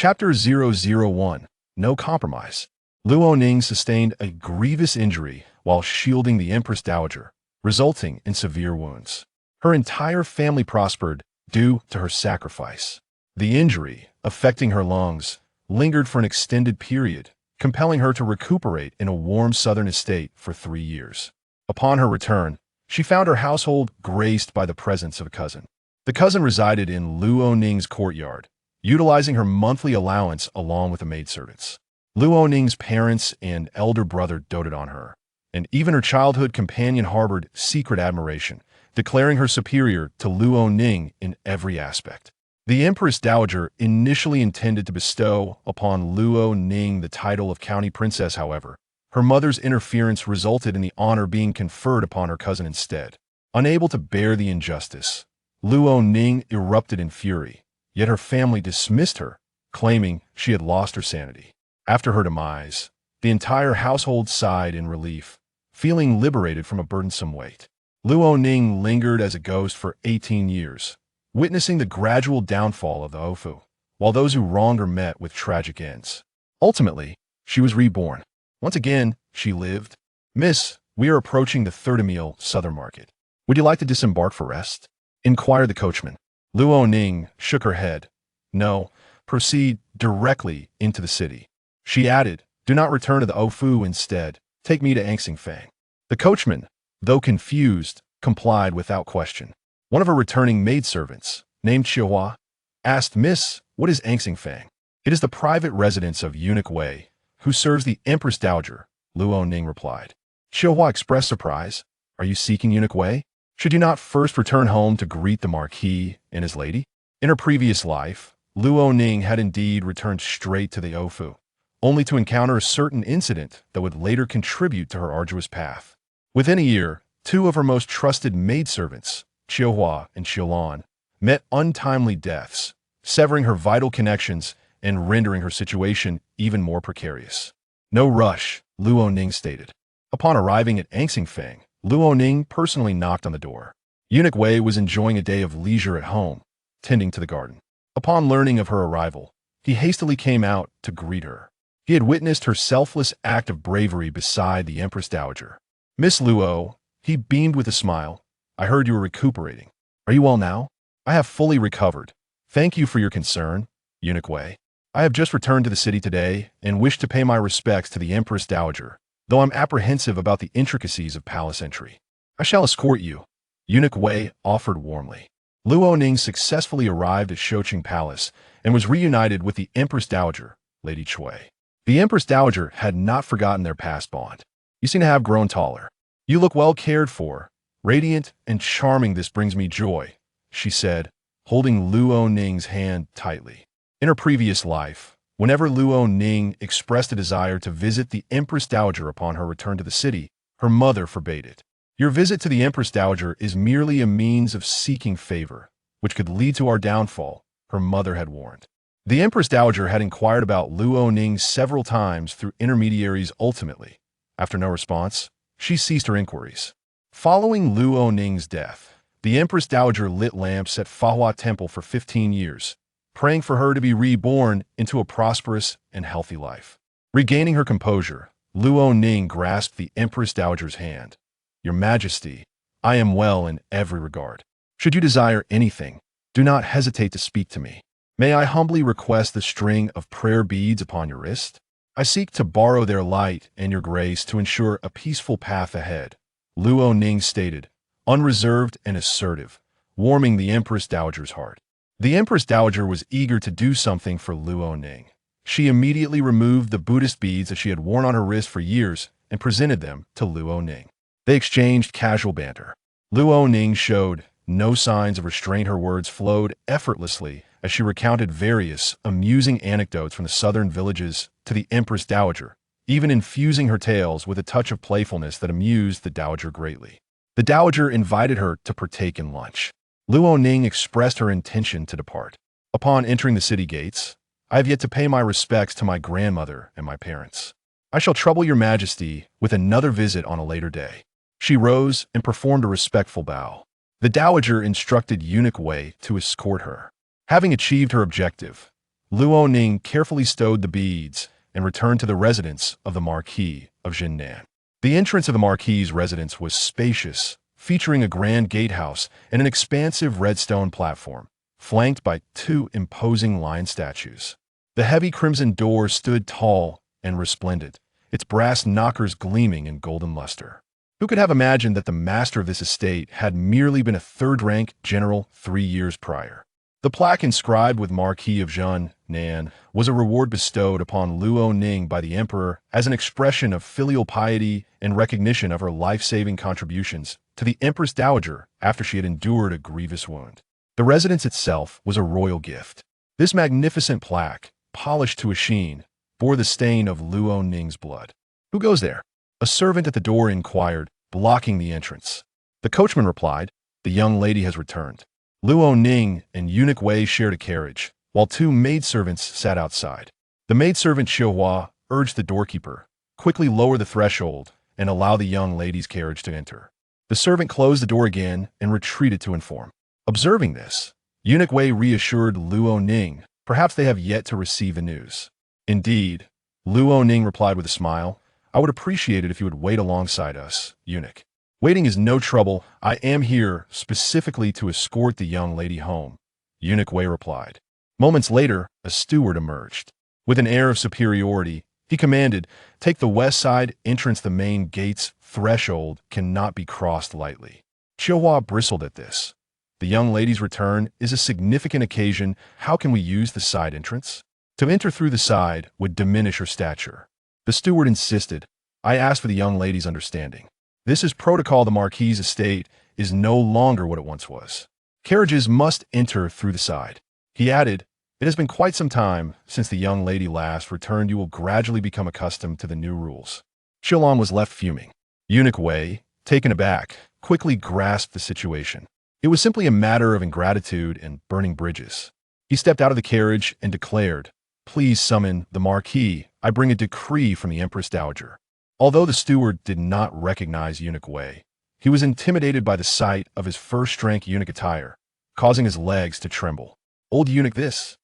Chapter 001 No Compromise. Luo Ning sustained a grievous injury while shielding the Empress Dowager, resulting in severe wounds. Her entire family prospered due to her sacrifice. The injury, affecting her lungs, lingered for an extended period, compelling her to recuperate in a warm southern estate for 3 years. Upon her return, she found her household graced by the presence of a cousin. The cousin resided in Luo Ning's courtyard, utilizing her monthly allowance along with the maidservants. Luo Ning's parents and elder brother doted on her, and even her childhood companion harbored secret admiration, declaring her superior to Luo Ning in every aspect. The Empress Dowager initially intended to bestow upon Luo Ning the title of county princess. However, her mother's interference resulted in the honor being conferred upon her cousin instead. Unable to bear the injustice, Luo Ning erupted in fury, yet her family dismissed her, claiming she had lost her sanity. After her demise, the entire household sighed in relief, feeling liberated from a burdensome weight. Luo Ning lingered as a ghost for 18 years, witnessing the gradual downfall of the Ofu, while those who wronged her met with tragic ends. Ultimately, she was reborn. Once again, she lived. "Miss, we are approaching the Third Emil Southern Market. Would you like to disembark for rest?" inquired the coachman. Luo Ning shook her head. "No, proceed directly into the city." She added, "Do not return to the Ofu instead. Take me to Fang." The coachman, though confused, complied without question. One of her returning maidservants, named Qiuhua, asked, "Miss, what is Fang?" "It is the private residence of Eunuch Wei, who serves the Empress Dowager," Luo Ning replied. Qiuhua expressed surprise. "Are you seeking Eunuch Wei? Should you not first return home to greet the Marquis and his lady?" In her previous life, Luo Ning had indeed returned straight to the Ofu, only to encounter a certain incident that would later contribute to her arduous path. Within a year, 2 of her most trusted maidservants, Qiuhua and Qiulan, met untimely deaths, severing her vital connections and rendering her situation even more precarious. "No rush," Luo Ning stated. Upon arriving at Fang, Luo Ning personally knocked on the door. Eunuch Wei was enjoying a day of leisure at home, tending to the garden. Upon learning of her arrival, he hastily came out to greet her. He had witnessed her selfless act of bravery beside the Empress Dowager. "Miss Luo," he beamed with a smile, "I heard you were recuperating. Are you well now?" "I have fully recovered. Thank you for your concern, Eunuch Wei. I have just returned to the city today and wish to pay my respects to the Empress Dowager, though I'm apprehensive about the intricacies of palace entry." "I shall escort you," Eunuch Wei offered warmly. Luo Ning successfully arrived at Shoqing Palace and was reunited with the Empress Dowager, Lady Cui. The Empress Dowager had not forgotten their past bond. "You seem to have grown taller. You look well cared for, radiant and charming. This brings me joy," she said, holding Luo Ning's hand tightly. In her previous life, whenever Luo Ning expressed a desire to visit the Empress Dowager upon her return to the city, her mother forbade it. "Your visit to the Empress Dowager is merely a means of seeking favor, which could lead to our downfall," her mother had warned. The Empress Dowager had inquired about Luo Ning several times through intermediaries. Ultimately, after no response, she ceased her inquiries. Following Luo Ning's death, the Empress Dowager lit lamps at Fahua Temple for 15 years, praying for her to be reborn into a prosperous and healthy life. Regaining her composure, Luo Ning grasped the Empress Dowager's hand. "Your Majesty, I am well in every regard. Should you desire anything, do not hesitate to speak to me. May I humbly request the string of prayer beads upon your wrist? I seek to borrow their light and your grace to ensure a peaceful path ahead," Luo Ning stated, unreserved and assertive, warming the Empress Dowager's heart. The Empress Dowager was eager to do something for Luo Ning. She immediately removed the Buddhist beads that she had worn on her wrist for years and presented them to Luo Ning. They exchanged casual banter. Luo Ning showed no signs of restraint. Her words flowed effortlessly as she recounted various amusing anecdotes from the southern villages to the Empress Dowager, even infusing her tales with a touch of playfulness that amused the Dowager greatly. The Dowager invited her to partake in lunch. Luo Ning expressed her intention to depart. Upon entering the city gates, "I have yet to pay my respects to my grandmother and my parents. I shall trouble your Majesty with another visit on a later day." She rose and performed a respectful bow. The Dowager instructed Eunuch Wei to escort her. Having achieved her objective, Luo Ning carefully stowed the beads and returned to the residence of the Marquis of Jinnan. The entrance of the Marquis's residence was spacious, featuring a grand gatehouse and an expansive red stone platform, flanked by two imposing lion statues. The heavy crimson door stood tall and resplendent, its brass knockers gleaming in golden luster. Who could have imagined that the master of this estate had merely been a third-rank general 3 years prior? The plaque inscribed with Marquis of Jinnan was a reward bestowed upon Luo Ning by the emperor as an expression of filial piety and recognition of her life-saving contributions to the Empress Dowager after she had endured a grievous wound. The residence itself was a royal gift. This magnificent plaque, polished to a sheen, bore the stain of Luo Ning's blood. "Who goes there?" A servant at the door inquired, blocking the entrance. The coachman replied, "The young lady has returned." Luo Ning and eunuch Wei shared a carriage, while two maidservants sat outside. The maidservant Xiuhua urged the doorkeeper, "Quickly lower the threshold and allow the young lady's carriage to enter." The servant closed the door again and retreated to inform. Observing this, eunuch Wei reassured Luo Ning, "Perhaps they have yet to receive the news." "Indeed," Luo Ning replied with a smile, "I would appreciate it if you would wait alongside us, eunuch. Waiting is no trouble. I am here specifically to escort the young lady home," eunuch Wei replied. Moments later, a steward emerged. With an air of superiority, he commanded, "Take the west side entrance. The main gate's threshold cannot be crossed lightly." Xiuhua bristled at this. "The young lady's return is a significant occasion. How can we use the side entrance? To enter through the side would diminish her stature." The steward insisted, "I asked for the young lady's understanding. This is protocol. The Marquis's estate is no longer what it once was. Carriages must enter through the side." He added, "It has been quite some time since the young lady last returned. You will gradually become accustomed to the new rules." Shilong was left fuming. Eunuch Wei, taken aback, quickly grasped the situation. It was simply a matter of ingratitude and burning bridges. He stepped out of the carriage and declared, "Please summon the Marquis. I bring a decree from the Empress Dowager." Although the steward did not recognize eunuch Wei, he was intimidated by the sight of his first-rank eunuch attire, causing his legs to tremble. "Old eunuch, this.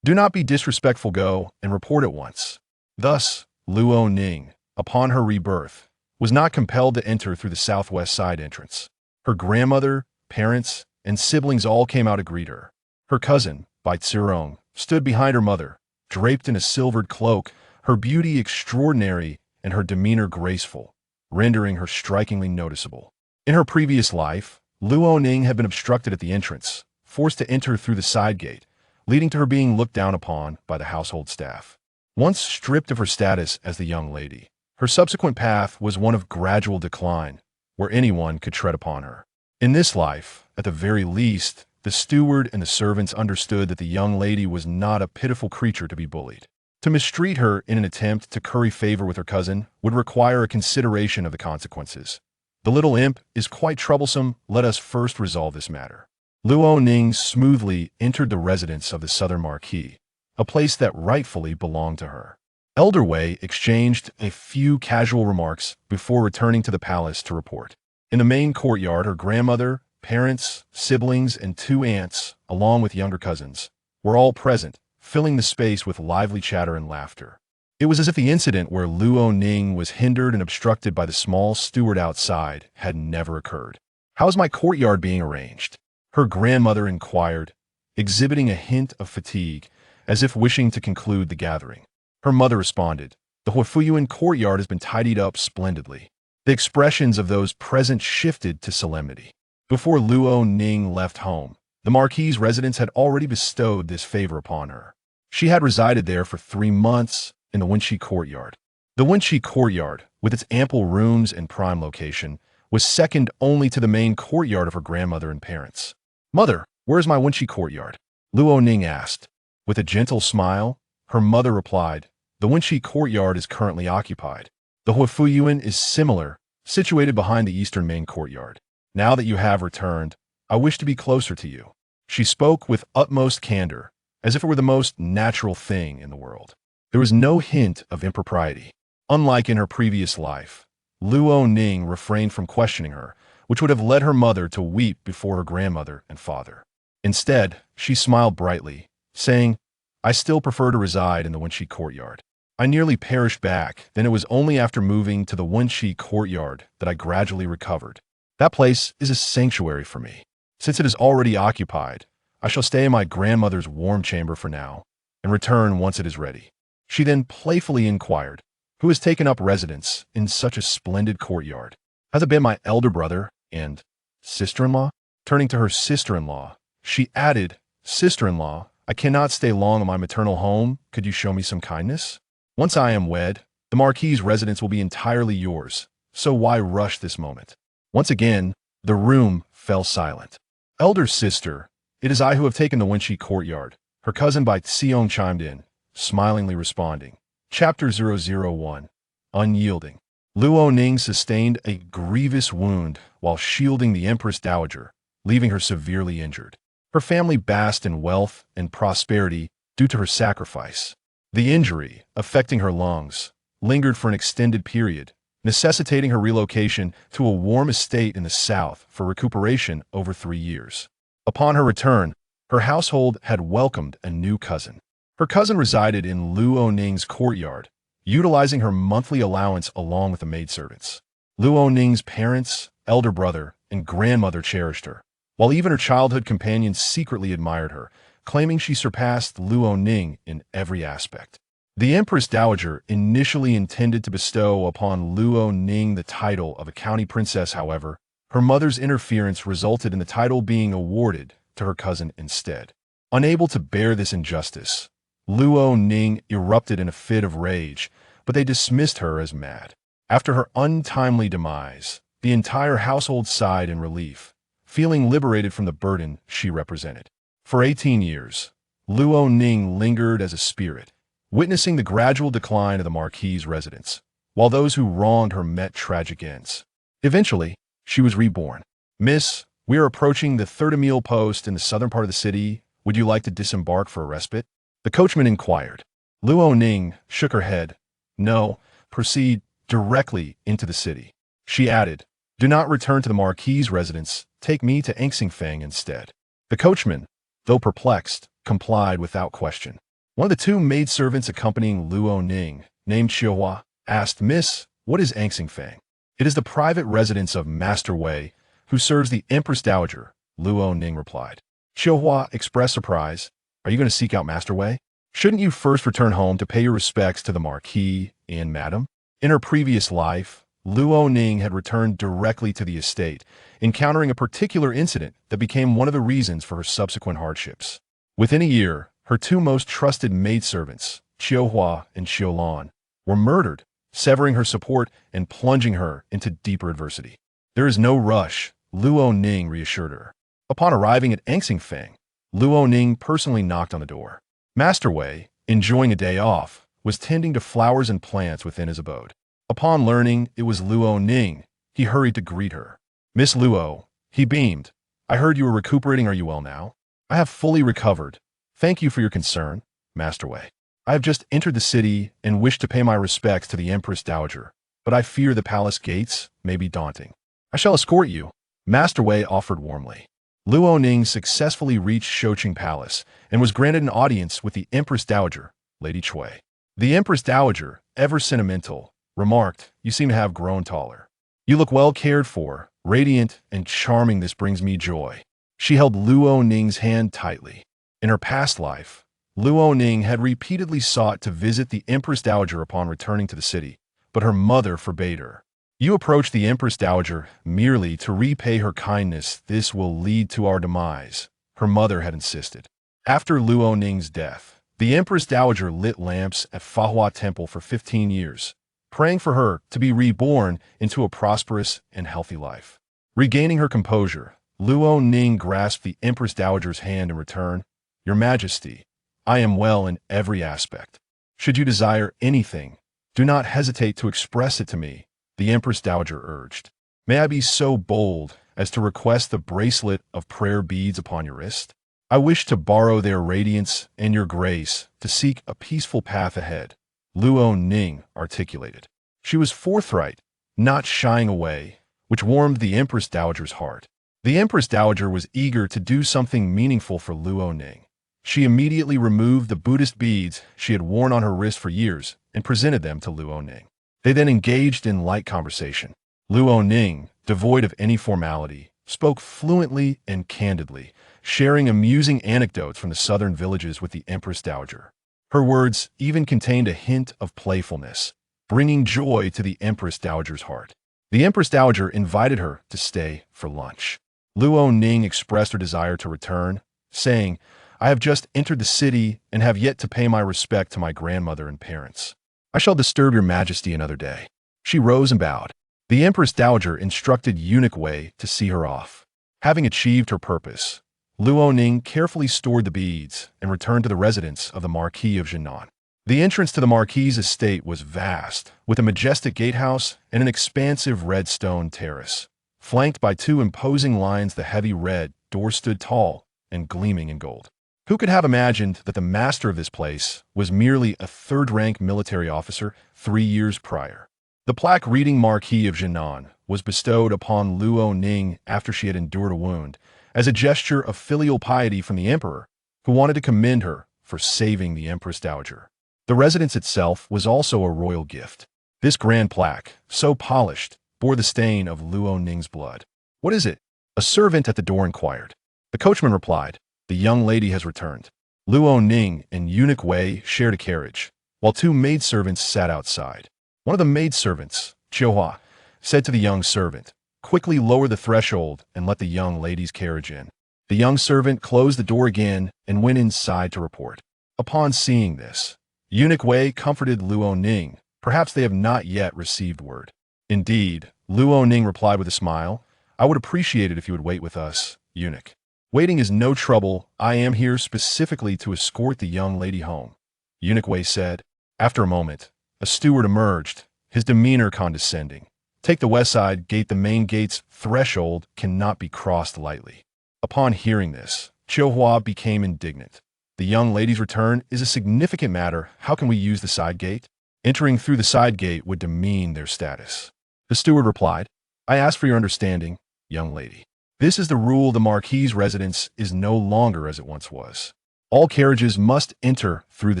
Do not be disrespectful. Go and report at once." Thus, Luo Ning, upon her rebirth, was not compelled to enter through the southwest side entrance. Her grandmother, parents, and siblings all came out to greet her. Her cousin, Bai Zirong, stood behind her mother, draped in a silvered cloak, her beauty extraordinary and her demeanor graceful, rendering her strikingly noticeable. In her previous life, Luo Ning had been obstructed at the entrance, forced to enter through the side gate, leading to her being looked down upon by the household staff. Once stripped of her status as the young lady, her subsequent path was one of gradual decline, where anyone could tread upon her. In this life, at the very least, the steward and the servants understood that the young lady was not a pitiful creature to be bullied. To mistreat her in an attempt to curry favor with her cousin would require a consideration of the consequences. "The little imp is quite troublesome. Let us first resolve this matter." Luo Ning smoothly entered the residence of the Southern Marquis, a place that rightfully belonged to her. Elder Wei exchanged a few casual remarks before returning to the palace to report. In the main courtyard, her grandmother, parents, siblings, and 2 aunts, along with younger cousins, were all present, filling the space with lively chatter and laughter. It was as if the incident where Luo Ning was hindered and obstructed by the small steward outside had never occurred. "How's my courtyard being arranged?" her grandmother inquired, exhibiting a hint of fatigue, as if wishing to conclude the gathering. Her mother responded, "The Huifuyuan courtyard has been tidied up splendidly." The expressions of those present shifted to solemnity. Before Luo Ning left home, the Marquis's residence had already bestowed this favor upon her. She had resided there for 3 months in the Wenqi courtyard. The Wenqi courtyard, with its ample rooms and prime location, was second only to the main courtyard of her grandmother and parents. "Mother, where is my Wenqi courtyard?" Luo Ning asked. With a gentle smile, her mother replied, "The Wenqi courtyard is currently occupied. The Huifuyuan is similar, situated behind the eastern main courtyard. Now that you have returned, I wish to be closer to you." She spoke with utmost candor, as if it were the most natural thing in the world. There was no hint of impropriety. Unlike in her previous life, Luo Ning refrained from questioning her, which would have led her mother to weep before her grandmother and father. Instead, she smiled brightly, saying, I still prefer to reside in the Wenshi courtyard. I nearly perished back, then it was only after moving to the Wenshi courtyard that I gradually recovered. That place is a sanctuary for me. Since it is already occupied, I shall stay in my grandmother's warm chamber for now, and return once it is ready. She then playfully inquired, who has taken up residence in such a splendid courtyard? Has it been my elder brother and sister-in-law? Turning to her sister-in-law, she added, Sister-in-law, I cannot stay long in my maternal home. Could you show me some kindness? Once I am wed, the Marquis's residence will be entirely yours, so why rush this moment? Once again, the room fell silent. Elder sister, it is I who have taken the Wenshi courtyard, her cousin by Xiong chimed in, smilingly responding. Chapter 001, Unyielding. Luo Ning sustained a grievous wound while shielding the Empress Dowager, leaving her severely injured. Her family basked in wealth and prosperity due to her sacrifice. The injury, affecting her lungs, lingered for an extended period, necessitating her relocation to a warm estate in the south for recuperation over 3 years. Upon her return, her household had welcomed a new cousin. Her cousin resided in Luo Ning's courtyard, utilizing her monthly allowance along with the maidservants. Luo Ning's parents, elder brother, and grandmother cherished her, while even her childhood companions secretly admired her, claiming she surpassed Luo Ning in every aspect. The Empress Dowager initially intended to bestow upon Luo Ning the title of a county princess. However, her mother's interference resulted in the title being awarded to her cousin instead. Unable to bear this injustice, Luo Ning erupted in a fit of rage, but they dismissed her as mad. After her untimely demise, the entire household sighed in relief, feeling liberated from the burden she represented. For 18 years, Luo Ning lingered as a spirit, witnessing the gradual decline of the Marquis's residence, while those who wronged her met tragic ends. Eventually, she was reborn. Miss, we are approaching the third Emile post in the southern part of the city. Would you like to disembark for a respite? The coachman inquired. Luo Ning shook her head. No, proceed directly into the city. She added, do not return to the Marquis's residence. Take me to Xingfeng instead. The coachman, though perplexed, complied without question. One of the two maidservants accompanying Luo Ning, named Xiaohua, asked, Miss, what is Xingfeng? It is the private residence of Master Wei, who serves the Empress Dowager, Luo Ning replied. Xiaohua expressed surprise. Are you going to seek out Master Wei? Shouldn't you first return home to pay your respects to the Marquis and Madam? In her previous life, Luo Ning had returned directly to the estate, encountering a particular incident that became one of the reasons for her subsequent hardships. Within a year, her two most trusted maidservants, Xiaohua and Xiaolan, were murdered, severing her support and plunging her into deeper adversity. There is no rush, Luo Ning reassured her. Upon arriving at Xingfeng, Luo Ning personally knocked on the door. Master Wei, enjoying a day off, was tending to flowers and plants within his abode. Upon learning it was Luo Ning, he hurried to greet her. Miss Luo, he beamed. I heard you were recuperating. Are you well now? I have fully recovered. Thank you for your concern, Master Wei. I have just entered the city and wish to pay my respects to the Empress Dowager, but I fear the palace gates may be daunting. I shall escort you, Master Wei offered warmly. Luo Ning successfully reached Shoqing Palace and was granted an audience with the Empress Dowager, Lady Cui. The Empress Dowager, ever sentimental, remarked, you seem to have grown taller. You look well cared for, radiant and charming. This brings me joy. She held Luo Ning's hand tightly. In her past life, Luo Ning had repeatedly sought to visit the Empress Dowager upon returning to the city, but her mother forbade her. You approach the Empress Dowager merely to repay her kindness. This will lead to our demise, her mother had insisted. After Luo Ning's death, the Empress Dowager lit lamps at Fahua Temple for 15 years, praying for her to be reborn into a prosperous and healthy life. Regaining her composure, Luo Ning grasped the Empress Dowager's hand in return. Your Majesty, I am well in every aspect. Should you desire anything, do not hesitate to express it to me, the Empress Dowager urged. May I be so bold as to request the bracelet of prayer beads upon your wrist? I wish to borrow their radiance and your grace to seek a peaceful path ahead, Luo Ning articulated. She was forthright, not shying away, which warmed the Empress Dowager's heart. The Empress Dowager was eager to do something meaningful for Luo Ning. She immediately removed the Buddhist beads she had worn on her wrist for years and presented them to Luo Ning. They then engaged in light conversation. Luo Ning, devoid of any formality, spoke fluently and candidly, sharing amusing anecdotes from the southern villages with the Empress Dowager. Her words even contained a hint of playfulness, bringing joy to the Empress Dowager's heart. The Empress Dowager invited her to stay for lunch. Luo Ning expressed her desire to return, saying, "I have just entered the city and have yet to pay my respect to my grandmother and parents. I shall disturb your majesty another day." She rose and bowed. The Empress Dowager instructed eunuch Wei to see her off. Having achieved her purpose, Luo Ning carefully stored the beads and returned to the residence of the Marquis of Jinan. The entrance to the Marquis's estate was vast, with a majestic gatehouse and an expansive red stone terrace. Flanked by two imposing lions, the heavy red door stood tall and gleaming in gold. Who could have imagined that the master of this place was merely a third-rank military officer 3 years prior? The plaque reading Marquis of Jinan was bestowed upon Luo Ning after she had endured a wound, as a gesture of filial piety from the emperor, who wanted to commend her for saving the Empress Dowager. The residence itself was also a royal gift. This grand plaque, so polished, bore the stain of Luo Ning's blood. "What is it?" a servant at the door inquired. The coachman replied, "The young lady has returned." Luo Ning and eunuch Wei shared a carriage, while 2 maidservants sat outside. One of the maidservants, Chiuhua, said to the young servant, "Quickly lower the threshold and let the young lady's carriage in." The young servant closed the door again and went inside to report. Upon seeing this, eunuch Wei comforted Luo Ning. "Perhaps they have not yet received word." "Indeed," Luo Ning replied with a smile. "I would appreciate it if you would wait with us, eunuch." "Waiting is no trouble. I am here specifically to escort the young lady home," eunuch Wei said. After a moment, a steward emerged, his demeanor condescending. "Take the west side gate. The main gate's threshold cannot be crossed lightly." Upon hearing this, Chiuhua became indignant. "The young lady's return is a significant matter. How can we use the side gate? Entering through the side gate would demean their status." The steward replied, "I ask for your understanding, young lady. This is the rule. The Marquis's residence is no longer as it once was. All carriages must enter through the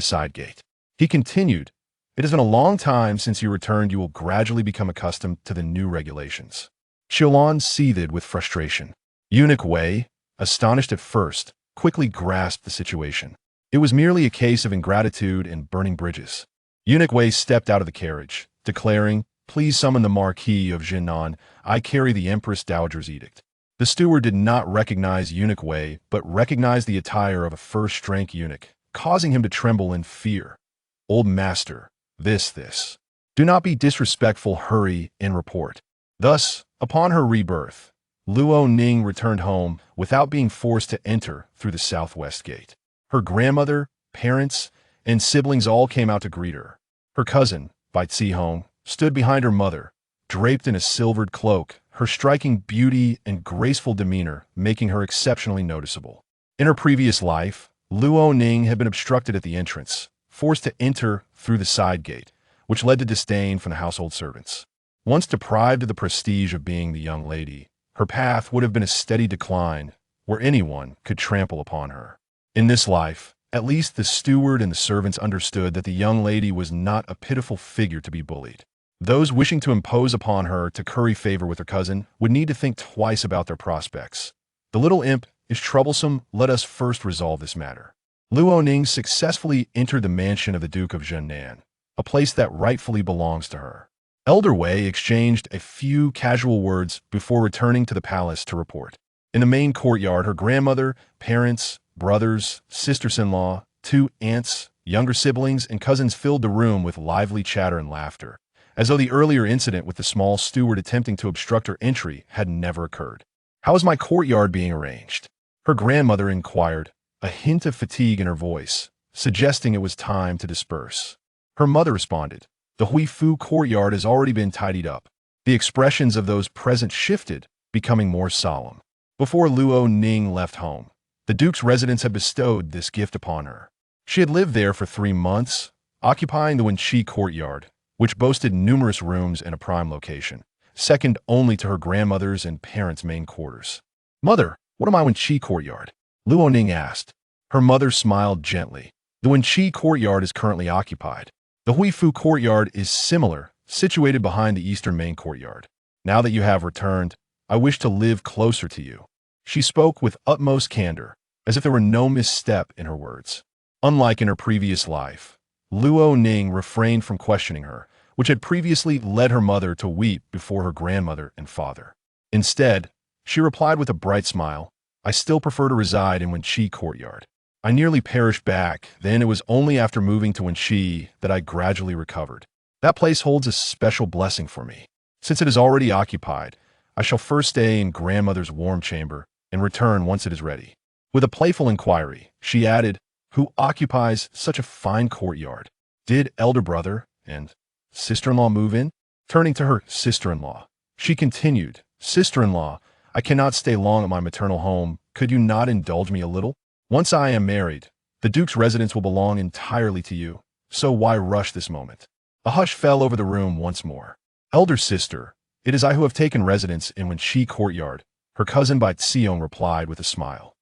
side gate." He continued, "It has been a long time since you returned. You will gradually become accustomed to the new regulations." Chiulan seethed with frustration. Eunuch Wei, astonished at first, quickly grasped the situation. It was merely a case of ingratitude and burning bridges. Eunuch Wei stepped out of the carriage, declaring, "Please summon the Marquis of Jinan. I carry the Empress Dowager's edict." The steward did not recognize eunuch Wei, but recognized the attire of a first-rank eunuch, causing him to tremble in fear. "Old master, this. Do not be disrespectful. Hurry and report." Thus, upon her rebirth, Luo Ning returned home without being forced to enter through the southwest gate. Her grandmother, parents, and siblings all came out to greet her. Her cousin, Bai Hong, stood behind her mother, draped in a silvered cloak, her striking beauty and graceful demeanor making her exceptionally noticeable. In her previous life, Luo Ning had been obstructed at the entrance, forced to enter through the side gate, which led to disdain from the household servants. Once deprived of the prestige of being the young lady, her path would have been a steady decline where anyone could trample upon her. In this life, at least the steward and the servants understood that the young lady was not a pitiful figure to be bullied. Those wishing to impose upon her to curry favor with her cousin would need to think twice about their prospects. "The little imp is troublesome. Let us first resolve this matter." Luo Ning successfully entered the mansion of the Duke of Jinan, a place that rightfully belongs to her. Elder Wei exchanged a few casual words before returning to the palace to report. In the main courtyard, her grandmother, parents, brothers, sisters-in-law, 2 aunts, younger siblings, and cousins filled the room with lively chatter and laughter, as though the earlier incident with the small steward attempting to obstruct her entry had never occurred. "How is my courtyard being arranged?" her grandmother inquired, a hint of fatigue in her voice, suggesting it was time to disperse. Her mother responded, "The Huifu courtyard has already been tidied up." The expressions of those present shifted, becoming more solemn. Before Luo Ning left home, the Duke's residence had bestowed this gift upon her. She had lived there for 3 months, occupying the Wenqi courtyard, which boasted numerous rooms in a prime location, second only to her grandmother's and parents' main quarters. "Mother, what am I Wenqi courtyard?" Luo Ning asked. Her mother smiled gently. The Wenqi courtyard is currently occupied. The Huifu courtyard is similar, situated behind the eastern main courtyard. Now that you have returned, I wish to live closer to you. She spoke with utmost candor, as if there were no misstep in her words. Unlike in her previous life, Luo Ning refrained from questioning her, which had previously led her mother to weep before her grandmother and father. Instead, she replied with a bright smile, I still prefer to reside in Wenqi courtyard. I nearly perished back, then it was only after moving to Wenqi that I gradually recovered. That place holds a special blessing for me. Since it is already occupied, I shall first stay in grandmother's warm chamber and return once it is ready. With a playful inquiry, she added, Who occupies such a fine courtyard? Did elder brother and sister-in-law move in? Turning to her sister-in-law, she continued, Sister-in-law, I cannot stay long at my maternal home. Could you not indulge me a little? Once I am married, the Duke's residence will belong entirely to you, so why rush this moment? A hush fell over the room once more. Elder sister, it is I who have taken residence in Wenqi courtyard, her cousin Bai Xiong replied with a smile.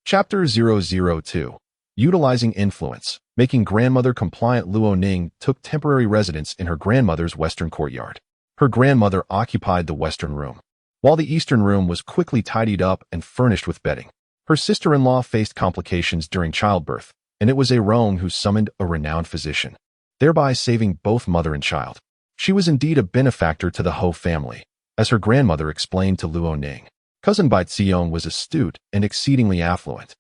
Chapter 002. Utilizing influence, making grandmother compliant. Luo Ning took temporary residence in her grandmother's western courtyard. Her grandmother occupied the western room, while the eastern room was quickly tidied up and furnished with bedding. Her sister-in-law faced complications during childbirth, and it was Awoke who summoned a renowned physician, thereby saving both mother and child. She was indeed a benefactor to the Ho family, as her grandmother explained to Luo Ning. Cousin Bai Xiong was astute and exceedingly affluent,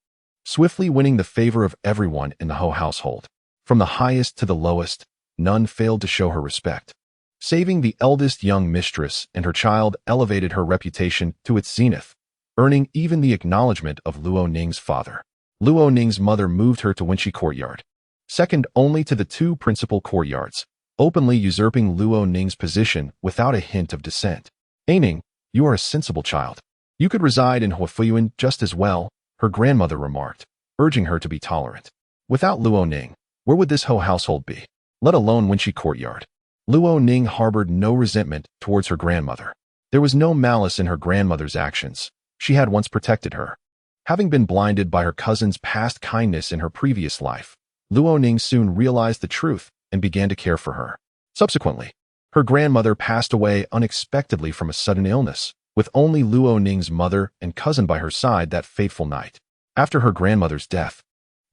swiftly winning the favor of everyone in the Ho household. From the highest to the lowest, none failed to show her respect. Saving the eldest young mistress and her child elevated her reputation to its zenith, earning even the acknowledgement of Luo Ning's father. Luo Ning's mother moved her to Wenqi courtyard, second only to the two principal courtyards, openly usurping Luo Ning's position without a hint of dissent. Ning, you are a sensible child. You could reside in Huifuyuan just as well, her grandmother remarked, urging her to be tolerant. Without Luo Ning, where would this Ho household be? Let alone Wenqi courtyard. Luo Ning harbored no resentment towards her grandmother. There was no malice in her grandmother's actions. She had once protected her. Having been blinded by her cousin's past kindness in her previous life, Luo Ning soon realized the truth and began to care for her. Subsequently, her grandmother passed away unexpectedly from a sudden illness, with only Luo Ning's mother and cousin by her side that fateful night. After her grandmother's death,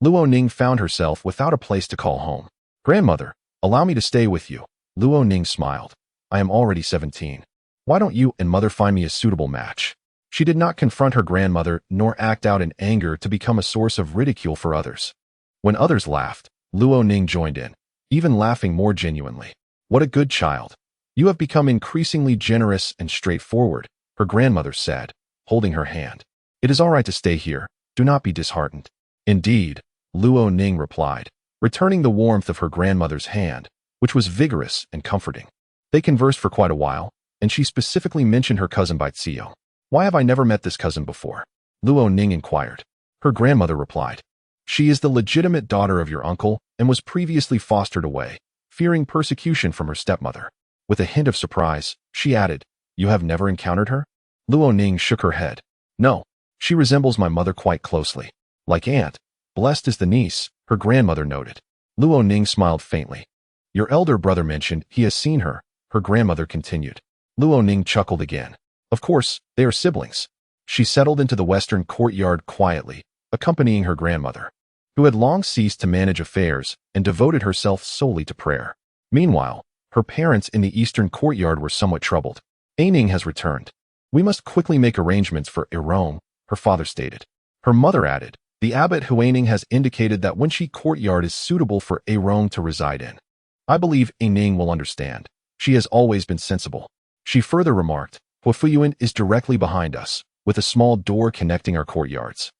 Luo Ning found herself without a place to call home. Grandmother, allow me to stay with you. Luo Ning smiled. I am already 17. Why don't you and mother find me a suitable match? She did not confront her grandmother nor act out in anger to become a source of ridicule for others. When others laughed, Luo Ning joined in, even laughing more genuinely. What a good child. You have become increasingly generous and straightforward, her grandmother said, holding her hand. It is all right to stay here. Do not be disheartened. Indeed, Luo Ning replied, returning the warmth of her grandmother's hand, which was vigorous and comforting. They conversed for quite a while, and she specifically mentioned her cousin Bai Xiong. Why have I never met this cousin before? Luo Ning inquired. Her grandmother replied, She is the legitimate daughter of your uncle and was previously fostered away, fearing persecution from her stepmother. With a hint of surprise, she added, You have never encountered her? Luo Ning shook her head. No, she resembles my mother quite closely. Like aunt, blessed is the niece, her grandmother noted. Luo Ning smiled faintly. Your elder brother mentioned he has seen her, her grandmother continued. Luo Ning chuckled again. Of course, they are siblings. She settled into the western courtyard quietly, accompanying her grandmother, who had long ceased to manage affairs and devoted herself solely to prayer. Meanwhile, her parents in the eastern courtyard were somewhat troubled. Ning has returned. We must quickly make arrangements for Awoke, her father stated. Her mother added, The abbot Ning has indicated that Wenqi courtyard is suitable for Awoke to reside in. I believe Ning will understand. She has always been sensible. She further remarked, Huifuyuan is directly behind us, with a small door connecting our courtyards.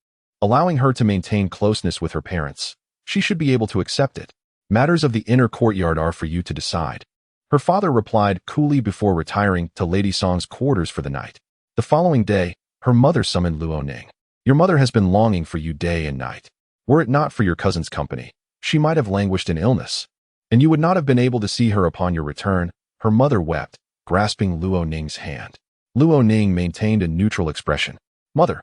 Allowing her to maintain closeness with her parents, she should be able to accept it. Matters of the inner courtyard are for you to decide. Her father replied coolly before retiring to Lady Song's quarters for the night. The following day, her mother summoned Luo Ning. Your mother has been longing for you day and night. Were it not for your cousin's company, she might have languished in illness, and you would not have been able to see her upon your return. Her mother wept, grasping Luo Ning's hand. Luo Ning maintained a neutral expression. Mother,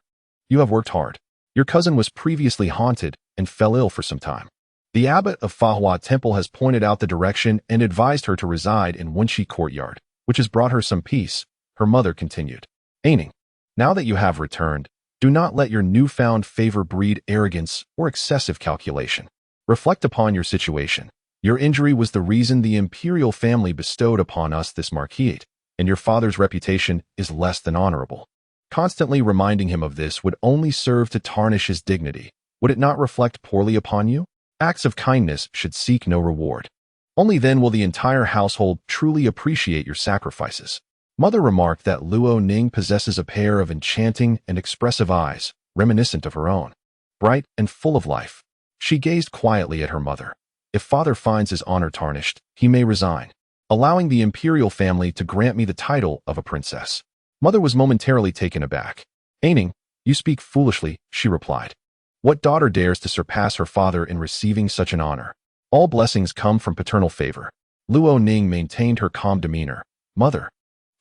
you have worked hard. Your cousin was previously haunted and fell ill for some time. The abbot of Fahua Temple has pointed out the direction and advised her to reside in Wenxi courtyard, which has brought her some peace, her mother continued. Aining, now that you have returned, do not let your newfound favor breed arrogance or excessive calculation. Reflect upon your situation. Your injury was the reason the imperial family bestowed upon us this marquisate, and your father's reputation is less than honorable. Constantly reminding him of this would only serve to tarnish his dignity. Would it not reflect poorly upon you? Acts of kindness should seek no reward. Only then will the entire household truly appreciate your sacrifices. Mother remarked that Luo Ning possesses a pair of enchanting and expressive eyes, reminiscent of her own. Bright and full of life. She gazed quietly at her mother. If father finds his honor tarnished, he may resign, allowing the imperial family to grant me the title of a princess. Mother was momentarily taken aback. Aining, you speak foolishly, she replied. What daughter dares to surpass her father in receiving such an honor? All blessings come from paternal favor. Luo Ning maintained her calm demeanor. Mother,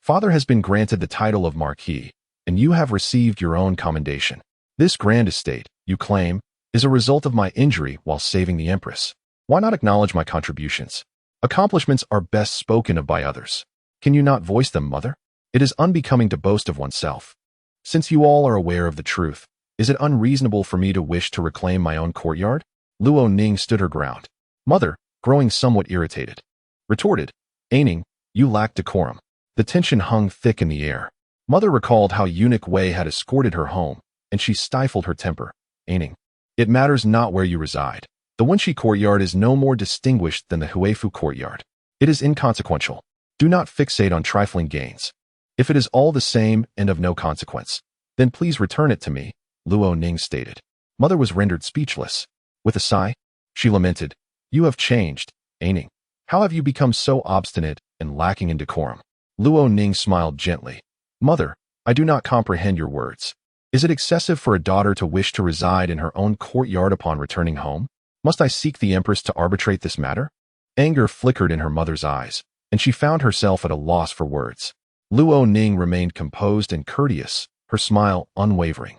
father has been granted the title of marquis, and you have received your own commendation. This grand estate, you claim, is a result of my injury while saving the Empress. Why not acknowledge my contributions? Accomplishments are best spoken of by others. Can you not voice them, mother? It is unbecoming to boast of oneself. Since you all are aware of the truth, is it unreasonable for me to wish to reclaim my own courtyard? Luo Ning stood her ground. Mother, growing somewhat irritated, retorted, Aining, you lack decorum. The tension hung thick in the air. Mother recalled how eunuch Wei had escorted her home, and she stifled her temper. Aining, it matters not where you reside. The Wenxi courtyard is no more distinguished than the Huifu courtyard. It is inconsequential. Do not fixate on trifling gains. If it is all the same and of no consequence, then please return it to me, Luo Ning stated. Mother was rendered speechless. With a sigh, she lamented, You have changed, Aining. How have you become so obstinate and lacking in decorum? Luo Ning smiled gently. Mother, I do not comprehend your words. Is it excessive for a daughter to wish to reside in her own courtyard upon returning home? Must I seek the Empress to arbitrate this matter? Anger flickered in her mother's eyes, and she found herself at a loss for words. Luo Ning remained composed and courteous, her smile unwavering,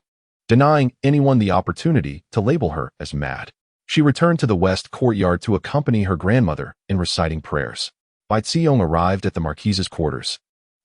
denying anyone the opportunity to label her as mad. She returned to the west courtyard to accompany her grandmother in reciting prayers. Bai Xiong arrived at the marquise's quarters,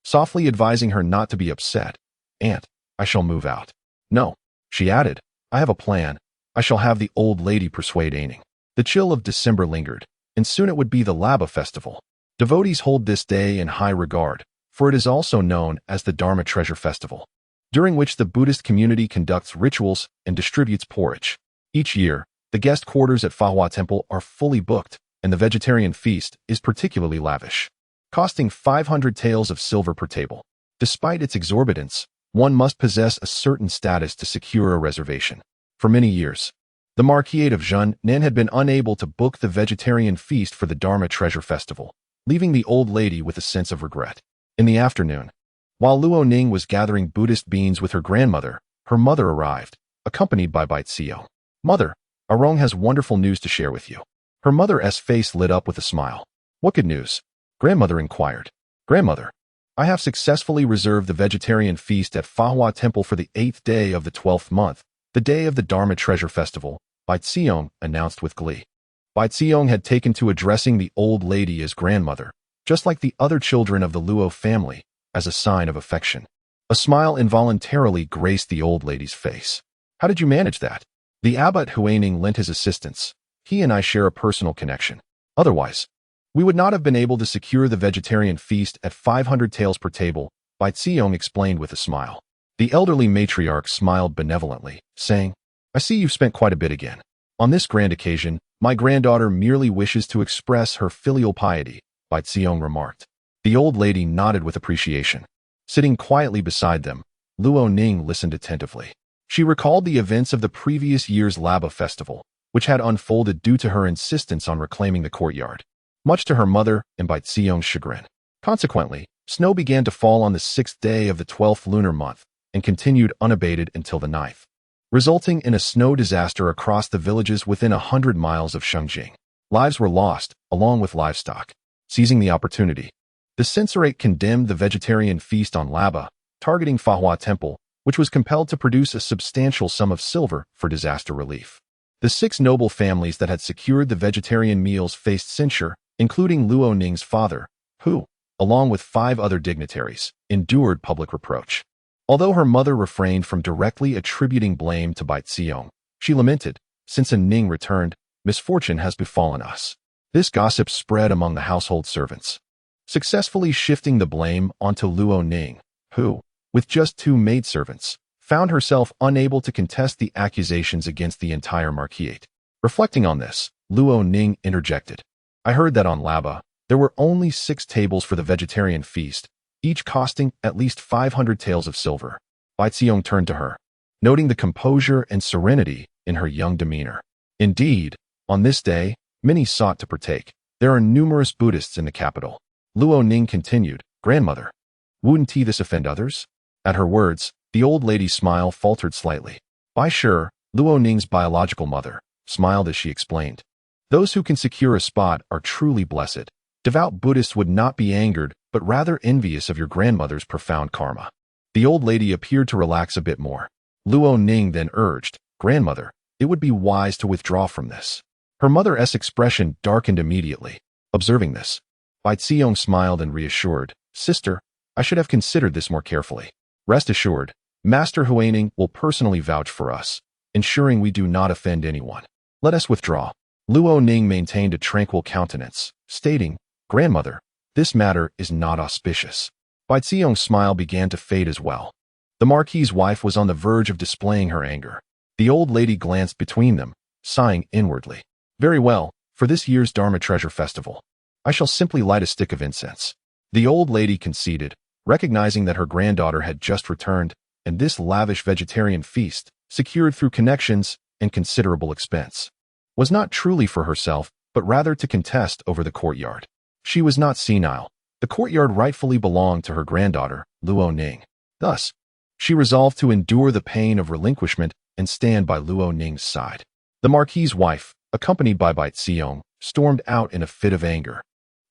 softly advising her not to be upset. Aunt, I shall move out. No, she added, I have a plan. I shall have the old lady persuade Aining. The chill of December lingered, and soon it would be the Laba festival. Devotees hold this day in high regard, for it is also known as the Dharma Treasure Festival, during which the Buddhist community conducts rituals and distributes porridge. Each year, the guest quarters at Fahua Temple are fully booked, and the vegetarian feast is particularly lavish, costing 500 taels of silver per table. Despite its exorbitance, one must possess a certain status to secure a reservation. For many years, the Marquisate of Zhengnan had been unable to book the vegetarian feast for the Dharma Treasure Festival, leaving the old lady with a sense of regret. In the afternoon, while Luo Ning was gathering Buddhist beans with her grandmother, her mother arrived, accompanied by Bai Xiong. Mother, Arong has wonderful news to share with you. Her mother's face lit up with a smile. What good news? Grandmother inquired. Grandmother, I have successfully reserved the vegetarian feast at Fahua Temple for the 8th day of the 12th month, the day of the Dharma Treasure Festival, Bai Xiong announced with glee. Bai Xiong had taken to addressing the old lady as grandmother, just like the other children of the Luo family, as a sign of affection. A smile involuntarily graced the old lady's face. How did you manage that? The abbot Huining lent his assistance. He and I share a personal connection. Otherwise, we would not have been able to secure the vegetarian feast at 500 taels per table, Bai Xiong explained with a smile. The elderly matriarch smiled benevolently, saying, I see you've spent quite a bit again. On this grand occasion, my granddaughter merely wishes to express her filial piety, Bai Xiong remarked. The old lady nodded with appreciation. Sitting quietly beside them, Luo Ning listened attentively. She recalled the events of the previous year's Laba festival, which had unfolded due to her insistence on reclaiming the courtyard, much to her mother and Bai Xiong's chagrin. Consequently, snow began to fall on the 6th day of the 12th lunar month and continued unabated until the 9th, resulting in a snow disaster across the villages within 100 miles of Shengjing. Lives were lost, along with livestock. Seizing the opportunity, the censorate condemned the vegetarian feast on Laba, targeting Fahua Temple, which was compelled to produce a substantial sum of silver for disaster relief. The 6 noble families that had secured the vegetarian meals faced censure, including Luo Ning's father, who, along with 5 other dignitaries, endured public reproach. Although her mother refrained from directly attributing blame to Bai Xiong, she lamented, "Since a Ning returned, misfortune has befallen us." This gossip spread among the household servants, successfully shifting the blame onto Luo Ning, who, with just 2 maidservants, found herself unable to contest the accusations against the entire marquisate. Reflecting on this, Luo Ning interjected, "I heard that on Laba, there were only 6 tables for the vegetarian feast, each costing at least 500 taels of silver." Bai Xiong turned to her, noting the composure and serenity in her young demeanor. Indeed, on this day, many sought to partake. There are numerous Buddhists in the capital. Luo Ning continued, "Grandmother, wouldn't this offend others?" At her words, the old lady's smile faltered slightly. Bai Shi, Luo Ning's biological mother, smiled as she explained, "Those who can secure a spot are truly blessed. Devout Buddhists would not be angered, but rather envious of your grandmother's profound karma." The old lady appeared to relax a bit more. Luo Ning then urged, "Grandmother, it would be wise to withdraw from this." Her mother's expression darkened immediately. Observing this, Bai Xiong smiled and reassured, "Sister, I should have considered this more carefully. Rest assured, Master Huaining will personally vouch for us, ensuring we do not offend anyone. Let us withdraw." Luo Ning maintained a tranquil countenance, stating, "Grandmother, this matter is not auspicious." Bai Xiong's smile began to fade as well. The Marquis's wife was on the verge of displaying her anger. The old lady glanced between them, sighing inwardly. "Very well, for this year's Dharma Treasure Festival, I shall simply light a stick of incense." The old lady conceded, recognizing that her granddaughter had just returned, and this lavish vegetarian feast, secured through connections and considerable expense, was not truly for herself, but rather to contest over the courtyard. She was not senile. The courtyard rightfully belonged to her granddaughter, Luo Ning. Thus, she resolved to endure the pain of relinquishment and stand by Luo Ning's side. The Marquis's wife, accompanied by Bai Xiong, stormed out in a fit of anger,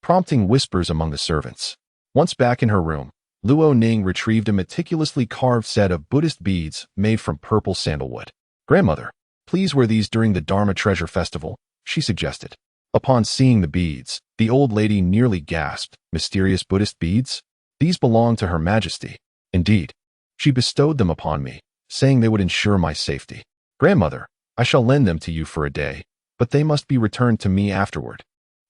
prompting whispers among the servants. Once back in her room, Luo Ning retrieved a meticulously carved set of Buddhist beads made from purple sandalwood. "Grandmother, please wear these during the Dharma Treasure Festival," she suggested. Upon seeing the beads, the old lady nearly gasped. "Mysterious Buddhist beads? These belong to Her Majesty. Indeed, she bestowed them upon me, saying they would ensure my safety. Grandmother, I shall lend them to you for a day, but they must be returned to me afterward."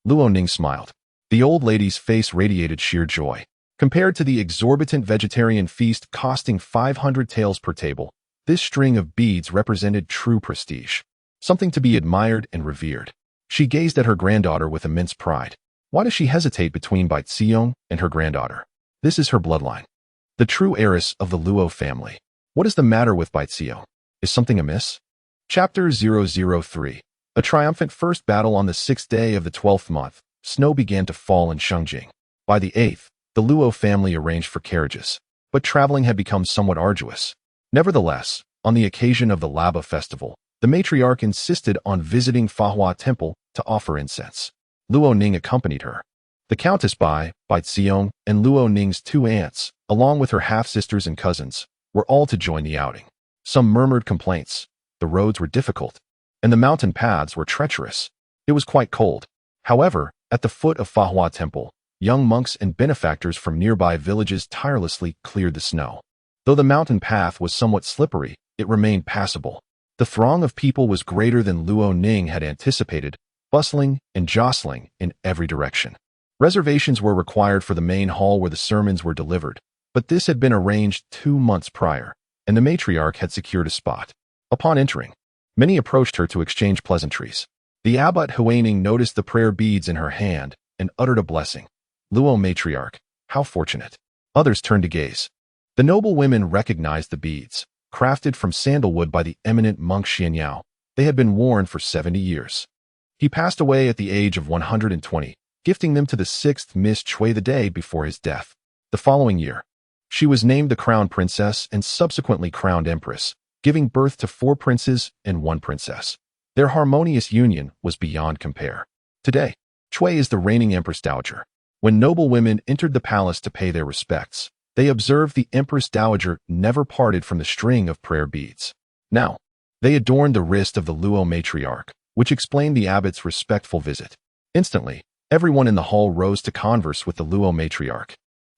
Luo Ning smiled. The old lady's face radiated sheer joy. Compared to the exorbitant vegetarian feast costing 500 taels per table, this string of beads represented true prestige, something to be admired and revered. She gazed at her granddaughter with immense pride. Why does she hesitate between Bai Xiong and her granddaughter? This is her bloodline, the true heiress of the Luo family. What is the matter with Bai Xiong? Is something amiss? Chapter 003. A triumphant first battle. On the 6th day of the 12th month, snow began to fall in Shengjing. By the 8th, the Luo family arranged for carriages, but traveling had become somewhat arduous. Nevertheless, on the occasion of the Laba festival, the matriarch insisted on visiting Fahua Temple to offer incense. Luo Ning accompanied her. The Countess Bai Xiong, and Luo Ning's 2 aunts, along with her half-sisters and cousins, were all to join the outing. Some murmured complaints. The roads were difficult, and the mountain paths were treacherous. It was quite cold. However, at the foot of Fahua Temple, young monks and benefactors from nearby villages tirelessly cleared the snow. Though the mountain path was somewhat slippery, it remained passable. The throng of people was greater than Luo Ning had anticipated, bustling and jostling in every direction. Reservations were required for the main hall where the sermons were delivered, but this had been arranged 2 months prior, and the matriarch had secured a spot. Upon entering, many approached her to exchange pleasantries. The abbot Huaining noticed the prayer beads in her hand and uttered a blessing. "Luo matriarch, how fortunate." Others turned to gaze. The noble women recognized the beads, crafted from sandalwood by the eminent monk Xianyao. They had been worn for 70 years. He passed away at the age of 120, gifting them to the 6th Miss Chui the day before his death. The following year, she was named the crown princess and subsequently crowned empress, giving birth to 4 princes and 1 princess. Their harmonious union was beyond compare. Today, Chui is the reigning Empress Dowager. When noble women entered the palace to pay their respects, they observed the Empress Dowager never parted from the string of prayer beads. Now, They adorned the wrist of the Luo matriarch, which explained the abbot's respectful visit. Instantly, everyone in the hall rose to converse with the Luo matriarch,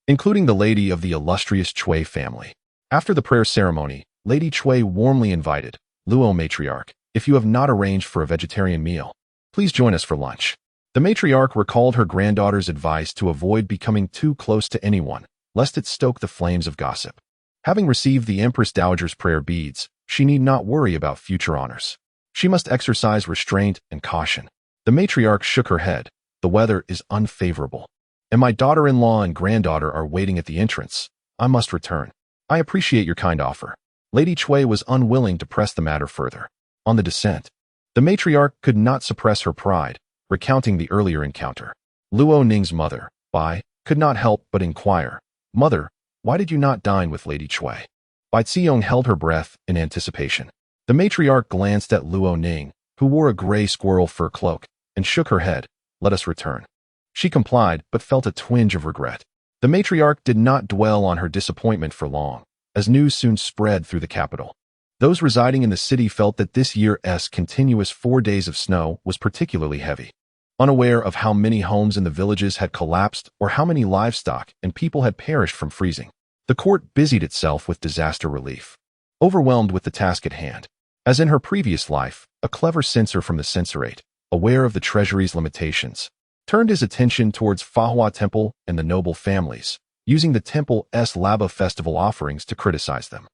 including the lady of the illustrious Chui family. After the prayer ceremony, Lady Chui warmly invited, Luo matriarch, if you have not arranged for a vegetarian meal, please join us for lunch. The matriarch recalled her granddaughter's advice to avoid becoming too close to anyone, lest it stoke the flames of gossip. Having received the Empress Dowager's prayer beads, she need not worry about future honors. She must exercise restraint and caution. The matriarch shook her head. The weather is unfavorable, and my daughter-in-law and granddaughter are waiting at the entrance. I must return. I appreciate your kind offer. Lady Chui was unwilling to press the matter further. On the descent, the matriarch could not suppress her pride, recounting the earlier encounter. Luo Ning's mother, Bai, could not help but inquire, Mother, why did you not dine with Lady Chui? Bai Xiong held her breath in anticipation. The matriarch glanced at Luo Ning, who wore a gray squirrel fur cloak, and shook her head. Let us return. She complied, but felt a twinge of regret. The matriarch did not dwell on her disappointment for long, as news soon spread through the capital. Those residing in the city felt that this year's continuous 4 days of snow was particularly heavy. Unaware of how many homes in the villages had collapsed or how many livestock and people had perished from freezing, the court busied itself with disaster relief, overwhelmed with the task at hand. As in her previous life, a clever censor from the censorate, aware of the treasury's limitations, turned his attention towards Fahua Temple and the noble families, using the temple's Laba festival offerings to criticize them.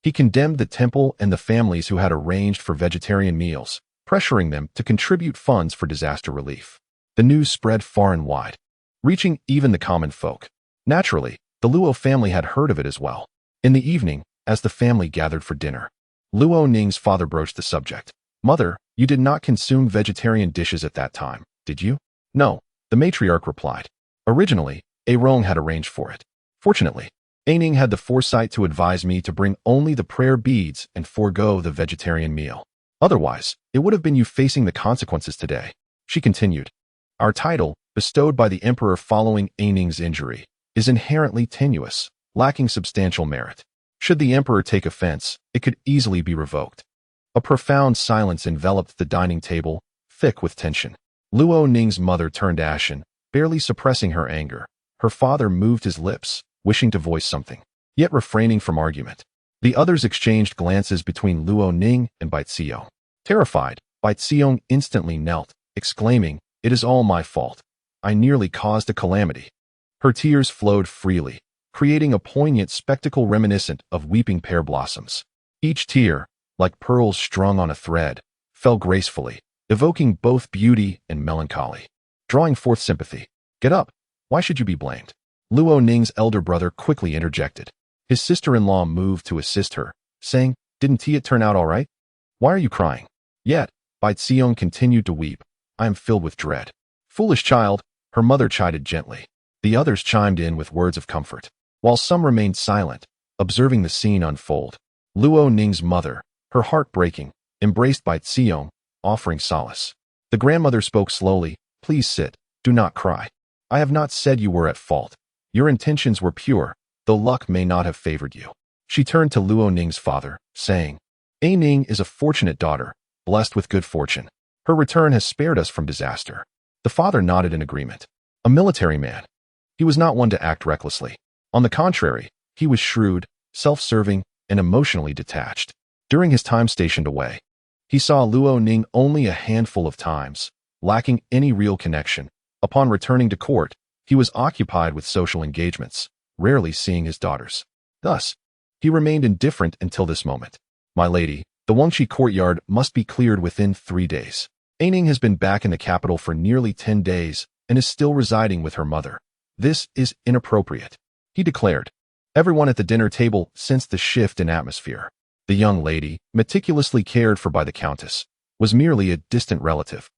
He condemned the temple and the families who had arranged for vegetarian meals, pressuring them to contribute funds for disaster relief. The news spread far and wide, reaching even the common folk. Naturally, the Luo family had heard of it as well. In the evening, as the family gathered for dinner, Luo Ning's father broached the subject. Mother, you did not consume vegetarian dishes at that time, did you? No, the matriarch replied. Originally, A Rong had arranged for it. Fortunately, A Ning had the foresight to advise me to bring only the prayer beads and forego the vegetarian meal. Otherwise, it would have been you facing the consequences today. She continued. Our title, bestowed by the emperor following A Ning's injury, is inherently tenuous, lacking substantial merit. Should the emperor take offense, it could easily be revoked. A profound silence enveloped the dining table, thick with tension. Luo Ning's mother turned ashen, barely suppressing her anger. Her father moved his lips, wishing to voice something, yet refraining from argument. The others exchanged glances between Luo Ning and Bai Xiong. Terrified, Bai Xiong instantly knelt, exclaiming, It is all my fault. I nearly caused a calamity. Her tears flowed freely, creating a poignant spectacle reminiscent of weeping pear blossoms. Each tear, like pearls strung on a thread, fell gracefully, evoking both beauty and melancholy, drawing forth sympathy. Get up. Why should you be blamed? Luo Ning's elder brother quickly interjected. His sister-in-law moved to assist her, saying, Didn't it turn out all right? Why are you crying? Yet, Bai Xiong continued to weep. I am filled with dread. Foolish child, her mother chided gently. The others chimed in with words of comfort, while some remained silent, observing the scene unfold. Luo Ning's mother, her heart breaking, embraced Bai Xiong, offering solace. The grandmother spoke slowly, Please sit, do not cry. I have not said you were at fault. Your intentions were pure, though luck may not have favored you. She turned to Luo Ning's father, saying, A Ning is a fortunate daughter, blessed with good fortune. Her return has spared us from disaster. The father nodded in agreement. A military man. He was not one to act recklessly. On the contrary, he was shrewd, self-serving, and emotionally detached. During his time stationed away, he saw Luo Ning only a handful of times, lacking any real connection. Upon returning to court, he was occupied with social engagements, rarely seeing his daughters. Thus, he remained indifferent until this moment. My lady, the Wangxi courtyard must be cleared within 3 days. A Ning has been back in the capital for nearly 10 days and is still residing with her mother. This is inappropriate, he declared. Everyone at the dinner table sensed the shift in atmosphere. The young lady, meticulously cared for by the countess, was merely a distant relative.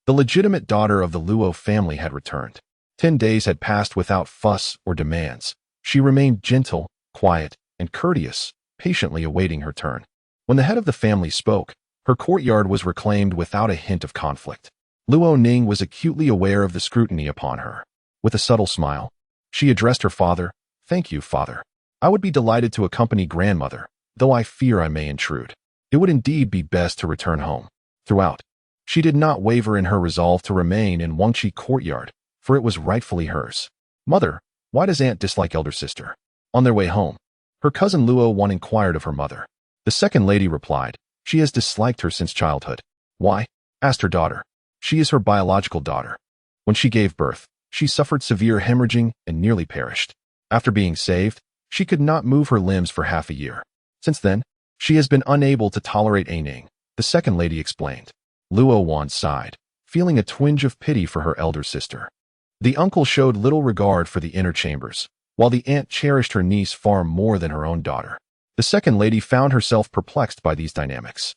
The legitimate daughter of the Luo family had returned. 10 days had passed without fuss or demands. She remained gentle, quiet, and courteous, patiently awaiting her turn. When the head of the family spoke, her courtyard was reclaimed without a hint of conflict. Luo Ning was acutely aware of the scrutiny upon her. With a subtle smile, she addressed her father, Thank you, father. I would be delighted to accompany grandmother, though I fear I may intrude. It would indeed be best to return home. Throughout, she did not waver in her resolve to remain in Wangqi courtyard, for it was rightfully hers. Mother, why does aunt dislike elder sister? On their way home, her cousin Luo Ning inquired of her mother. The second lady replied, she has disliked her since childhood. Why? Asked her daughter. She is her biological daughter. When she gave birth, she suffered severe hemorrhaging and nearly perished. After being saved, she could not move her limbs for half a year. Since then, she has been unable to tolerate Ning, the second lady explained. Luo sighed, feeling a twinge of pity for her elder sister. The uncle showed little regard for the inner chambers, while the aunt cherished her niece far more than her own daughter. The second lady found herself perplexed by these dynamics.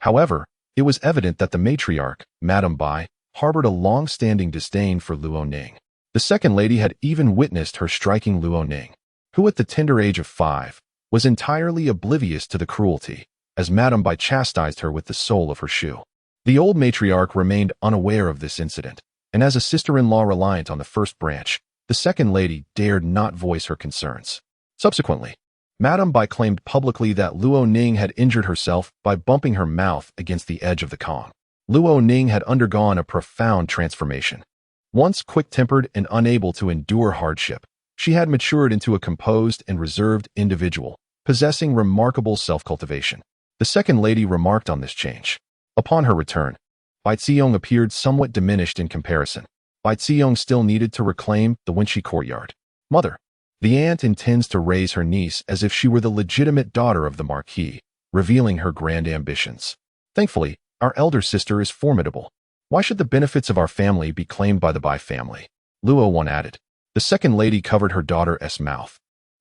However, it was evident that the matriarch, Madame Bai, harbored a long-standing disdain for Luo Ning. The second lady had even witnessed her striking Luo Ning, who at the tender age of 5, was entirely oblivious to the cruelty, as Madame Bai chastised her with the sole of her shoe. The old matriarch remained unaware of this incident, and as a sister-in-law reliant on the first branch, the second lady dared not voice her concerns. Subsequently, Madame Bai claimed publicly that Luo Ning had injured herself by bumping her mouth against the edge of the Kong. Luo Ning had undergone a profound transformation. Once quick-tempered and unable to endure hardship, she had matured into a composed and reserved individual, possessing remarkable self-cultivation. The second lady remarked on this change. Upon her return, Bai Ziyong appeared somewhat diminished in comparison. Bai Ziyong still needed to reclaim the Wangqi courtyard. Mother, the aunt intends to raise her niece as if she were the legitimate daughter of the Marquis, revealing her grand ambitions. Thankfully, our elder sister is formidable. Why should the benefits of our family be claimed by the Bai family? Luo added. The second lady covered her daughter's mouth,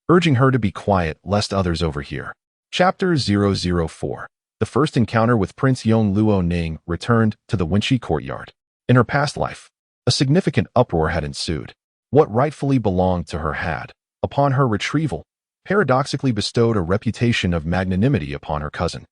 urging her to be quiet lest others overhear. Chapter 004. The first encounter with Prince Yong Luo Ning returned to the Wangqi courtyard. In her past life, a significant uproar had ensued. What rightfully belonged to her had, upon her retrieval, paradoxically bestowed a reputation of magnanimity upon her cousin,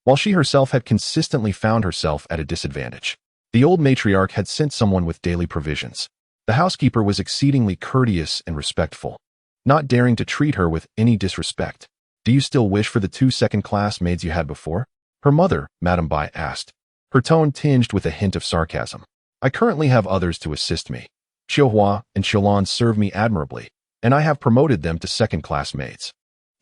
while she herself had consistently found herself at a disadvantage. The old matriarch had sent someone with daily provisions. The housekeeper was exceedingly courteous and respectful, not daring to treat her with any disrespect. Do you still wish for the 2 second-class maids you had before? Her mother, Madame Bai, asked, her tone tinged with a hint of sarcasm. I currently have others to assist me. Qiuhua and Qiulan serve me admirably, and I have promoted them to second-class maids.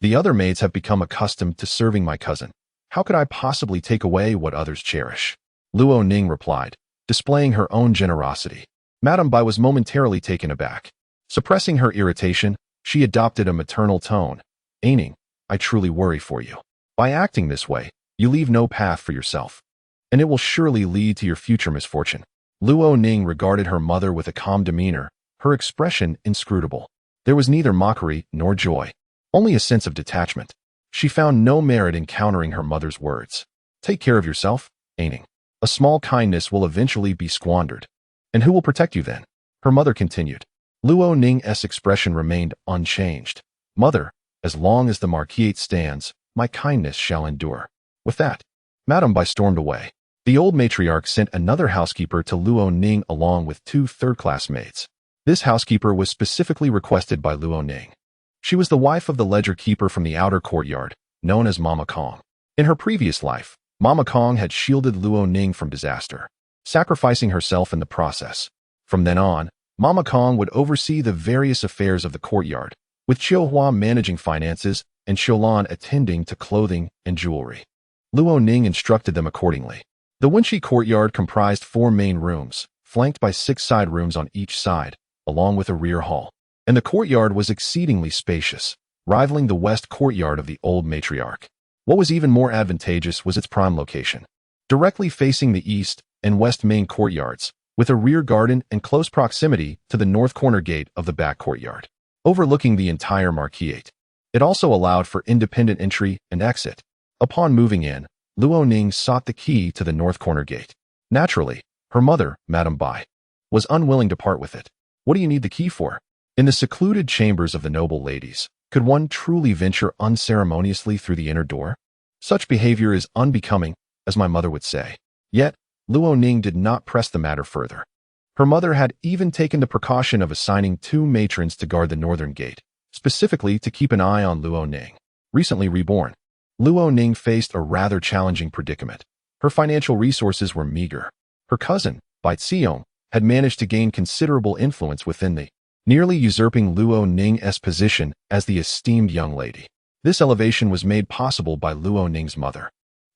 The other maids have become accustomed to serving my cousin. How could I possibly take away what others cherish? Luo Ning replied, displaying her own generosity. Madame Bai was momentarily taken aback. Suppressing her irritation, she adopted a maternal tone. Ning, I truly worry for you. By acting this way, you leave no path for yourself, and it will surely lead to your future misfortune. Luo Ning regarded her mother with a calm demeanor, her expression inscrutable. There was neither mockery nor joy, only a sense of detachment. She found no merit in countering her mother's words. Take care of yourself, Ning. A small kindness will eventually be squandered. And who will protect you then? Her mother continued. Luo Ning's expression remained unchanged. Mother, as long as the Marquis stands, my kindness shall endure. With that, Madame Bai stormed away. The old matriarch sent another housekeeper to Luo Ning along with 2 third-class maids. This housekeeper was specifically requested by Luo Ning. She was the wife of the ledger keeper from the outer courtyard, known as Mama Kong. In her previous life, Mama Kong had shielded Luo Ning from disaster, sacrificing herself in the process. From then on, Mama Kong would oversee the various affairs of the courtyard, with Qiuhua managing finances and Qiulan attending to clothing and jewelry. Luo Ning instructed them accordingly. The Wangqi courtyard comprised 4 main rooms, flanked by 6 side rooms on each side, along with a rear hall. And the courtyard was exceedingly spacious, rivaling the west courtyard of the old matriarch. What was even more advantageous was its prime location, directly facing the east and west main courtyards, with a rear garden and close proximity to the north corner gate of the back courtyard, overlooking the entire marquisate. It also allowed for independent entry and exit. Upon moving in, Luo Ning sought the key to the north corner gate. Naturally, her mother, Madame Bai, was unwilling to part with it. What do you need the key for? In the secluded chambers of the noble ladies, could one truly venture unceremoniously through the inner door? Such behavior is unbecoming, as my mother would say. Yet, Luo Ning did not press the matter further. Her mother had even taken the precaution of assigning 2 matrons to guard the northern gate, specifically to keep an eye on Luo Ning, recently reborn. Luo Ning faced a rather challenging predicament. Her financial resources were meager. Her cousin, Bai Xiong, had managed to gain considerable influence within the, nearly usurping Luo Ning's position as the esteemed young lady. This elevation was made possible by Luo Ning's mother,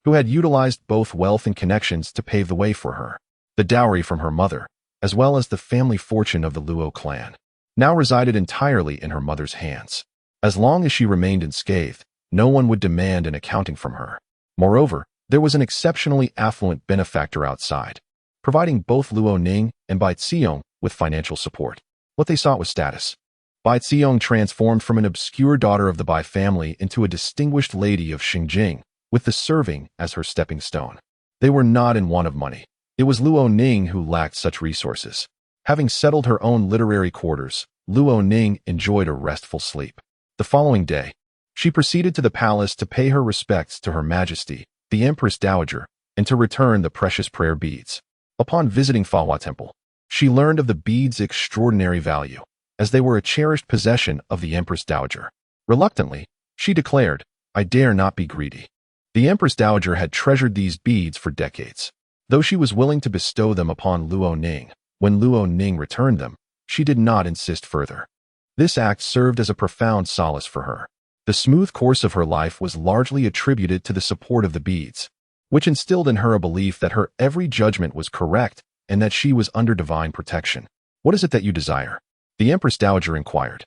who had utilized both wealth and connections to pave the way for her. The dowry from her mother, as well as the family fortune of the Luo clan, now resided entirely in her mother's hands. As long as she remained unscathed, no one would demand an accounting from her. Moreover, there was an exceptionally affluent benefactor outside, providing both Luo Ning and Bai Xiong with financial support. What they sought was status. Bai Xiong transformed from an obscure daughter of the Bai family into a distinguished lady of Xingjing, with the serving as her stepping stone. They were not in want of money. It was Luo Ning who lacked such resources. Having settled her own literary quarters, Luo Ning enjoyed a restful sleep. The following day, she proceeded to the palace to pay her respects to Her Majesty, the Empress Dowager, and to return the precious prayer beads. Upon visiting Fahua Temple, she learned of the beads' extraordinary value, as they were a cherished possession of the Empress Dowager. Reluctantly, she declared, "I dare not be greedy." The Empress Dowager had treasured these beads for decades. Though she was willing to bestow them upon Luo Ning, when Luo Ning returned them, she did not insist further. This act served as a profound solace for her. The smooth course of her life was largely attributed to the support of the beads, which instilled in her a belief that her every judgment was correct and that she was under divine protection. "What is it that you desire?" the Empress Dowager inquired,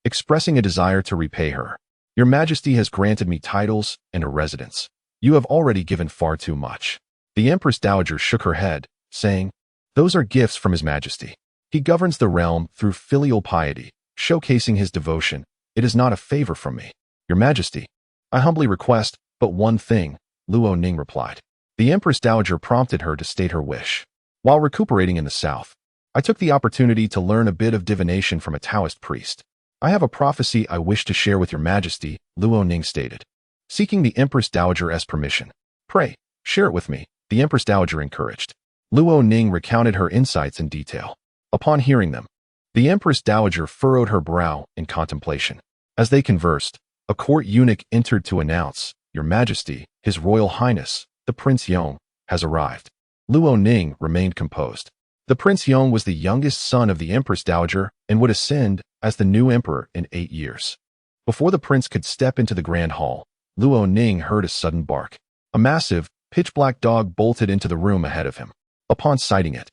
expressing a desire to repay her. "Your Majesty has granted me titles and a residence. You have already given far too much." The Empress Dowager shook her head, saying, "Those are gifts from His Majesty. He governs the realm through filial piety, showcasing his devotion. It is not a favor from me. Your Majesty, I humbly request but one thing," Luo Ning replied. The Empress Dowager prompted her to state her wish. "While recuperating in the south, I took the opportunity to learn a bit of divination from a Taoist priest. I have a prophecy I wish to share with Your Majesty," Luo Ning stated, seeking the Empress Dowager's permission. "Pray, share it with me," the Empress Dowager encouraged. Luo Ning recounted her insights in detail. Upon hearing them, the Empress Dowager furrowed her brow in contemplation. As they conversed, a court eunuch entered to announce, "Your Majesty, His Royal Highness, the Prince Yong, has arrived." Luo Ning remained composed. The Prince Yong was the youngest son of the Empress Dowager and would ascend as the new emperor in 8 years. Before the prince could step into the grand hall, Luo Ning heard a sudden bark. A massive, pitch-black dog bolted into the room ahead of him. Upon sighting it,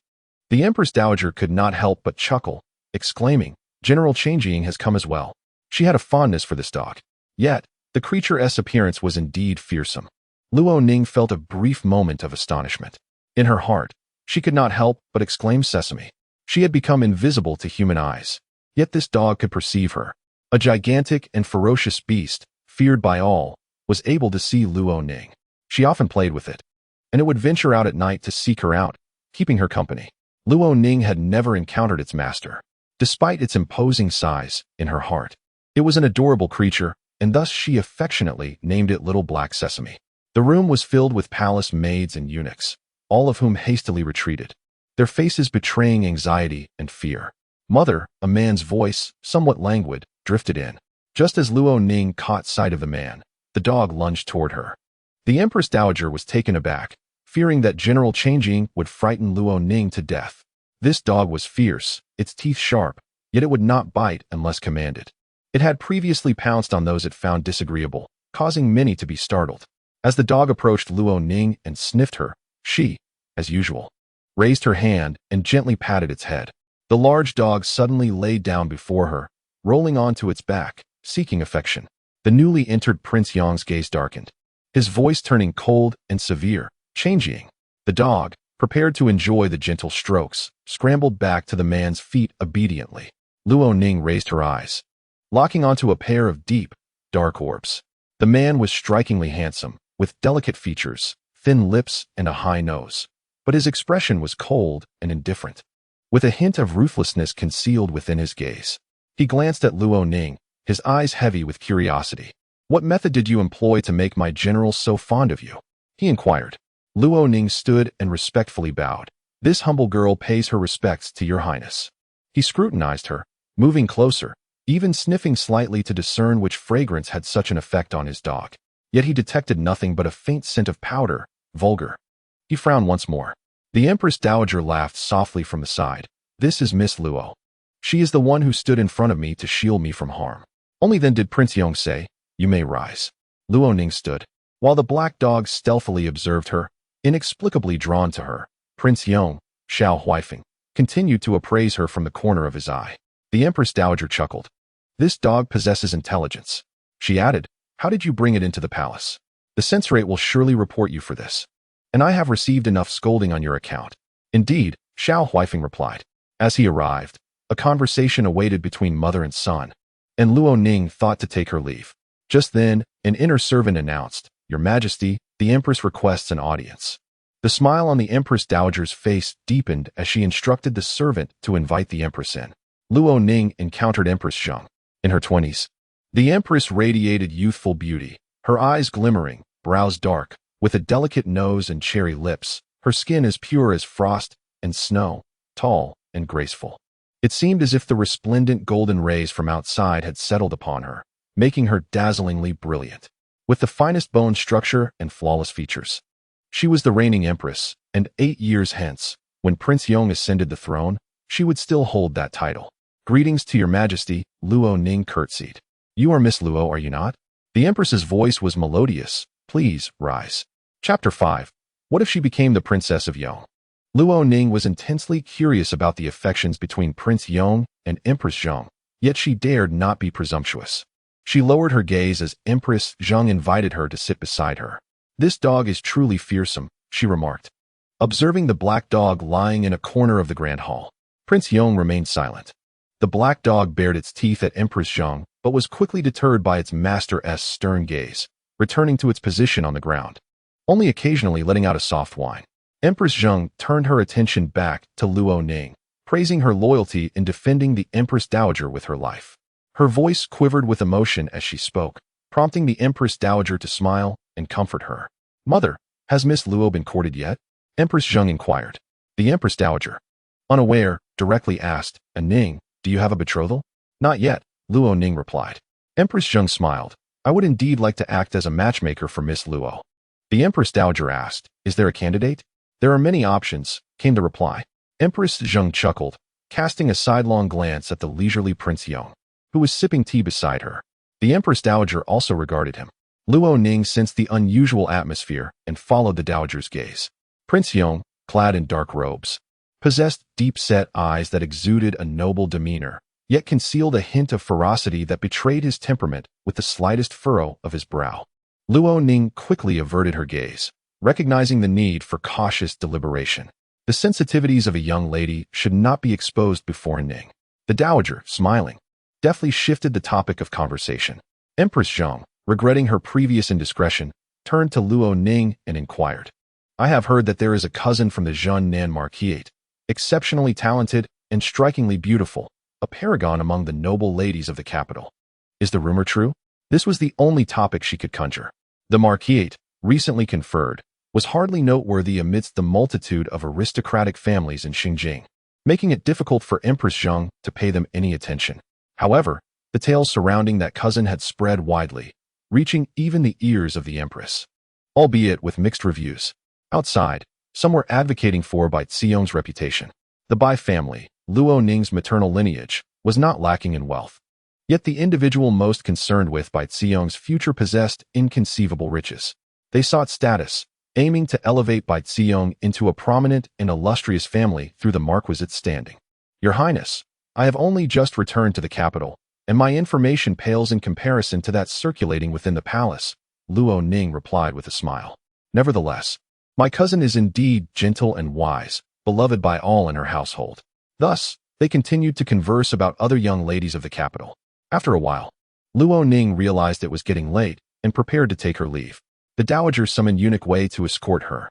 the Empress Dowager could not help but chuckle, exclaiming, "General Changing has come as well." She had a fondness for this dog. Yet, the creature's appearance was indeed fearsome. Luo Ning felt a brief moment of astonishment. In her heart, she could not help but exclaim sesame. She had become invisible to human eyes, yet this dog could perceive her. A gigantic and ferocious beast, feared by all, was able to see Luo Ning. She often played with it, and it would venture out at night to seek her out, keeping her company. Luo Ning had never encountered its master. Despite its imposing size, in her heart, it was an adorable creature, and thus she affectionately named it Little Black Sesame. The room was filled with palace maids and eunuchs, all of whom hastily retreated, their faces betraying anxiety and fear. "Mother," a man's voice, somewhat languid, drifted in. Just as Luo Ning caught sight of the man, the dog lunged toward her. The Empress Dowager was taken aback, fearing that General Changing would frighten Luo Ning to death. This dog was fierce, its teeth sharp, yet it would not bite unless commanded. It had previously pounced on those it found disagreeable, causing many to be startled. As the dog approached Luo Ning and sniffed her, she, as usual, raised her hand and gently patted its head. The large dog suddenly lay down before her, rolling onto its back, seeking affection. The newly entered Prince Yong's gaze darkened, his voice turning cold and severe. "Changing." The dog, prepared to enjoy the gentle strokes, scrambled back to the man's feet obediently. Luo Ning raised her eyes, locking onto a pair of deep, dark orbs. The man was strikingly handsome, with delicate features, thin lips, and a high nose. But his expression was cold and indifferent, with a hint of ruthlessness concealed within his gaze. He glanced at Luo Ning, his eyes heavy with curiosity. "What method did you employ to make my general so fond of you?" he inquired. Luo Ning stood and respectfully bowed. "This humble girl pays her respects to Your Highness." He scrutinized her, moving closer, even sniffing slightly to discern which fragrance had such an effect on his dog. yet he detected nothing but a faint scent of powder, vulgar. He frowned once more. The Empress Dowager laughed softly from the side. This is Miss Luo. She is the one who stood in front of me to shield me from harm. Only then did Prince Yong say, "You may rise." Luo Ning stood, while the black dog stealthily observed her, inexplicably drawn to her. Prince Yong, Xiao Huifeng, continued to appraise her from the corner of his eye. The Empress Dowager chuckled. "This dog possesses intelligence." She added, "How did you bring it into the palace? The censorate will surely report you for this. And I have received enough scolding on your account." "Indeed," Xiao Huifeng replied. As he arrived, a conversation awaited between mother and son, and Luo Ning thought to take her leave. Just then, an inner servant announced, "Your Majesty, the Empress requests an audience." The smile on the Empress Dowager's face deepened as she instructed the servant to invite the Empress in. Luo Ning encountered Empress Zheng, in her 20s. The Empress radiated youthful beauty, her eyes glimmering, brows dark, with a delicate nose and cherry lips, her skin as pure as frost and snow, tall and graceful. It seemed as if the resplendent golden rays from outside had settled upon her, making her dazzlingly brilliant, with the finest bone structure and flawless features. She was the reigning empress, and 8 years hence, when Prince Yong ascended the throne, she would still hold that title. "Greetings to your Majesty," Luo Ning curtsied. "You are Miss Luo, are you not?" The Empress's voice was melodious. "Please, rise." Chapter 5. What if she became the Princess of Yong? Luo Ning was intensely curious about the affections between Prince Yong and Empress Zheng, yet she dared not be presumptuous. She lowered her gaze as Empress Zheng invited her to sit beside her. "This dog is truly fearsome," she remarked, observing the black dog lying in a corner of the grand hall. Prince Yong remained silent. The black dog bared its teeth at Empress Zheng, but was quickly deterred by its master's stern gaze, returning to its position on the ground, only occasionally letting out a soft whine. Empress Zheng turned her attention back to Luo Ning, praising her loyalty in defending the Empress Dowager with her life. Her voice quivered with emotion as she spoke, prompting the Empress Dowager to smile and comfort her. "Mother, has Miss Luo been courted yet?" Empress Zheng inquired. The Empress Dowager, unaware, directly asked, "And Ning, do you have a betrothal?" "Not yet," Luo Ning replied. Empress Zheng smiled. "I would indeed like to act as a matchmaker for Miss Luo." The Empress Dowager asked, "Is there a candidate?" "There are many options," came the reply. Empress Zheng chuckled, casting a sidelong glance at the leisurely Prince Yong, who was sipping tea beside her. The Empress Dowager also regarded him. Luo Ning sensed the unusual atmosphere and followed the Dowager's gaze. Prince Yong, clad in dark robes, possessed deep-set eyes that exuded a noble demeanor, yet concealed a hint of ferocity that betrayed his temperament with the slightest furrow of his brow. Luo Ning quickly averted her gaze, recognizing the need for cautious deliberation. The sensitivities of a young lady should not be exposed before Ning. The Dowager, smiling, deftly shifted the topic of conversation. Empress Zheng, regretting her previous indiscretion, turned to Luo Ning and inquired, "I have heard that there is a cousin from the Zhengnan Marquisate, exceptionally talented and strikingly beautiful, a paragon among the noble ladies of the capital. Is the rumor true?" This was the only topic she could conjure. The Marquisate, recently conferred, was hardly noteworthy amidst the multitude of aristocratic families in Xinjiang, making it difficult for Empress Zheng to pay them any attention. However, the tales surrounding that cousin had spread widely, reaching even the ears of the Empress, albeit with mixed reviews. Outside, some were advocating for Bai Ziyong's reputation. The Bai family, Luo Ning's maternal lineage, was not lacking in wealth. Yet the individual most concerned with Bai Ziyong's future possessed inconceivable riches. They sought status, aiming to elevate Bai Ziyong into a prominent and illustrious family through the Marquisate's standing. "Your Highness, I have only just returned to the capital, and my information pales in comparison to that circulating within the palace," Luo Ning replied with a smile. "Nevertheless, my cousin is indeed gentle and wise, beloved by all in her household." Thus, they continued to converse about other young ladies of the capital. After a while, Luo Ning realized it was getting late and prepared to take her leave. The Dowager summoned eunuch Wei to escort her.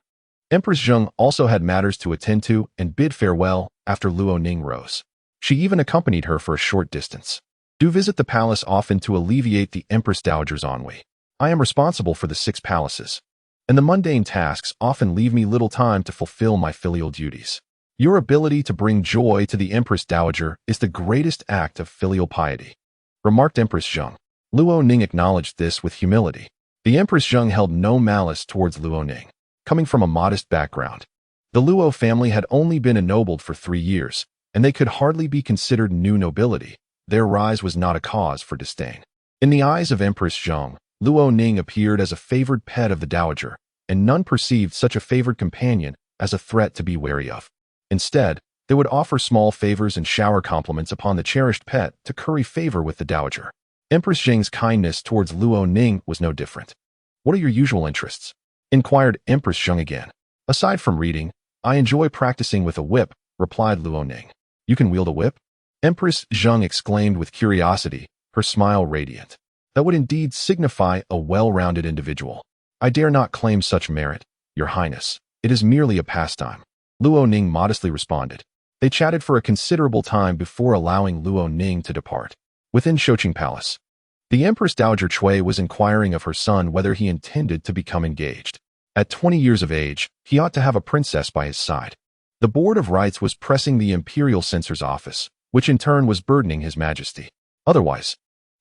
Empress Zheng also had matters to attend to and bid farewell after Luo Ning rose. She even accompanied her for a short distance. "Do visit the palace often to alleviate the Empress Dowager's ennui. I am responsible for the 6 palaces, and the mundane tasks often leave me little time to fulfill my filial duties. Your ability to bring joy to the Empress Dowager is the greatest act of filial piety," remarked Empress Zheng. Luo Ning acknowledged this with humility. The Empress Zheng held no malice towards Luo Ning. Coming from a modest background, the Luo family had only been ennobled for 3 years, and they could hardly be considered new nobility. Their rise was not a cause for disdain. In the eyes of Empress Zheng, Luo Ning appeared as a favored pet of the Dowager, and none perceived such a favored companion as a threat to be wary of. Instead, they would offer small favors and shower compliments upon the cherished pet to curry favor with the Dowager. Empress Zheng's kindness towards Luo Ning was no different. "What are your usual interests?" inquired Empress Zheng again. "Aside from reading, I enjoy practicing with a whip," replied Luo Ning. "You can wield a whip?" Empress Zheng exclaimed with curiosity, her smile radiant. "That would indeed signify a well-rounded individual. I dare not claim such merit, Your Highness. It is merely a pastime," Luo Ning modestly responded. They chatted for a considerable time before allowing Luo Ning to depart. Within Shoqing Palace, the Empress Dowager Cui was inquiring of her son whether he intended to become engaged. At 20 years of age, he ought to have a princess by his side. The Board of Rites was pressing the imperial censor's office, which in turn was burdening His Majesty. Otherwise,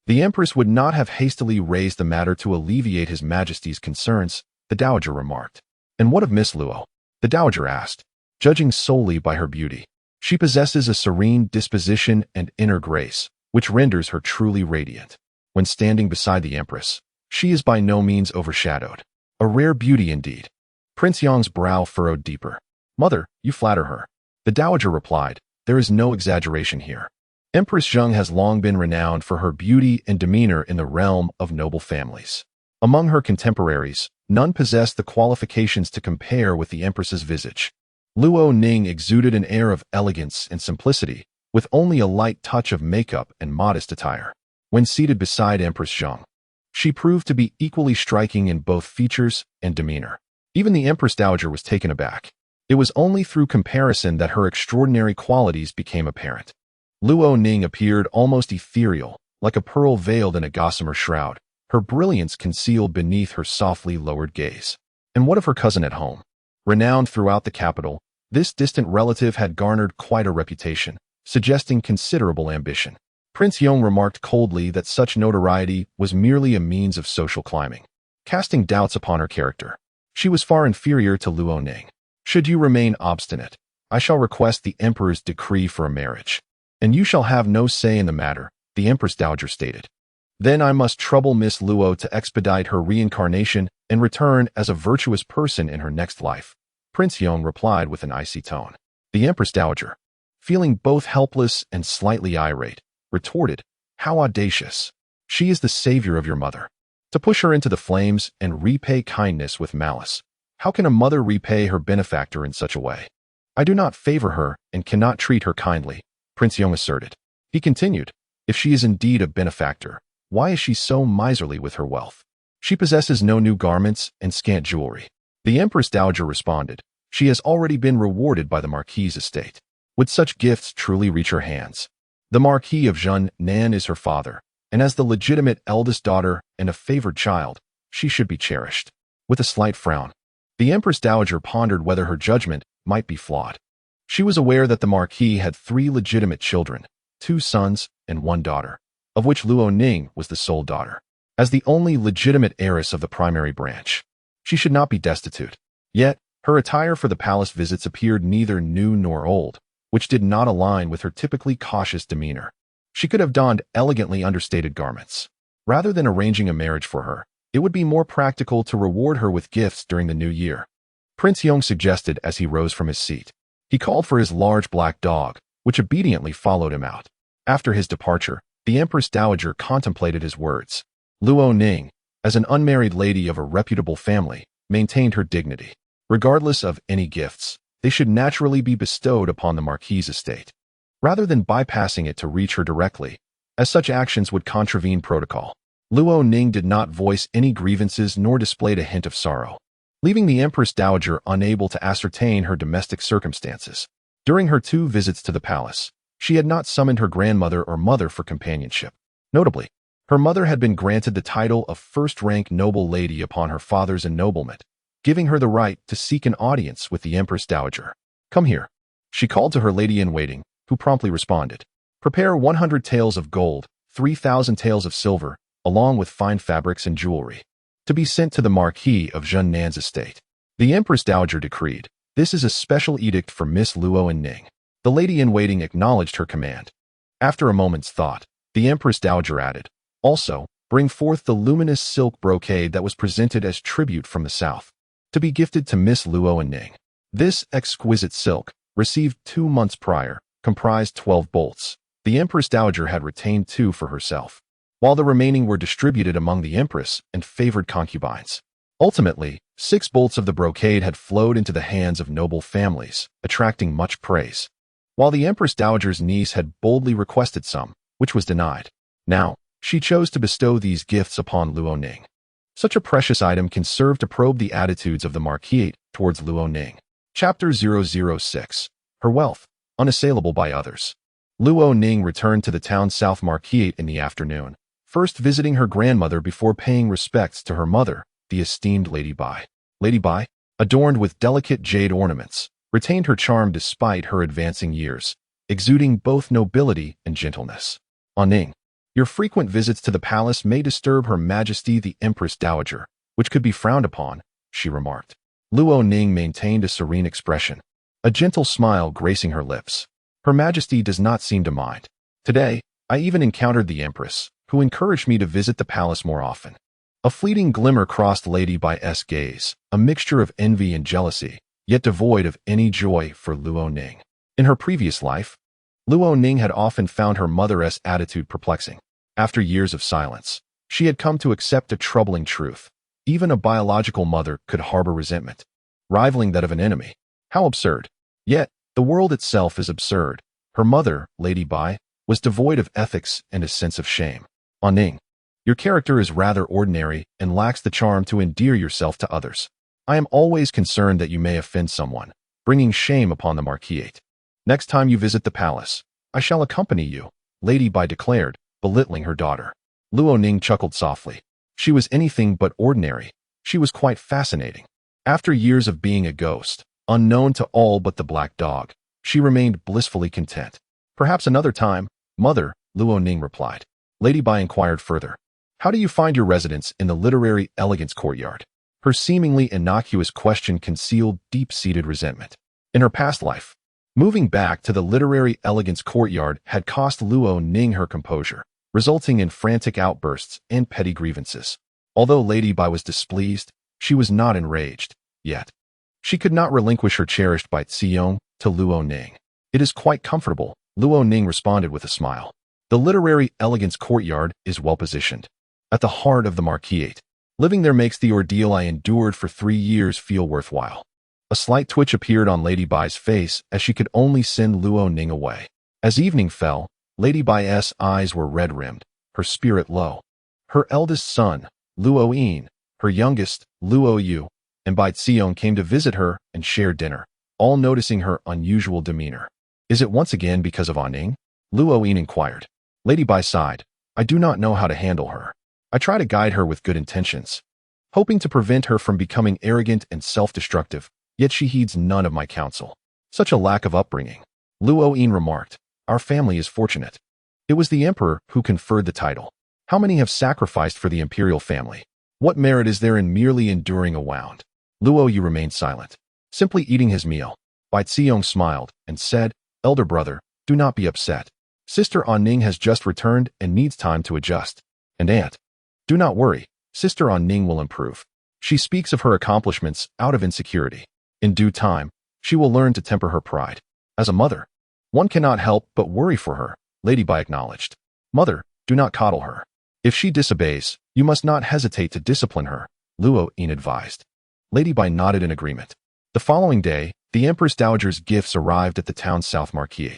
the Empress would not have hastily raised the matter to alleviate His Majesty's concerns, the Dowager remarked. "And what of Miss Luo?" the Dowager asked. "Judging solely by her beauty, she possesses a serene disposition and inner grace, which renders her truly radiant. When standing beside the Empress, she is by no means overshadowed. A rare beauty indeed." Prince Yong's brow furrowed deeper. "Mother, you flatter her," the Dowager replied. "There is no exaggeration here. Empress Zheng has long been renowned for her beauty and demeanor in the realm of noble families. Among her contemporaries, none possessed the qualifications to compare with the Empress's visage." Luo Ning exuded an air of elegance and simplicity, with only a light touch of makeup and modest attire. When seated beside Empress Zheng, she proved to be equally striking in both features and demeanor. Even the Empress Dowager was taken aback. It was only through comparison that her extraordinary qualities became apparent. Luo Ning appeared almost ethereal, like a pearl veiled in a gossamer shroud, her brilliance concealed beneath her softly lowered gaze. And what of her cousin at home? Renowned throughout the capital, this distant relative had garnered quite a reputation, suggesting considerable ambition. Prince Yong remarked coldly that such notoriety was merely a means of social climbing, casting doubts upon her character. She was far inferior to Luo Ning. "Should you remain obstinate, I shall request the Emperor's decree for a marriage, and you shall have no say in the matter," the Empress Dowager stated. "Then I must trouble Miss Luo to expedite her reincarnation and return as a virtuous person in her next life," Prince Yong replied with an icy tone. The Empress Dowager, feeling both helpless and slightly irate, retorted, "How audacious! She is the savior of your mother. To push her into the flames and repay kindness with malice. How can a mother repay her benefactor in such a way? I do not favor her and cannot treat her kindly," Prince Yong asserted. He continued, "If she is indeed a benefactor, why is she so miserly with her wealth? She possesses no new garments and scant jewelry." The Empress Dowager responded, "She has already been rewarded by the Marquis's estate. Would such gifts truly reach her hands? The Marquis of Nan is her father, and as the legitimate eldest daughter and a favored child, she should be cherished." With a slight frown, the Empress Dowager pondered whether her judgment might be flawed. She was aware that the Marquis had 3 legitimate children, 2 sons and 1 daughter, of which Luo Ning was the sole daughter. As the only legitimate heiress of the primary branch, she should not be destitute. Yet, her attire for the palace visits appeared neither new nor old, which did not align with her typically cautious demeanor. She could have donned elegantly understated garments. Rather than arranging a marriage for her, it would be more practical to reward her with gifts during the new year, Prince Yong suggested as he rose from his seat. He called for his large black dog, which obediently followed him out. After his departure, the Empress Dowager contemplated his words. Luo Ning, as an unmarried lady of a reputable family, maintained her dignity. Regardless of any gifts, they should naturally be bestowed upon the Marquis's estate, rather than bypassing it to reach her directly, as such actions would contravene protocol. Luo Ning did not voice any grievances nor displayed a hint of sorrow, leaving the Empress Dowager unable to ascertain her domestic circumstances. During her 2 visits to the palace, she had not summoned her grandmother or mother for companionship. Notably, her mother had been granted the title of first-rank noble lady upon her father's ennoblement, giving her the right to seek an audience with the Empress Dowager. "Come here," she called to her lady-in-waiting, who promptly responded. "Prepare 100 taels of gold, 3,000 taels of silver, along with fine fabrics and jewelry." to be sent to the Marquis of Junnan's estate. The Empress Dowager decreed, "This is a special edict for Miss Luo Ning." The lady-in-waiting acknowledged her command. After a moment's thought, the Empress Dowager added, "Also, bring forth the luminous silk brocade that was presented as tribute from the south, to be gifted to Miss Luo Ning." This exquisite silk, received 2 months prior, comprised 12 bolts. The Empress Dowager had retained 2 for herself, while the remaining were distributed among the Empress and favored concubines. Ultimately, 6 bolts of the brocade had flowed into the hands of noble families, attracting much praise, while the Empress Dowager's niece had boldly requested some, which was denied. Now, she chose to bestow these gifts upon Luo Ning. Such a precious item can serve to probe the attitudes of the Marquis towards Luo Ning. Chapter 006. Her wealth, unassailable by others. Luo Ning returned to the town's South Marquis in the afternoon, first visiting her grandmother before paying respects to her mother, the esteemed Lady Bai. Lady Bai, adorned with delicate jade ornaments, retained her charm despite her advancing years, exuding both nobility and gentleness. Ning, your frequent visits to the palace may disturb Her Majesty the Empress Dowager, which could be frowned upon, she remarked. Luo Ning maintained a serene expression, a gentle smile gracing her lips. Her Majesty does not seem to mind. Today, I even encountered the Empress, who encouraged me to visit the palace more often. A fleeting glimmer crossed Lady Bai's gaze, a mixture of envy and jealousy, yet devoid of any joy for Luo Ning. In her previous life, Luo Ning had often found her mother's attitude perplexing. After years of silence, she had come to accept a troubling truth. Even a biological mother could harbor resentment, rivaling that of an enemy. How absurd. Yet, the world itself is absurd. Her mother, Lady Bai, was devoid of ethics and a sense of shame. Ning, your character is rather ordinary and lacks the charm to endear yourself to others. I am always concerned that you may offend someone, bringing shame upon the Marquis. Next time you visit the palace, I shall accompany you, Lady Bai declared, belittling her daughter. Luo Ning chuckled softly. She was anything but ordinary. She was quite fascinating. After years of being a ghost, unknown to all but the black dog, she remained blissfully content. Perhaps another time, Mother, Luo Ning replied. Lady Bai inquired further. How do you find your residence in the literary elegance courtyard? Her seemingly innocuous question concealed deep-seated resentment. In her past life, moving back to the literary elegance courtyard had cost Luo Ning her composure, resulting in frantic outbursts and petty grievances. Although Lady Bai was displeased, she was not enraged, yet. She could not relinquish her cherished by Xiong to Luo Ning. It is quite comfortable, Luo Ning responded with a smile. The literary elegance courtyard is well positioned, at the heart of the Marquis. Living there makes the ordeal I endured for 3 years feel worthwhile. A slight twitch appeared on Lady Bai's face as she could only send Luo Ning away. As evening fell, Lady Bai's eyes were red-rimmed, her spirit low. Her eldest son, Luo Ning, her youngest, Luo Yu, and Bai Xiong came to visit her and share dinner, all noticing her unusual demeanor. Is it once again because of Ning? Luo Ning inquired. Lady Bai sighed. I do not know how to handle her. I try to guide her with good intentions, hoping to prevent her from becoming arrogant and self-destructive, yet she heeds none of my counsel. Such a lack of upbringing. Luo Ning remarked. Our family is fortunate. It was the emperor who conferred the title. How many have sacrificed for the imperial family? What merit is there in merely enduring a wound? Luo Yu remained silent, simply eating his meal. Bai Xiong smiled and said, Elder brother, do not be upset. Sister Ning has just returned and needs time to adjust. And Aunt, do not worry, Sister Ning will improve. She speaks of her accomplishments out of insecurity. In due time, she will learn to temper her pride. As a mother, one cannot help but worry for her, Lady Bai acknowledged. Mother, do not coddle her. If she disobeys, you must not hesitate to discipline her, Luo Ning advised. Lady Bai nodded in agreement. The following day, the Empress Dowager's gifts arrived at the town's South Marquis.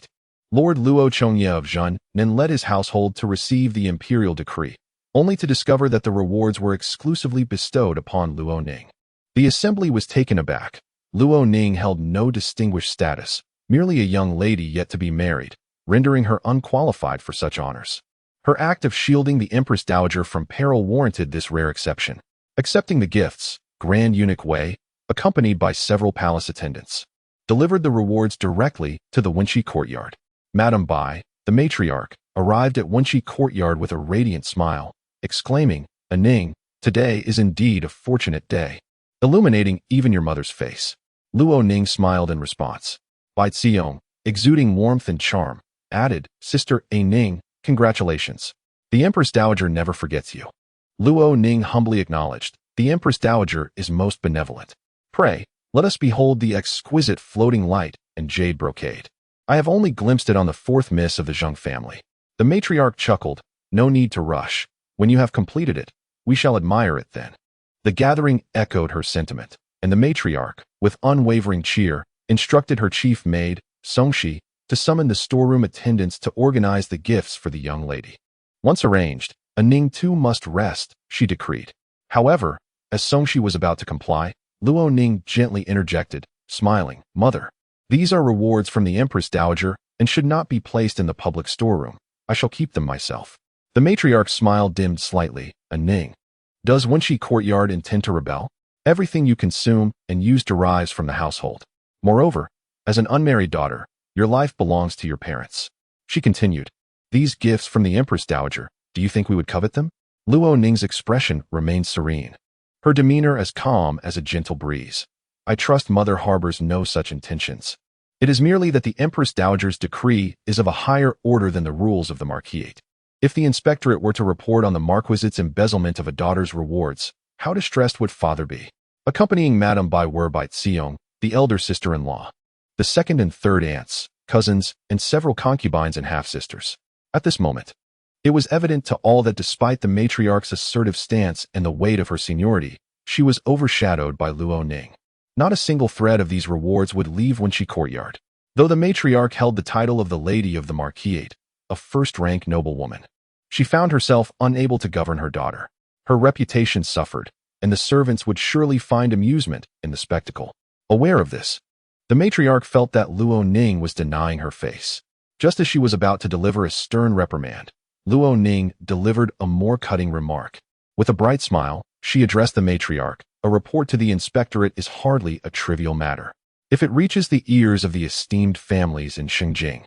Lord Luo Chongye of Junn'an led his household to receive the imperial decree, only to discover that the rewards were exclusively bestowed upon Luo Ning. The assembly was taken aback. Luo Ning held no distinguished status, merely a young lady yet to be married, rendering her unqualified for such honors. Her act of shielding the Empress Dowager from peril warranted this rare exception. Accepting the gifts, Grand Eunuch Wei, accompanied by several palace attendants, delivered the rewards directly to the Wenqi courtyard. Madame Bai, the matriarch, arrived at Wenqi courtyard with a radiant smile, exclaiming, Ning, Today is indeed a fortunate day, illuminating even your mother's face. Luo Ning smiled in response. Bai Xiong, exuding warmth and charm, added, Sister A Ning, congratulations. The Empress Dowager never forgets you. Luo Ning humbly acknowledged, the Empress Dowager is most benevolent. Pray, let us behold the exquisite floating light and jade brocade. I have only glimpsed it on the fourth miss of the Zheng family. The matriarch chuckled, no need to rush. When you have completed it, we shall admire it then. The gathering echoed her sentiment, and the matriarch, with unwavering cheer, instructed her chief maid, Songshi, to summon the storeroom attendants to organize the gifts for the young lady. Once arranged, A Ning too must rest, she decreed. However, as Songshi was about to comply, Luo Ning gently interjected, smiling, Mother, these are rewards from the Empress Dowager and should not be placed in the public storeroom. I shall keep them myself. The matriarch's smile dimmed slightly. A Ning, does Wenshi courtyard intend to rebel? Everything you consume and use derives from the household. Moreover, as an unmarried daughter, your life belongs to your parents. She continued, these gifts from the Empress Dowager, do you think we would covet them? Luo Ning's expression remained serene, her demeanor as calm as a gentle breeze. I trust Mother harbors no such intentions. It is merely that the Empress Dowager's decree is of a higher order than the rules of the Marquisate. If the inspectorate were to report on the Marquisate's embezzlement of a daughter's rewards, how distressed would father be? Accompanying Madame Bai were Bai Xiong, the elder sister-in-law, the second and third aunts, cousins, and several concubines and half-sisters. At this moment, it was evident to all that despite the matriarch's assertive stance and the weight of her seniority, she was overshadowed by Luo Ning. Not a single thread of these rewards would leave Wenshi courtyard. Though the matriarch held the title of the Lady of the Marquisate, a first-rank noblewoman, she found herself unable to govern her daughter. Her reputation suffered, and the servants would surely find amusement in the spectacle. Aware of this, the matriarch felt that Luo Ning was denying her face. Just as she was about to deliver a stern reprimand, Luo Ning delivered a more cutting remark. With a bright smile, she addressed the matriarch. A report to the inspectorate is hardly a trivial matter. If it reaches the ears of the esteemed families in Xinjiang,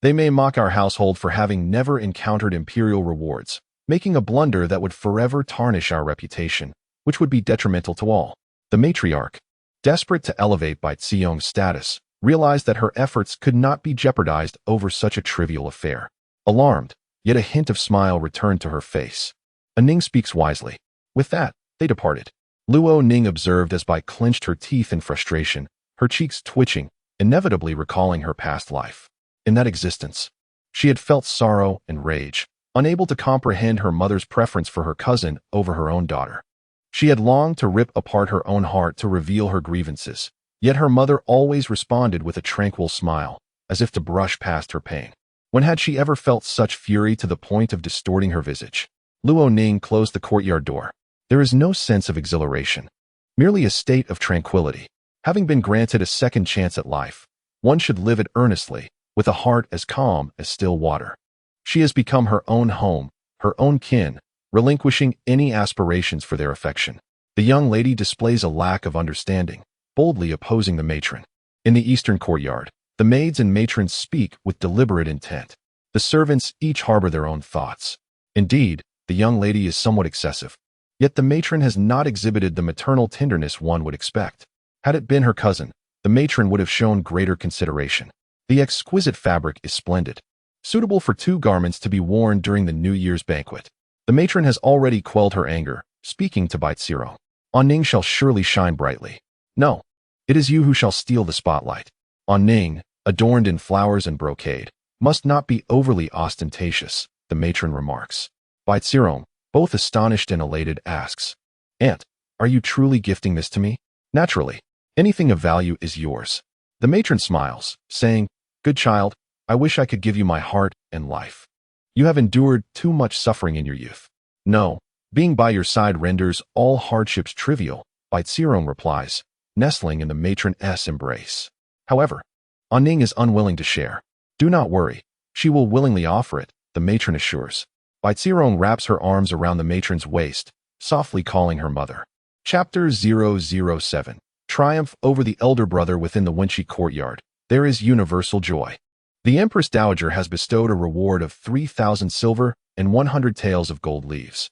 they may mock our household for having never encountered imperial rewards, making a blunder that would forever tarnish our reputation, which would be detrimental to all. The matriarch, desperate to elevate Bai Xiong's status, realized that her efforts could not be jeopardized over such a trivial affair. Alarmed, yet a hint of smile returned to her face. A Ning speaks wisely. With that, they departed. Luo Ning observed as Bai clenched her teeth in frustration, her cheeks twitching, inevitably recalling her past life. In that existence, she had felt sorrow and rage, unable to comprehend her mother's preference for her cousin over her own daughter. She had longed to rip apart her own heart to reveal her grievances, yet her mother always responded with a tranquil smile, as if to brush past her pain. When had she ever felt such fury to the point of distorting her visage? Luo Ning closed the courtyard door. There is no sense of exhilaration, merely a state of tranquility. Having been granted a second chance at life, one should live it earnestly, with a heart as calm as still water. She has become her own home, her own kin, relinquishing any aspirations for their affection. The young lady displays a lack of understanding, boldly opposing the matron. In the eastern courtyard, the maids and matrons speak with deliberate intent. The servants each harbor their own thoughts. Indeed, the young lady is somewhat excessive. Yet the matron has not exhibited the maternal tenderness one would expect. Had it been her cousin, the matron would have shown greater consideration. The exquisite fabric is splendid, suitable for 2 garments to be worn during the New Year's banquet. The matron has already quelled her anger, speaking to Bai Xiong. On Ning shall surely shine brightly. No, it is you who shall steal the spotlight. On Ning, adorned in flowers and brocade, must not be overly ostentatious, the matron remarks. Bai Xiong, both astonished and elated, asks, Aunt, are you truly gifting this to me? Naturally. Anything of value is yours. The matron smiles, saying, Good child, I wish I could give you my heart and life. You have endured too much suffering in your youth. No, being by your side renders all hardships trivial, Bai Xiong replies, nestling in the matron's embrace. However, An Ning is unwilling to share. Do not worry, she will willingly offer it, the matron assures. Bai Xiong wraps her arms around the matron's waist, softly calling her mother. Chapter 007. Triumph over the elder brother within the Wenshi courtyard. There is universal joy. The Empress Dowager has bestowed a reward of 3,000 silver and 100 taels of gold leaves.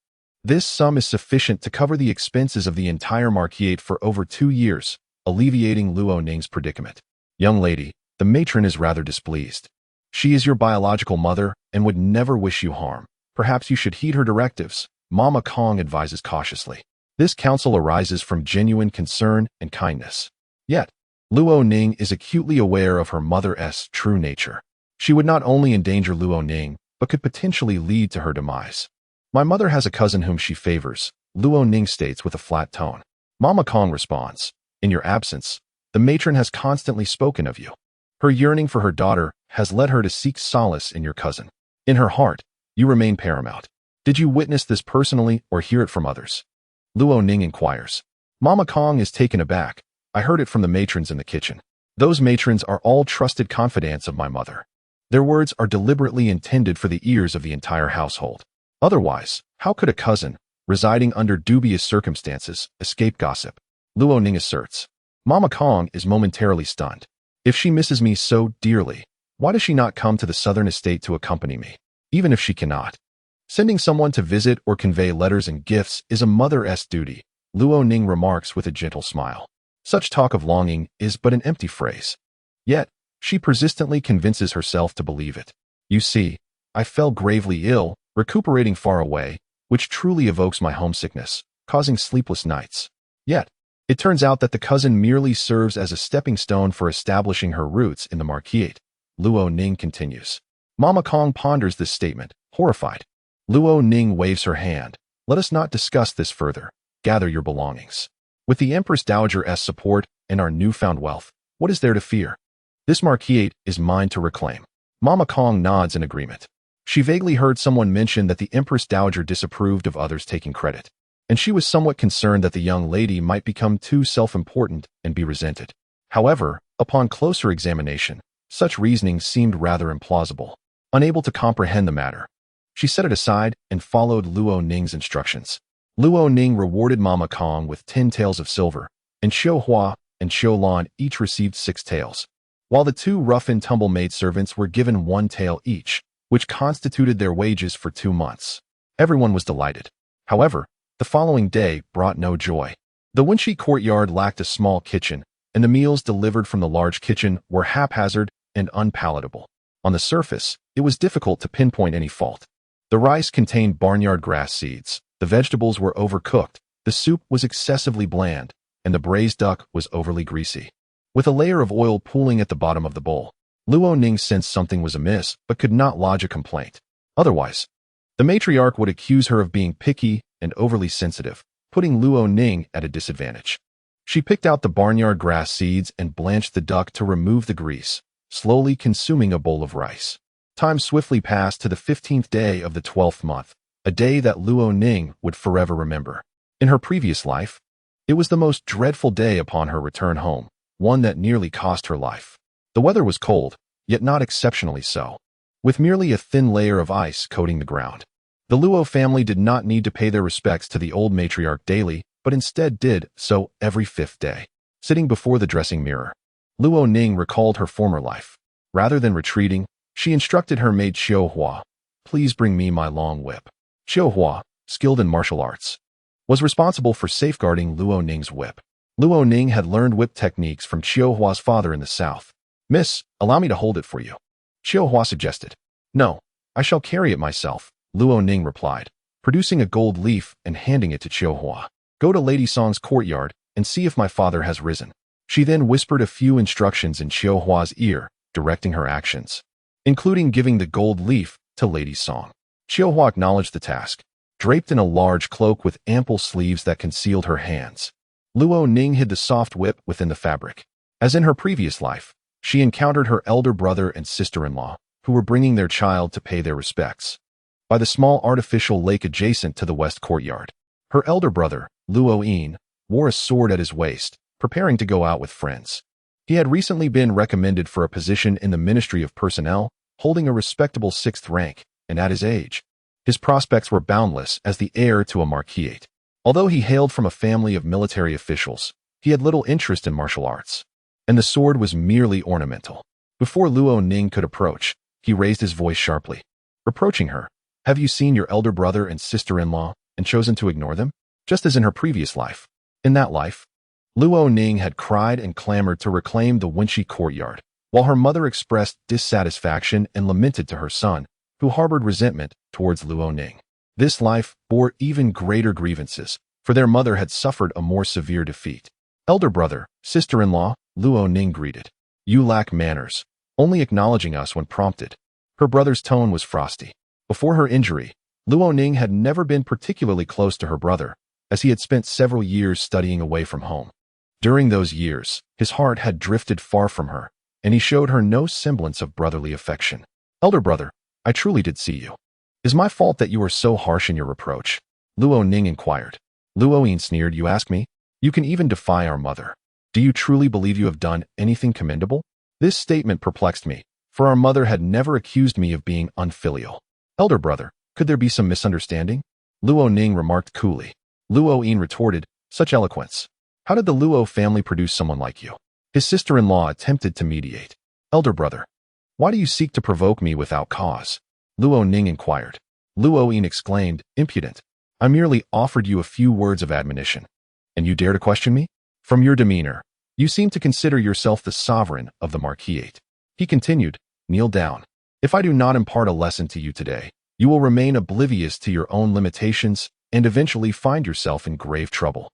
This sum is sufficient to cover the expenses of the entire marquisate for over 2 years, alleviating Luo Ning's predicament. Young lady, the matron is rather displeased. She is your biological mother and would never wish you harm. Perhaps you should heed her directives, Mama Kong advises cautiously. This counsel arises from genuine concern and kindness. Yet, Luo Ning is acutely aware of her mother's true nature. She would not only endanger Luo Ning, but could potentially lead to her demise. My mother has a cousin whom she favors, Luo Ning states with a flat tone. Mama Kong responds, in your absence, the matron has constantly spoken of you. Her yearning for her daughter has led her to seek solace in your cousin. In her heart, you remain paramount. Did you witness this personally or hear it from others? Luo Ning inquires. Mama Kong is taken aback. I heard it from the matrons in the kitchen. Those matrons are all trusted confidants of my mother. Their words are deliberately intended for the ears of the entire household. Otherwise, how could a cousin, residing under dubious circumstances, escape gossip? Luo Ning asserts. Mama Kong is momentarily stunned. If she misses me so dearly, why does she not come to the southern estate to accompany me? Even if she cannot. Sending someone to visit or convey letters and gifts is a mother's duty, Luo Ning remarks with a gentle smile. Such talk of longing is but an empty phrase. Yet, she persistently convinces herself to believe it. You see, I fell gravely ill, recuperating far away, which truly evokes my homesickness, causing sleepless nights. Yet, it turns out that the cousin merely serves as a stepping stone for establishing her roots in the marquisate. Luo Ning continues. Mama Kong ponders this statement, horrified. Luo Ning waves her hand. Let us not discuss this further. Gather your belongings. With the Empress Dowager's support and our newfound wealth, what is there to fear? This marquisate is mine to reclaim. Mama Kong nods in agreement. She vaguely heard someone mention that the Empress Dowager disapproved of others taking credit, and she was somewhat concerned that the young lady might become too self-important and be resented. However, upon closer examination, such reasoning seemed rather implausible. Unable to comprehend the matter, she set it aside and followed Luo Ning's instructions. Luo Ning rewarded Mama Kong with 10 taels of silver, and Xiu Hua and Xiu Lan each received 6 taels, while the 2 rough-and-tumble maidservants were given 1 tael each, which constituted their wages for 2 months. Everyone was delighted. However, the following day brought no joy. The Wenshi courtyard lacked a small kitchen, and the meals delivered from the large kitchen were haphazard and unpalatable. On the surface, it was difficult to pinpoint any fault. The rice contained barnyard grass seeds, the vegetables were overcooked, the soup was excessively bland, and the braised duck was overly greasy. With a layer of oil pooling at the bottom of the bowl, Luo Ning sensed something was amiss but could not lodge a complaint. Otherwise, the matriarch would accuse her of being picky and overly sensitive, putting Luo Ning at a disadvantage. She picked out the barnyard grass seeds and blanched the duck to remove the grease, slowly consuming a bowl of rice. Time swiftly passed to the 15th day of the 12th month, a day that Luo Ning would forever remember. In her previous life, it was the most dreadful day upon her return home, one that nearly cost her life. The weather was cold, yet not exceptionally so, with merely a thin layer of ice coating the ground. The Luo family did not need to pay their respects to the old matriarch daily, but instead did so every 5th day. Sitting before the dressing mirror, Luo Ning recalled her former life. Rather than retreating, she instructed her maid Xiu Hua, please bring me my long whip. Xiu Hua, skilled in martial arts, was responsible for safeguarding Luo Ning's whip. Luo Ning had learned whip techniques from Xiu Hua's father in the south. Miss, allow me to hold it for you, Xiu Hua suggested. No, I shall carry it myself, Luo Ning replied, producing a gold leaf and handing it to Xiu Hua. Go to Lady Song's courtyard and see if my father has risen. She then whispered a few instructions in Xiu Hua's ear, directing her actions, including giving the gold leaf to Lady Song. Xiu Hua acknowledged the task, draped in a large cloak with ample sleeves that concealed her hands. Luo Ning hid the soft whip within the fabric. As in her previous life, she encountered her elder brother and sister-in-law, who were bringing their child to pay their respects, by the small artificial lake adjacent to the west courtyard. Her elder brother, Luo Ning, wore a sword at his waist, preparing to go out with friends. He had recently been recommended for a position in the Ministry of Personnel, holding a respectable 6th rank, and at his age, his prospects were boundless as the heir to a marquisate. Although he hailed from a family of military officials, he had little interest in martial arts, and the sword was merely ornamental. Before Luo Ning could approach, he raised his voice sharply, reproaching her. Have you seen your elder brother and sister-in-law, and chosen to ignore them, just as in her previous life. In that life, Luo Ning had cried and clamored to reclaim the Wenqi courtyard, while her mother expressed dissatisfaction and lamented to her son, who harbored resentment towards Luo Ning. This life bore even greater grievances, for their mother had suffered a more severe defeat. Elder brother, sister-in-law, Luo Ning greeted. You lack manners, only acknowledging us when prompted. Her brother's tone was frosty. Before her injury, Luo Ning had never been particularly close to her brother, as he had spent several years studying away from home. During those years, his heart had drifted far from her, and he showed her no semblance of brotherly affection. Elder brother, I truly did see you. Is my fault that you are so harsh in your reproach? Luo Ning inquired. Luo Yin sneered, you ask me? You can even defy our mother. Do you truly believe you have done anything commendable? This statement perplexed me, for our mother had never accused me of being unfilial. Elder brother, could there be some misunderstanding? Luo Ning remarked coolly. Luo Yin retorted, such eloquence. How did the Luo family produce someone like you? His sister-in-law attempted to mediate. Elder brother, why do you seek to provoke me without cause? Luo Ning inquired. Luo Yin exclaimed, impudent. I merely offered you a few words of admonition, and you dare to question me? From your demeanor, you seem to consider yourself the sovereign of the Marquisate. He continued, kneel down. If I do not impart a lesson to you today, you will remain oblivious to your own limitations and eventually find yourself in grave trouble.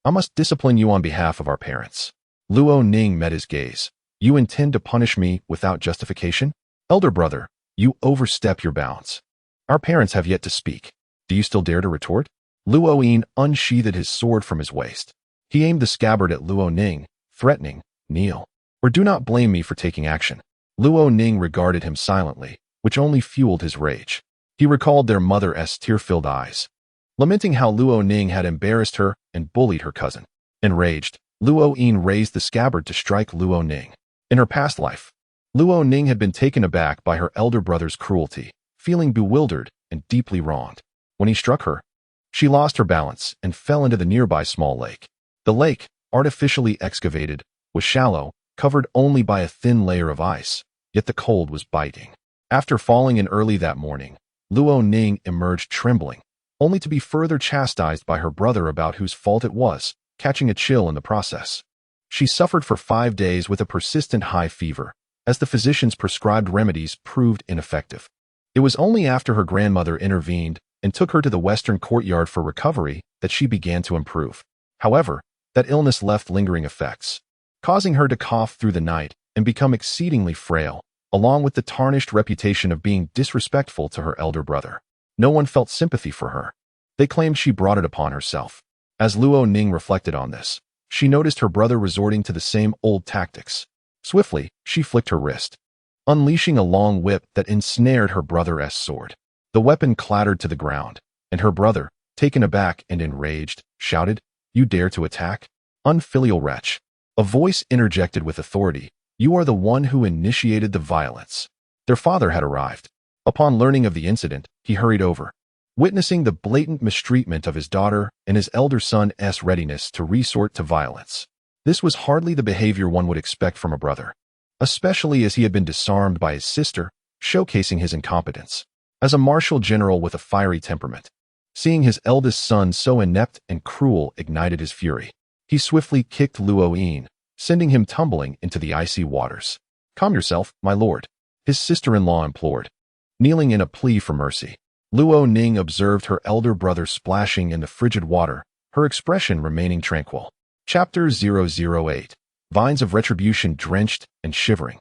I must discipline you on behalf of our parents. Luo Ning met his gaze. You intend to punish me without justification? Elder brother, you overstep your bounds. Our parents have yet to speak. Do you still dare to retort? Luo Yin unsheathed his sword from his waist. He aimed the scabbard at Luo Ning, threatening, kneel, or do not blame me for taking action. Luo Ning regarded him silently, which only fueled his rage. He recalled their mother's tear-filled eyes, lamenting how Luo Ning had embarrassed her and bullied her cousin. Enraged, Luo Yin raised the scabbard to strike Luo Ning. In her past life, Luo Ning had been taken aback by her elder brother's cruelty, feeling bewildered and deeply wronged. When he struck her, she lost her balance and fell into the nearby small lake. The lake, artificially excavated, was shallow, covered only by a thin layer of ice, yet the cold was biting. After falling in early that morning, Luo Ning emerged trembling, only to be further chastised by her brother about whose fault it was, catching a chill in the process. She suffered for 5 days with a persistent high fever, as the physician's prescribed remedies proved ineffective. It was only after her grandmother intervened and took her to the western courtyard for recovery that she began to improve. However, that illness left lingering effects, causing her to cough through the night and become exceedingly frail, along with the tarnished reputation of being disrespectful to her elder brother. No one felt sympathy for her. They claimed she brought it upon herself. As Luo Ning reflected on this, she noticed her brother resorting to the same old tactics. Swiftly, she flicked her wrist, unleashing a long whip that ensnared her brother's sword. The weapon clattered to the ground, and her brother, taken aback and enraged, shouted, You dare to attack? Unfilial wretch. A voice interjected with authority, You are the one who initiated the violence. Their father had arrived. Upon learning of the incident, he hurried over. Witnessing the blatant mistreatment of his daughter and his elder son's readiness to resort to violence. This was hardly the behavior one would expect from a brother, especially as he had been disarmed by his sister, showcasing his incompetence. As a martial general with a fiery temperament, seeing his eldest son so inept and cruel ignited his fury. He swiftly kicked Luo Yin, sending him tumbling into the icy waters. Calm yourself, my lord, his sister-in-law implored, kneeling in a plea for mercy. Luo Ning observed her elder brother splashing in the frigid water, her expression remaining tranquil. Chapter 008. Vines of Retribution drenched and shivering.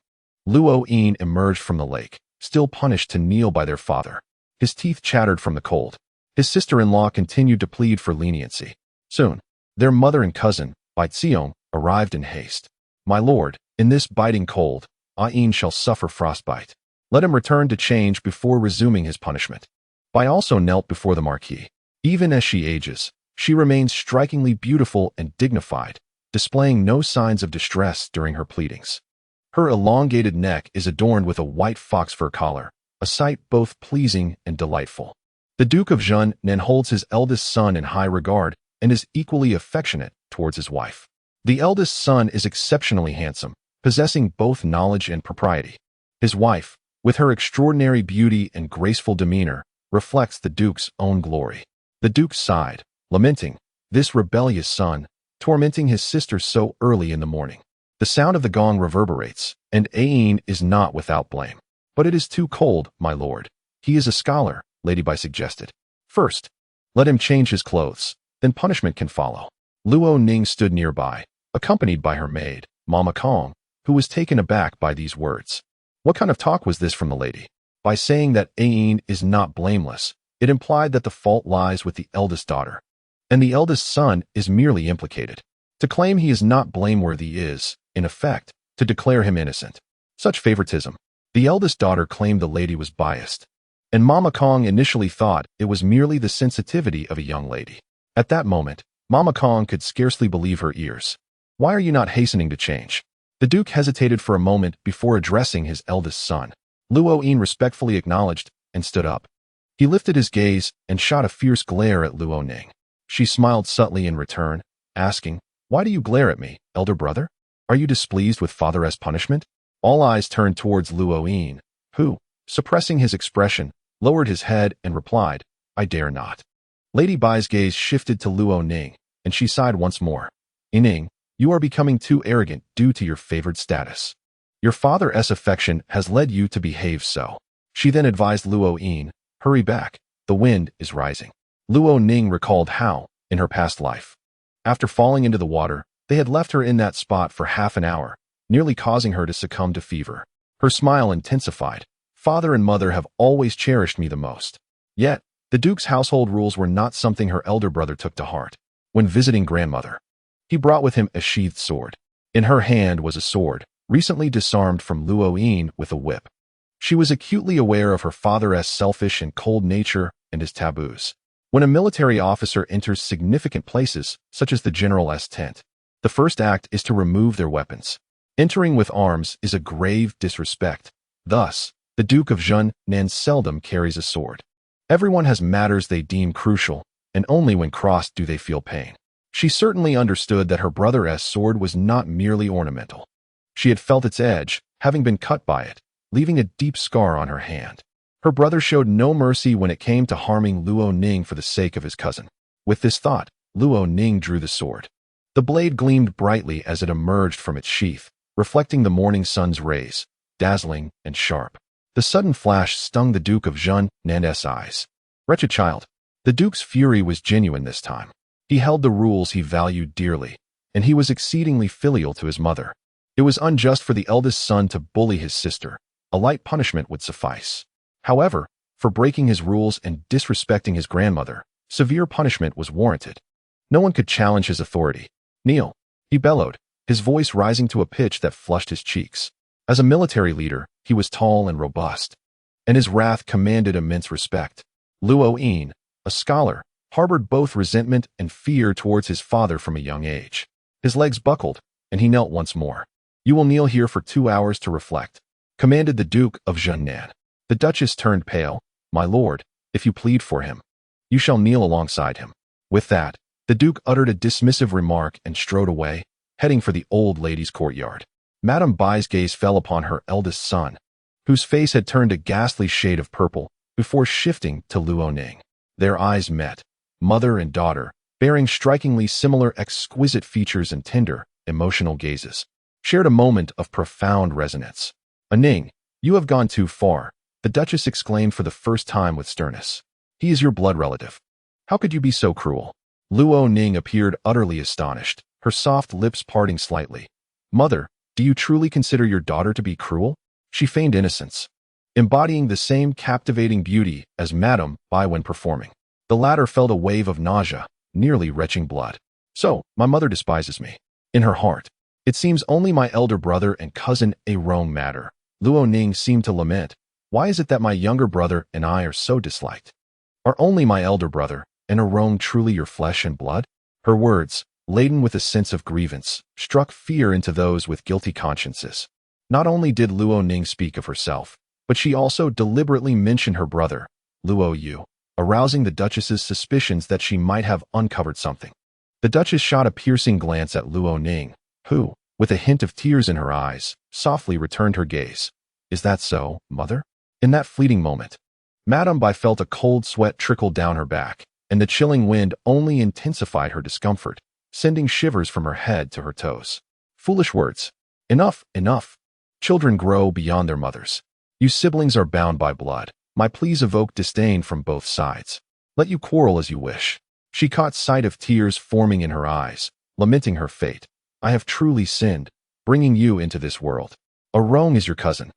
Luo Yin emerged from the lake, still punished to kneel by their father. His teeth chattered from the cold. His sister-in-law continued to plead for leniency. Soon, their mother and cousin, Bai Xiong, arrived in haste. My lord, in this biting cold, Yin shall suffer frostbite. Let him return to change before resuming his punishment. Bai also knelt before the Marquis. Even as she ages, she remains strikingly beautiful and dignified, displaying no signs of distress during her pleadings. Her elongated neck is adorned with a white fox fur collar, a sight both pleasing and delightful. The Duke of Zhennan holds his eldest son in high regard and is equally affectionate towards his wife. The eldest son is exceptionally handsome, possessing both knowledge and propriety. His wife, with her extraordinary beauty and graceful demeanor, reflects the Duke's own glory. The Duke sighed, lamenting, this rebellious son, tormenting his sister so early in the morning. The sound of the gong reverberates, and Ain is not without blame. But it is too cold, my lord. He is a scholar, Lady Bai suggested. First, let him change his clothes, then punishment can follow. Luo Ning stood nearby, accompanied by her maid, Mama Kong, who was taken aback by these words. What kind of talk was this from the lady? By saying that Ain is not blameless, it implied that the fault lies with the eldest daughter, and the eldest son is merely implicated. To claim he is not blameworthy is, in effect, to declare him innocent. Such favoritism. The eldest daughter claimed the lady was biased, and Mama Kong initially thought it was merely the sensitivity of a young lady. At that moment, Mama Kong could scarcely believe her ears. Why are you not hastening to change? The Duke hesitated for a moment before addressing his eldest son. Luo Ning respectfully acknowledged and stood up. He lifted his gaze and shot a fierce glare at Luo Ning. She smiled subtly in return, asking, Why do you glare at me, elder brother? Are you displeased with father's punishment? All eyes turned towards Luo Ning, who, suppressing his expression, lowered his head and replied, I dare not. Lady Bai's gaze shifted to Luo Ning, and she sighed once more. Ning, you are becoming too arrogant due to your favored status. Your father's affection has led you to behave so. She then advised Luo Ning, hurry back, the wind is rising. Luo Ning recalled how, in her past life, after falling into the water, they had left her in that spot for half an hour, nearly causing her to succumb to fever. Her smile intensified. Father and mother have always cherished me the most. Yet, the Duke's household rules were not something her elder brother took to heart. When visiting grandmother, he brought with him a sheathed sword. In her hand was a sword, recently disarmed from Luo Ning with a whip. She was acutely aware of her father's selfish and cold nature and his taboos. When a military officer enters significant places, such as the general's tent, the first act is to remove their weapons. Entering with arms is a grave disrespect. Thus, the Duke of Zhennan seldom carries a sword. Everyone has matters they deem crucial, and only when crossed do they feel pain. She certainly understood that her brother's sword was not merely ornamental. She had felt its edge, having been cut by it, leaving a deep scar on her hand. Her brother showed no mercy when it came to harming Luo Ning for the sake of his cousin. With this thought, Luo Ning drew the sword. The blade gleamed brightly as it emerged from its sheath, reflecting the morning sun's rays, dazzling and sharp. The sudden flash stung the Duke of Zhennan's eyes. Wretched child. The Duke's fury was genuine this time. He held the rules he valued dearly, and he was exceedingly filial to his mother. It was unjust for the eldest son to bully his sister. A light punishment would suffice. However, for breaking his rules and disrespecting his grandmother, severe punishment was warranted. No one could challenge his authority. Kneel, he bellowed, his voice rising to a pitch that flushed his cheeks. As a military leader, he was tall and robust, and his wrath commanded immense respect. Luo Ning, a scholar, harbored both resentment and fear towards his father from a young age. His legs buckled, and he knelt once more. You will kneel here for 2 hours to reflect, commanded the Duke of Zhennan. The Duchess turned pale. My lord, if you plead for him, you shall kneel alongside him. With that, the Duke uttered a dismissive remark and strode away, heading for the old lady's courtyard. Madame Bai's gaze fell upon her eldest son, whose face had turned a ghastly shade of purple, before shifting to Luo Ning. Their eyes met, mother and daughter, bearing strikingly similar exquisite features and tender, emotional gazes, shared a moment of profound resonance. Ning, you have gone too far, the Duchess exclaimed for the first time with sternness. He is your blood relative. How could you be so cruel? Luo Ning appeared utterly astonished, her soft lips parting slightly. Mother, do you truly consider your daughter to be cruel? She feigned innocence, embodying the same captivating beauty as Madame Bai when performing. The latter felt a wave of nausea, nearly retching blood. So, my mother despises me. In her heart, it seems only my elder brother and cousin Arong matter. Luo Ning seemed to lament. Why is it that my younger brother and I are so disliked? Are only my elder brother and Arong truly your flesh and blood? Her words, laden with a sense of grievance, struck fear into those with guilty consciences. Not only did Luo Ning speak of herself, but she also deliberately mentioned her brother, Luo Yu, arousing the Duchess's suspicions that she might have uncovered something. The Duchess shot a piercing glance at Luo Ning, who, with a hint of tears in her eyes, softly returned her gaze. Is that so, mother? In that fleeting moment, Madame Bai felt a cold sweat trickle down her back, and the chilling wind only intensified her discomfort, sending shivers from her head to her toes. Foolish words. Enough, enough. Children grow beyond their mothers. You siblings are bound by blood. My pleas evoke disdain from both sides. Let you quarrel as you wish. She caught sight of tears forming in her eyes, lamenting her fate. I have truly sinned, bringing you into this world. Awoke is your cousin.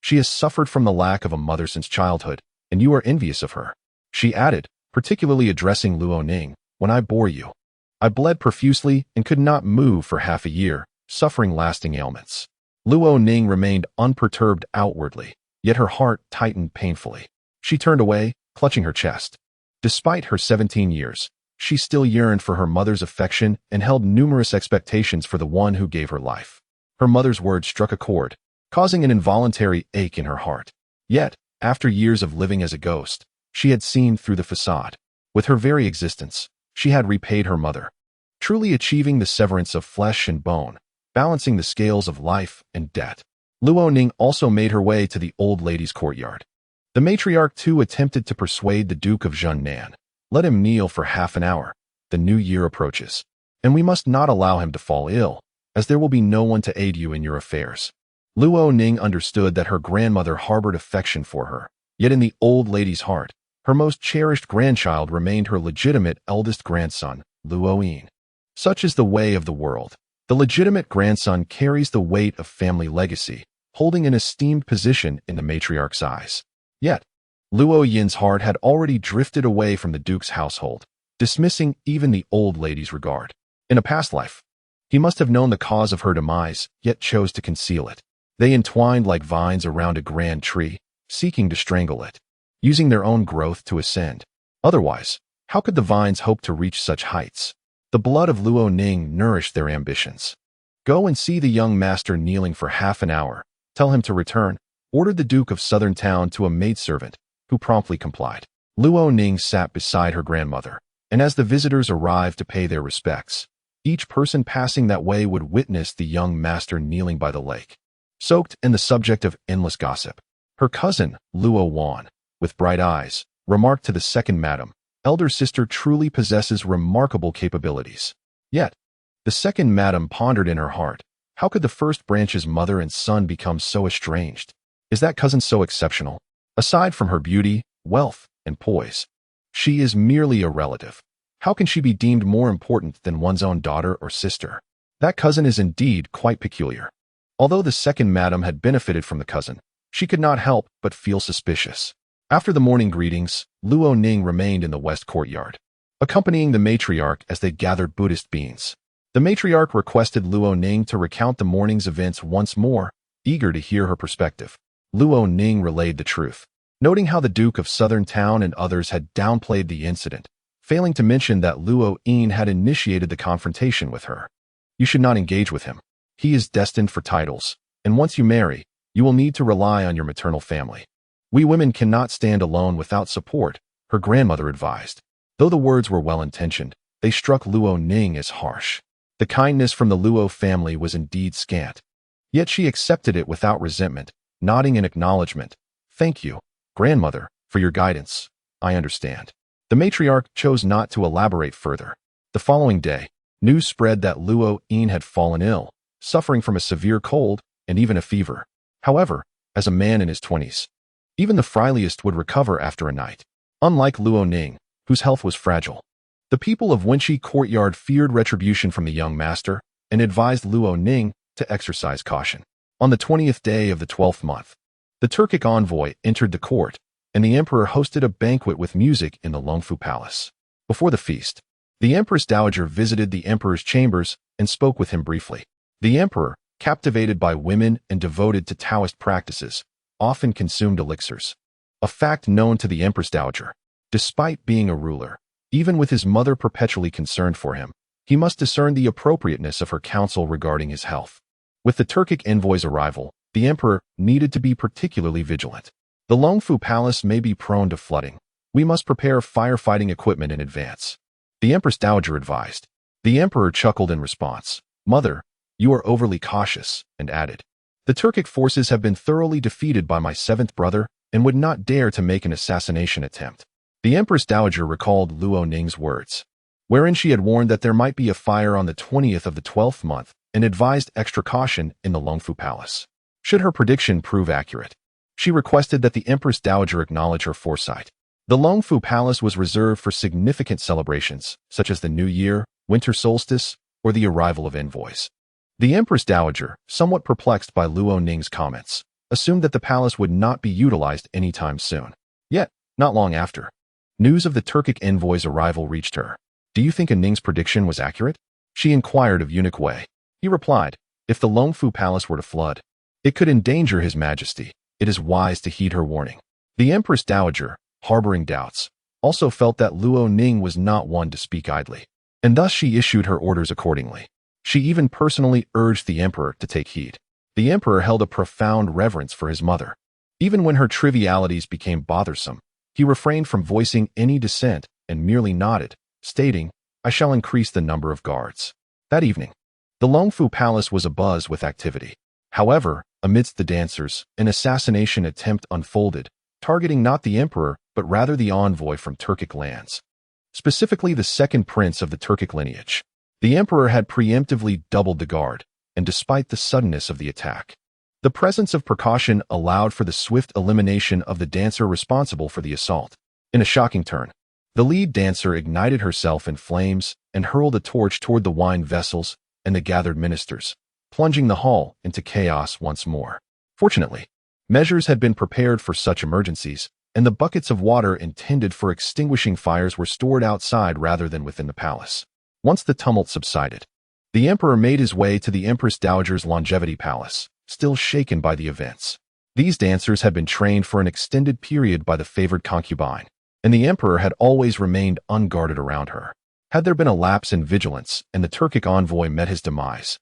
She has suffered from the lack of a mother since childhood, and you are envious of her. She added, particularly addressing Luo Ning, when I bore you. I bled profusely and could not move for half a year, suffering lasting ailments. Luo Ning remained unperturbed outwardly, yet her heart tightened painfully. She turned away, clutching her chest. Despite her 17 years, she still yearned for her mother's affection and held numerous expectations for the one who gave her life. Her mother's words struck a chord, causing an involuntary ache in her heart. Yet, after years of living as a ghost, she had seen through the facade. With her very existence, she had repaid her mother, truly achieving the severance of flesh and bone, balancing the scales of life and debt. Luo Ning also made her way to the old lady's courtyard. The matriarch too attempted to persuade the Duke of Junnan. Let him kneel for half an hour. The new year approaches, and we must not allow him to fall ill, as there will be no one to aid you in your affairs. Luo Ning understood that her grandmother harbored affection for her, yet in the old lady's heart, her most cherished grandchild remained her legitimate eldest grandson, Luo Ning. Such is the way of the world. The legitimate grandson carries the weight of family legacy, holding an esteemed position in the matriarch's eyes. Yet, Luo Yin's heart had already drifted away from the duke's household, dismissing even the old lady's regard. In a past life, he must have known the cause of her demise, yet chose to conceal it. They entwined like vines around a grand tree, seeking to strangle it, using their own growth to ascend. Otherwise, how could the vines hope to reach such heights? The blood of Luo Ning nourished their ambitions. Go and see the young master kneeling for half an hour. Tell him to return, ordered the Duke of Southern Town to a maidservant, who promptly complied. Luo Ning sat beside her grandmother, and as the visitors arrived to pay their respects, each person passing that way would witness the young master kneeling by the lake, soaked in the subject of endless gossip. Her cousin, Luo Wan, with bright eyes, remarked to the second madam, elder sister truly possesses remarkable capabilities. Yet, the second madam pondered in her heart, how could the first branch's mother and son become so estranged? Is that cousin so exceptional? Aside from her beauty, wealth, and poise, she is merely a relative. How can she be deemed more important than one's own daughter or sister? That cousin is indeed quite peculiar. Although the second madam had benefited from the cousin, she could not help but feel suspicious. After the morning greetings, Luo Ning remained in the west courtyard, accompanying the matriarch as they gathered Buddhist beans. The matriarch requested Luo Ning to recount the morning's events once more, eager to hear her perspective. Luo Ning relayed the truth, noting how the Duke of Southern Town and others had downplayed the incident, failing to mention that Luo Ning had initiated the confrontation with her. You should not engage with him. He is destined for titles, and once you marry, you will need to rely on your maternal family. We women cannot stand alone without support, her grandmother advised. Though the words were well-intentioned, they struck Luo Ning as harsh. The kindness from the Luo family was indeed scant. Yet she accepted it without resentment, nodding in acknowledgement. Thank you, grandmother, for your guidance. I understand. The matriarch chose not to elaborate further. The following day, news spread that Luo Ning had fallen ill, suffering from a severe cold and even a fever. However, as a man in his 20s, even the frailest would recover after a night. Unlike Luo Ning, whose health was fragile, the people of Wenqi Courtyard feared retribution from the young master and advised Luo Ning to exercise caution. On the 20th day of the 12th month, the Turkic envoy entered the court, and the emperor hosted a banquet with music in the Longfu Palace. Before the feast, the Empress Dowager visited the emperor's chambers and spoke with him briefly. The emperor, captivated by women and devoted to Taoist practices, often consumed elixirs, a fact known to the Empress Dowager. Despite being a ruler, even with his mother perpetually concerned for him, he must discern the appropriateness of her counsel regarding his health. With the Turkic envoy's arrival, the emperor needed to be particularly vigilant. The Longfu Palace may be prone to flooding. We must prepare firefighting equipment in advance, the Empress Dowager advised. The emperor chuckled in response. Mother, you are overly cautious, and added, the Turkic forces have been thoroughly defeated by my seventh brother and would not dare to make an assassination attempt. The Empress Dowager recalled Luo Ning's words, wherein she had warned that there might be a fire on the 20th of the 12th month and advised extra caution in the Longfu Palace. Should her prediction prove accurate, she requested that the Empress Dowager acknowledge her foresight. The Longfu Palace was reserved for significant celebrations, such as the New Year, winter solstice, or the arrival of envoys. The Empress Dowager, somewhat perplexed by Luo Ning's comments, assumed that the palace would not be utilized anytime soon. Yet, not long after, news of the Turkic envoy's arrival reached her. "Do you think Ning's prediction was accurate?" she inquired of eunuch Wei. He replied, "If the Longfu Palace were to flood, it could endanger His Majesty. It is wise to heed her warning." The Empress Dowager, harboring doubts, also felt that Luo Ning was not one to speak idly, and thus she issued her orders accordingly. She even personally urged the emperor to take heed. The emperor held a profound reverence for his mother. Even when her trivialities became bothersome, he refrained from voicing any dissent and merely nodded, stating, "I shall increase the number of guards." That evening, the Longfu Palace was abuzz with activity. However, amidst the dancers, an assassination attempt unfolded, targeting not the emperor, but rather the envoy from Turkic lands, specifically the second prince of the Turkic lineage. The emperor had preemptively doubled the guard, and despite the suddenness of the attack, the presence of precaution allowed for the swift elimination of the dancer responsible for the assault. In a shocking turn, the lead dancer ignited herself in flames and hurled a torch toward the wine vessels and the gathered ministers, plunging the hall into chaos once more. Fortunately, measures had been prepared for such emergencies, and the buckets of water intended for extinguishing fires were stored outside rather than within the palace. Once the tumult subsided, the emperor made his way to the Empress Dowager's longevity palace, still shaken by the events. These dancers had been trained for an extended period by the favored concubine, and the emperor had always remained unguarded around her. Had there been a lapse in vigilance and the Turkic envoy met his demise,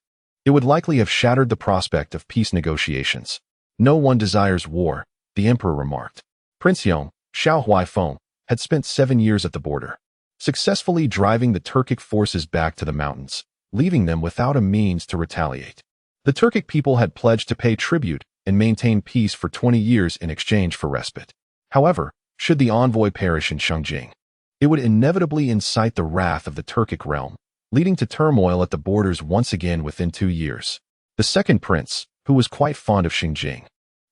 it would likely have shattered the prospect of peace negotiations. "No one desires war," the emperor remarked. Prince Yong, Xiao Huaifeng, had spent 7 years at the border, successfully driving the Turkic forces back to the mountains, leaving them without a means to retaliate. The Turkic people had pledged to pay tribute and maintain peace for 20 years in exchange for respite. However, should the envoy perish in Shengjing, it would inevitably incite the wrath of the Turkic realm, leading to turmoil at the borders once again within 2 years. The second prince, who was quite fond of Shengjing,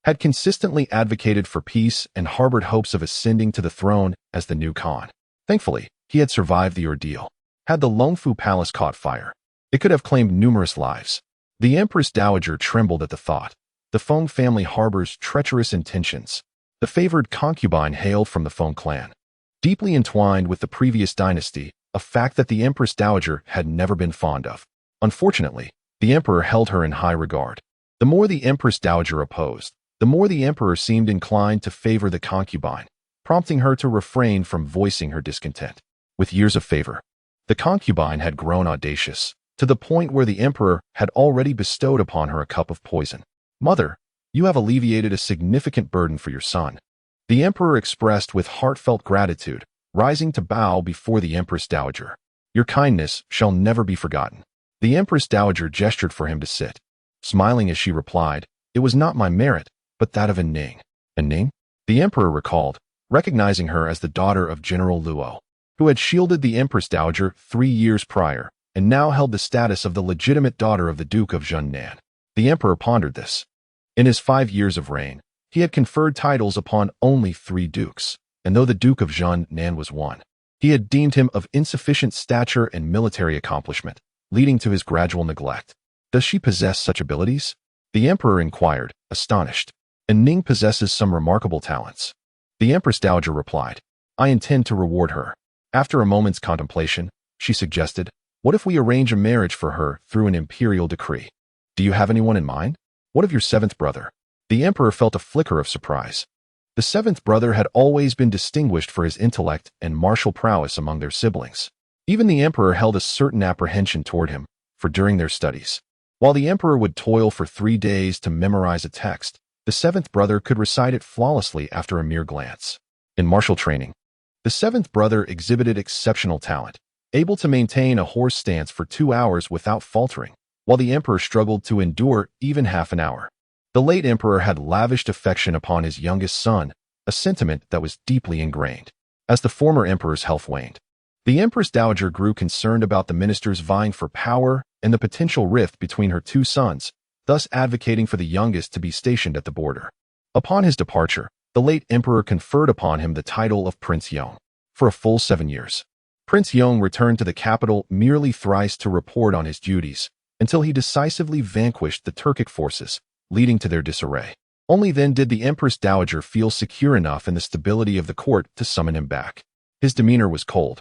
had consistently advocated for peace and harbored hopes of ascending to the throne as the new Khan. Thankfully, he had survived the ordeal. Had the Longfu Palace caught fire, it could have claimed numerous lives. The Empress Dowager trembled at the thought. The Feng family harbors treacherous intentions. The favored concubine hailed from the Feng clan, deeply entwined with the previous dynasty, a fact that the Empress Dowager had never been fond of. Unfortunately, the emperor held her in high regard. The more the Empress Dowager opposed, the more the emperor seemed inclined to favor the concubine, prompting her to refrain from voicing her discontent. With years of favor, the concubine had grown audacious, to the point where the emperor had already bestowed upon her a cup of poison. "Mother, you have alleviated a significant burden for your son," the emperor expressed with heartfelt gratitude, rising to bow before the Empress Dowager. "Your kindness shall never be forgotten." The Empress Dowager gestured for him to sit, smiling as she replied, "It was not my merit, but that of Ning." "Ning?" the emperor recalled, recognizing her as the daughter of General Luo, who had shielded the Empress Dowager 3 years prior, and now held the status of the legitimate daughter of the Duke of Zhennan. The emperor pondered this. In his 5 years of reign, he had conferred titles upon only 3 dukes, and though the Duke of Zhennan was one, he had deemed him of insufficient stature and military accomplishment, leading to his gradual neglect. "Does she possess such abilities?" the emperor inquired, astonished. "And Ning possesses some remarkable talents." The Empress Dowager replied, "I intend to reward her." After a moment's contemplation, she suggested, "What if we arrange a marriage for her through an imperial decree? Do you have anyone in mind? What of your 7th brother?" The emperor felt a flicker of surprise. The 7th brother had always been distinguished for his intellect and martial prowess among their siblings. Even the emperor held a certain apprehension toward him, for during their studies, while the emperor would toil for 3 days to memorize a text, the 7th brother could recite it flawlessly after a mere glance. In martial training, the 7th brother exhibited exceptional talent, able to maintain a horse stance for 2 hours without faltering, while the emperor struggled to endure even half an hour. The late emperor had lavished affection upon his youngest son, a sentiment that was deeply ingrained. as the former emperor's health waned. The Empress Dowager grew concerned about the ministers vying for power and the potential rift between her two sons, thus advocating for the youngest to be stationed at the border. Upon his departure, the late emperor conferred upon him the title of Prince Yong. For a full 7 years, Prince Yong returned to the capital merely thrice to report on his duties, until he decisively vanquished the Turkic forces, leading to their disarray. Only then did the Empress Dowager feel secure enough in the stability of the court to summon him back. His demeanor was cold,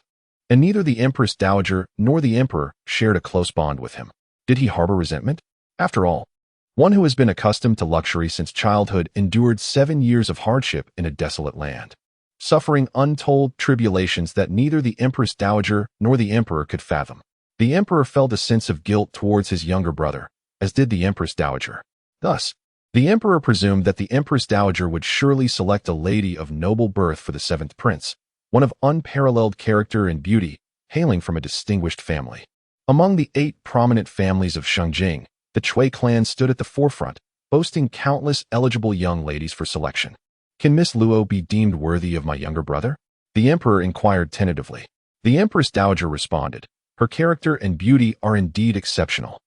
and neither the Empress Dowager nor the emperor shared a close bond with him. Did he harbor resentment? After all, one who has been accustomed to luxury since childhood endured 7 years of hardship in a desolate land, suffering untold tribulations that neither the Empress Dowager nor the emperor could fathom. The emperor felt a sense of guilt towards his younger brother, as did the Empress Dowager. Thus, the emperor presumed that the Empress Dowager would surely select a lady of noble birth for the seventh prince, one of unparalleled character and beauty, hailing from a distinguished family. Among the 8 prominent families of Shengjing, the Chui clan stood at the forefront, boasting countless eligible young ladies for selection. Can Miss Luo be deemed worthy of my younger brother? The emperor inquired tentatively. The Empress Dowager responded, her character and beauty are indeed exceptional,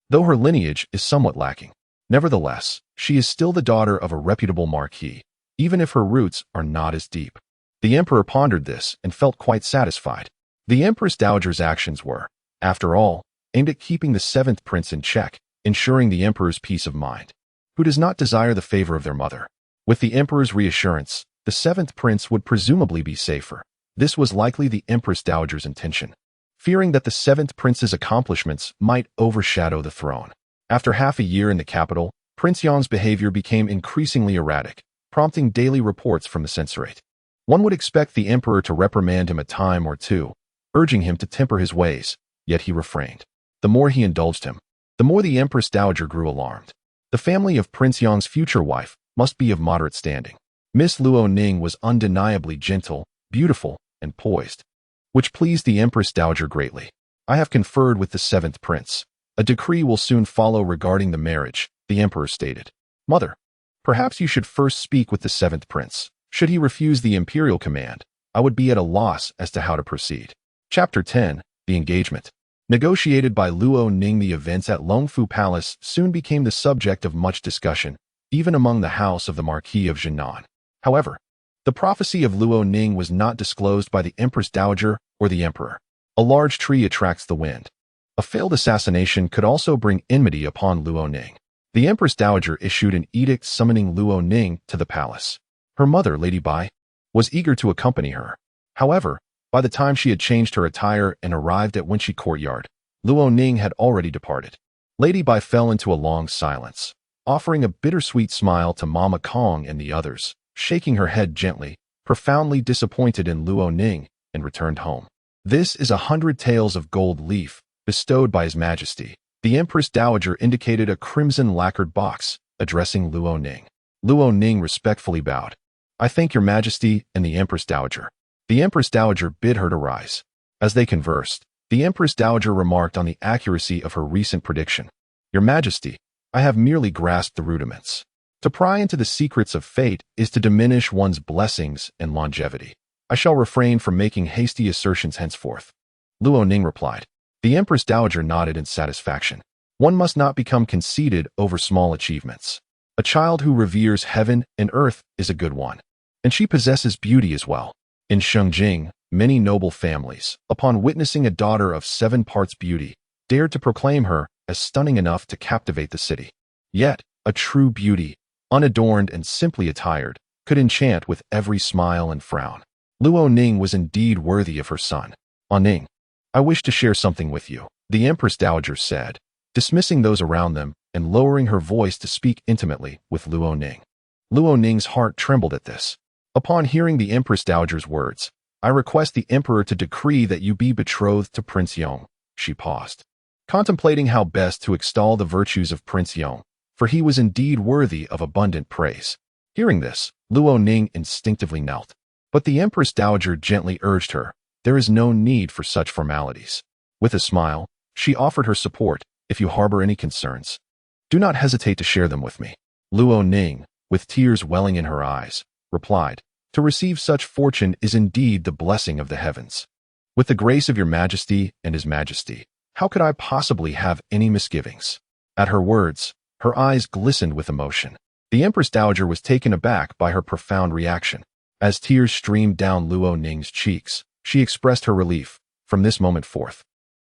though her lineage is somewhat lacking. Nevertheless, she is still the daughter of a reputable marquis, even if her roots are not as deep. The emperor pondered this and felt quite satisfied. The Empress Dowager's actions were, after all, aimed at keeping the seventh prince in check, ensuring the emperor's peace of mind. Who does not desire the favor of their mother? With the emperor's reassurance, the seventh prince would presumably be safer. This was likely the Empress Dowager's intention, fearing that the seventh prince's accomplishments might overshadow the throne. After half a year in the capital, Prince Yong's behavior became increasingly erratic, prompting daily reports from the censorate. One would expect the emperor to reprimand him a time or two, urging him to temper his ways, yet he refrained. The more he indulged him, the more the Empress Dowager grew alarmed. The family of Prince Yong's future wife must be of moderate standing. Miss Luo Ning was undeniably gentle, beautiful, and poised, which pleased the Empress Dowager greatly. I have conferred with the seventh prince. A decree will soon follow regarding the marriage, the emperor stated. Mother, perhaps you should first speak with the seventh prince. Should he refuse the imperial command, I would be at a loss as to how to proceed. Chapter 10, The Engagement. Negotiated by Luo Ning, the events at Longfu Palace soon became the subject of much discussion, even among the house of the Marquis of Jinan. However, the prophecy of Luo Ning was not disclosed by the Empress Dowager or the emperor. A large tree attracts the wind. A failed assassination could also bring enmity upon Luo Ning. The Empress Dowager issued an edict summoning Luo Ning to the palace. Her mother, Lady Bai, was eager to accompany her. However, by the time she had changed her attire and arrived at Wenxi courtyard, Luo Ning had already departed. Lady Bai fell into a long silence, offering a bittersweet smile to Mama Kong and the others, shaking her head gently, profoundly disappointed in Luo Ning, and returned home. This is 100 taels of gold leaf, bestowed by His Majesty. The Empress Dowager indicated a crimson lacquered box, addressing Luo Ning. Luo Ning respectfully bowed. I thank Your Majesty and the Empress Dowager. The Empress Dowager bid her to rise. As they conversed, the Empress Dowager remarked on the accuracy of her recent prediction. Your Majesty, I have merely grasped the rudiments. To pry into the secrets of fate is to diminish one's blessings and longevity. I shall refrain from making hasty assertions henceforth. Luo Ning replied. The Empress Dowager nodded in satisfaction. One must not become conceited over small achievements. A child who reveres heaven and earth is a good one. And she possesses beauty as well. In Shengjing, many noble families, upon witnessing a daughter of 7 parts beauty, dared to proclaim her as stunning enough to captivate the city. Yet, a true beauty, unadorned and simply attired, could enchant with every smile and frown. Luo Ning was indeed worthy of her son. Ning, I wish to share something with you, the Empress Dowager said, dismissing those around them and lowering her voice to speak intimately with Luo Ning. Luo Ning's heart trembled at this. Upon hearing the Empress Dowager's words, I request the emperor to decree that you be betrothed to Prince Yong. She paused, contemplating how best to extol the virtues of Prince Yong, for he was indeed worthy of abundant praise. Hearing this, Luo Ning instinctively knelt. But the Empress Dowager gently urged her, there is no need for such formalities. With a smile, she offered her support. If you harbor any concerns, do not hesitate to share them with me. Luo Ning, with tears welling in her eyes, replied, To receive such fortune is indeed the blessing of the heavens. With the grace of your majesty and his majesty, how could I possibly have any misgivings? At her words, her eyes glistened with emotion. The Empress Dowager was taken aback by her profound reaction. As tears streamed down Luo Ning's cheeks, she expressed her relief. From this moment forth,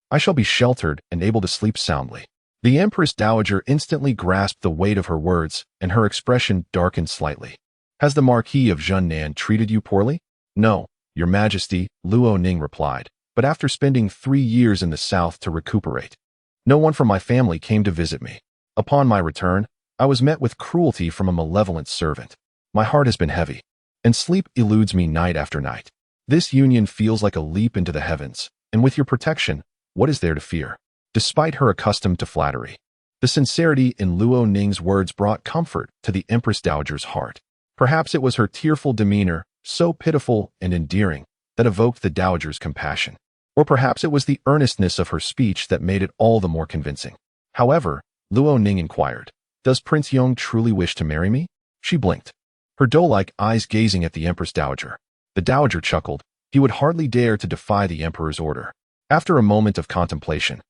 I shall be sheltered and able to sleep soundly. The Empress Dowager instantly grasped the weight of her words, and her expression darkened slightly. Has the Marquis of Zhennan treated you poorly? No, Your Majesty, Luo Ning replied, but after spending 3 years in the south to recuperate, no one from my family came to visit me. Upon my return, I was met with cruelty from a malevolent servant. My heart has been heavy, and sleep eludes me night after night. This union feels like a leap into the heavens, and with your protection, what is there to fear? Despite her accustomed to flattery, the sincerity in Luo Ning's words brought comfort to the Empress Dowager's heart. Perhaps it was her tearful demeanor, so pitiful and endearing, that evoked the Dowager's compassion. Or perhaps it was the earnestness of her speech that made it all the more convincing. However, Luo Ning inquired, "Does Prince Yong truly wish to marry me?" She blinked, her doe-like eyes gazing at the Empress Dowager. The Dowager chuckled. He would hardly dare to defy the Emperor's order. After a moment of contemplation,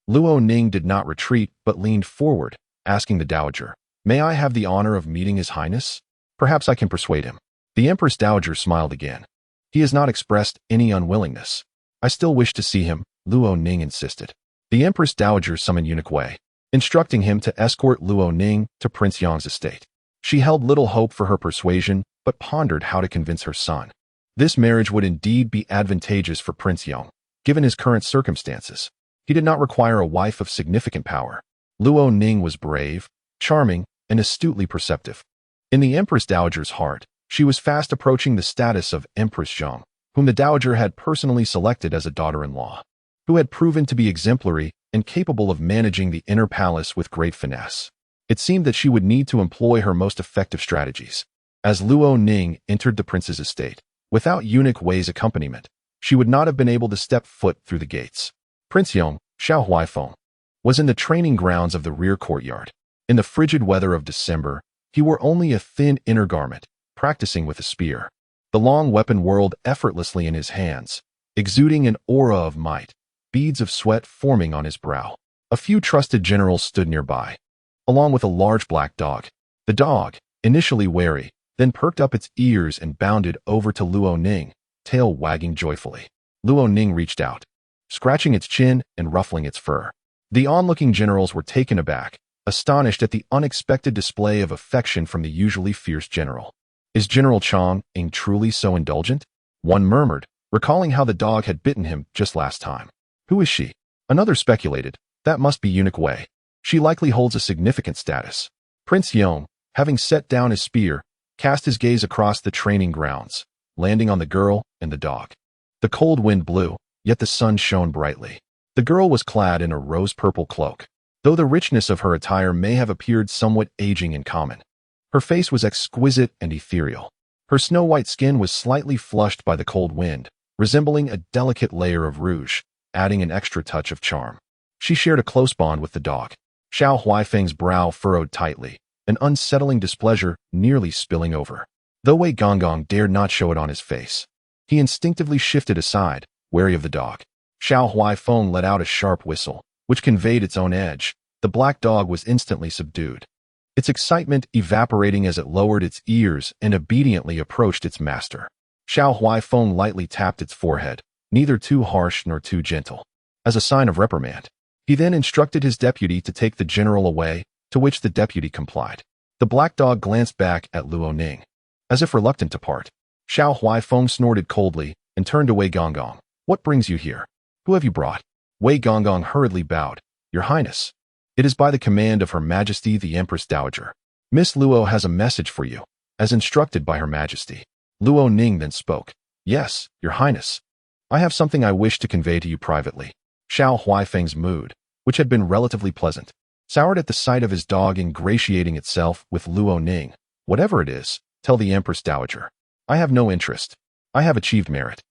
Luo Ning did not retreat but leaned forward, asking the Dowager, "May I have the honor of meeting His Highness? Perhaps I can persuade him." The Empress Dowager smiled again. "He has not expressed any unwillingness. I still wish to see him," Luo Ning insisted. The Empress Dowager summoned eunuch Wei, instructing him to escort Luo Ning to Prince Yong's estate. She held little hope for her persuasion, but pondered how to convince her son. This marriage would indeed be advantageous for Prince Yong, given his current circumstances. He did not require a wife of significant power. Luo Ning was brave, charming, and astutely perceptive. In the Empress Dowager's heart, she was fast approaching the status of Empress Zhang, whom the Dowager had personally selected as a daughter-in-law, who had proven to be exemplary and capable of managing the inner palace with great finesse. It seemed that she would need to employ her most effective strategies. As Luo Ning entered the prince's estate, without eunuch Wei's accompaniment, she would not have been able to step foot through the gates. Prince Yong, Xiao Huaifeng, was in the training grounds of the rear courtyard. In the frigid weather of December, he wore only a thin inner garment, practicing with a spear. The long weapon whirled effortlessly in his hands, exuding an aura of might, beads of sweat forming on his brow. A few trusted generals stood nearby, along with a large black dog. The dog, initially wary, then perked up its ears and bounded over to Luo Ning, tail wagging joyfully. Luo Ning reached out, scratching its chin and ruffling its fur. The onlooking generals were taken aback, astonished at the unexpected display of affection from the usually fierce general. "Is General Chong Ing truly so indulgent?" one murmured, recalling how the dog had bitten him just last time. "Who is she?" Another speculated, "That must be eunuch Wei. She likely holds a significant status." Prince Yong, having set down his spear, cast his gaze across the training grounds, landing on the girl and the dog. The cold wind blew, yet the sun shone brightly. The girl was clad in a rose-purple cloak, though the richness of her attire may have appeared somewhat aging in common. Her face was exquisite and ethereal. Her snow-white skin was slightly flushed by the cold wind, resembling a delicate layer of rouge, adding an extra touch of charm. She shared a close bond with the dog. Xiao Huaifeng's brow furrowed tightly, an unsettling displeasure nearly spilling over. Though Wei Gonggong dared not show it on his face, he instinctively shifted aside, wary of the dog. Xiao Huaifeng let out a sharp whistle, which conveyed its own edge. The black dog was instantly subdued, its excitement evaporating as it lowered its ears and obediently approached its master. Xiao Huaifeng lightly tapped its forehead, neither too harsh nor too gentle, as a sign of reprimand. He then instructed his deputy to take the general away, to which the deputy complied. The black dog glanced back at Luo Ning, as if reluctant to part. Xiao Huaifeng snorted coldly and turned to Wei Gonggong. "What brings you here? Who have you brought?" Wei Gonggong hurriedly bowed. "Your Highness, it is by the command of Her Majesty the Empress Dowager. Miss Luo has a message for you, as instructed by Her Majesty." Luo Ning then spoke. "Yes, Your Highness. I have something I wish to convey to you privately." Xiao Huaifeng's mood, which had been relatively pleasant, soured at the sight of his dog ingratiating itself with Luo Ning. "Whatever it is, tell the Empress Dowager. I have no interest. I have achieved merit,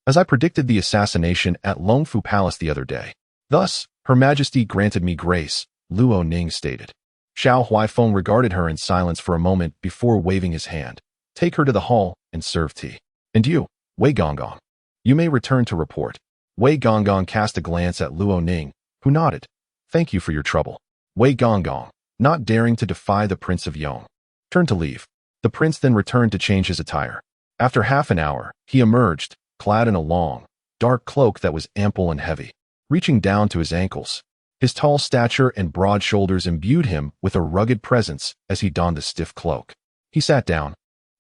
as I predicted the assassination at Longfu Palace the other day. Thus, Her Majesty granted me grace," Luo Ning stated. Xiao Huaifeng regarded her in silence for a moment before waving his hand. "Take her to the hall, and serve tea. And you, Wei Gonggong, you may return to report. Wei Gonggong cast a glance at Luo Ning, who nodded. Thank you for your trouble. Wei Gonggong, not daring to defy the Prince of Yong, turned to leave. The prince then returned to change his attire. After half an hour, he emerged, clad in a long, dark cloak that was ample and heavy, reaching down to his ankles. His tall stature and broad shoulders imbued him with a rugged presence as he donned the stiff cloak. He sat down,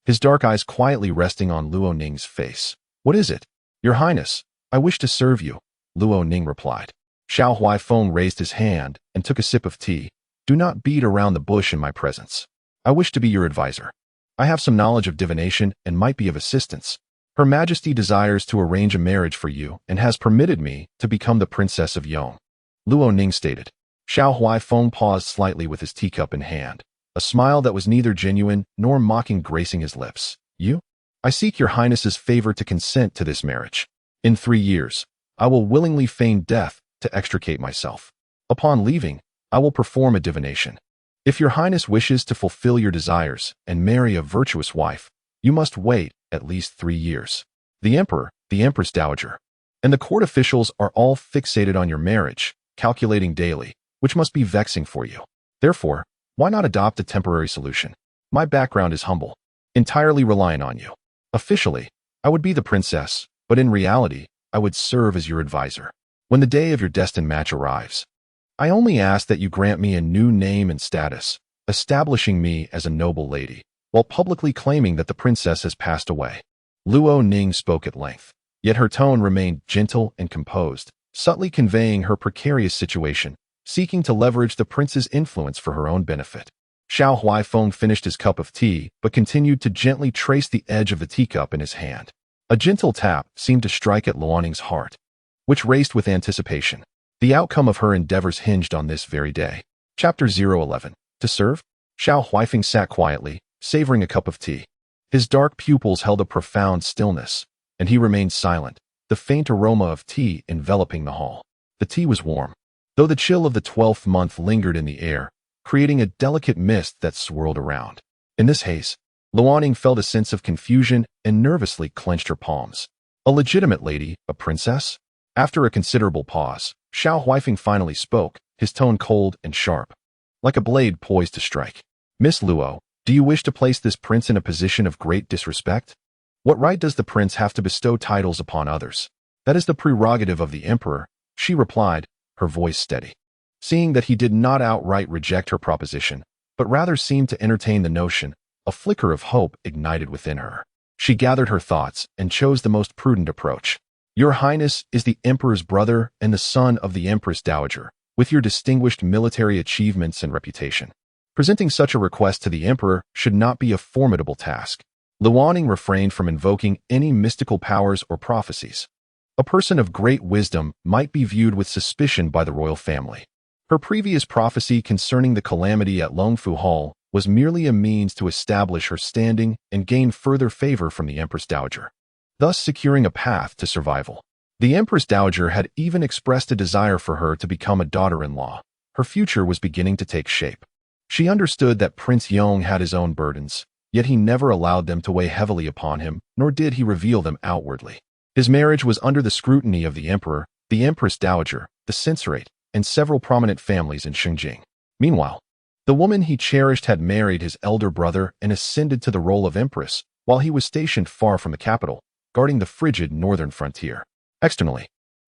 his dark eyes quietly resting on Luo Ning's face. What is it? Your Highness, I wish to serve you, Luo Ning replied. Xiao Huaifeng raised his hand and took a sip of tea. Do not beat around the bush in my presence. I wish to be your advisor. I have some knowledge of divination and might be of assistance. Her Majesty desires to arrange a marriage for you and has permitted me to become the Princess of Yong, Luo Ning stated. Xiao Huaifeng paused slightly with his teacup in hand, a smile that was neither genuine nor mocking gracing his lips. You? I seek your Highness's favor to consent to this marriage. In 3 years, I will willingly feign death to extricate myself. Upon leaving, I will perform a divination. If your Highness wishes to fulfill your desires and marry a virtuous wife, you must wait at least 3 years. The Emperor, the Empress Dowager, and the court officials are all fixated on your marriage, calculating daily, which must be vexing for you. Therefore, why not adopt a temporary solution? My background is humble, entirely reliant on you. Officially, I would be the princess, but in reality, I would serve as your advisor. When the day of your destined match arrives, I only ask that you grant me a new name and status, establishing me as a noble lady, while publicly claiming that the princess has passed away. Luo Ning spoke at length, yet her tone remained gentle and composed, subtly conveying her precarious situation, seeking to leverage the prince's influence for her own benefit. Xiao Huaifeng finished his cup of tea, but continued to gently trace the edge of the teacup in his hand. A gentle tap seemed to strike at Luo Ning's heart, which raced with anticipation. The outcome of her endeavors hinged on this very day. Chapter 011. To serve? Xiao Huaifeng sat quietly, savoring a cup of tea. His dark pupils held a profound stillness, and he remained silent, the faint aroma of tea enveloping the hall. The tea was warm, though the chill of the 12th month lingered in the air, creating a delicate mist that swirled around. In this haze, Luo Ning felt a sense of confusion and nervously clenched her palms. A legitimate lady, a princess? After a considerable pause, Xiao Huaifeng finally spoke, his tone cold and sharp, like a blade poised to strike. Miss Luo, do you wish to place this prince in a position of great disrespect? What right does the prince have to bestow titles upon others? That is the prerogative of the emperor, she replied, her voice steady. Seeing that he did not outright reject her proposition, but rather seemed to entertain the notion, a flicker of hope ignited within her. She gathered her thoughts and chose the most prudent approach. Your Highness is the Emperor's brother and the son of the Empress Dowager, with your distinguished military achievements and reputation. Presenting such a request to the Emperor should not be a formidable task. Luo Ning refrained from invoking any mystical powers or prophecies. A person of great wisdom might be viewed with suspicion by the royal family. Her previous prophecy concerning the calamity at Longfu Hall was merely a means to establish her standing and gain further favor from the Empress Dowager, thus securing a path to survival. The Empress Dowager had even expressed a desire for her to become a daughter-in-law. Her future was beginning to take shape. She understood that Prince Yong had his own burdens, yet he never allowed them to weigh heavily upon him, nor did he reveal them outwardly. His marriage was under the scrutiny of the Emperor, the Empress Dowager, the Censorate, and several prominent families in Xinjiang. Meanwhile, the woman he cherished had married his elder brother and ascended to the role of empress, while he was stationed far from the capital, guarding the frigid northern frontier. Externally,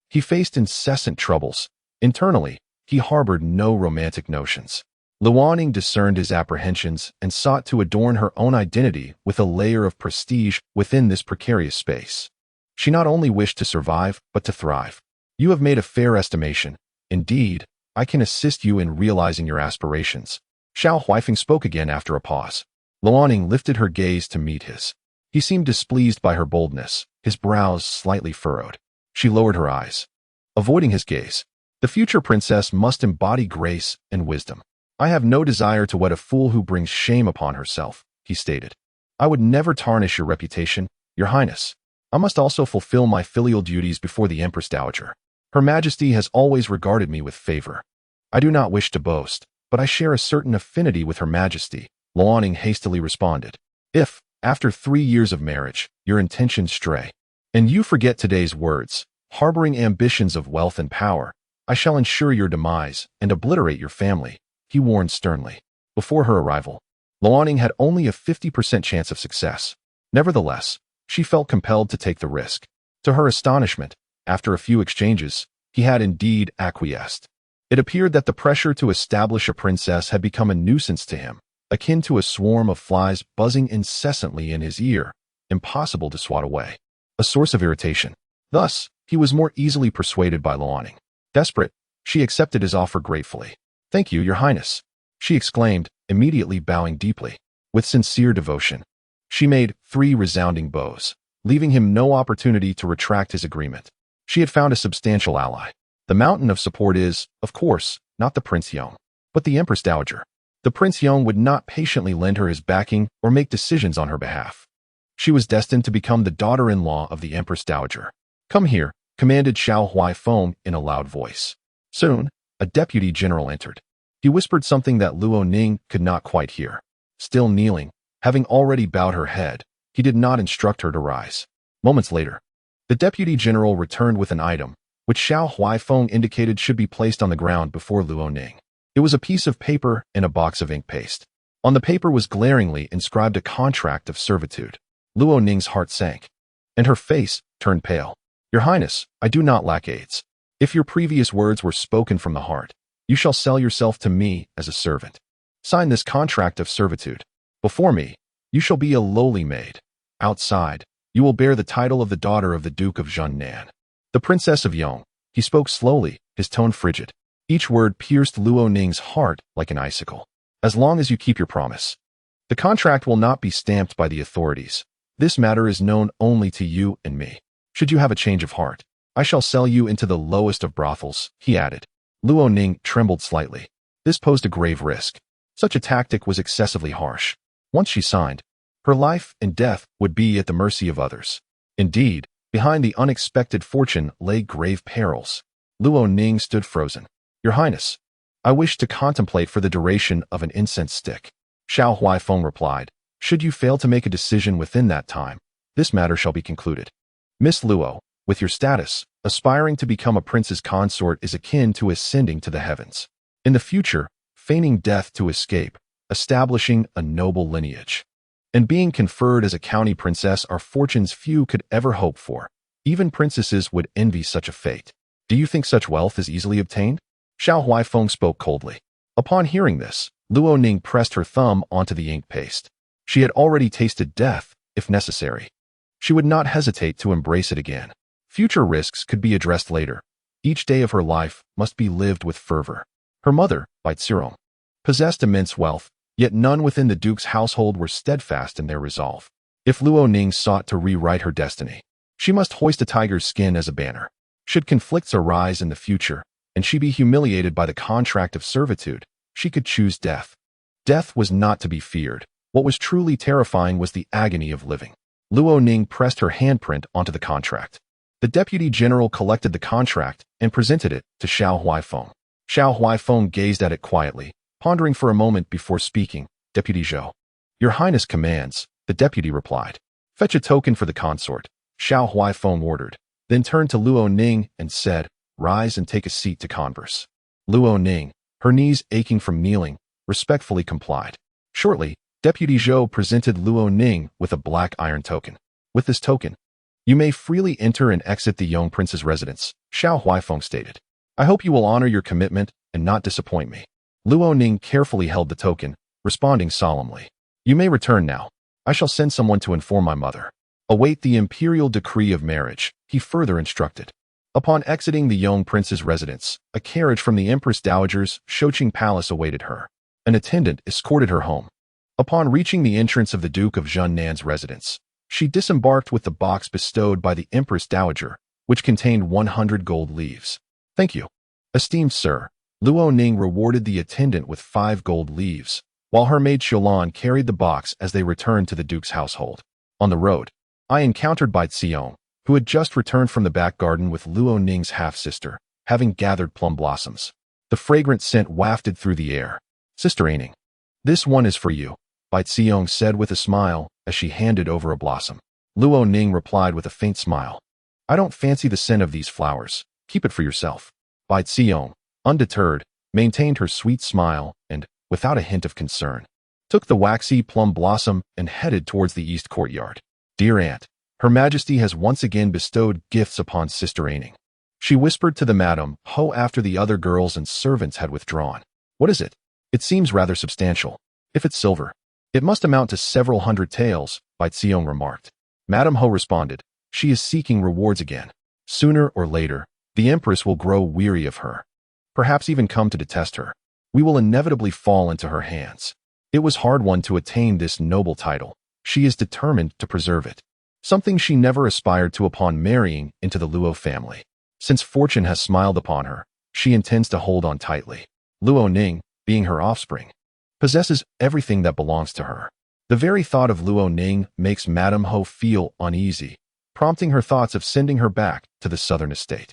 he faced incessant troubles. Internally, he harbored no romantic notions. Luo Ning discerned his apprehensions and sought to adorn her own identity with a layer of prestige within this precarious space. She not only wished to survive, but to thrive. You have made a fair estimation. Indeed, I can assist you in realizing your aspirations. Xiao Huaifeng spoke again after a pause. Luo Ning lifted her gaze to meet his. He seemed displeased by her boldness, his brows slightly furrowed. She lowered her eyes, avoiding his gaze. The future princess must embody grace and wisdom. I have no desire to wed a fool who brings shame upon herself, he stated. I would never tarnish your reputation, your highness. I must also fulfill my filial duties before the Empress Dowager. Her Majesty has always regarded me with favor. I do not wish to boast, but I share a certain affinity with Her Majesty, Luo Ning hastily responded. If, After 3 years of marriage, your intentions stray. And you forget today's words, harboring ambitions of wealth and power. I shall ensure your demise and obliterate your family, he warned sternly. Before her arrival, Luo Ning had only a 50% chance of success. Nevertheless, she felt compelled to take the risk. To her astonishment, after a few exchanges, he had indeed acquiesced. It appeared that the pressure to establish a princess had become a nuisance to him, akin to a swarm of flies buzzing incessantly in his ear, impossible to swat away. A source of irritation. Thus, he was more easily persuaded by Luo Ning. Desperate, she accepted his offer gratefully. Thank you, your highness, she exclaimed, immediately bowing deeply. With sincere devotion, she made 3 resounding bows, leaving him no opportunity to retract his agreement. She had found a substantial ally. The mountain of support is, of course, not the Prince Yong, but the Empress Dowager. The Prince Yong would not patiently lend her his backing or make decisions on her behalf. She was destined to become the daughter-in-law of the Empress Dowager. Come here, commanded Xiao Huaifeng in a loud voice. Soon, a deputy general entered. He whispered something that Luo Ning could not quite hear. Still kneeling, having already bowed her head, he did not instruct her to rise. Moments later, the deputy general returned with an item, which Xiao Huaifeng indicated should be placed on the ground before Luo Ning. It was a piece of paper and a box of ink paste. On the paper was glaringly inscribed a contract of servitude. Luo Ning's heart sank, and her face turned pale. Your Highness, I do not lack aids. If your previous words were spoken from the heart, you shall sell yourself to me as a servant. Sign this contract of servitude. Before me, you shall be a lowly maid. Outside, you will bear the title of the daughter of the Duke of Junnan. The Princess of Yong. He spoke slowly, his tone frigid. Each word pierced Luo Ning's heart like an icicle. As long as you keep your promise. The contract will not be stamped by the authorities. This matter is known only to you and me. Should you have a change of heart, I shall sell you into the lowest of brothels, he added. Luo Ning trembled slightly. This posed a grave risk. Such a tactic was excessively harsh. Once she signed, her life and death would be at the mercy of others. Indeed, behind the unexpected fortune lay grave perils. Luo Ning stood frozen. Your Highness, I wish to contemplate for the duration of an incense stick. Xiao Huaifeng replied. Should you fail to make a decision within that time, this matter shall be concluded. Miss Luo, with your status, aspiring to become a prince's consort is akin to ascending to the heavens. In the future, feigning death to escape, establishing a noble lineage, and being conferred as a county princess are fortunes few could ever hope for. Even princesses would envy such a fate. Do you think such wealth is easily obtained? Xiao Huaifeng spoke coldly. Upon hearing this, Luo Ning pressed her thumb onto the ink paste. She had already tasted death, if necessary. She would not hesitate to embrace it again. Future risks could be addressed later. Each day of her life must be lived with fervor. Her mother, Bai Zirong, possessed immense wealth, yet none within the duke's household were steadfast in their resolve. If Luo Ning sought to rewrite her destiny, she must hoist a tiger's skin as a banner. Should conflicts arise in the future, and she be humiliated by the contract of servitude, she could choose death. Death was not to be feared. What was truly terrifying was the agony of living. Luo Ning pressed her handprint onto the contract. The deputy general collected the contract and presented it to Xiao Huaifeng. Xiao Huaifeng gazed at it quietly, pondering for a moment before speaking. Deputy Zhou. Your Highness commands, the deputy replied. Fetch a token for the consort, Xiao Huaifeng ordered, then turned to Luo Ning and said, rise and take a seat to converse. Luo Ning, her knees aching from kneeling, respectfully complied. Shortly, Deputy Zhou presented Luo Ning with a black iron token. With this token, you may freely enter and exit the young prince's residence, Xiao Huaifeng stated. I hope you will honor your commitment and not disappoint me. Luo Ning carefully held the token, responding solemnly. You may return now. I shall send someone to inform my mother. Await the imperial decree of marriage, he further instructed. Upon exiting the young prince's residence, a carriage from the Empress Dowager's Shoqing Palace awaited her. An attendant escorted her home. Upon reaching the entrance of the Duke of Junnan's residence, she disembarked with the box bestowed by the Empress Dowager, which contained 100 gold leaves. Thank you. Esteemed sir, Luo Ning rewarded the attendant with 5 gold leaves, while her maid Xiaolan carried the box as they returned to the Duke's household. On the road, I encountered Bai Zirong, who had just returned from the back garden with Luo Ning's half-sister, having gathered plum blossoms. The fragrant scent wafted through the air. Sister Aining, this one is for you. Bai Xiong said with a smile as she handed over a blossom. Luo Ning replied with a faint smile. I don't fancy the scent of these flowers. Keep it for yourself. Bai Xiong, undeterred, maintained her sweet smile and, without a hint of concern, took the waxy plum blossom and headed towards the east courtyard. Dear Aunt, Her Majesty has once again bestowed gifts upon Sister Aining. She whispered to the Madame Ho after the other girls and servants had withdrawn. What is it? It seems rather substantial. If it's silver, it must amount to several hundred taels, Bai Xiong remarked. Madame Ho responded, she is seeking rewards again. Sooner or later, the Empress will grow weary of her. Perhaps even come to detest her. We will inevitably fall into her hands. It was hard-won to attain this noble title. She is determined to preserve it. Something she never aspired to upon marrying into the Luo family. Since fortune has smiled upon her, she intends to hold on tightly. Luo Ning, being her offspring, possesses everything that belongs to her. The very thought of Luo Ning makes Madame Ho feel uneasy, prompting her thoughts of sending her back to the southern estate.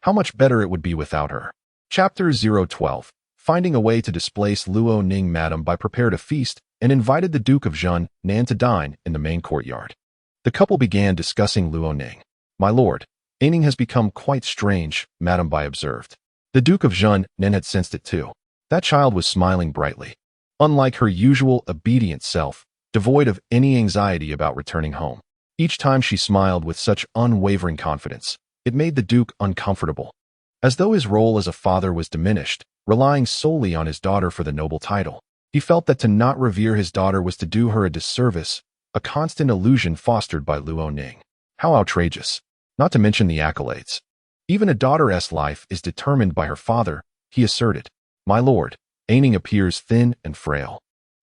How much better it would be without her. Chapter 012. Finding a way to displace Luo Ning, Madame Bai prepared a feast and invited the Duke of Zhen Nan to dine in the main courtyard. The couple began discussing Luo Ning. My lord, Aining has become quite strange, Madame Bai observed. The Duke of Zhen Nan had sensed it too. That child was smiling brightly. Unlike her usual obedient self, devoid of any anxiety about returning home. Each time she smiled with such unwavering confidence, it made the Duke uncomfortable. As though his role as a father was diminished, relying solely on his daughter for the noble title. He felt that to not revere his daughter was to do her a disservice, a constant illusion fostered by Luo Ning. How outrageous, not to mention the accolades. Even a daughter's life is determined by her father, he asserted. My lord, Aining appears thin and frail.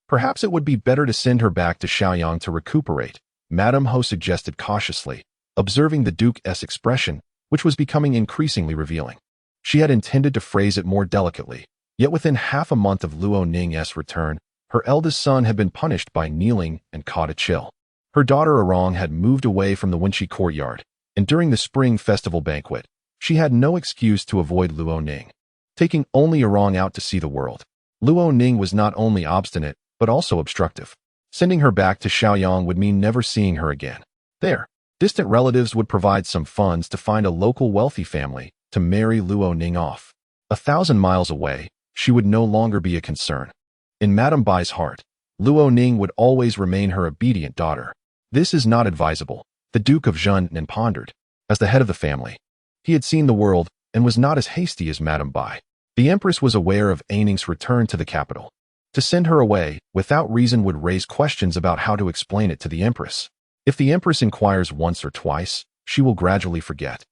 Perhaps it would be better to send her back to Shaoyang to recuperate, Madame Ho suggested cautiously, observing the Duke's expression, which was becoming increasingly revealing. She had intended to phrase it more delicately, yet within half a month of Luo Ning's return, her eldest son had been punished by kneeling and caught a chill. Her daughter Arong had moved away from the Wenqi courtyard, and during the spring festival banquet, she had no excuse to avoid Luo Ning, taking only Arong out to see the world. Luo Ning was not only obstinate, but also obstructive. Sending her back to Shaoyang would mean never seeing her again. There, distant relatives would provide some funds to find a local wealthy family to marry Luo Ning off. 1,000 miles away, she would no longer be a concern. In Madame Bai's heart, Luo Ning would always remain her obedient daughter. This is not advisable, the Duke of Zhen Nan pondered. As the head of the family, he had seen the world and was not as hasty as Madame Bai. The Empress was aware of Aining's return to the capital. To send her away, without reason, would raise questions about how to explain it to the Empress. If the Empress inquires once or twice, she will gradually forget.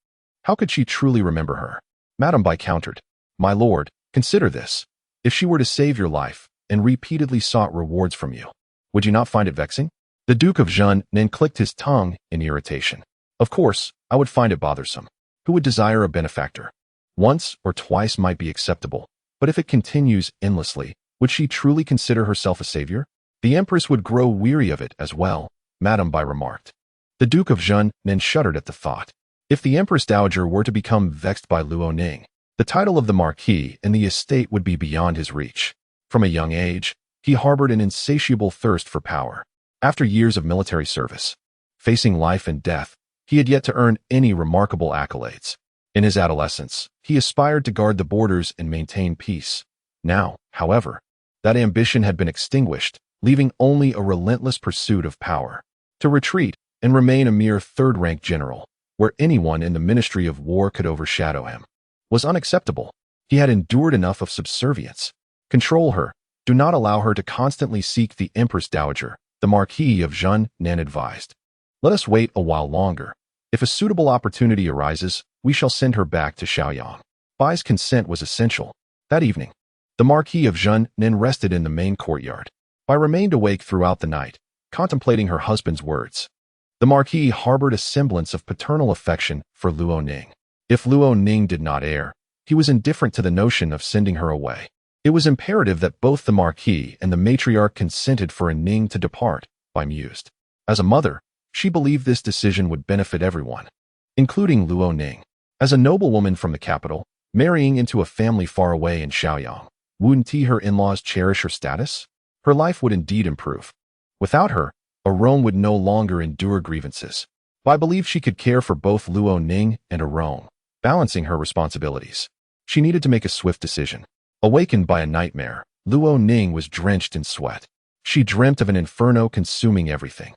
How could she truly remember her? Madame Bai countered. My lord, consider this. If she were to save your life and repeatedly sought rewards from you, would you not find it vexing? The Duke of Zhen Nan clicked his tongue in irritation. Of course, I would find it bothersome. Who would desire a benefactor? Once or twice might be acceptable, but if it continues endlessly, would she truly consider herself a savior? The Empress would grow weary of it as well, Madame Bai remarked. The Duke of Zhen Nan shuddered at the thought. If the Empress Dowager were to become vexed by Luo Ning, the title of the Marquis and the estate would be beyond his reach. From a young age, he harbored an insatiable thirst for power. After years of military service, facing life and death, he had yet to earn any remarkable accolades. In his adolescence, he aspired to guard the borders and maintain peace. Now, however, that ambition had been extinguished, leaving only a relentless pursuit of power. To retreat and remain a mere third-rank general, where anyone in the Ministry of War could overshadow him, was unacceptable. He had endured enough of subservience. Control her. Do not allow her to constantly seek the Empress Dowager, the Marquis of Zhen Nan advised. Let us wait a while longer. If a suitable opportunity arises, we shall send her back to Shaoyang. Bai's consent was essential. That evening, the Marquis of Zhen Nan rested in the main courtyard. Bai remained awake throughout the night, contemplating her husband's words. The Marquis harbored a semblance of paternal affection for Luo Ning. If Luo Ning did not err, he was indifferent to the notion of sending her away. It was imperative that both the Marquis and the matriarch consented for a Ning to depart, Bai mused. As a mother, she believed this decision would benefit everyone, including Luo Ning. As a noblewoman from the capital, marrying into a family far away in Shaoyang, wouldn't her in-laws cherish her status? Her life would indeed improve. Without her, Arone would no longer endure grievances. But I believed she could care for both Luo Ning and Arone, balancing her responsibilities. She needed to make a swift decision. Awakened by a nightmare, Luo Ning was drenched in sweat. She dreamt of an inferno consuming everything.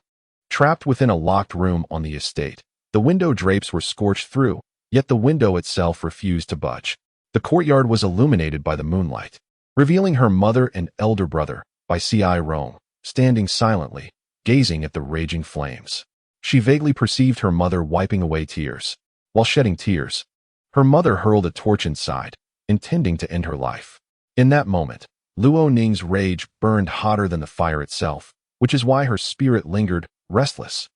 Trapped within a locked room on the estate, the window drapes were scorched through, yet the window itself refused to budge. The courtyard was illuminated by the moonlight, revealing her mother and elder brother, by C.I. Rome, standing silently, gazing at the raging flames. She vaguely perceived her mother wiping away tears. While shedding tears, her mother hurled a torch inside, intending to end her life. In that moment, Luo Ning's rage burned hotter than the fire itself, which is why her spirit lingered, restless,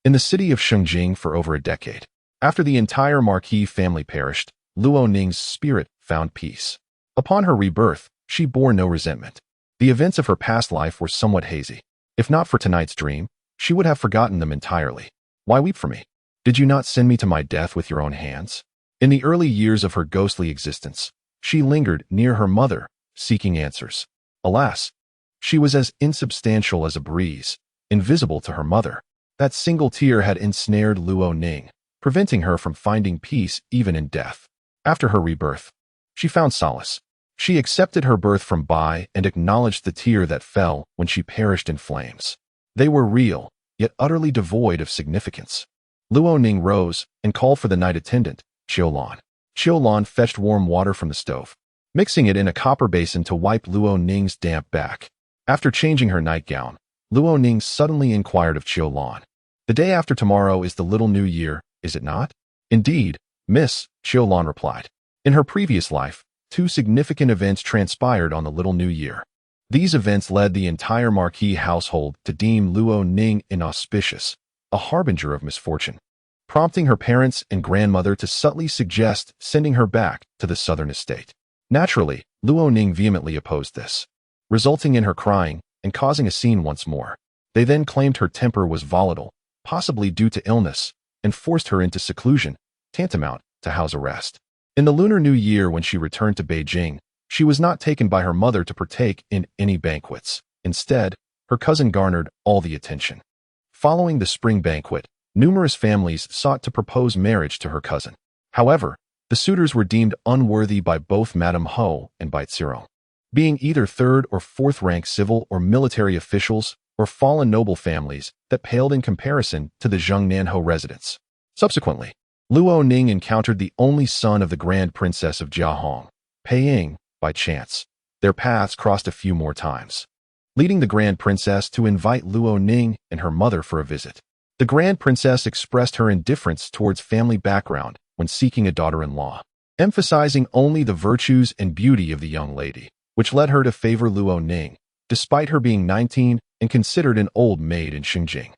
in the city of Shengjing for over a decade. After the entire Marquis family perished, Luo Ning's spirit found peace. Upon her rebirth, she bore no resentment. The events of her past life were somewhat hazy. If not for tonight's dream, she would have forgotten them entirely. Why weep for me? Did you not send me to my death with your own hands? In the early years of her ghostly existence, she lingered near her mother, seeking answers. Alas, she was as insubstantial as a breeze, invisible to her mother. That single tear had ensnared Luo Ning, preventing her from finding peace even in death. After her rebirth, she found solace. She accepted her birth from Bai and acknowledged the tear that fell when she perished in flames. They were real, yet utterly devoid of significance. Luo Ning rose and called for the night attendant, Qiulan. Qiulan fetched warm water from the stove, mixing it in a copper basin to wipe Luo Ning's damp back. After changing her nightgown, Luo Ning suddenly inquired of Qiulan. The day after tomorrow is the little new year, is it not? Indeed, miss, Qiulan replied. In her previous life, 2 significant events transpired on the little new year. These events led the entire Marquis household to deem Luo Ning inauspicious, a harbinger of misfortune, prompting her parents and grandmother to subtly suggest sending her back to the southern estate. Naturally, Luo Ning vehemently opposed this, resulting in her crying and causing a scene once more. They then claimed her temper was volatile, possibly due to illness, and forced her into seclusion, tantamount to house arrest. In the Lunar New Year, when she returned to Beijing, she was not taken by her mother to partake in any banquets. Instead, her cousin garnered all the attention. Following the spring banquet, numerous families sought to propose marriage to her cousin. However, the suitors were deemed unworthy by both Madame Ho and Baitziro, being either 3rd or 4th rank civil or military officials or fallen noble families that paled in comparison to the Zhongnanhou residents. Subsequently, Luo Ning encountered the only son of the Grand Princess of Jiahong, Pei Ying, by chance. Their paths crossed a few more times, leading the Grand Princess to invite Luo Ning and her mother for a visit. The Grand Princess expressed her indifference towards family background when seeking a daughter-in-law, emphasizing only the virtues and beauty of the young lady, which led her to favor Luo Ning, despite her being 19 and considered an old maid in Xinjiang.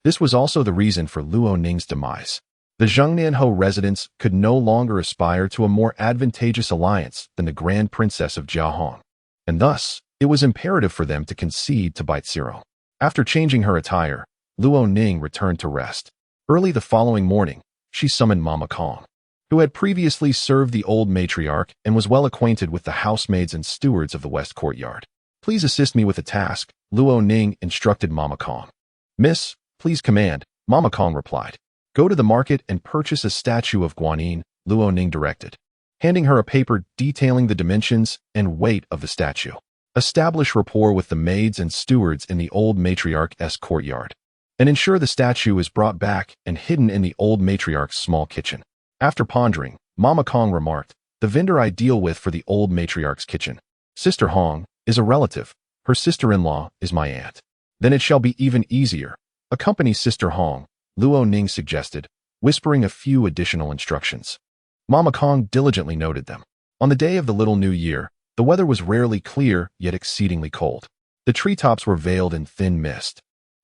This was also the reason for Luo Ning's demise. The Zhongnanhou residents could no longer aspire to a more advantageous alliance than the Grand Princess of Jiahong, and thus, it was imperative for them to concede to Baitziro. After changing her attire, Luo Ning returned to rest. Early the following morning, she summoned Mama Kong, who had previously served the old matriarch and was well acquainted with the housemaids and stewards of the West Courtyard. Please assist me with a task, Luo Ning instructed Mama Kong. Miss, please command, Mama Kong replied. Go to the market and purchase a statue of Guanyin, Luo Ning directed, handing her a paper detailing the dimensions and weight of the statue. Establish rapport with the maids and stewards in the old matriarch's courtyard, and ensure the statue is brought back and hidden in the old matriarch's small kitchen. After pondering, Mama Kong remarked, the vendor I deal with for the old matriarch's kitchen, Sister Hong, is a relative. Her sister-in-law is my aunt. Then it shall be even easier. Accompany Sister Hong, Luo Ning suggested, whispering a few additional instructions. Mama Kong diligently noted them. On the day of the little new year, the weather was rarely clear yet exceedingly cold. The treetops were veiled in thin mist,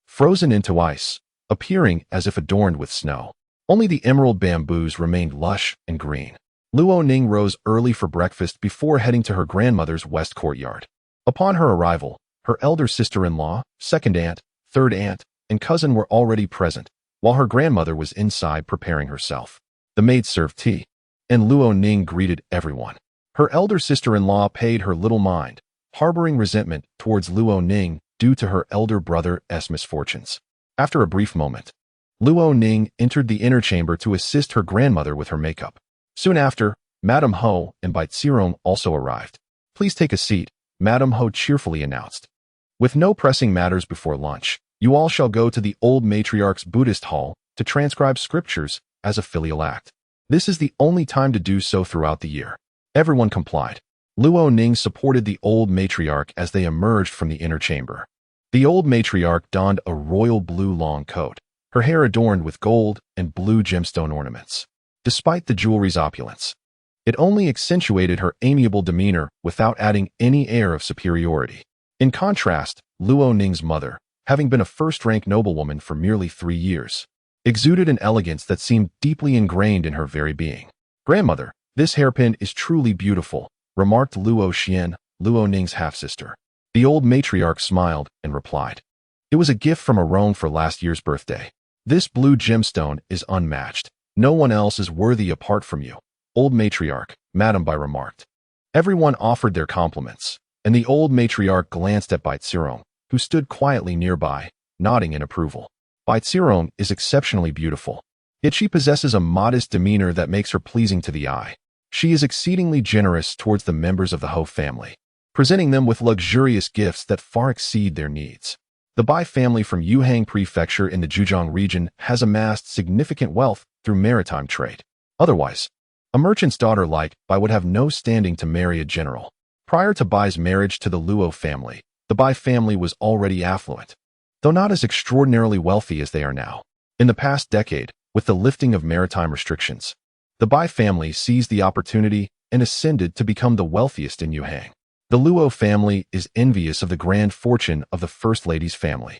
frozen into ice, appearing as if adorned with snow. Only the emerald bamboos remained lush and green. Luo Ning rose early for breakfast before heading to her grandmother's west courtyard. Upon her arrival, her elder sister-in-law, second aunt, third aunt, and cousin were already present, while her grandmother was inside preparing herself. The maids served tea, and Luo Ning greeted everyone. Her elder sister-in-law paid her little mind, harboring resentment towards Luo Ning due to her elder brother's misfortunes. After a brief moment, Luo Ning entered the inner chamber to assist her grandmother with her makeup. Soon after, Madame Ho and Bai Zirong also arrived. "Please take a seat," Madame Ho cheerfully announced. "With no pressing matters before lunch, you all shall go to the old matriarch's Buddhist hall to transcribe scriptures as a filial act. This is the only time to do so throughout the year." Everyone complied. Luo Ning supported the old matriarch as they emerged from the inner chamber. The old matriarch donned a royal blue long coat, her hair adorned with gold and blue gemstone ornaments. Despite the jewelry's opulence, it only accentuated her amiable demeanor without adding any air of superiority. In contrast, Luo Ning's mother, having been a first-rank noblewoman for merely 3 years, exuded an elegance that seemed deeply ingrained in her very being. "Grandmother, this hairpin is truly beautiful," remarked Luo Xian, Luo Ning's half-sister. The old matriarch smiled and replied, "It was a gift from Rome for last year's birthday. This blue gemstone is unmatched. No one else is worthy apart from you." Old matriarch, Madame Bai remarked. Everyone offered their compliments, and the old matriarch glanced at Bai Zirong, who stood quietly nearby, nodding in approval. Bai Zirong is exceptionally beautiful, yet she possesses a modest demeanor that makes her pleasing to the eye. She is exceedingly generous towards the members of the Ho family, presenting them with luxurious gifts that far exceed their needs. The Bai family from Yuhang Prefecture in the Zhejiang region has amassed significant wealth through maritime trade. Otherwise, a merchant's daughter like Bai would have no standing to marry a general. Prior to Bai's marriage to the Luo family, the Bai family was already affluent, though not as extraordinarily wealthy as they are now. In the past decade, with the lifting of maritime restrictions, the Bai family seized the opportunity and ascended to become the wealthiest in Yuhang. The Luo family is envious of the grand fortune of the First Lady's family.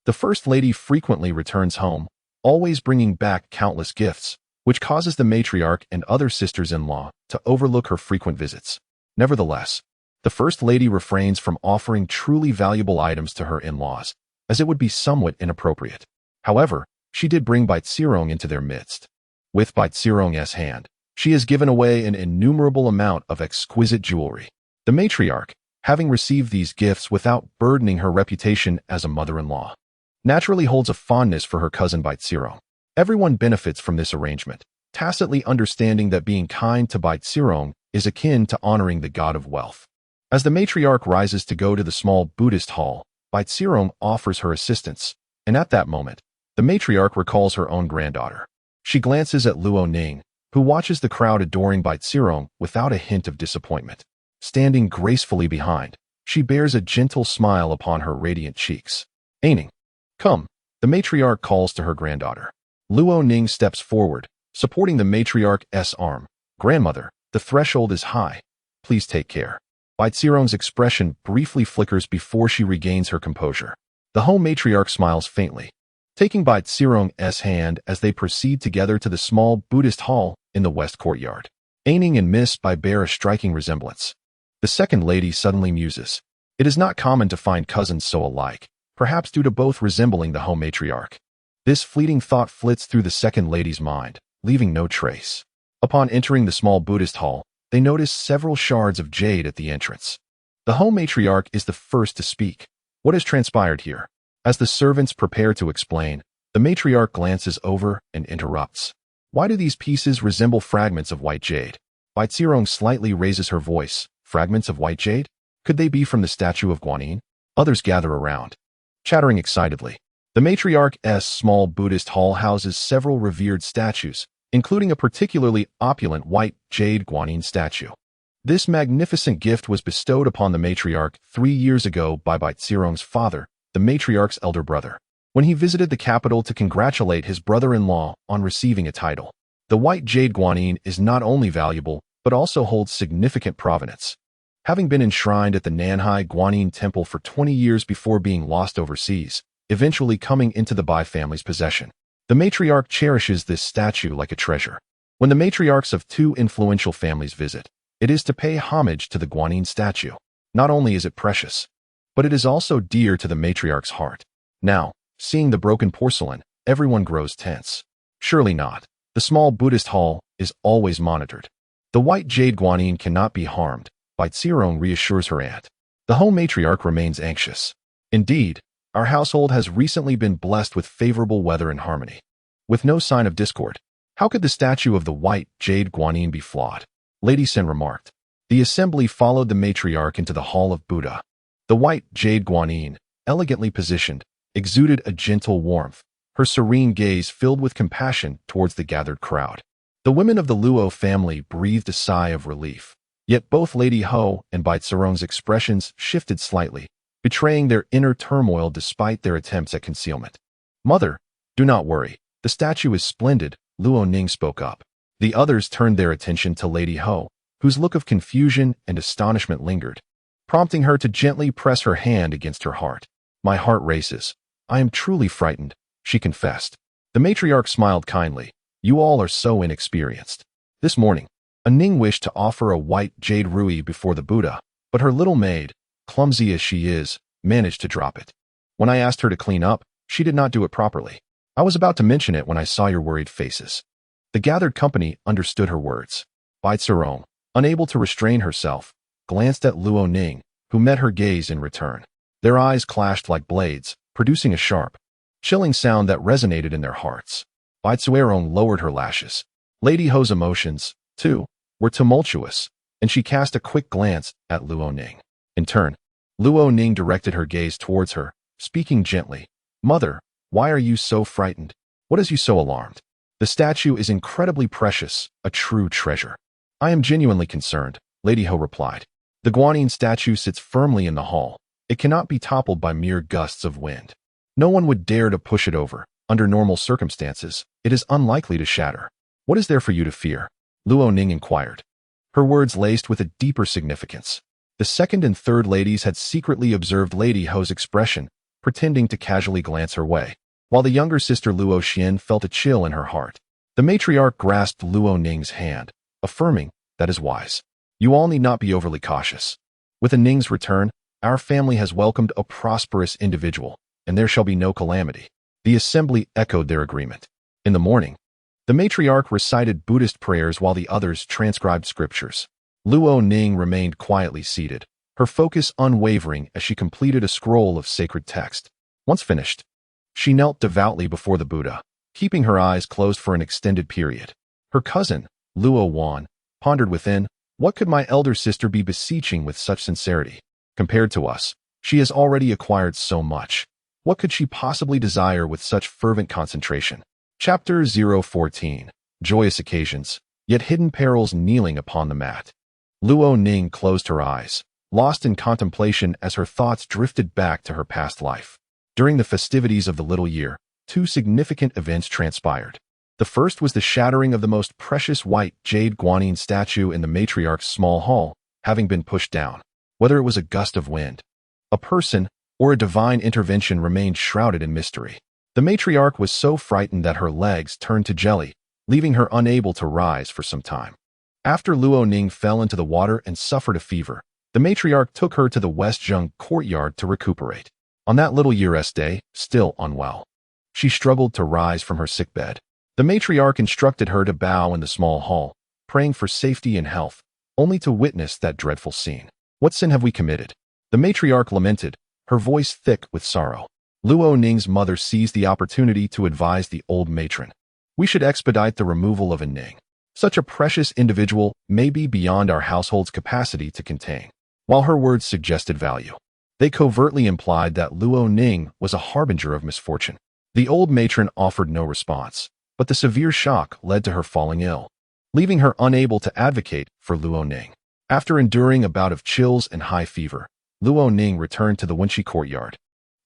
The First Lady frequently returns home, always bringing back countless gifts, which causes the matriarch and other sisters-in-law to overlook her frequent visits. Nevertheless, the First Lady refrains from offering truly valuable items to her in-laws, as it would be somewhat inappropriate. However, she did bring Bai Zirong into their midst. With Bai Zirong's hand, she has given away an innumerable amount of exquisite jewelry. The matriarch, having received these gifts without burdening her reputation as a mother-in-law, naturally holds a fondness for her cousin Bai Zirong. Everyone benefits from this arrangement, tacitly understanding that being kind to Bai Zirong is akin to honoring the god of wealth. As the matriarch rises to go to the small Buddhist hall, Bai Zirong offers her assistance, and at that moment, the matriarch recalls her own granddaughter. She glances at Luo Ning, who watches the crowd adoring Bai Zirong without a hint of disappointment. Standing gracefully behind, she bears a gentle smile upon her radiant cheeks. "Aining, come," the matriarch calls to her granddaughter. Luo Ning steps forward, supporting the matriarch's arm. "Grandmother, the threshold is high. Please take care." Bai Zirong's expression briefly flickers before she regains her composure. The home matriarch smiles faintly, taking Bai Zirong's hand as they proceed together to the small Buddhist hall in the west courtyard. Aining and Miss Bai bear a striking resemblance. The second lady suddenly muses. It is not common to find cousins so alike, perhaps due to both resembling the home matriarch. This fleeting thought flits through the second lady's mind, leaving no trace. Upon entering the small Buddhist hall, they notice several shards of jade at the entrance. The home matriarch is the first to speak. What has transpired here? As the servants prepare to explain, the matriarch glances over and interrupts. Why do these pieces resemble fragments of white jade? Bai Zirong slightly raises her voice. Fragments of white jade? Could they be from the statue of Guanyin? Others gather around, chattering excitedly. The matriarch's small Buddhist hall houses several revered statues, including a particularly opulent white jade Guanyin statue. This magnificent gift was bestowed upon the matriarch 3 years ago by Bai Zirong's father, the matriarch's elder brother, when he visited the capital to congratulate his brother-in-law on receiving a title. The white jade Guanyin is not only valuable, but also holds significant provenance, having been enshrined at the Nanhai Guanyin Temple for 20 years before being lost overseas, eventually coming into the Bai family's possession. The matriarch cherishes this statue like a treasure. When the matriarchs of 2 influential families visit, it is to pay homage to the Guanyin statue. Not only is it precious, but it is also dear to the matriarch's heart. Now, seeing the broken porcelain, everyone grows tense. Surely not. The small Buddhist hall is always monitored. The white jade Guanyin cannot be harmed, Bai Zirong reassures her aunt. The home matriarch remains anxious. Indeed, our household has recently been blessed with favorable weather and harmony, with no sign of discord. How could the statue of the white jade guanyin be flawed? Lady Sin remarked. The assembly followed the matriarch into the Hall of Buddha. The white jade guanyin, elegantly positioned, exuded a gentle warmth, her serene gaze filled with compassion towards the gathered crowd. The women of the Luo family breathed a sigh of relief, yet both Lady Ho and Bai Tsaron's expressions shifted slightly, betraying their inner turmoil despite their attempts at concealment. Mother, do not worry. The statue is splendid, Luo Ning spoke up. The others turned their attention to Lady Ho, whose look of confusion and astonishment lingered, prompting her to gently press her hand against her heart. My heart races. I am truly frightened, she confessed. The matriarch smiled kindly. You all are so inexperienced. This morning, Ning wished to offer a white jade rui before the Buddha, but her little maid, clumsy as she is, managed to drop it. When I asked her to clean up, she did not do it properly. I was about to mention it when I saw your worried faces. The gathered company understood her words. Bai Tsaron, unable to restrain herself, glanced at Luo Ning, who met her gaze in return. Their eyes clashed like blades, producing a sharp, chilling sound that resonated in their hearts. Bai Tsaron lowered her lashes. Lady Ho's emotions, too, were tumultuous, and she cast a quick glance at Luo Ning. In turn, Luo Ning directed her gaze towards her, speaking gently. Mother, why are you so frightened? What has you so alarmed? The statue is incredibly precious, a true treasure. I am genuinely concerned, Lady Ho replied. The guanyin statue sits firmly in the hall. It cannot be toppled by mere gusts of wind. No one would dare to push it over. Under normal circumstances, it is unlikely to shatter. What is there for you to fear? Luo Ning inquired, her words laced with a deeper significance. The second and third ladies had secretly observed Lady Ho's expression, pretending to casually glance her way, while the younger sister Luo Xian felt a chill in her heart. The matriarch grasped Luo Ning's hand, affirming, that is wise. You all need not be overly cautious. With Ning's return, our family has welcomed a prosperous individual, and there shall be no calamity. The assembly echoed their agreement. In the morning, the matriarch recited Buddhist prayers while the others transcribed scriptures. Luo Ning remained quietly seated, her focus unwavering as she completed a scroll of sacred text. Once finished, she knelt devoutly before the Buddha, keeping her eyes closed for an extended period. Her cousin, Luo Wan, pondered within, what could my elder sister be beseeching with such sincerity? Compared to us, she has already acquired so much. What could she possibly desire with such fervent concentration? Chapter 014. Joyous Occasions, Yet Hidden Perils Kneeling Upon the Mat. Luo Ning closed her eyes, lost in contemplation as her thoughts drifted back to her past life. During the festivities of the Little Year, two significant events transpired. The first was the shattering of the most precious white jade guanyin statue in the matriarch's small hall, having been pushed down. Whether it was a gust of wind, a person, or a divine intervention remained shrouded in mystery. The matriarch was so frightened that her legs turned to jelly, leaving her unable to rise for some time. After Luo Ning fell into the water and suffered a fever, the matriarch took her to the West Zheng courtyard to recuperate. On that Little Year's day, still unwell, she struggled to rise from her sickbed. The matriarch instructed her to bow in the small hall, praying for safety and health, only to witness that dreadful scene. What sin have we committed? The matriarch lamented, her voice thick with sorrow. Luo Ning's mother seized the opportunity to advise the old matron. We should expedite the removal of Ning. Such a precious individual may be beyond our household's capacity to contain. While her words suggested value, they covertly implied that Luo Ning was a harbinger of misfortune. The old matron offered no response, but the severe shock led to her falling ill, leaving her unable to advocate for Luo Ning. After enduring a bout of chills and high fever, Luo Ning returned to the Wenqi courtyard,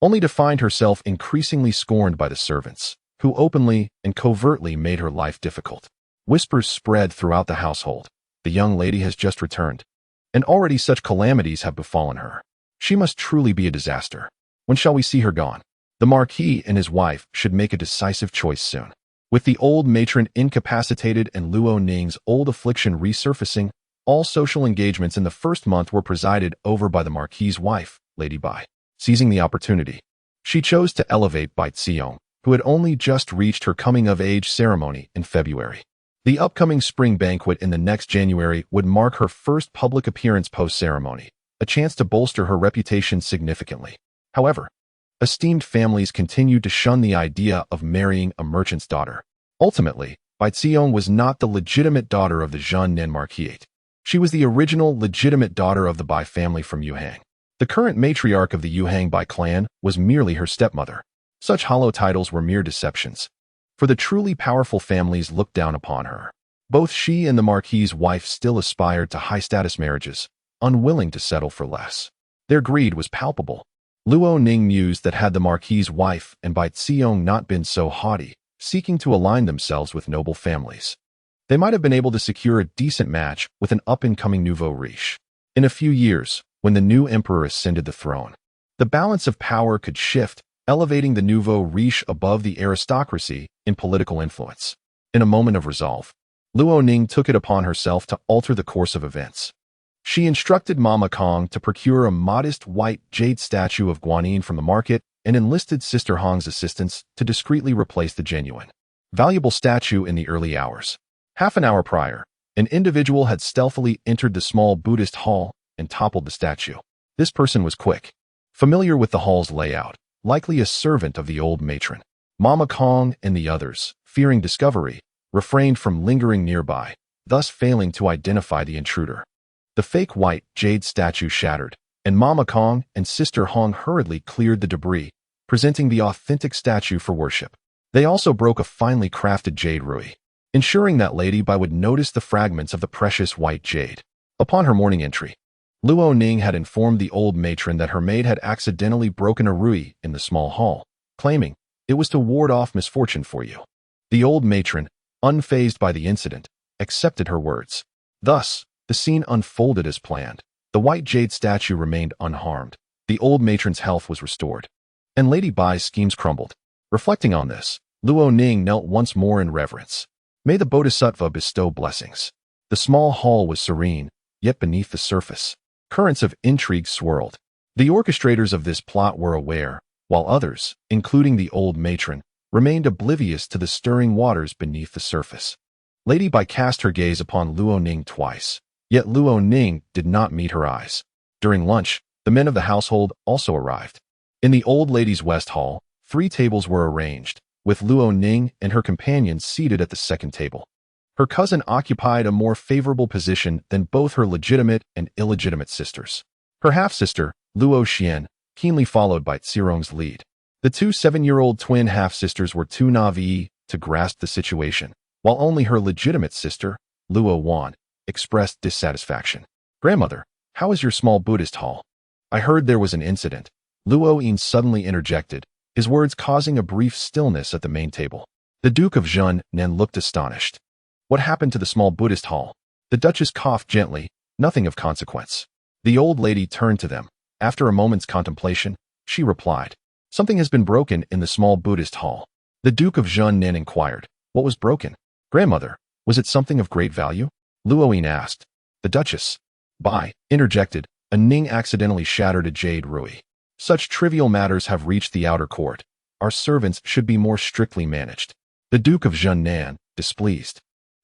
only to find herself increasingly scorned by the servants, who openly and covertly made her life difficult. Whispers spread throughout the household. The young lady has just returned, and already such calamities have befallen her. She must truly be a disaster. When shall we see her gone? The Marquis and his wife should make a decisive choice soon. With the old matron incapacitated and Luo Ning's old affliction resurfacing, all social engagements in the first month were presided over by the Marquis's wife, Lady Bai. Seizing the opportunity, she chose to elevate Bai Xiong, who had only just reached her coming-of-age ceremony in February. The upcoming spring banquet in the next January would mark her first public appearance post-ceremony, a chance to bolster her reputation significantly. However, esteemed families continued to shun the idea of marrying a merchant's daughter. Ultimately, Baixiong was not the legitimate daughter of the Zhen Nin Marquisate. She was the original legitimate daughter of the Bai family from Yuhang. The current matriarch of the Yuhang Bai clan was merely her stepmother. Such hollow titles were mere deceptions, for the truly powerful families looked down upon her. Both she and the Marquis's wife still aspired to high-status marriages, unwilling to settle for less. Their greed was palpable. Luo Ning mused that had the Marquis's wife and Baixiong not been so haughty, seeking to align themselves with noble families, they might have been able to secure a decent match with an up-and-coming nouveau riche. In a few years, when the new emperor ascended the throne, the balance of power could shift, elevating the nouveau riche above the aristocracy in political influence. In a moment of resolve, Luo Ning took it upon herself to alter the course of events. She instructed Mama Kong to procure a modest white jade statue of Guanyin from the market and enlisted Sister Hong's assistance to discreetly replace the genuine, valuable statue in the early hours. Half an hour prior, an individual had stealthily entered the small Buddhist hall and toppled the statue. This person was quick, familiar with the hall's layout, likely a servant of the old matron. Mama Kong and the others, fearing discovery, refrained from lingering nearby, thus failing to identify the intruder. The fake white jade statue shattered, and Mama Kong and Sister Hong hurriedly cleared the debris, presenting the authentic statue for worship. They also broke a finely crafted jade rui, ensuring that Lady Bai would notice the fragments of the precious white jade. Upon her morning entry, Luo Ning had informed the old matron that her maid had accidentally broken a rui in the small hall, claiming it was to ward off misfortune for you. The old matron, unfazed by the incident, accepted her words. Thus, the scene unfolded as planned. The white jade statue remained unharmed. The old matron's health was restored, and Lady Bai's schemes crumbled. Reflecting on this, Luo Ning knelt once more in reverence. May the Bodhisattva bestow blessings. The small hall was serene, yet beneath the surface, currents of intrigue swirled. The orchestrators of this plot were aware, while others, including the old matron, remained oblivious to the stirring waters beneath the surface. Lady Bai cast her gaze upon Luo Ning twice, yet Luo Ning did not meet her eyes. During lunch, the men of the household also arrived. In the old lady's west hall, 3 tables were arranged, with Luo Ning and her companions seated at the second table. Her cousin occupied a more favorable position than both her legitimate and illegitimate sisters. Her half-sister, Luo Xian, keenly followed by Tsirong's lead. The 2 7-year-old twin half-sisters were too naive to grasp the situation, while only her legitimate sister, Luo Wan, expressed dissatisfaction. "Grandmother, how is your small Buddhist hall? I heard there was an incident." Luo Yin suddenly interjected, his words causing a brief stillness at the main table. The Duke of Zhen Nin looked astonished. What happened to the small Buddhist hall? The Duchess coughed gently, nothing of consequence. The old lady turned to them. After a moment's contemplation, she replied, "Something has been broken in the small Buddhist hall." The Duke of Zhen Nin inquired, "What was broken? Grandmother, was it something of great value?" Luo Yin asked. The Duchess Bai interjected, "A Ning accidentally shattered a jade rui. Such trivial matters have reached the outer court. Our servants should be more strictly managed." The Duke of Zhen Nan, displeased,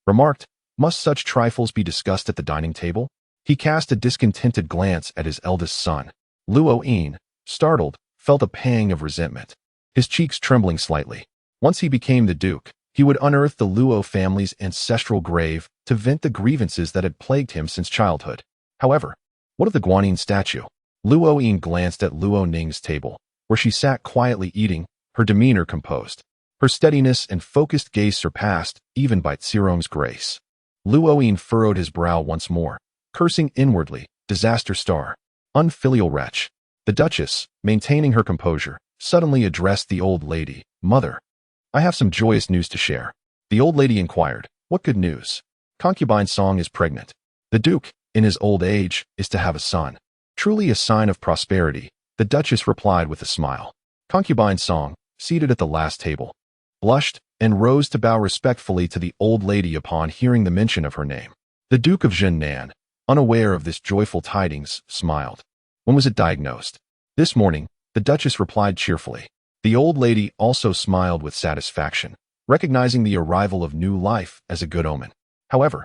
remarked, "Must such trifles be discussed at the dining table?" He cast a discontented glance at his eldest son. Luo Yin, startled, felt a pang of resentment, his cheeks trembling slightly. Once he became the duke, he would unearth the Luo family's ancestral grave to vent the grievances that had plagued him since childhood. However, what of the Guanyin statue? Luo Yin glanced at Luo Ning's table, where she sat quietly eating, her demeanor composed. Her steadiness and focused gaze surpassed even by Tsirong's grace. Luo Yin furrowed his brow once more, cursing inwardly, "Disaster star, unfilial wretch." The Duchess, maintaining her composure, suddenly addressed the old lady, "Mother, I have some joyous news to share." The old lady inquired, "What good news?" "Concubine Song is pregnant. The Duke, in his old age, is to have a son. Truly a sign of prosperity," the Duchess replied with a smile. Concubine Song, seated at the last table, blushed and rose to bow respectfully to the old lady upon hearing the mention of her name. The Duke of Zhen Nan, unaware of this joyful tidings, smiled. "When was it diagnosed?" "This morning," the Duchess replied cheerfully. The old lady also smiled with satisfaction, recognizing the arrival of new life as a good omen. However,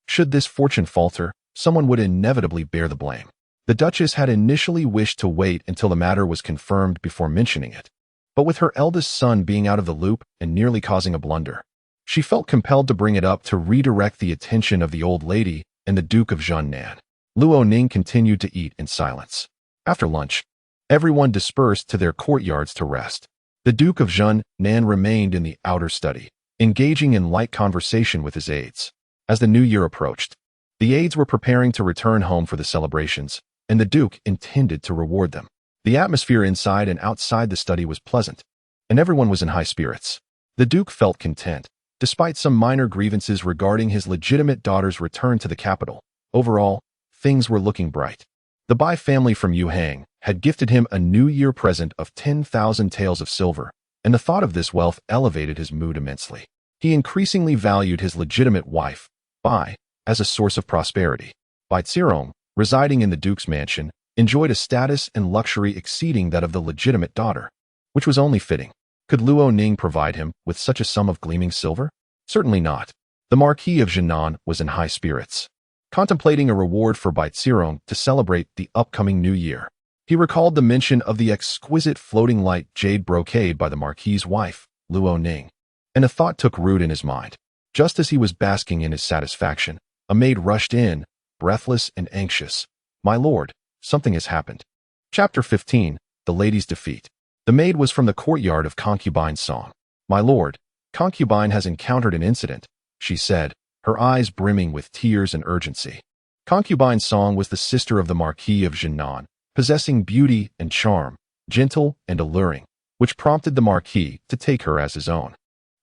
should this fortune falter, someone would inevitably bear the blame. The Duchess had initially wished to wait until the matter was confirmed before mentioning it. But with her eldest son being out of the loop and nearly causing a blunder, she felt compelled to bring it up to redirect the attention of the old lady and the Duke of Junnan. Luo Ning continued to eat in silence. After lunch, everyone dispersed to their courtyards to rest. The Duke of Junnan remained in the outer study, engaging in light conversation with his aides. As the new year approached, the aides were preparing to return home for the celebrations, and the Duke intended to reward them. The atmosphere inside and outside the study was pleasant, and everyone was in high spirits. The Duke felt content, despite some minor grievances regarding his legitimate daughter's return to the capital. Overall, things were looking bright. The Bai family from Yuhang had gifted him a New Year present of 10,000 taels of silver, and the thought of this wealth elevated his mood immensely. He increasingly valued his legitimate wife, Bai, as a source of prosperity. Bai Zirong, residing in the Duke's mansion, enjoyed a status and luxury exceeding that of the legitimate daughter, which was only fitting. Could Luo Ning provide him with such a sum of gleaming silver? Certainly not. The Marquis of Jinan was in high spirits, contemplating a reward for Bai Zirong to celebrate the upcoming new year. He recalled the mention of the exquisite floating light jade brocade by the Marquis's wife, Luo Ning, and a thought took root in his mind. Just as he was basking in his satisfaction, a maid rushed in, breathless and anxious. "My lord, something has happened." Chapter 15, The Lady's Defeat. The maid was from the courtyard of Concubine Song. "My lord, Concubine has encountered an incident," she said, her eyes brimming with tears and urgency. Concubine Song was the sister of the Marquis of Jinan, possessing beauty and charm, gentle and alluring, which prompted the Marquis to take her as his own.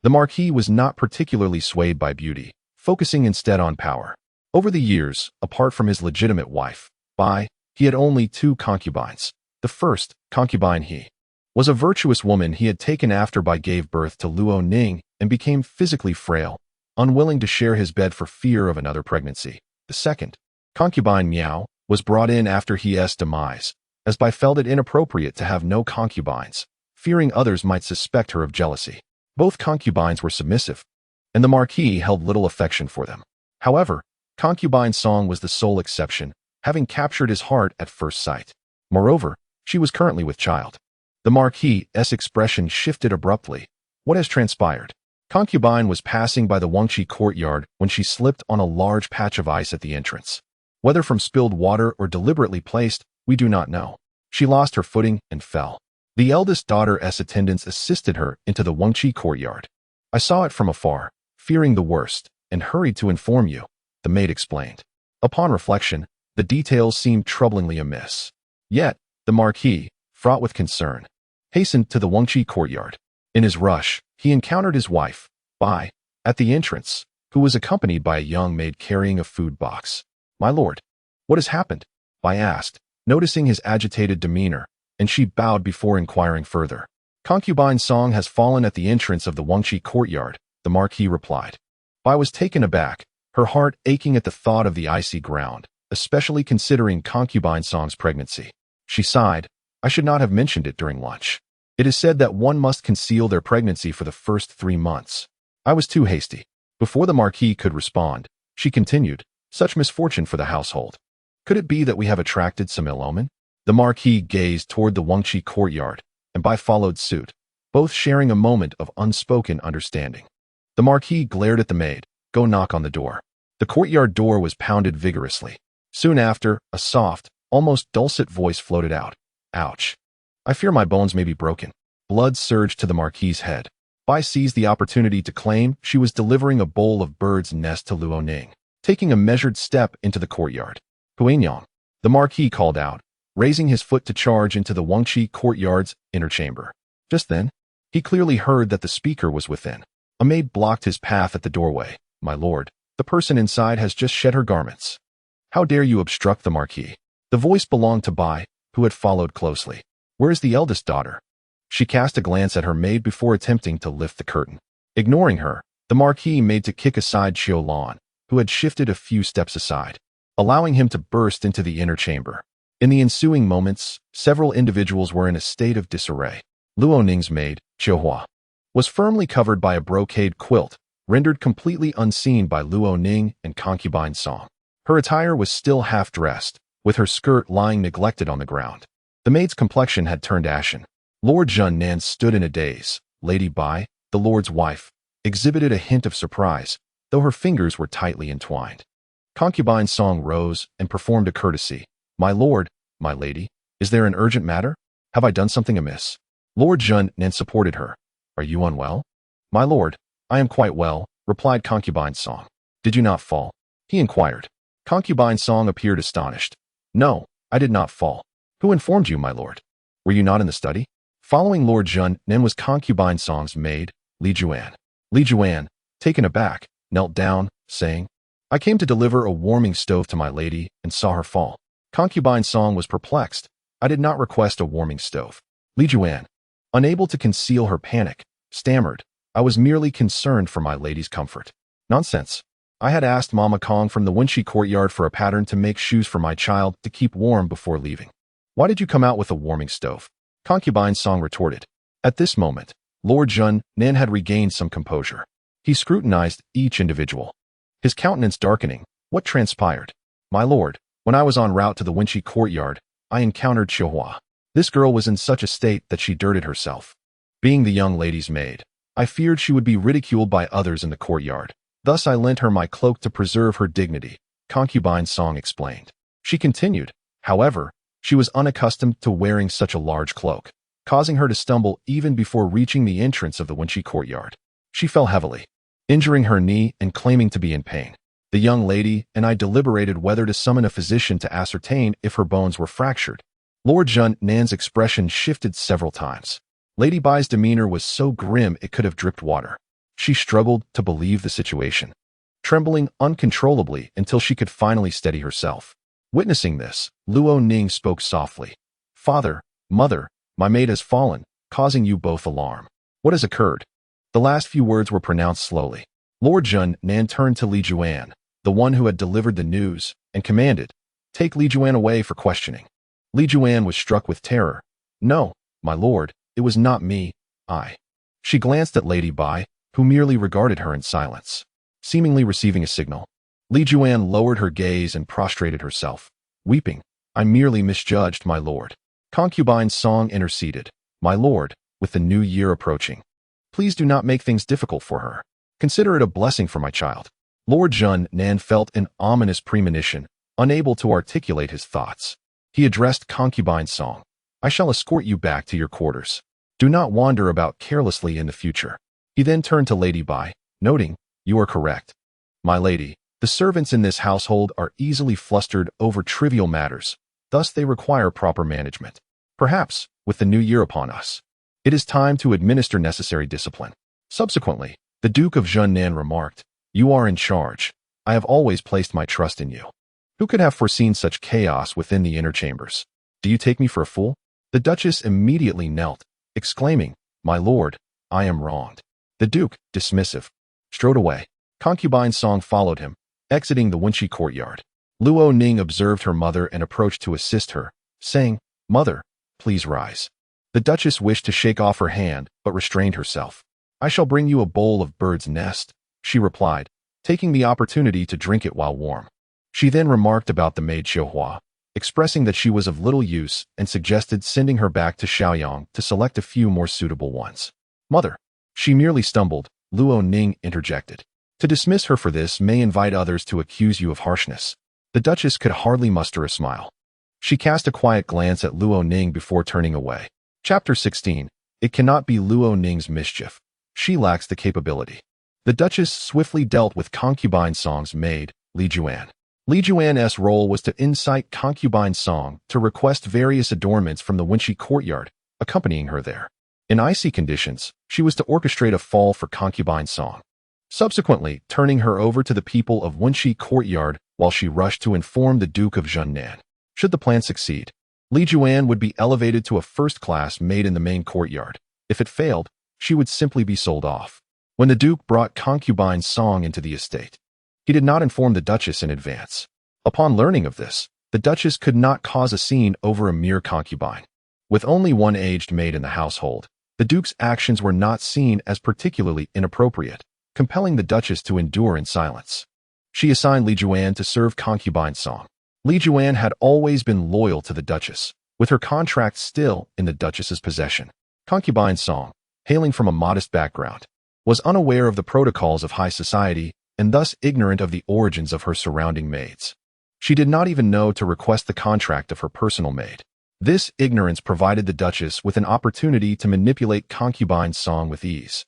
The Marquis was not particularly swayed by beauty, focusing instead on power. Over the years, apart from his legitimate wife, Bai, he had only 2 concubines. The first, concubine He, was a virtuous woman he had taken after Bai gave birth to Luo Ning and became physically frail, unwilling to share his bed for fear of another pregnancy. The second, concubine Miao, was brought in after He's demise, as Bai felt it inappropriate to have no concubines, fearing others might suspect her of jealousy. Both concubines were submissive, and the Marquis held little affection for them. However, concubine Song was the sole exception, having captured his heart at first sight. Moreover, she was currently with child. The Marquis's expression shifted abruptly. "What has transpired?" Concubine was passing by the Wangqi courtyard when she slipped on a large patch of ice at the entrance. Whether from spilled water or deliberately placed, we do not know. She lost her footing and fell. The eldest daughter's attendants assisted her into the Wangqi courtyard. "I saw it from afar, fearing the worst, and hurried to inform you," the maid explained. Upon reflection, the details seemed troublingly amiss. Yet, the Marquis, fraught with concern, hastened to the Wangqi courtyard. In his rush, he encountered his wife, Bai, at the entrance, who was accompanied by a young maid carrying a food box. "My lord, what has happened?" Bai asked, noticing his agitated demeanor, and she bowed before inquiring further. "Concubine Song has fallen at the entrance of the Wangqi courtyard," the Marquis replied. Bai was taken aback, her heart aching at the thought of the icy ground, especially considering Concubine Song's pregnancy. She sighed. "I should not have mentioned it during lunch. It is said that one must conceal their pregnancy for the first 3 months. I was too hasty." Before the Marquis could respond, she continued, "Such misfortune for the household. Could it be that we have attracted some ill omen?" The Marquis gazed toward the Wangqi courtyard, and Bai followed suit, both sharing a moment of unspoken understanding. The Marquis glared at the maid. "Go knock on the door." The courtyard door was pounded vigorously. Soon after, a soft, almost dulcet voice floated out. "Ouch. I fear my bones may be broken." Blood surged to the Marquis's head. Bai seized the opportunity to claim she was delivering a bowl of bird's nest to Luo Ning, taking a measured step into the courtyard. "Huanyang," the Marquis called out, raising his foot to charge into the Wangqi courtyard's inner chamber. Just then, he clearly heard that the speaker was within. A maid blocked his path at the doorway. "My lord, the person inside has just shed her garments." "How dare you obstruct the Marquis?" The voice belonged to Bai, who had followed closely. "Where is the eldest daughter?" She cast a glance at her maid before attempting to lift the curtain. Ignoring her, the Marquis made to kick aside Qiu Lan, who had shifted a few steps aside, allowing him to burst into the inner chamber. In the ensuing moments, several individuals were in a state of disarray. Luo Ning's maid, Qiu Hua, was firmly covered by a brocade quilt, rendered completely unseen by Luo Ning and Concubine Song. Her attire was still half-dressed, with her skirt lying neglected on the ground. The maid's complexion had turned ashen. Lord Junnan stood in a daze. Lady Bai, the lord's wife, exhibited a hint of surprise, though her fingers were tightly entwined. Concubine Song rose and performed a courtesy. My lord, my lady, is there an urgent matter? Have I done something amiss? Lord Junnan supported her. Are you unwell? My lord, I am quite well, replied Concubine Song. Did you not fall? He inquired. Concubine Song appeared astonished. No, I did not fall. Who informed you, my lord? Were you not in the study? Following Lord Junnan was Concubine Song's maid, Li Juan. Li Juan, taken aback, knelt down, saying, I came to deliver a warming stove to my lady and saw her fall. Concubine Song was perplexed. I did not request a warming stove. Li Juan, unable to conceal her panic, stammered, I was merely concerned for my lady's comfort. Nonsense. I had asked Mama Kong from the Wenxi courtyard for a pattern to make shoes for my child to keep warm before leaving. Why did you come out with a warming stove? Concubine Song retorted. At this moment, Lord Junnan had regained some composure. He scrutinized each individual. His countenance darkening. What transpired? My lord, when I was en route to the Wenxi courtyard, I encountered Xiaohua. This girl was in such a state that she dirted herself. Being the young lady's maid, I feared she would be ridiculed by others in the courtyard. Thus I lent her my cloak to preserve her dignity, Concubine Song explained. She continued, however, she was unaccustomed to wearing such a large cloak, causing her to stumble even before reaching the entrance of the Wenxi courtyard. She fell heavily, injuring her knee and claiming to be in pain. The young lady and I deliberated whether to summon a physician to ascertain if her bones were fractured. Lord Junnan's expression shifted several times. Lady Bai's demeanor was so grim it could have dripped water. She struggled to believe the situation, trembling uncontrollably until she could finally steady herself. Witnessing this, Luo Ning spoke softly. Father, mother, my maid has fallen, causing you both alarm. What has occurred? The last few words were pronounced slowly. Lord Junnan turned to Li Juan, the one who had delivered the news, and commanded, Take Li Juan away for questioning. Li Juan was struck with terror. No, my lord, it was not me, She glanced at Lady Bai, who merely regarded her in silence, seemingly receiving a signal. Li Juan lowered her gaze and prostrated herself, weeping. I merely misjudged, my lord. Concubine Song interceded. My lord, with the new year approaching, please do not make things difficult for her. Consider it a blessing for my child. Lord Junnan felt an ominous premonition, unable to articulate his thoughts. He addressed Concubine Song. I shall escort you back to your quarters. Do not wander about carelessly in the future. He then turned to Lady Bai, noting, You are correct. My lady, the servants in this household are easily flustered over trivial matters, thus they require proper management. Perhaps, with the new year upon us, it is time to administer necessary discipline. Subsequently, the Duke of Junnan remarked, You are in charge. I have always placed my trust in you. Who could have foreseen such chaos within the inner chambers? Do you take me for a fool? The Duchess immediately knelt, exclaiming, My lord, I am wronged. The Duke, dismissive, strode away. Concubine Song followed him, exiting the Wenxi courtyard. Luo Ning observed her mother and approached to assist her, saying, Mother, please rise. The Duchess wished to shake off her hand, but restrained herself. I shall bring you a bowl of bird's nest, she replied, taking the opportunity to drink it while warm. She then remarked about the maid Xiaohua, expressing that she was of little use and suggested sending her back to Shaoyang to select a few more suitable ones. Mother, she merely stumbled, Luo Ning interjected. To dismiss her for this may invite others to accuse you of harshness. The Duchess could hardly muster a smile. She cast a quiet glance at Luo Ning before turning away. Chapter 16. It cannot be Luo Ning's mischief. She lacks the capability. The Duchess swiftly dealt with Concubine Song's maid, Li Juan. Li Juan's role was to incite Concubine Song to request various adornments from the Wenxi courtyard, accompanying her there. In icy conditions, she was to orchestrate a fall for Concubine Song, subsequently turning her over to the people of Wenxi courtyard while she rushed to inform the Duke of Junnan. Should the plan succeed, Li Juan would be elevated to a first-class maid in the main courtyard. If it failed, she would simply be sold off. When the Duke brought Concubine Song into the estate, he did not inform the Duchess in advance. Upon learning of this, the Duchess could not cause a scene over a mere concubine. With only one aged maid in the household, the Duke's actions were not seen as particularly inappropriate, compelling the Duchess to endure in silence. She assigned Li Juan to serve Concubine Song. Li Juan had always been loyal to the Duchess, with her contract still in the Duchess's possession. Concubine Song, hailing from a modest background, was unaware of the protocols of high society and thus ignorant of the origins of her surrounding maids. She did not even know to request the contract of her personal maid. This ignorance provided the Duchess with an opportunity to manipulate Concubine Song with ease.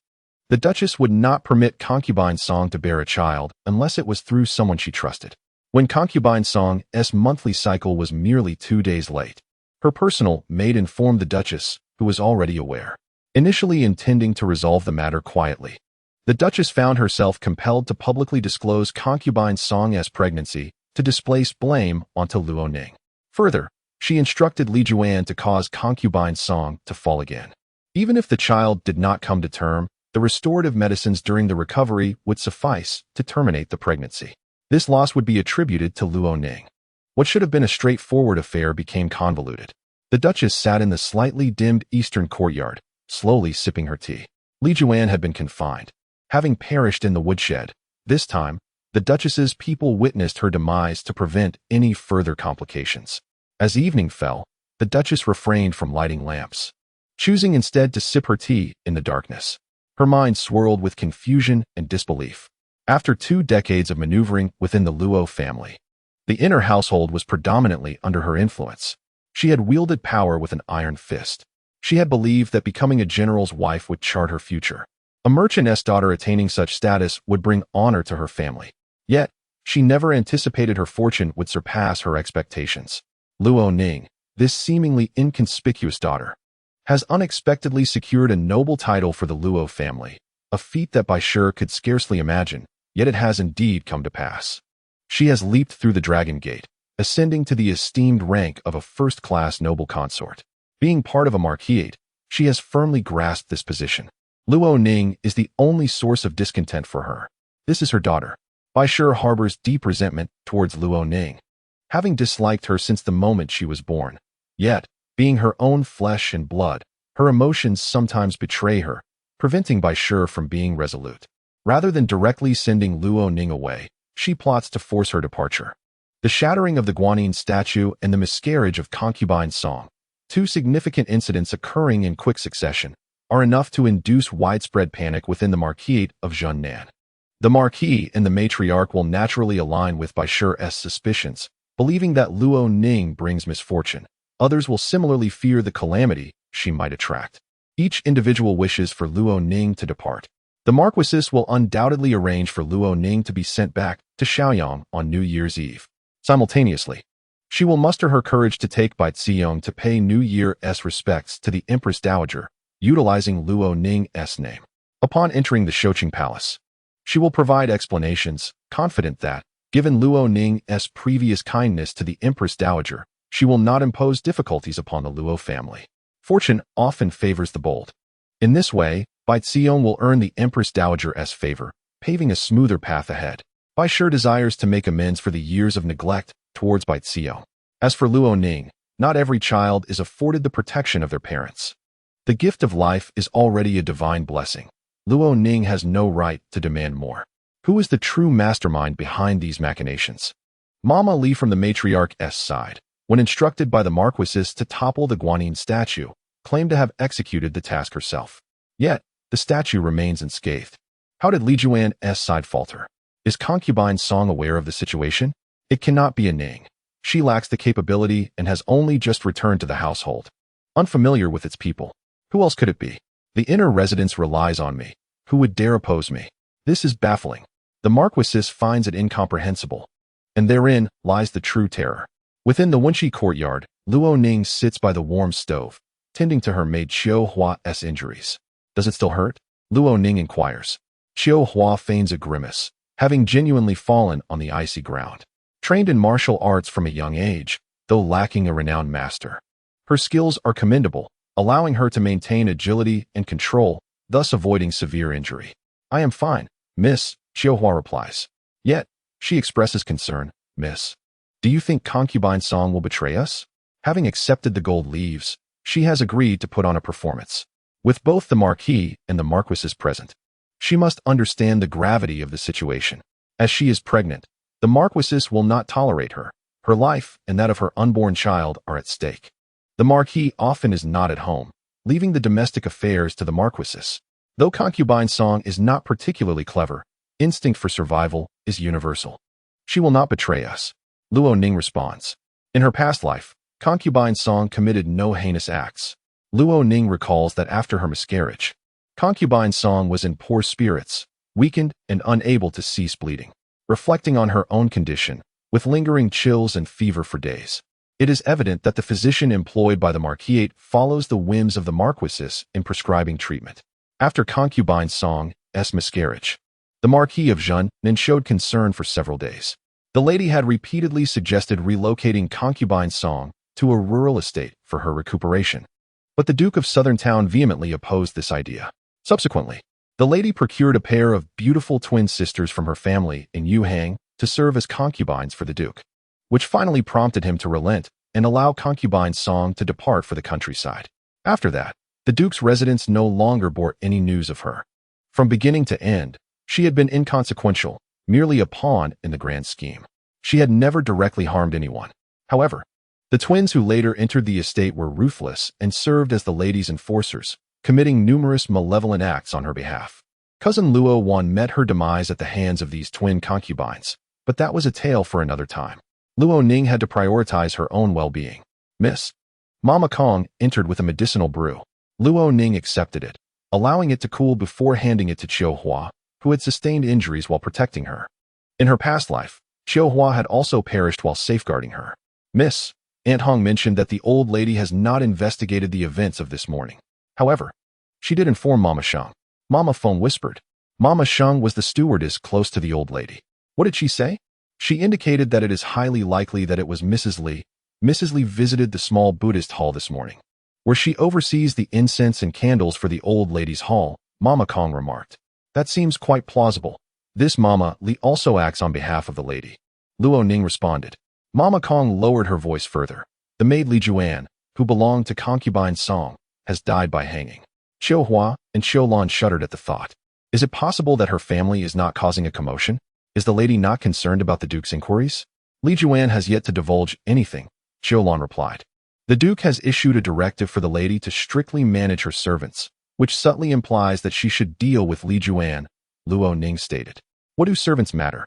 The Duchess would not permit Concubine Song to bear a child unless it was through someone she trusted. When Concubine Song's monthly cycle was merely 2 days late, her personal maid informed the Duchess, who was already aware. Initially intending to resolve the matter quietly, the Duchess found herself compelled to publicly disclose Concubine Song's pregnancy to displace blame onto Luo Ning. Further, she instructed Li Juan to cause Concubine Song to fall again. Even if the child did not come to term, the restorative medicines during the recovery would suffice to terminate the pregnancy. This loss would be attributed to Luo Ning. What should have been a straightforward affair became convoluted. The Duchess sat in the slightly dimmed eastern courtyard, slowly sipping her tea. Li Juan had been confined, having perished in the woodshed. This time, the Duchess's people witnessed her demise to prevent any further complications. As evening fell, the Duchess refrained from lighting lamps, choosing instead to sip her tea in the darkness. Her mind swirled with confusion and disbelief. After 2 decades of maneuvering within the Luo family, the inner household was predominantly under her influence. She had wielded power with an iron fist. She had believed that becoming a general's wife would chart her future. A merchant's daughter attaining such status would bring honor to her family. Yet, she never anticipated her fortune would surpass her expectations. Luo Ning, this seemingly inconspicuous daughter, has unexpectedly secured a noble title for the Luo family, a feat that Bai Shi could scarcely imagine, yet it has indeed come to pass. She has leaped through the Dragon Gate, ascending to the esteemed rank of a first-class noble consort. Being part of a marquisate, she has firmly grasped this position. Luo Ning is the only source of discontent for her. This is her daughter. Bai Shi harbors deep resentment towards Luo Ning, having disliked her since the moment she was born. Yet, being her own flesh and blood, her emotions sometimes betray her, preventing Bai Shi from being resolute. Rather than directly sending Luo Ning away, she plots to force her departure. The shattering of the Guanyin statue and the miscarriage of Concubine Song, 2 significant incidents occurring in quick succession, are enough to induce widespread panic within the marquisate of Zhengnan. The marquis and the matriarch will naturally align with Bai Shi's suspicions, believing that Luo Ning brings misfortune. Others will similarly fear the calamity she might attract. Each individual wishes for Luo Ning to depart. The Marquisess will undoubtedly arrange for Luo Ning to be sent back to Shaoyang on New Year's Eve. Simultaneously, she will muster her courage to take Bai Ziyong to pay New Year's respects to the Empress Dowager, utilizing Luo Ning's name. Upon entering the Shouqing Palace, she will provide explanations, confident that, given Luo Ning's previous kindness to the Empress Dowager, she will not impose difficulties upon the Luo family. Fortune often favors the bold. In this way, Bai Ziyong will earn the Empress Dowager's favor, paving a smoother path ahead. Bai Shi desires to make amends for the years of neglect towards Bai Ziyong. As for Luo Ning, not every child is afforded the protection of their parents. The gift of life is already a divine blessing. Luo Ning has no right to demand more. Who is the true mastermind behind these machinations? Mama Li from the matriarch's side, when instructed by the Marquisess to topple the Guanyin statue, claimed to have executed the task herself. Yet, the statue remains unscathed. How did Li Juan's side falter? Is Concubine Song aware of the situation? It cannot be a Ning. She lacks the capability and has only just returned to the household. Unfamiliar with its people. Who else could it be? The inner residence relies on me. Who would dare oppose me? This is baffling. The Marquisess finds it incomprehensible. And therein lies the true terror. Within the Wenxi courtyard, Luo Ning sits by the warm stove, tending to her maid Qiu Hua's injuries. Does it still hurt? Luo Ning inquires. Qiu Hua feigns a grimace, having genuinely fallen on the icy ground. Trained in martial arts from a young age, though lacking a renowned master, her skills are commendable, allowing her to maintain agility and control, thus avoiding severe injury. I am fine, miss, Qiu Hua replies. Yet, she expresses concern, miss. Do you think Concubine Song will betray us? Having accepted the gold leaves, she has agreed to put on a performance. With both the Marquis and the Marquisess present, she must understand the gravity of the situation. As she is pregnant, the Marquisess will not tolerate her Her life and that of her unborn child are at stake. The Marquis often is not at home, leaving the domestic affairs to the Marquesas. Though concubine song is not particularly clever, instinct for survival is universal. She will not betray us. Luo Ning responds. In her past life, concubine song committed no heinous acts. Luo Ning recalls that after her miscarriage, concubine song was in poor spirits, weakened and unable to cease bleeding. Reflecting on her own condition, with lingering chills and fever for days, it is evident that the physician employed by the Marquis follows the whims of the Marquesas in prescribing treatment. After concubine song's miscarriage, the Marquis of Zhen showed concern for several days. The lady had repeatedly suggested relocating concubine song to a rural estate for her recuperation, but the Duke of Southern Town vehemently opposed this idea. Subsequently, the lady procured a pair of beautiful twin sisters from her family in Yuhang to serve as concubines for the Duke, which finally prompted him to relent and allow concubine song to depart for the countryside. After that, the Duke's residents no longer bore any news of her. From beginning to end, she had been inconsequential, merely a pawn in the grand scheme. She had never directly harmed anyone. However, the twins who later entered the estate were ruthless and served as the lady's enforcers, committing numerous malevolent acts on her behalf. Cousin Luo Wan met her demise at the hands of these twin concubines, but that was a tale for another time. Luo Ning had to prioritize her own well-being. Miss Mama Kong entered with a medicinal brew. Luo Ning accepted it, allowing it to cool before handing it to Qiu Hua, who had sustained injuries while protecting her. In her past life, Qiu Hua had also perished while safeguarding her. Miss Aunt Hong mentioned that the old lady has not investigated the events of this morning. However, she did inform Mama Shang. Mama Feng whispered. Mama Shang was the stewardess close to the old lady. What did she say? She indicated that it is highly likely that it was Mrs. Li. Mrs. Li visited the small Buddhist hall this morning, where she oversees the incense and candles for the old lady's hall, Mama Kong remarked. That seems quite plausible. This Mama Li also acts on behalf of the lady. Luo Ning responded. Mama Kong lowered her voice further. The maid Li Juan, who belonged to concubine Song, has died by hanging. Qiu Hua and Qiu Lan shuddered at the thought. Is it possible that her family is not causing a commotion? Is the lady not concerned about the Duke's inquiries? Li Juan has yet to divulge anything, Qiu Lan replied. The Duke has issued a directive for the lady to strictly manage her servants, which subtly implies that she should deal with Li Juan, Luo Ning stated. What do servants matter?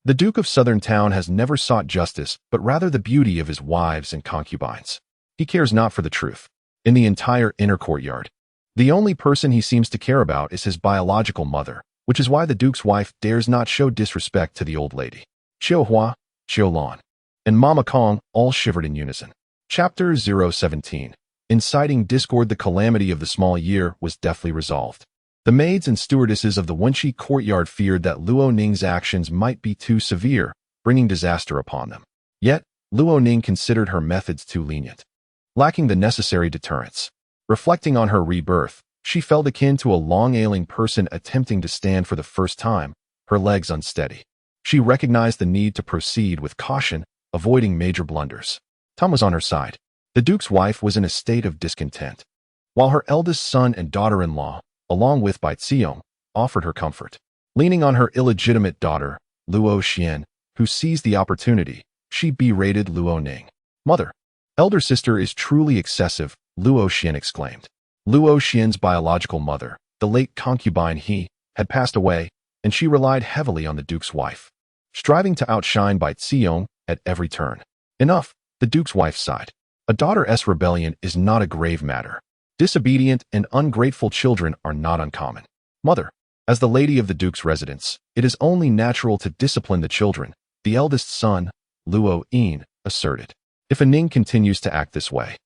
The Duke of Southern Town has never sought justice, but rather the beauty of his wives and concubines. He cares not for the truth. In the entire inner courtyard, the only person he seems to care about is his biological mother, which is why the Duke's wife dares not show disrespect to the old lady. Qiu Hua, Qiu Lan, and Mama Kong all shivered in unison. Chapter 017. Inciting discord. The calamity of the small year was deftly resolved. The maids and stewardesses of the Wenqi courtyard feared that Luo Ning's actions might be too severe, bringing disaster upon them. Yet, Luo Ning considered her methods too lenient, lacking the necessary deterrence. Reflecting on her rebirth, she felt akin to a long-ailing person attempting to stand for the first time, her legs unsteady. She recognized the need to proceed with caution, avoiding major blunders. Tom was on her side. The Duke's wife was in a state of discontent, while her eldest son and daughter-in-law, along with Bai Xiong, offered her comfort. Leaning on her illegitimate daughter, Luo Xian, who seized the opportunity, she berated Luo Ning. Mother, elder sister is truly excessive, Luo Xian exclaimed. Luo Xian's biological mother, the late concubine He, had passed away, and she relied heavily on the Duke's wife, striving to outshine Bai Xiong at every turn. Enough, the Duke's wife sighed. A daughter's rebellion is not a grave matter. Disobedient and ungrateful children are not uncommon. Mother, as the lady of the Duke's residence, it is only natural to discipline the children, the eldest son, Luo Yin, asserted. If a Ning continues to act this way,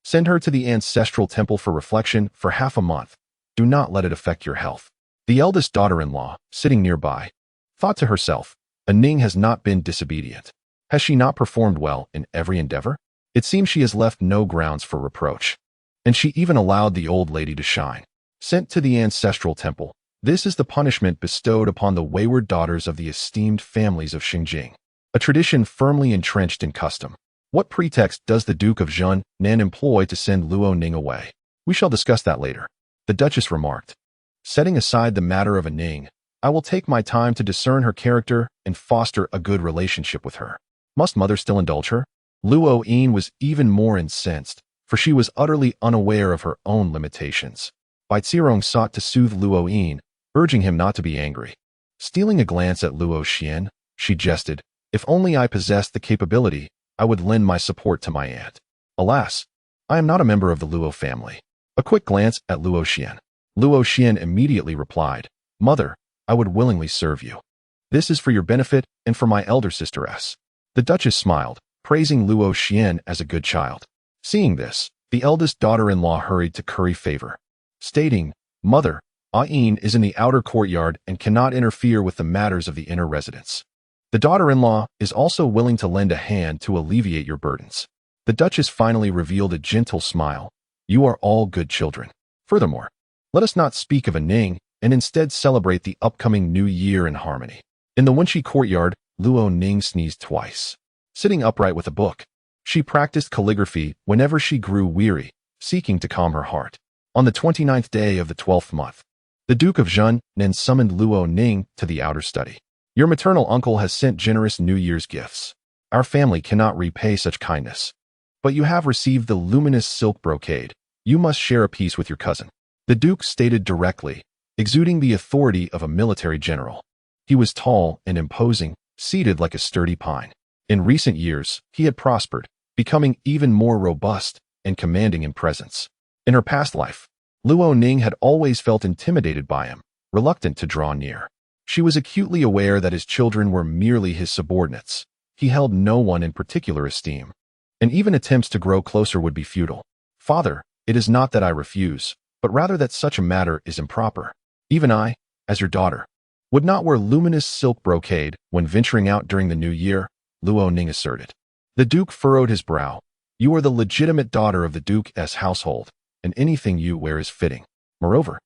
send her to the ancestral temple for reflection for half a month. Do not let it affect your health. The eldest daughter-in-law, sitting nearby, thought to herself, a Ning has not been disobedient. Has she not performed well in every endeavor? It seems she has left no grounds for reproach. And she even allowed the old lady to shine. Sent to the ancestral temple, this is the punishment bestowed upon the wayward daughters of the esteemed families of Xingjing, a tradition firmly entrenched in custom. What pretext does the Duke of Zhen employ to send Luo Ning away? We shall discuss that later, the Duchess remarked. Setting aside the matter of a Ning, I will take my time to discern her character and foster a good relationship with her. Must mother still indulge her? Luo Ning was even more incensed, for she was utterly unaware of her own limitations. Bai Zirong sought to soothe Luo Ning, urging him not to be angry. Stealing a glance at Luo Xian, she jested, "If only I possessed the capability, I would lend my support to my aunt. Alas, I am not a member of the Luo family." A quick glance at Luo Xian. Luo Xian immediately replied, "Mother, I would willingly serve you. This is for your benefit and for my elder sister S." The Duchess smiled, praising Luo Xian as a good child. Seeing this, the eldest daughter-in-law hurried to curry favor, stating, "Mother, Yin is in the outer courtyard and cannot interfere with the matters of the inner residence. The daughter-in-law is also willing to lend a hand to alleviate your burdens." The Duchess finally revealed a gentle smile. "You are all good children. Furthermore, let us not speak of a Ning and instead celebrate the upcoming new year in harmony." In the Wenxi courtyard, Luo Ning sneezed twice. Sitting upright with a book, she practiced calligraphy whenever she grew weary, seeking to calm her heart. On the 29th day of the 12th month, the Duke of Zhen then summoned Luo Ning to the outer study. "Your maternal uncle has sent generous New Year's gifts. Our family cannot repay such kindness. But you have received the luminous silk brocade. You must share a piece with your cousin." The Duke stated directly, exuding the authority of a military general. He was tall and imposing, seated like a sturdy pine. In recent years, he had prospered, becoming even more robust and commanding in presence. In her past life, Luo Ning had always felt intimidated by him, reluctant to draw near. She was acutely aware that his children were merely his subordinates. He held no one in particular esteem, and even attempts to grow closer would be futile. "Father, it is not that I refuse, but rather that such a matter is improper. Even I, as your daughter, would not wear luminous silk brocade when venturing out during the new year," Luo Ning asserted. The Duke furrowed his brow. "You are the legitimate daughter of the Duke's household, and anything you wear is fitting. Moreover,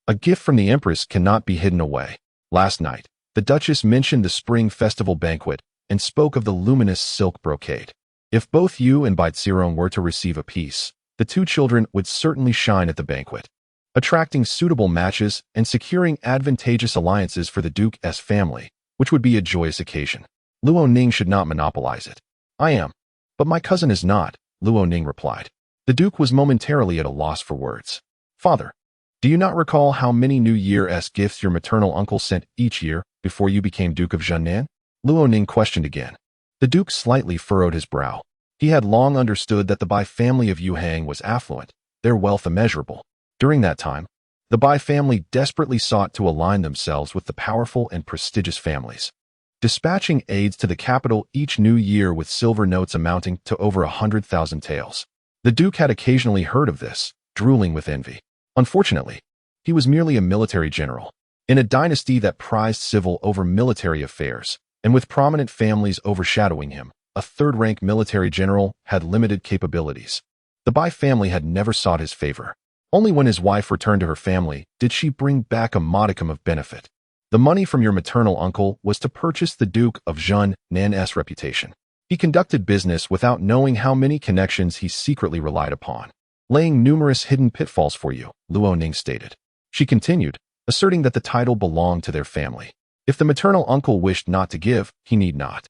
a gift from the Empress cannot be hidden away." Last night, the Duchess mentioned the spring festival banquet and spoke of the luminous silk brocade. If both you and Bai Zirong were to receive a piece, the two children would certainly shine at the banquet, attracting suitable matches and securing advantageous alliances for the Duke's family, which would be a joyous occasion. Luo Ning should not monopolize it. "I am, but my cousin is not," Luo Ning replied. The Duke was momentarily at a loss for words. "Father, do you not recall how many New Year's gifts your maternal uncle sent each year before you became Duke of Zhennan?" Luo Ning questioned again. The Duke slightly furrowed his brow. He had long understood that the Bai family of Yuhang was affluent, their wealth immeasurable. During that time, the Bai family desperately sought to align themselves with the powerful and prestigious families, dispatching aides to the capital each new year with silver notes amounting to over 100,000 taels. The Duke had occasionally heard of this, drooling with envy. Unfortunately, he was merely a military general, in a dynasty that prized civil over military affairs, and with prominent families overshadowing him. A third-rank military general had limited capabilities. The Bai family had never sought his favor. Only when his wife returned to her family did she bring back a modicum of benefit. "The money from your maternal uncle was to purchase the Duke of Zhennan's reputation. He conducted business without knowing how many connections he secretly relied upon, laying numerous hidden pitfalls for you," Luo Ning stated. She continued, asserting that the title belonged to their family. If the maternal uncle wished not to give, he need not.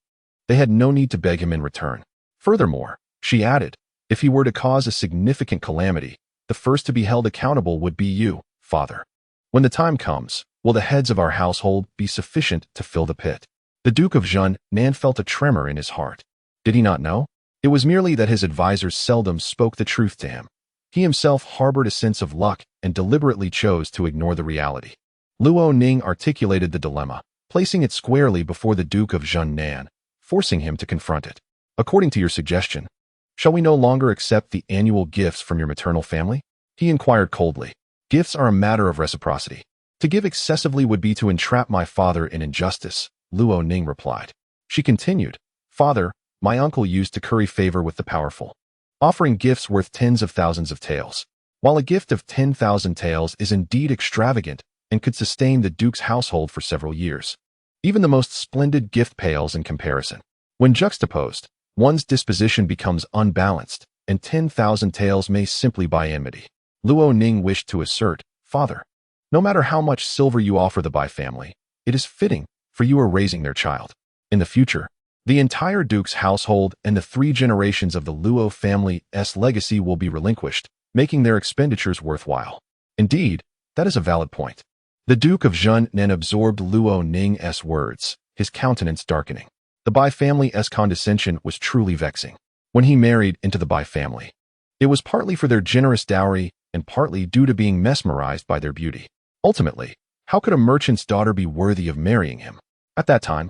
They had no need to beg him in return. Furthermore, she added, if he were to cause a significant calamity, the first to be held accountable would be you, father. When the time comes, will the heads of our household be sufficient to fill the pit? The Duke of Zhennan felt a tremor in his heart. Did he not know? It was merely that his advisors seldom spoke the truth to him. He himself harbored a sense of luck and deliberately chose to ignore the reality. Luo Ning articulated the dilemma, placing it squarely before the Duke of Zhennan, forcing him to confront it. "According to your suggestion, shall we no longer accept the annual gifts from your maternal family?" he inquired coldly. "Gifts are a matter of reciprocity. To give excessively would be to entrap my father in injustice," Luo Ning replied. She continued, "Father, my uncle used to curry favor with the powerful, offering gifts worth tens of thousands of taels. While a gift of 10,000 taels is indeed extravagant and could sustain the Duke's household for several years, even the most splendid gift pales in comparison. When juxtaposed, one's disposition becomes unbalanced, and 10,000 taels may simply buy enmity." Luo Ning wished to assert, "Father, no matter how much silver you offer the Bai family, it is fitting, for you are raising their child. In the future, The entire Duke's household and the 3 generations of the Luo family's legacy will be relinquished, making their expenditures worthwhile. Indeed, that is a valid point. The Duke of Zhennan absorbed Luo Ning's words, his countenance darkening. The Bai family's condescension was truly vexing. When he married into the Bai family, it was partly for their generous dowry and partly due to being mesmerized by their beauty. Ultimately, how could a merchant's daughter be worthy of marrying him? At that time,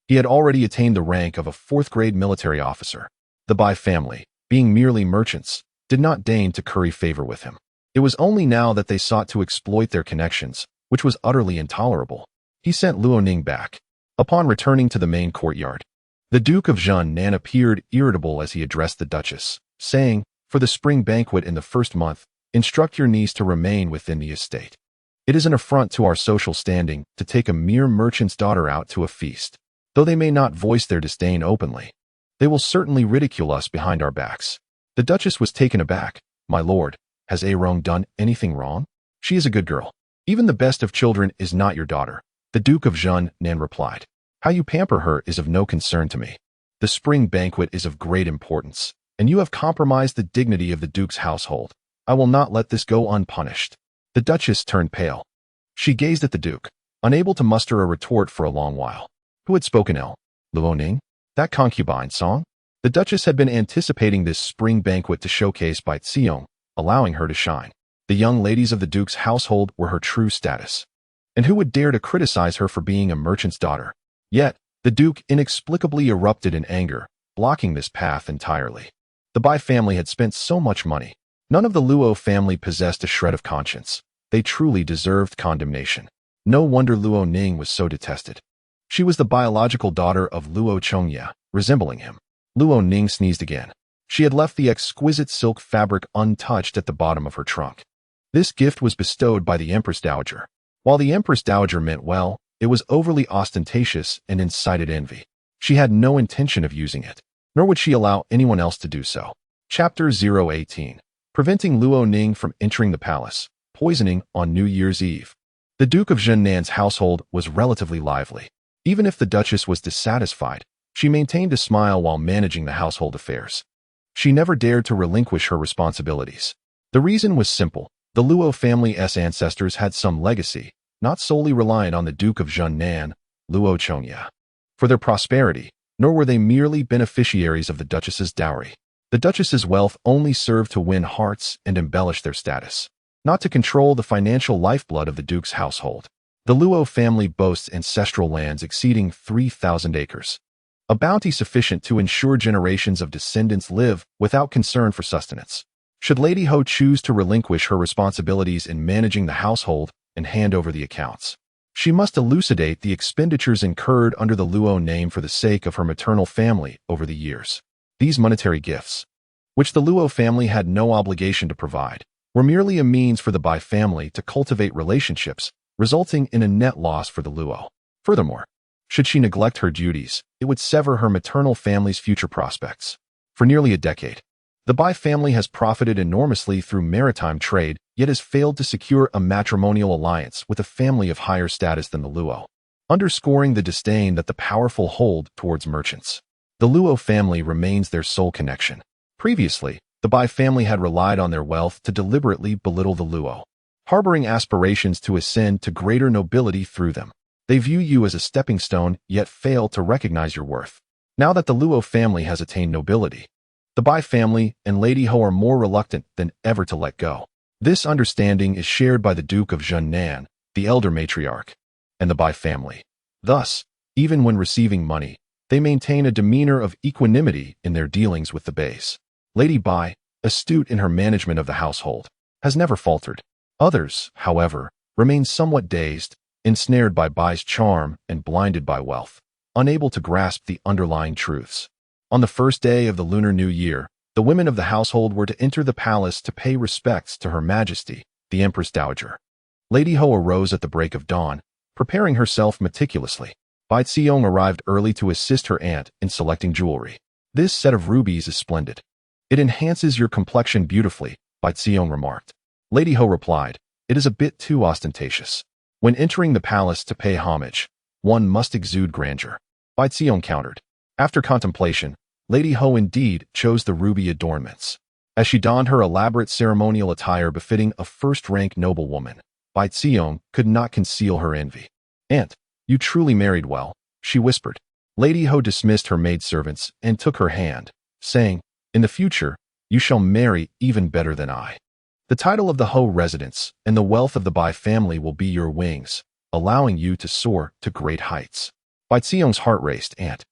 he had already attained the rank of a 4th-grade military officer. The Bai family, being merely merchants, did not deign to curry favor with him. It was only now that they sought to exploit their connections, which was utterly intolerable. He sent Luo Ning back. Upon returning to the main courtyard, the Duke of Zhennan appeared irritable as he addressed the Duchess, saying, "For the spring banquet in the first month, instruct your niece to remain within the estate. It is an affront to our social standing to take a mere merchant's daughter out to a feast. Though they may not voice their disdain openly, they will certainly ridicule us behind our backs." The Duchess was taken aback. "My lord, has Arong done anything wrong? She is a good girl. Even the best of children is not your daughter." The Duke of Zhennan replied, "How you pamper her is of no concern to me. The spring banquet is of great importance, and you have compromised the dignity of the Duke's household. I will not let this go unpunished." The Duchess turned pale. She gazed at the Duke, unable to muster a retort for a long while. Who had spoken ill? Luo Ning? That concubine song? The Duchess had been anticipating this spring banquet to showcase Bai Xiong, allowing her to shine. The young ladies of the Duke's household were her true status. And who would dare to criticize her for being a merchant's daughter? Yet, the Duke inexplicably erupted in anger, blocking this path entirely. The Bai family had spent so much money. None of the Luo family possessed a shred of conscience. They truly deserved condemnation. No wonder Luo Ning was so detested. She was the biological daughter of Luo Chongya, resembling him. Luo Ning sneezed again. She had left the exquisite silk fabric untouched at the bottom of her trunk. This gift was bestowed by the Empress Dowager. While the Empress Dowager meant well, it was overly ostentatious and incited envy. She had no intention of using it, nor would she allow anyone else to do so. Chapter 018. Preventing Luo Ning from entering the palace. Poisoning on New Year's Eve. The Duke of Zhennan's household was relatively lively. Even if the Duchess was dissatisfied, she maintained a smile while managing the household affairs. She never dared to relinquish her responsibilities. The reason was simple. The Luo family's ancestors had some legacy, not solely reliant on the Duke of Zhennan, Luo Chongya, for their prosperity, nor were they merely beneficiaries of the Duchess's dowry. The Duchess's wealth only served to win hearts and embellish their status, not to control the financial lifeblood of the Duke's household. The Luo family boasts ancestral lands exceeding 3,000 acres, a bounty sufficient to ensure generations of descendants live without concern for sustenance. Should Lady Ho choose to relinquish her responsibilities in managing the household and hand over the accounts, she must elucidate the expenditures incurred under the Luo name for the sake of her maternal family over the years. These monetary gifts, which the Luo family had no obligation to provide, were merely a means for the Bai family to cultivate relationships, resulting in a net loss for the Luo. Furthermore, should she neglect her duties, it would sever her maternal family's future prospects. For nearly a decade, the Bai family has profited enormously through maritime trade, yet has failed to secure a matrimonial alliance with a family of higher status than the Luo, underscoring the disdain that the powerful hold towards merchants. The Luo family remains their sole connection. Previously, the Bai family had relied on their wealth to deliberately belittle the Luo, harboring aspirations to ascend to greater nobility through them. They view you as a stepping stone, yet fail to recognize your worth. Now that the Luo family has attained nobility, the Bai family and Lady Ho are more reluctant than ever to let go. This understanding is shared by the Duke of Zhennan, the elder matriarch, and the Bai family. Thus, even when receiving money, they maintain a demeanor of equanimity in their dealings with the Bais. Lady Bai, astute in her management of the household, has never faltered. Others, however, remain somewhat dazed, ensnared by Bai's charm and blinded by wealth, unable to grasp the underlying truths. On the first day of the Lunar New Year, the women of the household were to enter the palace to pay respects to Her Majesty, the Empress Dowager. Lady Ho arose at the break of dawn, preparing herself meticulously. Bai Xiong arrived early to assist her aunt in selecting jewelry. This set of rubies is splendid. It enhances your complexion beautifully, Bai Xiong remarked. Lady Ho replied, it is a bit too ostentatious. When entering the palace to pay homage, one must exude grandeur. Bai Xiong countered, After contemplation, Lady Ho indeed chose the ruby adornments. As she donned her elaborate ceremonial attire befitting a first-rank noblewoman, Bai Xiong could not conceal her envy. "Aunt, you truly married well," she whispered. Lady Ho dismissed her maidservants and took her hand, saying, "In the future, you shall marry even better than I. The title of the Ho residence and the wealth of the Bai family will be your wings, allowing you to soar to great heights." Bai Xiong's heart raced. "Aunt,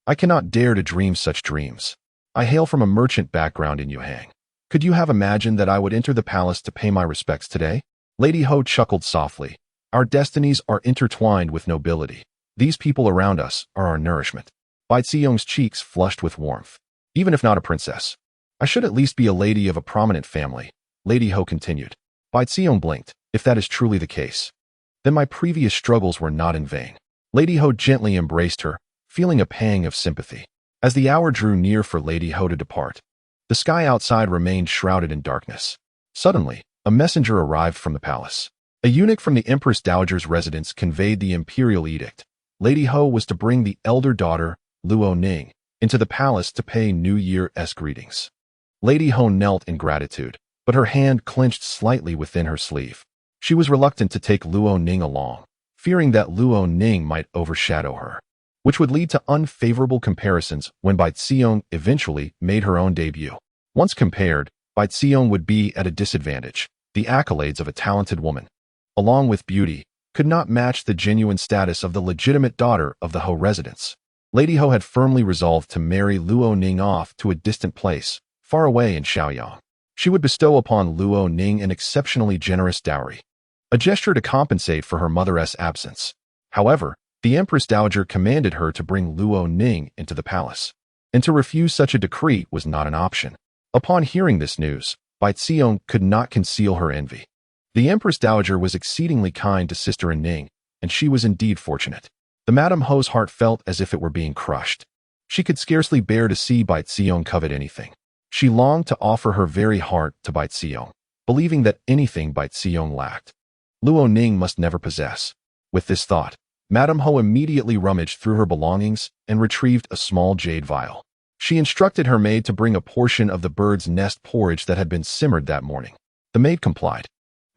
I cannot dare to dream such dreams. I hail from a merchant background in Yuhang. Could you have imagined that I would enter the palace to pay my respects today?" Lady Ho chuckled softly. "Our destinies are intertwined with nobility. These people around us are our nourishment." Bai Xiong's cheeks flushed with warmth. "Even if not a princess, I should at least be a lady of a prominent family," Lady Ho continued. Bai Xiong blinked. "If that is truly the case, then my previous struggles were not in vain." Lady Ho gently embraced her, feeling a pang of sympathy. As the hour drew near for Lady Ho to depart, the sky outside remained shrouded in darkness. Suddenly, a messenger arrived from the palace. A eunuch from the Empress Dowager's residence conveyed the imperial edict. Lady Ho was to bring the elder daughter, Luo Ning, into the palace to pay New Year's greetings. Lady Ho knelt in gratitude, but her hand clenched slightly within her sleeve. She was reluctant to take Luo Ning along, fearing that Luo Ning might overshadow her, which would lead to unfavorable comparisons when Bai Xiong eventually made her own debut. Once compared, Bai Xiong would be at a disadvantage. The accolades of a talented woman, along with beauty, could not match the genuine status of the legitimate daughter of the Ho residence. Lady Ho had firmly resolved to marry Luo Ning off to a distant place, far away in Shaoyang. She would bestow upon Luo Ning an exceptionally generous dowry, a gesture to compensate for her mother's absence. However, the Empress Dowager commanded her to bring Luo Ning into the palace, and to refuse such a decree was not an option. Upon hearing this news, Bai Xiong could not conceal her envy. The Empress Dowager was exceedingly kind to sister Ning, and she was indeed fortunate. The Madame Ho's heart felt as if it were being crushed. She could scarcely bear to see Bai Xiong covet anything. She longed to offer her very heart to Bai Xiong, believing that anything Bai Xiong lacked, Luo Ning must never possess. With this thought, Madame Ho immediately rummaged through her belongings and retrieved a small jade vial. She instructed her maid to bring a portion of the bird's nest porridge that had been simmered that morning. The maid complied.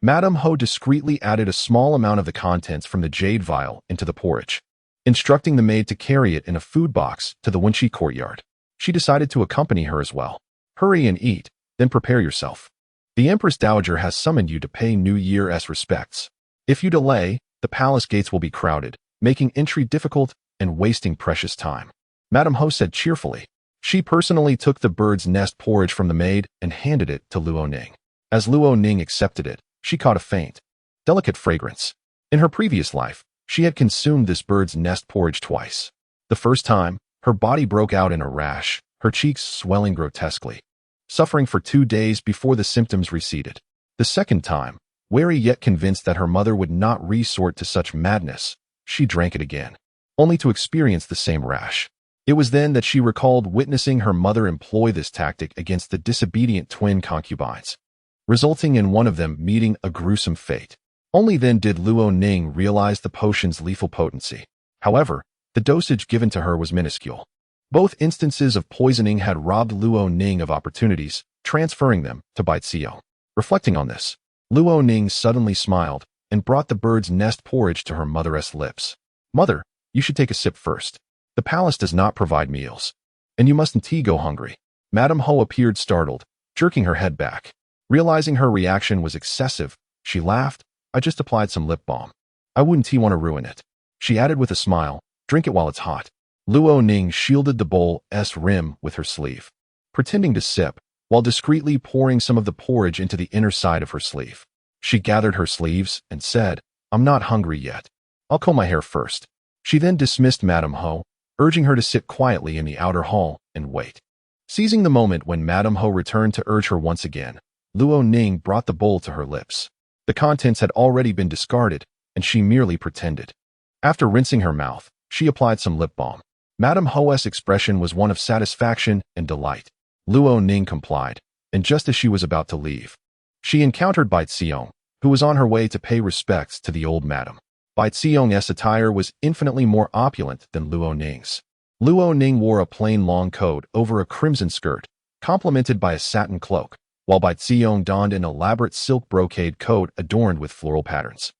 Madame Ho discreetly added a small amount of the contents from the jade vial into the porridge, instructing the maid to carry it in a food box to the Wenqi courtyard. She decided to accompany her as well. "Hurry and eat, then prepare yourself. The Empress Dowager has summoned you to pay New Year's respects. If you delay, the palace gates will be crowded, making entry difficult and wasting precious time," Madame Ho said cheerfully. She personally took the bird's nest porridge from the maid and handed it to Luo Ning. As Luo Ning accepted it, she caught a faint, delicate fragrance. In her previous life, she had consumed this bird's nest porridge twice. The first time, her body broke out in a rash, her cheeks swelling grotesquely, suffering for 2 days before the symptoms receded. The second time, wary yet convinced that her mother would not resort to such madness, she drank it again, only to experience the same rash. It was then that she recalled witnessing her mother employ this tactic against the disobedient twin concubines, resulting in one of them meeting a gruesome fate. Only then did Luo Ning realize the potion's lethal potency. However, the dosage given to her was minuscule. Both instances of poisoning had robbed Luo Ning of opportunities, transferring them to Bai Xiong. Reflecting on this, Luo Ning suddenly smiled and brought the bird's nest porridge to her mother's lips. "Mother, you should take a sip first. The palace does not provide meals, and you mustn't go hungry." Madame Ho appeared startled, jerking her head back. Realizing her reaction was excessive, she laughed. "I just applied some lip balm. I wouldn't want to ruin it." She added with a smile, "Drink it while it's hot." Luo Ning shielded the bowl's rim with her sleeve, pretending to sip, while discreetly pouring some of the porridge into the inner side of her sleeve. She gathered her sleeves and said, "I'm not hungry yet. I'll comb my hair first." She then dismissed Madame Ho, urging her to sit quietly in the outer hall and wait. Seizing the moment when Madame Ho returned to urge her once again, Luo Ning brought the bowl to her lips. The contents had already been discarded, and she merely pretended. After rinsing her mouth, she applied some lip balm. Madame Ho's expression was one of satisfaction and delight. Luo Ning complied, and just as she was about to leave, she encountered Bai Xiong, who was on her way to pay respects to the old madam. Bai Xiong's attire was infinitely more opulent than Luo Ning's. Luo Ning wore a plain long coat over a crimson skirt, complemented by a satin cloak, while Bai Ziyong donned an elaborate silk brocade coat adorned with floral patterns,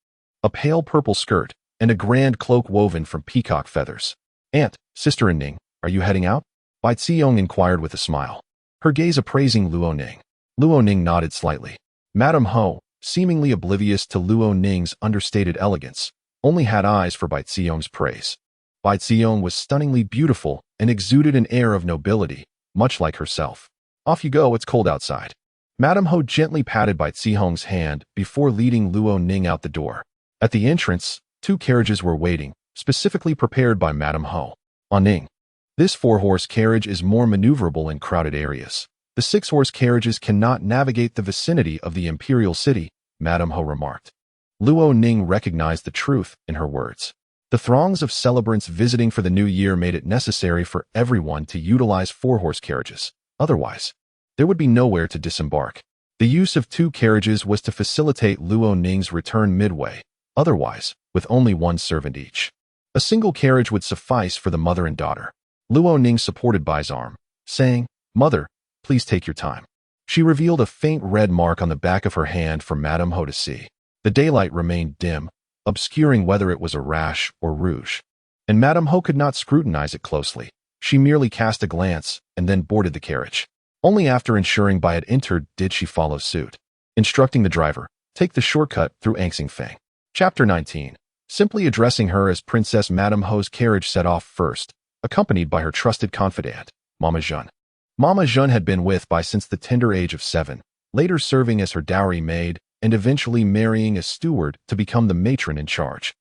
a pale purple skirt, and a grand cloak woven from peacock feathers. "Aunt, sister and Ning, are you heading out?" Bai Ziyong inquired with a smile, her gaze appraising Luo Ning. Luo Ning nodded slightly. Madame Ho, seemingly oblivious to Luo Ning's understated elegance, only had eyes for Bai Ziyong's praise. Bai Ziyong was stunningly beautiful and exuded an air of nobility, much like herself. "Off you go, it's cold outside." Madame Ho gently patted Bai Ziyong's hand before leading Luo Ning out the door. At the entrance, 2 carriages were waiting, specifically prepared by Madame Ho. "On Ning. This 4-horse carriage is more maneuverable in crowded areas. The 6-horse carriages cannot navigate the vicinity of the imperial city," Madame Ho remarked. Luo Ning recognized the truth in her words. The throngs of celebrants visiting for the new year made it necessary for everyone to utilize 4-horse carriages. Otherwise, there would be nowhere to disembark. The use of 2 carriages was to facilitate Luo Ning's return midway. Otherwise, with only 1 servant each, a single carriage would suffice for the mother and daughter. Luo Ning supported Bai's arm, saying, "Mother, please take your time." She revealed a faint red mark on the back of her hand for Madame Ho to see. The daylight remained dim, obscuring whether it was a rash or rouge, and Madame Ho could not scrutinize it closely. She merely cast a glance and then boarded the carriage. Only after ensuring Bai had entered did she follow suit, instructing the driver, "Take the shortcut through Angsingfeng." Chapter 19. Simply addressing her as Princess, Madame Ho's carriage set off first, accompanied by her trusted confidant, Mama Zhen. Mama Zhen had been with Bai since the tender age of 7, later serving as her dowry maid and eventually marrying a steward to become the matron in charge.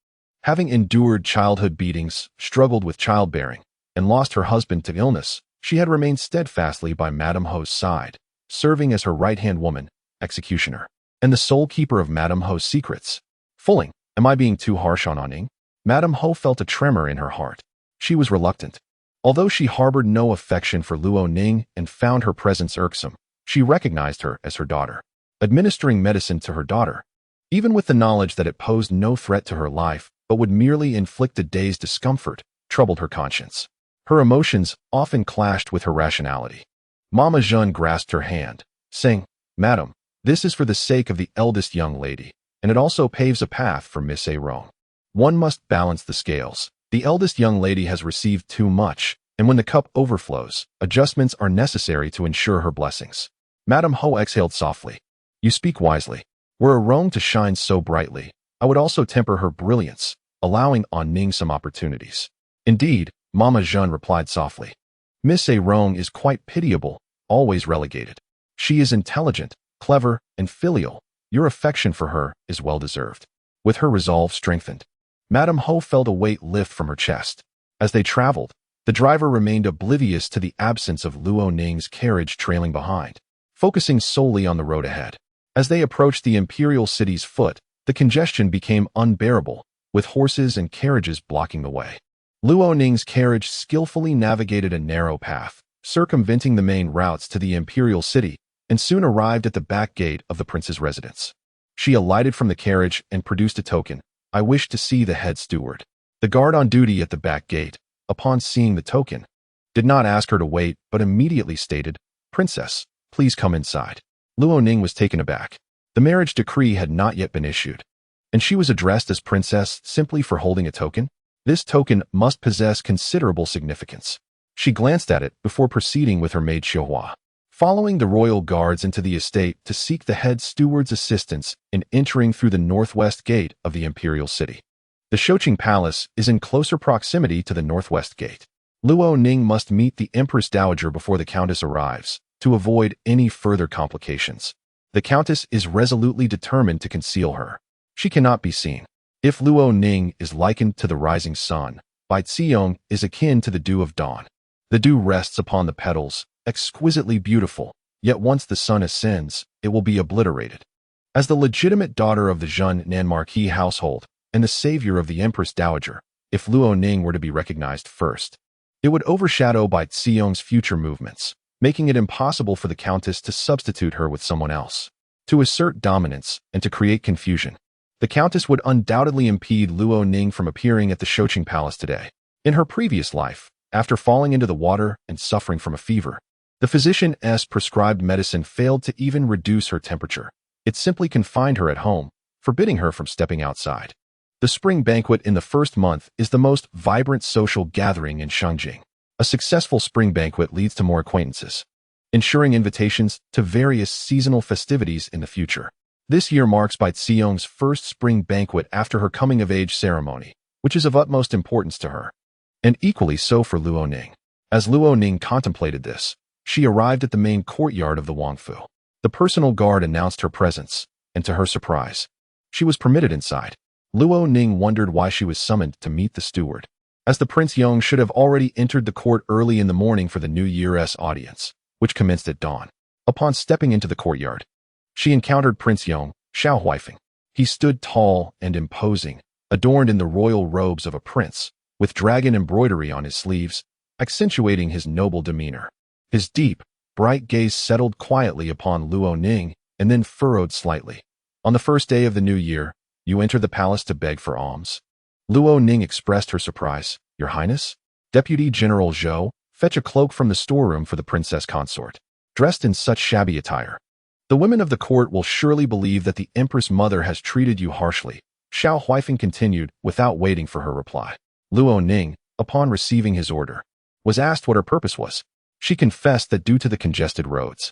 Having endured childhood beatings, struggled with childbearing, and lost her husband to illness, she had remained steadfastly by Madame Ho's side, serving as her right-hand woman, executioner, and the sole keeper of Madame Ho's secrets. Fulling, am I being too harsh on Ning? Madame Ho felt a tremor in her heart. She was reluctant. Although she harbored no affection for Luo Ning and found her presence irksome, she recognized her as her daughter. Administering medicine to her daughter, even with the knowledge that it posed no threat to her life but would merely inflict a day's discomfort, troubled her conscience. Her emotions often clashed with her rationality. Mama Zhen grasped her hand, saying, "Madam, this is for the sake of the eldest young lady, and it also paves a path for Miss Rong. One must balance the scales. The eldest young lady has received too much, and when the cup overflows, adjustments are necessary to ensure her blessings." Madame Ho exhaled softly. "You speak wisely. Were Rong to shine so brightly, I would also temper her brilliance, allowing on Ning some opportunities." "Indeed," Mama Zhen replied softly. "Miss Rong is quite pitiable, always relegated. She is intelligent, clever, and filial. Your affection for her is well-deserved." With her resolve strengthened, Madame Ho felt a weight lift from her chest. As they traveled, the driver remained oblivious to the absence of Luo Ning's carriage trailing behind, focusing solely on the road ahead. As they approached the imperial city's foot, the congestion became unbearable, with horses and carriages blocking the way. Luo Ning's carriage skillfully navigated a narrow path, circumventing the main routes to the imperial city, and soon arrived at the back gate of the prince's residence. She alighted from the carriage and produced a token. "I wish to see the head steward." The guard on duty at the back gate, upon seeing the token, did not ask her to wait, but immediately stated, "Princess, please come inside." Luo Ning was taken aback. The marriage decree had not yet been issued, and she was addressed as princess simply for holding a token. This token must possess considerable significance. She glanced at it before proceeding with her maid Xiuhua, following the royal guards into the estate to seek the head steward's assistance in entering through the northwest gate of the imperial city. The Shoqing Palace is in closer proximity to the northwest gate. Luo Ning must meet the Empress Dowager before the Countess arrives, to avoid any further complications. The Countess is resolutely determined to conceal her. She cannot be seen. If Luo Ning is likened to the rising sun, Bai Ziyong is akin to the dew of dawn. The dew rests upon the petals, exquisitely beautiful, yet once the sun ascends, it will be obliterated. As the legitimate daughter of the Zhen Nan Marquis household and the savior of the Empress Dowager, if Luo Ning were to be recognized first, it would overshadow Bai Ziyong's future movements, making it impossible for the Countess to substitute her with someone else. To assert dominance and to create confusion, the Countess would undoubtedly impede Luo Ning from appearing at the Shoqing Palace today. In her previous life, After falling into the water and suffering from a fever, the physician's prescribed medicine failed to even reduce her temperature. It simply confined her at home, forbidding her from stepping outside. The spring banquet in the first month is the most vibrant social gathering in Shangjing. A successful spring banquet leads to more acquaintances, ensuring invitations to various seasonal festivities in the future. This year marks Bai Xiong's first spring banquet after her coming-of-age ceremony, which is of utmost importance to her, and equally so for Luo Ning. As Luo Ning contemplated this, she arrived at the main courtyard of the Wangfu. The personal guard announced her presence, and to her surprise, she was permitted inside. Luo Ning wondered why she was summoned to meet the steward, as the Prince Yong should have already entered the court early in the morning for the New Year's audience, which commenced at dawn. Upon stepping into the courtyard, she encountered Prince Yong, Xiao Huifeng. He stood tall and imposing, adorned in the royal robes of a prince, with dragon embroidery on his sleeves, accentuating his noble demeanor. His deep, bright gaze settled quietly upon Luo Ning and then furrowed slightly. On the first day of the new year, you enter the palace to beg for alms? Luo Ning expressed her surprise. Your Highness? Deputy General Zhou, fetch a cloak from the storeroom for the princess consort. Dressed in such shabby attire, the women of the court will surely believe that the Empress Mother has treated you harshly, Xiao Huifeng continued without waiting for her reply. Luo Ning, upon receiving his order, was asked what her purpose was. She confessed that due to the congested roads,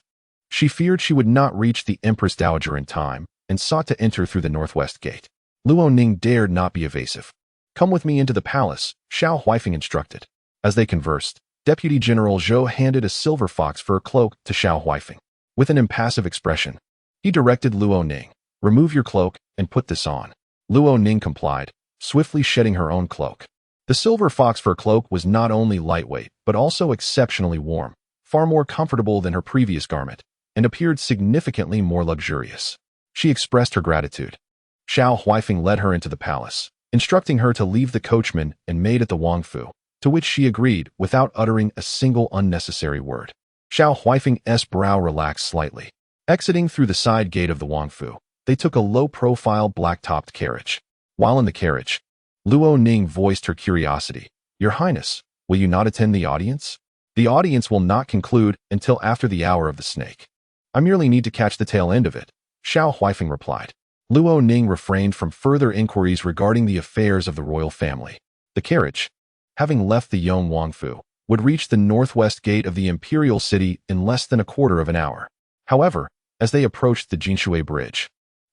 she feared she would not reach the Empress Dowager in time and sought to enter through the northwest gate. Luo Ning dared not be evasive. Come with me into the palace, Xiao Huifeng instructed. As they conversed, Deputy General Zhou handed a silver fox fur cloak to Xiao Huifeng. With an impassive expression, he directed Luo Ning, remove your cloak and put this on. Luo Ning complied, swiftly shedding her own cloak. The silver fox fur cloak was not only lightweight, but also exceptionally warm, far more comfortable than her previous garment, and appeared significantly more luxurious. She expressed her gratitude. Xiao Huifeng led her into the palace, instructing her to leave the coachman and maid at the Wangfu, to which she agreed without uttering a single unnecessary word. Xiao Huifeng's brow relaxed slightly. Exiting through the side gate of the Wangfu, they took a low-profile black-topped carriage. While in the carriage, Luo Ning voiced her curiosity. Your Highness, will you not attend the audience? The audience will not conclude until after the hour of the snake. I merely need to catch the tail end of it, Xiao Huifeng replied. Luo Ning refrained from further inquiries regarding the affairs of the royal family. The carriage, having left the Yong Wangfu, would reach the northwest gate of the imperial city in less than a quarter of an hour. However, as they approached the Jinshui Bridge,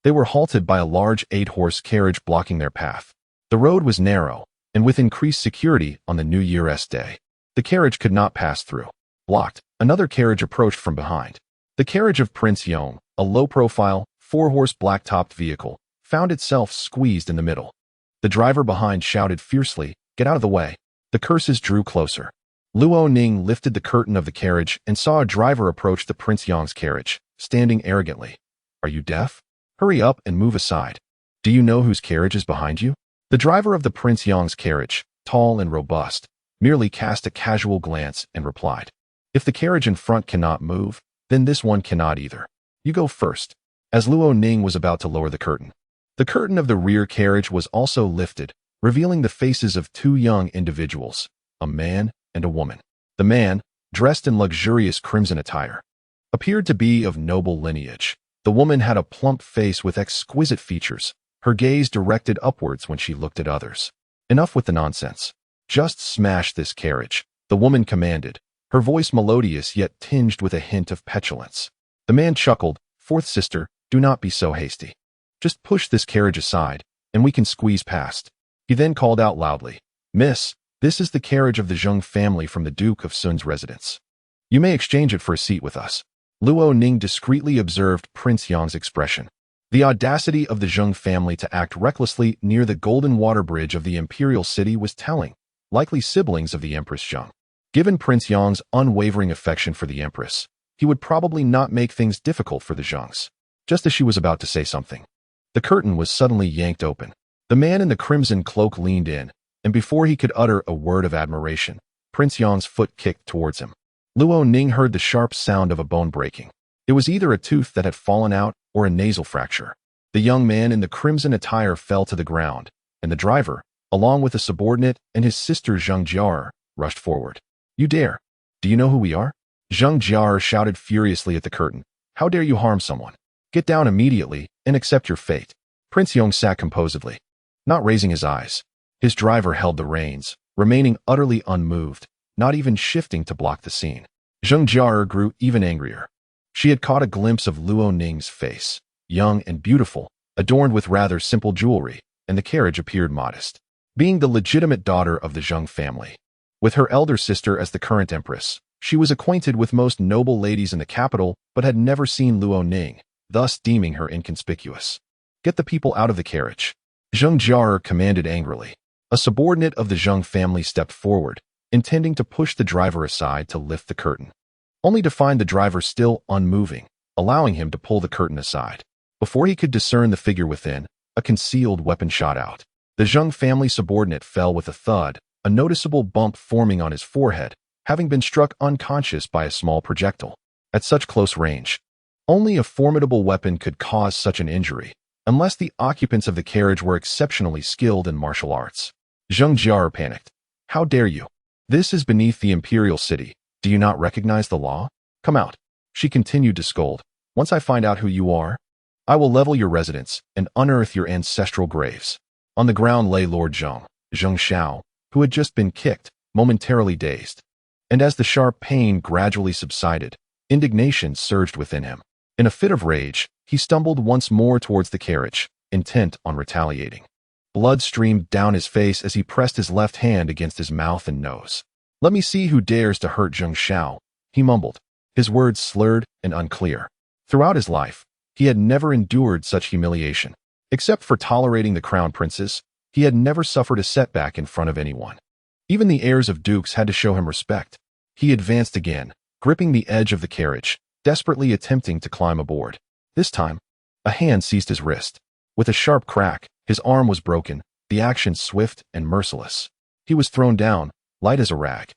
they were halted by a large 8-horse carriage blocking their path. The road was narrow, and with increased security on the New Year's Day, the carriage could not pass through. Blocked, another carriage approached from behind. The carriage of Prince Yong, a low-profile, 4-horse black-topped vehicle, found itself squeezed in the middle. The driver behind shouted fiercely, "Get out of the way." The curses drew closer. Luo Ning lifted the curtain of the carriage and saw a driver approach the Prince Yong's carriage, standing arrogantly. Are you deaf? Hurry up and move aside. Do you know whose carriage is behind you? The driver of the Prince Yong's carriage, tall and robust, merely cast a casual glance and replied, If the carriage in front cannot move, then this one cannot either. You go first. As Luo Ning was about to lower the curtain of the rear carriage was also lifted, revealing the faces of two young individuals, a man and a woman. The man, dressed in luxurious crimson attire, appeared to be of noble lineage. The woman had a plump face with exquisite features, her gaze directed upwards when she looked at others. Enough with the nonsense. Just smash this carriage, the woman commanded, her voice melodious yet tinged with a hint of petulance. The man chuckled, Fourth sister, do not be so hasty. Just push this carriage aside, and we can squeeze past. He then called out loudly, Miss, this is the carriage of the Zheng family from the Duke of Sun's residence. You may exchange it for a seat with us. Luo Ning discreetly observed Prince Yong's expression. The audacity of the Zheng family to act recklessly near the golden water bridge of the imperial city was telling, likely siblings of the Empress Zheng. Given Prince Yong's unwavering affection for the Empress, he would probably not make things difficult for the Zhengs. Just as she was about to say something, the curtain was suddenly yanked open. The man in the crimson cloak leaned in, and before he could utter a word of admiration, Prince Yong's foot kicked towards him. Luo Ning heard the sharp sound of a bone breaking. It was either a tooth that had fallen out or a nasal fracture. The young man in the crimson attire fell to the ground, and the driver, along with a subordinate and his sister Zheng Jiar, rushed forward. You dare! Do you know who we are? Zheng Jiar shouted furiously at the curtain. How dare you harm someone? Get down immediately and accept your fate. Prince Yong sat composedly, not raising his eyes. His driver held the reins, remaining utterly unmoved, not even shifting to block the scene. Zheng Jiar grew even angrier. She had caught a glimpse of Luo Ning's face, young and beautiful, adorned with rather simple jewelry, and the carriage appeared modest. Being the legitimate daughter of the Zheng family, with her elder sister as the current empress, she was acquainted with most noble ladies in the capital but had never seen Luo Ning, thus deeming her inconspicuous. Get the people out of the carriage. Zheng Jiar commanded angrily. A subordinate of the Zheng family stepped forward, intending to push the driver aside to lift the curtain, only to find the driver still unmoving, allowing him to pull the curtain aside. Before he could discern the figure within, a concealed weapon shot out. The Zheng family subordinate fell with a thud, a noticeable bump forming on his forehead, having been struck unconscious by a small projectile. At such close range, only a formidable weapon could cause such an injury, unless the occupants of the carriage were exceptionally skilled in martial arts. Zheng Jiar panicked. How dare you? This is beneath the imperial city. Do you not recognize the law? Come out. She continued to scold. Once I find out who you are, I will level your residence and unearth your ancestral graves. On the ground lay Lord Zheng Xiao, who had just been kicked, momentarily dazed. And as the sharp pain gradually subsided, indignation surged within him. In a fit of rage, he stumbled once more towards the carriage, intent on retaliating. Blood streamed down his face as he pressed his left hand against his mouth and nose. Let me see who dares to hurt Zheng Xiao, he mumbled, his words slurred and unclear. Throughout his life, he had never endured such humiliation. Except for tolerating the crown princes, he had never suffered a setback in front of anyone. Even the heirs of dukes had to show him respect. He advanced again, gripping the edge of the carriage, desperately attempting to climb aboard. This time, a hand seized his wrist. With a sharp crack, his arm was broken, the action swift and merciless. He was thrown down, light as a rag.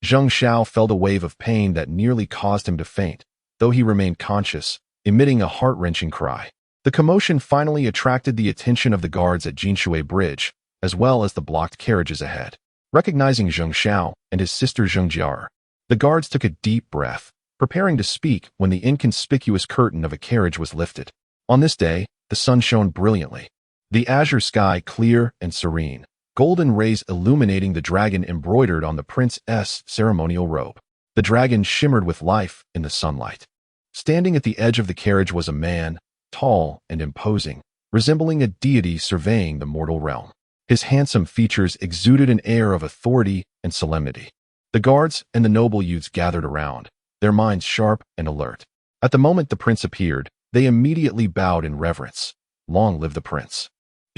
Zheng Xiao felt a wave of pain that nearly caused him to faint, though he remained conscious, emitting a heart-wrenching cry. The commotion finally attracted the attention of the guards at Jinshui Bridge, as well as the blocked carriages ahead. Recognizing Zheng Xiao and his sister Zheng Jiar, the guards took a deep breath, preparing to speak when the inconspicuous curtain of a carriage was lifted. On this day, the sun shone brilliantly. The azure sky clear and serene, golden rays illuminating the dragon embroidered on the prince's ceremonial robe. The dragon shimmered with life in the sunlight. Standing at the edge of the carriage was a man, tall and imposing, resembling a deity surveying the mortal realm. His handsome features exuded an air of authority and solemnity. The guards and the noble youths gathered around, their minds sharp and alert. At the moment the prince appeared, they immediately bowed in reverence. Long live the prince.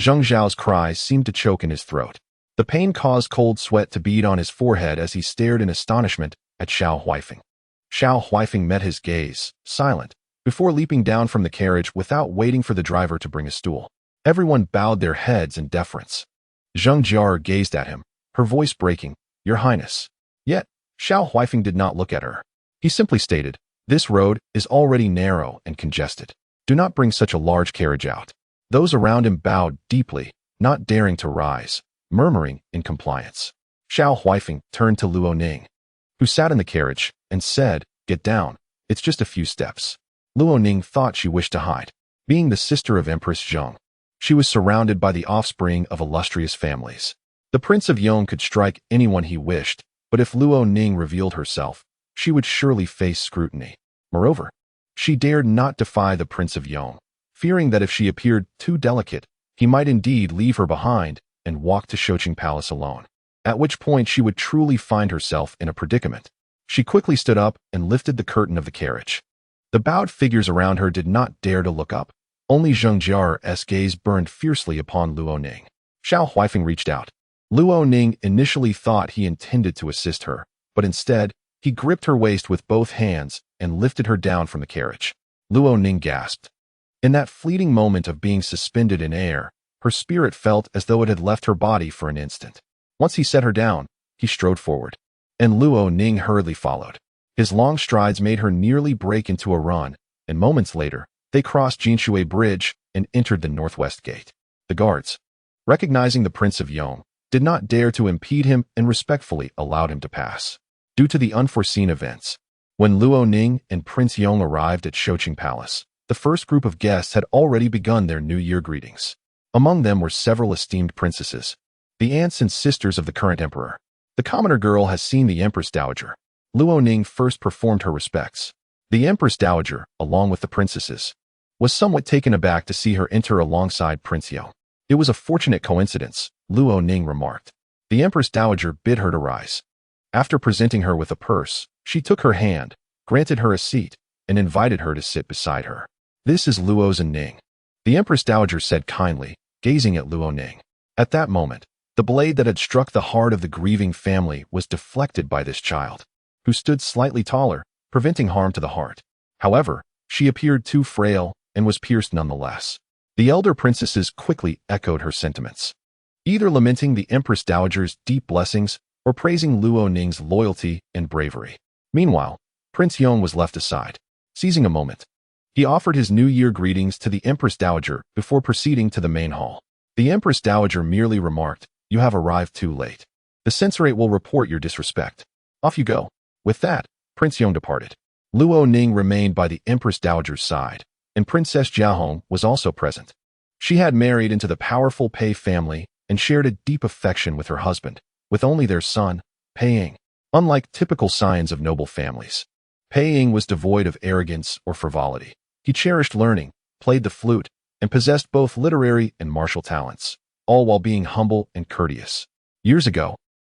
Zheng Zhao's cries seemed to choke in his throat. The pain caused cold sweat to bead on his forehead as he stared in astonishment at Xiao Huifeng. Xiao Huifeng met his gaze, silent, before leaping down from the carriage without waiting for the driver to bring a stool. Everyone bowed their heads in deference. Zheng Jiar gazed at him, her voice breaking, Your Highness. Yet, Xiao Huifeng did not look at her. He simply stated, This road is already narrow and congested. Do not bring such a large carriage out. Those around him bowed deeply, not daring to rise, murmuring in compliance. Xiao Huifeng turned to Luo Ning, who sat in the carriage, and said, Get down, it's just a few steps. Luo Ning thought she wished to hide. Being the sister of Empress Zheng, she was surrounded by the offspring of illustrious families. The Prince of Yong could strike anyone he wished, but if Luo Ning revealed herself, she would surely face scrutiny. Moreover, she dared not defy the Prince of Yong, fearing that if she appeared too delicate, he might indeed leave her behind and walk to Shoqing Palace alone, at which point she would truly find herself in a predicament. She quickly stood up and lifted the curtain of the carriage. The bowed figures around her did not dare to look up. Only Zheng Jiar's gaze burned fiercely upon Luo Ning. Xiao Huifeng reached out. Luo Ning initially thought he intended to assist her, but instead, he gripped her waist with both hands and lifted her down from the carriage. Luo Ning gasped. In that fleeting moment of being suspended in air, her spirit felt as though it had left her body for an instant. Once he set her down, he strode forward, and Luo Ning hurriedly followed. His long strides made her nearly break into a run, and moments later, they crossed Jinshui Bridge and entered the northwest gate. The guards, recognizing the Prince of Yong, did not dare to impede him and respectfully allowed him to pass. Due to the unforeseen events, when Luo Ning and Prince Yong arrived at Shoqing Palace, the first group of guests had already begun their New Year greetings. Among them were several esteemed princesses, the aunts and sisters of the current emperor. The commoner girl has seen the Empress Dowager. Luo Ning first performed her respects. The Empress Dowager, along with the princesses, was somewhat taken aback to see her enter alongside Prince Yong. It was a fortunate coincidence, Luo Ning remarked. The Empress Dowager bid her to rise. After presenting her with a purse, she took her hand, granted her a seat, and invited her to sit beside her. "This is Luo Ning," the Empress Dowager said kindly, gazing at Luo Ning. At that moment, the blade that had struck the heart of the grieving family was deflected by this child, who stood slightly taller, preventing harm to the heart. However, she appeared too frail and was pierced nonetheless. The elder princesses quickly echoed her sentiments, either lamenting the Empress Dowager's deep blessings or praising Luo Ning's loyalty and bravery. Meanwhile, Prince Yong was left aside. Seizing a moment, he offered his New Year greetings to the Empress Dowager before proceeding to the main hall. The Empress Dowager merely remarked, "You have arrived too late. The censorate will report your disrespect. Off you go." With that, Prince Yong departed. Luo Ning remained by the Empress Dowager's side, and Princess Jiahong was also present. She had married into the powerful Pei family and shared a deep affection with her husband, with only their son, Pei Ying. Unlike typical scions of noble families, Pei Ying was devoid of arrogance or frivolity. He cherished learning, played the flute, and possessed both literary and martial talents, all while being humble and courteous. Years ago,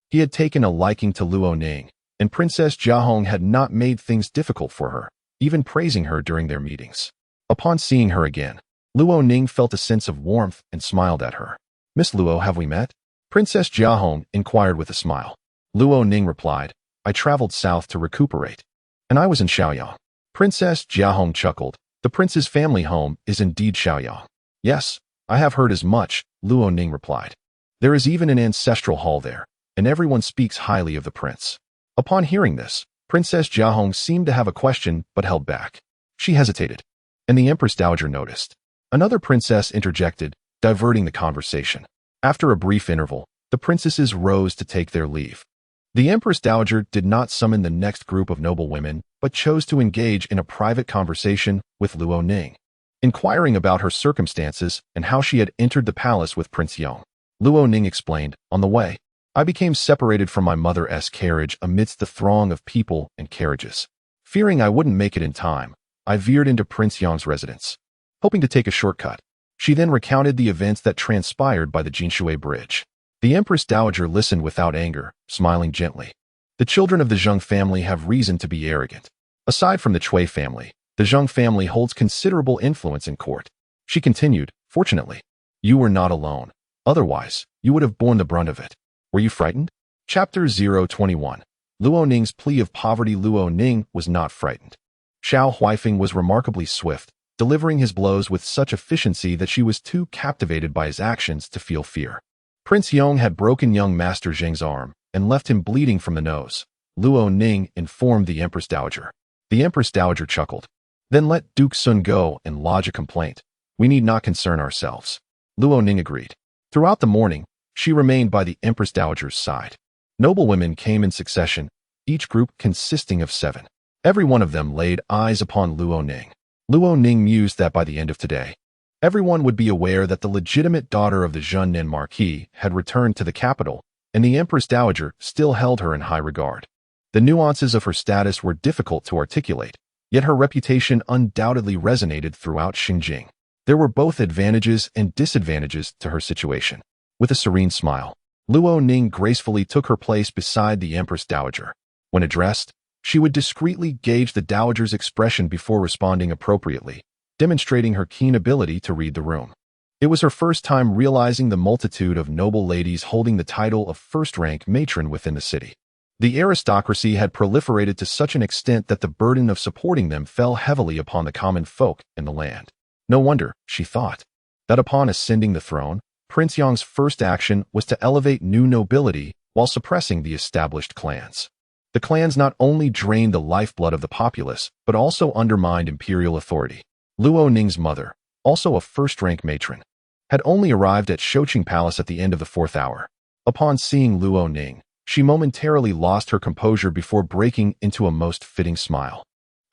he had taken a liking to Luo Ning, and Princess Jiahong had not made things difficult for her, even praising her during their meetings. Upon seeing her again, Luo Ning felt a sense of warmth and smiled at her. "Miss Luo, have we met?" Princess Jiahong inquired with a smile. Luo Ning replied, "I traveled south to recuperate, and I was in Shaoyang." Princess Jiahong chuckled. "The prince's family home is indeed Shaoyang." "Yes, I have heard as much," Luo Ning replied. "There is even an ancestral hall there, and everyone speaks highly of the prince." Upon hearing this, Princess Jiahong seemed to have a question but held back. She hesitated, and the Empress Dowager noticed. Another princess interjected, diverting the conversation. After a brief interval, the princesses rose to take their leave. The Empress Dowager did not summon the next group of noble women, but chose to engage in a private conversation with Luo Ning, inquiring about her circumstances and how she had entered the palace with Prince Yong. Luo Ning explained, "On the way, I became separated from my mother's carriage amidst the throng of people and carriages. Fearing I wouldn't make it in time, I veered into Prince Yong's residence, hoping to take a shortcut." She then recounted the events that transpired by the Jinshui Bridge. The Empress Dowager listened without anger, smiling gently. The children of the Zheng family have reason to be arrogant. Aside from the Cui family, the Zheng family holds considerable influence in court. She continued, "Fortunately, you were not alone. Otherwise, you would have borne the brunt of it. Were you frightened?" Chapter 021. Luo Ning's plea of poverty. Luo Ning was not frightened. Xiao Huifeng was remarkably swift, delivering his blows with such efficiency that she was too captivated by his actions to feel fear. Prince Yong had broken young Master Zheng's arm and left him bleeding from the nose. Luo Ning informed the Empress Dowager. The Empress Dowager chuckled. "Then let Duke Sun go and lodge a complaint. We need not concern ourselves." Luo Ning agreed. Throughout the morning, she remained by the Empress Dowager's side. Noblewomen came in succession, each group consisting of 7. Every one of them laid eyes upon Luo Ning. Luo Ning mused that by the end of today, everyone would be aware that the legitimate daughter of the Zhennin Marquis had returned to the capital, and the Empress Dowager still held her in high regard. The nuances of her status were difficult to articulate, yet her reputation undoubtedly resonated throughout Xinjiang. There were both advantages and disadvantages to her situation. With a serene smile, Luo Ning gracefully took her place beside the Empress Dowager. When addressed, she would discreetly gauge the Dowager's expression before responding appropriately, demonstrating her keen ability to read the room. It was her first time realizing the multitude of noble ladies holding the title of first-rank matron within the city. The aristocracy had proliferated to such an extent that the burden of supporting them fell heavily upon the common folk in the land. No wonder, she thought, that upon ascending the throne, Prince Yong's first action was to elevate new nobility while suppressing the established clans. The clans not only drained the lifeblood of the populace, but also undermined imperial authority. Luo Ning's mother, also a first-rank matron, had only arrived at Shoqing Palace at the end of the 4th hour. Upon seeing Luo Ning, she momentarily lost her composure before breaking into a most fitting smile.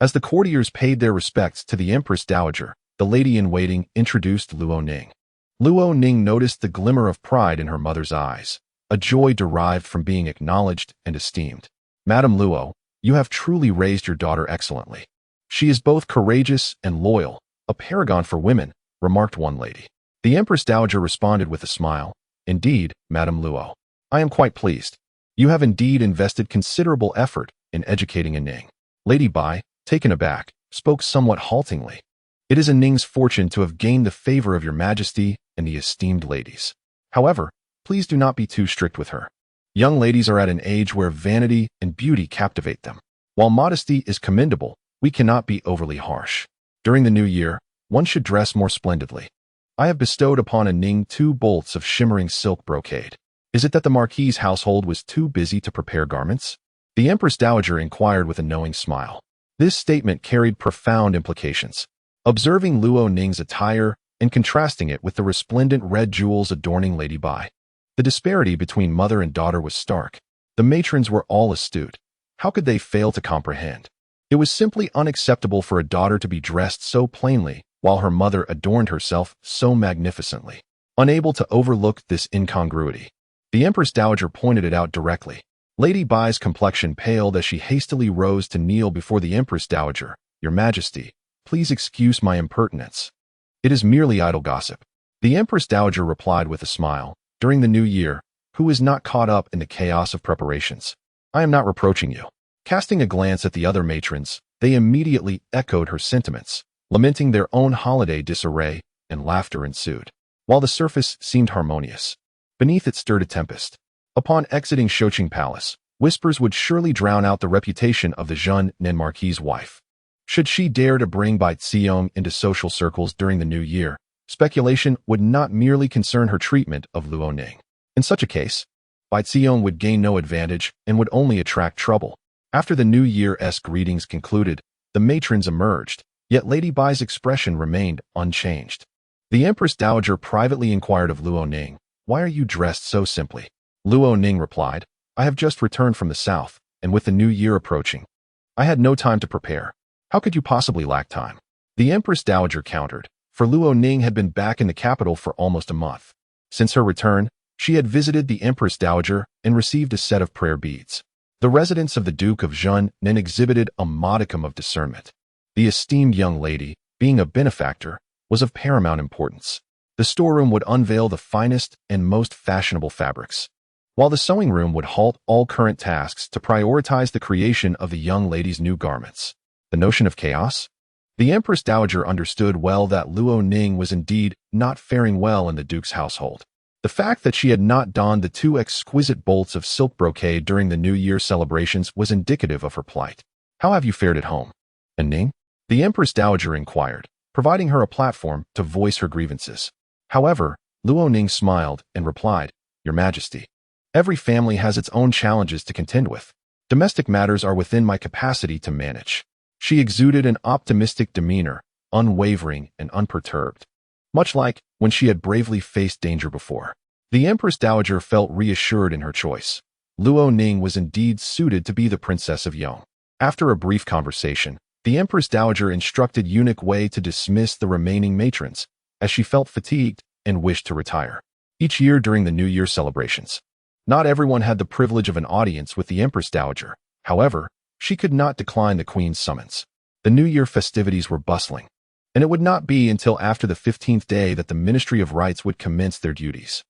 As the courtiers paid their respects to the Empress Dowager, the lady-in-waiting introduced Luo Ning. Luo Ning noticed the glimmer of pride in her mother's eyes, a joy derived from being acknowledged and esteemed. "Madam Luo, you have truly raised your daughter excellently. She is both courageous and loyal, a paragon for women," remarked one lady. The Empress Dowager responded with a smile. "Indeed, Madam Luo, I am quite pleased. You have indeed invested considerable effort in educating a Ning." Lady Bai, taken aback, spoke somewhat haltingly. "It is a Ning's fortune to have gained the favor of your majesty and the esteemed ladies. However, please do not be too strict with her. Young ladies are at an age where vanity and beauty captivate them. While modesty is commendable, we cannot be overly harsh. During the new year, one should dress more splendidly. I have bestowed upon a Ning 2 bolts of shimmering silk brocade. Is it that the Marquis's household was too busy to prepare garments?" The Empress Dowager inquired with a knowing smile. This statement carried profound implications. Observing Luo Ning's attire and contrasting it with the resplendent red jewels adorning Lady Bai, the disparity between mother and daughter was stark. The matrons were all astute. How could they fail to comprehend? It was simply unacceptable for a daughter to be dressed so plainly while her mother adorned herself so magnificently. Unable to overlook this incongruity, the Empress Dowager pointed it out directly. Lady Bai's complexion paled as she hastily rose to kneel before the Empress Dowager. "Your Majesty, please excuse my impertinence. It is merely idle gossip." The Empress Dowager replied with a smile. "During the new year, who is not caught up in the chaos of preparations? I am not reproaching you." Casting a glance at the other matrons, they immediately echoed her sentiments, lamenting their own holiday disarray, and laughter ensued. While the surface seemed harmonious, beneath it stirred a tempest. Upon exiting Shoqing Palace, whispers would surely drown out the reputation of the Zhen Nen Marquis's wife. Should she dare to bring Bai Xiong into social circles during the new year, speculation would not merely concern her treatment of Luo Ning. In such a case, Bai Xiong would gain no advantage and would only attract trouble. After the New Year's greetings concluded, the matrons emerged, yet Lady Bai's expression remained unchanged. The Empress Dowager privately inquired of Luo Ning, "Why are you dressed so simply?" Luo Ning replied, "I have just returned from the south, and with the new year approaching, I had no time to prepare." "How could you possibly lack time?" The Empress Dowager countered, for Luo Ning had been back in the capital for almost a month. Since her return, she had visited the Empress Dowager and received a set of prayer beads. The residence of the Duke of Zhen Nen exhibited a modicum of discernment. The esteemed young lady, being a benefactor, was of paramount importance. The storeroom would unveil the finest and most fashionable fabrics, while the sewing room would halt all current tasks to prioritize the creation of the young lady's new garments. The notion of chaos? The Empress Dowager understood well that Luo Ning was indeed not faring well in the Duke's household. The fact that she had not donned the 2 exquisite bolts of silk brocade during the New Year celebrations was indicative of her plight. "How have you fared at home, Ning?" the Empress Dowager inquired, providing her a platform to voice her grievances. However, Luo Ning smiled and replied, "Your Majesty, every family has its own challenges to contend with. Domestic matters are within my capacity to manage." She exuded an optimistic demeanor, unwavering and unperturbed, much like when she had bravely faced danger before. The Empress Dowager felt reassured in her choice. Luo Ning was indeed suited to be the Princess of Yong. After a brief conversation, the Empress Dowager instructed Eunuch Wei to dismiss the remaining matrons, as she felt fatigued and wished to retire. Each year during the New Year celebrations, not everyone had the privilege of an audience with the Empress Dowager. However, she could not decline the Queen's summons. The New Year festivities were bustling, and it would not be until after the 15th day that the Ministry of Rites would commence their duties.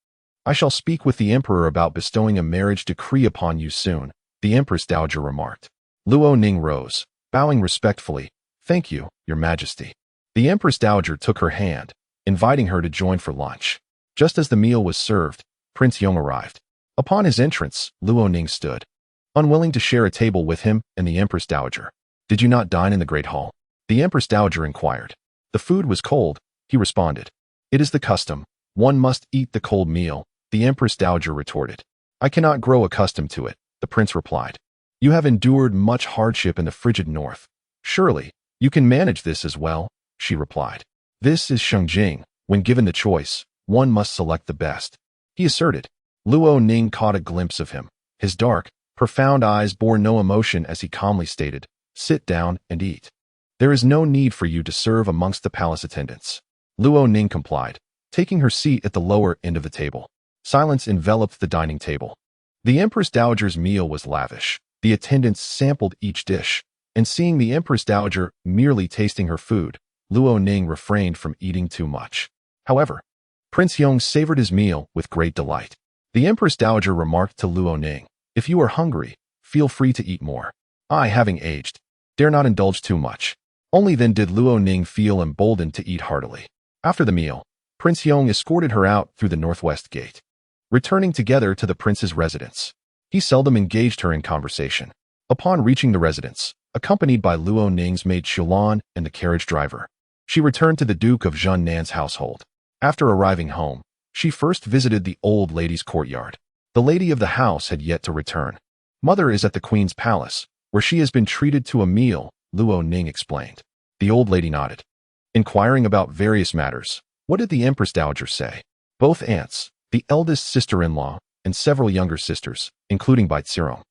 "I shall speak with the Emperor about bestowing a marriage decree upon you soon," the Empress Dowager remarked. Luo Ning rose, bowing respectfully. "Thank you, Your Majesty." The Empress Dowager took her hand, inviting her to join for lunch. Just as the meal was served, Prince Yong arrived. Upon his entrance, Luo Ning stood, unwilling to share a table with him and the Empress Dowager. "Did you not dine in the Great Hall?" the Empress Dowager inquired. "The food was cold," he responded. "It is the custom. One must eat the cold meal," the Empress Dowager retorted. "I cannot grow accustomed to it," the prince replied. "You have endured much hardship in the frigid north. Surely, you can manage this as well," she replied. "This is Shengjing. When given the choice, one must select the best," he asserted. Luo Ning caught a glimpse of him. His dark, profound eyes bore no emotion as he calmly stated, "Sit down and eat. There is no need for you to serve amongst the palace attendants." Luo Ning complied, taking her seat at the lower end of the table. Silence enveloped the dining table. The Empress Dowager's meal was lavish. The attendants sampled each dish, and seeing the Empress Dowager merely tasting her food, Luo Ning refrained from eating too much. However, Prince Yong savored his meal with great delight. The Empress Dowager remarked to Luo Ning, "If you are hungry, feel free to eat more. I, having aged, dare not indulge too much." Only then did Luo Ning feel emboldened to eat heartily. After the meal, Prince Yong escorted her out through the northwest gate. Returning together to the prince's residence, he seldom engaged her in conversation. Upon reaching the residence, accompanied by Luo Ning's maid Shulan and the carriage driver, she returned to the Duke of Junnan's household. After arriving home, she first visited the old lady's courtyard. The lady of the house had yet to return. "Mother is at the queen's palace, where she has been treated to a meal," Luo Ning explained. The old lady nodded. Inquiring about various matters, what did the Empress Dowager say? Both aunts, the eldest sister-in-law, and several younger sisters, including Baitsirong,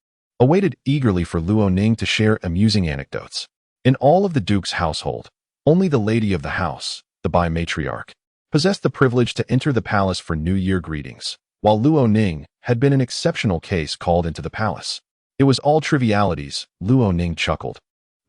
awaited eagerly for Luo Ning to share amusing anecdotes. In all of the duke's household, only the lady of the house, the Bai matriarch, possessed the privilege to enter the palace for New Year greetings, while Luo Ning had been an exceptional case called into the palace. It was all trivialities, Luo Ning chuckled.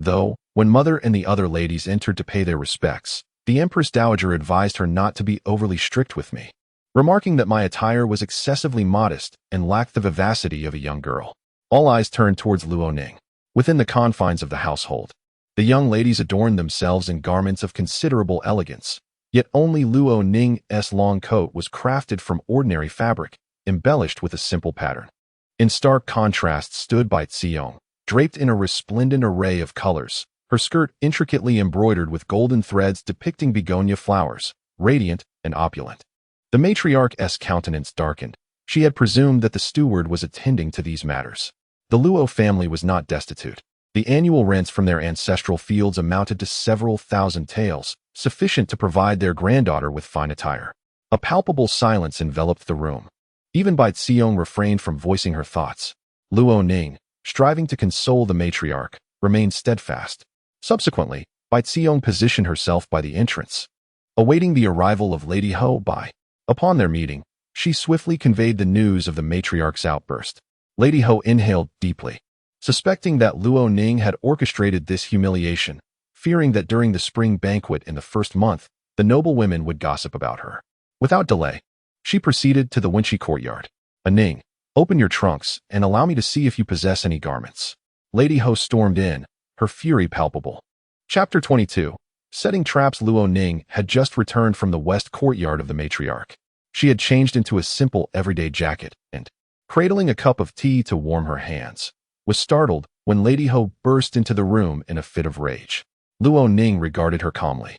Though, when mother and the other ladies entered to pay their respects, the Empress Dowager advised her not to be overly strict with me, remarking that my attire was excessively modest and lacked the vivacity of a young girl. All eyes turned towards Luo Ning. Within the confines of the household, the young ladies adorned themselves in garments of considerable elegance, yet only Luo Ning's long coat was crafted from ordinary fabric, embellished with a simple pattern. In stark contrast stood Bai Xiong, draped in a resplendent array of colors, her skirt intricately embroidered with golden threads depicting begonia flowers, radiant and opulent. The matriarch's countenance darkened. She had presumed that the steward was attending to these matters. The Luo family was not destitute. The annual rents from their ancestral fields amounted to several thousand taels, sufficient to provide their granddaughter with fine attire. A palpable silence enveloped the room. Even Bai Xiong refrained from voicing her thoughts. Luo Ning, striving to console the matriarch, remained steadfast. Subsequently, Bai Xiong positioned herself by the entrance, awaiting the arrival of Lady Ho Bai. Upon their meeting, she swiftly conveyed the news of the matriarch's outburst. Lady Ho inhaled deeply, suspecting that Luo Ning had orchestrated this humiliation, fearing that during the spring banquet in the first month, the noble women would gossip about her. Without delay, she proceeded to the Wenchi courtyard. "Ning, open your trunks and allow me to see if you possess any garments." Lady Ho stormed in, her fury palpable. Chapter 22. Setting traps. Luo Ning had just returned from the west courtyard of the matriarch. She had changed into a simple everyday jacket and, cradling a cup of tea to warm her hands, was startled when Lady Ho burst into the room in a fit of rage. Luo Ning regarded her calmly.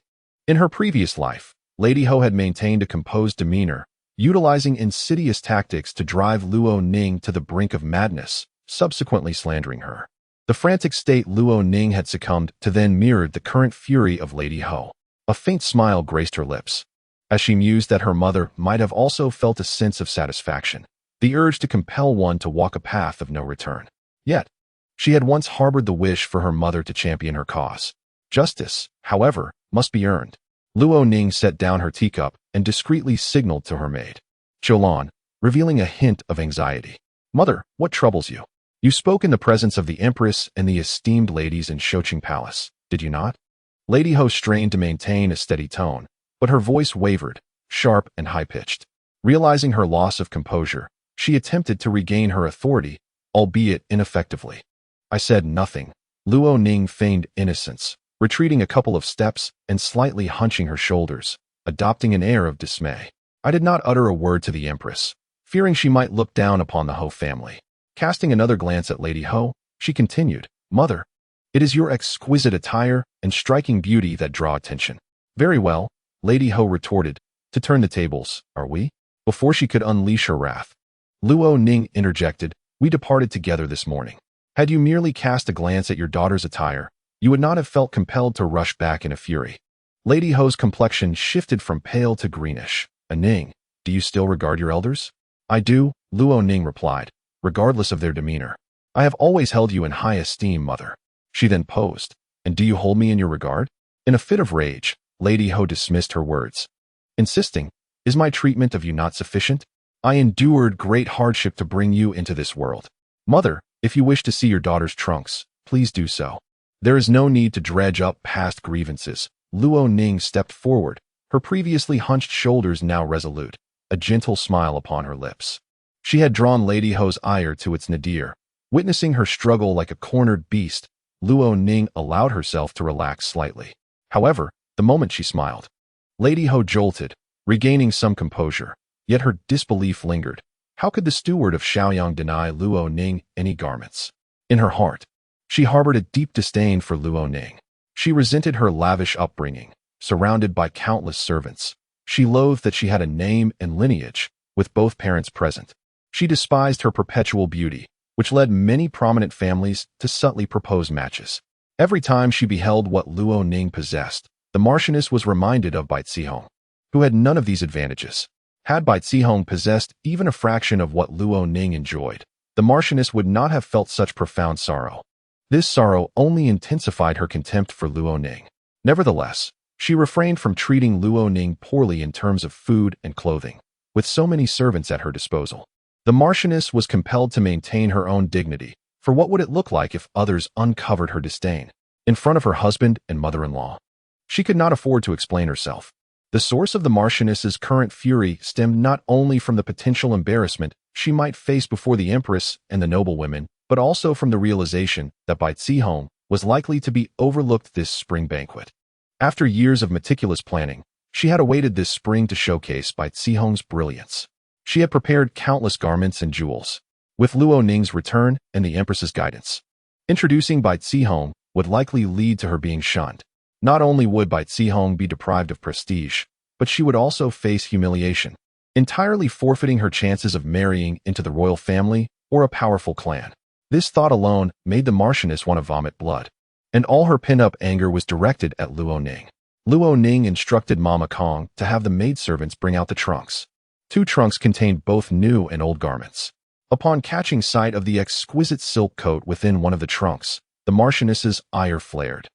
In her previous life, Lady Ho had maintained a composed demeanor, utilizing insidious tactics to drive Luo Ning to the brink of madness, subsequently slandering her. The frantic state Luo Ning had succumbed to then mirrored the current fury of Lady Ho. A faint smile graced her lips, as she mused that her mother might have also felt a sense of satisfaction, the urge to compel one to walk a path of no return. Yet, she had once harbored the wish for her mother to champion her cause. Justice, however, must be earned. Luo Ning set down her teacup and discreetly signaled to her maid, Cholan, revealing a hint of anxiety. "Mother, what troubles you? You spoke in the presence of the Empress and the esteemed ladies in Shoqing Palace, did you not?" Lady Ho strained to maintain a steady tone, but her voice wavered, sharp and high-pitched. Realizing her loss of composure, she attempted to regain her authority, albeit ineffectively. "I said nothing." Luo Ning feigned innocence, retreating a couple of steps and slightly hunching her shoulders, adopting an air of dismay. "I did not utter a word to the Empress, fearing she might look down upon the Ho family." Casting another glance at Lady Ho, she continued, "Mother, it is your exquisite attire and striking beauty that draw attention." "Very well," Lady Ho retorted, "to turn the tables, are we?" Before she could unleash her wrath, Luo Ning interjected, "We departed together this morning. Had you merely cast a glance at your daughter's attire, you would not have felt compelled to rush back in a fury." Lady Ho's complexion shifted from pale to greenish. "Ning, do you still regard your elders?" I do, Luo Ning replied, regardless of their demeanor. I have always held you in high esteem, mother. She then posed, and do you hold me in your regard? In a fit of rage, Lady Ho dismissed her words, insisting, is my treatment of you not sufficient? I endured great hardship to bring you into this world. Mother, if you wish to see your daughter's trunks, please do so. There is no need to dredge up past grievances. Luo Ning stepped forward, her previously hunched shoulders now resolute, a gentle smile upon her lips. She had drawn Lady Ho's ire to its nadir. Witnessing her struggle like a cornered beast, Luo Ning allowed herself to relax slightly. However, the moment she smiled, Lady Ho jolted, regaining some composure, yet her disbelief lingered. How could the steward of Shaoyang deny Luo Ning any garments? In her heart, she harbored a deep disdain for Luo Ning. She resented her lavish upbringing, surrounded by countless servants. She loathed that she had a name and lineage, with both parents present. She despised her perpetual beauty, which led many prominent families to subtly propose matches. Every time she beheld what Luo Ning possessed, the Marchioness was reminded of Bai Zihong, who had none of these advantages. Had Bai Zihong possessed even a fraction of what Luo Ning enjoyed, the Marchioness would not have felt such profound sorrow. This sorrow only intensified her contempt for Luo Ning. Nevertheless, she refrained from treating Luo Ning poorly in terms of food and clothing. With so many servants at her disposal, the Marchioness was compelled to maintain her own dignity, for what would it look like if others uncovered her disdain in front of her husband and mother-in-law? She could not afford to explain herself. The source of the Marchioness's current fury stemmed not only from the potential embarrassment she might face before the Empress and the noblewomen, but also from the realization that Bai Zihong was likely to be overlooked this spring banquet. After years of meticulous planning, she had awaited this spring to showcase Bai Zihong's brilliance. She had prepared countless garments and jewels. With Luo Ning's return and the Empress's guidance, introducing Bai Zihong would likely lead to her being shunned. Not only would Bai Zihong be deprived of prestige, but she would also face humiliation, entirely forfeiting her chances of marrying into the royal family or a powerful clan. This thought alone made the Marchioness want to vomit blood, and all her pent-up anger was directed at Luo Ning. Luo Ning instructed Mama Kong to have the maidservants bring out the trunks. 2 trunks contained both new and old garments. Upon catching sight of the exquisite silk coat within one of the trunks, the Marchioness's ire flared,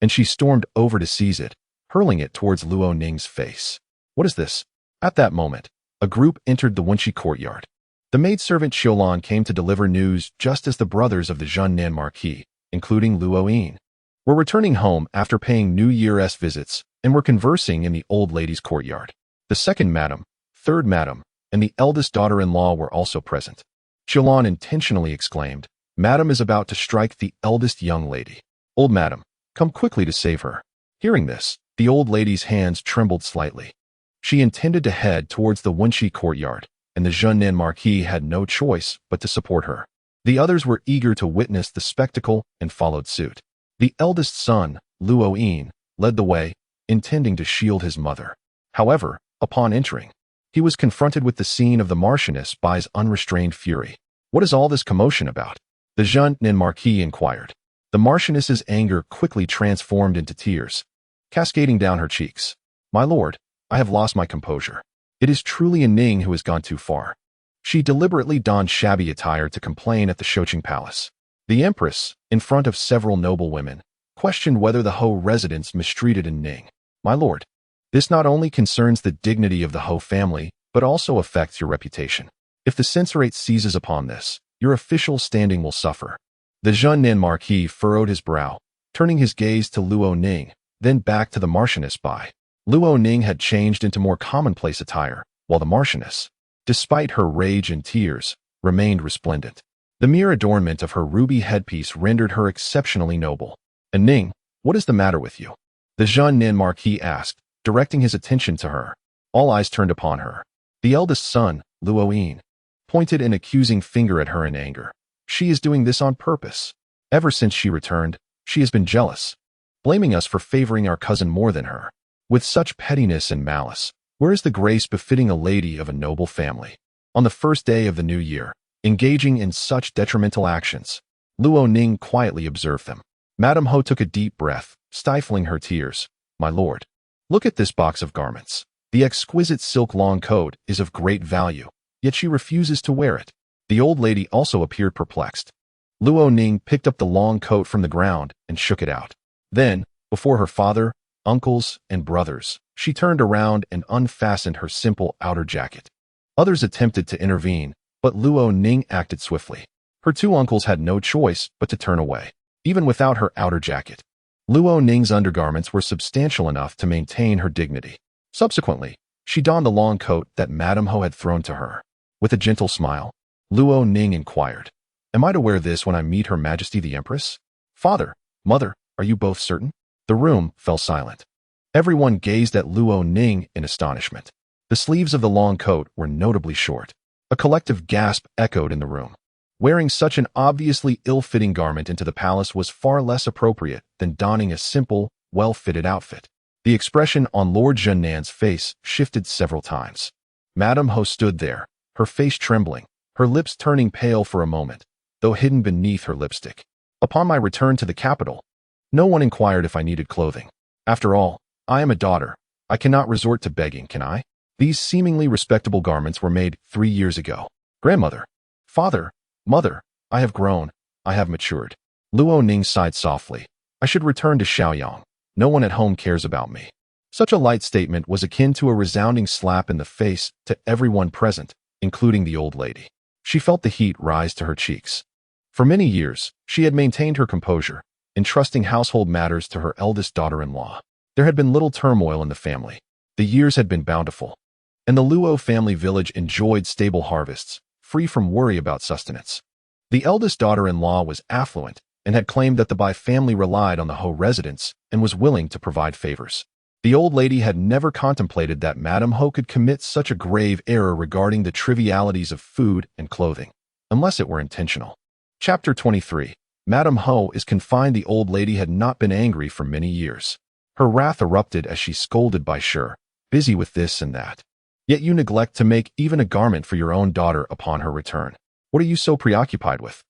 and she stormed over to seize it, hurling it towards Luo Ning's face. What is this? At that moment, a group entered the Wenqi courtyard. The maidservant Xiulan came to deliver news just as the brothers of the Zhengnan Marquis, including Luo Ning, were returning home after paying New Year's visits and were conversing in the old lady's courtyard. The second madam, third madam, and the eldest daughter-in-law were also present. Xiulan intentionally exclaimed, "Madam is about to strike the eldest young lady. Old madam, come quickly to save her." Hearing this, the old lady's hands trembled slightly. She intended to head towards the Wenqi courtyard, and the Zhengnan Marquis had no choice but to support her. The others were eager to witness the spectacle and followed suit. The eldest son, Luo Ning, led the way, intending to shield his mother. However, upon entering, he was confronted with the scene of the Marchioness Bai's unrestrained fury. What is all this commotion about? The Zhengnan Marquis inquired. The Marchioness's anger quickly transformed into tears, cascading down her cheeks. "My lord, I have lost my composure. It is truly a Ning who has gone too far." She deliberately donned shabby attire to complain at the Shoqing Palace. The Empress, in front of several noblewomen, questioned whether the Ho residents mistreated in Ning. "My lord, this not only concerns the dignity of the Ho family, but also affects your reputation. If the censorate seizes upon this, your official standing will suffer." The Zhengnan Marquis furrowed his brow, turning his gaze to Luo Ning, then back to the Marchioness Bai. Luo Ning had changed into more commonplace attire, while the Marchioness, despite her rage and tears, remained resplendent. The mere adornment of her ruby headpiece rendered her exceptionally noble. "And Ning, what is the matter with you?" the Zhengnan Marquis asked, directing his attention to her. All eyes turned upon her. The eldest son, Luo Ning, pointed an accusing finger at her in anger. "She is doing this on purpose. Ever since she returned, she has been jealous, blaming us for favoring our cousin more than her. With such pettiness and malice, where is the grace befitting a lady of a noble family? On the first day of the new year, engaging in such detrimental actions." Luo Ning quietly observed them. Madame Ho took a deep breath, stifling her tears. "My lord, look at this box of garments. The exquisite silk long coat is of great value. yet she refuses to wear it. The old lady also appeared perplexed. Luo Ning picked up the long coat from the ground and shook it out. Then, before her father, uncles, and brothers, she turned around and unfastened her simple outer jacket. Others attempted to intervene, but Luo Ning acted swiftly. Her two uncles had no choice but to turn away, even without her outer jacket. Luo Ning's undergarments were substantial enough to maintain her dignity. Subsequently, she donned the long coat that Madame Ho had thrown to her. With a gentle smile, Luo Ning inquired, "Am I to wear this when I meet Her Majesty the Empress?" "Father, mother, are you both certain?" The room fell silent. Everyone gazed at Luo Ning in astonishment. The sleeves of the long coat were notably short. A collective gasp echoed in the room. Wearing such an obviously ill-fitting garment into the palace was far less appropriate than donning a simple, well-fitted outfit. The expression on Lord Zhennan's face shifted several times. Madame Ho stood there, her face trembling, her lips turning pale for a moment, though hidden beneath her lipstick. Upon my return to the capital, no one inquired if I needed clothing. After all, I am a daughter. I cannot resort to begging, can I? These seemingly respectable garments were made 3 years ago. Grandmother, father, mother, I have grown, I have matured. Luo Ning sighed softly. I should return to Shaoyang. No one at home cares about me. Such a light statement was akin to a resounding slap in the face to everyone present, including the old lady. She felt the heat rise to her cheeks. For many years, she had maintained her composure, entrusting household matters to her eldest daughter-in-law. There had been little turmoil in the family. The years had been bountiful, and the Luo family village enjoyed stable harvests, free from worry about sustenance. The eldest daughter-in-law was affluent and had claimed that the Bai family relied on the Ho residence and was willing to provide favors. The old lady had never contemplated that Madame Ho could commit such a grave error regarding the trivialities of food and clothing, unless it were intentional. Chapter 23. Madame Ho is confined. The old lady had not been angry for many years. Her wrath erupted as she scolded Bai Shi, busy with this and that. Yet you neglect to make even a garment for your own daughter upon her return. What are you so preoccupied with?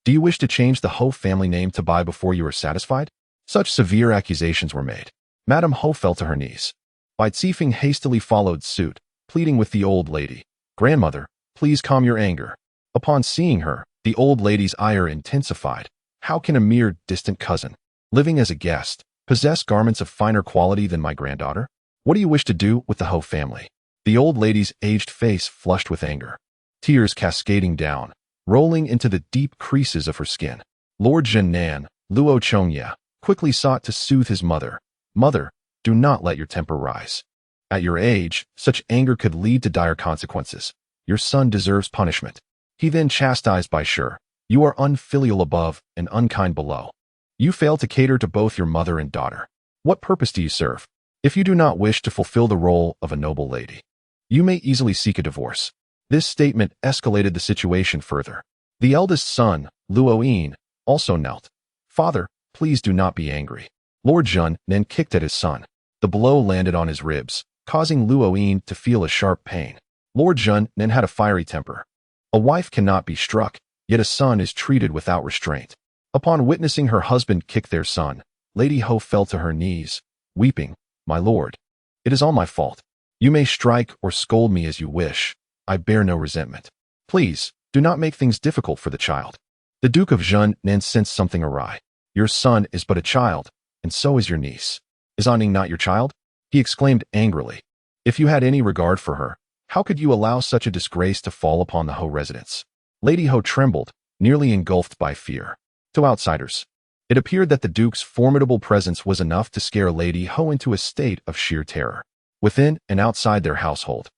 Do you wish to change the Ho family name to Bai before you are satisfied? Such severe accusations were made. Madame Ho fell to her knees. Bai Zifeng hastily followed suit, pleading with the old lady. Grandmother, please calm your anger. Upon seeing her, the old lady's ire intensified. How can a mere distant cousin, living as a guest, possess garments of finer quality than my granddaughter? What do you wish to do with the Ho family? The old lady's aged face flushed with anger, tears cascading down, rolling into the deep creases of her skin. Lord Zhennan, Luo Chongya, quickly sought to soothe his mother. Mother, do not let your temper rise. At your age, such anger could lead to dire consequences. Your son deserves punishment. He then chastised Bai Shi. You are unfilial above and unkind below. You fail to cater to both your mother and daughter. What purpose do you serve? If you do not wish to fulfill the role of a noble lady, you may easily seek a divorce. This statement escalated the situation further. The eldest son, Luo Ning, also knelt. Father, please do not be angry. Lord Zhennan kicked at his son. The blow landed on his ribs, causing Luo Ning to feel a sharp pain. Lord Zhennan had a fiery temper. A wife cannot be struck, yet a son is treated without restraint. Upon witnessing her husband kick their son, Lady Ho fell to her knees, weeping, My lord, it is all my fault. You may strike or scold me as you wish. I bear no resentment. Please, do not make things difficult for the child. The Duke of Zhennan sensed something awry. Your son is but a child, and so is your niece. Is Ning not your child? He exclaimed angrily. If you had any regard for her, how could you allow such a disgrace to fall upon the Ho residence? Lady Ho trembled, nearly engulfed by fear. To outsiders, it appeared that the Duke's formidable presence was enough to scare Lady Ho into a state of sheer terror. Within and outside their household,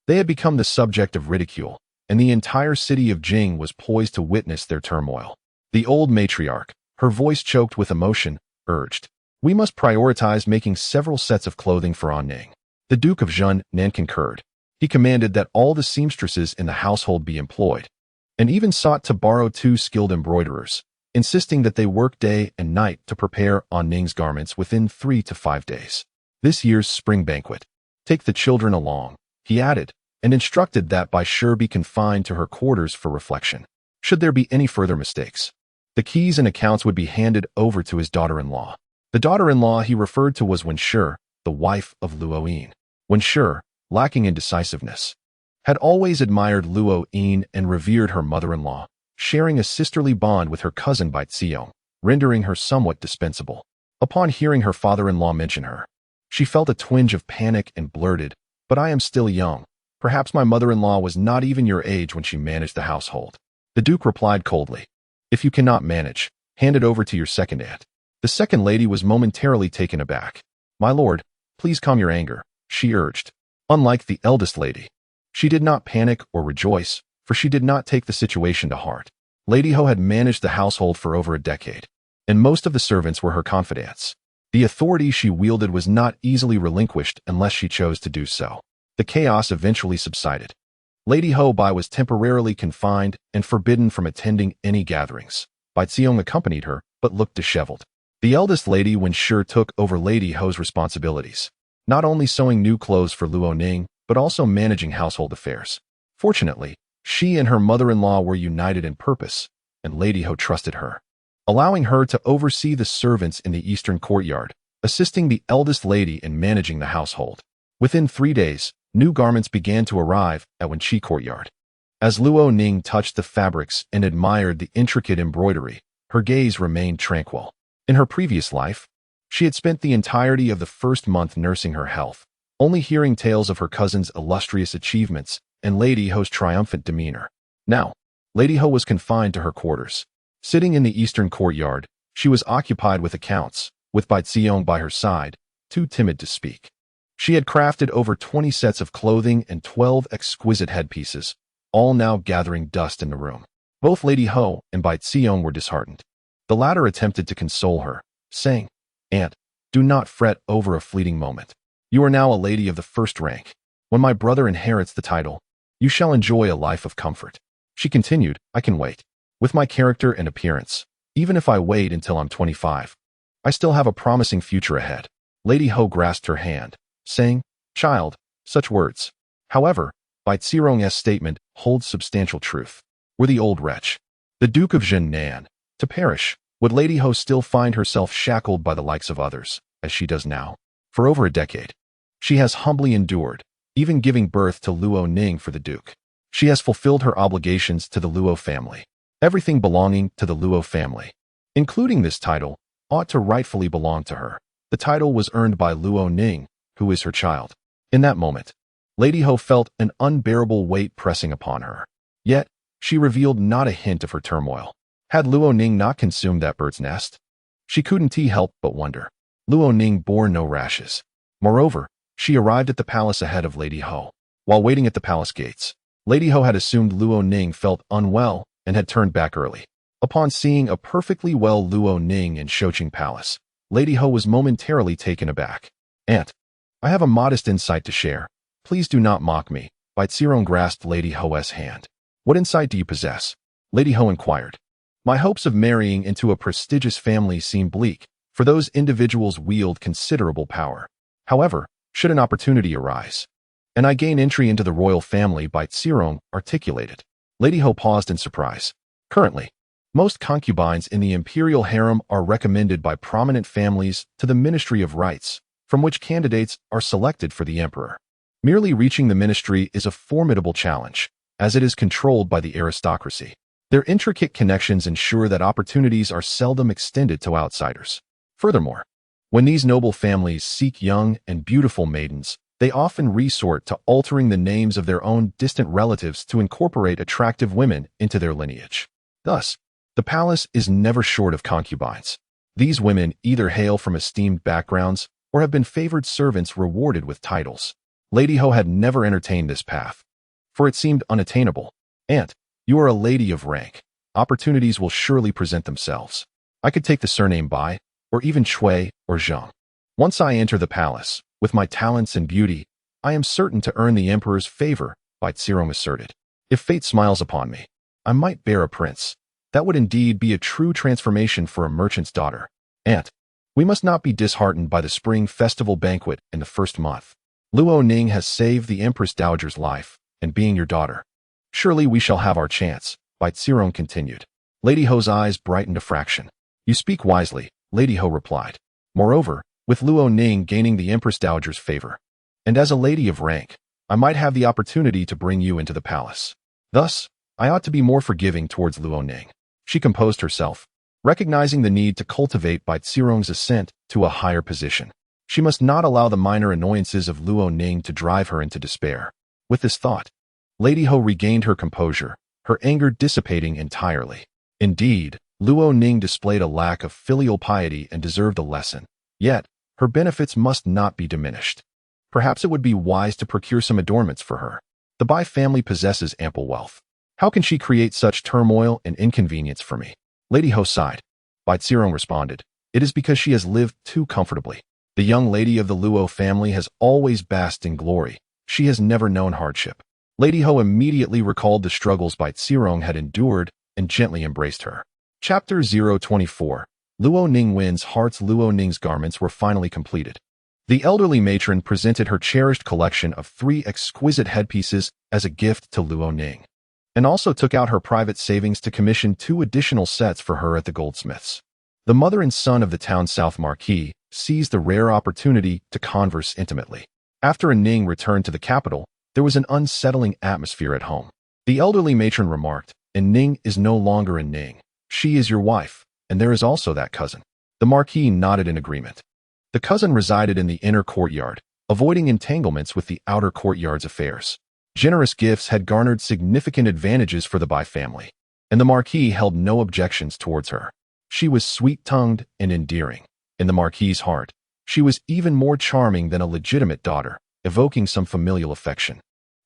they had become the subject of ridicule, and the entire city of Jing was poised to witness their turmoil. The old matriarch, her voice choked with emotion, urged, We must prioritize making several sets of clothing for Ning. The Duke of Zhennan concurred. He commanded that all the seamstresses in the household be employed, and even sought to borrow 2 skilled embroiderers, insisting that they work day and night to prepare Ning's garments within 3 to 5 days. This year's spring banquet. Take the children along, he added, and instructed that Bai Shi be confined to her quarters for reflection. Should there be any further mistakes, the keys and accounts would be handed over to his daughter-in-law. The daughter-in-law he referred to was Wen Shi, the wife of Luo Ning. Wen Shi, lacking in decisiveness, had always admired Luo Ning and revered her mother-in-law, sharing a sisterly bond with her cousin Bai Xiong, rendering her somewhat dispensable. Upon hearing her father-in-law mention her, she felt a twinge of panic and blurted, "But I am still young. Perhaps my mother-in-law was not even your age when she managed the household." The Duke replied coldly, "If you cannot manage, hand it over to your second aunt." The second lady was momentarily taken aback. "My lord, please calm your anger," she urged. Unlike the eldest lady, she did not panic or rejoice, for she did not take the situation to heart. Lady Ho had managed the household for over a decade, and most of the servants were her confidants. The authority she wielded was not easily relinquished unless she chose to do so. The chaos eventually subsided. Lady Ho Bai was temporarily confined and forbidden from attending any gatherings. Bai Xiong accompanied her, but looked disheveled. The eldest lady Wen Shi took over Lady Ho's responsibilities, not only sewing new clothes for Luo Ning, but also managing household affairs. Fortunately, she and her mother-in-law were united in purpose, and Lady Ho trusted her, allowing her to oversee the servants in the eastern courtyard, assisting the eldest lady in managing the household. Within 3 days, new garments began to arrive at Wen Shi courtyard. As Luo Ning touched the fabrics and admired the intricate embroidery, her gaze remained tranquil. In her previous life, she had spent the entirety of the first month nursing her health, only hearing tales of her cousin's illustrious achievements and Lady Ho's triumphant demeanor. Now, Lady Ho was confined to her quarters. Sitting in the eastern courtyard, she was occupied with accounts, with Bai Xiong by her side, too timid to speak. She had crafted over 20 sets of clothing and 12 exquisite headpieces, all now gathering dust in the room. Both Lady Ho and Bai Xiong were disheartened. The latter attempted to console her, saying, "Aunt, do not fret over a fleeting moment. You are now a lady of the first rank. When my brother inherits the title, you shall enjoy a life of comfort." She continued, "I can wait. With my character and appearance, even if I wait until I'm 25, I still have a promising future ahead." Lady Ho grasped her hand, saying, "Child, such words. However, Bai Xiong's statement holds substantial truth. Were the old wretch, the Duke of Zhennan, to perish, would Lady Ho still find herself shackled by the likes of others, as she does now? For over a decade, she has humbly endured, even giving birth to Luo Ning for the Duke. She has fulfilled her obligations to the Luo family. Everything belonging to the Luo family, including this title, ought to rightfully belong to her. The title was earned by Luo Ning, who is her child." In that moment, Lady Ho felt an unbearable weight pressing upon her. Yet, she revealed not a hint of her turmoil. Had Luo Ning not consumed that bird's nest? She couldn't help but wonder. Luo Ning bore no rashes. Moreover, she arrived at the palace ahead of Lady Ho. While waiting at the palace gates, Lady Ho had assumed Luo Ning felt unwell and had turned back early. Upon seeing a perfectly well Luo Ning in Shoqing Palace, Lady Ho was momentarily taken aback. "Aunt, I have a modest insight to share. Please do not mock me." Bai Xiong grasped Lady Ho's hand. "What insight do you possess?" Lady Ho inquired. "My hopes of marrying into a prestigious family seem bleak, for those individuals wield considerable power. However, should an opportunity arise, and I gain entry into the royal family," Bai Xiong articulated. Lady Ho paused in surprise. Currently, most concubines in the imperial harem are recommended by prominent families to the Ministry of Rights, from which candidates are selected for the emperor. Merely reaching the ministry is a formidable challenge, as it is controlled by the aristocracy. Their intricate connections ensure that opportunities are seldom extended to outsiders. Furthermore, when these noble families seek young and beautiful maidens, they often resort to altering the names of their own distant relatives to incorporate attractive women into their lineage. Thus, the palace is never short of concubines. These women either hail from esteemed backgrounds or have been favored servants rewarded with titles. Lady Ho had never entertained this path, for it seemed unattainable. "Aunt, you are a lady of rank. Opportunities will surely present themselves. I could take the surname Bai, or even Chui or Zhang. Once I enter the palace, with my talents and beauty, I am certain to earn the emperor's favor," Bai Xiong asserted. "If fate smiles upon me, I might bear a prince. That would indeed be a true transformation for a merchant's daughter. Aunt, we must not be disheartened by the spring festival banquet in the first month. Luo Ning has saved the Empress Dowager's life, and being your daughter, surely we shall have our chance," Bai Xiong continued. Lady Ho's eyes brightened a fraction. "You speak wisely," Lady Ho replied. "Moreover, with Luo Ning gaining the Empress Dowager's favor, and as a lady of rank, I might have the opportunity to bring you into the palace. Thus, I ought to be more forgiving towards Luo Ning. She composed herself, recognizing the need to cultivate Bai Zirong's ascent to a higher position. She must not allow the minor annoyances of Luo Ning to drive her into despair. With this thought, Lady Ho regained her composure, her anger dissipating entirely. Indeed, Luo Ning displayed a lack of filial piety and deserved a lesson. Yet, her benefits must not be diminished. Perhaps it would be wise to procure some adornments for her. The Bai family possesses ample wealth. How can she create such turmoil and inconvenience for me? Lady Ho sighed. Bai Zirong responded, it is because she has lived too comfortably. The young lady of the Luo family has always basked in glory. She has never known hardship. Lady Ho immediately recalled the struggles Bai Zirong had endured and gently embraced her. Chapter 024. Luo Ning wins hearts. Luo Ning's garments were finally completed. The elderly matron presented her cherished collection of 3 exquisite headpieces as a gift to Luo Ning, and also took out her private savings to commission 2 additional sets for her at the goldsmiths. The mother and son of the town's South Marquis seized the rare opportunity to converse intimately. After Ning returned to the capital, there was an unsettling atmosphere at home. The elderly matron remarked, Ning is no longer Ning. She is your wife, and there is also that cousin. The Marquis nodded in agreement. The cousin resided in the inner courtyard, avoiding entanglements with the outer courtyard's affairs. Generous gifts had garnered significant advantages for the Bai family, and the Marquis held no objections towards her. She was sweet-tongued and endearing. In the Marquis's heart, she was even more charming than a legitimate daughter, evoking some familial affection.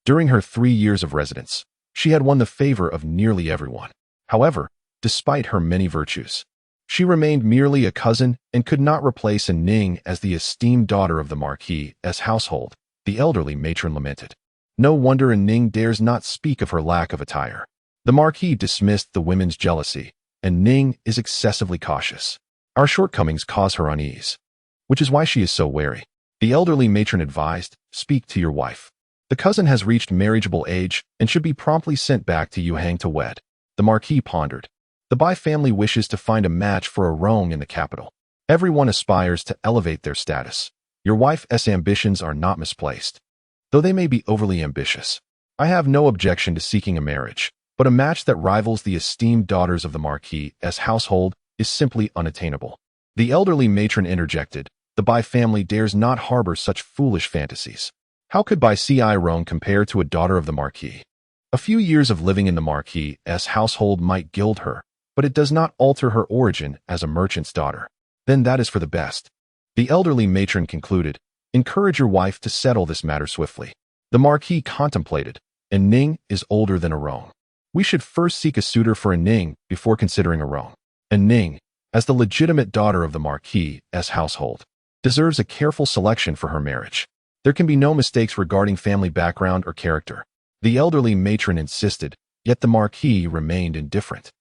During her 3 years of residence, she had won the favor of nearly everyone. However, despite her many virtues, she remained merely a cousin and could not replace Ning as the esteemed daughter of the Marquis's household, the elderly matron lamented. No wonder Ning dares not speak of her lack of attire. The Marquis dismissed the women's jealousy, and Ning is excessively cautious. Our shortcomings cause her unease, which is why she is so wary. The elderly matron advised, speak to your wife. The cousin has reached marriageable age and should be promptly sent back to Yuhang to wed. The Marquis pondered. The Bai family wishes to find a match for a Rong in the capital. Everyone aspires to elevate their status. Your wife's ambitions are not misplaced, though they may be overly ambitious. I have no objection to seeking a marriage, but a match that rivals the esteemed daughters of the Marquis's household is simply unattainable. The elderly matron interjected, the Bai family dares not harbor such foolish fantasies. How could Bai Ci Rong compare to a daughter of the Marquis? A few years of living in the Marquis's household might gild her, but it does not alter her origin as a merchant's daughter. Then that is for the best. The elderly matron concluded, encourage your wife to settle this matter swiftly. The Marquis contemplated, Ning is older than a Rong. We should first seek a suitor for Ning before considering a Rong. Ning, as the legitimate daughter of the Marquis's household, deserves a careful selection for her marriage. There can be no mistakes regarding family background or character. The elderly matron insisted, yet the Marquis remained indifferent.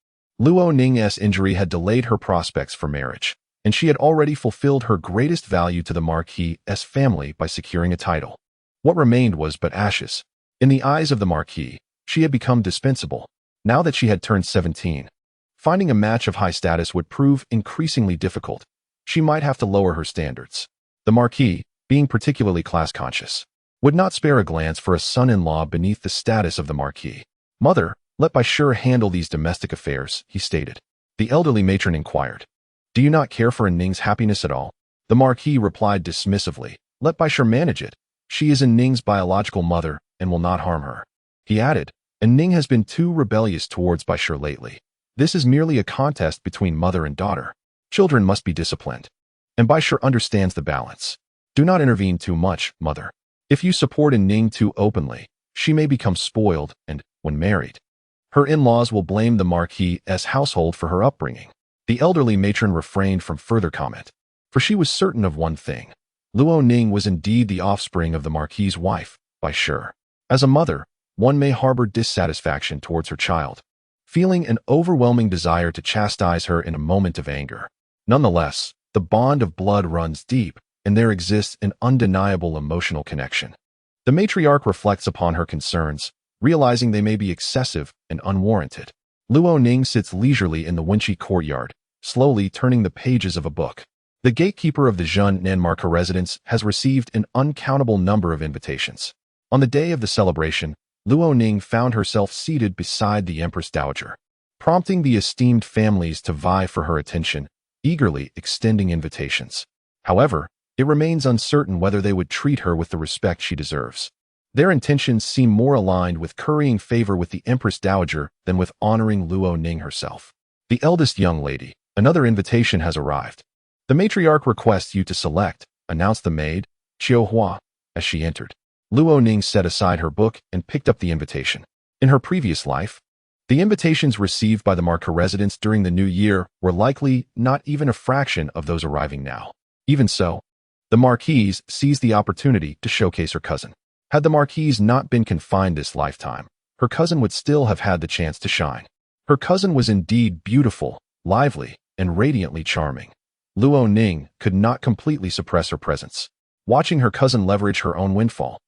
Luo Ning's injury had delayed her prospects for marriage, and she had already fulfilled her greatest value to the Marquis's family by securing a title. What remained was but ashes. In the eyes of the Marquis, she had become dispensable. Now that she had turned 17, finding a match of high status would prove increasingly difficult. She might have to lower her standards. The Marquis, being particularly class-conscious, would not spare a glance for a son-in-law beneath the status of the Marquis. Mother, let Bai Shi handle these domestic affairs, he stated. The elderly matron inquired, do you not care for Ning's happiness at all? The Marquis replied dismissively, let Bai Shi manage it. She is Ning's biological mother and will not harm her. He added, Ning has been too rebellious towards Bai Shi lately. This is merely a contest between mother and daughter. Children must be disciplined. And Bai Shi understands the balance. Do not intervene too much, mother. If you support Ning too openly, she may become spoiled and, when married, her in-laws will blame the Marquis's household for her upbringing. The elderly matron refrained from further comment, for she was certain of one thing. Luo Ning was indeed the offspring of the Marquis's wife, Bai Shi. As a mother, one may harbor dissatisfaction towards her child, feeling an overwhelming desire to chastise her in a moment of anger. Nonetheless, the bond of blood runs deep, and there exists an undeniable emotional connection. The matriarch reflects upon her concerns, realizing they may be excessive and unwarranted. Luo Ning sits leisurely in the Wenqi courtyard, slowly turning the pages of a book. The gatekeeper of the Zhun Nanmarka residence has received an uncountable number of invitations. On the day of the celebration, Luo Ning found herself seated beside the Empress Dowager, prompting the esteemed families to vie for her attention, eagerly extending invitations. However, it remains uncertain whether they would treat her with the respect she deserves. Their intentions seem more aligned with currying favor with the Empress Dowager than with honoring Luo Ning herself. The eldest young lady, another invitation has arrived. The matriarch requests you to select, announced the maid, Qiu Hua, as she entered. Luo Ning set aside her book and picked up the invitation. In her previous life, the invitations received by the Marquis residents during the new year were likely not even a fraction of those arriving now. Even so, the Marquise seized the opportunity to showcase her cousin. Had the Marquise not been confined this lifetime, her cousin would still have had the chance to shine. Her cousin was indeed beautiful, lively, and radiantly charming. Luo Ning could not completely suppress her presence. Watching her cousin leverage her own windfall,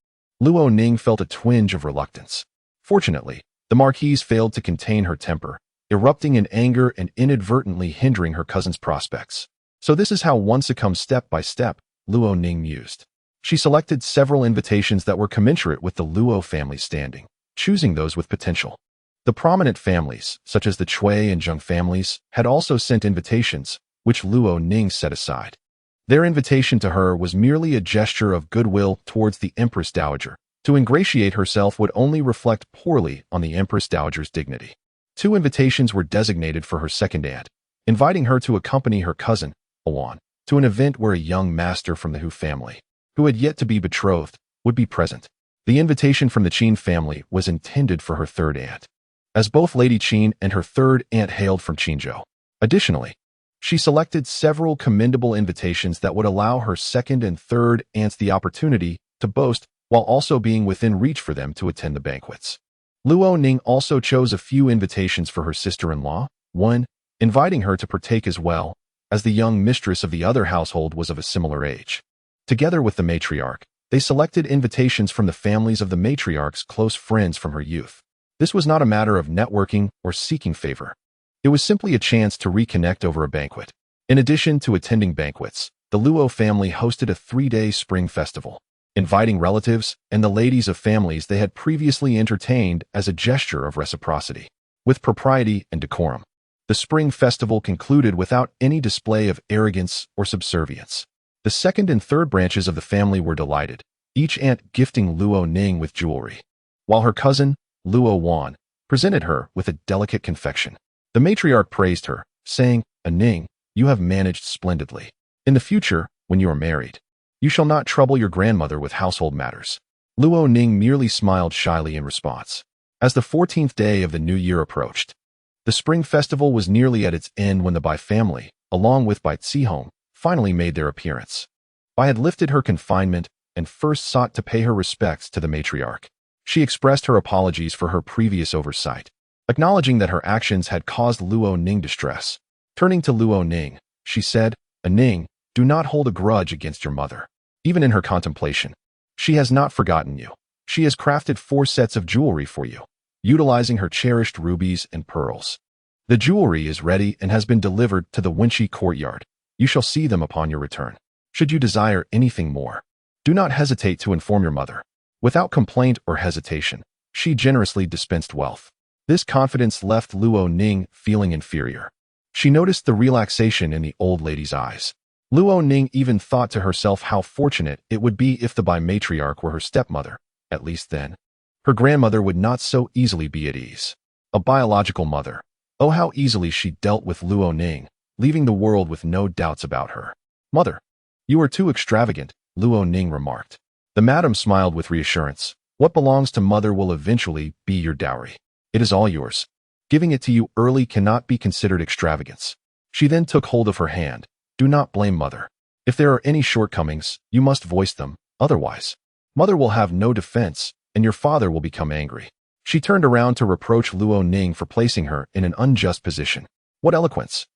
Luo Ning felt a twinge of reluctance. Fortunately, the Marquise failed to contain her temper, erupting in anger and inadvertently hindering her cousin's prospects. So this is how one succumbs step by step, Luo Ning mused. She selected several invitations that were commensurate with the Luo family standing, choosing those with potential. The prominent families, such as the Chui and Zheng families, had also sent invitations, which Luo Ning set aside. Their invitation to her was merely a gesture of goodwill towards the Empress Dowager. To ingratiate herself would only reflect poorly on the Empress Dowager's dignity. 2 invitations were designated for her second aunt, inviting her to accompany her cousin, Awan, to an event where a young master from the Hu family, who had yet to be betrothed, would be present. The invitation from the Qin family was intended for her third aunt, as both Lady Qin and her third aunt hailed from Qinzhou. Additionally, she selected several commendable invitations that would allow her second and third aunts the opportunity to boast while also being within reach for them to attend the banquets. Luo Ning also chose a few invitations for her sister-in-law, one, inviting her to partake as well, as the young mistress of the other household was of a similar age. Together with the matriarch, they selected invitations from the families of the matriarch's close friends from her youth. This was not a matter of networking or seeking favor. It was simply a chance to reconnect over a banquet. In addition to attending banquets, the Luo family hosted a 3-day spring festival, inviting relatives and the ladies of families they had previously entertained as a gesture of reciprocity. With propriety and decorum, the spring festival concluded without any display of arrogance or subservience. The second and third branches of the family were delighted, each aunt gifting Luo Ning with jewelry, while her cousin, Luo Wan, presented her with a delicate confection. The matriarch praised her, saying, "Ning, you have managed splendidly. In the future, when you are married, you shall not trouble your grandmother with household matters." Luo Ning merely smiled shyly in response. As the 14th day of the new year approached, the spring festival was nearly at its end when the Bai family, along with Bai Zihong, finally made their appearance. Bai had lifted her confinement and first sought to pay her respects to the matriarch. She expressed her apologies for her previous oversight, acknowledging that her actions had caused Luo Ning distress. Turning to Luo Ning, she said, "Ning, do not hold a grudge against your mother. Even in her contemplation, she has not forgotten you. She has crafted 4 sets of jewelry for you, utilizing her cherished rubies and pearls. The jewelry is ready and has been delivered to the Wenqi courtyard. You shall see them upon your return. Should you desire anything more, do not hesitate to inform your mother." Without complaint or hesitation, she generously dispensed wealth. This confidence left Luo Ning feeling inferior. She noticed the relaxation in the old lady's eyes. Luo Ning even thought to herself how fortunate it would be if the Bai matriarch were her stepmother. At least then, her grandmother would not so easily be at ease. A biological mother. Oh, how easily she dealt with Luo Ning, leaving the world with no doubts about her. "Mother, you are too extravagant," Luo Ning remarked. The madam smiled with reassurance. "What belongs to mother will eventually be your dowry. It is all yours. Giving it to you early cannot be considered extravagance." She then took hold of her hand. "Do not blame mother. If there are any shortcomings, you must voice them. Otherwise, mother will have no defense, and your father will become angry." She turned around to reproach Luo Ning for placing her in an unjust position. What eloquence!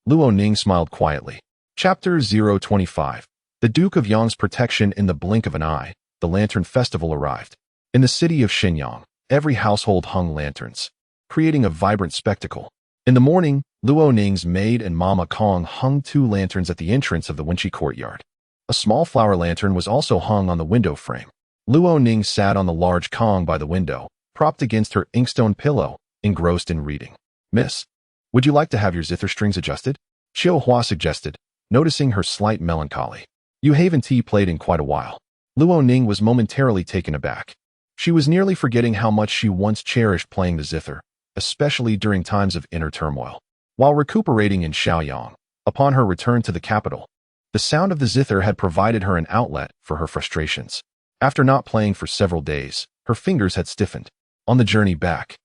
Luo Ning smiled quietly. Chapter 025. The Duke of Yang's protection. In the blink of an eye, the Lantern Festival arrived. In the city of Shenyang, every household hung lanterns, creating a vibrant spectacle. In the morning, Luo Ning's maid and Mama Kong hung 2 lanterns at the entrance of the Wenqi courtyard. A small flower lantern was also hung on the window frame. Luo Ning sat on the large Kong by the window, propped against her inkstone pillow, engrossed in reading. Miss, would you like to have your zither strings adjusted? Chiu Hua suggested, noticing her slight melancholy. You haven't played in quite a while. Luo Ning was momentarily taken aback. She was nearly forgetting how much she once cherished playing the zither, especially during times of inner turmoil. While recuperating in Shaoyang, upon her return to the capital, the sound of the zither had provided her an outlet for her frustrations. After not playing for several days, her fingers had stiffened. On the journey back,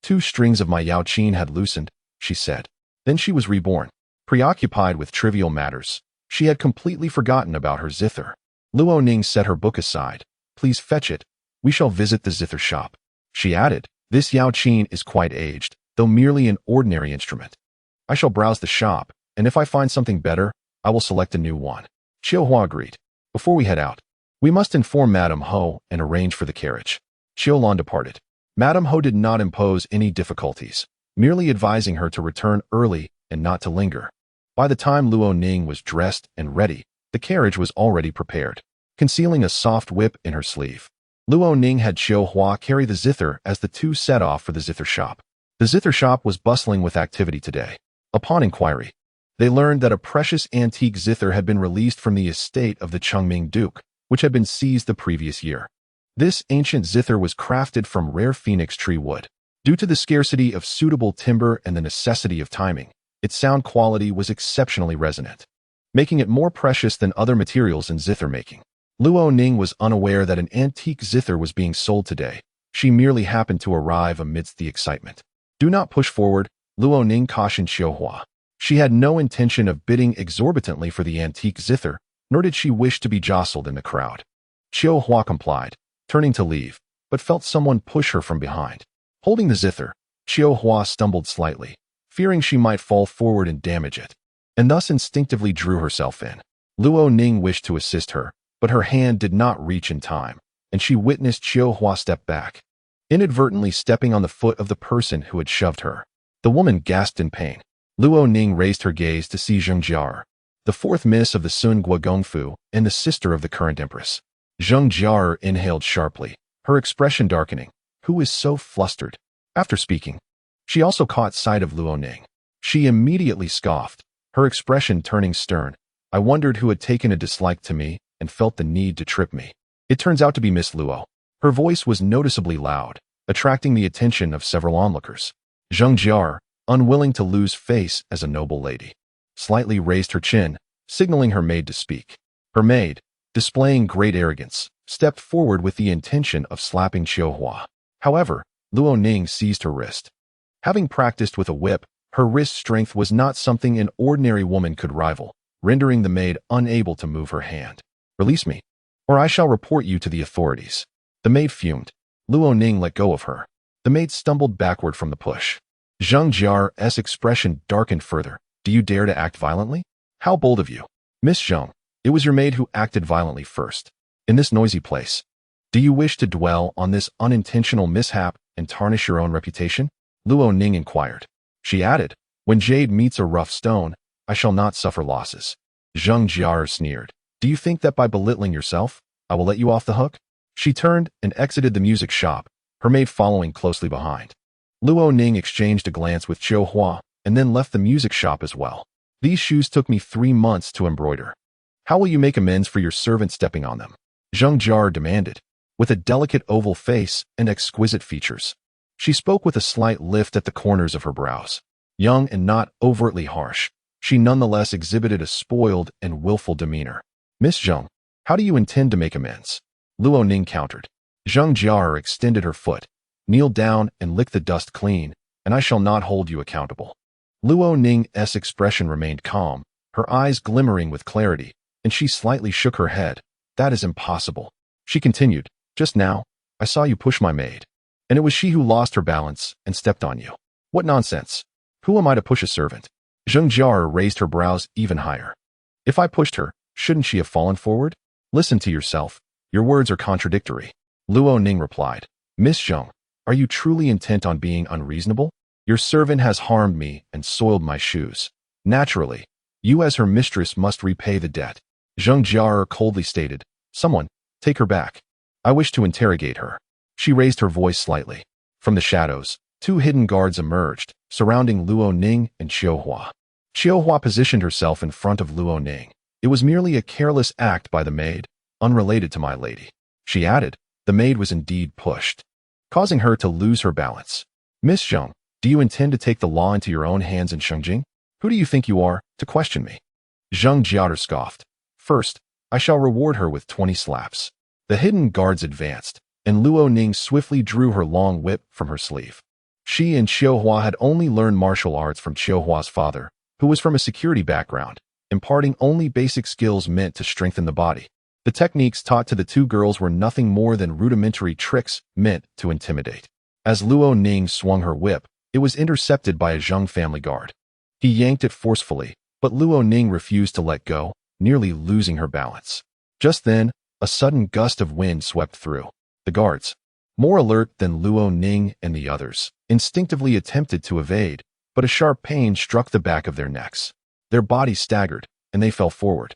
2 strings of my Yao Qin had loosened, she said. Then she was reborn. Preoccupied with trivial matters, she had completely forgotten about her zither. Luo Ning set her book aside. Please fetch it. We shall visit the zither shop. She added, this Yao Qin is quite aged, though merely an ordinary instrument. I shall browse the shop, and if I find something better, I will select a new one. Chiu Hua agreed. Before we head out, we must inform Madame Ho and arrange for the carriage. Qiulan departed. Madame Ho did not impose any difficulties, merely advising her to return early and not to linger. By the time Luo Ning was dressed and ready, the carriage was already prepared. Concealing a soft whip in her sleeve, Luo Ning had Chiu Hua carry the zither as the two set off for the zither shop. The zither shop was bustling with activity today. Upon inquiry, they learned that a precious antique zither had been released from the estate of the Chengming Duke, which had been seized the previous year. This ancient zither was crafted from rare phoenix tree wood. Due to the scarcity of suitable timber and the necessity of timing, its sound quality was exceptionally resonant, making it more precious than other materials in zither making. Luo Ning was unaware that an antique zither was being sold today. She merely happened to arrive amidst the excitement. Do not push forward, Luo Ning cautioned Chiu Hua. She had no intention of bidding exorbitantly for the antique zither, nor did she wish to be jostled in the crowd. Chiu Hua complied, turning to leave, but felt someone push her from behind. Holding the zither, Chiu Hua stumbled slightly, fearing she might fall forward and damage it, and thus instinctively drew herself in. Luo Ning wished to assist her, but her hand did not reach in time, and she witnessed Chiu Hua step back, inadvertently stepping on the foot of the person who had shoved her. The woman gasped in pain. Luo Ning raised her gaze to see Zheng Jiar, the 4th miss of the Sun Gua Gongfu and the sister of the current empress. Zheng Jiar inhaled sharply, her expression darkening. Who is so flustered? After speaking, she also caught sight of Luo Ning. She immediately scoffed, her expression turning stern. I wondered who had taken a dislike to me and felt the need to trip me. It turns out to be Miss Luo. Her voice was noticeably loud, attracting the attention of several onlookers. Zheng Jiar, unwilling to lose face as a noble lady, slightly raised her chin, signaling her maid to speak. Her maid, displaying great arrogance, stepped forward with the intention of slapping Chiu Hua. However, Luo Ning seized her wrist. Having practiced with a whip, her wrist strength was not something an ordinary woman could rival, rendering the maid unable to move her hand. Release me, or I shall report you to the authorities. The maid fumed. Luo Ning let go of her. The maid stumbled backward from the push. Zheng Jiar's expression darkened further. Do you dare to act violently? How bold of you. Miss Zheng, it was your maid who acted violently first. In this noisy place. Do you wish to dwell on this unintentional mishap and tarnish your own reputation? Luo Ning inquired. She added, when jade meets a rough stone, I shall not suffer losses. Zheng Jiar sneered. Do you think that by belittling yourself, I will let you off the hook? She turned and exited the music shop, her maid following closely behind. Luo Ning exchanged a glance with Chiu Hua and then left the music shop as well. These shoes took me 3 months to embroider. How will you make amends for your servant stepping on them? Zheng Jiar demanded, with a delicate oval face and exquisite features. She spoke with a slight lift at the corners of her brows. Young and not overtly harsh, she nonetheless exhibited a spoiled and willful demeanor. Miss Zheng, how do you intend to make amends? Luo Ning countered. Zheng Jiar extended her foot. Kneel down and lick the dust clean, and I shall not hold you accountable. Luo Ning's expression remained calm, her eyes glimmering with clarity, and she slightly shook her head. That is impossible. She continued, just now, I saw you push my maid, and it was she who lost her balance and stepped on you. What nonsense. Who am I to push a servant? Zheng Jiar raised her brows even higher. If I pushed her, shouldn't she have fallen forward? Listen to yourself. Your words are contradictory. Luo Ning replied. Miss Zheng, are you truly intent on being unreasonable? Your servant has harmed me and soiled my shoes. Naturally, you as her mistress must repay the debt. Zheng Jiar coldly stated, someone, take her back. I wish to interrogate her. She raised her voice slightly. From the shadows, two hidden guards emerged, surrounding Luo Ning and Xiaohua. Xiaohua positioned herself in front of Luo Ning. It was merely a careless act by the maid, unrelated to my lady. She added, the maid was indeed pushed, causing her to lose her balance. Miss Zheng, do you intend to take the law into your own hands in Shengjing? Who do you think you are, to question me? Zheng Jiaoter scoffed. First, I shall reward her with 20 slaps. The hidden guards advanced, and Luo Ning swiftly drew her long whip from her sleeve. She and Xiaohua had only learned martial arts from Xiaohua's father, who was from a security background, imparting only basic skills meant to strengthen the body. The techniques taught to the two girls were nothing more than rudimentary tricks meant to intimidate. As Luo Ning swung her whip, it was intercepted by a Zheng family guard. He yanked it forcefully, but Luo Ning refused to let go, nearly losing her balance. Just then, a sudden gust of wind swept through. The guards, more alert than Luo Ning and the others, instinctively attempted to evade, but a sharp pain struck the back of their necks. Their bodies staggered, and they fell forward.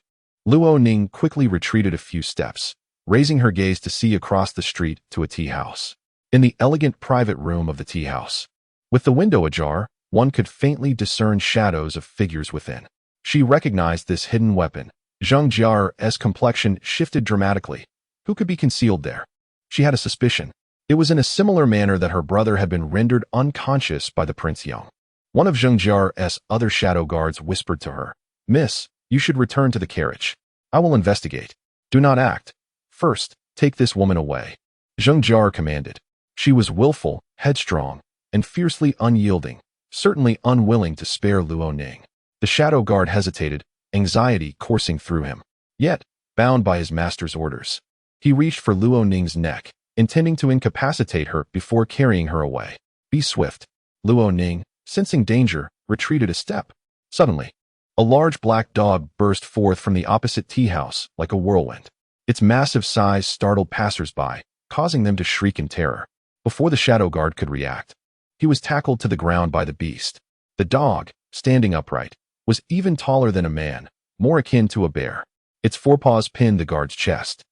Luo Ning quickly retreated a few steps, raising her gaze to see across the street to a tea house. In the elegant private room of the tea house, with the window ajar, one could faintly discern shadows of figures within. She recognized this hidden weapon. Zheng Jiao's complexion shifted dramatically. Who could be concealed there? She had a suspicion. It was in a similar manner that her brother had been rendered unconscious by the Prince Yang. One of Zheng Jiao's other shadow guards whispered to her, Miss, you should return to the carriage. I will investigate. Do not act. First, take this woman away. Zheng Jiao commanded. She was willful, headstrong, and fiercely unyielding, certainly unwilling to spare Luo Ning. The shadow guard hesitated, anxiety coursing through him. Yet, bound by his master's orders, he reached for Luo Ning's neck, intending to incapacitate her before carrying her away. Be swift. Luo Ning, sensing danger, retreated a step. Suddenly, a large black dog burst forth from the opposite tea house like a whirlwind. Its massive size startled passers-by, causing them to shriek in terror. Before the shadow guard could react, he was tackled to the ground by the beast. The dog, standing upright, was even taller than a man, more akin to a bear. Its forepaws pinned the guard's chest,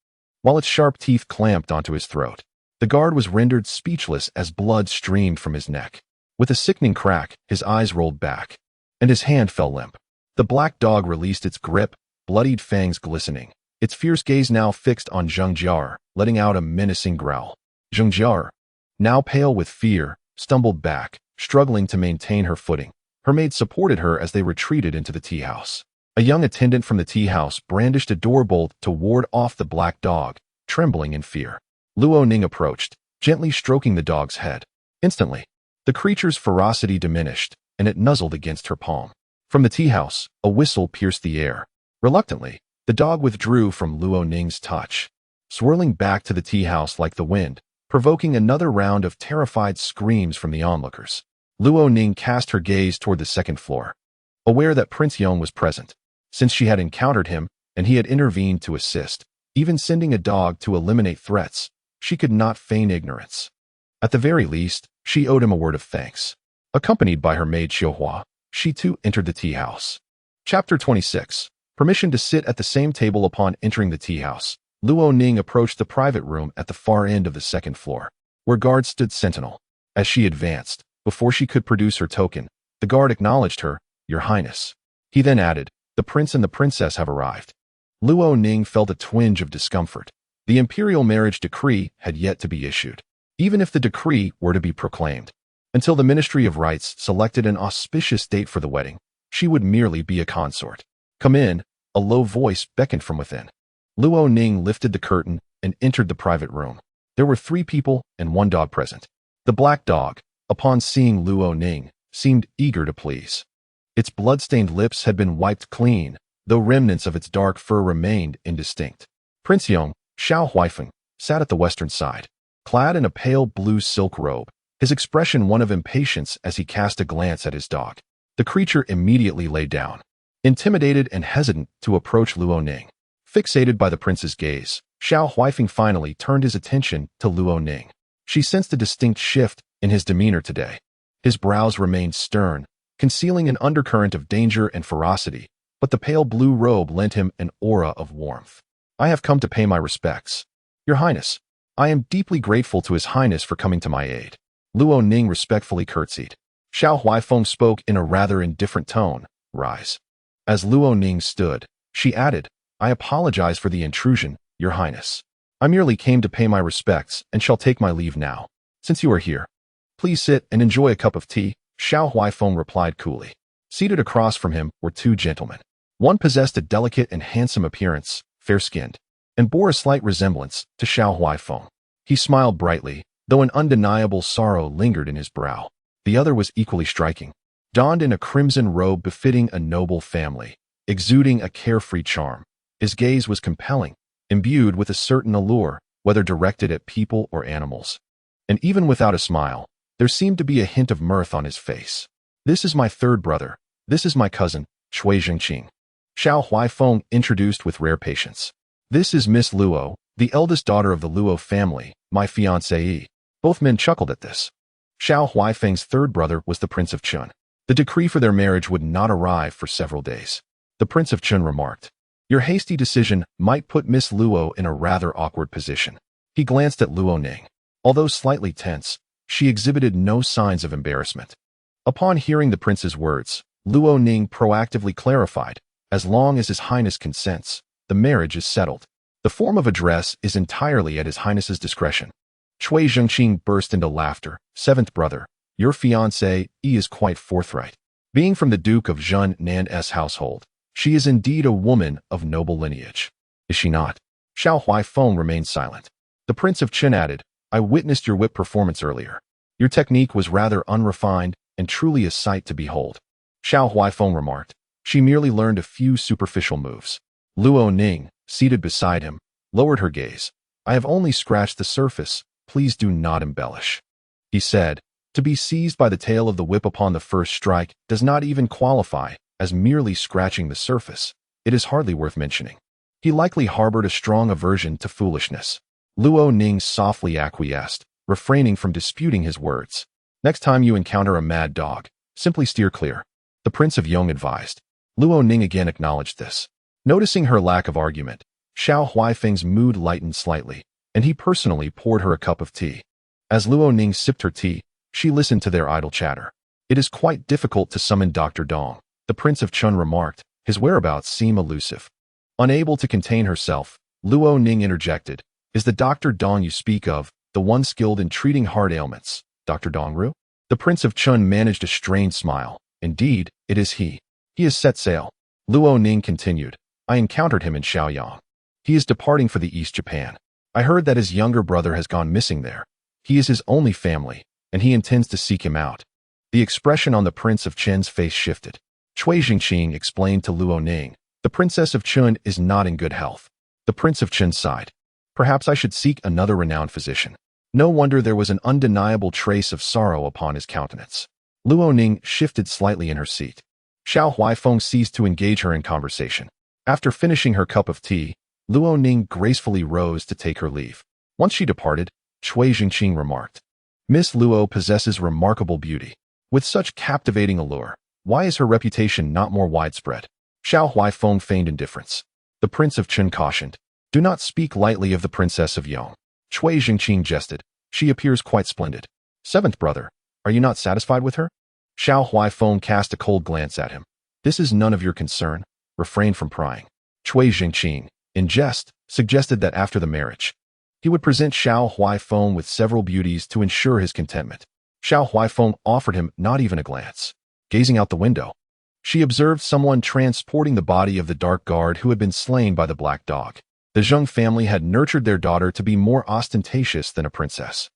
while its sharp teeth clamped onto his throat. The guard was rendered speechless as blood streamed from his neck. With a sickening crack, his eyes rolled back, and his hand fell limp. The black dog released its grip, bloodied fangs glistening, its fierce gaze now fixed on Zheng Jiao, letting out a menacing growl. Zheng Jiao, now pale with fear, stumbled back, struggling to maintain her footing. Her maid supported her as they retreated into the tea house. A young attendant from the tea house brandished a door bolt to ward off the black dog, trembling in fear. Luo Ning approached, gently stroking the dog's head. Instantly, the creature's ferocity diminished, and it nuzzled against her palm. From the tea house, a whistle pierced the air. Reluctantly, the dog withdrew from Luo Ning's touch, swirling back to the tea house like the wind, provoking another round of terrified screams from the onlookers. Luo Ning cast her gaze toward the second floor, aware that Prince Yang was present. Since she had encountered him, and he had intervened to assist, even sending a dog to eliminate threats, she could not feign ignorance. At the very least, she owed him a word of thanks. Accompanied by her maid Xiaohua, she too entered the tea house. Chapter 26. Permission to sit at the same table upon entering the tea house. Luo Ning approached the private room at the far end of the second floor, where guards stood sentinel. As she advanced, before she could produce her token, the guard acknowledged her, Your Highness. He then added, The prince and the princess have arrived. Luo Ning felt a twinge of discomfort. The imperial marriage decree had yet to be issued. Even if the decree were to be proclaimed, until the Ministry of Rites selected an auspicious date for the wedding, she would merely be a consort. Come in, a low voice beckoned from within. Luo Ning lifted the curtain and entered the private room. There were 3 people and 1 dog present. The black dog, upon seeing Luo Ning, seemed eager to please. Its blood-stained lips had been wiped clean, though remnants of its dark fur remained indistinct. Prince Yang, Xiao Huifeng, sat at the western side, clad in a pale blue silk robe, his expression one of impatience as he cast a glance at his dog. The creature immediately lay down, intimidated and hesitant to approach Luo Ning. Fixated by the prince's gaze, Xiao Huifeng finally turned his attention to Luo Ning. She sensed a distinct shift in his demeanor today. His brows remained stern, concealing an undercurrent of danger and ferocity, but the pale blue robe lent him an aura of warmth. I have come to pay my respects. Your Highness, I am deeply grateful to His Highness for coming to my aid. Luo Ning respectfully curtsied. Xiao Huaifeng spoke in a rather indifferent tone. Rise. As Luo Ning stood, she added, I apologize for the intrusion, Your Highness. I merely came to pay my respects and shall take my leave now. Since you are here, please sit and enjoy a cup of tea, Xiao Huaifeng replied coolly. Seated across from him were two gentlemen. One possessed a delicate and handsome appearance, fair-skinned, and bore a slight resemblance to Xiao Huaifeng. He smiled brightly, though an undeniable sorrow lingered in his brow. The other was equally striking, donned in a crimson robe befitting a noble family, exuding a carefree charm. His gaze was compelling, imbued with a certain allure, whether directed at people or animals. And even without a smile, there seemed to be a hint of mirth on his face. This is my third brother. This is my cousin, Cui Zhengqing. Xiao Huaifeng introduced with rare patience. This is Miss Luo, the eldest daughter of the Luo family, my fiancée. Both men chuckled at this. Xiao Huaifeng's third brother was the Prince of Chun. The decree for their marriage would not arrive for several days. The Prince of Chun remarked, Your hasty decision might put Miss Luo in a rather awkward position. He glanced at Luo Ning. Although slightly tense, she exhibited no signs of embarrassment. Upon hearing the prince's words, Luo Ning proactively clarified, as long as His Highness consents, the marriage is settled. The form of address is entirely at His Highness's discretion. Cui Zhengqing burst into laughter. Seventh brother, your fiancée is quite forthright. Being from the Duke of Zhennan's household, she is indeed a woman of noble lineage. Is she not? Xiao Huaifeng remained silent. The Prince of Qin added, I witnessed your whip performance earlier. Your technique was rather unrefined and truly a sight to behold. Xiao Huaifeng remarked, she merely learned a few superficial moves. Luo Ning, seated beside him, lowered her gaze. I have only scratched the surface. Please do not embellish. He said, to be seized by the tail of the whip upon the first strike does not even qualify as merely scratching the surface. It is hardly worth mentioning. He likely harbored a strong aversion to foolishness. Luo Ning softly acquiesced, refraining from disputing his words. Next time you encounter a mad dog, simply steer clear. The Prince of Yong advised. Luo Ning again acknowledged this. Noticing her lack of argument, Xiao Huaifeng's mood lightened slightly, and he personally poured her a cup of tea. As Luo Ning sipped her tea, she listened to their idle chatter. It is quite difficult to summon Dr. Dong, the Prince of Chun remarked. His whereabouts seem elusive. Unable to contain herself, Luo Ning interjected, Is the Dr. Dong you speak of the one skilled in treating heart ailments, Dr. Dongru? The Prince of Chun managed a strained smile. Indeed, it is he. He has set sail. Luo Ning continued, I encountered him in Shaoyang. He is departing for the East Japan. I heard that his younger brother has gone missing there. He is his only family, and he intends to seek him out. The expression on the Prince of Chen's face shifted. Cui Zhengqing explained to Luo Ning, the Princess of Chun is not in good health. The Prince of Chen sighed. Perhaps I should seek another renowned physician. No wonder there was an undeniable trace of sorrow upon his countenance. Luo Ning shifted slightly in her seat. Xiao Huaifeng ceased to engage her in conversation. After finishing her cup of tea, Luo Ning gracefully rose to take her leave. Once she departed, Cui Zhengqing remarked, Miss Luo possesses remarkable beauty. With such captivating allure, why is her reputation not more widespread? Xiao Huaifeng feigned indifference. The Prince of Chen cautioned, Do not speak lightly of the Princess of Yong. Cui Zhengqing jested, She appears quite splendid. Seventh brother, are you not satisfied with her? Xiao Huaifeng cast a cold glance at him. This is none of your concern. Refrain from prying. Cui Zhengqing, in jest, suggested that after the marriage, he would present Xiao Huaifeng with several beauties to ensure his contentment. Xiao Huaifeng offered him not even a glance. Gazing out the window, she observed someone transporting the body of the dark guard who had been slain by the black dog. The Zheng family had nurtured their daughter to be more ostentatious than a princess.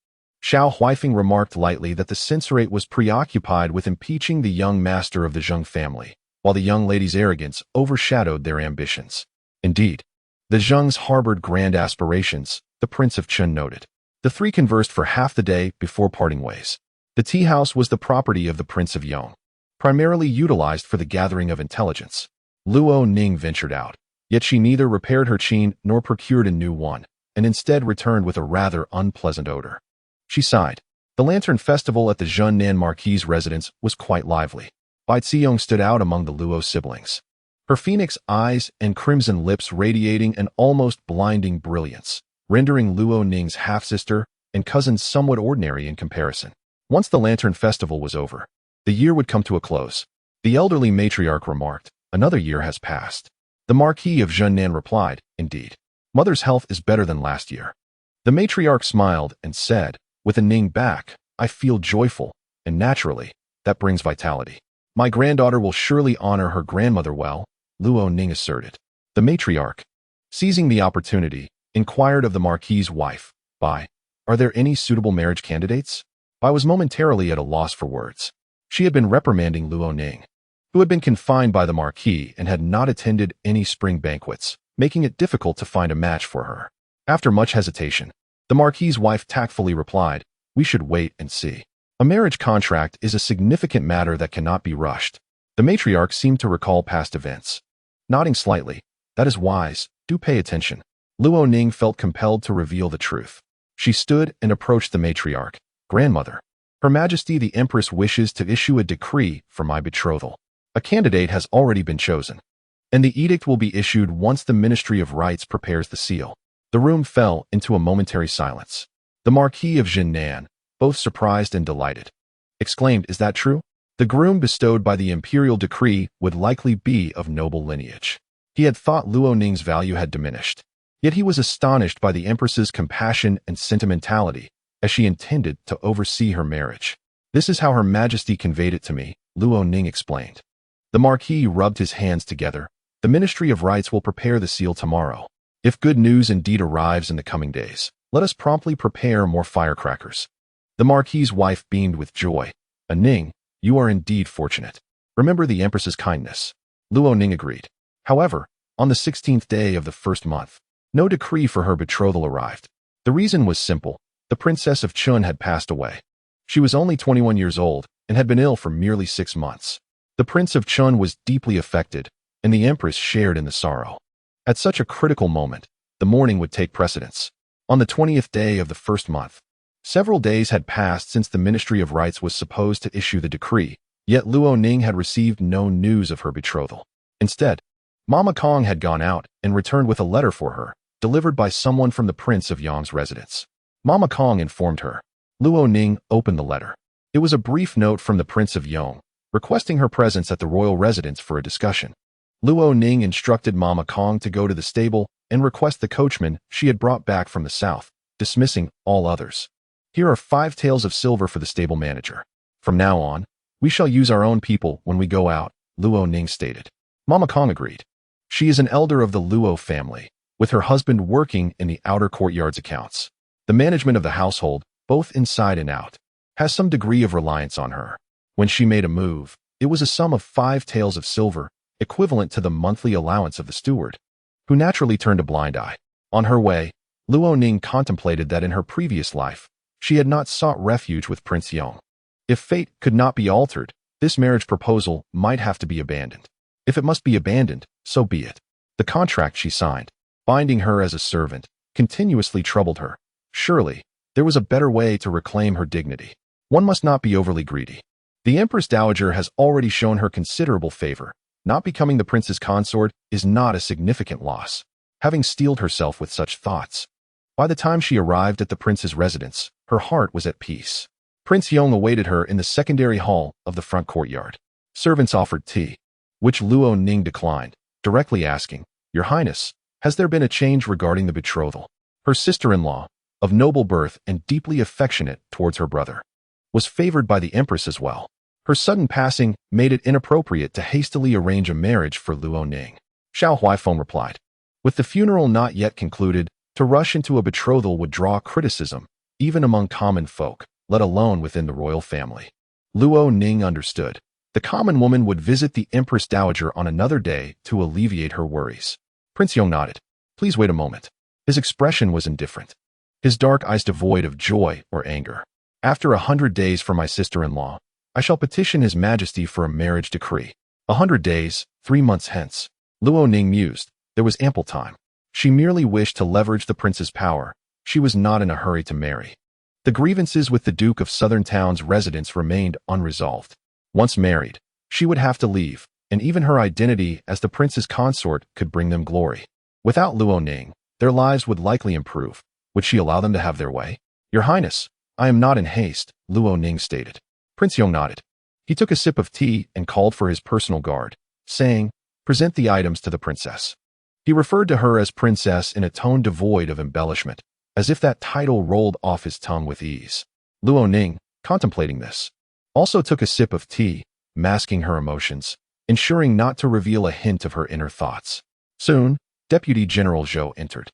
Xiao Huaifeng remarked lightly that the censorate was preoccupied with impeaching the young master of the Zheng family, while the young lady's arrogance overshadowed their ambitions. Indeed, the Zhengs harbored grand aspirations, the Prince of Chun noted. The three conversed for half the day before parting ways. The tea house was the property of the Prince of Yong, primarily utilized for the gathering of intelligence. Luo Ning ventured out, yet she neither repaired her qin nor procured a new one, and instead returned with a rather unpleasant odor. She sighed. The lantern festival at the Zhennan Marquis's residence was quite lively. Bai Ziyong stood out among the Luo siblings, her phoenix eyes and crimson lips radiating an almost blinding brilliance. rendering Luo Ning's half-sister and cousin somewhat ordinary in comparison. Once the Lantern Festival was over, the year would come to a close. The elderly matriarch remarked, "Another year has passed." The Marquis of Zhennan replied, "Indeed. Mother's health is better than last year." The matriarch smiled and said, "With a Ning back, I feel joyful, and naturally, that brings vitality. My granddaughter will surely honor her grandmother well," Luo Ning asserted. The matriarch, seizing the opportunity, inquired of the Marquis's wife, "Are there any suitable marriage candidates?" Bai was momentarily at a loss for words. She had been reprimanding Luo Ning, who had been confined by the Marquis and had not attended any spring banquets, making it difficult to find a match for her. After much hesitation, the Marquis's wife tactfully replied, "We should wait and see. A marriage contract is a significant matter that cannot be rushed." The matriarch seemed to recall past events. Nodding slightly, "That is wise, do pay attention." Luo Ning felt compelled to reveal the truth. She stood and approached the matriarch. "Grandmother, Her Majesty the Empress wishes to issue a decree for my betrothal. A candidate has already been chosen, and the edict will be issued once the Ministry of Rites prepares the seal." The room fell into a momentary silence. The Marquis of Zhennan, both surprised and delighted, exclaimed, "Is that true?" The groom bestowed by the imperial decree would likely be of noble lineage. He had thought Luo Ning's value had diminished, yet he was astonished by the Empress's compassion and sentimentality, as she intended to oversee her marriage. "This is how Her Majesty conveyed it to me," Luo Ning explained. The Marquis rubbed his hands together. "The Ministry of Rites will prepare the seal tomorrow. If good news indeed arrives in the coming days, let us promptly prepare more firecrackers." The Marquis's wife beamed with joy. "Ning, you are indeed fortunate. Remember the Empress's kindness." Luo Ning agreed. However, on the 16th day of the first month, no decree for her betrothal arrived. The reason was simple. The Princess of Chun had passed away. She was only 21 years old and had been ill for merely 6 months. The Prince of Chun was deeply affected, and the Empress shared in the sorrow. At such a critical moment, the mourning would take precedence. On the 20th day of the first month, several days had passed since the Ministry of Rites was supposed to issue the decree, yet Luo Ning had received no news of her betrothal. Instead, Mama Kong had gone out and returned with a letter for her, delivered by someone from the Prince of Yang's residence. Mama Kong informed her. Luo Ning opened the letter. It was a brief note from the Prince of Yang, requesting her presence at the royal residence for a discussion. Luo Ning instructed Mama Kong to go to the stable and request the coachman she had brought back from the south, dismissing all others. "Here are 5 taels of silver for the stable manager. From now on, we shall use our own people when we go out," Luo Ning stated. Mama Kong agreed. She is an elder of the Luo family, with her husband working in the outer courtyard's accounts. The management of the household, both inside and out, has some degree of reliance on her. When she made a move, it was a sum of 5 taels of silver, equivalent to the monthly allowance of the steward, who naturally turned a blind eye. On her way, Luo Ning contemplated that in her previous life, she had not sought refuge with Prince Yang. If fate could not be altered, this marriage proposal might have to be abandoned. If it must be abandoned, so be it. The contract she signed, binding her as a servant, continuously troubled her. Surely, there was a better way to reclaim her dignity. One must not be overly greedy. The Empress Dowager has already shown her considerable favor. Not becoming the prince's consort is not a significant loss. Having steeled herself with such thoughts, by the time she arrived at the prince's residence, her heart was at peace. Prince Yang awaited her in the secondary hall of the front courtyard. Servants offered tea, which Luo Ning declined, directly asking, "Your Highness, has there been a change regarding the betrothal?" Her sister-in-law, of noble birth and deeply affectionate towards her brother, was favored by the Empress as well. Her sudden passing made it inappropriate to hastily arrange a marriage for Luo Ning. Xiao Huaifeng replied. With the funeral not yet concluded, to rush into a betrothal would draw criticism, even among common folk, let alone within the royal family. Luo Ning understood. The common woman would visit the Empress Dowager on another day to alleviate her worries. Prince Yang nodded. "Please wait a moment." His expression was indifferent, his dark eyes devoid of joy or anger. "After 100 days for my sister-in-law, I shall petition His Majesty for a marriage decree. 100 days, 3 months hence." Luo Ning mused. There was ample time. She merely wished to leverage the prince's power. She was not in a hurry to marry. The grievances with the Duke of Southern Town's residence remained unresolved. Once married, she would have to leave, and even her identity as the prince's consort could bring them glory. Without Luo Ning, their lives would likely improve, Would she allow them to have their way? Your Highness, I am not in haste, Luo Ning stated. Prince Yong nodded. He took a sip of tea and called for his personal guard, saying, "Present the items to the princess." He referred to her as princess in a tone devoid of embellishment, as if that title rolled off his tongue with ease. Luo Ning, contemplating this, also took a sip of tea, masking her emotions, ensuring not to reveal a hint of her inner thoughts. Soon, Deputy General Zhou entered,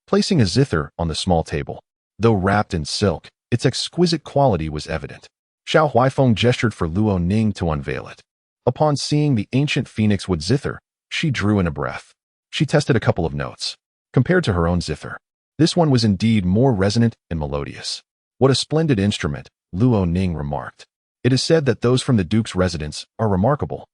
placing a zither on the small table. Though wrapped in silk, its exquisite quality was evident. Xiao Huaifeng gestured for Luo Ning to unveil it. Upon seeing the ancient phoenix wood zither, she drew in a breath. She tested a couple of notes. Compared to her own zither, this one was indeed more resonant and melodious. What a splendid instrument, Luo Ning remarked. It is said that those from the Duke's residence are remarkable.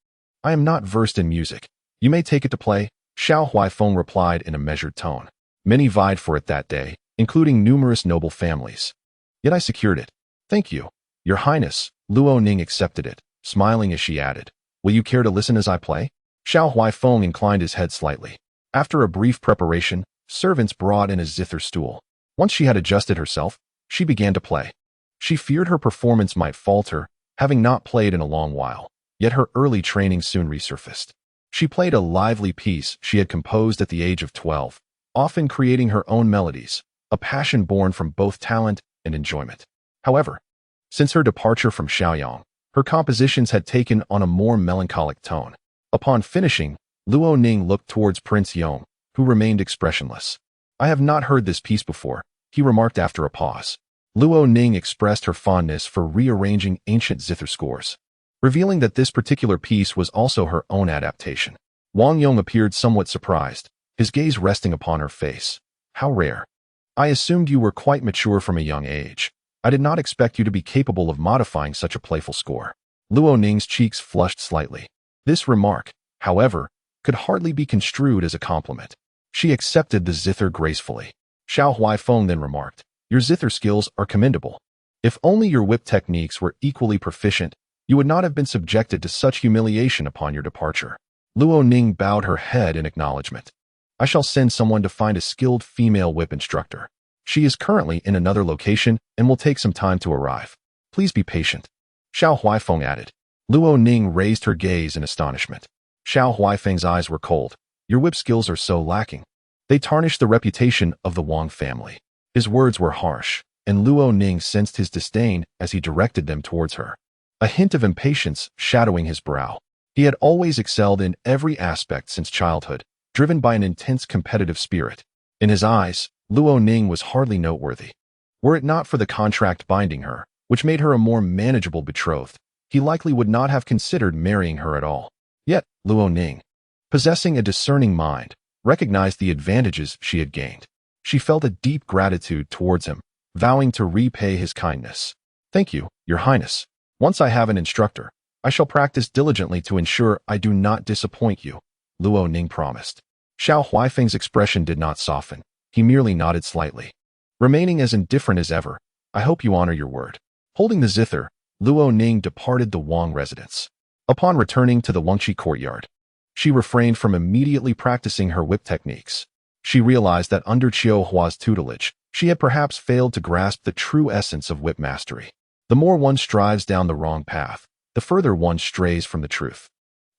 I am not versed in music. You may take it to play, Xiao Huaifeng replied in a measured tone. Many vied for it that day, including numerous noble families. Yet I secured it. Thank you, Your Highness. Luo Ning accepted it, smiling as she added, "Will you care to listen as I play?" Xiao Huaifeng inclined his head slightly. After a brief preparation, servants brought in a zither stool. Once she had adjusted herself, she began to play. She feared her performance might falter, having not played in a long while, yet her early training soon resurfaced. She played a lively piece she had composed at the age of 12, often creating her own melodies, a passion born from both talent and enjoyment. However, since her departure from Shaoyang, her compositions had taken on a more melancholic tone. Upon finishing, Luo Ning looked towards Prince Yong, who remained expressionless. "I have not heard this piece before," he remarked after a pause. Luo Ning expressed her fondness for rearranging ancient zither scores, revealing that this particular piece was also her own adaptation. Wang Yong appeared somewhat surprised, his gaze resting upon her face. "How rare. I assumed you were quite mature from a young age. I did not expect you to be capable of modifying such a playful score." Luo Ning's cheeks flushed slightly. This remark, however, could hardly be construed as a compliment. She accepted the zither gracefully. Xiao Huaifeng then remarked, "Your zither skills are commendable. If only your whip techniques were equally proficient, you would not have been subjected to such humiliation upon your departure." Luo Ning bowed her head in acknowledgement. "I shall send someone to find a skilled female whip instructor. She is currently in another location and will take some time to arrive. Please be patient," Xiao Huaifeng added. Luo Ning raised her gaze in astonishment. Xiao Huaifeng's eyes were cold. "Your whip skills are so lacking. They tarnish the reputation of the Wang family." His words were harsh, and Luo Ning sensed his disdain as he directed them towards her, a hint of impatience shadowing his brow. He had always excelled in every aspect since childhood, driven by an intense competitive spirit. In his eyes, Luo Ning was hardly noteworthy. Were it not for the contract binding her, which made her a more manageable betrothed, he likely would not have considered marrying her at all. Yet, Luo Ning, possessing a discerning mind, recognized the advantages she had gained. She felt a deep gratitude towards him, vowing to repay his kindness. "Thank you, Your Highness. Once I have an instructor, I shall practice diligently to ensure I do not disappoint you," Luo Ning promised. Xiao Huaifeng's expression did not soften. He merely nodded slightly. Remaining as indifferent as ever, "I hope you honor your word." Holding the zither, Luo Ning departed the Wang residence. Upon returning to the Wangqi courtyard, she refrained from immediately practicing her whip techniques. She realized that under Qiu Hua's tutelage, she had perhaps failed to grasp the true essence of whip mastery. The more one strives down the wrong path, the further one strays from the truth.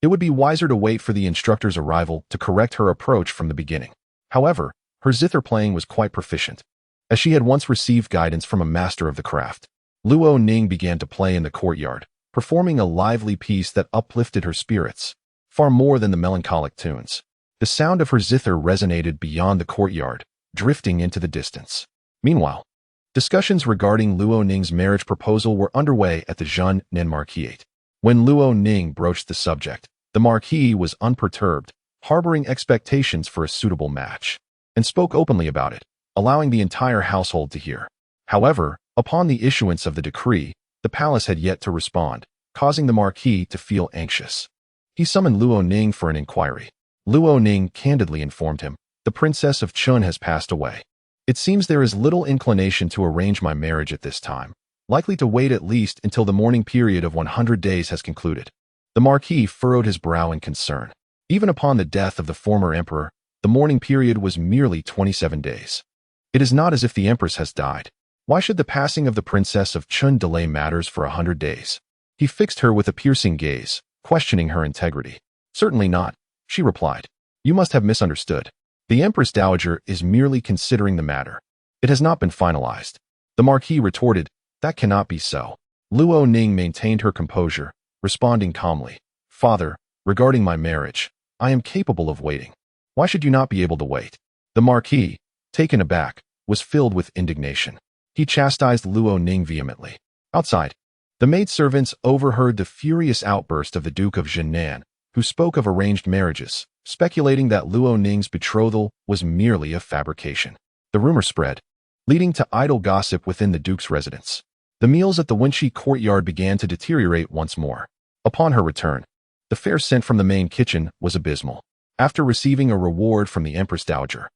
It would be wiser to wait for the instructor's arrival to correct her approach from the beginning. However, her zither playing was quite proficient, as she had once received guidance from a master of the craft. Luo Ning began to play in the courtyard, performing a lively piece that uplifted her spirits, far more than the melancholic tunes. The sound of her zither resonated beyond the courtyard, drifting into the distance. Meanwhile, discussions regarding Luo Ning's marriage proposal were underway at the Zhen Nen Marquisate. When Luo Ning broached the subject, the Marquis was unperturbed, harboring expectations for a suitable match, and spoke openly about it, allowing the entire household to hear. However, upon the issuance of the decree, the palace had yet to respond, causing the Marquis to feel anxious. He summoned Luo Ning for an inquiry. Luo Ning candidly informed him, "The Princess of Chun has passed away. It seems there is little inclination to arrange my marriage at this time, likely to wait at least until the mourning period of 100 days has concluded." The Marquis furrowed his brow in concern. Even upon the death of the former emperor, the mourning period was merely 27 days. It is not as if the Empress has died. Why should the passing of the Princess of Chun delay matters for 100 days? He fixed her with a piercing gaze, questioning her integrity. Certainly not, she replied. You must have misunderstood. The Empress Dowager is merely considering the matter. It has not been finalized. The Marquis retorted, that cannot be so. Luo Ning maintained her composure, responding calmly. Father, regarding my marriage, I am capable of waiting. Why should you not be able to wait? The Marquis, taken aback, was filled with indignation. He chastised Luo Ning vehemently. Outside, the maidservants overheard the furious outburst of the Duke of Jinan, who spoke of arranged marriages, speculating that Luo Ning's betrothal was merely a fabrication. The rumor spread, leading to idle gossip within the Duke's residence. The meals at the Wenqi courtyard began to deteriorate once more. Upon her return, the fare sent from the main kitchen was abysmal. After receiving a reward from the Empress Dowager,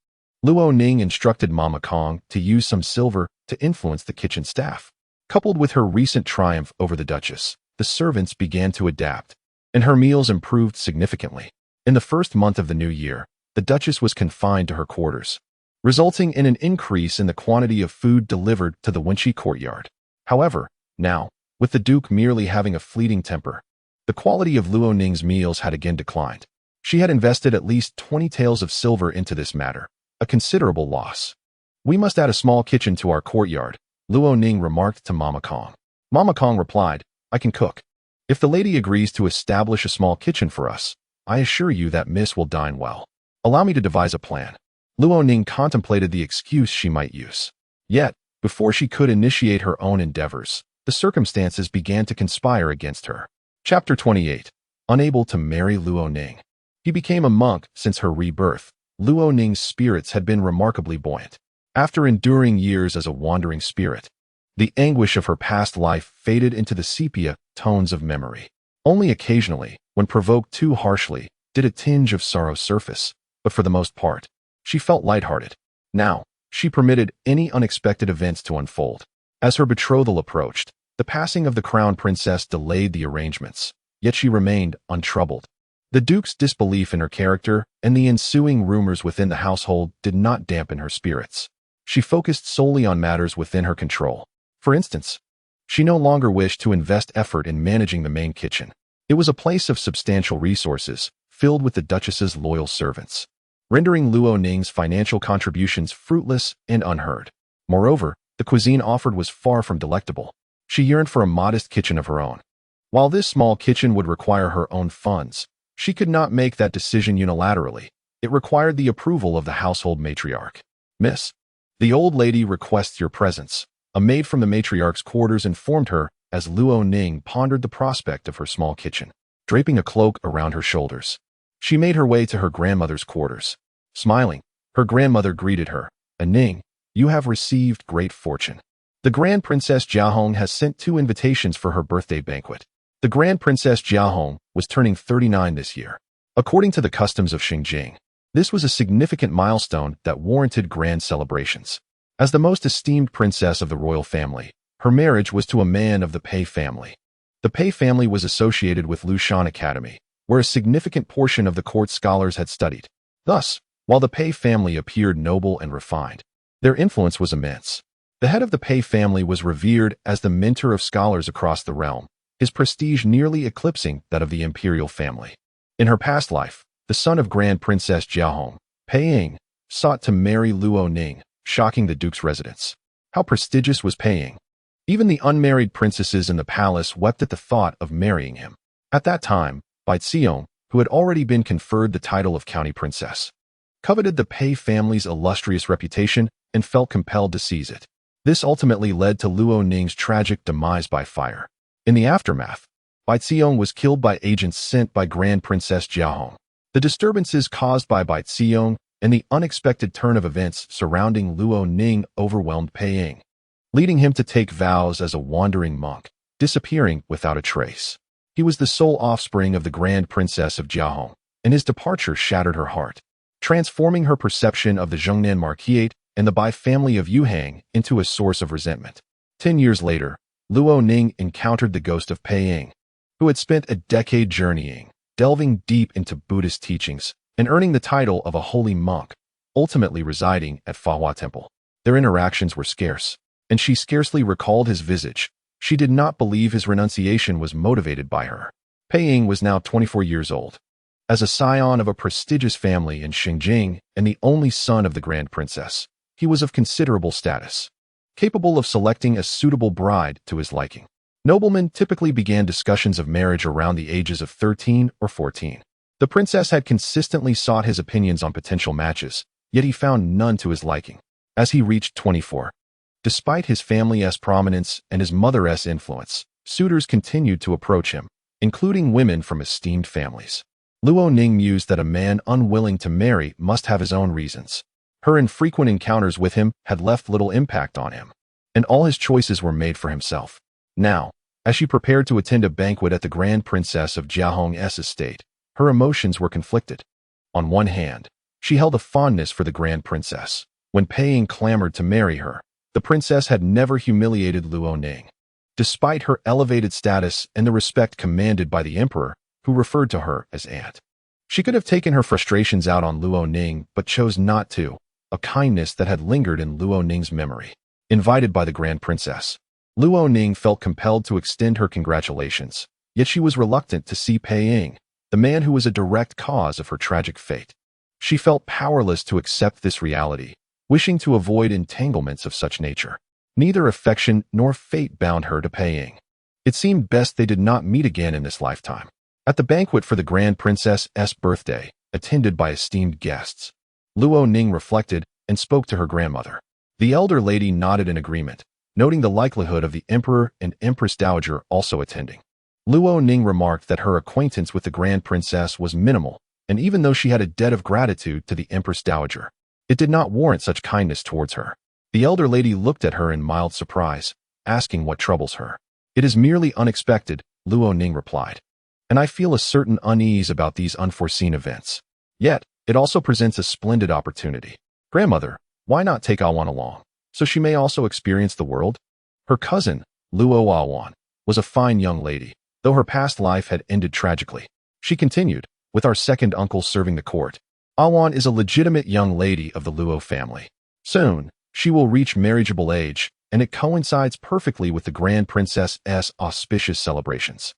Luo Ning instructed Mama Kong to use some silver to influence the kitchen staff. Coupled with her recent triumph over the Duchess, the servants began to adapt, and her meals improved significantly. In the first month of the new year, the Duchess was confined to her quarters, resulting in an increase in the quantity of food delivered to the Wenqi courtyard. However, now, with the Duke merely having a fleeting temper, the quality of Luo Ning's meals had again declined. She had invested at least 20 taels of silver into this matter, a considerable loss. We must add a small kitchen to our courtyard, Luo Ning remarked to Mama Kong. Mama Kong replied, I can cook. If the lady agrees to establish a small kitchen for us, I assure you that Miss will dine well. Allow me to devise a plan. Luo Ning contemplated the excuse she might use. Yet, before she could initiate her own endeavors, the circumstances began to conspire against her. Chapter 28. Unable to marry Luo Ning. He became a monk since her rebirth. Luo Ning's spirits had been remarkably buoyant. After enduring years as a wandering spirit, the anguish of her past life faded into the sepia tones of memory. Only occasionally, when provoked too harshly, did a tinge of sorrow surface, but for the most part, she felt lighthearted. Now, she permitted any unexpected events to unfold. As her betrothal approached, the passing of the crown princess delayed the arrangements, yet she remained untroubled. The Duke's disbelief in her character and the ensuing rumors within the household did not dampen her spirits. She focused solely on matters within her control. For instance, she no longer wished to invest effort in managing the main kitchen. It was a place of substantial resources, filled with the Duchess's loyal servants, rendering Luo Ning's financial contributions fruitless and unheard. Moreover, the cuisine offered was far from delectable. She yearned for a modest kitchen of her own. While this small kitchen would require her own funds, she could not make that decision unilaterally. It required the approval of the household matriarch. Miss, the old lady requests your presence. A maid from the matriarch's quarters informed her as Luo Ning pondered the prospect of her small kitchen. Draping a cloak around her shoulders, she made her way to her grandmother's quarters. Smiling, her grandmother greeted her. Ning, you have received great fortune. The Grand Princess Jiahong has sent 2 invitations for her birthday banquet. The Grand Princess Jiahong was turning 39 this year. According to the customs of Xinjiang, this was a significant milestone that warranted grand celebrations. As the most esteemed princess of the royal family, her marriage was to a man of the Pei family. The Pei family was associated with Lushan Academy, where a significant portion of the court scholars had studied. Thus, while the Pei family appeared noble and refined, their influence was immense. The head of the Pei family was revered as the mentor of scholars across the realm, his prestige nearly eclipsing that of the imperial family. In her past life, the son of Grand Princess Jiahong, Pei Ying, sought to marry Luo Ning, shocking the Duke's residence. How prestigious was Pei Ying? Even the unmarried princesses in the palace wept at the thought of marrying him. At that time, Bai Xiong, who had already been conferred the title of county princess, coveted the Pei family's illustrious reputation and felt compelled to seize it. This ultimately led to Luo Ning's tragic demise by fire. In the aftermath, Bai Xiong was killed by agents sent by Grand Princess Jiahong. The disturbances caused by Bai Xiong and the unexpected turn of events surrounding Luo Ning overwhelmed Pei Ying, leading him to take vows as a wandering monk, disappearing without a trace. He was the sole offspring of the Grand Princess of Jiahong, and his departure shattered her heart, transforming her perception of the Zhongnan Marquisate and the Bai family of Yuhang into a source of resentment. 10 years later, Luo Ning encountered the ghost of Pei Ying, who had spent a decade journeying, delving deep into Buddhist teachings, and earning the title of a holy monk, ultimately residing at Fahua Temple. Their interactions were scarce, and she scarcely recalled his visage. She did not believe his renunciation was motivated by her. Pei Ying was now 24 years old. As a scion of a prestigious family in Xinjiang and the only son of the Grand Princess, he was of considerable status, capable of selecting a suitable bride to his liking. Noblemen typically began discussions of marriage around the ages of 13 or 14. The princess had consistently sought his opinions on potential matches, yet he found none to his liking. As he reached 24, despite his family's prominence and his mother's influence, suitors continued to approach him, including women from esteemed families. Luo Ning mused that a man unwilling to marry must have his own reasons. Her infrequent encounters with him had left little impact on him, and all his choices were made for himself. Now, as she prepared to attend a banquet at the Grand Princess of Jiahong's estate, her emotions were conflicted. On one hand, she held a fondness for the Grand Princess. When Pei Ying clamored to marry her, the princess had never humiliated Luo Ning. Despite her elevated status and the respect commanded by the emperor, who referred to her as aunt, she could have taken her frustrations out on Luo Ning but chose not to, a kindness that had lingered in Luo Ning's memory. Invited by the Grand Princess, Luo Ning felt compelled to extend her congratulations, yet she was reluctant to see Pei Ying, the man who was a direct cause of her tragic fate. She felt powerless to accept this reality, wishing to avoid entanglements of such nature. Neither affection nor fate bound her to Pei Ying. It seemed best they did not meet again in this lifetime. At the banquet for the Grand Princess's birthday, attended by esteemed guests, Luo Ning reflected and spoke to her grandmother. The elder lady nodded in agreement, noting the likelihood of the Emperor and Empress Dowager also attending. Luo Ning remarked that her acquaintance with the Grand Princess was minimal, and even though she had a debt of gratitude to the Empress Dowager, it did not warrant such kindness towards her. The elder lady looked at her in mild surprise, asking what troubles her. "It is merely unexpected," Luo Ning replied, "and I feel a certain unease about these unforeseen events. Yet, it also presents a splendid opportunity. Grandmother, why not take Awan along, so she may also experience the world?" Her cousin, Luo Awan, was a fine young lady, though her past life had ended tragically. She continued, "With our second uncle serving the court, Awan is a legitimate young lady of the Luo family. Soon, she will reach marriageable age, and it coincides perfectly with the Grand Princess's auspicious celebrations."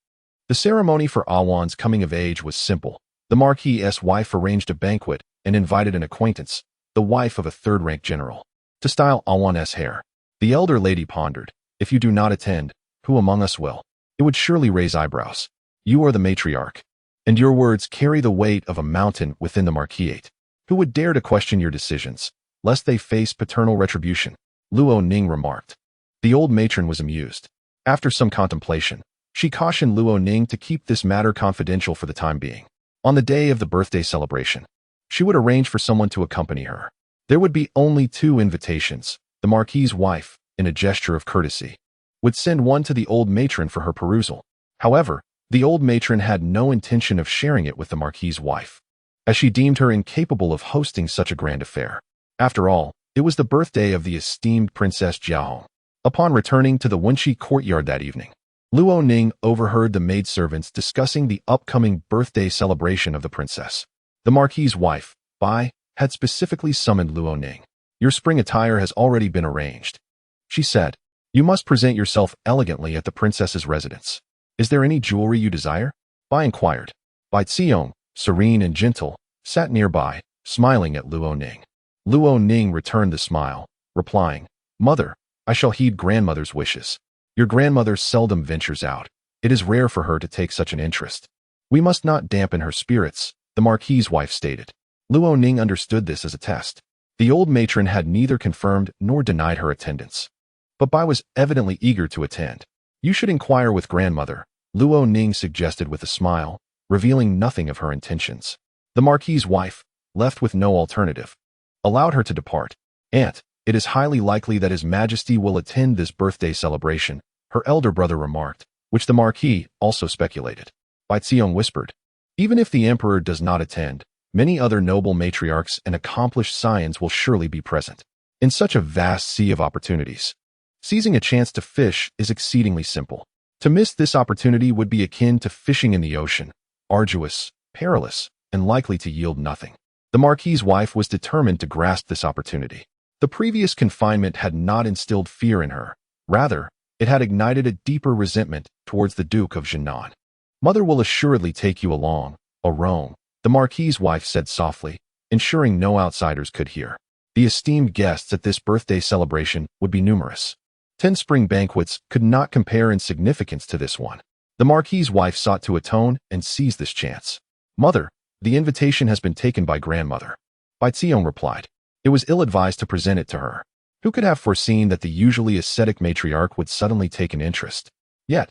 The ceremony for Awan's coming of age was simple. The Marquis's wife arranged a banquet and invited an acquaintance, the wife of a third-rank general, to style Awan's hair. The elder lady pondered, "If you do not attend, who among us will?" It would surely raise eyebrows. "You are the matriarch, and your words carry the weight of a mountain within the Marquisate. Who would dare to question your decisions, lest they face paternal retribution?" Luo Ning remarked. The old matron was amused. After some contemplation, she cautioned Luo Ning to keep this matter confidential for the time being. On the day of the birthday celebration, she would arrange for someone to accompany her. There would be only 2 invitations. The Marquis's wife, in a gesture of courtesy, would send one to the old matron for her perusal. However, the old matron had no intention of sharing it with the Marquis's wife, as she deemed her incapable of hosting such a grand affair. After all, it was the birthday of the esteemed Princess Jiahong. Upon returning to the Wenxi courtyard that evening, Luo Ning overheard the maidservants discussing the upcoming birthday celebration of the princess. The Marquis's wife, Bai, had specifically summoned Luo Ning. "Your spring attire has already been arranged," she said. "You must present yourself elegantly at the princess's residence. Is there any jewelry you desire?" Bai inquired. Bai Xiong, serene and gentle, sat nearby, smiling at Luo Ning. Luo Ning returned the smile, replying, "Mother, I shall heed grandmother's wishes. Your grandmother seldom ventures out. It is rare for her to take such an interest. We must not dampen her spirits," the Marquis's wife stated. Luo Ning understood this as a test. The old matron had neither confirmed nor denied her attendance, but Bai was evidently eager to attend. "You should inquire with grandmother," Luo Ning suggested with a smile, revealing nothing of her intentions. The Marquis's wife, left with no alternative, allowed her to depart. "Aunt, it is highly likely that His Majesty will attend this birthday celebration," her elder brother remarked, which the Marquis also speculated. Bai Xiong whispered, "Even if the Emperor does not attend, many other noble matriarchs and accomplished scions will surely be present. In such a vast sea of opportunities, seizing a chance to fish is exceedingly simple. To miss this opportunity would be akin to fishing in the ocean, arduous, perilous, and likely to yield nothing." The Marquis's wife was determined to grasp this opportunity. The previous confinement had not instilled fear in her. Rather, it had ignited a deeper resentment towards the Duke of Jinan. "Mother will assuredly take you along, Rome," the Marquis's wife said softly, ensuring no outsiders could hear. The esteemed guests at this birthday celebration would be numerous. 10 spring banquets could not compare in significance to this one. The Marquis's wife sought to atone and seized this chance. "Mother, the invitation has been taken by grandmother." Bai Xiong replied. It was ill-advised to present it to her. Who could have foreseen that the usually ascetic matriarch would suddenly take an interest? Yet,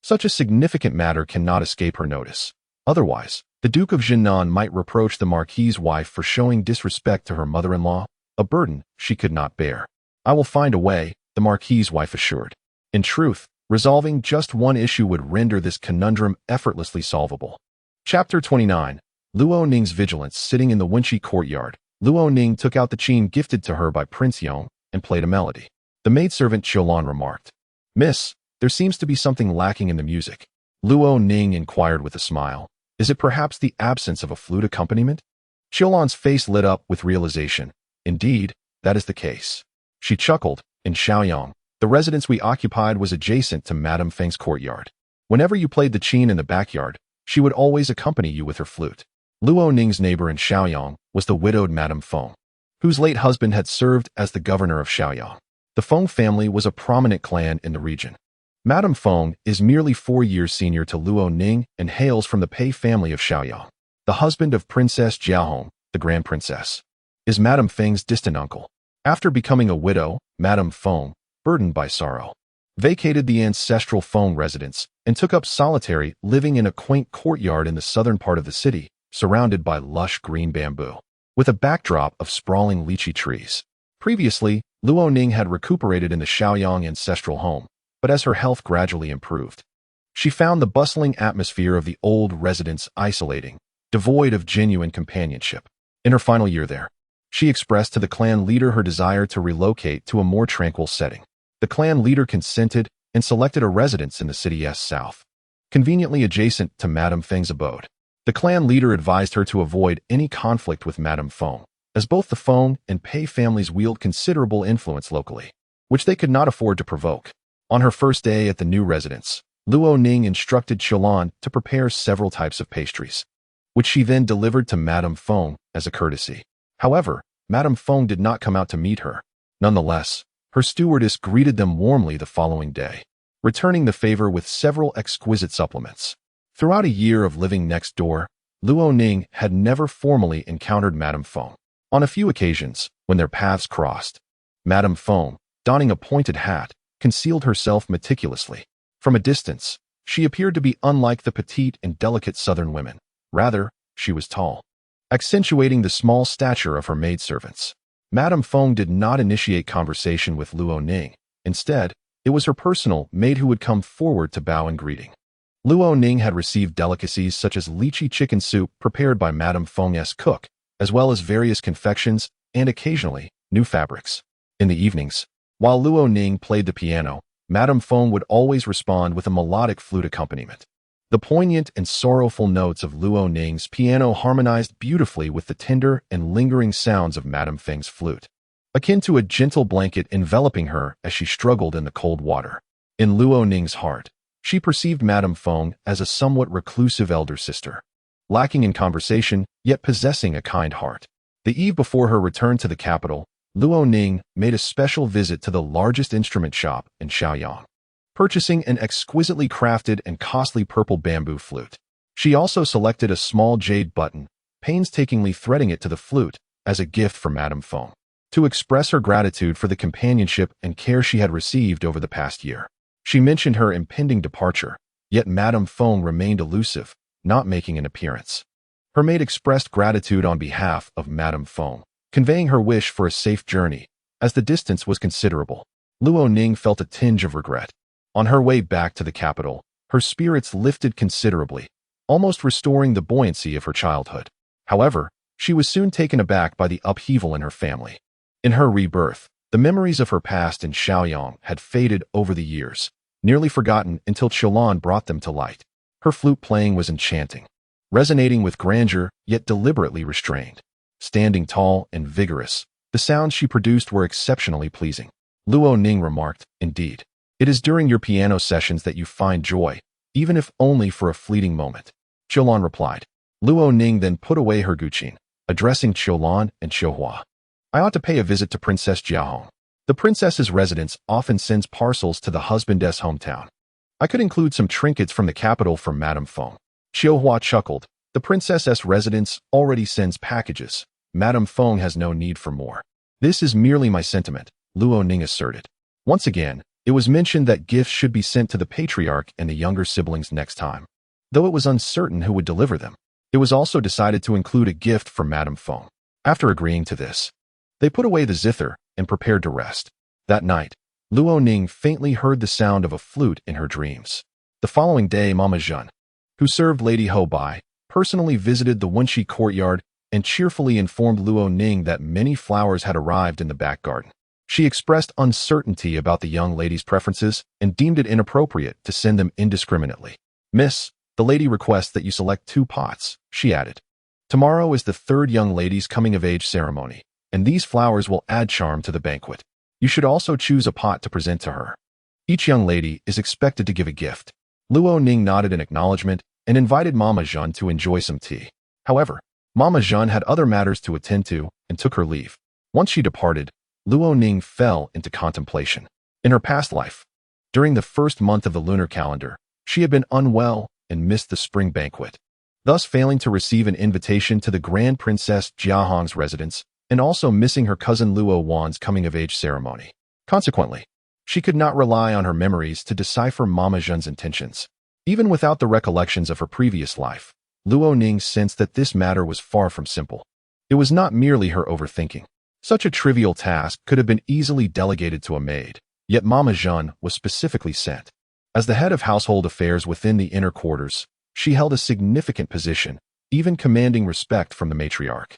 such a significant matter cannot escape her notice. Otherwise, the Duke of Jinan might reproach the Marquis's wife for showing disrespect to her mother-in-law, a burden she could not bear. "I will find a way," the Marquis's wife assured. In truth, resolving just one issue would render this conundrum effortlessly solvable. Chapter 29. Luo Ning's Vigilance. Sitting in the Wenqi courtyard, Luo Ning took out the qin gifted to her by Prince Yong and played a melody. The maidservant Qiulan remarked, "Miss, there seems to be something lacking in the music." Luo Ning inquired with a smile, "Is it perhaps the absence of a flute accompaniment?" Qiulan's face lit up with realization. "Indeed, that is the case." She chuckled. "In Shaoyang, the residence we occupied was adjacent to Madame Feng's courtyard. Whenever you played the qin in the backyard, she would always accompany you with her flute." Luo Ning's neighbor in Shaoyang was the widowed Madame Feng, whose late husband had served as the governor of Shaoyang. The Feng family was a prominent clan in the region. Madame Feng is merely 4 years senior to Luo Ning and hails from the Pei family of Shaoyang. The husband of Princess Jiahong, the Grand Princess, is Madame Feng's distant uncle. After becoming a widow, Madame Feng, burdened by sorrow, vacated the ancestral Feng residence and took up solitary living in a quaint courtyard in the southern part of the city, surrounded by lush green bamboo, with a backdrop of sprawling lychee trees. Previously, Luo Ning had recuperated in the Shaoyang ancestral home, but as her health gradually improved, she found the bustling atmosphere of the old residence isolating, devoid of genuine companionship. In her final year there, she expressed to the clan leader her desire to relocate to a more tranquil setting. The clan leader consented and selected a residence in the city's south, conveniently adjacent to Madame Feng's abode. The clan leader advised her to avoid any conflict with Madame Feng, as both the Feng and Pei families wield considerable influence locally, which they could not afford to provoke. On her first day at the new residence, Luo Ning instructed Qiulan to prepare several types of pastries, which she then delivered to Madame Feng as a courtesy. However, Madame Feng did not come out to meet her. Nonetheless, her stewardess greeted them warmly the following day, returning the favor with several exquisite supplements. Throughout a year of living next door, Luo Ning had never formally encountered Madame Feng. On a few occasions, when their paths crossed, Madame Feng, donning a pointed hat, concealed herself meticulously. From a distance, she appeared to be unlike the petite and delicate southern women. Rather, she was tall, accentuating the small stature of her maidservants. Madame Feng did not initiate conversation with Luo Ning. Instead, it was her personal maid who would come forward to bow in greeting. Luo Ning had received delicacies such as lychee chicken soup prepared by Madame Feng's cook, as well as various confections and occasionally new fabrics. In the evenings, while Luo Ning played the piano, Madame Feng would always respond with a melodic flute accompaniment. The poignant and sorrowful notes of Luo Ning's piano harmonized beautifully with the tender and lingering sounds of Madame Feng's flute, akin to a gentle blanket enveloping her as she struggled in the cold water. In Luo Ning's heart, she perceived Madame Feng as a somewhat reclusive elder sister, lacking in conversation, yet possessing a kind heart. The eve before her return to the capital, Luo Ning made a special visit to the largest instrument shop in Shaoyang, purchasing an exquisitely crafted and costly purple bamboo flute. She also selected a small jade button, painstakingly threading it to the flute as a gift for Madame Feng, to express her gratitude for the companionship and care she had received over the past year. She mentioned her impending departure, yet Madame Feng remained elusive, not making an appearance. Her maid expressed gratitude on behalf of Madame Feng, conveying her wish for a safe journey, as the distance was considerable. Luo Ning felt a tinge of regret. On her way back to the capital, her spirits lifted considerably, almost restoring the buoyancy of her childhood. However, she was soon taken aback by the upheaval in her family. In her rebirth, the memories of her past in Shaoyang had faded over the years, nearly forgotten until Qiulan brought them to light. Her flute playing was enchanting, resonating with grandeur yet deliberately restrained. Standing tall and vigorous, The sounds she produced were exceptionally pleasing. Luo Ning remarked, "Indeed. It is during your piano sessions that you find joy, even if only for a fleeting moment." Qiulan replied. Luo Ning then put away her guqin, addressing Qiulan and Qiuhua. "I ought to pay a visit to Princess Jiahong. The princess's residence often sends parcels to the husband's hometown. I could include some trinkets from the capital for Madame Feng." Qiuhua chuckled. "The princess's residence already sends packages. Madame Feng has no need for more." "This is merely my sentiment," Luo Ning asserted. Once again, it was mentioned that gifts should be sent to the patriarch and the younger siblings next time. Though it was uncertain who would deliver them, it was also decided to include a gift for Madame Feng. After agreeing to this, they put away the zither and prepared to rest. That night, Luo Ning faintly heard the sound of a flute in her dreams. The following day, Mama Zhen, who served Lady Hou Bai, personally visited the Wenxi courtyard and cheerfully informed Luo Ning that many flowers had arrived in the back garden. She expressed uncertainty about the young lady's preferences and deemed it inappropriate to send them indiscriminately. "Miss, the lady requests that you select 2 pots," she added. "Tomorrow is the 3rd young lady's coming-of-age ceremony, and these flowers will add charm to the banquet. You should also choose a pot to present to her. Each young lady is expected to give a gift." Luo Ning nodded in acknowledgement and invited Mama Zhen to enjoy some tea. However, Mama Zhen had other matters to attend to and took her leave. Once she departed, Luo Ning fell into contemplation. In her past life, during the 1st month of the lunar calendar, she had been unwell and missed the spring banquet, thus failing to receive an invitation to the Grand Princess Jiahong's residence and also missing her cousin Luo Wan's coming-of-age ceremony. Consequently, she could not rely on her memories to decipher Mama Zhen's intentions. Even without the recollections of her previous life, Luo Ning sensed that this matter was far from simple. It was not merely her overthinking. Such a trivial task could have been easily delegated to a maid, yet Mama Zhen was specifically sent. As the head of household affairs within the inner quarters, she held a significant position, even commanding respect from the matriarch.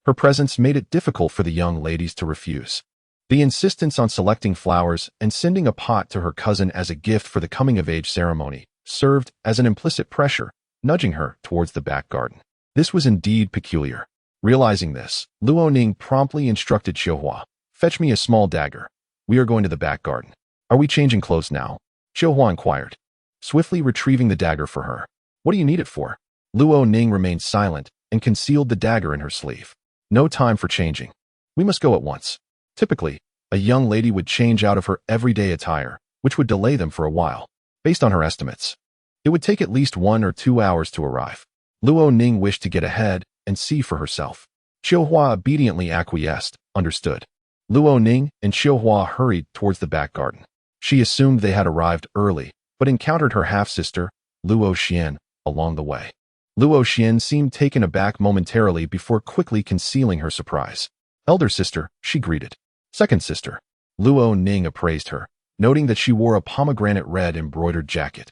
Her presence made it difficult for the young ladies to refuse. The insistence on selecting flowers and sending a pot to her cousin as a gift for the coming-of-age ceremony served as an implicit pressure, nudging her towards the back garden. This was indeed peculiar. Realizing this, Luo Ning promptly instructed Qiuhua, "Fetch me a small dagger. We are going to the back garden." "Are we changing clothes now?" Qiuhua inquired, swiftly retrieving the dagger for her. "What do you need it for?" Luo Ning remained silent and concealed the dagger in her sleeve. "No time for changing. We must go at once." Typically, a young lady would change out of her everyday attire, which would delay them for a while. Based on her estimates, it would take at least 1 or 2 hours to arrive. Luo Ning wished to get ahead and see for herself. Qiuhua obediently acquiesced, understood. Luo Ning and Qiuhua hurried towards the back garden. She assumed they had arrived early, but encountered her half-sister, Luo Xian, along the way. Luo Xian seemed taken aback momentarily before quickly concealing her surprise. "Elder sister," she greeted. "Second sister." Luo Ning appraised her, noting that she wore a pomegranate red embroidered jacket,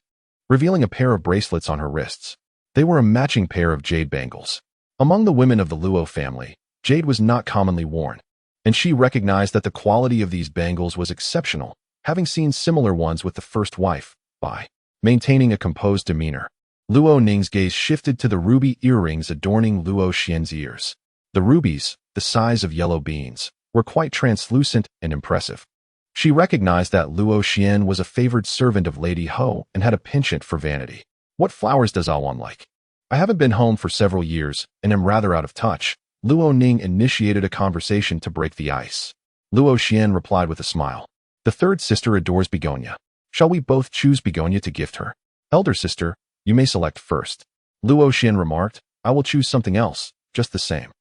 revealing a pair of bracelets on her wrists. They were a matching pair of jade bangles. Among the women of the Luo family, jade was not commonly worn, and she recognized that the quality of these bangles was exceptional, having seen similar ones with the first wife. By maintaining a composed demeanor, Luo Ning's gaze shifted to the ruby earrings adorning Luo Xian's ears. The rubies, the size of yellow beans, were quite translucent and impressive. She recognized that Luo Xian was a favored servant of Lady Hou and had a penchant for vanity. "What flowers does Awan like? I haven't been home for several years and am rather out of touch." Luo Ning initiated a conversation to break the ice. Luo Xian replied with a smile. "The 3rd sister adores begonia. Shall we both choose begonia to gift her?" "Elder sister, you may select first." Luo Xian remarked. "I will choose something else, just the same."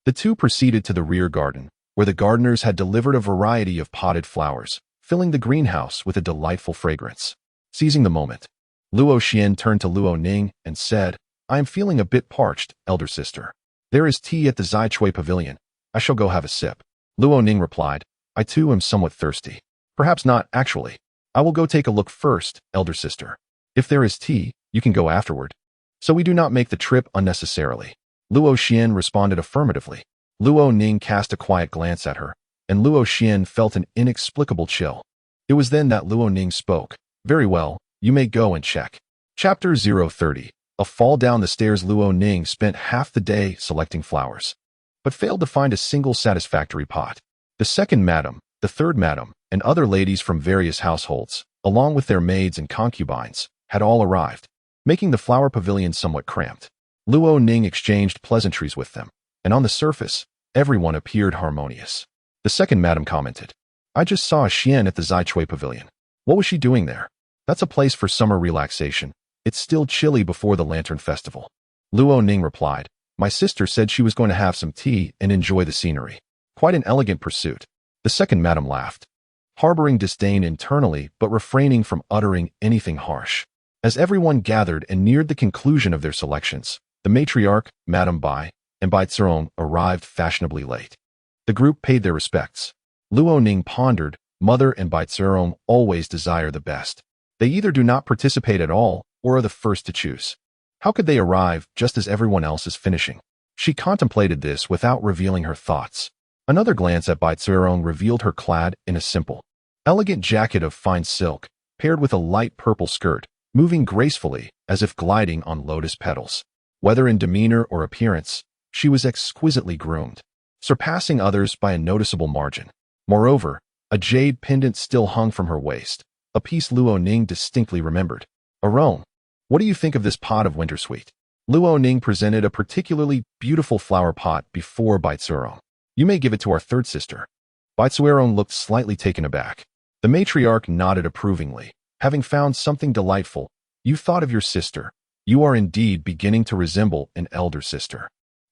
The two proceeded to the rear garden, where the gardeners had delivered a variety of potted flowers, filling the greenhouse with a delightful fragrance. Seizing the moment, Luo Xian turned to Luo Ning and said, "I am feeling a bit parched, elder sister. There is tea at the Zai Chui Pavilion. I shall go have a sip." Luo Ning replied, "I too am somewhat thirsty." "Perhaps not, actually. I will go take a look first, elder sister. If there is tea, you can go afterward, so we do not make the trip unnecessarily." Luo Xian responded affirmatively. Luo Ning cast a quiet glance at her, and Luo Xian felt an inexplicable chill. It was then that Luo Ning spoke. "Very well, you may go and check." Chapter 030. A fall down the stairs. Luo Ning spent half the day selecting flowers, but failed to find a single satisfactory pot. The second madam, the third madam, and other ladies from various households, along with their maids and concubines, had all arrived, making the flower pavilion somewhat cramped. Luo Ning exchanged pleasantries with them, and on the surface, everyone appeared harmonious. The second madam commented, "I just saw a Xian at the Zai pavilion. What was she doing there? That's a place for summer relaxation. It's still chilly before the Lantern Festival." Luo Ning replied, "My sister said she was going to have some tea and enjoy the scenery. Quite an elegant pursuit." The second madam laughed, harboring disdain internally but refraining from uttering anything harsh. As everyone gathered and neared the conclusion of their selections, the matriarch, Madame Bai, and Bai Zerong arrived fashionably late. The group paid their respects. Luo Ning pondered, Mother and Bai Zerong always desire the best. They either do not participate at all or are the first to choose. How could they arrive just as everyone else is finishing? She contemplated this without revealing her thoughts. Another glance at Bai Zerong revealed her clad in a simple, elegant jacket of fine silk, paired with a light purple skirt, moving gracefully as if gliding on lotus petals. Whether in demeanor or appearance, she was exquisitely groomed, surpassing others by a noticeable margin. Moreover, a jade pendant still hung from her waist, a piece Luo Ning distinctly remembered. "Arone, what do you think of this pot of wintersweet?" Luo Ning presented a particularly beautiful flower pot before Bai Zerong. "You may give it to our third sister." Bai Zerong looked slightly taken aback. The matriarch nodded approvingly, having found something delightful. "You thought of your sister. You are indeed beginning to resemble an elder sister."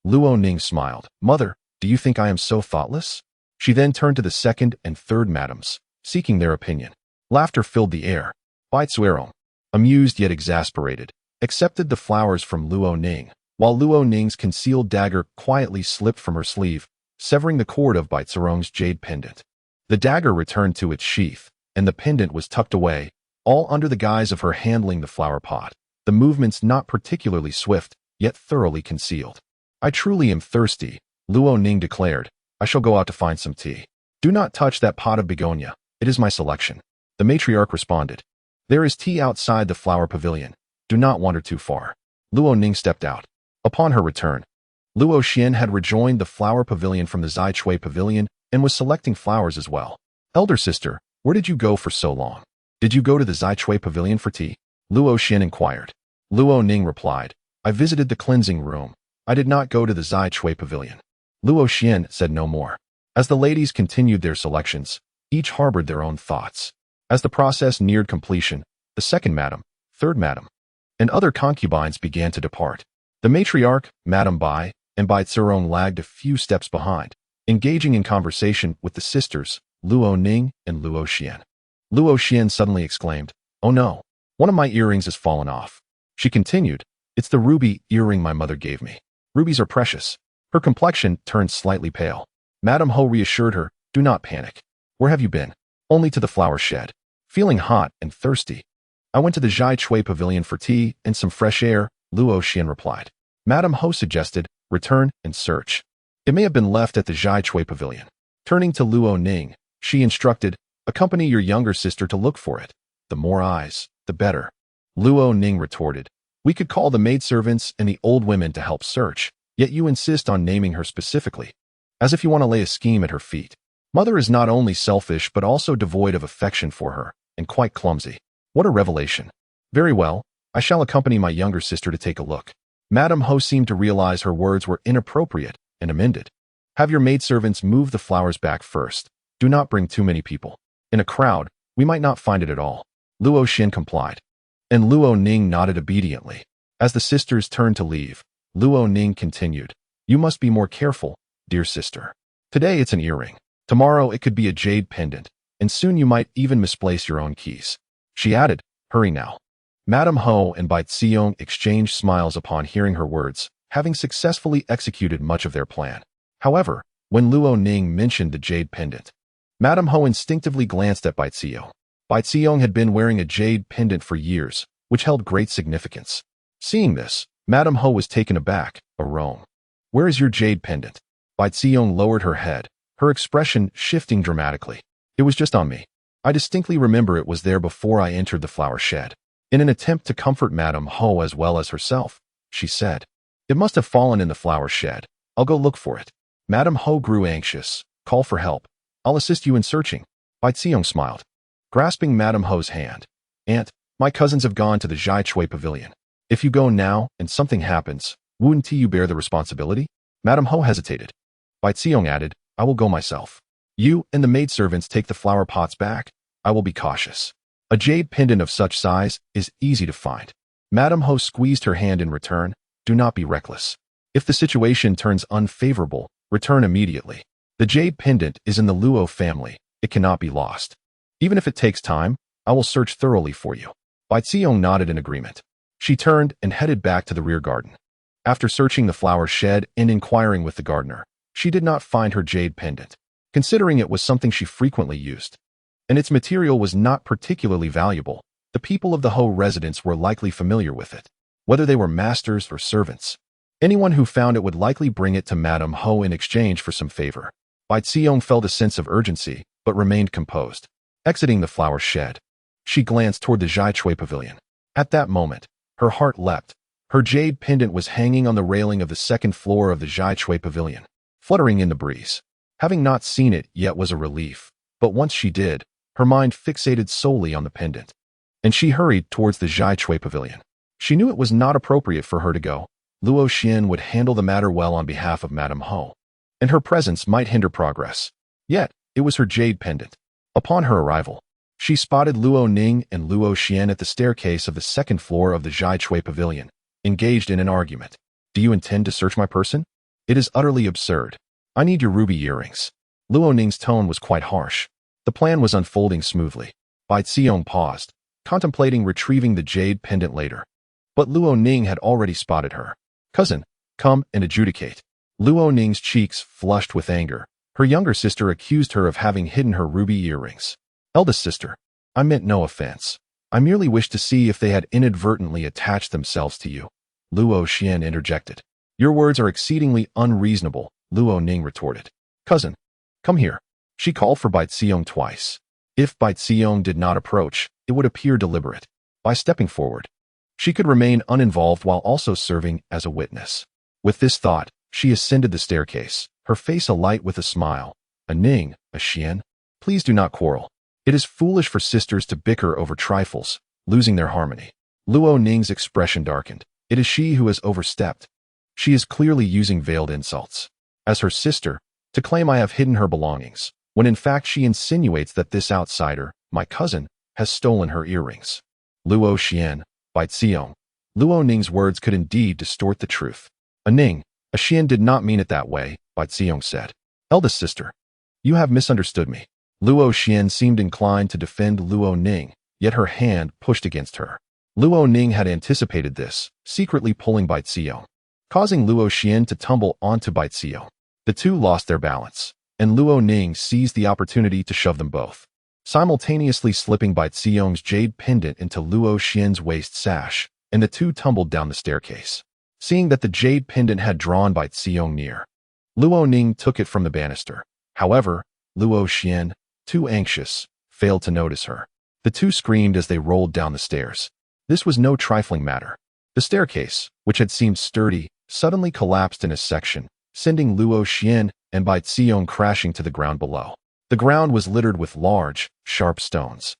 Luo Ning smiled. "Mother, do you think I am so thoughtless?" She then turned to the second and third madams, seeking their opinion. Laughter filled the air. Bai Zerong, amused yet exasperated, accepted the flowers from Luo Ning, while Luo Ning's concealed dagger quietly slipped from her sleeve, severing the cord of Bai Zerong's jade pendant. The dagger returned to its sheath, and the pendant was tucked away, all under the guise of her handling the flower pot, the movements not particularly swift, yet thoroughly concealed. "I truly am thirsty," Luo Ning declared. "I shall go out to find some tea." "Do not touch that pot of begonia. It is my selection." The matriarch responded. "There is tea outside the flower pavilion. Do not wander too far." Luo Ning stepped out. Upon her return, Luo Xian had rejoined the flower pavilion from the Zai pavilion and was selecting flowers as well. "Elder sister, where did you go for so long? Did you go to the Zai pavilion for tea?" Luo Xian inquired. Luo Ning replied, "I visited the cleansing room. I did not go to the Zai pavilion." Luo Xian said no more. As the ladies continued their selections, each harbored their own thoughts. As the process neared completion, the second madam, third madam, and other concubines began to depart. The matriarch, Madame Bai, and Bai Zerong lagged a few steps behind, engaging in conversation with the sisters, Luo Ning and Luo Xian. Luo Xian suddenly exclaimed, "Oh no, one of my earrings has fallen off." She continued, "It's the ruby earring my mother gave me. Rubies are precious." Her complexion turned slightly pale. Madame Ho reassured her, "Do not panic. Where have you been?" "Only to the flower shed. Feeling hot and thirsty. I went to the Zai pavilion for tea and some fresh air," Luo Xian replied. Madame Ho suggested, "Return and search. It may have been left at the Zai pavilion." Turning to Luo Ning, she instructed, "Accompany your younger sister to look for it. The more eyes, the better." Luo Ning retorted, "We could call the maidservants and the old women to help search, yet you insist on naming her specifically, as if you want to lay a scheme at her feet. Mother is not only selfish but also devoid of affection for her, and quite clumsy." What a revelation. "Very well, I shall accompany my younger sister to take a look." Madame Ho seemed to realize her words were inappropriate and amended. "Have your maidservants move the flowers back first. Do not bring too many people. In a crowd, we might not find it at all." Luo Xian complied, and Luo Ning nodded obediently. As the sisters turned to leave, Luo Ning continued, "You must be more careful, dear sister. Today it's an earring. Tomorrow it could be a jade pendant, and soon you might even misplace your own keys." She added, "Hurry now." Madame Ho and Bai Zerong exchanged smiles upon hearing her words, having successfully executed much of their plan. However, when Luo Ning mentioned the jade pendant, Madame Ho instinctively glanced at Bai Zerong. Bai Zerong had been wearing a jade pendant for years, which held great significance. Seeing this, Madame Ho was taken aback. "Arone, where is your jade pendant?" Bai Zerong lowered her head, her expression shifting dramatically. "It was just on me. I distinctly remember it was there before I entered the flower shed." In an attempt to comfort Madame Ho as well as herself, she said, "It must have fallen in the flower shed. I'll go look for it." Madame Ho grew anxious. "Call for help. I'll assist you in searching. Bai Xiong smiled, grasping Madame Ho's hand. Aunt, my cousins have gone to the Zhai Chui pavilion. If you go now and something happens, wouldn't you bear the responsibility? Madame Ho hesitated. Bai Xiong added, I will go myself. You and the maidservants take the flower pots back. I will be cautious. A jade pendant of such size is easy to find. Madame Ho squeezed her hand in return. Do not be reckless. If the situation turns unfavorable, return immediately. The jade pendant is in the Luo family. It cannot be lost. Even if it takes time, I will search thoroughly for you. Bai Xiong nodded in agreement. She turned and headed back to the rear garden. After searching the flower shed and inquiring with the gardener, she did not find her jade pendant, considering it was something she frequently used. And its material was not particularly valuable. The people of the Ho residence were likely familiar with it, whether they were masters or servants. Anyone who found it would likely bring it to Madame Ho in exchange for some favor. Bai Xiong felt a sense of urgency, but remained composed. Exiting the flower shed, she glanced toward the Zhai Chui pavilion. At that moment, her heart leapt. Her jade pendant was hanging on the railing of the second floor of the Zhai Chui pavilion, fluttering in the breeze. Having not seen it yet was a relief, but once she did, her mind fixated solely on the pendant, and she hurried towards the Zhai Chui pavilion. She knew it was not appropriate for her to go. Luo Xian would handle the matter well on behalf of Madame Ho, and her presence might hinder progress. Yet, it was her jade pendant. Upon her arrival, she spotted Luo Ning and Luo Xian at the staircase of the second floor of the Zhai Chui pavilion, engaged in an argument. Do you intend to search my person? It is utterly absurd. I need your ruby earrings. Luo Ning's tone was quite harsh. The plan was unfolding smoothly. Bai Xiong paused, contemplating retrieving the jade pendant later. But Luo Ning had already spotted her. Cousin, come and adjudicate. Luo Ning's cheeks flushed with anger. Her younger sister accused her of having hidden her ruby earrings. Eldest sister, I meant no offense. I merely wished to see if they had inadvertently attached themselves to you. Luo Xian interjected. Your words are exceedingly unreasonable, Luo Ning retorted. Cousin, come here. She called for Bai Xiong twice. If Bai Xiong did not approach, it would appear deliberate. By stepping forward, she could remain uninvolved while also serving as a witness. With this thought, she ascended the staircase, her face alight with a smile. A Ning, a Xian, please do not quarrel. It is foolish for sisters to bicker over trifles, losing their harmony. Luo Ning's expression darkened. It is she who has overstepped. She is clearly using veiled insults. As her sister, to claim I have hidden her belongings, when in fact she insinuates that this outsider, my cousin, has stolen her earrings. Luo Xian, Bai Xiong. Luo Ning's words could indeed distort the truth. A Ning, a Xian did not mean it that way, Bai Xiong said. Eldest sister, you have misunderstood me. Luo Xian seemed inclined to defend Luo Ning, yet her hand pushed against her. Luo Ning had anticipated this, secretly pulling Bai Xiong, causing Luo Xian to tumble onto Bai Xiong. The two lost their balance, and Luo Ning seized the opportunity to shove them both, simultaneously slipping Bai Xiong's jade pendant into Luo Xian's waist sash, and the two tumbled down the staircase. Seeing that the jade pendant had drawn Bai Xiong near, Luo Ning took it from the banister. However, Luo Xian, too anxious, failed to notice her. The two screamed as they rolled down the stairs. This was no trifling matter. The staircase, which had seemed sturdy, suddenly collapsed in a section, sending Luo Xian and Bai Xiong crashing to the ground below. The ground was littered with large, sharp stones.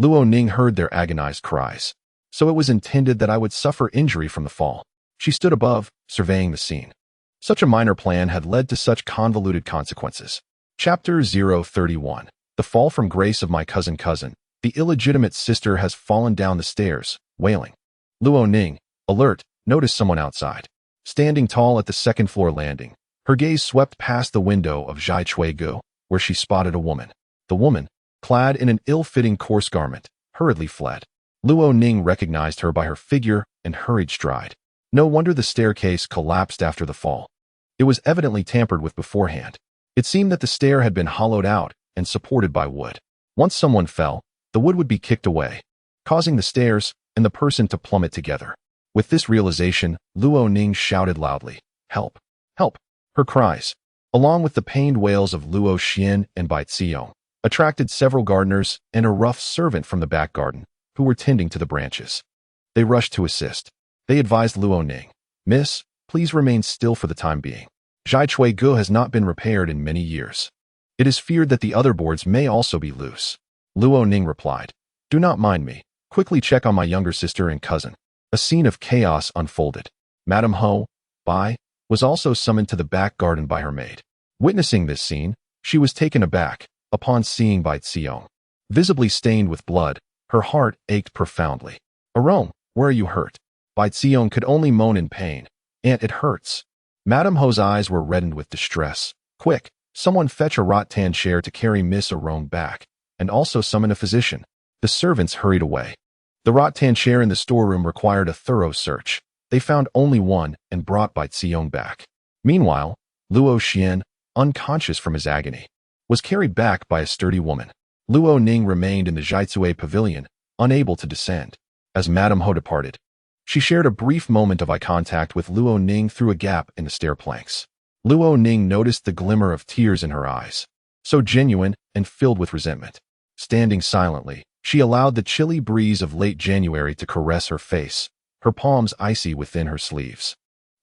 Luo Ning heard their agonized cries. So it was intended that I would suffer injury from the fall. She stood above, surveying the scene. Such a minor plan had led to such convoluted consequences. Chapter 031. The fall from grace of my cousin. The illegitimate sister has fallen down the stairs, wailing. Luo Ning, alert, noticed someone outside. Standing tall at the second floor landing, her gaze swept past the window of Zhai Chui Gu, where she spotted a woman. The woman, clad in an ill-fitting coarse garment, hurriedly fled. Luo Ning recognized her by her figure and hurried stride. No wonder the staircase collapsed after the fall. It was evidently tampered with beforehand. It seemed that the stair had been hollowed out and supported by wood. Once someone fell, the wood would be kicked away, causing the stairs and the person to plummet together. With this realization, Luo Ning shouted loudly, "Help! Help!" Her cries, along with the pained wails of Luo Xian and Bai Xiong, attracted several gardeners and a rough servant from the back garden, who were tending to the branches. They rushed to assist. They advised Luo Ning, "Miss, please remain still for the time being. Zhai Chui Gu has not been repaired in many years." It is feared that the other boards may also be loose. Luo Ning replied, "Do not mind me. Quickly check on my younger sister and cousin." A scene of chaos unfolded. Madame Ho, Bai, was also summoned to the back garden by her maid. Witnessing this scene, she was taken aback upon seeing Bai Xiong. Visibly stained with blood, her heart ached profoundly. "Arome, where are you hurt?" Bai Xiong could only moan in pain. "Aunt, it hurts." Madame Ho's eyes were reddened with distress. "Quick, someone fetch a rattan chair to carry Miss Arome back, and also summon a physician." The servants hurried away. The rattan chair in the storeroom required a thorough search. They found only one and brought Bai Xiong back. Meanwhile, Luo Xian, unconscious from his agony, was carried back by a sturdy woman. Luo Ning remained in the Zhaizue pavilion, unable to descend. As Madame Ho departed, she shared a brief moment of eye contact with Luo Ning through a gap in the stair planks. Luo Ning noticed the glimmer of tears in her eyes, so genuine and filled with resentment. Standing silently, she allowed the chilly breeze of late January to caress her face, her palms icy within her sleeves.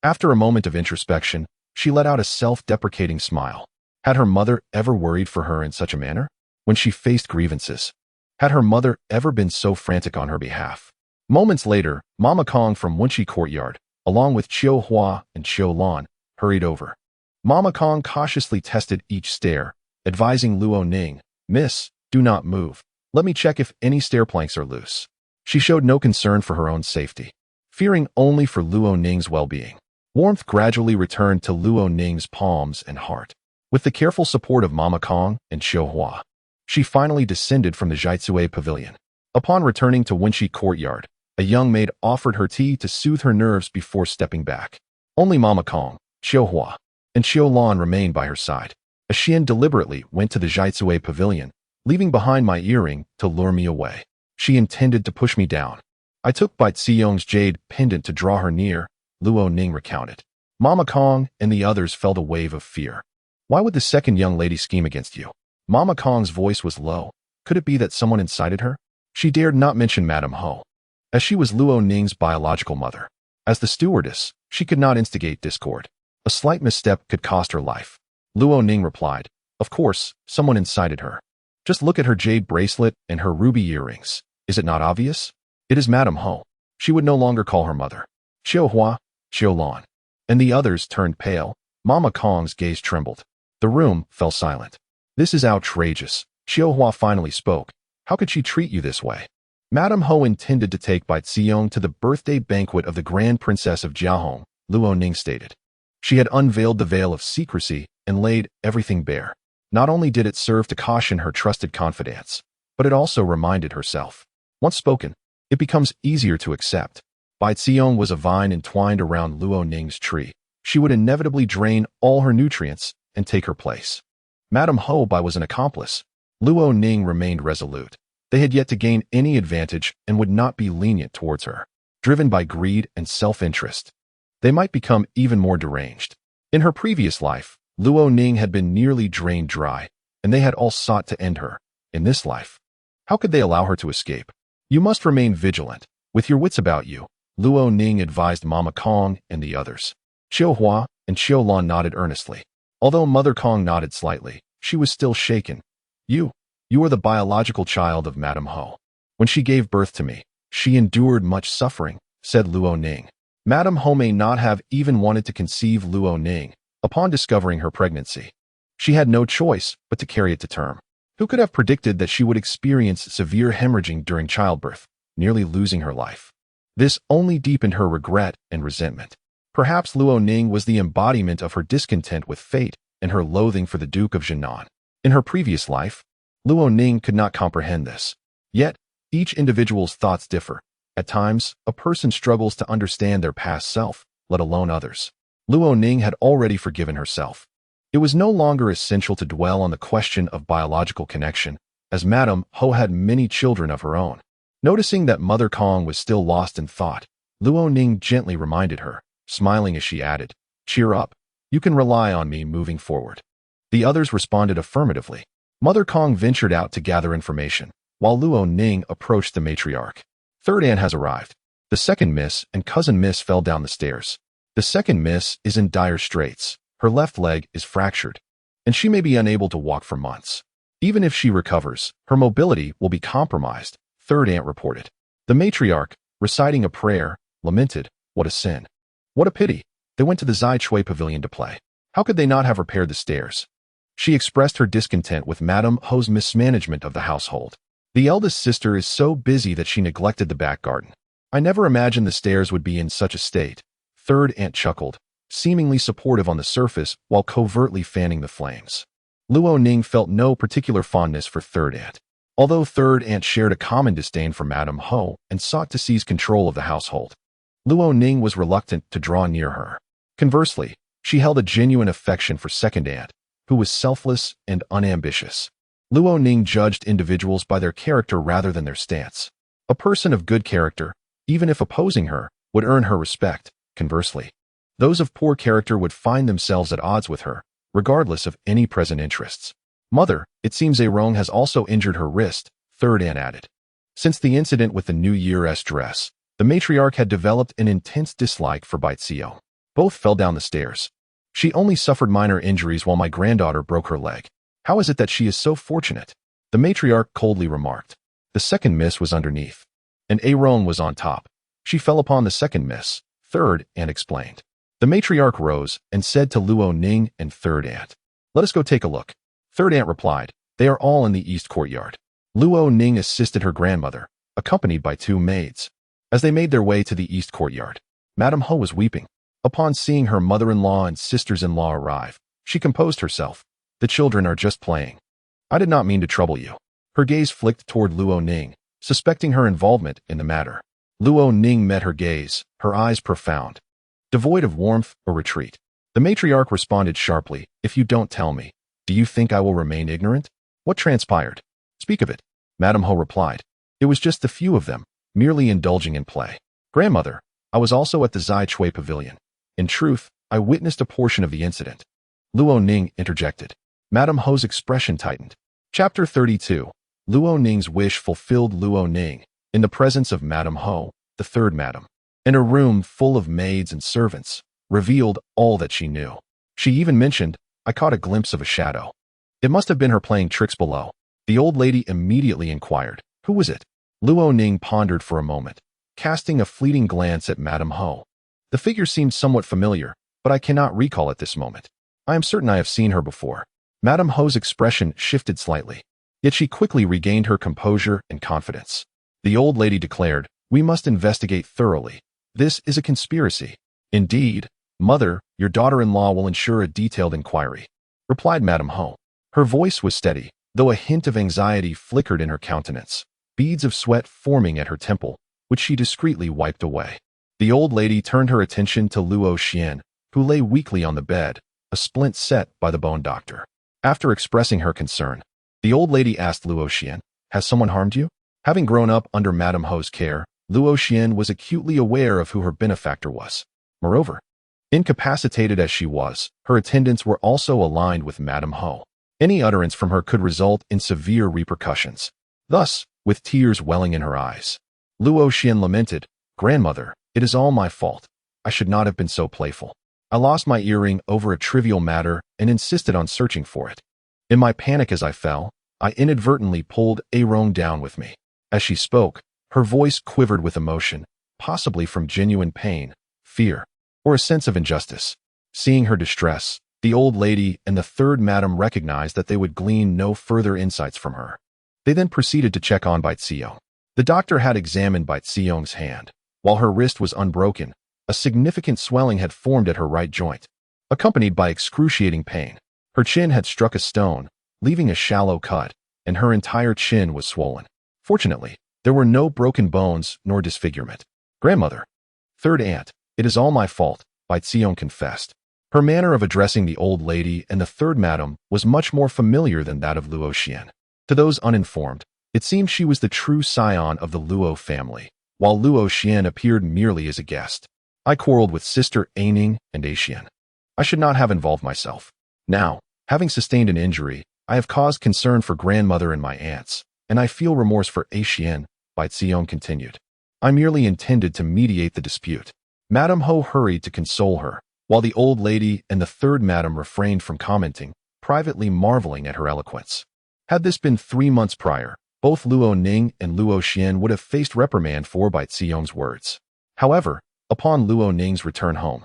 After a moment of introspection, she let out a self-deprecating smile. Had her mother ever worried for her in such a manner? When she faced grievances, had her mother ever been so frantic on her behalf? Moments later, Mama Kong from Wunshi Courtyard, along with Chiu Hua and Chiu Lan, hurried over. Mama Kong cautiously tested each stair, advising Luo Ning, "Miss, do not move. Let me check if any stair planks are loose." She showed no concern for her own safety, fearing only for Luo Ning's well-being. Warmth gradually returned to Luo Ning's palms and heart. With the careful support of Mama Kong and Chiu Hua, she finally descended from the Zhaizue pavilion. Upon returning to Wunshi Courtyard, a young maid offered her tea to soothe her nerves before stepping back. Only Mama Kong, Chiu Hua, and Chiu Lan remained by her side. A Xian deliberately went to the Zhaizue pavilion, leaving behind my earring to lure me away. She intended to push me down. I took Bai Xiong's jade pendant to draw her near, Luo Ning recounted. Mama Kong and the others felt a wave of fear. Why would the second young lady scheme against you? Mama Kong's voice was low. Could it be that someone incited her? She dared not mention Madame Ho, as she was Luo Ning's biological mother. As the stewardess, she could not instigate discord. A slight misstep could cost her life. Luo Ning replied, "Of course, someone incited her. Just look at her jade bracelet and her ruby earrings. Is it not obvious? It is Madame Ho." She would no longer call her mother. Chiu Hua, Chiu Lan, and the others turned pale. Mama Kong's gaze trembled. The room fell silent. "This is outrageous." Chiu Hua finally spoke. "How could she treat you this way?" Madame Ho intended to take Bai Xiong to the birthday banquet of the Grand Princess of Jiahong, Luo Ning stated. She had unveiled the veil of secrecy and laid everything bare. Not only did it serve to caution her trusted confidants, but it also reminded herself. Once spoken, it becomes easier to accept. Bai Xiong was a vine entwined around Luo Ning's tree. She would inevitably drain all her nutrients and take her place. Madame Ho Bai was an accomplice. Luo Ning remained resolute. They had yet to gain any advantage and would not be lenient towards her. Driven by greed and self-interest, they might become even more deranged. In her previous life, Luo Ning had been nearly drained dry, and they had all sought to end her. In this life, how could they allow her to escape? "You must remain vigilant, with your wits about you," Luo Ning advised Mama Kong and the others. Chiu Hua and Chiu Lan nodded earnestly. Although Mother Kong nodded slightly, she was still shaken. You are the biological child of Madame Ho. When she gave birth to me, she endured much suffering," said Luo Ning. Madame Ho may not have even wanted to conceive Luo Ning upon discovering her pregnancy. She had no choice but to carry it to term. Who could have predicted that she would experience severe hemorrhaging during childbirth, nearly losing her life? This only deepened her regret and resentment. Perhaps Luo Ning was the embodiment of her discontent with fate and her loathing for the Duke of Jinan. In her previous life, Luo Ning could not comprehend this. Yet, each individual's thoughts differ. At times, a person struggles to understand their past self, let alone others. Luo Ning had already forgiven herself. It was no longer essential to dwell on the question of biological connection, as Madame Ho had many children of her own. Noticing that Mother Kong was still lost in thought, Luo Ning gently reminded her, smiling as she added, "Cheer up. You can rely on me moving forward." The others responded affirmatively. Mother Kong ventured out to gather information, while Luo Ning approached the matriarch. "Third aunt has arrived. The second miss and cousin miss fell down the stairs. The second miss is in dire straits. Her left leg is fractured. and she may be unable to walk for months. Even if she recovers, her mobility will be compromised, third aunt reported. The matriarch, reciting a prayer, lamented, "What a sin. What a pity. They went to the Zai Chui pavilion to play. How could they not have repaired the stairs?" She expressed her discontent with Madame Ho's mismanagement of the household. The eldest sister is so busy that she neglected the back garden. I never imagined the stairs would be in such a state. Third aunt chuckled, seemingly supportive on the surface while covertly fanning the flames. Luo Ning felt no particular fondness for third aunt. Although third aunt shared a common disdain for Madame Ho and sought to seize control of the household, Luo Ning was reluctant to draw near her. Conversely, she held a genuine affection for second aunt, who was selfless and unambitious. Luo Ning judged individuals by their character rather than their stance. A person of good character, even if opposing her, would earn her respect. Conversely, those of poor character would find themselves at odds with her, regardless of any present interests. "Mother, it seems Arong has also injured her wrist," third aunt added. Since the incident with the New Year's dress, the matriarch had developed an intense dislike for Baizio. Both fell down the stairs. "She only suffered minor injuries while my granddaughter broke her leg. How is it that she is so fortunate?" the matriarch coldly remarked. The second miss was underneath, and Arong was on top. "She fell upon the second miss," third aunt explained. The matriarch rose and said to Luo Ning and third aunt, "Let us go take a look." Third aunt replied, "They are all in the east courtyard." Luo Ning assisted her grandmother, accompanied by two maids. As they made their way to the east courtyard, Madame Ho was weeping. Upon seeing her mother-in-law and sisters-in-law arrive, she composed herself. "The children are just playing. I did not mean to trouble you." Her gaze flicked toward Luo Ning, suspecting her involvement in the matter. Luo Ning met her gaze, her eyes profound, devoid of warmth or retreat. The matriarch responded sharply, "If you don't tell me, do you think I will remain ignorant? What transpired? Speak of it." Madame Ho replied, "It was just the few of them, merely indulging in play. Grandmother, I was also at the Zai Chui pavilion. In truth, I witnessed a portion of the incident." Luo Ning interjected. Madame Ho's expression tightened. Chapter 32. Luo Ning's wish fulfilled. Luo Ning, in the presence of Madame Ho, the third madam, in a room full of maids and servants, revealed all that she knew. She even mentioned, "I caught a glimpse of a shadow. It must have been her playing tricks below." The old lady immediately inquired, "Who was it?" Luo Ning pondered for a moment, casting a fleeting glance at Madame Ho. "The figure seemed somewhat familiar, but I cannot recall at this moment. I am certain I have seen her before." Madame Ho's expression shifted slightly, yet she quickly regained her composure and confidence. The old lady declared, "We must investigate thoroughly. This is a conspiracy." "Indeed, mother, your daughter-in-law will ensure a detailed inquiry," replied Madame Ho. Her voice was steady, though a hint of anxiety flickered in her countenance, beads of sweat forming at her temple, which she discreetly wiped away. The old lady turned her attention to Luo Xian, who lay weakly on the bed, a splint set by the bone doctor. After expressing her concern, the old lady asked Luo Xian, "Has someone harmed you?" Having grown up under Madame Ho's care, Luo Xian was acutely aware of who her benefactor was. Moreover, incapacitated as she was, her attendants were also aligned with Madame Ho. Any utterance from her could result in severe repercussions. Thus, with tears welling in her eyes, Luo Xian lamented, "Grandmother, it is all my fault. I should not have been so playful. I lost my earring over a trivial matter and insisted on searching for it. In my panic as I fell, I inadvertently pulled Arong down with me." As she spoke, her voice quivered with emotion, possibly from genuine pain, fear, or a sense of injustice. Seeing her distress, the old lady and the third madam recognized that they would glean no further insights from her. They then proceeded to check on Baizio. The doctor had examined Baizio's hand. While her wrist was unbroken, a significant swelling had formed at her right joint, accompanied by excruciating pain. Her chin had struck a stone, leaving a shallow cut, and her entire chin was swollen. Fortunately, there were no broken bones nor disfigurement. "Grandmother, third aunt, it is all my fault," Baizio confessed. Her manner of addressing the old lady and the third madam was much more familiar than that of Luo Xian. To those uninformed, it seemed she was the true scion of the Luo family, while Luo Xian appeared merely as a guest. "I quarreled with Sister Aining and Axian. I should not have involved myself. Now, having sustained an injury, I have caused concern for grandmother and my aunts, and I feel remorse for Axian," Baizio continued. "I merely intended to mediate the dispute." Madame Ho hurried to console her, while the old lady and the third madam refrained from commenting, privately marveling at her eloquence. Had this been 3 months prior, both Luo Ning and Luo Xian would have faced reprimand for Bai Ziyong's words. However, upon Luo Ning's return home,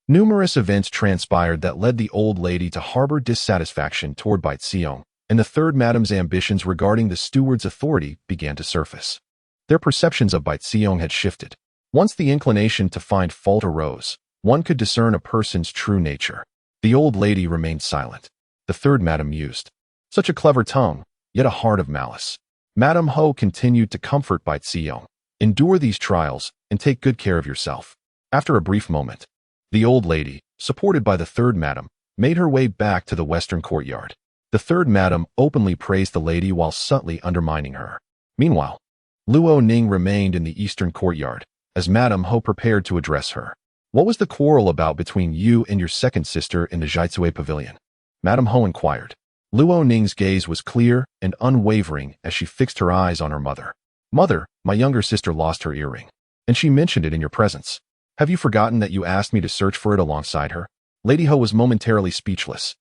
numerous events transpired that led the old lady to harbor dissatisfaction toward Bai Ziyong, and the third madam's ambitions regarding the steward's authority began to surface. Their perceptions of Bai Ziyong had shifted. Once the inclination to find fault arose, one could discern a person's true nature. The old lady remained silent. The third madam mused. Such a clever tongue, yet a heart of malice. Madame Ho continued to comfort Bai Ziyong. Endure these trials, and take good care of yourself. After a brief moment, the old lady, supported by the third madam, made her way back to the western courtyard. The third madam openly praised the lady while subtly undermining her. Meanwhile, Luo Ning remained in the eastern courtyard, as Madame Ho prepared to address her. What was the quarrel about between you and your second sister in the Zhaicue pavilion? Madame Ho inquired. Luo Ning's gaze was clear and unwavering as she fixed her eyes on her mother. Mother, my younger sister lost her earring, and she mentioned it in your presence. Have you forgotten that you asked me to search for it alongside her? Lady Ho was momentarily speechless.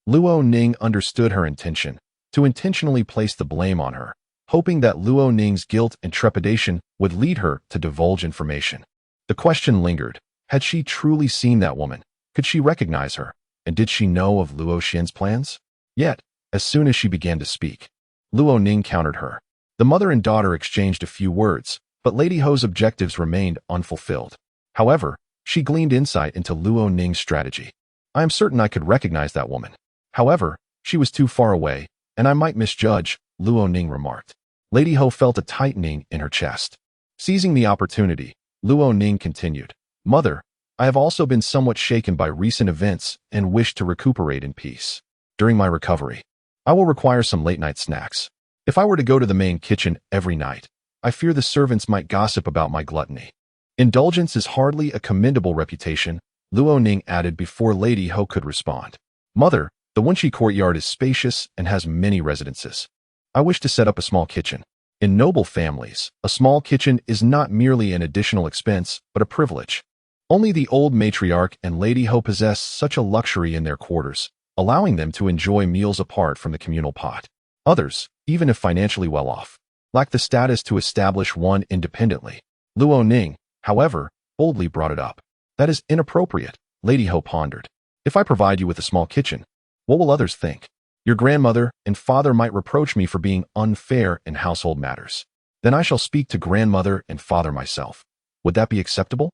Luo Ning understood her intention, to intentionally place the blame on her, hoping that Luo Ning's guilt and trepidation would lead her to divulge information. The question lingered. Had she truly seen that woman? Could she recognize her? And did she know of Luo Xian's plans? Yet, as soon as she began to speak, Luo Ning countered her. The mother and daughter exchanged a few words, but Lady Ho's objectives remained unfulfilled. However, she gleaned insight into Luo Ning's strategy. I am certain I could recognize that woman. However, she was too far away, and I might misjudge, Luo Ning remarked. Lady Ho felt a tightening in her chest. Seizing the opportunity, Luo Ning continued. Mother, I have also been somewhat shaken by recent events and wish to recuperate in peace. During my recovery, I will require some late-night snacks. If I were to go to the main kitchen every night, I fear the servants might gossip about my gluttony. Indulgence is hardly a commendable reputation, Luo Ning added before Lady Ho could respond. Mother, the Wenqi courtyard is spacious and has many residences. I wish to set up a small kitchen. In noble families, a small kitchen is not merely an additional expense, but a privilege. Only the old matriarch and Lady Ho possess such a luxury in their quarters, allowing them to enjoy meals apart from the communal pot. Others, even if financially well off, lack the status to establish one independently. Luo Ning, however, boldly brought it up. That is inappropriate, Lady Ho pondered. If I provide you with a small kitchen, what will others think? Your grandmother and father might reproach me for being unfair in household matters. Then I shall speak to grandmother and father myself. Would that be acceptable?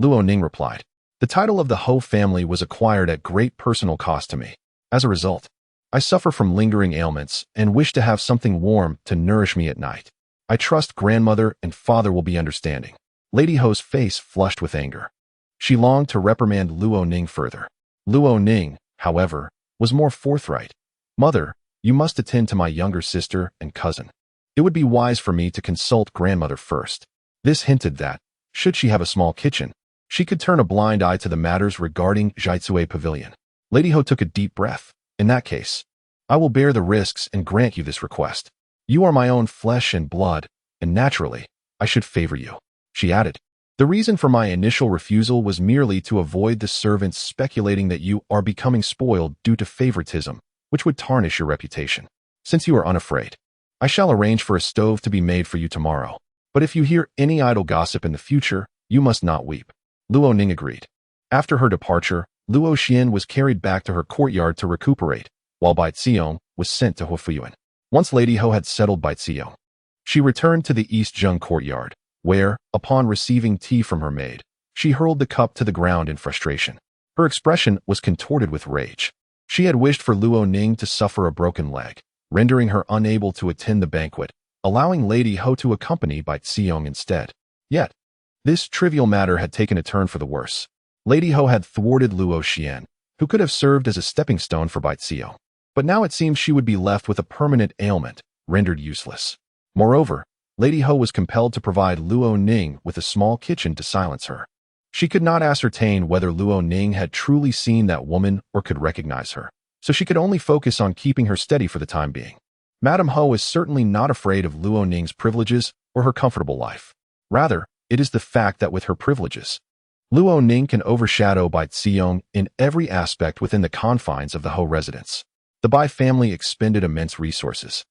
Luo Ning replied. The title of the Ho family was acquired at great personal cost to me. As a result, I suffer from lingering ailments and wish to have something warm to nourish me at night. I trust grandmother and father will be understanding. Lady Ho's face flushed with anger. She longed to reprimand Luo Ning further. Luo Ning, however, was more forthright. Mother, you must attend to my younger sister and cousin. It would be wise for me to consult grandmother first. This hinted that, should she have a small kitchen, she could turn a blind eye to the matters regarding Zhaicue Pavilion. Lady Ho took a deep breath. In that case, I will bear the risks and grant you this request. You are my own flesh and blood, and naturally, I should favor you. She added. The reason for my initial refusal was merely to avoid the servants speculating that you are becoming spoiled due to favoritism, which would tarnish your reputation. Since you are unafraid, I shall arrange for a stove to be made for you tomorrow. But if you hear any idle gossip in the future, you must not weep. Luo Ning agreed. After her departure, Luo Xian was carried back to her courtyard to recuperate, while Bai Ziyong was sent to Huifuyuan. Once Lady Ho had settled Bai Ziyong, she returned to the East Zheng courtyard, where, upon receiving tea from her maid, she hurled the cup to the ground in frustration. Her expression was contorted with rage. She had wished for Luo Ning to suffer a broken leg, rendering her unable to attend the banquet, allowing Lady Ho to accompany Bai Ziyong instead. Yet, this trivial matter had taken a turn for the worse. Lady Ho had thwarted Luo Xian, who could have served as a stepping stone for Bai Ziyong. But now it seemed she would be left with a permanent ailment, rendered useless. Moreover, Lady Ho was compelled to provide Luo Ning with a small kitchen to silence her. She could not ascertain whether Luo Ning had truly seen that woman or could recognize her, so she could only focus on keeping her steady for the time being. Madame Ho is certainly not afraid of Luo Ning's privileges or her comfortable life. Rather, it is the fact that with her privileges, Luo Ning can overshadow Bai Ziyong in every aspect within the confines of the Ho residence. The Bai family expended immense resources,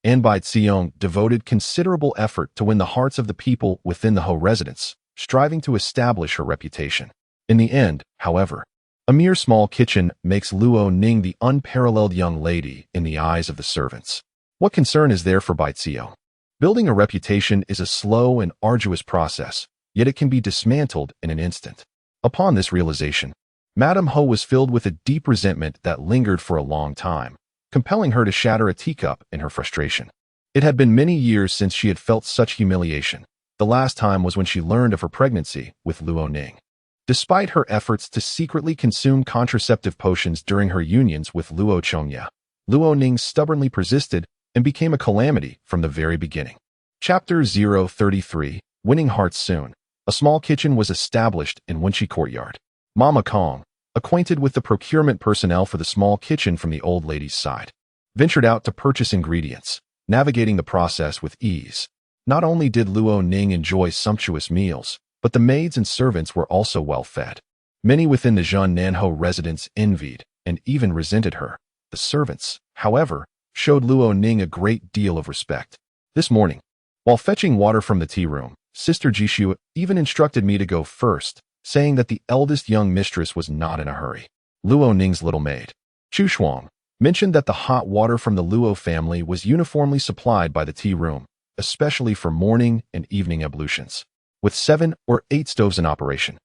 and Bai Xiong devoted considerable effort to win the hearts of the people within the Ho residence, striving to establish her reputation. In the end, however, a mere small kitchen makes Luo Ning the unparalleled young lady in the eyes of the servants. What concern is there for Bai Xiong? Building a reputation is a slow and arduous process, yet it can be dismantled in an instant. Upon this realization, Madame Ho was filled with a deep resentment that lingered for a long time, compelling her to shatter a teacup in her frustration. It had been many years since she had felt such humiliation. The last time was when she learned of her pregnancy with Luo Ning. Despite her efforts to secretly consume contraceptive potions during her unions with Luo Chongya, Luo Ning stubbornly persisted and became a calamity from the very beginning. Chapter 033, Winning Hearts. Soon, a small kitchen was established in Wenchi courtyard. Mama Kong, acquainted with the procurement personnel for the small kitchen from the old lady's side, ventured out to purchase ingredients, navigating the process with ease. Not only did Luo Ning enjoy sumptuous meals, but the maids and servants were also well fed. Many within the Zhen Nanho residence envied and even resented her. The servants, however, showed Luo Ning a great deal of respect. This morning, while fetching water from the tea room, Sister Jishu even instructed me to go first, saying that the eldest young mistress was not in a hurry. Luo Ning's little maid, Chu Shuang, mentioned that the hot water from the Luo family was uniformly supplied by the tea room, especially for morning and evening ablutions, with 7 or 8 stoves in operation.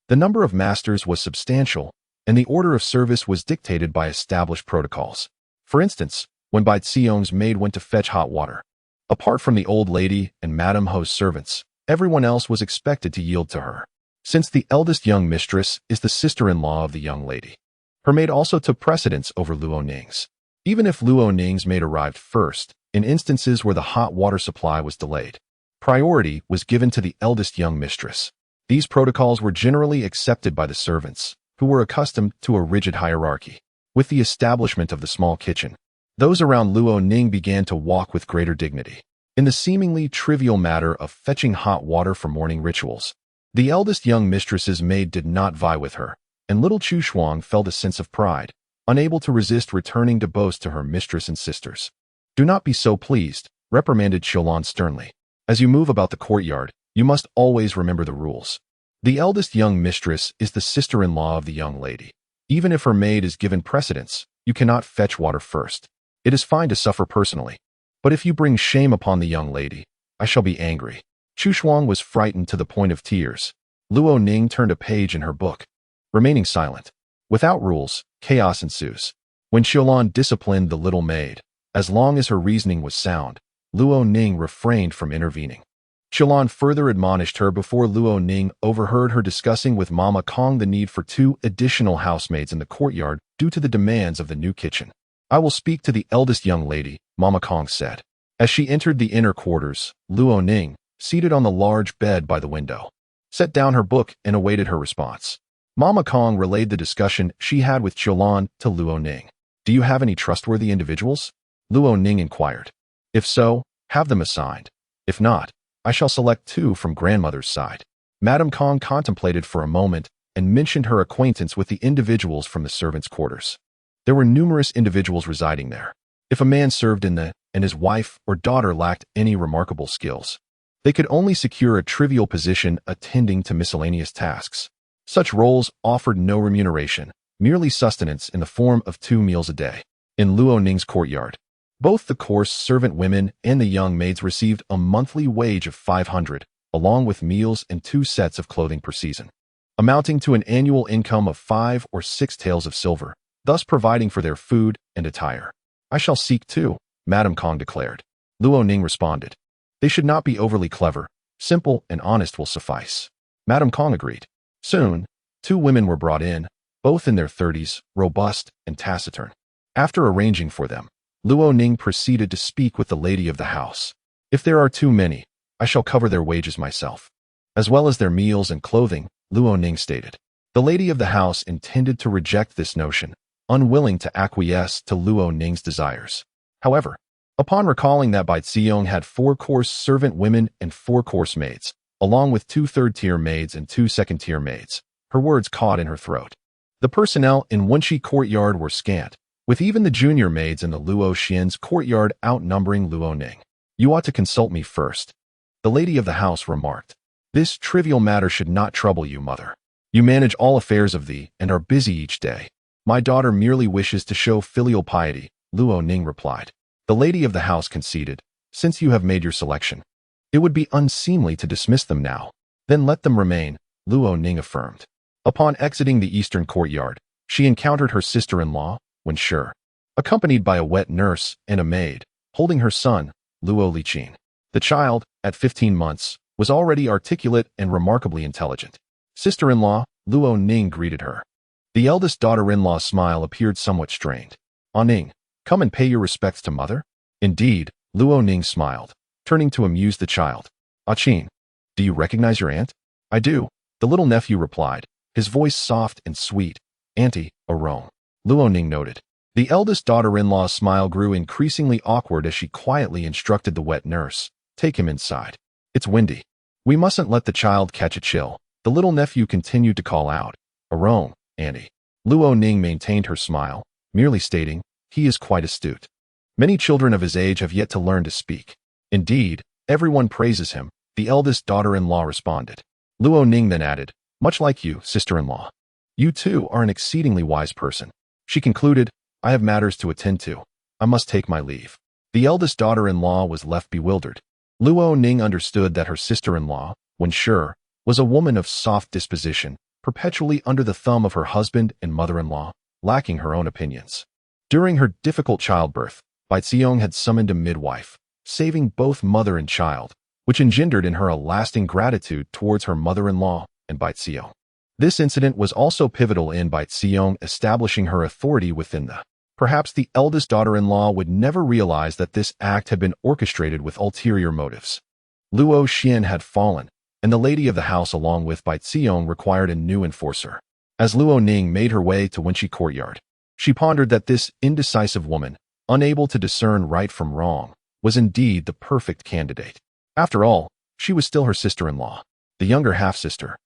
The number of masters was substantial, and the order of service was dictated by established protocols. For instance, when Bai Xiong's maid went to fetch hot water, apart from the old lady and Madame Ho's servants, everyone else was expected to yield to her. Since the eldest young mistress is the sister-in-law of the young lady, her maid also took precedence over Luo Ning's. Even if Luo Ning's maid arrived first, in instances where the hot water supply was delayed, priority was given to the eldest young mistress. These protocols were generally accepted by the servants, who were accustomed to a rigid hierarchy. With the establishment of the small kitchen, those around Luo Ning began to walk with greater dignity. In the seemingly trivial matter of fetching hot water for morning rituals, the eldest young mistress's maid did not vie with her, and little Chu Shuang felt a sense of pride, unable to resist returning to boast to her mistress and sisters. "Do not be so pleased," reprimanded Xiaolan sternly. "As you move about the courtyard, you must always remember the rules. The eldest young mistress is the sister-in-law of the young lady. Even if her maid is given precedence, you cannot fetch water first. It is fine to suffer personally, but if you bring shame upon the young lady, I shall be angry." Chu Shuang was frightened to the point of tears. Luo Ning turned a page in her book, remaining silent. Without rules, chaos ensues. When Xiaolan disciplined the little maid, as long as her reasoning was sound, Luo Ning refrained from intervening. Xiaolan further admonished her before Luo Ning overheard her discussing with Mama Kong the need for 2 additional housemaids in the courtyard due to the demands of the new kitchen. "I will speak to the eldest young lady," Mama Kong said. As she entered the inner quarters, Luo Ning, seated on the large bed by the window, set down her book and awaited her response. Mama Kong relayed the discussion she had with Xiaolan to Luo Ning. "Do you have any trustworthy individuals?" Luo Ning inquired. "If so, have them assigned. If not, I shall select 2 from grandmother's side." Madame Kong contemplated for a moment and mentioned her acquaintance with the individuals from the servants' quarters. There were numerous individuals residing there. If a man served in the and his wife or daughter lacked any remarkable skills, they could only secure a trivial position attending to miscellaneous tasks. Such roles offered no remuneration, merely sustenance in the form of 2 meals a day. In Luo Ning's courtyard, both the coarse servant women and the young maids received a monthly wage of 500, along with meals and 2 sets of clothing per season, amounting to an annual income of 5 or 6 taels of silver, thus providing for their food and attire. "I shall seek 2, Madame Kong declared. Luo Ning responded. "They should not be overly clever. Simple and honest will suffice." Madame Kong agreed. Soon, 2 women were brought in, both in their 30s, robust and taciturn. After arranging for them, Luo Ning proceeded to speak with the lady of the house. "If there are too many, I shall cover their wages myself, as well as their meals and clothing," Luo Ning stated. The lady of the house intended to reject this notion, unwilling to acquiesce to Luo Ning's desires. However, upon recalling that Bai Xiong had 4 coarse servant women and 4 coarse maids, along with 2 third-tier maids and 2 second-tier maids, her words caught in her throat. The personnel in Wenchi courtyard were scant, with even the junior maids in the Luo Xian's courtyard outnumbering Luo Ning. You ought to consult me first, the lady of the house remarked. This trivial matter should not trouble you, mother. You manage all affairs of thee and are busy each day. My daughter merely wishes to show filial piety, Luo Ning replied. The lady of the house conceded, since you have made your selection, it would be unseemly to dismiss them now. Then let them remain, Luo Ning affirmed. Upon exiting the eastern courtyard, she encountered her sister-in-law, Wen Shi, accompanied by a wet nurse and a maid, holding her son, Luo Liqin. The child, at 15 months, was already articulate and remarkably intelligent. Sister-in-law, Luo Ning greeted her. The eldest daughter-in-law's smile appeared somewhat strained. Ah Ning, come and pay your respects to mother? Indeed, Luo Ning smiled, turning to amuse the child. Ah Qin, do you recognize your aunt? I do, the little nephew replied, his voice soft and sweet. Auntie, Arong, Luo Ning noted. The eldest daughter-in-law's smile grew increasingly awkward as she quietly instructed the wet nurse, take him inside. It's windy. We mustn't let the child catch a chill. The little nephew continued to call out, Arong, Auntie. Luo Ning maintained her smile, merely stating, he is quite astute. Many children of his age have yet to learn to speak. Indeed, everyone praises him, the eldest daughter-in-law responded. Luo Ning then added, much like you, sister-in-law. You too are an exceedingly wise person. She concluded, I have matters to attend to. I must take my leave. The eldest daughter-in-law was left bewildered. Luo Ning understood that her sister-in-law, Wen Shi, was a woman of soft disposition, perpetually under the thumb of her husband and mother-in-law, lacking her own opinions. During her difficult childbirth, Baixiong had summoned a midwife, saving both mother and child, which engendered in her a lasting gratitude towards her mother-in-law and Baixiong. This incident was also pivotal in Baixiong establishing her authority within the. Perhaps the eldest daughter-in-law would never realize that this act had been orchestrated with ulterior motives. Luo Xian had fallen, and the lady of the house along with Baixiong required a new enforcer. As Luo Ning made her way to Wenqi courtyard, she pondered that this indecisive woman, unable to discern right from wrong, was indeed the perfect candidate. After all, she was still her sister-in-law. The younger half-sister,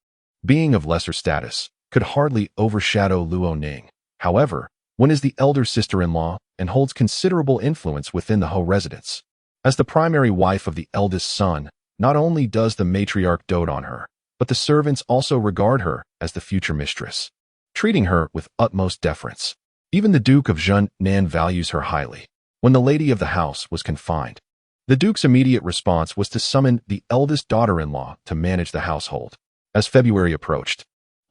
being of lesser status, could hardly overshadow Luo Ning. However, Wen is the elder sister-in-law and holds considerable influence within the Ho residence. As the primary wife of the eldest son, not only does the matriarch dote on her, but the servants also regard her as the future mistress, treating her with utmost deference. Even the Duke of Zhennan values her highly. When the lady of the house was confined, the Duke's immediate response was to summon the eldest daughter-in-law to manage the household. As February approached,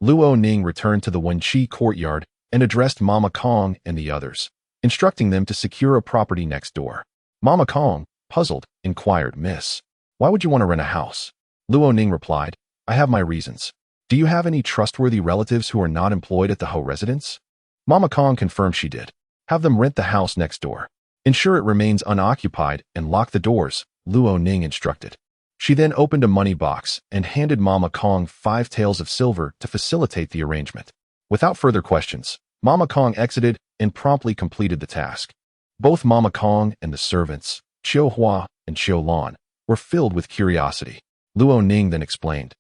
Luo Ning returned to the Wenqi courtyard and addressed Mama Kong and the others, instructing them to secure a property next door. Mama Kong, puzzled, inquired, Miss, why would you want to rent a house? Luo Ning replied, I have my reasons. Do you have any trustworthy relatives who are not employed at the Ho residence? Mama Kong confirmed she did. Have them rent the house next door. Ensure it remains unoccupied and lock the doors, Luo Ning instructed. She then opened a money box and handed Mama Kong 5 taels of silver to facilitate the arrangement. Without further questions, Mama Kong exited and promptly completed the task. Both Mama Kong and the servants, Qiu Hua and Qiu Lan, were filled with curiosity. Luo Ning then explained,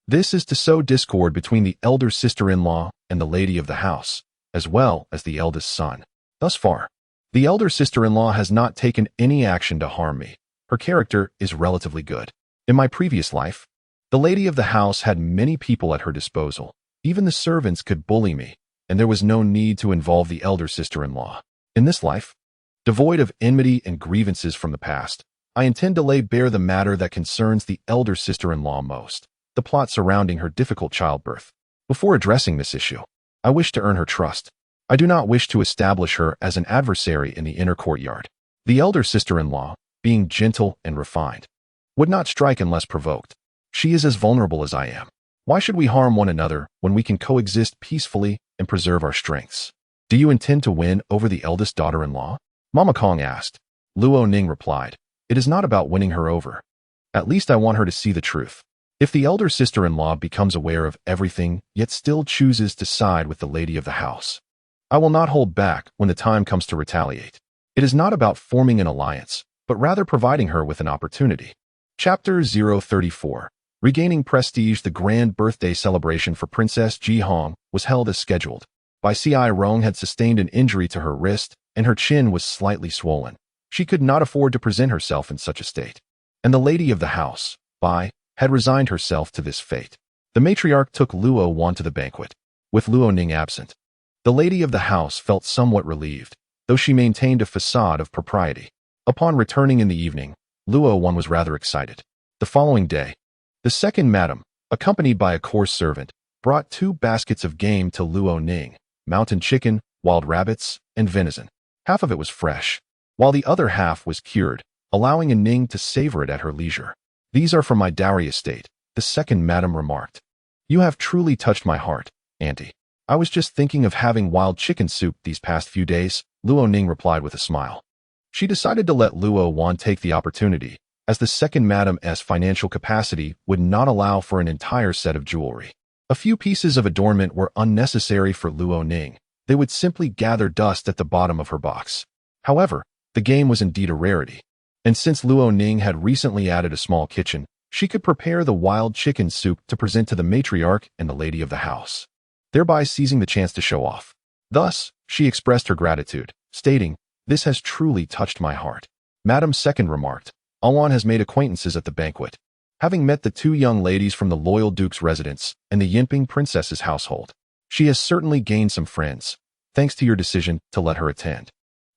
this is to sow discord between the elder sister-in-law and the lady of the house, as well as the eldest son. Thus far, the elder sister-in-law has not taken any action to harm me. Her character is relatively good. In my previous life, the lady of the house had many people at her disposal. Even the servants could bully me, and there was no need to involve the elder sister-in-law. In this life, devoid of enmity and grievances from the past, I intend to lay bare the matter that concerns the elder sister-in-law most, the plot surrounding her difficult childbirth. Before addressing this issue, I wish to earn her trust. I do not wish to establish her as an adversary in the inner courtyard. The elder sister-in-law, being gentle and refined, would not strike unless provoked. She is as vulnerable as I am. Why should we harm one another when we can coexist peacefully and preserve our strengths? Do you intend to win over the eldest daughter-in-law? Mama Kong asked. Luo Ning replied, it is not about winning her over. At least I want her to see the truth. If the elder sister-in-law becomes aware of everything yet still chooses to side with the lady of the house, I will not hold back when the time comes to retaliate. It is not about forming an alliance, but rather providing her with an opportunity. Chapter 034. Regaining prestige. The grand birthday celebration for Princess Ji Hong was held as scheduled. Bai Rong had sustained an injury to her wrist and her chin was slightly swollen. She could not afford to present herself in such a state. And the lady of the house, had resigned herself to this fate. The matriarch took Luo Wan to the banquet, with Luo Ning absent. The lady of the house felt somewhat relieved, though she maintained a facade of propriety. Upon returning in the evening, Luo Wan was rather excited. The following day, the second madam, accompanied by a coarse servant, brought 2 baskets of game to Luo Ning: mountain chicken, wild rabbits, and venison. Half of it was fresh, while the other half was cured, allowing a Ning to savor it at her leisure. "These are from my dowry estate," the second madam remarked. "You have truly touched my heart, auntie. I was just thinking of having wild chicken soup these past few days," Luo Ning replied with a smile. She decided to let Luo Wan take the opportunity, as the second madam's financial capacity would not allow for an entire set of jewelry. A few pieces of adornment were unnecessary for Luo Ning. They would simply gather dust at the bottom of her box. However, the game was indeed a rarity. And since Luo Ning had recently added a small kitchen, she could prepare the wild chicken soup to present to the matriarch and the lady of the house, thereby seizing the chance to show off. Thus, she expressed her gratitude, stating, "This has truly touched my heart." Madame Second remarked, "Awan has made acquaintances at the banquet, having met the 2 young ladies from the loyal duke's residence and the Yinping princess's household. She has certainly gained some friends, thanks to your decision to let her attend."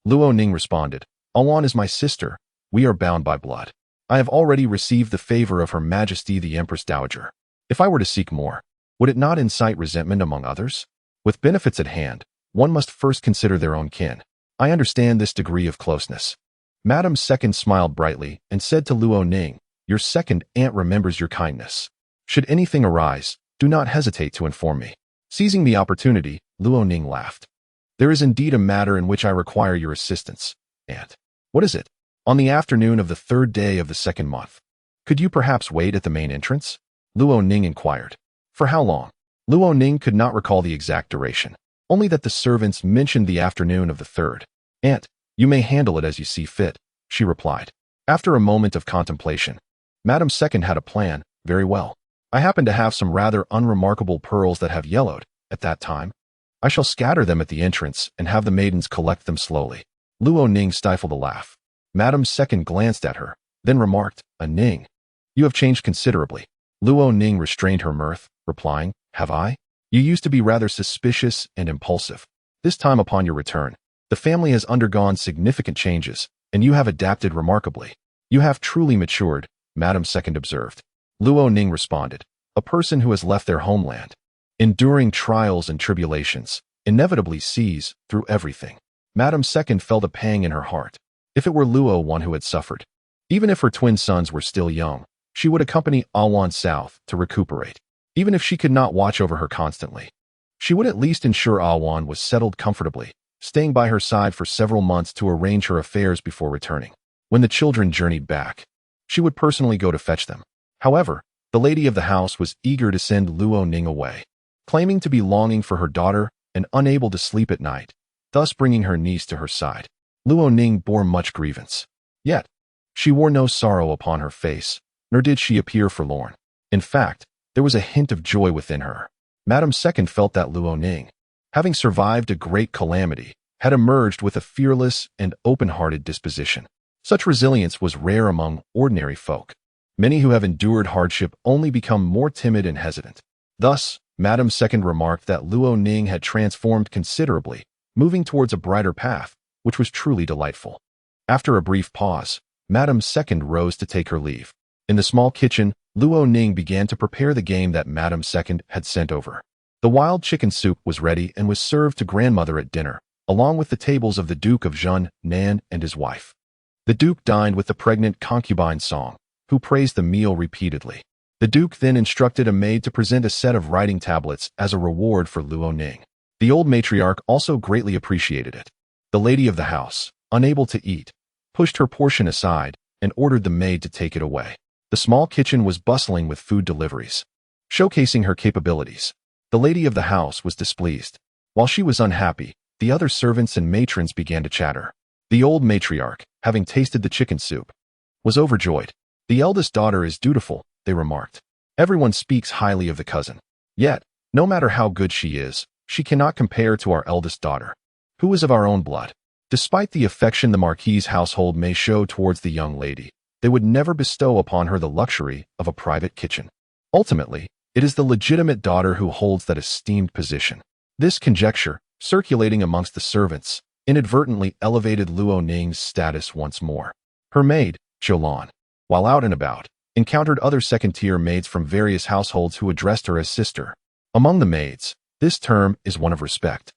Luo Ning responded, "Awan is my sister. We are bound by blood. I have already received the favor of Her Majesty the Empress Dowager. If I were to seek more, would it not incite resentment among others? With benefits at hand, one must first consider their own kin. I understand this degree of closeness." Madame Second smiled brightly and said to Luo Ning, "Your second aunt remembers your kindness. Should anything arise, do not hesitate to inform me." Seizing the opportunity, Luo Ning laughed. "There is indeed a matter in which I require your assistance, aunt." "What is it?" "On the afternoon of the 3rd day of the 2nd month. Could you perhaps wait at the main entrance?" Luo Ning inquired. "For how long?" Luo Ning could not recall the exact duration, only that the servants mentioned the afternoon of the 3rd. "Aunt, you may handle it as you see fit," she replied. After a moment of contemplation, Madame Second had a plan. "Very well. I happen to have some rather unremarkable pearls that have yellowed at that time. I shall scatter them at the entrance and have the maidens collect them slowly." Luo Ning stifled a laugh. Madame Second glanced at her, then remarked, "A Ning, you have changed considerably." Luo Ning restrained her mirth, replying, "Have I? You used to be rather suspicious and impulsive. This time upon your return, the family has undergone significant changes, and you have adapted remarkably. You have truly matured," Madame Second observed. Luo Ning responded, "A person who has left their homeland, enduring trials and tribulations, inevitably sees through everything." Madame Second felt a pang in her heart. If it were Luo Wan who had suffered, even if her twin sons were still young, she would accompany Awan south to recuperate. Even if she could not watch over her constantly, she would at least ensure Awan was settled comfortably, staying by her side for several months to arrange her affairs before returning. When the children journeyed back, she would personally go to fetch them. However, the lady of the house was eager to send Luo Ning away, claiming to be longing for her daughter and unable to sleep at night, thus bringing her niece to her side. Luo Ning bore much grievance. Yet, she wore no sorrow upon her face, nor did she appear forlorn. In fact, there was a hint of joy within her. Madame Second felt that Luo Ning, having survived a great calamity, had emerged with a fearless and open-hearted disposition. Such resilience was rare among ordinary folk. Many who have endured hardship only become more timid and hesitant. Thus, Madame Second remarked that Luo Ning had transformed considerably, moving towards a brighter path, which was truly delightful. After a brief pause, Madame Second rose to take her leave. In the small kitchen, Luo Ning began to prepare the game that Madame Second had sent over. The wild chicken soup was ready and was served to grandmother at dinner, along with the tables of the Duke of Zhen, Nan, and his wife. The Duke dined with the pregnant concubine Song, who praised the meal repeatedly. The Duke then instructed a maid to present a set of writing tablets as a reward for Luo Ning. The old matriarch also greatly appreciated it. The lady of the house, unable to eat, pushed her portion aside and ordered the maid to take it away. The small kitchen was bustling with food deliveries, showcasing her capabilities. The lady of the house was displeased. While she was unhappy, the other servants and matrons began to chatter. The old matriarch, having tasted the chicken soup, was overjoyed. "The eldest daughter is dutiful," they remarked. "Everyone speaks highly of the cousin. Yet, no matter how good she is, she cannot compare to our eldest daughter, who is of our own blood." Despite the affection the Marquis's household may show towards the young lady, they would never bestow upon her the luxury of a private kitchen. Ultimately, it is the legitimate daughter who holds that esteemed position. This conjecture, circulating amongst the servants, inadvertently elevated Luo Ning's status once more. Her maid, Lan, while out and about, encountered other second-tier maids from various households who addressed her as sister. Among the maids, this term is one of respect.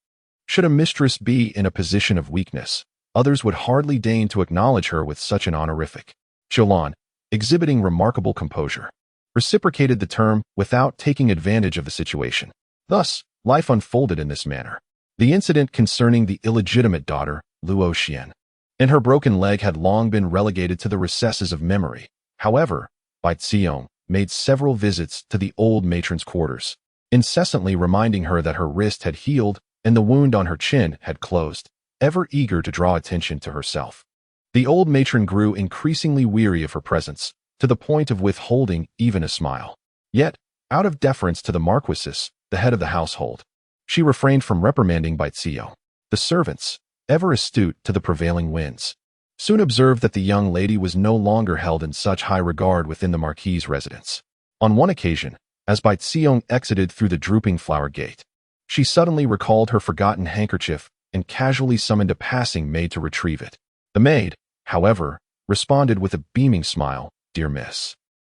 Should a mistress be in a position of weakness, others would hardly deign to acknowledge her with such an honorific. Lan, exhibiting remarkable composure, reciprocated the term without taking advantage of the situation. Thus, life unfolded in this manner. The incident concerning the illegitimate daughter, Luo Xian, and her broken leg had long been relegated to the recesses of memory. However, Bai Xiong made several visits to the old matron's quarters, incessantly reminding her that her wrist had healed and the wound on her chin had closed, ever eager to draw attention to herself. The old matron grew increasingly weary of her presence, to the point of withholding even a smile. Yet, out of deference to the Marquisess, the head of the household, she refrained from reprimanding Bai Xiong. The servants, ever astute to the prevailing winds, soon observed that the young lady was no longer held in such high regard within the Marquis's residence. On one occasion, as Bai Xiong exited through the drooping flower gate, she suddenly recalled her forgotten handkerchief and casually summoned a passing maid to retrieve it. The maid, however, responded with a beaming smile, "Dear miss,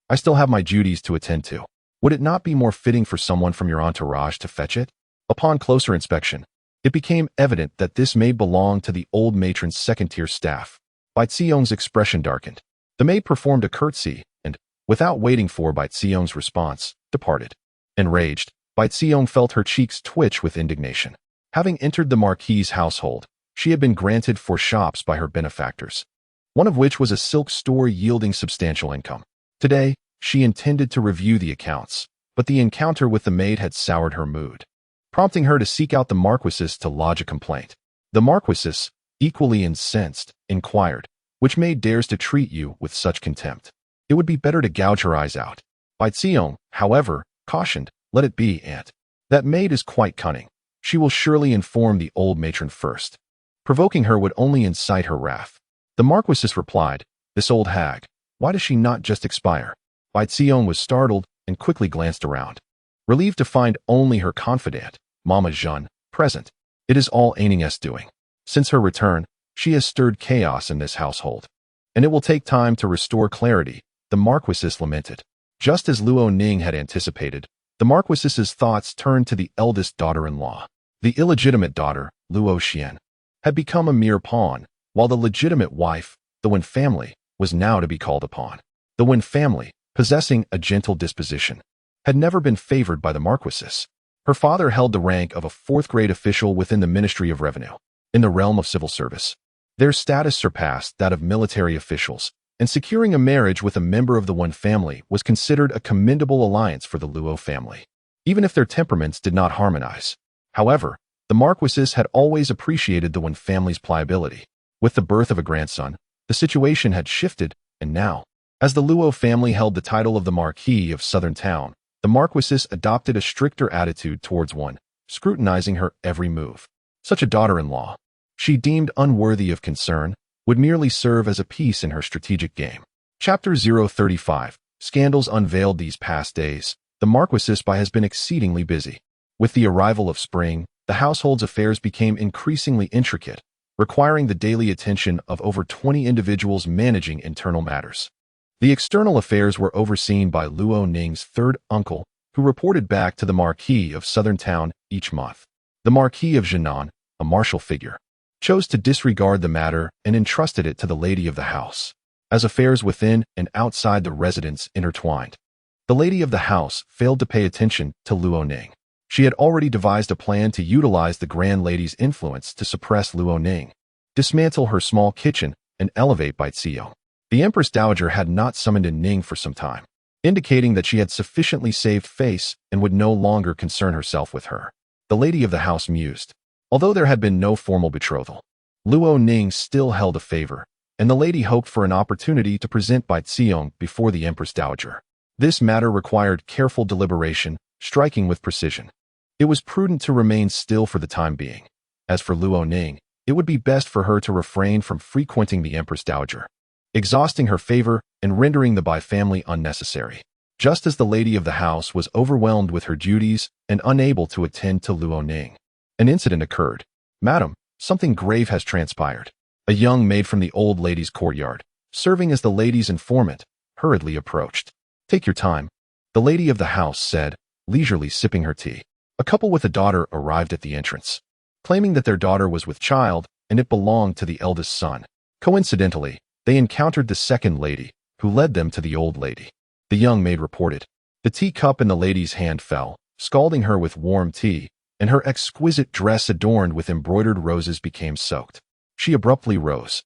I still have my duties to attend to. Would it not be more fitting for someone from your entourage to fetch it?" Upon closer inspection, it became evident that this maid belonged to the old matron's second-tier staff. Bai Xiong's expression darkened. The maid performed a curtsy and, without waiting for Bai Xiong's response, departed. Enraged, Bai Xiong felt her cheeks twitch with indignation. Having entered the Marquis's household, she had been granted 4 shops by her benefactors, one of which was a silk store yielding substantial income. Today, she intended to review the accounts, but the encounter with the maid had soured her mood, prompting her to seek out the Marquisess to lodge a complaint. The Marquisess, equally incensed, inquired, "Which maid dares to treat you with such contempt? It would be better to gouge her eyes out." Bai Xiong, however, cautioned, "Let it be, aunt. That maid is quite cunning. She will surely inform the old matron first. Provoking her would only incite her wrath." The Marquisess replied, "This old hag, why does she not just expire?" Bai Xiong was startled and quickly glanced around, relieved to find only her confidant, Mama Zhen, present. "It is all Aining's doing. Since her return, she has stirred chaos in this household, and it will take time to restore clarity," the Marquisess lamented. Just as Luo Ning had anticipated, the Marquisess's thoughts turned to the eldest daughter-in-law. The illegitimate daughter, Luo Xian, had become a mere pawn, while the legitimate wife, the Wen family, was now to be called upon. The Wen family, possessing a gentle disposition, had never been favored by the Marquisess. Her father held the rank of a 4th-grade official within the Ministry of Revenue. In the realm of civil service, their status surpassed that of military officials, and securing a marriage with a member of the Wen family was considered a commendable alliance for the Luo family, even if their temperaments did not harmonize. However, the Marquisess had always appreciated the Wen family's pliability. With the birth of a grandson, the situation had shifted, and now, as the Luo family held the title of the Marquis of Southern Town, the Marquisess adopted a stricter attitude towards Wen, scrutinizing her every move. Such a daughter-in-law, she deemed unworthy of concern, would merely serve as a piece in her strategic game. Chapter 035. Scandals unveiled these past days. The Marquisess has been exceedingly busy. With the arrival of spring, the household's affairs became increasingly intricate, requiring the daily attention of over 20 individuals managing internal matters. The external affairs were overseen by Luo Ning's 3rd uncle, who reported back to the Marquis of Southern Town each month. The Marquis of Jinan, a martial figure, chose to disregard the matter and entrusted it to the lady of the house. As affairs within and outside the residence intertwined, the lady of the house failed to pay attention to Luo Ning. She had already devised a plan to utilize the grand lady's influence to suppress Luo Ning, dismantle her small kitchen, and elevate Bai Xiong. The Empress Dowager had not summoned in Ning for some time, indicating that she had sufficiently saved face and would no longer concern herself with her. The lady of the house mused. Although there had been no formal betrothal, Luo Ning still held a favor, and the lady hoped for an opportunity to present Bai Xiong before the Empress Dowager. This matter required careful deliberation, striking with precision. It was prudent to remain still for the time being. As for Luo Ning, it would be best for her to refrain from frequenting the Empress Dowager, exhausting her favor and rendering the Bai family unnecessary. Just as the lady of the house was overwhelmed with her duties and unable to attend to Luo Ning, an incident occurred. "Madam, something grave has transpired." A young maid from the old lady's courtyard, serving as the lady's informant, hurriedly approached. "Take your time," the lady of the house said, leisurely sipping her tea. A couple with a daughter arrived at the entrance, claiming that their daughter was with child and it belonged to the eldest son. Coincidentally, they encountered the second lady, who led them to the old lady. The young maid reported. The teacup in the lady's hand fell, scalding her with warm tea, and her exquisite dress adorned with embroidered roses became soaked. She abruptly rose.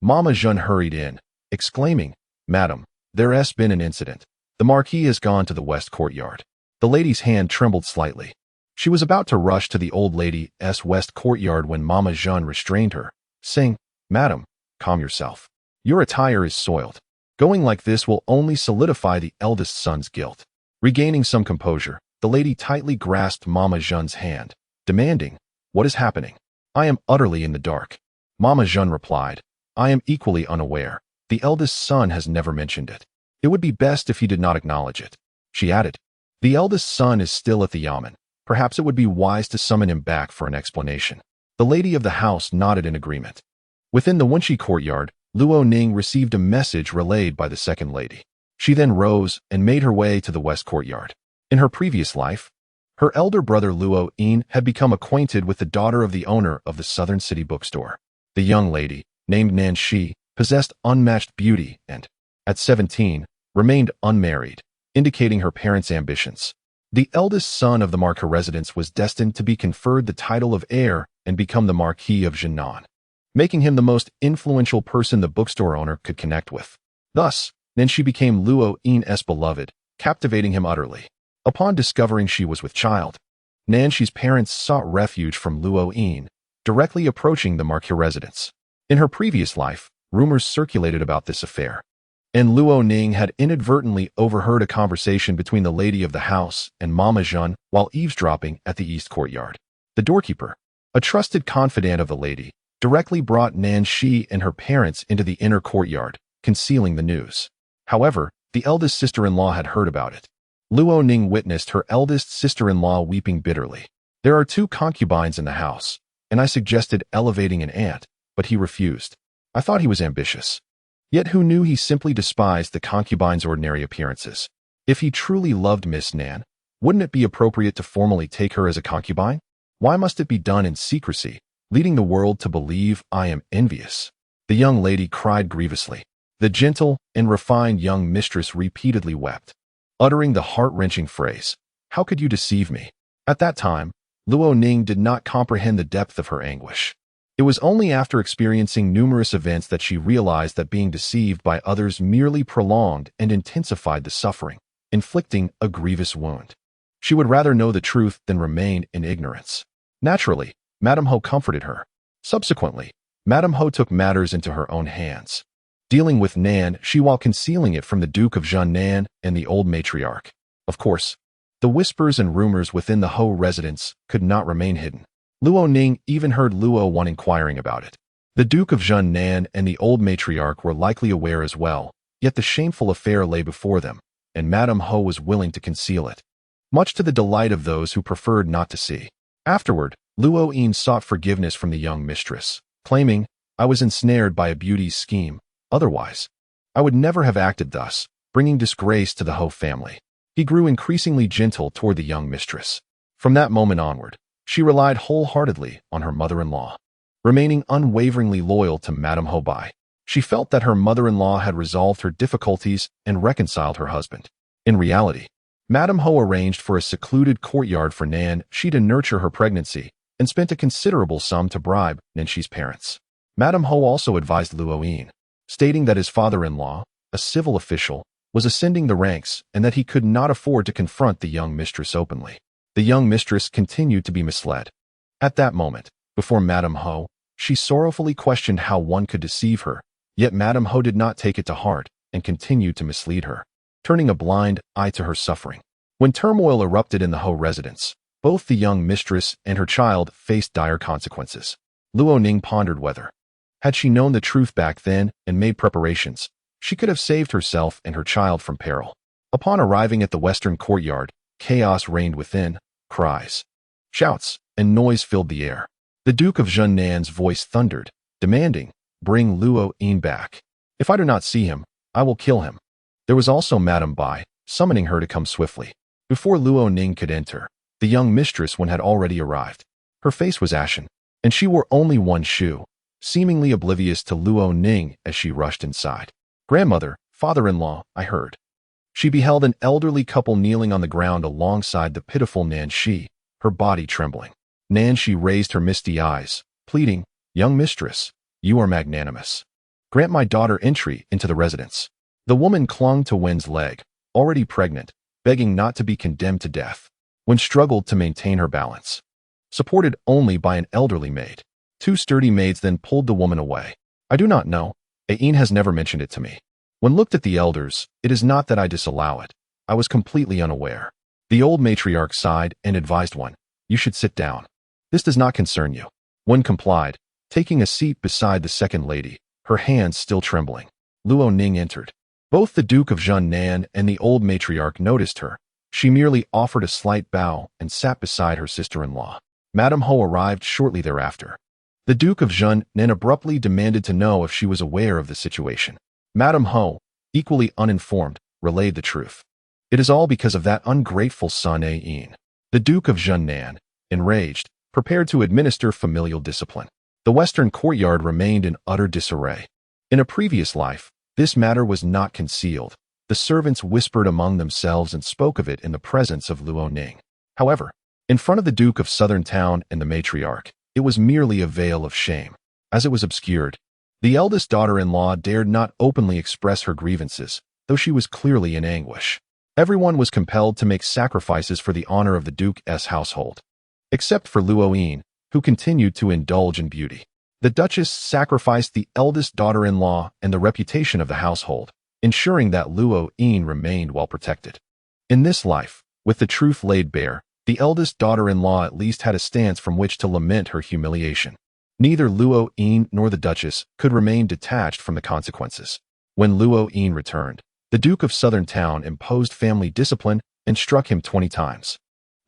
Mama Jeanne hurried in, exclaiming, "Madam, there has been an incident. The Marquis has gone to the west courtyard." The lady's hand trembled slightly. She was about to rush to the old lady's west courtyard when Mama Jeanne restrained her, saying, "Madam, calm yourself. Your attire is soiled. Going like this will only solidify the eldest son's guilt." Regaining some composure, the lady tightly grasped Mama Jeanne's hand, demanding, "What is happening? I am utterly in the dark." Mama Jeanne replied, "I am equally unaware. The eldest son has never mentioned it. It would be best if he did not acknowledge it." She added, "The eldest son is still at the yamen. Perhaps it would be wise to summon him back for an explanation." The lady of the house nodded in agreement. Within the Wunshi courtyard, Luo Ning received a message relayed by the second lady. She then rose and made her way to the west courtyard. In her previous life, her elder brother Luo Ning had become acquainted with the daughter of the owner of the Southern City bookstore. The young lady, named Nan Shi, possessed unmatched beauty and, at 17, remained unmarried, indicating her parents' ambitions. The eldest son of the Marquis residence was destined to be conferred the title of heir and become the Marquis of Jinan, making him the most influential person the bookstore owner could connect with. Thus, Nan Shi became Luo Ning's beloved, captivating him utterly. Upon discovering she was with child, Nan Shi's parents sought refuge from Luo Ning, directly approaching the Marquis residence. In her previous life, rumors circulated about this affair, and Luo Ning had inadvertently overheard a conversation between the lady of the house and Mama Jeanne while eavesdropping at the east courtyard. The doorkeeper, a trusted confidant of the lady, directly brought Nan Shi and her parents into the inner courtyard, concealing the news. However, the eldest sister-in-law had heard about it. Luo Ning witnessed her eldest sister-in-law weeping bitterly. "There are 2 concubines in the house, and I suggested elevating an aunt, but he refused. I thought he was ambitious. Yet who knew he simply despised the concubine's ordinary appearances? If he truly loved Miss Nan, wouldn't it be appropriate to formally take her as a concubine? Why must it be done in secrecy, leading the world to believe I am envious?" The young lady cried grievously. The gentle and refined young mistress repeatedly wept, uttering the heart-wrenching phrase, "How could you deceive me?" At that time, Luo Ning did not comprehend the depth of her anguish. It was only after experiencing numerous events that she realized that being deceived by others merely prolonged and intensified the suffering, inflicting a grievous wound. She would rather know the truth than remain in ignorance. Naturally, Madame Ho comforted her. Subsequently, Madame Ho took matters into her own hands, dealing with Nan Shi while concealing it from the Duke of Jinan and the old matriarch. Of course, the whispers and rumors within the Ho residence could not remain hidden. Luo Ning even heard Luo Wan inquiring about it. The Duke of Jinan and the old matriarch were likely aware as well, yet the shameful affair lay before them, and Madame Ho was willing to conceal it, much to the delight of those who preferred not to see. Afterward, Luo Ning sought forgiveness from the young mistress, claiming, "I was ensnared by a beauty's scheme. Otherwise, I would never have acted thus, bringing disgrace to the Ho family." He grew increasingly gentle toward the young mistress. From that moment onward, she relied wholeheartedly on her mother-in-law, remaining unwaveringly loyal to Madame Ho Bai. She felt that her mother-in-law had resolved her difficulties and reconciled her husband. In reality, Madame Ho arranged for a secluded courtyard for Nan Shi to nurture her pregnancy and spent a considerable sum to bribe Nan Shi's parents. Madame Ho also advised Luo Ning, stating that his father-in-law, a civil official, was ascending the ranks and that he could not afford to confront the young mistress openly. The young mistress continued to be misled. At that moment, before Madame Ho, she sorrowfully questioned how one could deceive her, yet Madame Ho did not take it to heart and continued to mislead her, turning a blind eye to her suffering. When turmoil erupted in the Ho residence, both the young mistress and her child faced dire consequences. Luo Ning pondered whether, had she known the truth back then and made preparations, she could have saved herself and her child from peril. Upon arriving at the western courtyard, chaos reigned within. Cries, shouts, and noise filled the air. The Duke of Junnan's voice thundered, demanding, "Bring Luo Ning back. If I do not see him, I will kill him." There was also Madame Bai, summoning her to come swiftly. Before Luo Ning could enter, the young mistress had already arrived. Her face was ashen, and she wore only one shoe, seemingly oblivious to Luo Ning as she rushed inside. "Grandmother, father-in-law," I heard. She beheld an elderly couple kneeling on the ground alongside the pitiful Nan Shi, her body trembling. Nan Shi raised her misty eyes, pleading, "Young mistress, you are magnanimous. Grant my daughter entry into the residence." The woman clung to Wen's leg, already pregnant, begging not to be condemned to death. Wen struggled to maintain her balance, supported only by an elderly maid. Two sturdy maids then pulled the woman away. "I do not know. Ain has never mentioned it to me." When looked at the elders, it is not that I disallow it. I was completely unaware. The old matriarch sighed and advised one, "You should sit down. This does not concern you." One complied, taking a seat beside the second lady, her hands still trembling. Luo Ning entered. Both the Duke of Junnan and the old matriarch noticed her. She merely offered a slight bow and sat beside her sister-in-law. Madame Ho arrived shortly thereafter. The Duke of Junnan abruptly demanded to know if she was aware of the situation. Madame Ho, equally uninformed, relayed the truth. "It is all because of that ungrateful son Ain." The Duke of Junnan, enraged, prepared to administer familial discipline. The western courtyard remained in utter disarray. In a previous life, this matter was not concealed. The servants whispered among themselves and spoke of it in the presence of Luo Ning. However, in front of the Duke of Southern Town and the matriarch, it was merely a veil of shame. As it was obscured, the eldest daughter-in-law dared not openly express her grievances, though she was clearly in anguish. Everyone was compelled to make sacrifices for the honor of the Duke's household, except for Luo Ning, who continued to indulge in beauty. The Duchess sacrificed the eldest daughter-in-law and the reputation of the household, ensuring that Luo Ning remained well protected. In this life, with the truth laid bare, the eldest daughter-in-law at least had a stance from which to lament her humiliation. Neither Luo Ning nor the Duchess could remain detached from the consequences. When Luo Ning returned, the Duke of Southern Town imposed family discipline and struck him 20 times.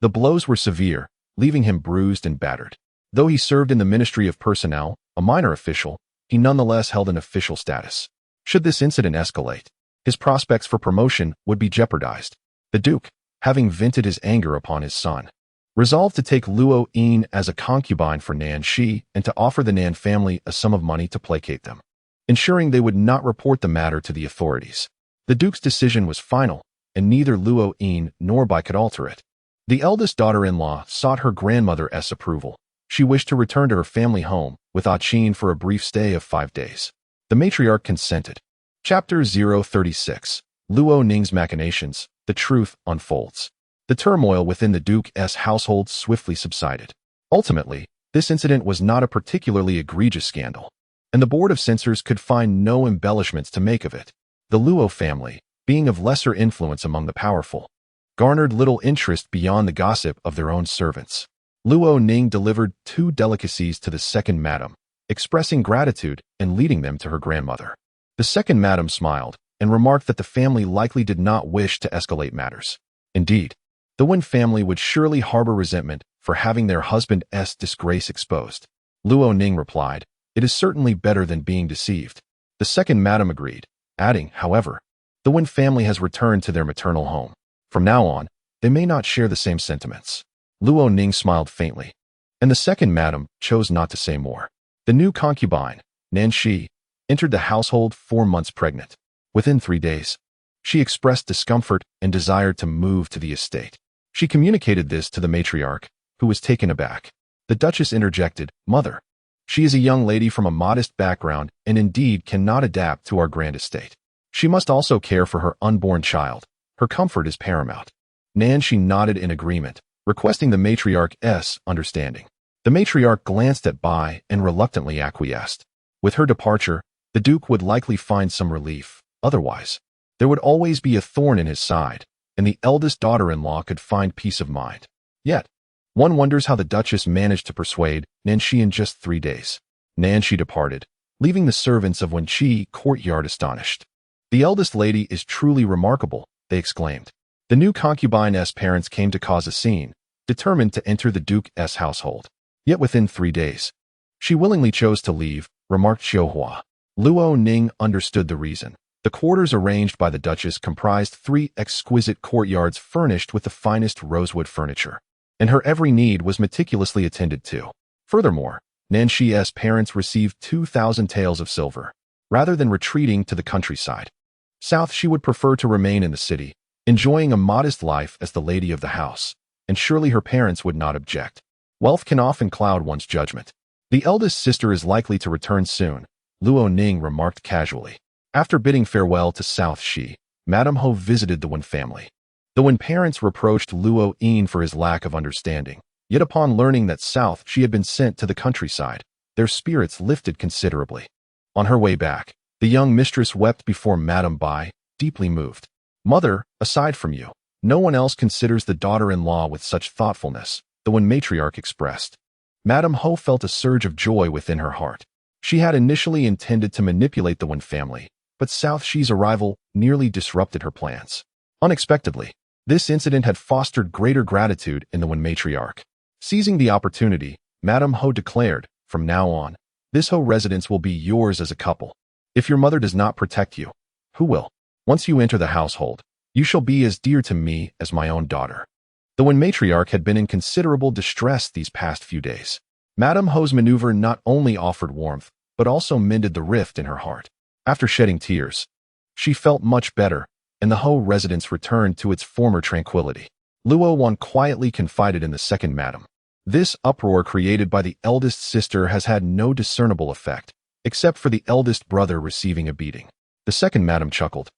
The blows were severe, leaving him bruised and battered. Though he served in the Ministry of Personnel, a minor official, he nonetheless held an official status. Should this incident escalate, his prospects for promotion would be jeopardized. The Duke, having vented his anger upon his son, resolved to take Luo Ning as a concubine for Nan Shi and to offer the Nan family a sum of money to placate them, ensuring they would not report the matter to the authorities. The Duke's decision was final, and neither Luo Ning nor Bai could alter it. The eldest daughter-in-law sought her grandmother's approval. She wished to return to her family home with Achin for a brief stay of 5 days. The matriarch consented. Chapter 036. Luo Ning's Machinations. The truth unfolds. The turmoil within the Duke's household swiftly subsided. Ultimately, this incident was not a particularly egregious scandal, and the Board of Censors could find no embellishments to make of it. The Luo family, being of lesser influence among the powerful, garnered little interest beyond the gossip of their own servants. Luo Ning delivered 2 delicacies to the second madam, expressing gratitude and leading them to her grandmother. The second madam smiled and remarked that the family likely did not wish to escalate matters. Indeed, the Wen family would surely harbor resentment for having their husband's disgrace exposed. Luo Ning replied, "It is certainly better than being deceived." The second madam agreed, adding, "However, the Wen family has returned to their maternal home. From now on, they may not share the same sentiments." Luo Ning smiled faintly, and the second madam chose not to say more. The new concubine, Nan Shi, entered the household 4 months pregnant. Within 3 days, she expressed discomfort and desired to move to the estate. She communicated this to the matriarch, who was taken aback. The Duchess interjected, "Mother, she is a young lady from a modest background and indeed cannot adapt to our grand estate. She must also care for her unborn child. Her comfort is paramount." Nan Shi nodded in agreement, requesting the matriarch's understanding. The matriarch glanced at Bai and reluctantly acquiesced. With her departure, the Duke would likely find some relief. Otherwise, there would always be a thorn in his side, and the eldest daughter-in-law could find peace of mind. Yet, one wonders how the Duchess managed to persuade Nanxi in just 3 days. Nanxi departed, leaving the servants of Wenqi courtyard astonished. The eldest lady is truly remarkable, they exclaimed. The new concubine's parents came to cause a scene, determined to enter the Duke's household. Yet within 3 days, she willingly chose to leave, remarked Xiuhua. Luo Ning understood the reason. The quarters arranged by the Duchess comprised 3 exquisite courtyards furnished with the finest rosewood furniture, and her every need was meticulously attended to. Furthermore, Nanxi's parents received 2,000 taels of silver. Rather than retreating to the countryside south, she would prefer to remain in the city, enjoying a modest life as the lady of the house, and surely her parents would not object. Wealth can often cloud one's judgment. The eldest sister is likely to return soon, Luo Ning remarked casually. After bidding farewell to South Shi, Madame Ho visited the Wen family. The Wen parents reproached Luo Ning for his lack of understanding, yet upon learning that South Shi had been sent to the countryside, their spirits lifted considerably. On her way back, the young mistress wept before Madame Bai, deeply moved. Mother, aside from you, no one else considers the daughter-in-law with such thoughtfulness, the Wen matriarch expressed. Madame Ho felt a surge of joy within her heart. She had initially intended to manipulate the Wen family, but South Shi's arrival nearly disrupted her plans. Unexpectedly, this incident had fostered greater gratitude in the Wen matriarch. Seizing the opportunity, Madame Ho declared, from now on, this Ho residence will be yours as a couple. If your mother does not protect you, who will? Once you enter the household, you shall be as dear to me as my own daughter. The Wen matriarch had been in considerable distress these past few days. Madame Ho's maneuver not only offered warmth, but also mended the rift in her heart. After shedding tears, she felt much better, and the Ho residence returned to its former tranquility. Luo Wan quietly confided in the second madam. This uproar created by the eldest sister has had no discernible effect, except for the eldest brother receiving a beating. The second madam chuckled.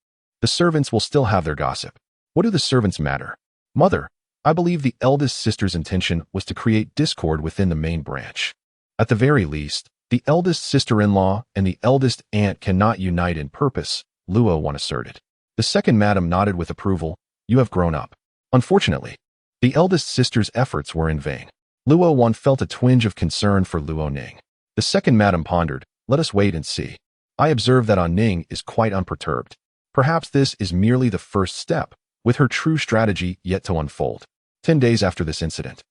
The servants will still have their gossip. What do the servants matter? Mother, I believe the eldest sister's intention was to create discord within the main branch. At the very least, the eldest sister-in-law and the eldest aunt cannot unite in purpose, Luo Wan asserted. The second madam nodded with approval. You have grown up. Unfortunately, the eldest sister's efforts were in vain. Luo Wan felt a twinge of concern for Luo Ning. The second madam pondered. Let us wait and see. I observe that Ning is quite unperturbed. Perhaps this is merely the first step, with her true strategy yet to unfold. 10 days after this incident,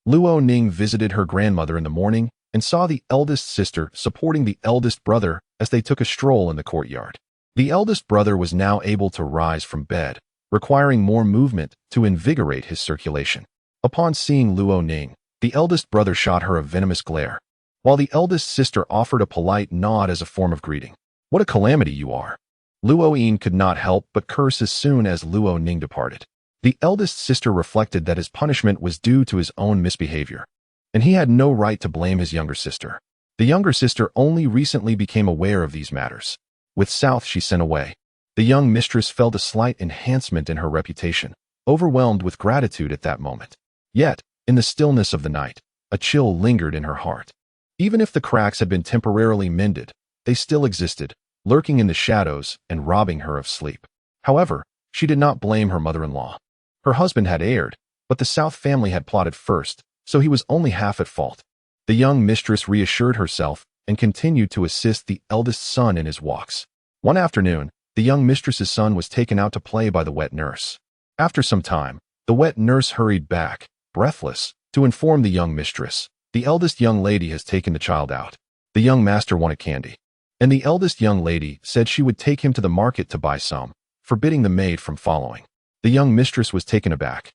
Luo Ning visited her grandmother in the morning and saw the eldest sister supporting the eldest brother as they took a stroll in the courtyard. The eldest brother was now able to rise from bed, requiring more movement to invigorate his circulation. Upon seeing Luo Ning, the eldest brother shot her a venomous glare, while the eldest sister offered a polite nod as a form of greeting. What a calamity you are! Luo Ning could not help but curse as soon as Luo Ning departed. The eldest sister reflected that his punishment was due to his own misbehavior, and he had no right to blame his younger sister. The younger sister only recently became aware of these matters. With South Shi sent away, the young mistress felt a slight enhancement in her reputation, overwhelmed with gratitude at that moment. Yet, in the stillness of the night, a chill lingered in her heart. Even if the cracks had been temporarily mended, they still existed, lurking in the shadows and robbing her of sleep. However, she did not blame her mother-in-law. Her husband had erred, but the South family had plotted first, so he was only half at fault. The young mistress reassured herself and continued to assist the eldest son in his walks. One afternoon, the young mistress's son was taken out to play by the wet nurse. After some time, the wet nurse hurried back, breathless, to inform the young mistress, the eldest young lady has taken the child out. The young master wanted candy, and the eldest young lady said she would take him to the market to buy some, forbidding the maid from following. The young mistress was taken aback,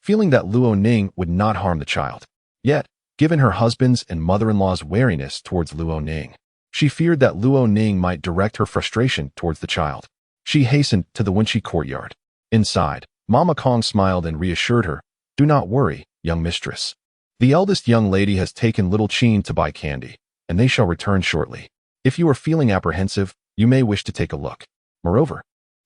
feeling that Luo Ning would not harm the child. Yet, given her husband's and mother-in-law's wariness towards Luo Ning, she feared that Luo Ning might direct her frustration towards the child. She hastened to the Wenqi courtyard. Inside, Mama Kong smiled and reassured her, "Do not worry, young mistress. The eldest young lady has taken little Qin to buy candy, and they shall return shortly. If you are feeling apprehensive, you may wish to take a look. Moreover,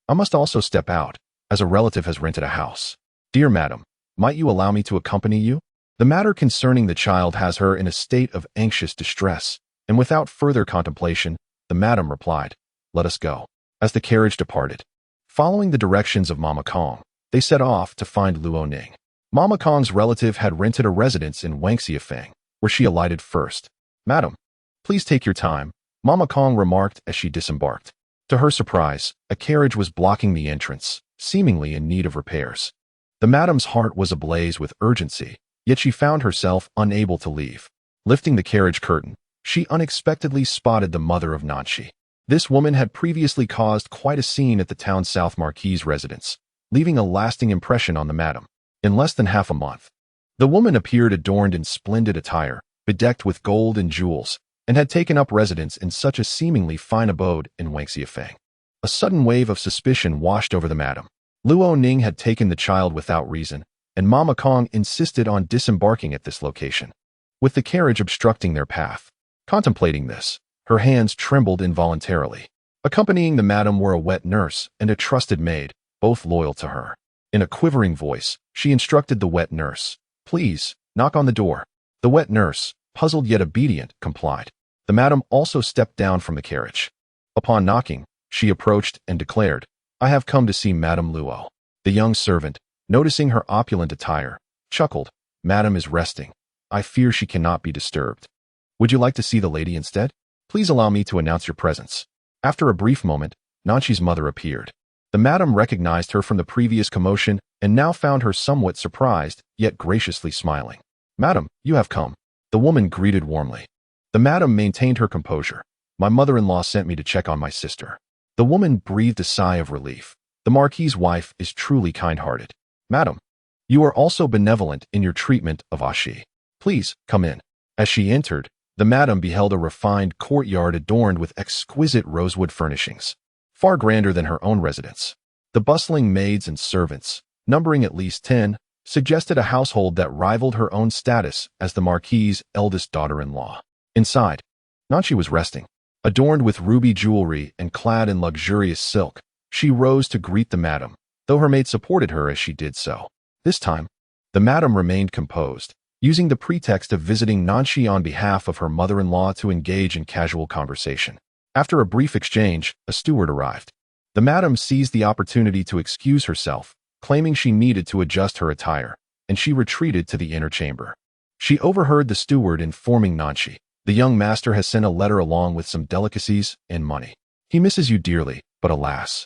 I must also step out, as a relative has rented a house. Dear madam, might you allow me to accompany you?" The matter concerning the child has her in a state of anxious distress, and without further contemplation, the madam replied, "Let us go." As the carriage departed, following the directions of Mama Kong, they set off to find Luo Ning. Mama Kong's relative had rented a residence in Wangxiafeng, where she alighted first. "Madam, please take your time," Mama Kong remarked as she disembarked. To her surprise, a carriage was blocking the entrance, seemingly in need of repairs. The madam's heart was ablaze with urgency, yet she found herself unable to leave. Lifting the carriage curtain, she unexpectedly spotted the mother of Nanshi. This woman had previously caused quite a scene at the town's South Marquis residence, leaving a lasting impression on the madam. In less than half a month, the woman appeared adorned in splendid attire, bedecked with gold and jewels, and had taken up residence in such a seemingly fine abode in Wangxiafeng. A sudden wave of suspicion washed over the madam. Luo Ning had taken the child without reason, and Mama Kong insisted on disembarking at this location, with the carriage obstructing their path. Contemplating this, her hands trembled involuntarily. Accompanying the madam were a wet nurse and a trusted maid, both loyal to her. In a quivering voice, she instructed the wet nurse, "Please, knock on the door." The wet nurse, puzzled yet obedient, complied. The madam also stepped down from the carriage. Upon knocking, she approached and declared, "I have come to see Madame Luo." The young servant, noticing her opulent attire, chuckled, "Madam is resting. I fear she cannot be disturbed. Would you like to see the lady instead? Please allow me to announce your presence." After a brief moment, Nanshi's mother appeared. The madam recognized her from the previous commotion and now found her somewhat surprised, yet graciously smiling. "Madam, you have come." The woman greeted warmly. The madam maintained her composure. "My mother-in-law sent me to check on my sister." The woman breathed a sigh of relief. The Marquis's wife is truly kind-hearted. "Madam, you are also benevolent in your treatment of Ashi. Please, come in." As she entered, the madam beheld a refined courtyard adorned with exquisite rosewood furnishings, far grander than her own residence. The bustling maids and servants, numbering at least 10, suggested a household that rivaled her own status as the Marquis's eldest daughter-in-law. Inside, Nanshi was resting. Adorned with ruby jewelry and clad in luxurious silk, she rose to greet the madam, though her maid supported her as she did so. This time, the madam remained composed, using the pretext of visiting Nanshi on behalf of her mother-in-law to engage in casual conversation. After a brief exchange, a steward arrived. The madam seized the opportunity to excuse herself, claiming she needed to adjust her attire, and she retreated to the inner chamber. She overheard the steward informing Nanshi, "The young master has sent a letter along with some delicacies and money. He misses you dearly, but alas,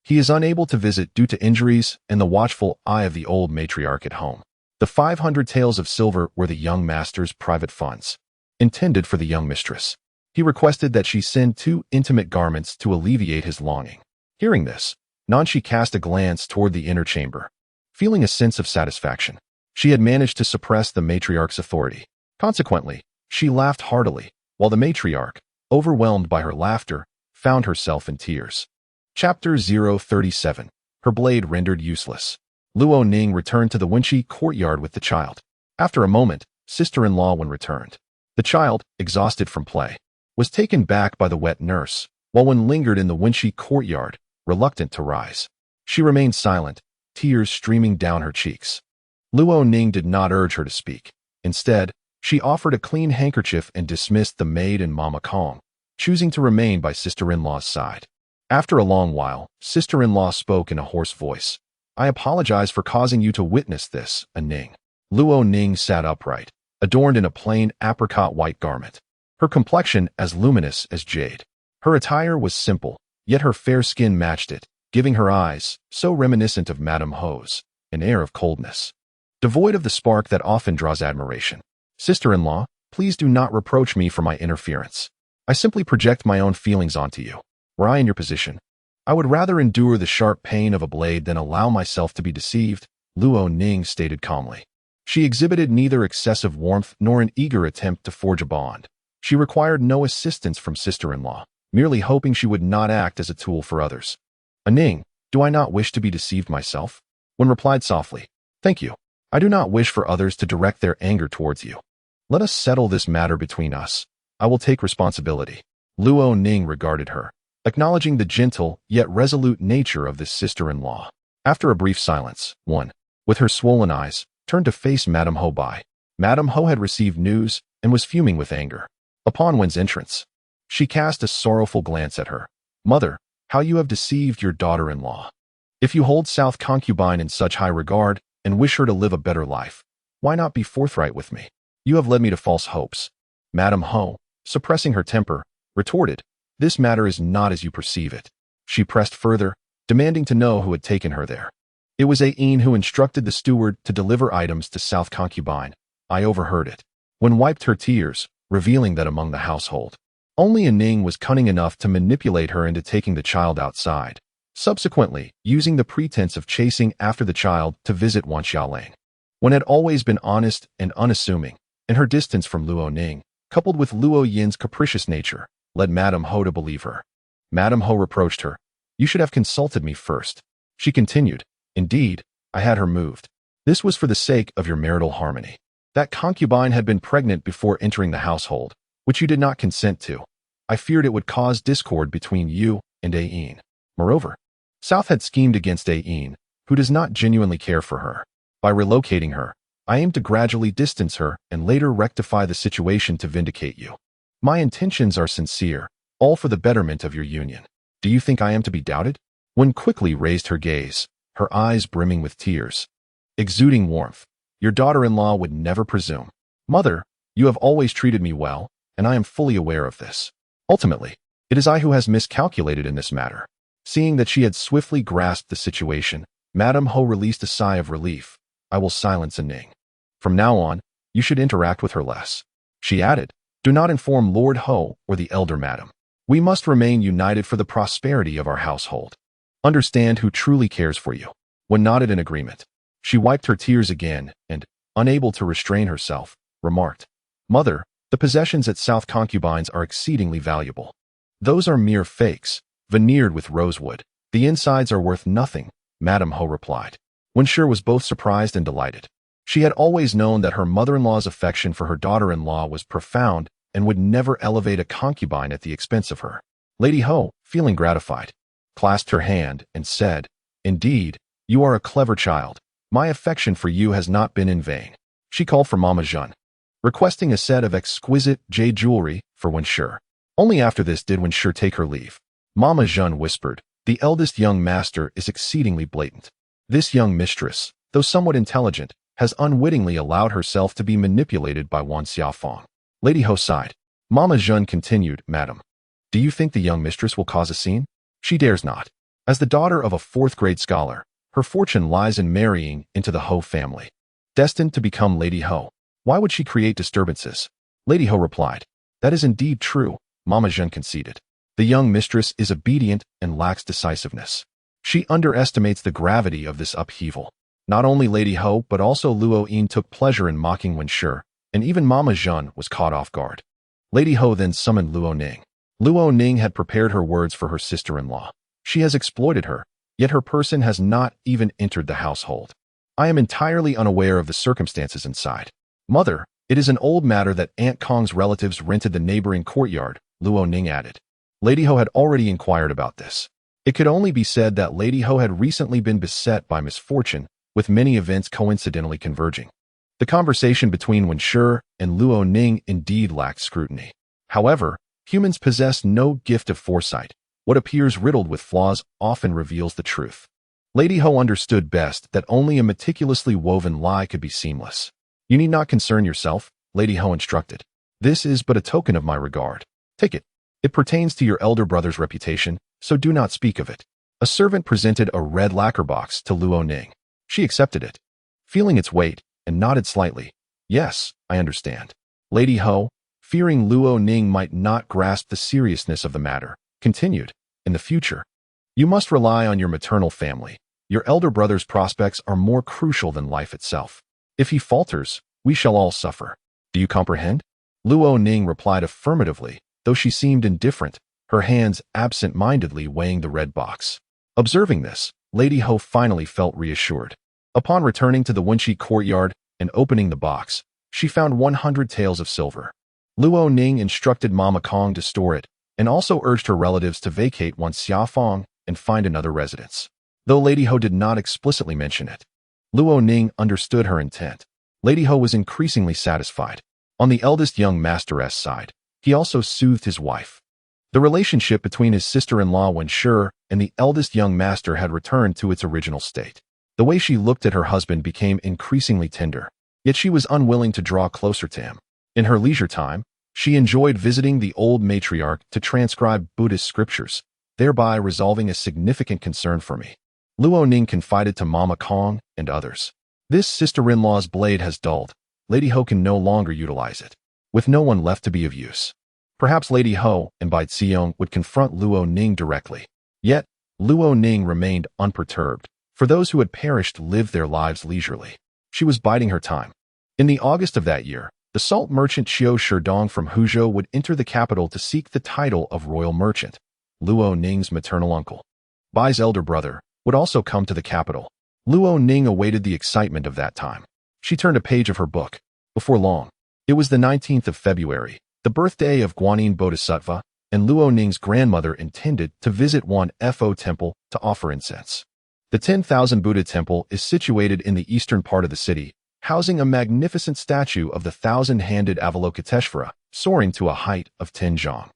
he is unable to visit due to injuries and the watchful eye of the old matriarch at home." The 500 taels of silver were the young master's private funds, intended for the young mistress. He requested that she send 2 intimate garments to alleviate his longing. Hearing this, Nanshi cast a glance toward the inner chamber, feeling a sense of satisfaction. She had managed to suppress the matriarch's authority. Consequently, she laughed heartily, while the matriarch, overwhelmed by her laughter, found herself in tears. Chapter 037. Her blade rendered useless. Luo Ning returned to the Wenqi courtyard with the child. After a moment, sister-in-law Wen returned. The child, exhausted from play, was taken back by the wet nurse, while Wen lingered in the Wenqi courtyard, reluctant to rise. She remained silent, tears streaming down her cheeks. Luo Ning did not urge her to speak. Instead, she offered a clean handkerchief and dismissed the maid and Mama Kong, choosing to remain by sister-in-law's side. After a long while, sister-in-law spoke in a hoarse voice. "I apologize for causing you to witness this, Ning." Luo Ning sat upright, adorned in a plain apricot-white garment, her complexion as luminous as jade. Her attire was simple, yet her fair skin matched it, giving her eyes, so reminiscent of Madame Ho's, an air of coldness, devoid of the spark that often draws admiration. "Sister-in-law, please do not reproach me for my interference. I simply project my own feelings onto you. Were I in your position, I would rather endure the sharp pain of a blade than allow myself to be deceived," Luo Ning stated calmly. She exhibited neither excessive warmth nor an eager attempt to forge a bond. She required no assistance from sister-in-law, merely hoping she would not act as a tool for others. "Ning, do I not wish to be deceived myself?" Wen replied softly, "Thank you. I do not wish for others to direct their anger towards you. Let us settle this matter between us. I will take responsibility." Luo Ning regarded her, acknowledging the gentle yet resolute nature of this sister-in-law. After a brief silence, Wen, with her swollen eyes, turned to face Madame Ho Bai. Madame Ho had received news and was fuming with anger. Upon Wen's entrance, she cast a sorrowful glance at her. "Mother, how you have deceived your daughter-in-law. If you hold South Concubine in such high regard and wish her to live a better life, why not be forthright with me? You have led me to false hopes. Madame Ho, suppressing her temper, retorted, this matter is not as you perceive it. She pressed further, demanding to know who had taken her there. It was Ain who instructed the steward to deliver items to South Concubine. I overheard it. When wiped her tears, revealing that among the household, only Ning was cunning enough to manipulate her into taking the child outside, subsequently using the pretense of chasing after the child to visit Wan Xiaoling. When had always been honest and unassuming, and her distance from Luo Ning, coupled with Luo Yin's capricious nature, led Madame Ho to believe her. Madame Ho reproached her. You should have consulted me first. She continued, indeed, I had her moved. This was for the sake of your marital harmony. That concubine had been pregnant before entering the household, which you did not consent to. I feared it would cause discord between you and Ain. Moreover, South had schemed against Ain, who does not genuinely care for her. By relocating her, I aim to gradually distance her and later rectify the situation to vindicate you. My intentions are sincere, all for the betterment of your union. Do you think I am to be doubted? Wen quickly raised her gaze, her eyes brimming with tears, exuding warmth. Your daughter-in-law would never presume. Mother, you have always treated me well, and I am fully aware of this. Ultimately, it is I who has miscalculated in this matter. Seeing that she had swiftly grasped the situation, Madame Ho released a sigh of relief. I will silence Ning. From now on, you should interact with her less. She added, do not inform Lord Ho or the elder madam. We must remain united for the prosperity of our household. Understand who truly cares for you. When nodded in agreement, she wiped her tears again and, unable to restrain herself, remarked, Mother, the possessions at South Concubines are exceedingly valuable. Those are mere fakes, veneered with rosewood. The insides are worth nothing, Madame Ho replied. Wenshur was both surprised and delighted. She had always known that her mother-in-law's affection for her daughter-in-law was profound and would never elevate a concubine at the expense of her. Lady Ho, feeling gratified, clasped her hand and said, indeed, you are a clever child. My affection for you has not been in vain. She called for Mama Zhen, requesting a set of exquisite jade jewelry for Wenshur. Only after this did Wenshur take her leave. Mama Zhen whispered, the eldest young master is exceedingly blatant. This young mistress, though somewhat intelligent, has unwittingly allowed herself to be manipulated by Wan Xiaofang. Lady Ho sighed. Mama Zhen continued, Madam, do you think the young mistress will cause a scene? She dares not. As the daughter of a fourth-grade scholar, her fortune lies in marrying into the Ho family. Destined to become Lady Ho, why would she create disturbances? Lady Ho replied, that is indeed true, Mama Zhen conceded. The young mistress is obedient and lacks decisiveness. She underestimates the gravity of this upheaval. Not only Lady Ho but also Luo Ning took pleasure in mocking Wenshur, and even Mama Zhen was caught off guard. Lady Ho then summoned Luo Ning. Luo Ning had prepared her words for her sister-in-law. She has exploited her, yet her person has not even entered the household. I am entirely unaware of the circumstances inside. Mother, it is an old matter that Aunt Kong's relatives rented the neighboring courtyard, Luo Ning added. Lady Ho had already inquired about this. It could only be said that Lady Ho had recently been beset by misfortune, with many events coincidentally converging. The conversation between Wenshur and Luo Ning indeed lacked scrutiny. However, humans possess no gift of foresight. What appears riddled with flaws often reveals the truth. Lady Ho understood best that only a meticulously woven lie could be seamless. You need not concern yourself, Lady Ho instructed. This is but a token of my regard. Take it. It pertains to your elder brother's reputation, so do not speak of it. A servant presented a red lacquer box to Luo Ning. She accepted it, feeling its weight, and nodded slightly. Yes, I understand. Lady Ho, fearing Luo Ning might not grasp the seriousness of the matter, continued, in the future, you must rely on your maternal family. Your elder brother's prospects are more crucial than life itself. If he falters, we shall all suffer. Do you comprehend? Luo Ning replied affirmatively, though she seemed indifferent, her hands absent-mindedly weighing the red box. Observing this, Lady Ho finally felt reassured. Upon returning to the Wenqi courtyard and opening the box, she found 100 taels of silver. Luo Ning instructed Mama Kong to store it, and also urged her relatives to vacate Wan Xiaofang and find another residence. Though Lady Ho did not explicitly mention it, Luo Ning understood her intent. Lady Ho was increasingly satisfied. On the eldest young masteress side, he also soothed his wife. The relationship between his sister-in-law Wenshur and the eldest young master had returned to its original state. The way she looked at her husband became increasingly tender. yet she was unwilling to draw closer to him. In her leisure time, she enjoyed visiting the old matriarch to transcribe Buddhist scriptures, thereby resolving a significant concern for me. Luo Ning confided to Mama Kong and others. This sister-in-law's blade has dulled. Lady Ho can no longer utilize it, with no one left to be of use. Perhaps Lady Ho and Bai Xiong would confront Luo Ning directly. Yet, Luo Ning remained unperturbed, for those who had perished lived their lives leisurely. She was biding her time. In the August of that year, the salt merchant Xiao Sherdong from Huzhou would enter the capital to seek the title of royal merchant. Luo Ning's maternal uncle, Bai's elder brother, would also come to the capital. Luo Ning awaited the excitement of that time. She turned a page of her book. Before long, it was the 19th of February, the birthday of Guanyin Bodhisattva, and Luo Ning's grandmother intended to visit one Fo temple to offer incense. The 10,000 Buddha temple is situated in the eastern part of the city, housing a magnificent statue of the thousand-handed Avalokiteshvara, soaring to a height of 10 zhang.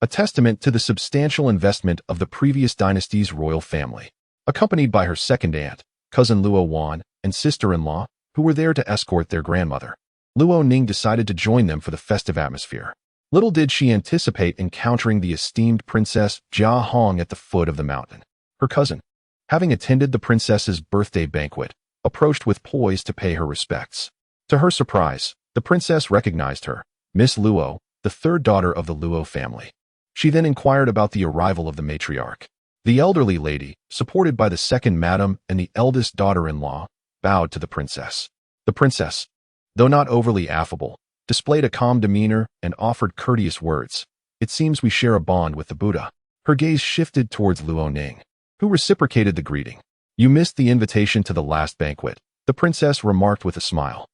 A testament to the substantial investment of the previous dynasty's royal family. Accompanied by her second aunt, cousin Luo Wan, and sister-in-law, who were there to escort their grandmother, Luo Ning decided to join them for the festive atmosphere. Little did she anticipate encountering the esteemed Princess Jia Hong at the foot of the mountain. Her cousin, having attended the princess's birthday banquet, approached with poise to pay her respects. To her surprise, the princess recognized her, Miss Luo, the third daughter of the Luo family. She then inquired about the arrival of the matriarch. The elderly lady, supported by the second madam and the eldest daughter-in-law, bowed to the princess. The princess, though not overly affable, displayed a calm demeanor and offered courteous words. It seems we share a bond with the Buddha. Her gaze shifted towards Luo Ning, who reciprocated the greeting. You missed the invitation to the last banquet, the princess remarked with a smile.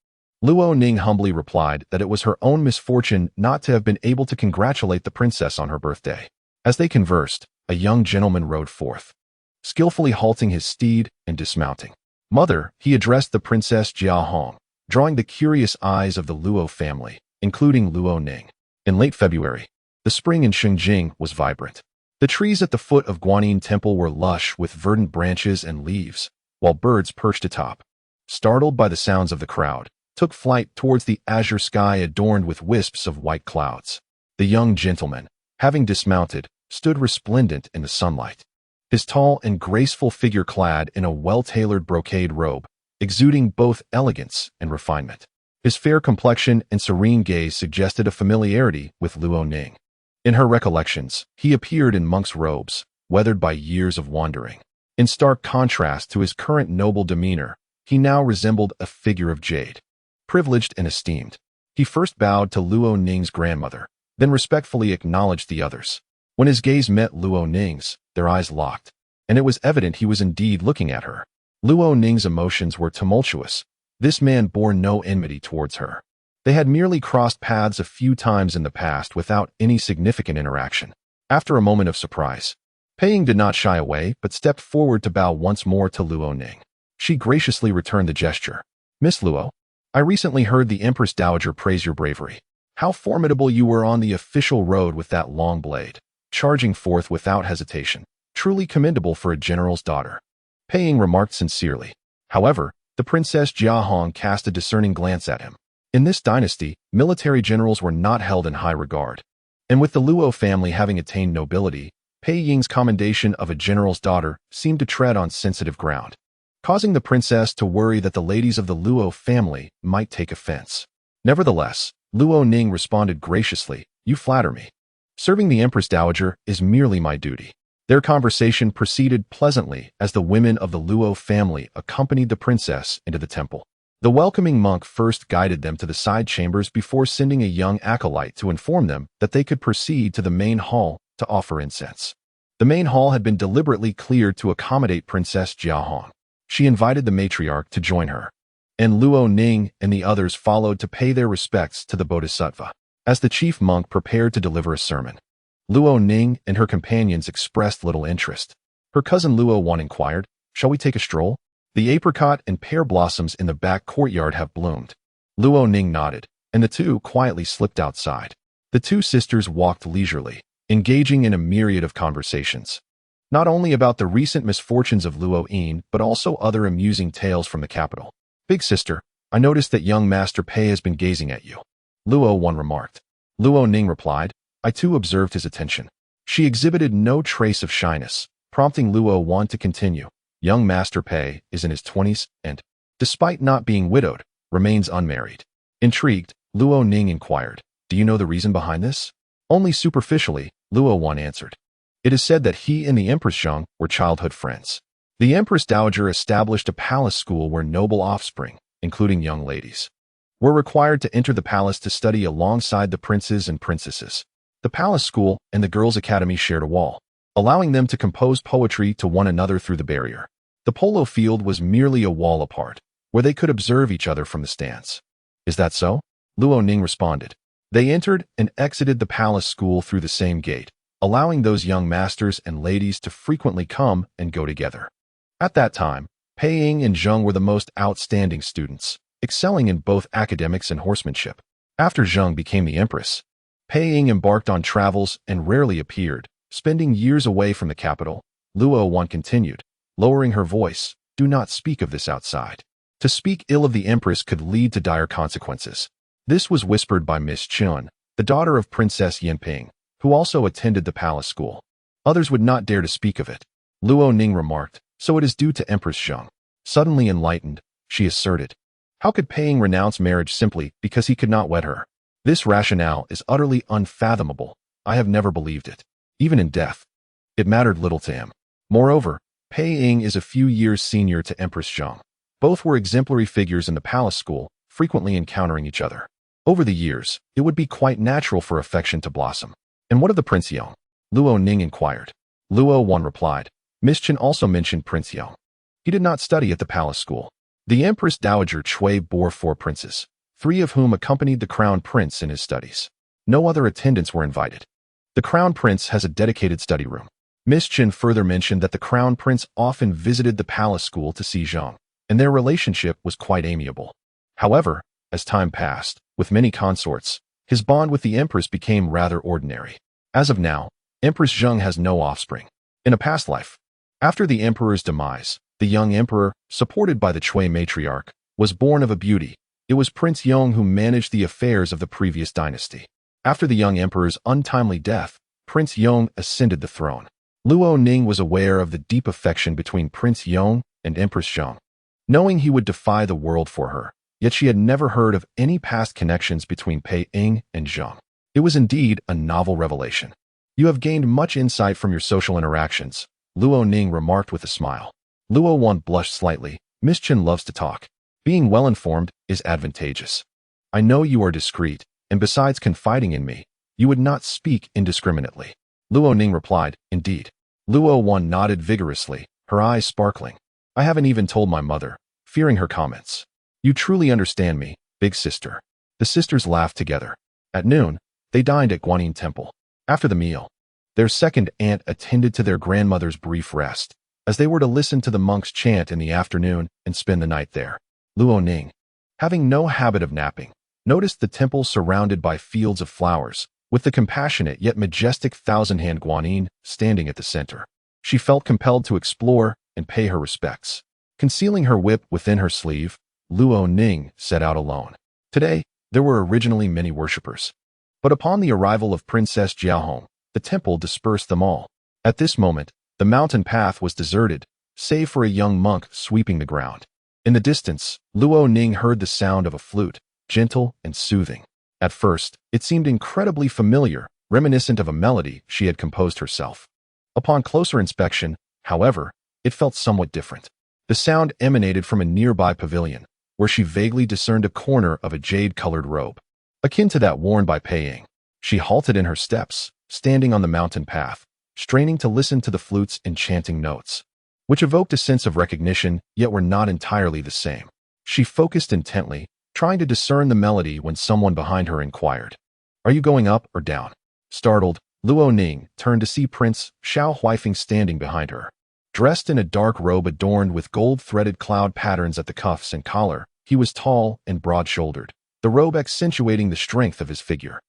Luo Ning humbly replied that it was her own misfortune not to have been able to congratulate the princess on her birthday. As they conversed, a young gentleman rode forth, skillfully halting his steed and dismounting. Mother, he addressed the Princess Jia Hong, drawing the curious eyes of the Luo family, including Luo Ning. In late February, the spring in Shengjing was vibrant. The trees at the foot of Guanyin Temple were lush with verdant branches and leaves, while birds perched atop, startled by the sounds of the crowd, took flight towards the azure sky adorned with wisps of white clouds. The young gentleman, having dismounted, stood resplendent in the sunlight. His tall and graceful figure clad in a well-tailored brocade robe, exuding both elegance and refinement. His fair complexion and serene gaze suggested a familiarity with Luo Ning. In her recollections, he appeared in monk's robes, weathered by years of wandering. In stark contrast to his current noble demeanor, he now resembled a figure of jade, privileged and esteemed. He first bowed to Luo Ning's grandmother, then respectfully acknowledged the others. When his gaze met Luo Ning's, their eyes locked, and it was evident he was indeed looking at her. Luo Ning's emotions were tumultuous. This man bore no enmity towards her. They had merely crossed paths a few times in the past without any significant interaction. After a moment of surprise, Pei Ying did not shy away but stepped forward to bow once more to Luo Ning. She graciously returned the gesture. Miss Luo, I recently heard the Empress Dowager praise your bravery. How formidable you were on the official road with that long blade, charging forth without hesitation. Truly commendable for a general's daughter. Pei Ying remarked sincerely. However, the Princess Jia Hong cast a discerning glance at him. In this dynasty, military generals were not held in high regard. And with the Luo family having attained nobility, Pei Ying's commendation of a general's daughter seemed to tread on sensitive ground, causing the princess to worry that the ladies of the Luo family might take offense. Nevertheless, Luo Ning responded graciously, You flatter me. Serving the Empress Dowager is merely my duty. Their conversation proceeded pleasantly as the women of the Luo family accompanied the princess into the temple. The welcoming monk first guided them to the side chambers before sending a young acolyte to inform them that they could proceed to the main hall to offer incense. The main hall had been deliberately cleared to accommodate Princess Jia Hong. She invited the matriarch to join her, and Luo Ning and the others followed to pay their respects to the Bodhisattva. As the chief monk prepared to deliver a sermon, Luo Ning and her companions expressed little interest. Her cousin Luo Wan inquired, Shall we take a stroll? The apricot and pear blossoms in the back courtyard have bloomed. Luo Ning nodded, and the two quietly slipped outside. The two sisters walked leisurely, engaging in a myriad of conversations, not only about the recent misfortunes of Luo Yin, but also other amusing tales from the capital. Big sister, I noticed that young Master Pei has been gazing at you. Luo Wan remarked. Luo Ning replied, I too observed his attention. She exhibited no trace of shyness, prompting Luo Wan to continue. Young Master Pei is in his 20s and, despite not being widowed, remains unmarried. Intrigued, Luo Ning inquired, do you know the reason behind this? Only superficially, Luo Wan answered. It is said that he and the Empress Zheng were childhood friends. The Empress Dowager established a palace school where noble offspring, including young ladies, were required to enter the palace to study alongside the princes and princesses. The palace school and the girls' academy shared a wall, allowing them to compose poetry to one another through the barrier. The polo field was merely a wall apart, where they could observe each other from the stands. Is that so? Luo Ning responded. They entered and exited the palace school through the same gate, allowing those young masters and ladies to frequently come and go together. At that time, Pei Ying and Zheng were the most outstanding students, excelling in both academics and horsemanship. After Zheng became the empress, Pei Ying embarked on travels and rarely appeared, spending years away from the capital. Luo Wan continued, lowering her voice, do not speak of this outside. To speak ill of the empress could lead to dire consequences. This was whispered by Miss Chun, the daughter of Princess Yanping, who also attended the palace school. Others would not dare to speak of it. Luo Ning remarked, so it is due to Empress Zheng. Suddenly enlightened, she asserted. How could Pei Ying renounce marriage simply because he could not wed her? This rationale is utterly unfathomable. I have never believed it. Even in death, it mattered little to him. Moreover, Pei Ying is a few years senior to Empress Zheng. Both were exemplary figures in the palace school, frequently encountering each other. Over the years, it would be quite natural for affection to blossom. And what of the Prince Yong? Luo Ning inquired. Luo Wan replied. Miss Chen also mentioned Prince Yong. He did not study at the palace school. The Empress Dowager Cui bore 4 princes, 3 of whom accompanied the crown prince in his studies. No other attendants were invited. The crown prince has a dedicated study room. Miss Chen further mentioned that the crown prince often visited the palace school to see Zheng, and their relationship was quite amiable. However, as time passed, with many consorts, his bond with the empress became rather ordinary. As of now, Empress Zheng has no offspring. In a past life, after the emperor's demise, the young emperor, supported by the Cui matriarch, was born of a beauty. It was Prince Yong who managed the affairs of the previous dynasty. After the young emperor's untimely death, Prince Yong ascended the throne. Luo Ning was aware of the deep affection between Prince Yong and Empress Zheng, knowing he would defy the world for her. Yet she had never heard of any past connections between Pei Ying and Zheng. It was indeed a novel revelation. You have gained much insight from your social interactions, Luo Ning remarked with a smile. Luo Wan blushed slightly. Miss Chen loves to talk. Being well-informed is advantageous. I know you are discreet, and besides confiding in me, you would not speak indiscriminately. Luo Ning replied, indeed. Luo Wan nodded vigorously, her eyes sparkling. I haven't even told my mother, fearing her comments. You truly understand me, big sister. The sisters laughed together. At noon, they dined at Guanyin Temple. After the meal, their second aunt attended to their grandmother's brief rest, as they were to listen to the monks chant in the afternoon and spend the night there. Luo Ning, having no habit of napping, noticed the temple surrounded by fields of flowers, with the compassionate yet majestic thousand-hand Guanyin standing at the center. She felt compelled to explore and pay her respects. Concealing her whip within her sleeve, Luo Ning set out alone. Today, there were originally many worshippers, but upon the arrival of Princess Jiahong, the temple dispersed them all. At this moment, the mountain path was deserted, save for a young monk sweeping the ground. In the distance, Luo Ning heard the sound of a flute, gentle and soothing. At first, it seemed incredibly familiar, reminiscent of a melody she had composed herself. Upon closer inspection, however, it felt somewhat different. The sound emanated from a nearby pavilion, where she vaguely discerned a corner of a jade-colored robe, akin to that worn by Pei Ying. She halted in her steps, standing on the mountain path, straining to listen to the flute's enchanting notes, which evoked a sense of recognition, yet were not entirely the same. She focused intently, trying to discern the melody when someone behind her inquired, "Are you going up or down?" Startled, Luo Ning turned to see Prince Xiao Huifeng standing behind her. Dressed in a dark robe adorned with gold-threaded cloud patterns at the cuffs and collar, he was tall and broad-shouldered, the robe accentuating the strength of his figure.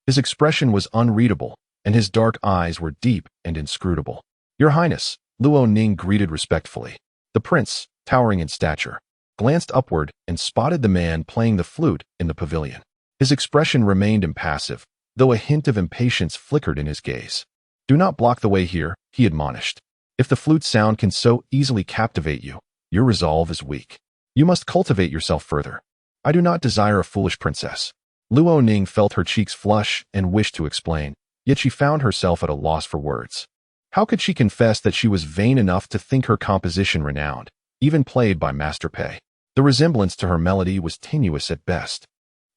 His expression was unreadable, and his dark eyes were deep and inscrutable. "Your Highness," Luo Ning greeted respectfully. The prince, towering in stature, glanced upward and spotted the man playing the flute in the pavilion. His expression remained impassive, though a hint of impatience flickered in his gaze. "Do not block the way here," he admonished. "If the flute sound can so easily captivate you, your resolve is weak. You must cultivate yourself further. I do not desire a foolish princess." Luo Ning felt her cheeks flush and wished to explain, yet she found herself at a loss for words. How could she confess that she was vain enough to think her composition renowned, even played by Master Pei? The resemblance to her melody was tenuous at best,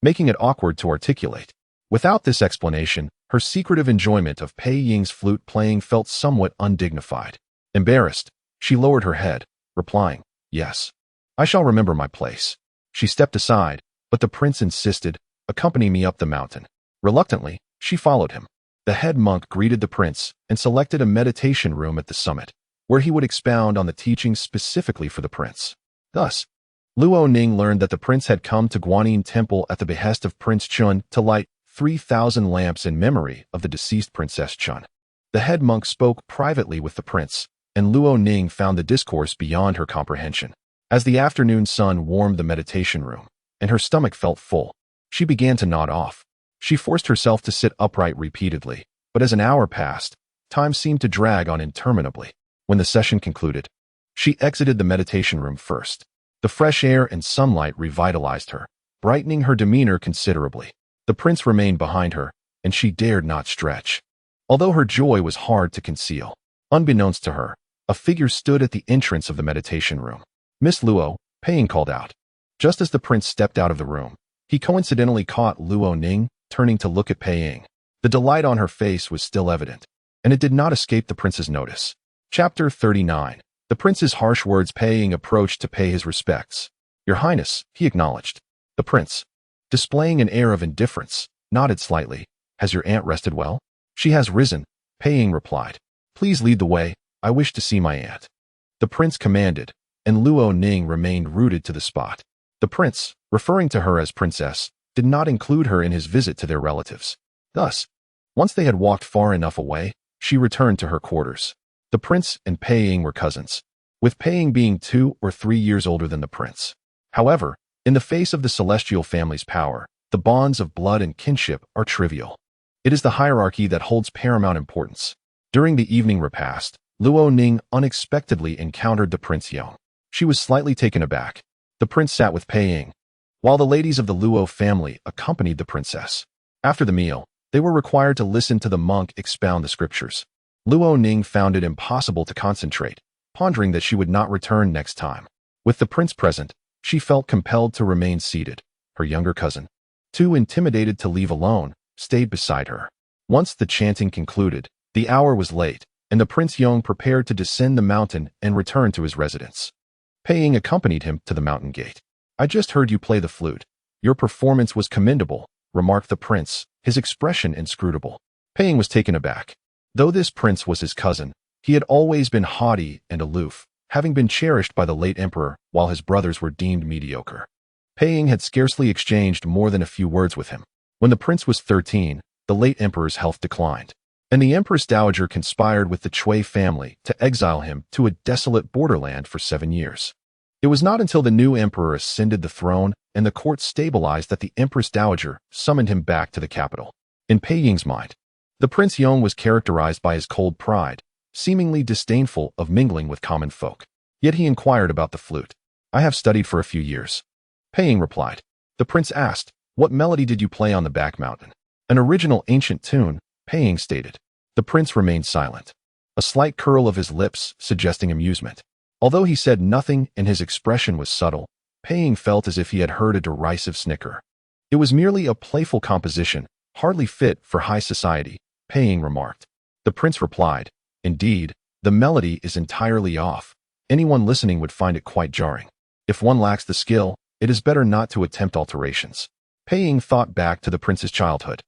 making it awkward to articulate. Without this explanation, her secretive enjoyment of Pei Ying's flute playing felt somewhat undignified. Embarrassed, she lowered her head, replying, "Yes, I shall remember my place." She stepped aside, but the prince insisted, "Accompany me up the mountain." Reluctantly, she followed him. The head monk greeted the prince and selected a meditation room at the summit, where he would expound on the teachings specifically for the prince. Thus, Luo Ning learned that the prince had come to Guanyin Temple at the behest of Prince Chun to light 3,000 lamps in memory of the deceased Princess Chun. The head monk spoke privately with the prince, and Luo Ning found the discourse beyond her comprehension. As the afternoon sun warmed the meditation room, and her stomach felt full, she began to nod off. She forced herself to sit upright repeatedly, but as an hour passed, time seemed to drag on interminably. When the session concluded, she exited the meditation room first. The fresh air and sunlight revitalized her, brightening her demeanor considerably. The prince remained behind her, and she dared not stretch. Although her joy was hard to conceal, unbeknownst to her, a figure stood at the entrance of the meditation room. "Miss Luo," Pei called out. Just as the prince stepped out of the room, he coincidentally caught Luo Ning turning to look at Pei Ying. The delight on her face was still evident, and it did not escape the prince's notice. Chapter 39. The prince's harsh words. Pei Ying approached to pay his respects. "Your Highness," he acknowledged. The prince, displaying an air of indifference, nodded slightly. "Has your aunt rested well?" "She has risen," Pei Ying replied. "Please lead the way. I wish to see my aunt." The prince commanded, and Luo Ning remained rooted to the spot. The prince, referring to her as princess, did not include her in his visit to their relatives. Thus, once they had walked far enough away, she returned to her quarters. The prince and Pei Ying were cousins, with Pei Ying being 2 or 3 years older than the prince. However, in the face of the celestial family's power, the bonds of blood and kinship are trivial. It is the hierarchy that holds paramount importance. During the evening repast, Luo Ning unexpectedly encountered the Prince Yong. She was slightly taken aback. The prince sat with Pei Ying, while the ladies of the Luo family accompanied the princess. After the meal, they were required to listen to the monk expound the scriptures. Luo Ning found it impossible to concentrate, pondering that she would not return next time. With the prince present, she felt compelled to remain seated. Her younger cousin, too intimidated to leave alone, stayed beside her. Once the chanting concluded, the hour was late, and the Prince Yong prepared to descend the mountain and return to his residence. Pei Ying accompanied him to the mountain gate. "I just heard you play the flute. Your performance was commendable," remarked the prince, his expression inscrutable. Pei Ying was taken aback. Though this prince was his cousin, he had always been haughty and aloof, having been cherished by the late emperor while his brothers were deemed mediocre. Pei Ying had scarcely exchanged more than a few words with him. When the prince was 13, the late emperor's health declined, and the Empress Dowager conspired with the Cui family to exile him to a desolate borderland for 7 years. It was not until the new emperor ascended the throne and the court stabilized that the Empress Dowager summoned him back to the capital. In Pei Ying's mind, the Prince Yong was characterized by his cold pride, seemingly disdainful of mingling with common folk. Yet he inquired about the flute. "I have studied for a few years," Pei Ying replied. The prince asked, "What melody did you play on the back mountain?" "An original ancient tune," Pei Ying stated. The prince remained silent, a slight curl of his lips suggesting amusement. Although he said nothing and his expression was subtle, Pei Ying felt as if he had heard a derisive snicker. "It was merely a playful composition, hardly fit for high society," Pei Ying remarked. The prince replied, "Indeed, the melody is entirely off. Anyone listening would find it quite jarring. If one lacks the skill, it is better not to attempt alterations." Pei Ying thought back to the prince's childhood,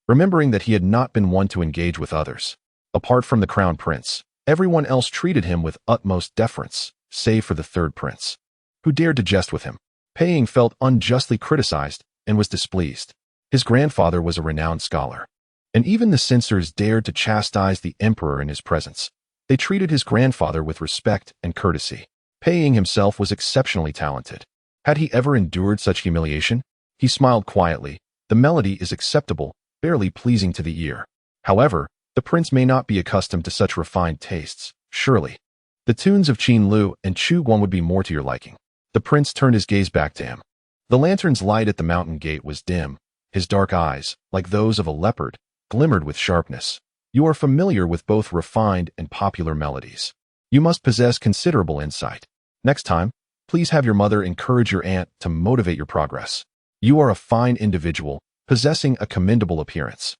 remembering that he had not been one to engage with others. Apart from the crown prince, everyone else treated him with utmost deference, save for the third prince, who dared to jest with him. Pei Ying felt unjustly criticized and was displeased. His grandfather was a renowned scholar, and even the censors dared to chastise the emperor in his presence. They treated his grandfather with respect and courtesy. Pei Ying himself was exceptionally talented, Had he ever endured such humiliation? He smiled quietly. The melody is acceptable, barely pleasing to the ear. However, the prince may not be accustomed to such refined tastes, surely. The tunes of Qin Lu and Chu Guan would be more to your liking. The prince turned his gaze back to him. The lantern's light at the mountain gate was dim. His dark eyes, like those of a leopard, glimmered with sharpness. You are familiar with both refined and popular melodies. You must possess considerable insight. Next time, please have your mother encourage your aunt to motivate your progress. You are a fine individual, possessing a commendable appearance.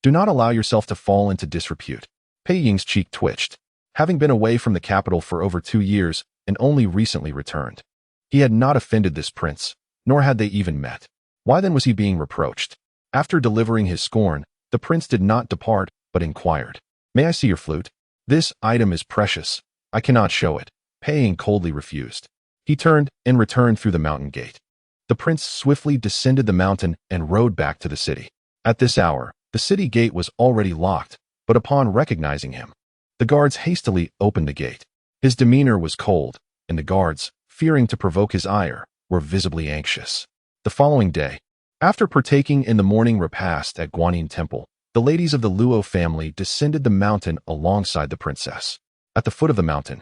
Do not allow yourself to fall into disrepute. Pei Ying's cheek twitched. Having been away from the capital for over 2 years and only recently returned, he had not offended this prince, nor had they even met. Why then was he being reproached? After delivering his scorn, the prince did not depart, but inquired, "May I see your flute? This item is precious. I cannot show it." Pei Ying coldly refused. He turned and returned through the mountain gate. The prince swiftly descended the mountain and rode back to the city. At this hour, the city gate was already locked, but upon recognizing him, the guards hastily opened the gate. His demeanor was cold, and the guards, fearing to provoke his ire, were visibly anxious. The following day, after partaking in the morning repast at Guanyin Temple, the ladies of the Luo family descended the mountain alongside the princess. At the foot of the mountain,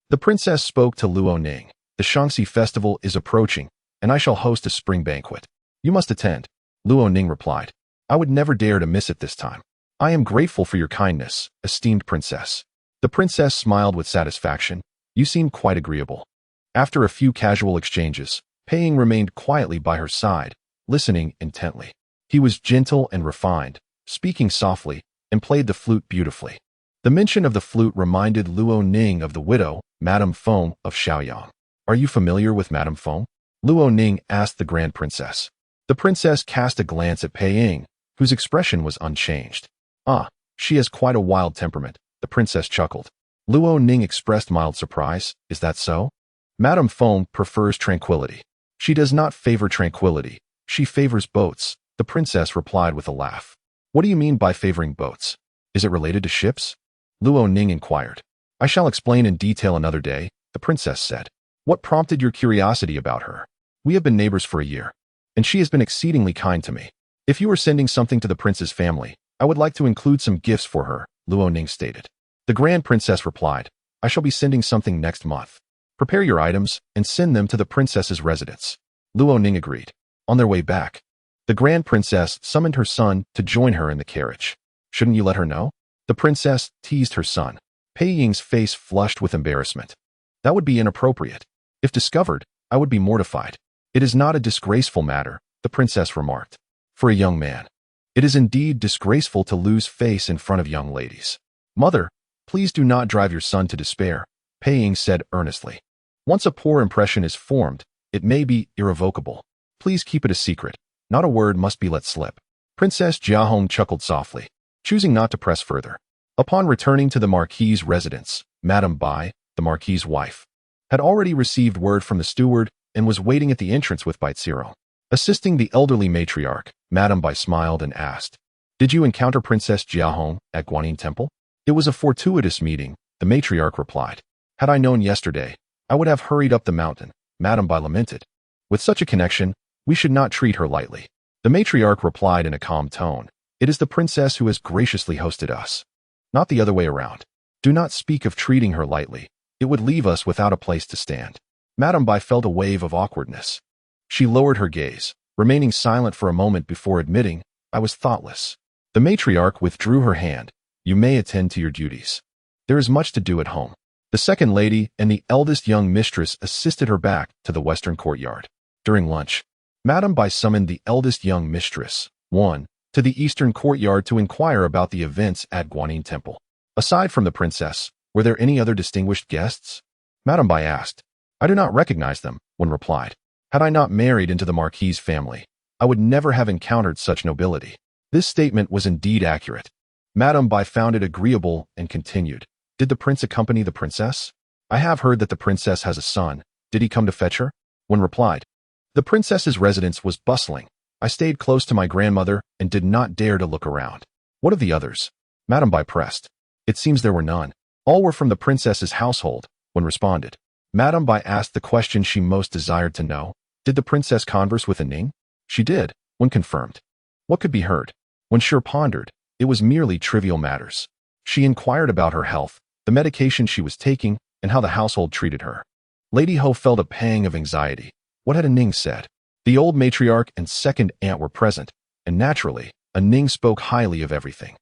the princess spoke to Luo Ning. "The Shaanxi festival is approaching, and I shall host a spring banquet. You must attend." Luo Ning replied, "I would never dare to miss it this time. I am grateful for your kindness, esteemed princess." The princess smiled with satisfaction. "You seem quite agreeable." After a few casual exchanges, Pei Ying remained quietly by her side, listening intently. He was gentle and refined, speaking softly, and played the flute beautifully. The mention of the flute reminded Luo Ning of the widow, Madame Feng of Shaoyang. "Are you familiar with Madame Feng?" Luo Ning asked the grand princess. The princess cast a glance at Pei Ying, whose expression was unchanged. "Ah, she has quite a wild temperament," the princess chuckled. Luo Ning expressed mild surprise. "Is that so?" "Madame Feng prefers tranquility." "She does not favor tranquility. She favors boats," the princess replied with a laugh. "What do you mean by favoring boats? Is it related to ships?" Luo Ning inquired. "I shall explain in detail another day," the princess said. "What prompted your curiosity about her?" "We have been neighbors for a year, and she has been exceedingly kind to me. If you are sending something to the prince's family, I would like to include some gifts for her," Luo Ning stated. The grand princess replied, "I shall be sending something next month. Prepare your items and send them to the princess's residence." Luo Ning agreed. On their way back, the grand princess summoned her son to join her in the carriage. "Shouldn't you let her know?" The princess teased her son. Pei Ying's face flushed with embarrassment. "That would be inappropriate. If discovered, I would be mortified." "It is not a disgraceful matter," the princess remarked. "For a young man, it is indeed disgraceful to lose face in front of young ladies." "Mother, please do not drive your son to despair," Pei Ying said earnestly. "Once a poor impression is formed, it may be irrevocable. Please keep it a secret. Not a word must be let slip." Princess Jiahong chuckled softly, choosing not to press further. Upon returning to the Marquis's residence, Madame Bai, the Marquis's wife, had already received word from the steward and was waiting at the entrance with Baiziro. Assisting the elderly matriarch, Madame Bai smiled and asked, "Did you encounter Princess Jiahong at Guanyin Temple?" "It was a fortuitous meeting," the matriarch replied. "Had I known yesterday, I would have hurried up the mountain," Madame Bai lamented. "With such a connection, we should not treat her lightly." The matriarch replied in a calm tone, "It is the princess who has graciously hosted us, not the other way around. Do not speak of treating her lightly. It would leave us without a place to stand." Madame Bai felt a wave of awkwardness. She lowered her gaze, remaining silent for a moment before admitting, "I was thoughtless." The matriarch withdrew her hand. "You may attend to your duties. There is much to do at home." The second lady and the eldest young mistress assisted her back to the western courtyard. During lunch, Madame Bai summoned the eldest young mistress, Wan, to the eastern courtyard to inquire about the events at Guanyin Temple. "Aside from the princess, were there any other distinguished guests?" Madame Bai asked. "I do not recognize them," Wan replied. "Had I not married into the Marquis's family, I would never have encountered such nobility." This statement was indeed accurate. Madame Bai found it agreeable and continued, "Did the prince accompany the princess?" "I have heard that the princess has a son. Did he come to fetch her?" Wan replied. "The princess's residence was bustling. I stayed close to my grandmother and did not dare to look around." "What of the others?" Madame Bai pressed. "It seems there were none. All were from the princess's household," Wan responded. Madame Bai asked the question she most desired to know. Did the princess converse with Ning? She did, when confirmed. What could be heard? When Sure pondered, it was merely trivial matters. She inquired about her health, the medication she was taking, and how the household treated her. Lady Ho felt a pang of anxiety. What had Ning said? The old matriarch and second aunt were present, and naturally, Ning spoke highly of everything.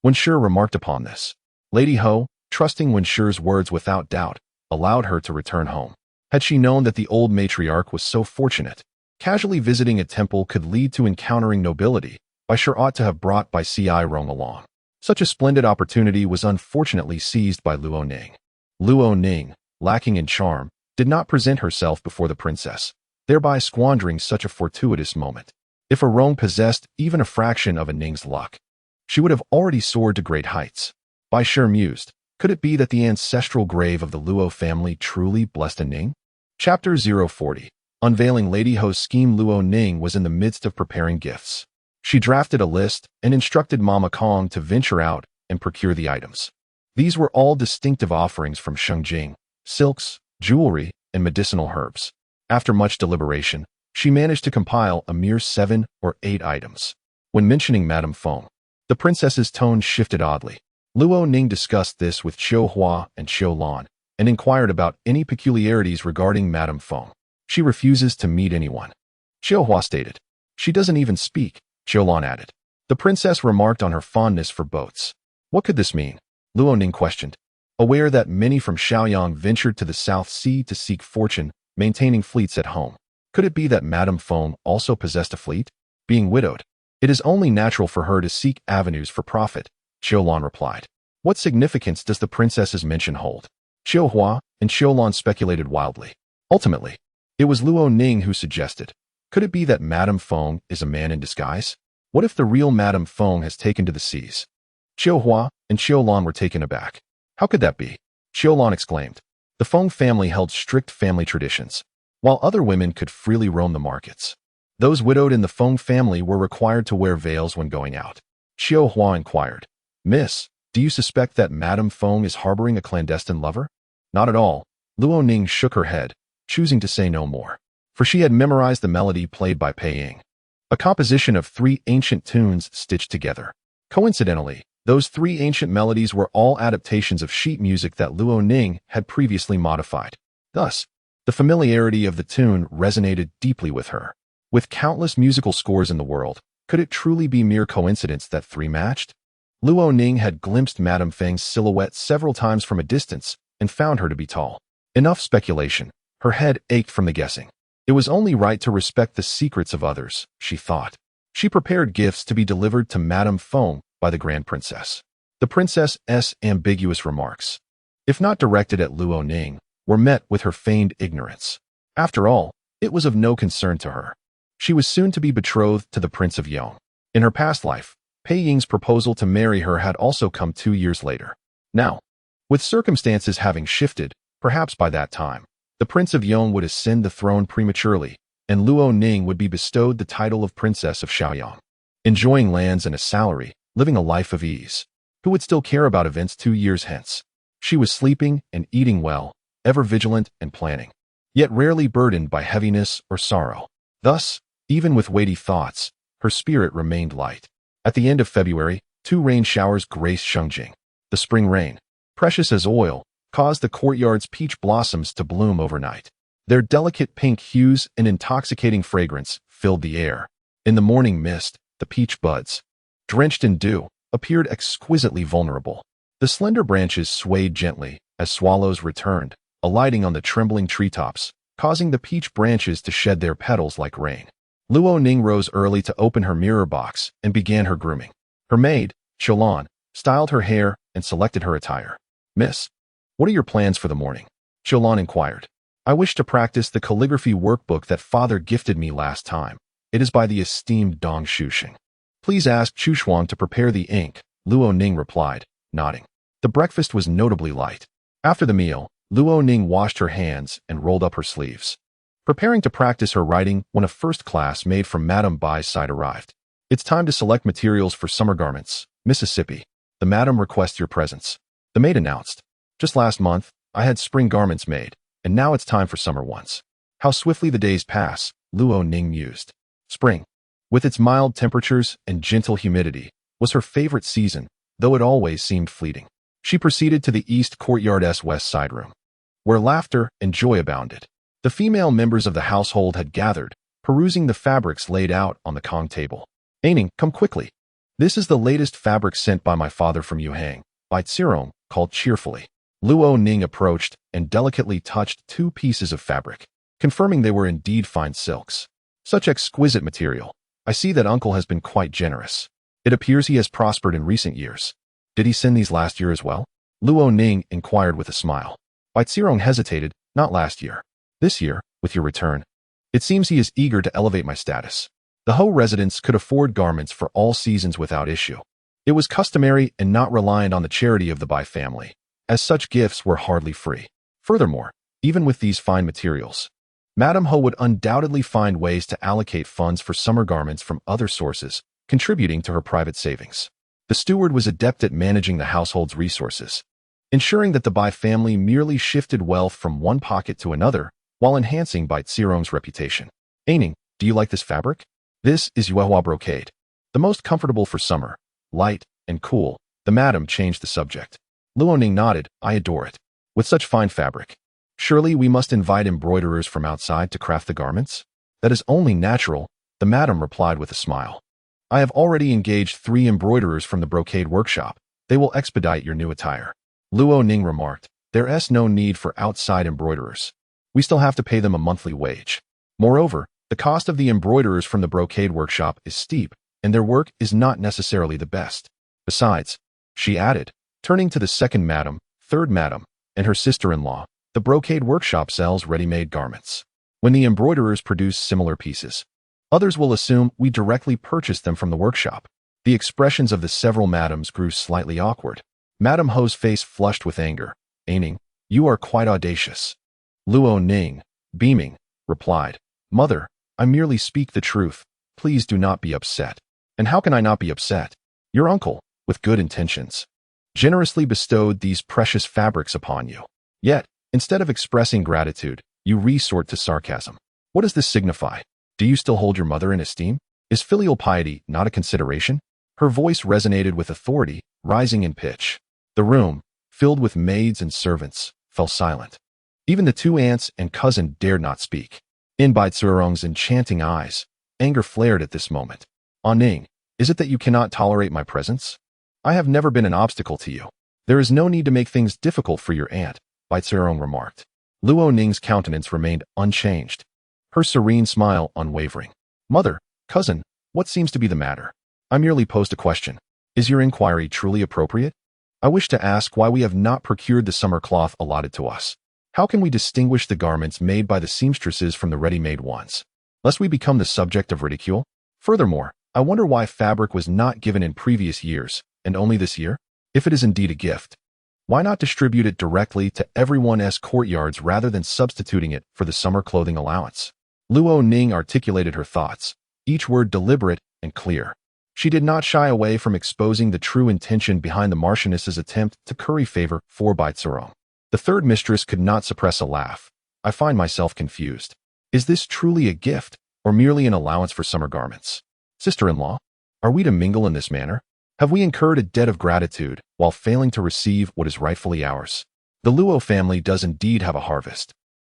Wen Sure remarked upon this. Lady Ho, trusting Wen Sure's words without doubt, allowed her to return home. Had she known that the old matriarch was so fortunate, casually visiting a temple could lead to encountering nobility, Bai Sure ought to have brought Bai Ci Rong along. Such a splendid opportunity was unfortunately seized by Luo Ning. Luo Ning, lacking in charm, did not present herself before the princess, thereby squandering such a fortuitous moment. If Rong possessed even a fraction of Ning's luck, she would have already soared to great heights. Bai Sure mused, could it be that the ancestral grave of the Luo family truly blessed Ning? Chapter 040. Unveiling Lady Ho's scheme. Luo Ning was in the midst of preparing gifts. She drafted a list and instructed Mama Kong to venture out and procure the items. These were all distinctive offerings from Shengjing, silks, jewelry, and medicinal herbs. After much deliberation, she managed to compile a mere 7 or 8 items. When mentioning Madame Feng, the princess's tone shifted oddly. Luo Ning discussed this with Qiu Hua and Qiu Lan, and inquired about any peculiarities regarding Madame Feng. She refuses to meet anyone. Qiu Hua stated. She doesn't even speak, Qiu Lan added. The princess remarked on her fondness for boats. What could this mean? Luo Ning questioned. Aware that many from Shaoyang ventured to the South Sea to seek fortune, maintaining fleets at home. Could it be that Madame Feng also possessed a fleet? Being widowed, it is only natural for her to seek avenues for profit, Qiu Lan replied. What significance does the princess's mention hold? Qiu Hua and Qiu Lan speculated wildly. Ultimately, it was Luo Ning who suggested. Could it be that Madame Feng is a man in disguise? What if the real Madame Feng has taken to the seas? Qiu Hua and Qiu Lan were taken aback. How could that be? Qiu Lan exclaimed. The Feng family held strict family traditions, while other women could freely roam the markets. Those widowed in the Feng family were required to wear veils when going out. Qiu Hua inquired, Miss, do you suspect that Madame Feng is harboring a clandestine lover? Not at all. Luo Ning shook her head, choosing to say no more, for she had memorized the melody played by Pei Ying, a composition of 3 ancient tunes stitched together. Coincidentally, those 3 ancient melodies were all adaptations of sheet music that Luo Ning had previously modified. Thus, the familiarity of the tune resonated deeply with her. With countless musical scores in the world, could it truly be mere coincidence that 3 matched? Luo Ning had glimpsed Madame Feng's silhouette several times from a distance and found her to be tall. Enough speculation. Her head ached from the guessing. It was only right to respect the secrets of others, she thought. She prepared gifts to be delivered to Madame Feng by the Grand Princess. The princess's ambiguous remarks, if not directed at Luo Ning, were met with her feigned ignorance. After all, it was of no concern to her. She was soon to be betrothed to the Prince of Yong. In her past life, Pei Ying's proposal to marry her had also come 2 years later. Now, with circumstances having shifted, perhaps by that time, the Prince of Yong would ascend the throne prematurely, and Luo Ning would be bestowed the title of Princess of Shaoyang. Enjoying lands and a salary, living a life of ease. Who would still care about events 2 years hence? She was sleeping and eating well, ever vigilant and planning, yet rarely burdened by heaviness or sorrow. Thus, even with weighty thoughts, her spirit remained light. At the end of February, 2 rain showers graced Shengjing. The spring rain, precious as oil, caused the courtyard's peach blossoms to bloom overnight. Their delicate pink hues and intoxicating fragrance filled the air. In the morning mist, the peach buds, drenched in dew, appeared exquisitely vulnerable. The slender branches swayed gently as swallows returned, alighting on the trembling treetops, causing the peach branches to shed their petals like rain. Luo Ning rose early to open her mirror box and began her grooming. Her maid, Qiu Lan, styled her hair and selected her attire. Miss, what are your plans for the morning? Qiu Lan inquired. I wish to practice the calligraphy workbook that father gifted me last time. It is by the esteemed Dong Shuxing. Please ask Chu Shuang to prepare the ink, Luo Ning replied, nodding. The breakfast was notably light. After the meal, Luo Ning washed her hands and rolled up her sleeves, preparing to practice her writing when a first class maid from Madame Bai's side arrived. It's time to select materials for summer garments, Mississippi. The madam requests your presence, the maid announced. Just last month, I had spring garments made, and now it's time for summer ones. How swiftly the days pass, Luo Ning mused. Spring, with its mild temperatures and gentle humidity, was her favorite season, though it always seemed fleeting. She proceeded to the east courtyard's west side room, where laughter and joy abounded. The female members of the household had gathered, perusing the fabrics laid out on the Kong table. Ning, come quickly. This is the latest fabric sent by my father from Yuhang, by Tsirong, called cheerfully. Luo Ning approached and delicately touched two pieces of fabric, confirming they were indeed fine silks. Such exquisite material. I see that uncle has been quite generous. It appears he has prospered in recent years. Did he send these last year as well? Luo Ning inquired with a smile. Bai Zirong hesitated, not last year. This year, with your return. It seems he is eager to elevate my status. The Ho residents could afford garments for all seasons without issue. It was customary and not reliant on the charity of the Bai family, as such gifts were hardly free. Furthermore, even with these fine materials, Madame Ho would undoubtedly find ways to allocate funds for summer garments from other sources, contributing to her private savings. The steward was adept at managing the household's resources, ensuring that the Bai family merely shifted wealth from one pocket to another while enhancing Bai Zirong's reputation. Ning, do you like this fabric? This is Yuehua brocade. The most comfortable for summer, light and cool. The madam changed the subject. Luo Ning nodded. I adore it. With such fine fabric, surely we must invite embroiderers from outside to craft the garments? That is only natural, the madam replied with a smile. I have already engaged 3 embroiderers from the brocade workshop. They will expedite your new attire. Luo Ning remarked. There's no need for outside embroiderers. We still have to pay them a monthly wage. Moreover, the cost of the embroiderers from the brocade workshop is steep, and their work is not necessarily the best. Besides, she added, turning to the second madam, third madam, and her sister-in-law, the brocade workshop sells ready-made garments. When the embroiderers produce similar pieces, others will assume we directly purchased them from the workshop. The expressions of the several madams grew slightly awkward. Madame Ho's face flushed with anger. Ning, you are quite audacious. Luo Ning, beaming, replied, Mother, I merely speak the truth. Please do not be upset. And how can I not be upset? Your uncle, with good intentions, generously bestowed these precious fabrics upon you. Yet, instead of expressing gratitude, you resort to sarcasm. What does this signify? Do you still hold your mother in esteem? Is filial piety not a consideration? Her voice resonated with authority, rising in pitch. The room, filled with maids and servants, fell silent. Even the 2 aunts and cousin dared not speak. In Bai Zirong's enchanting eyes, anger flared at this moment. Ning, is it that you cannot tolerate my presence? I have never been an obstacle to you. There is no need to make things difficult for your aunt, Bai Zirong remarked. Luo Ning's countenance remained unchanged, her serene smile unwavering. Mother, cousin, what seems to be the matter? I merely posed a question. Is your inquiry truly appropriate? I wish to ask why we have not procured the summer cloth allotted to us. How can we distinguish the garments made by the seamstresses from the ready-made ones, lest we become the subject of ridicule? Furthermore, I wonder why fabric was not given in previous years, and only this year? If it is indeed a gift, why not distribute it directly to everyone's courtyards rather than substituting it for the summer clothing allowance? Luo Ning articulated her thoughts, each word deliberate and clear. She did not shy away from exposing the true intention behind the Marchioness's attempt to curry favor for Bai Zirong. The third mistress could not suppress a laugh. I find myself confused. Is this truly a gift, or merely an allowance for summer garments? Sister-in-law, are we to mingle in this manner? Have we incurred a debt of gratitude while failing to receive what is rightfully ours? The Luo family does indeed have a harvest,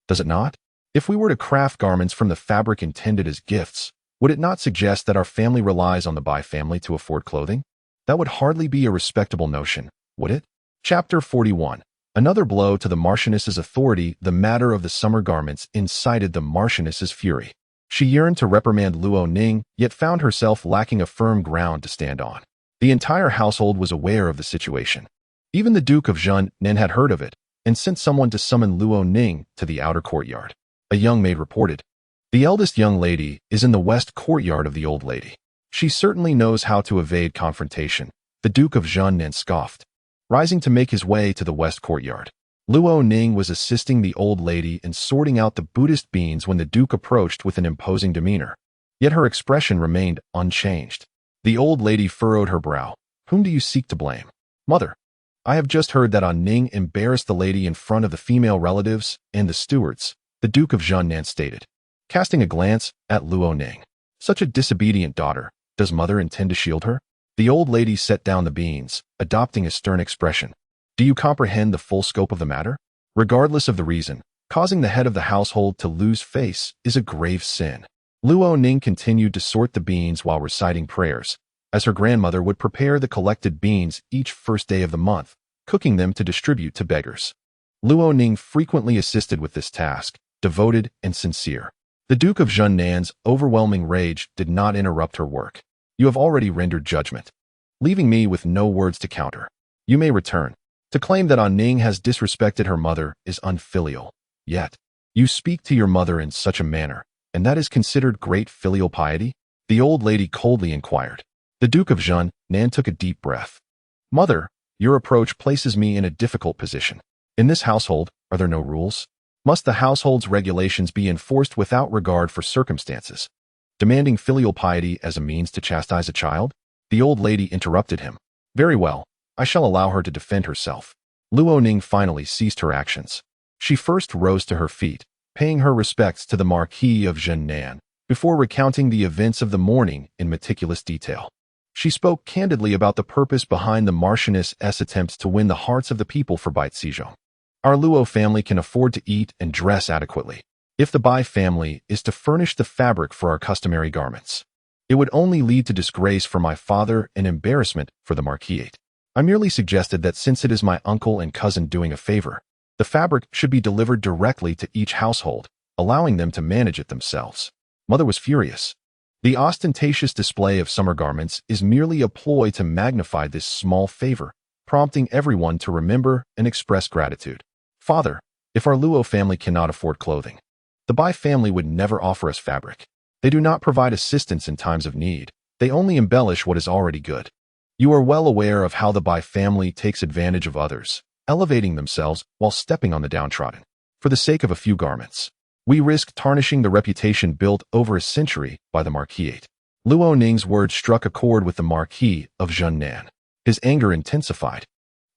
does it not? If we were to craft garments from the fabric intended as gifts, would it not suggest that our family relies on the Bai family to afford clothing? That would hardly be a respectable notion, would it? Chapter 41. Another blow to the Marchioness's authority. The matter of the summer garments incited the Marchioness's fury. She yearned to reprimand Luo Ning, yet found herself lacking a firm ground to stand on. The entire household was aware of the situation. Even the Duke of Zhen had heard of it, and sent someone to summon Luo Ning to the outer courtyard. A young maid reported. The eldest young lady is in the west courtyard of the old lady. She certainly knows how to evade confrontation. The Duke of Zhen scoffed, rising to make his way to the west courtyard. Luo Ning was assisting the old lady in sorting out the Buddhist beans when the Duke approached with an imposing demeanor. Yet her expression remained unchanged. The old lady furrowed her brow. Whom do you seek to blame? Mother, I have just heard that Ning embarrassed the lady in front of the female relatives and the stewards, the Duke of Zhen stated. casting a glance at Luo Ning. Such a disobedient daughter. Does mother intend to shield her? The old lady set down the beans, adopting a stern expression. Do you comprehend the full scope of the matter? Regardless of the reason, causing the head of the household to lose face is a grave sin. Luo Ning continued to sort the beans while reciting prayers, as her grandmother would prepare the collected beans each first day of the month, cooking them to distribute to beggars. Luo Ning frequently assisted with this task, devoted and sincere. The Duke of Junnan's overwhelming rage did not interrupt her work. You have already rendered judgment, leaving me with no words to counter. You may return. To claim that Ning has disrespected her mother is unfilial. Yet, you speak to your mother in such a manner, and that is considered great filial piety? The old lady coldly inquired. The Duke of Junnan took a deep breath. Mother, your approach places me in a difficult position. In this household, are there no rules? Must the household's regulations be enforced without regard for circumstances? Demanding filial piety as a means to chastise a child? The old lady interrupted him. Very well, I shall allow her to defend herself. Luo Ning finally ceased her actions. She first rose to her feet, paying her respects to the Marquis of Junnan, before recounting the events of the morning in meticulous detail. She spoke candidly about the purpose behind the Marchioness's attempts to win the hearts of the people for Bai Zizhou. Our Luo family can afford to eat and dress adequately. If the Bai family is to furnish the fabric for our customary garments, it would only lead to disgrace for my father and embarrassment for the Marquisate. I merely suggested that since it is my uncle and cousin doing a favor, the fabric should be delivered directly to each household, allowing them to manage it themselves. Mother was furious. The ostentatious display of summer garments is merely a ploy to magnify this small favor, prompting everyone to remember and express gratitude. Father, if our Luo family cannot afford clothing, the Bai family would never offer us fabric. They do not provide assistance in times of need. They only embellish what is already good. You are well aware of how the Bai family takes advantage of others, elevating themselves while stepping on the downtrodden. For the sake of a few garments, we risk tarnishing the reputation built over a century by the Marquisate. Luo Ning's words struck a chord with the Marquis of Junnan. His anger intensified.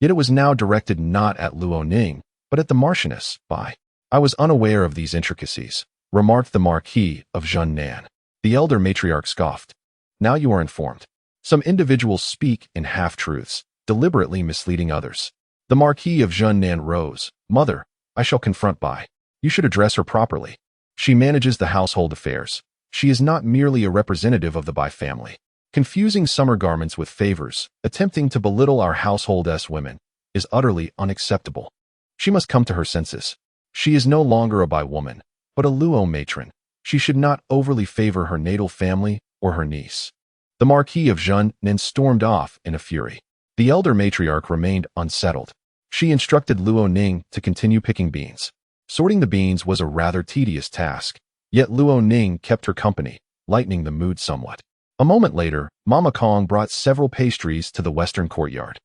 Yet it was now directed not at Luo Ning, but at the Marchioness. I was unaware of these intricacies, remarked the Marquis of Junnan. The elder matriarch scoffed. Now you are informed. Some individuals speak in half-truths, deliberately misleading others. The Marquis of Junnan rose. Mother, I shall confront Bai. You should address her properly. She manages the household affairs. She is not merely a representative of the Bai family. Confusing summer garments with favors, attempting to belittle our household's women, is utterly unacceptable. She must come to her senses. She is no longer a Bai woman, but a Luo matron. She should not overly favor her natal family or her niece. The Marquis of Junnan stormed off in a fury. The elder matriarch remained unsettled. She instructed Luo Ning to continue picking beans. Sorting the beans was a rather tedious task, yet Luo Ning kept her company, lightening the mood somewhat. A moment later, Mama Kong brought several pastries to the western courtyard.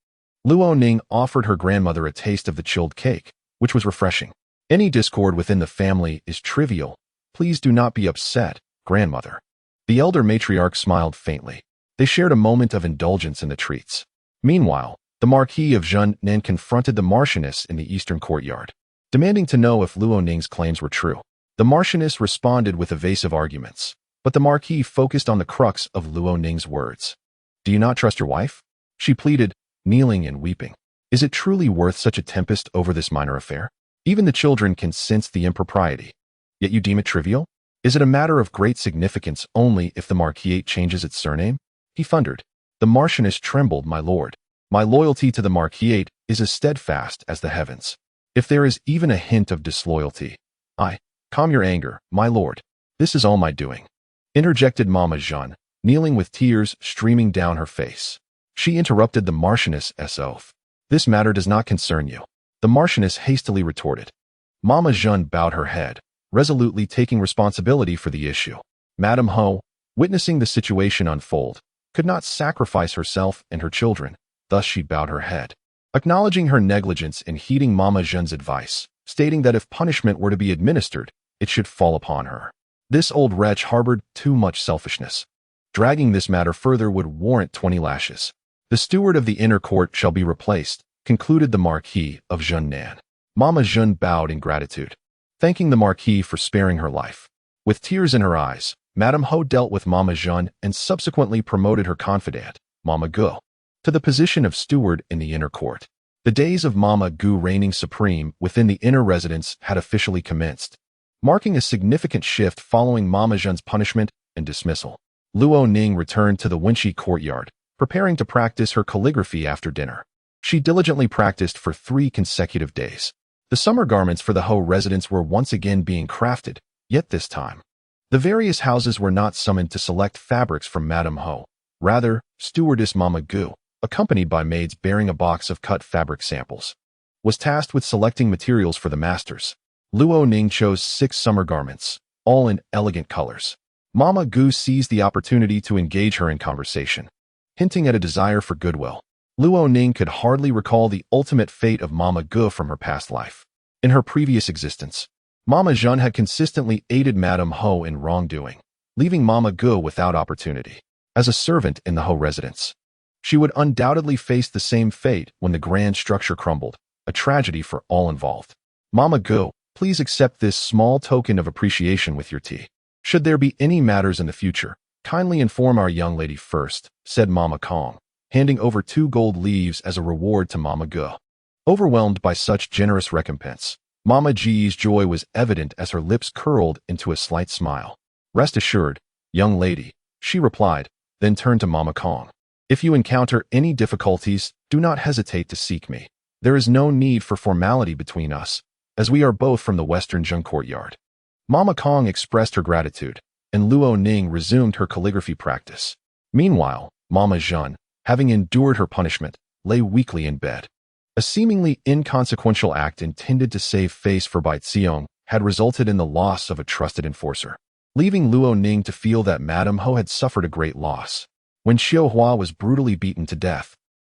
Luo Ning offered her grandmother a taste of the chilled cake, which was refreshing. Any discord within the family is trivial. Please do not be upset, grandmother. The elder matriarch smiled faintly. They shared a moment of indulgence in the treats. Meanwhile, the Marquis of Junnan confronted the Marchioness in the eastern courtyard, demanding to know if Luo Ning's claims were true. The Marchioness responded with evasive arguments, but the Marquis focused on the crux of Luo Ning's words. Do you not trust your wife? She pleaded, kneeling and weeping. Is it truly worth such a tempest over this minor affair? Even the children can sense the impropriety. Yet you deem it trivial? Is it a matter of great significance only if the Marquisate changes its surname? He thundered. The Marchioness trembled, my lord. My loyalty to the Marquisate is as steadfast as the heavens. If there is even a hint of disloyalty, calm your anger, my lord. This is all my doing. Interjected Mama Jeanne, kneeling with tears streaming down her face. She interrupted the Marchioness's oath. This matter does not concern you. The Marchioness hastily retorted. Mama Jeanne bowed her head, resolutely taking responsibility for the issue. Madame Ho, witnessing the situation unfold, could not sacrifice herself and her children, thus she bowed her head, acknowledging her negligence in heeding Mama Jeanne's advice, stating that if punishment were to be administered, it should fall upon her. This old wretch harbored too much selfishness. Dragging this matter further would warrant 20 lashes. The steward of the inner court shall be replaced, concluded the Marquis of Junnan. Mama Jeanne bowed in gratitude, thanking the Marquis for sparing her life. With tears in her eyes, Madame Ho dealt with Mama Jeanne and subsequently promoted her confidant, Mama Gu, to the position of steward in the inner court. The days of Mama Gu reigning supreme within the inner residence had officially commenced, marking a significant shift following Mama Jeanne's punishment and dismissal. Luo Ning returned to the Wenxi courtyard, preparing to practice her calligraphy after dinner. She diligently practiced for 3 consecutive days. The summer garments for the Ho residence were once again being crafted, yet this time, the various houses were not summoned to select fabrics from Madame Ho. Rather, stewardess Mama Gu, accompanied by maids bearing a box of cut fabric samples, was tasked with selecting materials for the masters. Luo Ning chose 6 summer garments, all in elegant colors. Mama Gu seized the opportunity to engage her in conversation, hinting at a desire for goodwill. Luo Ning could hardly recall the ultimate fate of Mama Gu from her past life. In her previous existence, Mama Jeanne had consistently aided Madame Ho in wrongdoing, leaving Mama Gu without opportunity. As a servant in the Ho residence, she would undoubtedly face the same fate when the grand structure crumbled, a tragedy for all involved. Mama Gu, please accept this small token of appreciation with your tea. Should there be any matters in the future, kindly inform our young lady first, said Mama Kong, handing over 2 gold leaves as a reward to Mama Gu. Overwhelmed by such generous recompense, Mama Ji's joy was evident as her lips curled into a slight smile. Rest assured, young lady, she replied, then turned to Mama Kong. If you encounter any difficulties, do not hesitate to seek me. There is no need for formality between us, as we are both from the Western Zheng courtyard. Mama Kong expressed her gratitude, and Luo Ning resumed her calligraphy practice. Meanwhile, Mama Jeanne, having endured her punishment, lay weakly in bed. A seemingly inconsequential act intended to save face for Bai Xiong had resulted in the loss of a trusted enforcer, leaving Luo Ning to feel that Madame Ho had suffered a great loss. When Xiao Hua was brutally beaten to death,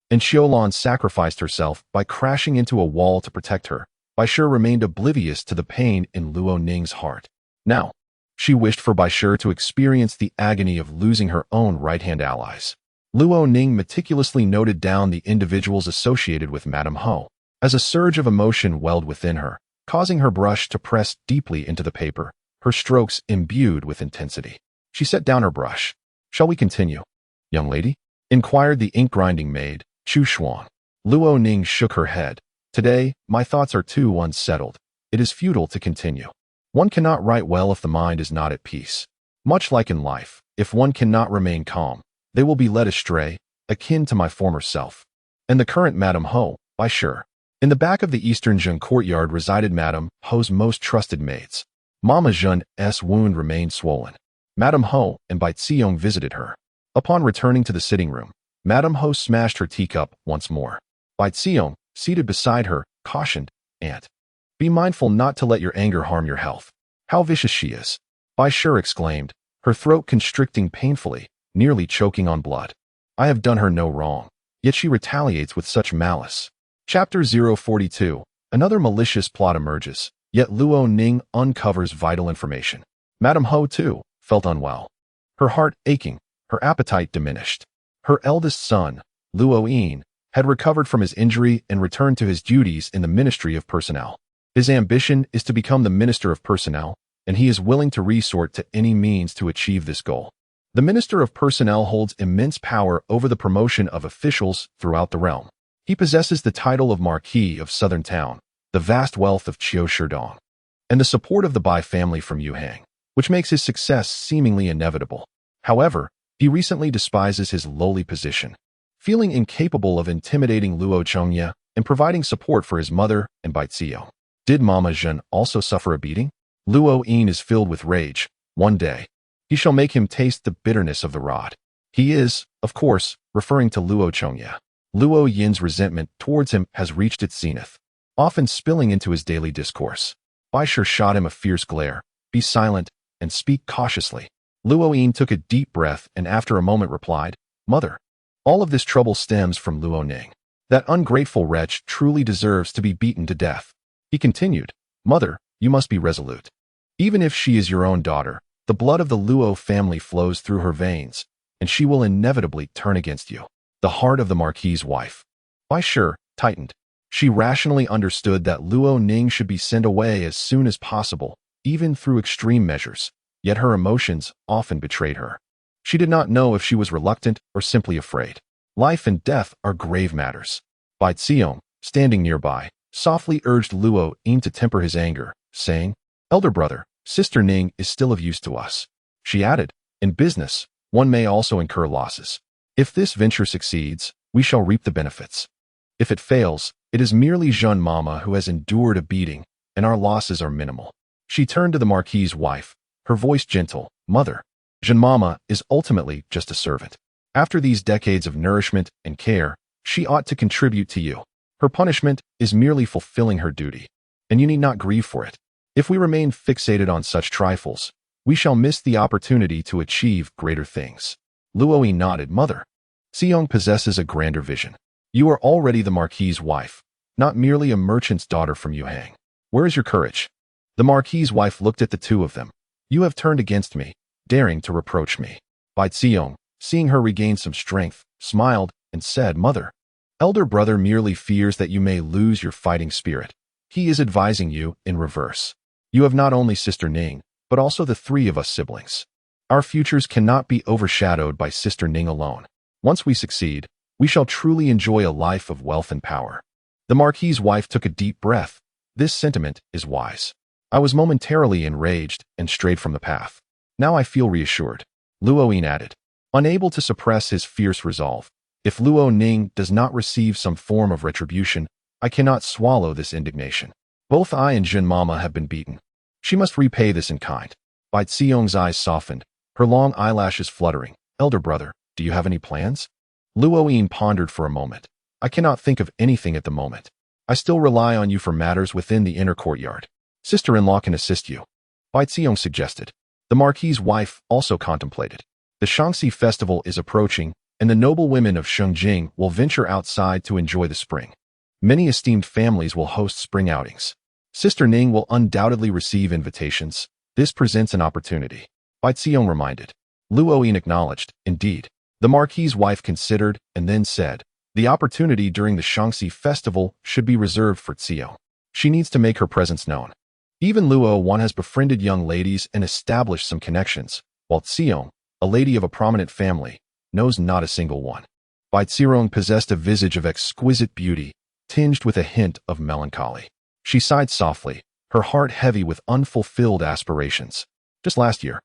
and Xiao Lan sacrificed herself by crashing into a wall to protect her, Bai Shi remained oblivious to the pain in Luo Ning's heart. Now, she wished for Bai Shi to experience the agony of losing her own right-hand allies. Luo Ning meticulously noted down the individuals associated with Madame Ho, as a surge of emotion welled within her, causing her brush to press deeply into the paper, her strokes imbued with intensity. She set down her brush. Shall we continue, young lady? Inquired the ink-grinding maid, Chu Xuan. Luo Ning shook her head. Today, my thoughts are too unsettled. It is futile to continue. One cannot write well if the mind is not at peace. Much like in life, if one cannot remain calm, they will be led astray, akin to my former self. And the current Madame Ho, Bai Shi. In the back of the Eastern Zheng courtyard resided Madame Ho's most trusted maids. Mama Jeanne's wound remained swollen. Madame Ho and Bai Xiong visited her. Upon returning to the sitting room, Madame Ho smashed her teacup once more. Bai Xiong, seated beside her, cautioned, "Aunt, be mindful not to let your anger harm your health." How vicious she is, Bai Shi exclaimed, her throat constricting painfully, nearly choking on blood. I have done her no wrong, yet she retaliates with such malice. Chapter 042. Another malicious plot emerges, yet Luo Ning uncovers vital information. Madame Ho, too, felt unwell. Her heart aching, her appetite diminished. Her eldest son, Luo Ning, had recovered from his injury and returned to his duties in the Ministry of Personnel. His ambition is to become the Minister of Personnel, and he is willing to resort to any means to achieve this goal. The Minister of Personnel holds immense power over the promotion of officials throughout the realm. He possesses the title of Marquis of Southern Town, the vast wealth of Qiu Shidong, and the support of the Bai family from Yuhang, which makes his success seemingly inevitable. However, he recently despises his lowly position, feeling incapable of intimidating Luo Chongye and providing support for his mother and Bai Xiong. Did Mama Jeanne also suffer a beating? Luo Ning is filled with rage. One day, he shall make him taste the bitterness of the rod. He is, of course, referring to Luo Chongye. Luo Yin's resentment towards him has reached its zenith, often spilling into his daily discourse. Bai Shi shot him a fierce glare. Be silent and speak cautiously. Luo Ning took a deep breath and after a moment replied, Mother, all of this trouble stems from Luo Ning. That ungrateful wretch truly deserves to be beaten to death. He continued, Mother, you must be resolute. Even if she is your own daughter, the blood of the Luo family flows through her veins, and she will inevitably turn against you. The heart of the Marquis's wife, Bai Shi, tightened. She rationally understood that Luo Ning should be sent away as soon as possible, even through extreme measures. yet her emotions often betrayed her. She did not know if she was reluctant or simply afraid. Life and death are grave matters. Bai Xiong, standing nearby, softly urged Luo Ning to temper his anger, saying, "Elder brother, Sister Ning is still of use to us." She added, "In business, one may also incur losses. If this venture succeeds, we shall reap the benefits. If it fails, it is merely Jeune Mama who has endured a beating, and our losses are minimal." She turned to the Marquis's wife, her voice gentle. "Mother, Jeune Mama is ultimately just a servant. After these decades of nourishment and care, she ought to contribute to you. Her punishment is merely fulfilling her duty, and you need not grieve for it. If we remain fixated on such trifles, we shall miss the opportunity to achieve greater things." Luo Ning nodded. "Mother, Xiong possesses a grander vision. You are already the Marquis's wife, not merely a merchant's daughter from Yuhang. Where is your courage?" The Marquis's wife looked at the two of them. "You have turned against me, daring to reproach me." Bai Xiong, seeing her regain some strength, smiled and said, "Mother, elder brother merely fears that you may lose your fighting spirit. He is advising you in reverse. You have not only Sister Ning, but also the three of us siblings. Our futures cannot be overshadowed by Sister Ning alone. Once we succeed, we shall truly enjoy a life of wealth and power." The Marquis's wife took a deep breath. "This sentiment is wise. I was momentarily enraged and strayed from the path. Now I feel reassured." Luo Ning added, unable to suppress his fierce resolve. "If Luo Ning does not receive some form of retribution, I cannot swallow this indignation. Both I and Jeune Mama have been beaten. She must repay this in kind." Bai Xiong's eyes softened, her long eyelashes fluttering. "Elder brother, do you have any plans?" Luo Ning pondered for a moment. "I cannot think of anything at the moment. I still rely on you for matters within the inner courtyard. Sister-in-law can assist you," Bai Xiong suggested. The Marquis's wife also contemplated. The Shaanxi festival is approaching, and the noble women of Shengjing will venture outside to enjoy the spring. Many esteemed families will host spring outings. Sister Ning will undoubtedly receive invitations. This presents an opportunity, Bai Xiong reminded. Luo Ning acknowledged, "Indeed." The Marquis's wife considered and then said, "The opportunity during the Shaanxi festival should be reserved for Xiong. She needs to make her presence known. Even Luo Ning has befriended young ladies and established some connections, while Xiong, a lady of a prominent family, knows not a single one." Bai Xiong possessed a visage of exquisite beauty, tinged with a hint of melancholy. She sighed softly, her heart heavy with unfulfilled aspirations. Just last year,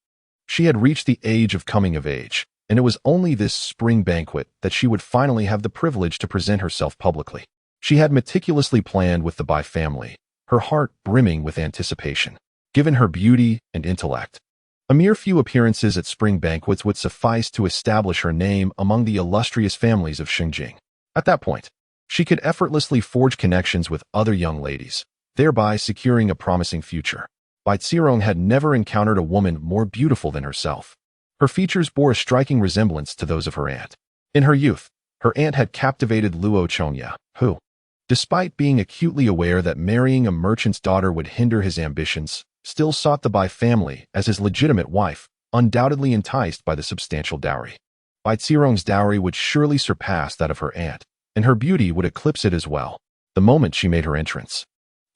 she had reached the age of coming of age, and it was only this spring banquet that she would finally have the privilege to present herself publicly. She had meticulously planned with the Bai family, her heart brimming with anticipation. Given her beauty and intellect, a mere few appearances at spring banquets would suffice to establish her name among the illustrious families of Shengjing. At that point, she could effortlessly forge connections with other young ladies, thereby securing a promising future. Bai Xiong had never encountered a woman more beautiful than herself. Her features bore a striking resemblance to those of her aunt. In her youth, her aunt had captivated Luo Chongya, who, despite being acutely aware that marrying a merchant's daughter would hinder his ambitions, still sought the Bai family as his legitimate wife, undoubtedly enticed by the substantial dowry. Bai Xiong's dowry would surely surpass that of her aunt, and her beauty would eclipse it as well. The moment she made her entrance,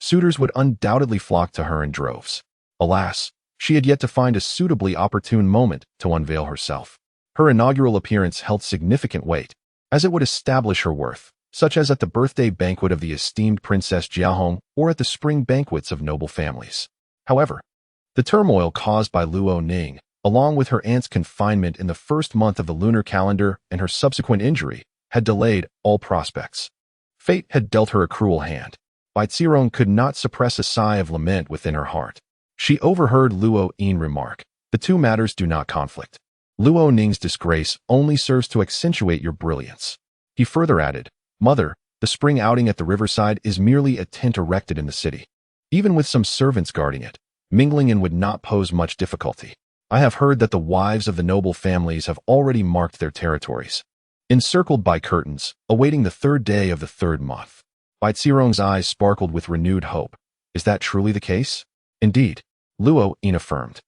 suitors would undoubtedly flock to her in droves. Alas, she had yet to find a suitably opportune moment to unveil herself. Her inaugural appearance held significant weight, as it would establish her worth, such as at the birthday banquet of the esteemed Princess Jiahong or at the spring banquets of noble families. However, the turmoil caused by Luo Ning, along with her aunt's confinement in the first month of the lunar calendar and her subsequent injury, had delayed all prospects. Fate had dealt her a cruel hand. Bai Xiong could not suppress a sigh of lament within her heart. She overheard Luo Ning remark, "The two matters do not conflict. Luo Ning's disgrace only serves to accentuate your brilliance." He further added, "Mother, the spring outing at the riverside is merely a tent erected in the city. Even with some servants guarding it, mingling in would not pose much difficulty. I have heard that the wives of the noble families have already marked their territories, encircled by curtains, awaiting the third day of the third month." Bai Xiong's eyes sparkled with renewed hope. "Is that truly the case?" "Indeed," Luo Ning affirmed.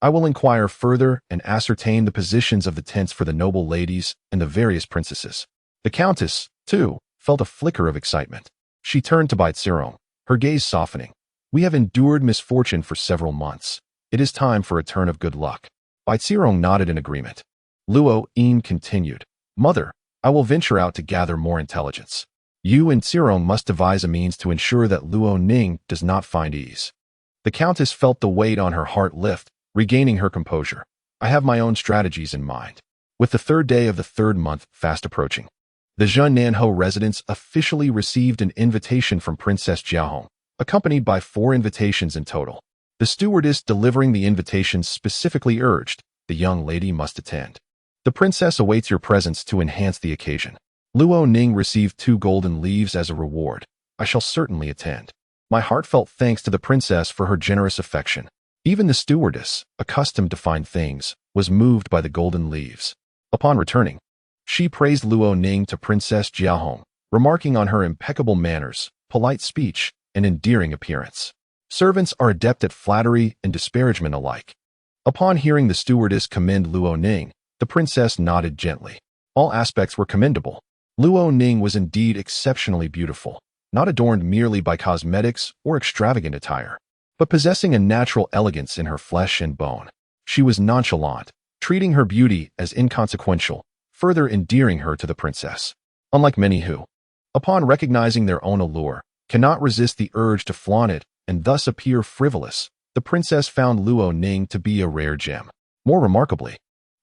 "I will inquire further and ascertain the positions of the tents for the noble ladies and the various princesses." The Countess, too, felt a flicker of excitement. She turned to Bai Xiong, her gaze softening. "We have endured misfortune for several months. It is time for a turn of good luck. Bai Zirong nodded in agreement. Luo Ning continued. Mother, I will venture out to gather more intelligence. You and Zirong must devise a means to ensure that Luo Ning does not find ease. The Countess felt the weight on her heart lift, regaining her composure. I have my own strategies in mind. With the third day of the third month fast approaching, the Zhennanhou residence officially received an invitation from Princess Jiahong, accompanied by 4 invitations in total. The stewardess delivering the invitations specifically urged, the young lady must attend. The princess awaits your presence to enhance the occasion. Luo Ning received 2 golden leaves as a reward. I shall certainly attend. My heartfelt thanks to the princess for her generous affection. Even the stewardess, accustomed to fine things, was moved by the golden leaves. Upon returning, she praised Luo Ning to Princess Jiahong, remarking on her impeccable manners, polite speech, and endearing appearance. Servants are adept at flattery and disparagement alike. Upon hearing the stewardess commend Luo Ning, the princess nodded gently. All aspects were commendable. Luo Ning was indeed exceptionally beautiful, not adorned merely by cosmetics or extravagant attire, but possessing a natural elegance in her flesh and bone. She was nonchalant, treating her beauty as inconsequential, further endearing her to the princess. Unlike many who, upon recognizing their own allure, cannot resist the urge to flaunt it and thus appear frivolous, the princess found Luo Ning to be a rare gem. More remarkably,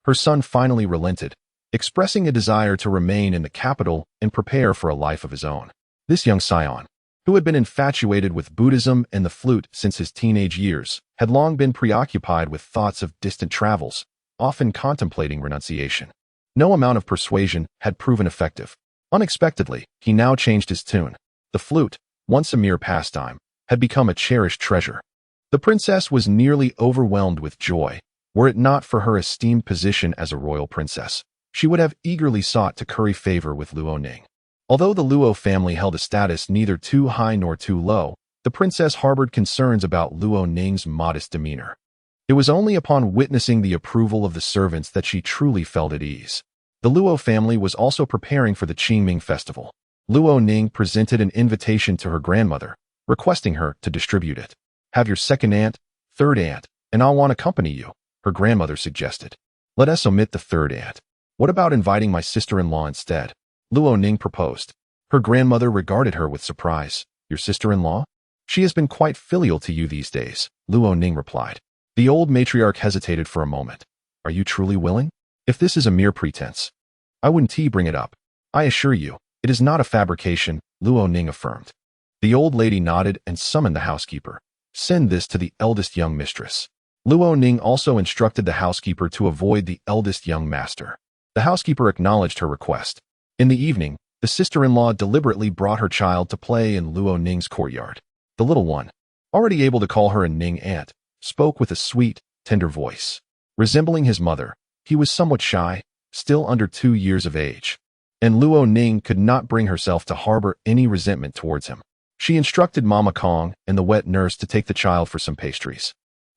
her son finally relented, expressing a desire to remain in the capital and prepare for a life of his own. This young scion, who had been infatuated with Buddhism and the flute since his teenage years, had long been preoccupied with thoughts of distant travels, often contemplating renunciation. No amount of persuasion had proven effective. Unexpectedly, he now changed his tune. The flute, once a mere pastime, had become a cherished treasure. The princess was nearly overwhelmed with joy. Were it not for her esteemed position as a royal princess, she would have eagerly sought to curry favor with Luo Ning. Although the Luo family held a status neither too high nor too low, the princess harbored concerns about Luo Ning's modest demeanor. It was only upon witnessing the approval of the servants that she truly felt at ease. The Luo family was also preparing for the Qingming festival. Luo Ning presented an invitation to her grandmother, requesting her to distribute it. Have your second aunt, third aunt, and I'll want to accompany you, her grandmother suggested. Let us omit the third aunt. What about inviting my sister-in-law instead? Luo Ning proposed. Her grandmother regarded her with surprise. Your sister-in-law? She has been quite filial to you these days, Luo Ning replied. The old matriarch hesitated for a moment. Are you truly willing? If this is a mere pretense, I wouldn't bring it up. I assure you, it is not a fabrication, Luo Ning affirmed. The old lady nodded and summoned the housekeeper. Send this to the eldest young mistress. Luo Ning also instructed the housekeeper to avoid the eldest young master. The housekeeper acknowledged her request. In the evening, the sister-in-law deliberately brought her child to play in Luo Ning's courtyard. The little one, already able to call her a Ning aunt, spoke with a sweet, tender voice. Resembling his mother, he was somewhat shy, still under 2 years of age, and Luo Ning could not bring herself to harbor any resentment towards him. She instructed Mama Kong and the wet nurse to take the child for some pastries.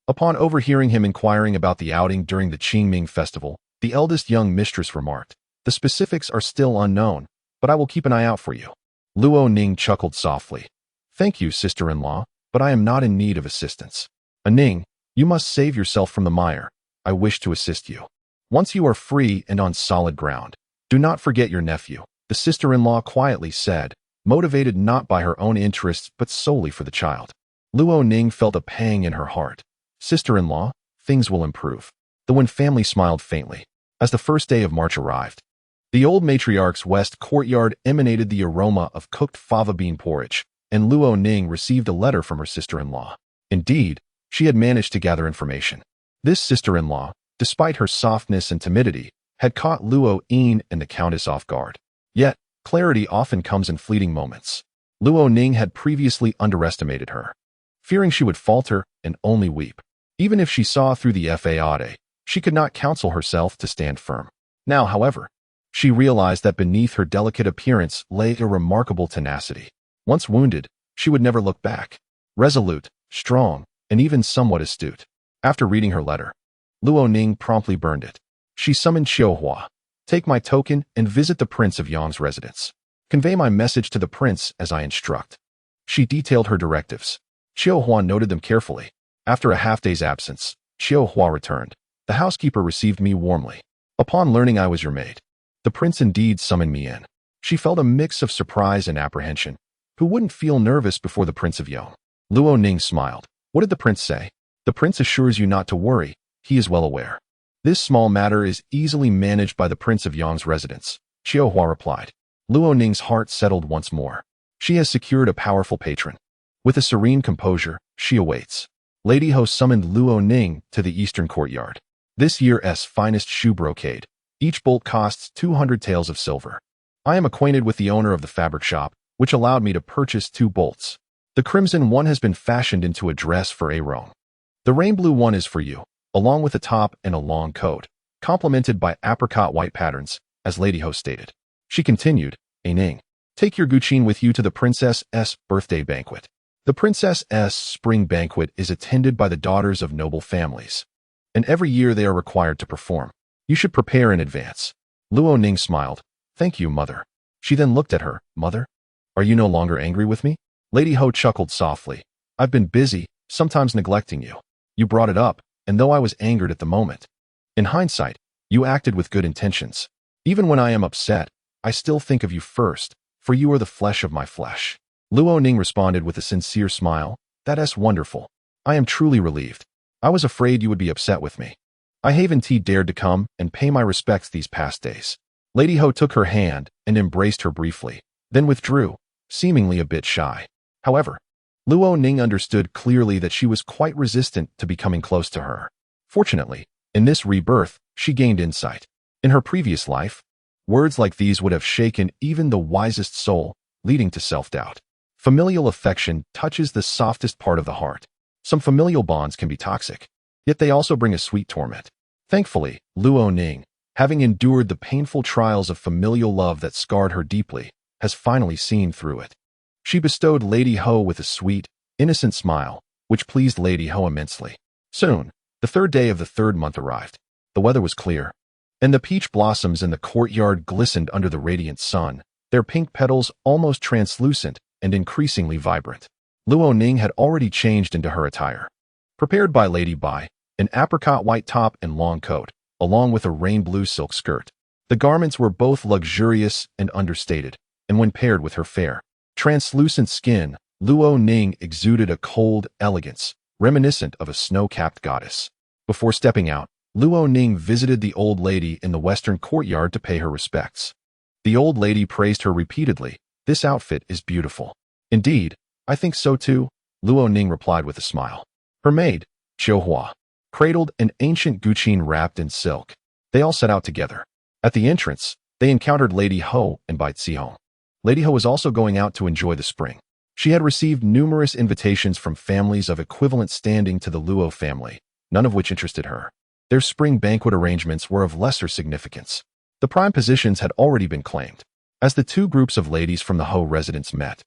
Upon overhearing him inquiring about the outing during the Qingming festival, the eldest young mistress remarked, the specifics are still unknown, but I will keep an eye out for you. Luo Ning chuckled softly. Thank you, sister-in-law, but I am not in need of assistance. Ning, you must save yourself from the mire. I wish to assist you. Once you are free and on solid ground, do not forget your nephew, the sister-in-law quietly said, motivated not by her own interests but solely for the child. Luo Ning felt a pang in her heart. Sister-in-law, things will improve. The Wen family smiled faintly. As the first day of March arrived, the old matriarch's west courtyard emanated the aroma of cooked fava bean porridge, and Luo Ning received a letter from her sister-in-law. Indeed, she had managed to gather information. This sister-in-law, despite her softness and timidity, had caught Luo Ning and the Countess off guard. Yet, clarity often comes in fleeting moments. Luo Ning had previously underestimated her, fearing she would falter and only weep. Even if she saw through the facade, she could not counsel herself to stand firm. Now, however, she realized that beneath her delicate appearance lay a remarkable tenacity. Once wounded, she would never look back. Resolute, strong, and even somewhat astute. After reading her letter, Luo Ning promptly burned it. She summoned Xiaohua. Take my token and visit the Prince of Yang's residence. Convey my message to the prince as I instruct. She detailed her directives. Xiaohua noted them carefully. After a half-day's absence, Qiu Hua returned. The housekeeper received me warmly. Upon learning I was your maid, the prince indeed summoned me in. She felt a mix of surprise and apprehension. Who wouldn't feel nervous before the Prince of Yong? Luo Ning smiled. What did the prince say? The prince assures you not to worry. He is well aware. This small matter is easily managed by the Prince of Yong's residence, Qiu Hua replied. Luo Ning's heart settled once more. She has secured a powerful patron. With a serene composure, she awaits. Lady Ho summoned Luo Ning to the eastern courtyard. This year's finest shoe brocade. Each bolt costs 200 taels of silver. I am acquainted with the owner of the fabric shop, which allowed me to purchase 2 bolts. The crimson one has been fashioned into a dress for Arong. The rain blue one is for you, along with a top and a long coat, complemented by apricot white patterns, as Lady Ho stated. She continued, Ning, take your Guqin with you to the princess's birthday banquet. The princess's spring banquet is attended by the daughters of noble families, and every year they are required to perform. You should prepare in advance. Luo Ning smiled. Thank you, mother. She then looked at her. Mother? Are you no longer angry with me? Lady Ho chuckled softly. I've been busy, sometimes neglecting you. You brought it up, and though I was angered at the moment, in hindsight, you acted with good intentions. Even when I am upset, I still think of you first, for you are the flesh of my flesh. Luo Ning responded with a sincere smile. That's wonderful. I am truly relieved. I was afraid you would be upset with me. I haven't dared to come and pay my respects these past days. Lady Ho took her hand and embraced her briefly, then withdrew, seemingly a bit shy. However, Luo Ning understood clearly that she was quite resistant to becoming close to her. Fortunately, in this rebirth, she gained insight. In her previous life, words like these would have shaken even the wisest soul, leading to self-doubt. Familial affection touches the softest part of the heart. Some familial bonds can be toxic, yet they also bring a sweet torment. Thankfully, Luo Ning, having endured the painful trials of familial love that scarred her deeply, has finally seen through it. She bestowed Lady Ho with a sweet, innocent smile, which pleased Lady Ho immensely. Soon, the 3rd day of the 3rd month arrived. The weather was clear, and the peach blossoms in the courtyard glistened under the radiant sun, their pink petals almost translucent and increasingly vibrant. Luo Ning had already changed into her attire. Prepared by Lady Bai, an apricot white top and long coat, along with a rain blue silk skirt. The garments were both luxurious and understated, and when paired with her fair, translucent skin, Luo Ning exuded a cold elegance, reminiscent of a snow-capped goddess. Before stepping out, Luo Ning visited the old lady in the western courtyard to pay her respects. The old lady praised her repeatedly. This outfit is beautiful. Indeed, I think so too, Luo Ning replied with a smile. Her maid, Qiu Hua, cradled an ancient Guqin wrapped in silk. They all set out together. At the entrance, they encountered Lady Ho and Bai Zihong. Lady Ho was also going out to enjoy the spring. She had received numerous invitations from families of equivalent standing to the Luo family, none of which interested her. Their spring banquet arrangements were of lesser significance. The prime positions had already been claimed. As the 2 groups of ladies from the Ho residence met,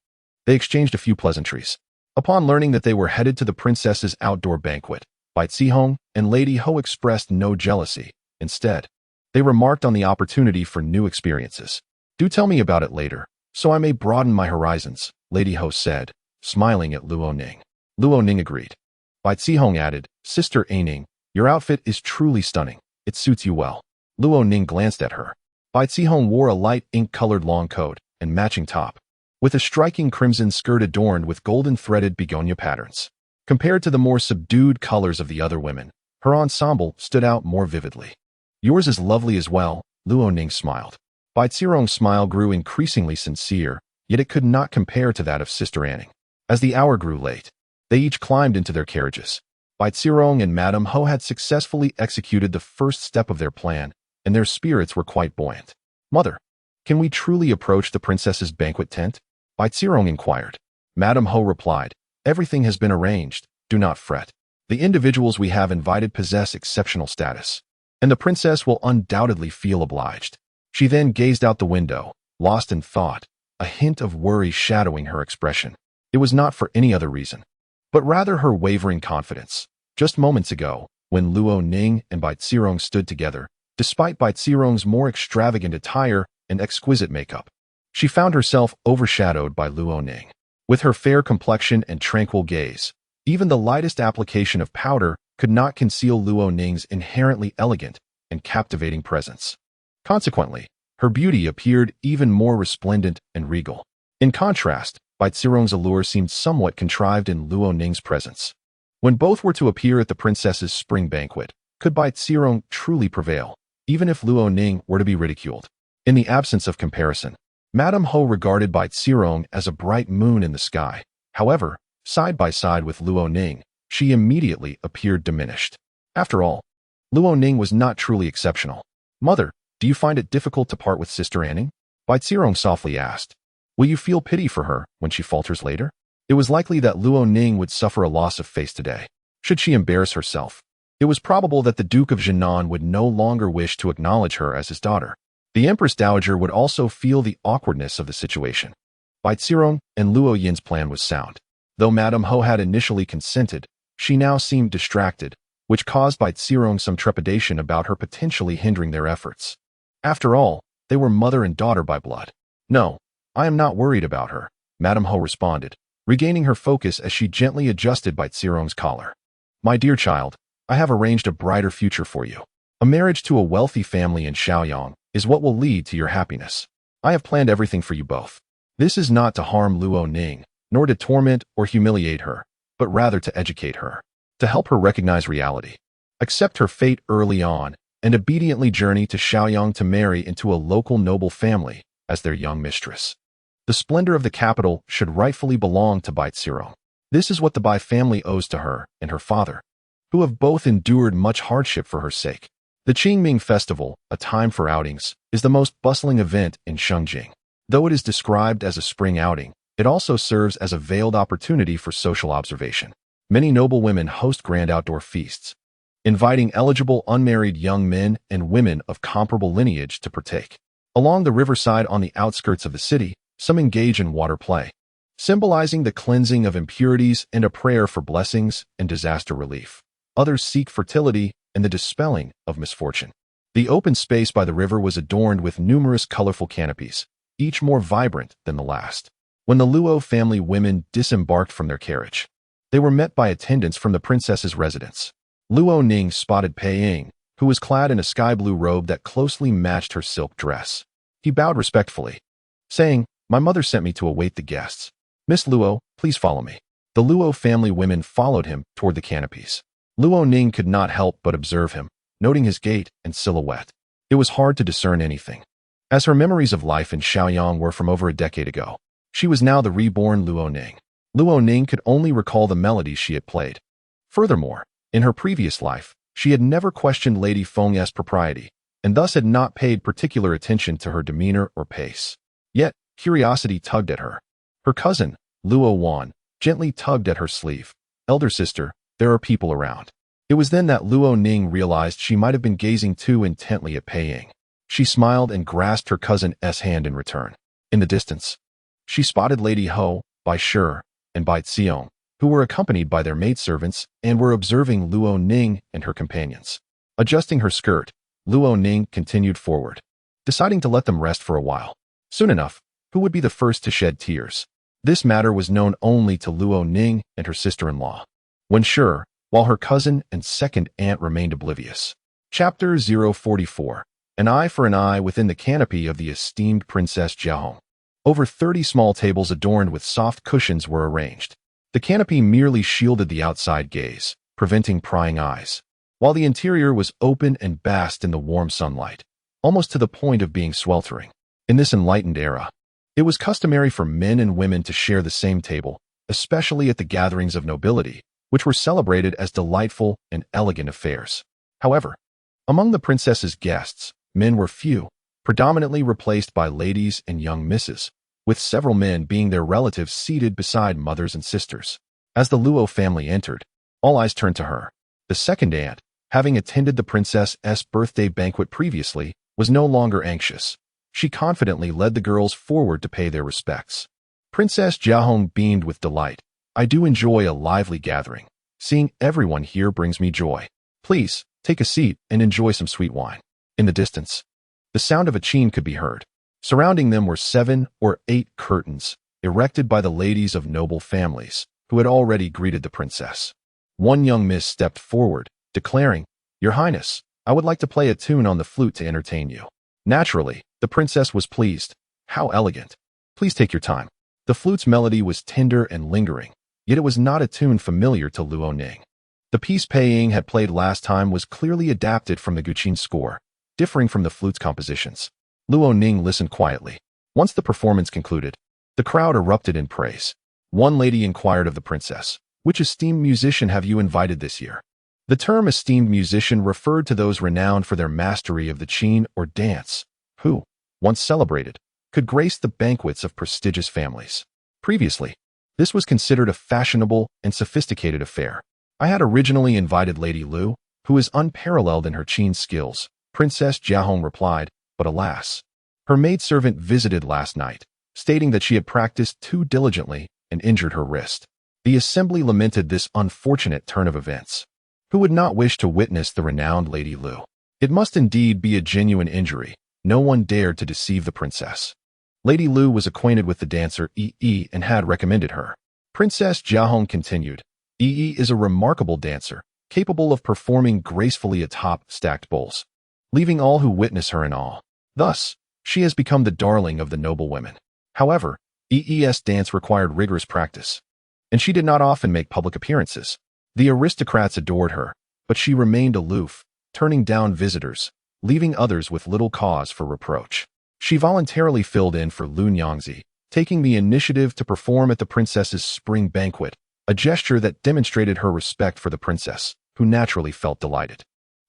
they exchanged a few pleasantries. Upon learning that they were headed to the princess's outdoor banquet, Bai Zihong and Lady Ho expressed no jealousy. Instead, they remarked on the opportunity for new experiences. Do tell me about it later, so I may broaden my horizons, Lady Ho said, smiling at Luo Ning. Luo Ning agreed. Bai Zihong added, Sister Ning, your outfit is truly stunning. It suits you well. Luo Ning glanced at her. Bai Zihong wore a light ink-colored long coat and matching top, with a striking crimson skirt adorned with golden-threaded begonia patterns. Compared to the more subdued colors of the other women, her ensemble stood out more vividly. Yours is lovely as well, Luo Ning smiled. Bai Zihong's smile grew increasingly sincere, yet it could not compare to that of Sister Anning. As the hour grew late, they each climbed into their carriages. Bai Zihong and Madame Ho had successfully executed the first step of their plan, and their spirits were quite buoyant. Mother, can we truly approach the princess's banquet tent? Bai Zihong inquired. Madame Ho replied, Everything has been arranged, do not fret. The individuals we have invited possess exceptional status, and the princess will undoubtedly feel obliged. She then gazed out the window, lost in thought, a hint of worry shadowing her expression. It was not for any other reason, but rather her wavering confidence. Just moments ago, when Luo Ning and Bai Zihong stood together, despite Bai Zihong's more extravagant attire and exquisite makeup, she found herself overshadowed by Luo Ning. With her fair complexion and tranquil gaze, even the lightest application of powder could not conceal Luo Ning's inherently elegant and captivating presence. Consequently, her beauty appeared even more resplendent and regal. In contrast, Bai Zirong's allure seemed somewhat contrived in Luo Ning's presence. When both were to appear at the princess's spring banquet, could Bai Zirong truly prevail, even if Luo Ning were to be ridiculed? In the absence of comparison, Madame Ho regarded Bai Zirong as a bright moon in the sky. However, side by side with Luo Ning, she immediately appeared diminished. After all, Luo Ning was not truly exceptional. "Mother, do you find it difficult to part with Sister Anning?" Bai Zirong softly asked. "Will you feel pity for her when she falters later?" It was likely that Luo Ning would suffer a loss of face today. Should she embarrass herself, it was probable that the Duke of Jinan would no longer wish to acknowledge her as his daughter. The Empress Dowager would also feel the awkwardness of the situation. Bai Zirong and Luo Yin's plan was sound. Though Madame Ho had initially consented, she now seemed distracted, which caused Bai Zirong some trepidation about her potentially hindering their efforts. After all, they were mother and daughter by blood. "No, I am not worried about her," Madame Ho responded, regaining her focus as she gently adjusted Bai Zirong's collar. "My dear child, I have arranged a brighter future for you. A marriage to a wealthy family in Shaoyang is what will lead to your happiness. I have planned everything for you both. This is not to harm Luo Ning, nor to torment or humiliate her, but rather to educate her, to help her recognize reality, accept her fate early on, and obediently journey to Shaoyang to marry into a local noble family as their young mistress. The splendor of the capital should rightfully belong to Bai Zirong. This is what the Bai family owes to her and her father, who have both endured much hardship for her sake. The Qingming Festival, a time for outings, is the most bustling event in Shengjing. Though it is described as a spring outing, it also serves as a veiled opportunity for social observation. Many noble women host grand outdoor feasts, inviting eligible unmarried young men and women of comparable lineage to partake. Along the riverside on the outskirts of the city, some engage in water play, symbolizing the cleansing of impurities and a prayer for blessings and disaster relief. Others seek fertility and the dispelling of misfortune. The open space by the river was adorned with numerous colorful canopies, each more vibrant than the last. When the Luo family women disembarked from their carriage, they were met by attendants from the princess's residence. Luo Ning spotted Pei Ying, who was clad in a sky-blue robe that closely matched her silk dress. He bowed respectfully, saying, "My mother sent me to await the guests. Miss Luo, please follow me." The Luo family women followed him toward the canopies. Luo Ning could not help but observe him, noting his gait and silhouette. It was hard to discern anything, as her memories of life in Shaoyang were from over a decade ago. She was now the reborn Luo Ning. Luo Ning could only recall the melodies she had played. Furthermore, in her previous life, she had never questioned Lady Feng's propriety, and thus had not paid particular attention to her demeanor or pace. Yet, curiosity tugged at her. Her cousin, Luo Wan, gently tugged at her sleeve. "Elder sister, there are people around." It was then that Luo Ning realized she might have been gazing too intently at Pei Ying. She smiled and grasped her cousin's hand in return. In the distance, she spotted Lady Ho, Bai Shi, and Bai Ziong, who were accompanied by their maidservants and were observing Luo Ning and her companions. Adjusting her skirt, Luo Ning continued forward, deciding to let them rest for a while. Soon enough, who would be the first to shed tears? This matter was known only to Luo Ning and her sister-in-law. When sure, while her cousin and second aunt remained oblivious. Chapter 044. An eye for an eye within the canopy of the esteemed Princess Jiahong. Over 30 small tables adorned with soft cushions were arranged. The canopy merely shielded the outside gaze, preventing prying eyes, while the interior was open and basked in the warm sunlight, almost to the point of being sweltering. In this enlightened era, it was customary for men and women to share the same table, especially at the gatherings of nobility, which were celebrated as delightful and elegant affairs. However, among the princess's guests, men were few, predominantly replaced by ladies and young misses, with several men being their relatives seated beside mothers and sisters. As the Luo family entered, all eyes turned to her. The second aunt, having attended the princess's birthday banquet previously, was no longer anxious. She confidently led the girls forward to pay their respects. Princess Jiahong beamed with delight. "I do enjoy a lively gathering. Seeing everyone here brings me joy. Please, take a seat and enjoy some sweet wine." In the distance, the sound of a qin could be heard. Surrounding them were 7 or 8 curtains, erected by the ladies of noble families, who had already greeted the princess. One young miss stepped forward, declaring, "Your Highness, I would like to play a tune on the flute to entertain you." Naturally, the princess was pleased. "How elegant. Please take your time." The flute's melody was tender and lingering, yet it was not a tune familiar to Luo Ning. The piece Pei Ying had played last time was clearly adapted from the Guqin score, differing from the flute's compositions. Luo Ning listened quietly. Once the performance concluded, the crowd erupted in praise. One lady inquired of the princess, "Which esteemed musician have you invited this year?" The term esteemed musician referred to those renowned for their mastery of the qin or dance, who, once celebrated, could grace the banquets of prestigious families. Previously, this was considered a fashionable and sophisticated affair. "I had originally invited Lady Lu, who is unparalleled in her qin skills," Princess Jiahong replied, "but alas, her maidservant visited last night, stating that she had practiced too diligently and injured her wrist." The assembly lamented this unfortunate turn of events. Who would not wish to witness the renowned Lady Lu? It must indeed be a genuine injury. No one dared to deceive the princess. Lady Lu was acquainted with the dancer Yi and had recommended her. Princess Jiahong continued, "Yi is a remarkable dancer, capable of performing gracefully atop stacked bowls, leaving all who witness her in awe. Thus, she has become the darling of the noble women. However, Yi's dance required rigorous practice, and she did not often make public appearances. The aristocrats adored her, but she remained aloof, turning down visitors, leaving others with little cause for reproach. She voluntarily filled in for Luo Ning, taking the initiative to perform at the princess's spring banquet, a gesture that demonstrated her respect for the princess, who naturally felt delighted.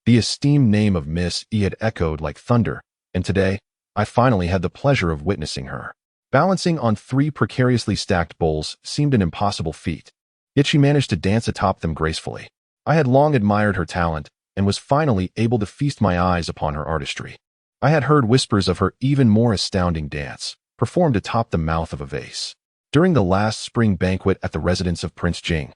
The esteemed name of Miss E had echoed like thunder, and today, I finally had the pleasure of witnessing her. Balancing on 3 precariously stacked bowls seemed an impossible feat, yet she managed to dance atop them gracefully. I had long admired her talent and was finally able to feast my eyes upon her artistry. I had heard whispers of her even more astounding dance, performed atop the mouth of a vase. During the last spring banquet at the residence of Prince Jing,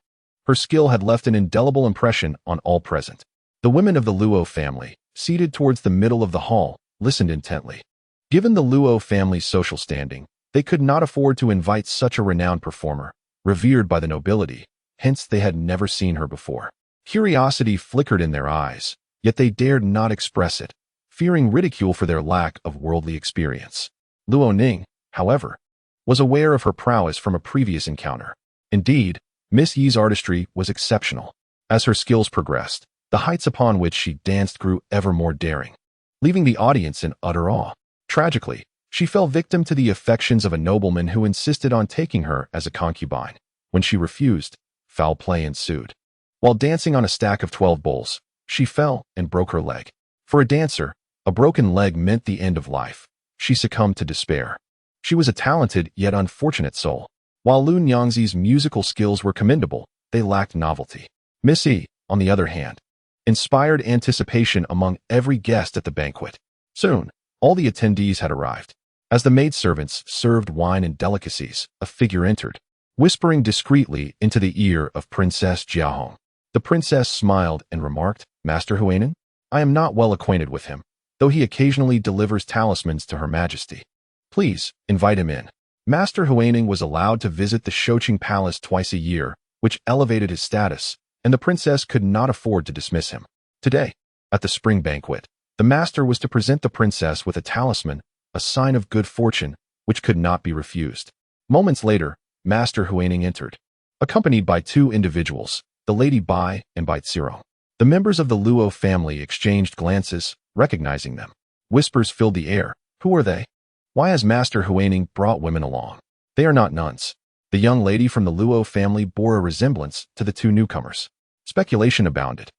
her skill had left an indelible impression on all present. The women of the Luo family, seated towards the middle of the hall, listened intently. Given the Luo family's social standing, they could not afford to invite such a renowned performer, revered by the nobility, hence they had never seen her before. Curiosity flickered in their eyes, yet they dared not express it, fearing ridicule for their lack of worldly experience. Luo Ning, however, was aware of her prowess from a previous encounter. Indeed, Miss Yi's artistry was exceptional. As her skills progressed, the heights upon which she danced grew ever more daring, leaving the audience in utter awe. Tragically, she fell victim to the affections of a nobleman who insisted on taking her as a concubine. When she refused, foul play ensued. While dancing on a stack of 12 bowls, she fell and broke her leg. For a dancer, a broken leg meant the end of life. She succumbed to despair. She was a talented yet unfortunate soul. While Luo Ning's musical skills were commendable, they lacked novelty. Miss E, on the other hand, inspired anticipation among every guest at the banquet. Soon, all the attendees had arrived. As the maidservants served wine and delicacies, a figure entered, whispering discreetly into the ear of Princess Jiahong. The princess smiled and remarked, "Master Huainan? I am not well acquainted with him, though he occasionally delivers talismans to Her Majesty. Please, invite him in." Master Huainan was allowed to visit the Shouqing Palace twice a year, which elevated his status, and the princess could not afford to dismiss him. Today, at the spring banquet, the master was to present the princess with a talisman, a sign of good fortune, which could not be refused. Moments later, Master Huainan entered, accompanied by 2 individuals, the Lady Bai and Bai Zirong. The members of the Luo family exchanged glances, recognizing them. Whispers filled the air. Who are they? Why has Master Huainan brought women along? They are not nuns. The young lady from the Luo family bore a resemblance to the 2 newcomers. Speculation abounded.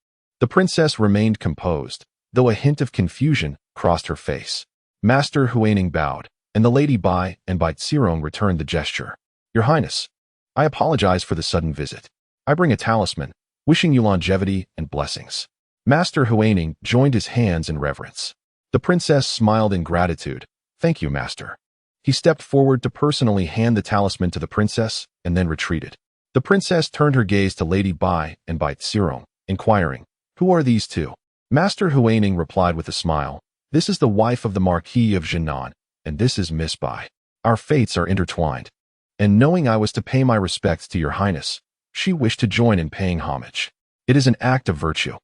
The princess remained composed, though a hint of confusion crossed her face. Master Huainan bowed, and the Lady Bai and Bai Zirong returned the gesture. "Your Highness, I apologize for the sudden visit. I bring a talisman, wishing you longevity and blessings." Master Huainan joined his hands in reverence. The princess smiled in gratitude. "Thank you, Master." He stepped forward to personally hand the talisman to the princess and then retreated. The princess turned her gaze to Lady Bai and Bai Zirong, inquiring, "Who are these 2? Master Huainan replied with a smile, "This is the wife of the Marquis of Jinan, and this is Miss Bai. Our fates are intertwined. And knowing I was to pay my respects to your Highness, she wished to join in paying homage." It is an act of virtue,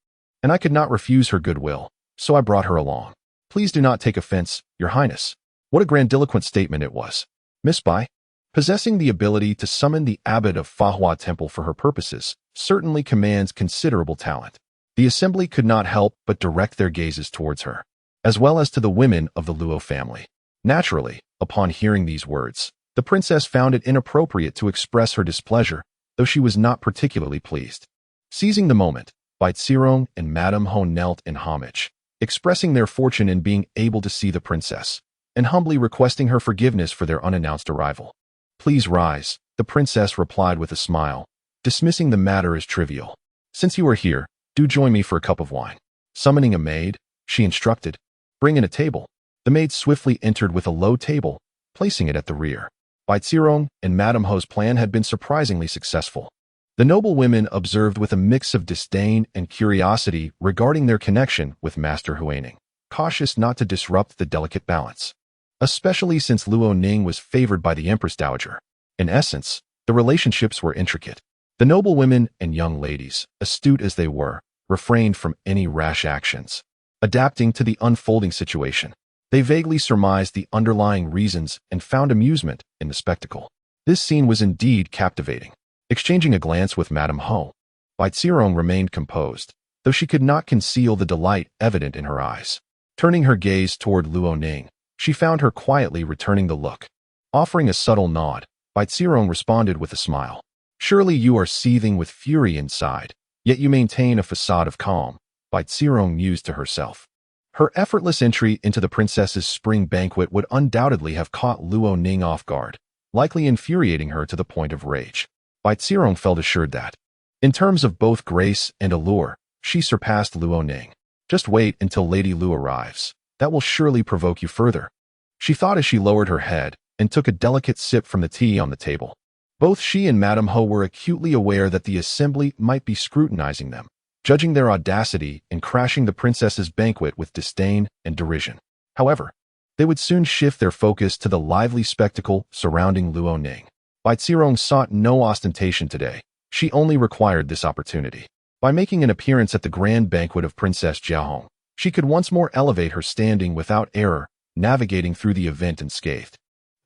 and I could not refuse her goodwill, so I brought her along. Please do not take offense, Your Highness. What a grandiloquent statement it was. Miss Bai, possessing the ability to summon the abbot of Fahua Temple for her purposes, certainly commands considerable talent. The assembly could not help but direct their gazes towards her, as well as to the women of the Luo family. Naturally, upon hearing these words, the princess found it inappropriate to express her displeasure, though she was not particularly pleased. Seizing the moment, Bai Zirong and Madame Ho knelt in homage, expressing their fortune in being able to see the princess, and humbly requesting her forgiveness for their unannounced arrival. Please rise, the princess replied with a smile, dismissing the matter as trivial. Since you are here, do join me for a cup of wine. Summoning a maid, she instructed, bring in a table. The maid swiftly entered with a low table, placing it at the rear. Bai Zirong and Madame Ho's plan had been surprisingly successful. The noble women observed with a mix of disdain and curiosity regarding their connection with Master Luo Ning, cautious not to disrupt the delicate balance. Especially since Luo Ning was favored by the Empress Dowager. In essence, the relationships were intricate. The noble women and young ladies, astute as they were, refrained from any rash actions. Adapting to the unfolding situation, they vaguely surmised the underlying reasons and found amusement in the spectacle. This scene was indeed captivating. Exchanging a glance with Madame Ho, Bai Zirong remained composed, though she could not conceal the delight evident in her eyes. Turning her gaze toward Luo Ning, she found her quietly returning the look. Offering a subtle nod, Bai Zirong responded with a smile. Surely you are seething with fury inside, yet you maintain a facade of calm, Bai Zirong mused to herself. Her effortless entry into the princess's spring banquet would undoubtedly have caught Luo Ning off guard, likely infuriating her to the point of rage. Bai Zirong felt assured that, in terms of both grace and allure, she surpassed Luo Ning. Just wait until Lady Lu arrives. That will surely provoke you further. She thought as she lowered her head and took a delicate sip from the tea on the table. Both she and Madame Ho were acutely aware that the assembly might be scrutinizing them, judging their audacity and crashing the princess's banquet with disdain and derision. However, they would soon shift their focus to the lively spectacle surrounding Luo Ning. Bai Zirong sought no ostentation today. She only required this opportunity. By making an appearance at the grand banquet of Princess Jiahong, she could once more elevate her standing without error, navigating through the event unscathed.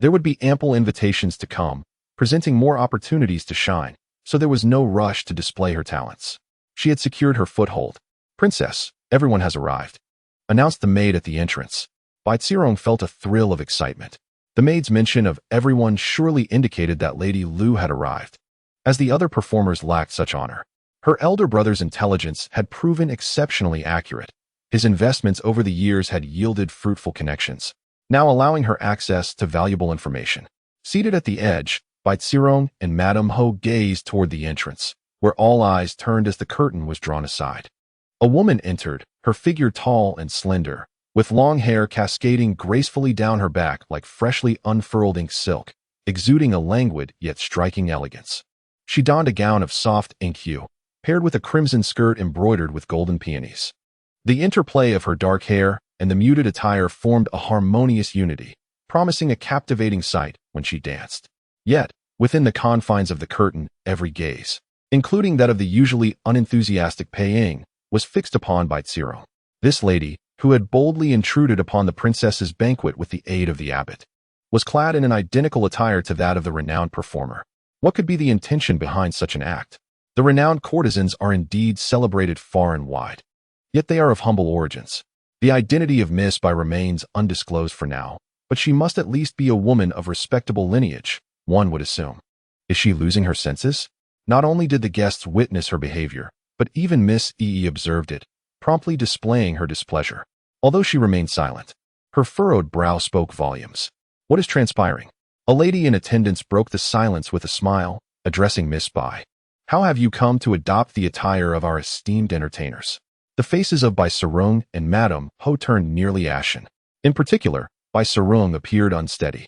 There would be ample invitations to come, presenting more opportunities to shine, so there was no rush to display her talents. She had secured her foothold. Princess, everyone has arrived, announced the maid at the entrance. Bai Zirong felt a thrill of excitement. The maid's mention of everyone surely indicated that Lady Lu had arrived, as the other performers lacked such honor. Her elder brother's intelligence had proven exceptionally accurate. His investments over the years had yielded fruitful connections, now allowing her access to valuable information. Seated at the edge, Bai Zirong and Madame Ho gazed toward the entrance, where all eyes turned as the curtain was drawn aside. A woman entered, her figure tall and slender, with long hair cascading gracefully down her back like freshly unfurled ink silk, exuding a languid yet striking elegance. She donned a gown of soft ink hue, paired with a crimson skirt embroidered with golden peonies. The interplay of her dark hair and the muted attire formed a harmonious unity, promising a captivating sight when she danced. Yet, within the confines of the curtain, every gaze, including that of the usually unenthusiastic Pei Ying, was fixed upon Bai Zirong. This lady, who had boldly intruded upon the princess's banquet with the aid of the abbot, was clad in an identical attire to that of the renowned performer. What could be the intention behind such an act? The renowned courtesans are indeed celebrated far and wide, yet they are of humble origins. The identity of Miss Bai remains undisclosed for now, but she must at least be a woman of respectable lineage, one would assume. Is she losing her senses? Not only did the guests witness her behavior, but even Miss Yi observed it, promptly displaying her displeasure. Although she remained silent, her furrowed brow spoke volumes. What is transpiring? A lady in attendance broke the silence with a smile, addressing Miss Bai. How have you come to adopt the attire of our esteemed entertainers? The faces of Bai Zirong and Madame Ho turned nearly ashen. In particular, Bai Zirong appeared unsteady,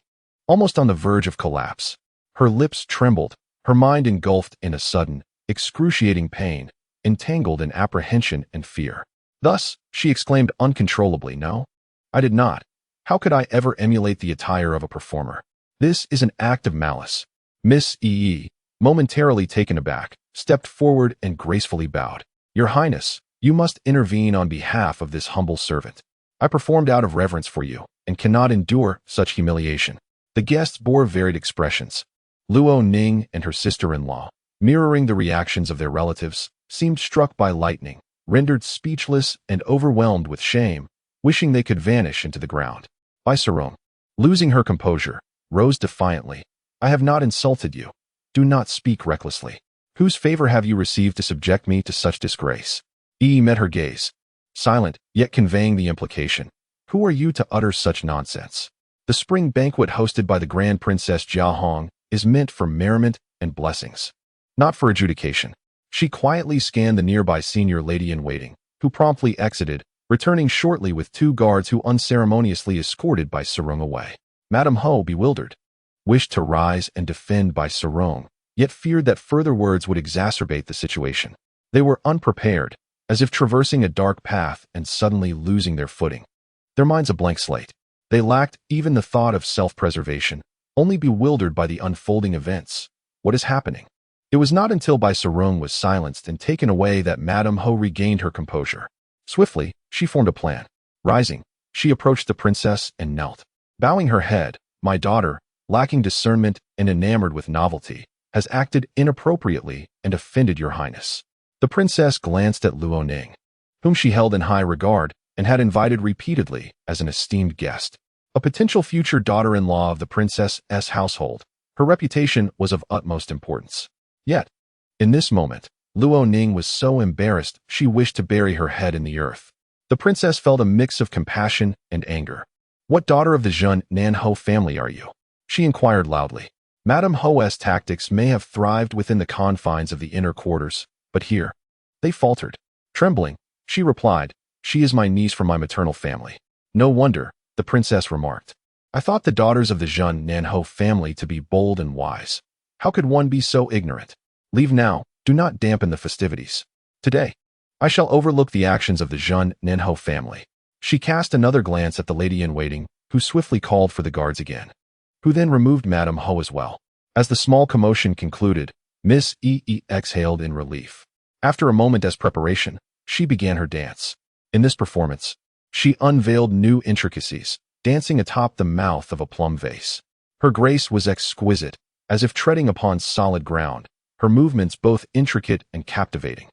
almost on the verge of collapse. Her lips trembled, her mind engulfed in a sudden, excruciating pain, entangled in apprehension and fear. Thus, she exclaimed uncontrollably, "No, I did not. How could I ever emulate the attire of a performer? This is an act of malice." Miss Yi, momentarily taken aback, stepped forward and gracefully bowed. "Your Highness, you must intervene on behalf of this humble servant. I performed out of reverence for you, and cannot endure such humiliation." The guests bore varied expressions. Luo Ning and her sister-in-law, mirroring the reactions of their relatives, seemed struck by lightning, rendered speechless and overwhelmed with shame, wishing they could vanish into the ground. Bai Sarong, losing her composure, rose defiantly. "I have not insulted you. Do not speak recklessly. Whose favor have you received to subject me to such disgrace?" Yi met her gaze, silent, yet conveying the implication. "Who are you to utter such nonsense? The spring banquet hosted by the Grand Princess Jia Hong is meant for merriment and blessings, not for adjudication." She quietly scanned the nearby senior lady-in-waiting, who promptly exited, returning shortly with 2 guards who unceremoniously escorted Bai Sarong away. Madame Ho, bewildered, wished to rise and defend Bai Sarong, yet feared that further words would exacerbate the situation. They were unprepared, as if traversing a dark path and suddenly losing their footing. Their minds a blank slate. They lacked even the thought of self-preservation, only bewildered by the unfolding events. What is happening? It was not until Bai Sarong was silenced and taken away that Madame Ho regained her composure. Swiftly, she formed a plan. Rising, she approached the princess and knelt. Bowing her head, "My daughter, lacking discernment and enamored with novelty, has acted inappropriately and offended your highness." The princess glanced at Luo Ning, whom she held in high regard and had invited repeatedly as an esteemed guest. A potential future daughter-in-law of the princess's household, her reputation was of utmost importance. Yet, in this moment, Luo Ning was so embarrassed she wished to bury her head in the earth. The princess felt a mix of compassion and anger. "What daughter of the Zhen Nan Ho family are you?" she inquired loudly. Madame Ho's tactics may have thrived within the confines of the inner quarters, but here, they faltered. Trembling, she replied, "She is my niece from my maternal family." "No wonder," the princess remarked. "I thought the daughters of the Zhen Nan Ho family to be bold and wise. How could one be so ignorant? Leave now, do not dampen the festivities. Today, I shall overlook the actions of the Zhen Nan Ho family." She cast another glance at the lady-in-waiting, who swiftly called for the guards again, who then removed Madame Ho as well. As the small commotion concluded, Miss Yi exhaled in relief. After a moment as preparation, she began her dance. In this performance, she unveiled new intricacies, dancing atop the mouth of a plum vase. Her grace was exquisite, as if treading upon solid ground, her movements both intricate and captivating.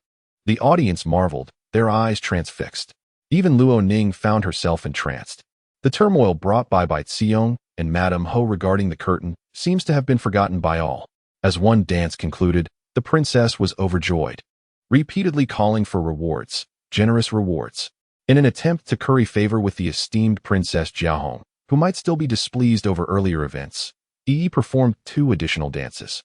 The audience marveled, their eyes transfixed. Even Luo Ning found herself entranced. The turmoil brought by Bai Xiong and Madame Ho regarding the curtain seems to have been forgotten by all. As one dance concluded, the princess was overjoyed, repeatedly calling for rewards, generous rewards. In an attempt to curry favor with the esteemed Princess Jia Hong, who might still be displeased over earlier events, Yi performed 2 additional dances,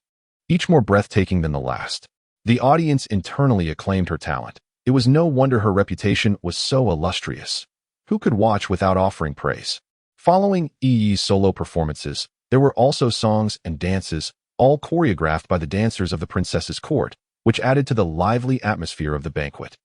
each more breathtaking than the last. The audience internally acclaimed her talent. It was no wonder her reputation was so illustrious. Who could watch without offering praise? Following Yi's solo performances, there were also songs and dances, all choreographed by the dancers of the princess's court, which added to the lively atmosphere of the banquet.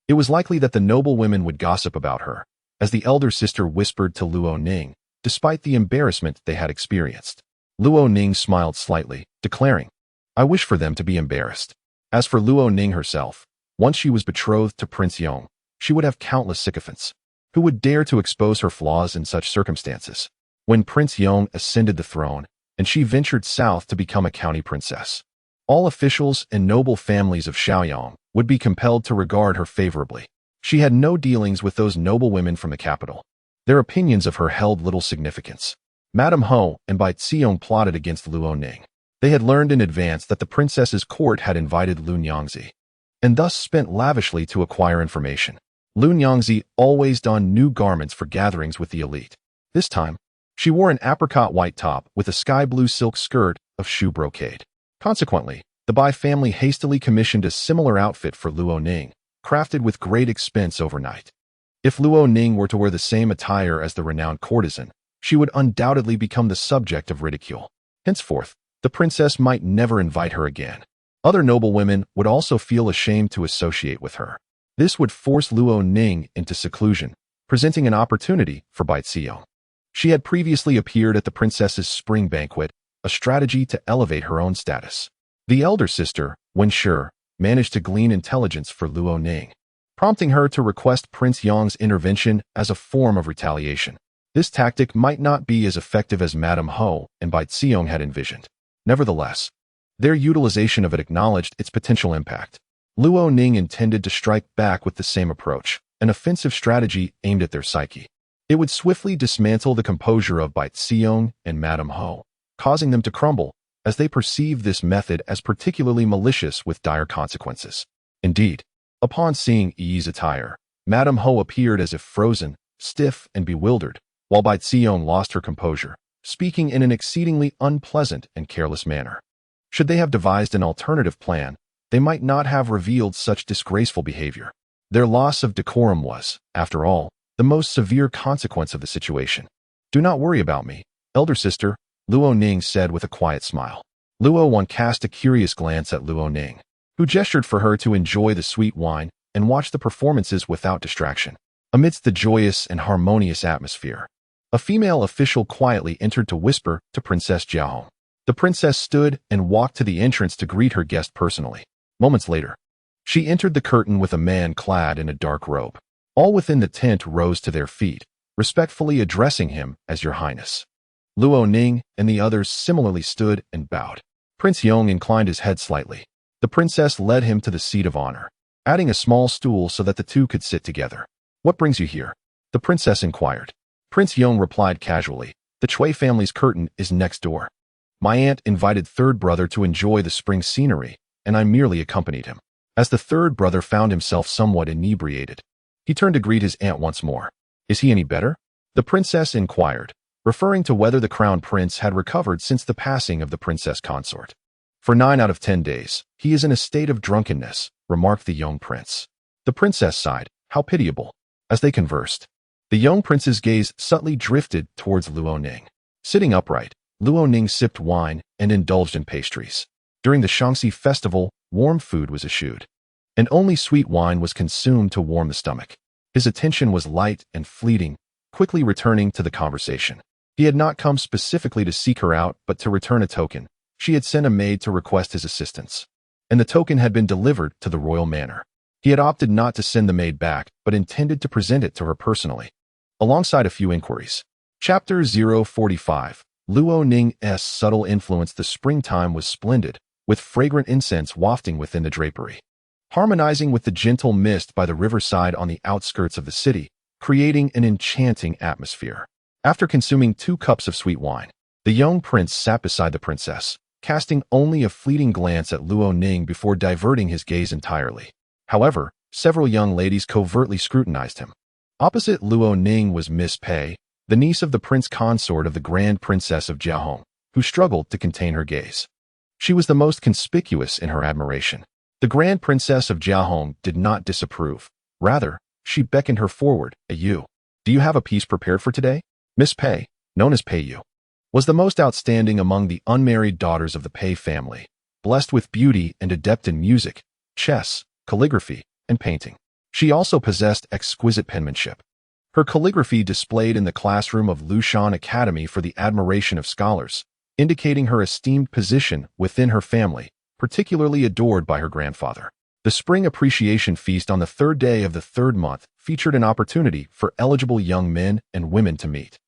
It was likely that the noble women would gossip about her, as the elder sister whispered to Luo Ning, despite the embarrassment they had experienced. Luo Ning smiled slightly, declaring, "I wish for them to be embarrassed." As for Luo Ning herself, once she was betrothed to Prince Yong, she would have countless sycophants, who would dare to expose her flaws in such circumstances. When Prince Yong ascended the throne, and she ventured south to become a county princess, all officials and noble families of Shaoyang would be compelled to regard her favorably. She had no dealings with those noble women from the capital. Their opinions of her held little significance. Madame Ho and Bai Xiong plotted against Luo Ning. They had learned in advance that the princess's court had invited Lun Yangzi, and thus spent lavishly to acquire information. Lun Yangzi always donned new garments for gatherings with the elite. This time, she wore an apricot white top with a sky blue silk skirt of shoe brocade. Consequently, the Bai family hastily commissioned a similar outfit for Luo Ning, crafted with great expense overnight. If Luo Ning were to wear the same attire as the renowned courtesan, she would undoubtedly become the subject of ridicule. Henceforth, the princess might never invite her again. Other noble women would also feel ashamed to associate with her. This would force Luo Ning into seclusion, presenting an opportunity for Bai Xiong. She had previously appeared at the princess's spring banquet, a strategy to elevate her own status. The elder sister, when sure, managed to glean intelligence for Luo Ning, prompting her to request Prince Yong's intervention as a form of retaliation. This tactic might not be as effective as Madame Ho and Bai Xiong had envisioned. Nevertheless, their utilization of it acknowledged its potential impact. Luo Ning intended to strike back with the same approach, an offensive strategy aimed at their psyche. It would swiftly dismantle the composure of Bai Xiong and Madame Ho, causing them to crumble, as they perceived this method as particularly malicious with dire consequences. Indeed, upon seeing Yi's attire, Madame Ho appeared as if frozen, stiff, and bewildered, while Bai Xiong lost her composure, speaking in an exceedingly unpleasant and careless manner. Should they have devised an alternative plan, they might not have revealed such disgraceful behavior. Their loss of decorum was, after all, the most severe consequence of the situation. "Do not worry about me, elder sister," Luo Ning said with a quiet smile. Luo Wan cast a curious glance at Luo Ning, who gestured for her to enjoy the sweet wine and watch the performances without distraction. Amidst the joyous and harmonious atmosphere, a female official quietly entered to whisper to Princess Jiahong. The princess stood and walked to the entrance to greet her guest personally. Moments later, she entered the curtain with a man clad in a dark robe. All within the tent rose to their feet, respectfully addressing him as Your Highness. Luo Ning and the others similarly stood and bowed. Prince Yong inclined his head slightly. The princess led him to the seat of honor, adding a small stool so that the two could sit together. "What brings you here?" the princess inquired. Prince Yong replied casually, "The Chui family's curtain is next door. My aunt invited third brother to enjoy the spring scenery, and I merely accompanied him." As the third brother found himself somewhat inebriated, he turned to greet his aunt once more. "Is he any better?" the princess inquired, referring to whether the crown prince had recovered since the passing of the princess consort. "For 9 out of 10 days, he is in a state of drunkenness," remarked the young prince. The princess sighed. How pitiable. As they conversed, the young prince's gaze subtly drifted towards Luo Ning. Sitting upright, Luo Ning sipped wine and indulged in pastries. During the Shaanxi festival, warm food was eschewed, and only sweet wine was consumed to warm the stomach. His attention was light and fleeting, quickly returning to the conversation. He had not come specifically to seek her out, but to return a token. She had sent a maid to request his assistance, and the token had been delivered to the royal manor. He had opted not to send the maid back, but intended to present it to her personally, alongside a few inquiries. Chapter 045. Luo Ning's subtle influence. The springtime was splendid, with fragrant incense wafting within the drapery, harmonizing with the gentle mist by the riverside on the outskirts of the city, creating an enchanting atmosphere. After consuming 2 cups of sweet wine, the young prince sat beside the princess, casting only a fleeting glance at Luo Ning before diverting his gaze entirely. However, several young ladies covertly scrutinized him. Opposite Luo Ning was Miss Pei, the niece of the prince consort of the Grand Princess of Jiahong, who struggled to contain her gaze. She was the most conspicuous in her admiration. The Grand Princess of Jiahong did not disapprove. Rather, she beckoned her forward. "You. Do you have a piece prepared for today?" Miss Pei, known as Pei Yu, was the most outstanding among the unmarried daughters of the Pei family, blessed with beauty and adept in music, chess, calligraphy, and painting. She also possessed exquisite penmanship. Her calligraphy displayed in the classroom of Lushan Academy for the admiration of scholars, indicating her esteemed position within her family, particularly adored by her grandfather. The Spring Appreciation Feast on the 3rd day of the 3rd month featured an opportunity for eligible young men and women to meet.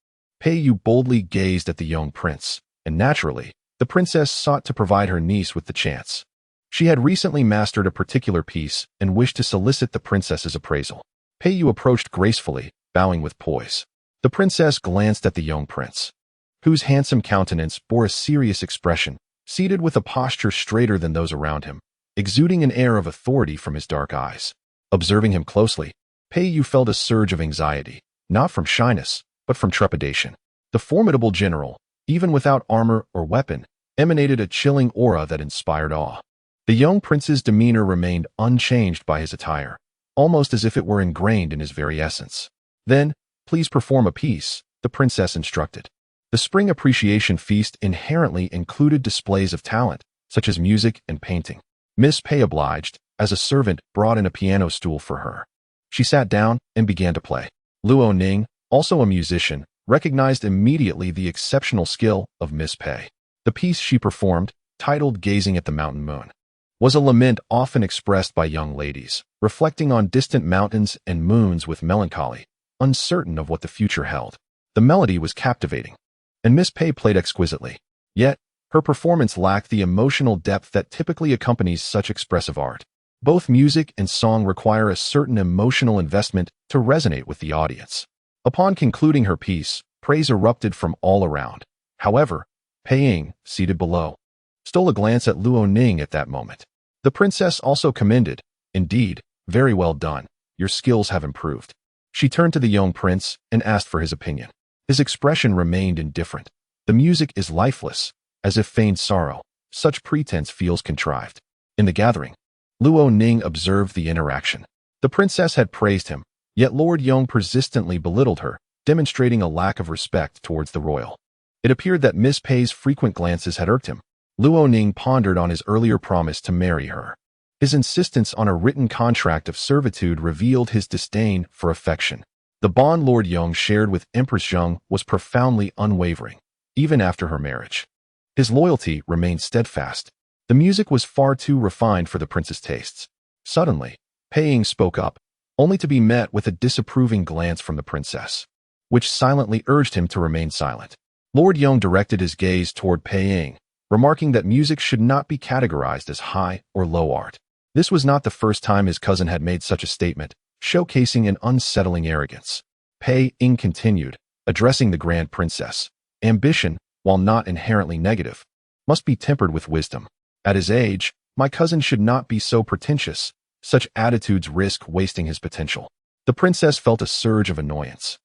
Pei Yu boldly gazed at the young prince, and naturally, the princess sought to provide her niece with the chance. She had recently mastered a particular piece and wished to solicit the princess's appraisal. Pei Yu approached gracefully, bowing with poise. The princess glanced at the young prince, whose handsome countenance bore a serious expression, seated with a posture straighter than those around him, exuding an air of authority from his dark eyes. Observing him closely, Pei Yu felt a surge of anxiety, not from shyness, but from trepidation. The formidable general, even without armor or weapon, emanated a chilling aura that inspired awe. The young prince's demeanor remained unchanged by his attire, almost as if it were ingrained in his very essence. "Then, please perform a piece," the princess instructed. The Spring Appreciation Feast inherently included displays of talent, such as music and painting. Miss Pei obliged, as a servant brought in a piano stool for her. She sat down and began to play. Luo Ning, also a musician, recognized immediately the exceptional skill of Miss Pei. The piece she performed, titled Gazing at the Mountain Moon, was a lament often expressed by young ladies, reflecting on distant mountains and moons with melancholy, uncertain of what the future held. The melody was captivating, and Miss Pei played exquisitely. Yet, her performance lacked the emotional depth that typically accompanies such expressive art. Both music and song require a certain emotional investment to resonate with the audience. Upon concluding her piece, praise erupted from all around. However, Pei Ying, seated below, stole a glance at Luo Ning at that moment. The princess also commended, "Indeed, very well done. Your skills have improved." She turned to the young prince and asked for his opinion. His expression remained indifferent. The music is lifeless, as if feigned sorrow. Such pretense feels contrived. In the gathering, Luo Ning observed the interaction. The princess had praised him, yet Lord Yong persistently belittled her, demonstrating a lack of respect towards the royal. It appeared that Miss Pei's frequent glances had irked him. Luo Ning pondered on his earlier promise to marry her. His insistence on a written contract of servitude revealed his disdain for affection. The bond Lord Yong shared with Empress Zheng was profoundly unwavering, even after her marriage. His loyalty remained steadfast. The music was far too refined for the prince's tastes. Suddenly, Pei Ying spoke up, only to be met with a disapproving glance from the princess, which silently urged him to remain silent. Lord Yong directed his gaze toward Pei Ying, remarking that music should not be categorized as high or low art. This was not the first time his cousin had made such a statement, showcasing an unsettling arrogance. Pei Ying continued, addressing the grand princess. Ambition, while not inherently negative, must be tempered with wisdom. At his age, my cousin should not be so pretentious. Such attitudes risk wasting his potential. The princess felt a surge of annoyance.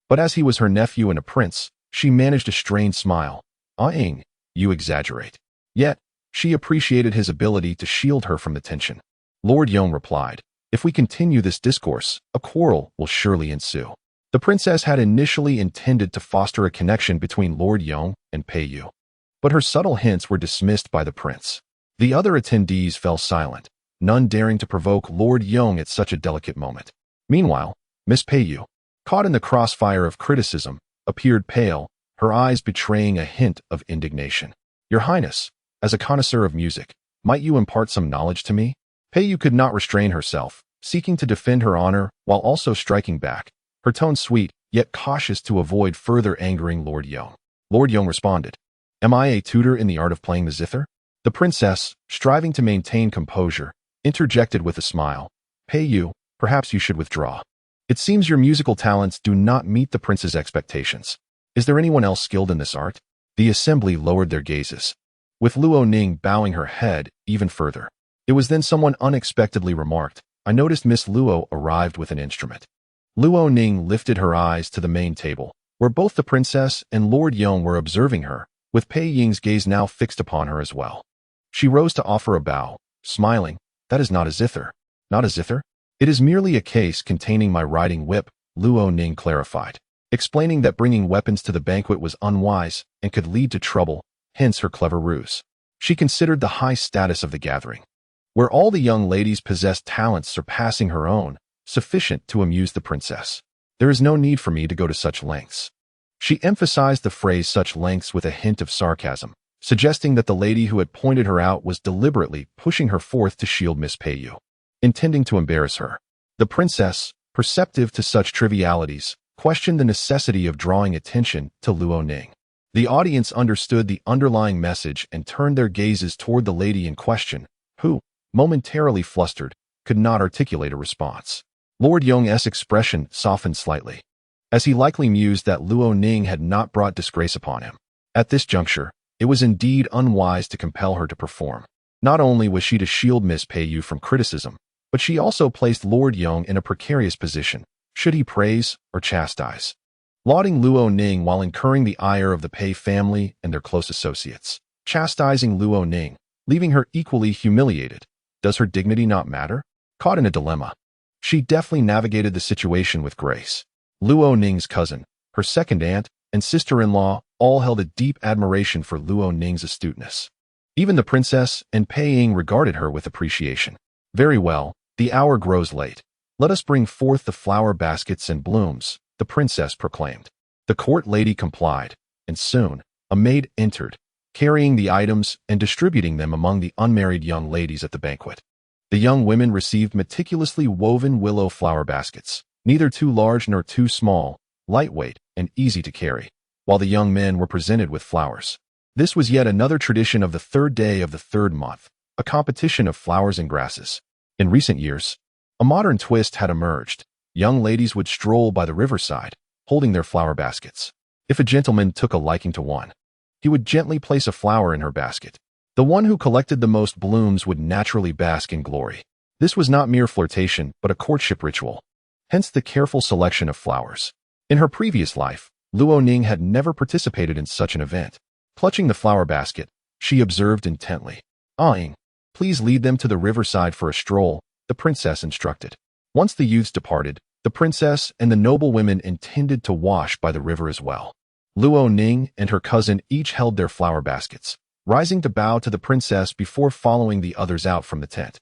But as he was her nephew and a prince, she managed a strained smile. "Ah, Ying, you exaggerate." Yet, she appreciated his ability to shield her from the tension. Lord Yong replied, "If we continue this discourse, a quarrel will surely ensue." The princess had initially intended to foster a connection between Lord Yong and Pei Yu, but her subtle hints were dismissed by the prince. The other attendees fell silent, none daring to provoke Lord Yong at such a delicate moment. Meanwhile, Miss Pei Yu, caught in the crossfire of criticism, appeared pale, her eyes betraying a hint of indignation. "Your Highness, as a connoisseur of music, might you impart some knowledge to me?" Pei Yu could not restrain herself, seeking to defend her honor while also striking back, her tone sweet, yet cautious to avoid further angering Lord Yong. Lord Yong responded, "Am I a tutor in the art of playing the zither?" The princess, striving to maintain composure, interjected with a smile, "Pei Yu, perhaps you should withdraw. It seems your musical talents do not meet the prince's expectations. Is there anyone else skilled in this art?" The assembly lowered their gazes, with Luo Ning bowing her head even further. It was then someone unexpectedly remarked, "I noticed Miss Luo arrived with an instrument." Luo Ning lifted her eyes to the main table, where both the princess and Lord Yong were observing her, with Pei Ying's gaze now fixed upon her as well. She rose to offer a bow, smiling, "That is not a zither." "Not a zither? It is merely a case containing my riding whip," Luo Ning clarified, explaining that bringing weapons to the banquet was unwise and could lead to trouble, hence her clever ruse. She considered the high status of the gathering, where all the young ladies possessed talents surpassing her own, sufficient to amuse the princess. "There is no need for me to go to such lengths." She emphasized the phrase "such lengths" with a hint of sarcasm, suggesting that the lady who had pointed her out was deliberately pushing her forth to shield Miss Pei Yu, intending to embarrass her. The princess, perceptive to such trivialities, questioned the necessity of drawing attention to Luo Ning. The audience understood the underlying message and turned their gazes toward the lady in question, who, momentarily flustered, could not articulate a response. Lord Yong's expression softened slightly, as he likely mused that Luo Ning had not brought disgrace upon him. At this juncture, it was indeed unwise to compel her to perform. Not only was she to shield Miss Pei Yu from criticism, but she also placed Lord Yong in a precarious position, should he praise or chastise. Lauding Luo Ning while incurring the ire of the Pei family and their close associates. Chastising Luo Ning, leaving her equally humiliated. Does her dignity not matter? Caught in a dilemma, she deftly navigated the situation with grace. Luo Ning's cousin, her second aunt, and sister-in-law all held a deep admiration for Luo Ning's astuteness. Even the princess and Pei Ying regarded her with appreciation. "Very well, the hour grows late. Let us bring forth the flower baskets and blooms," the princess proclaimed. The court lady complied, and soon, a maid entered, carrying the items and distributing them among the unmarried young ladies at the banquet. The young women received meticulously woven willow flower baskets, neither too large nor too small, lightweight and easy to carry, while the young men were presented with flowers. This was yet another tradition of the third day of the third month, a competition of flowers and grasses. In recent years, a modern twist had emerged. Young ladies would stroll by the riverside, holding their flower baskets. If a gentleman took a liking to one, he would gently place a flower in her basket. The one who collected the most blooms would naturally bask in glory. This was not mere flirtation, but a courtship ritual. Hence the careful selection of flowers. In her previous life, Luo Ning had never participated in such an event. Clutching the flower basket, she observed intently. "Ah, please lead them to the riverside for a stroll," the princess instructed. Once the youths departed, the princess and the noble women intended to wash by the river as well. Luo Ning and her cousin each held their flower baskets, rising to bow to the princess before following the others out from the tent.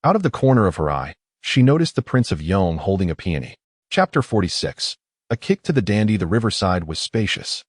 Out of the corner of her eye, she noticed the Prince of Yong holding a peony. Chapter 46. A kick to the dandy. The riverside was spacious.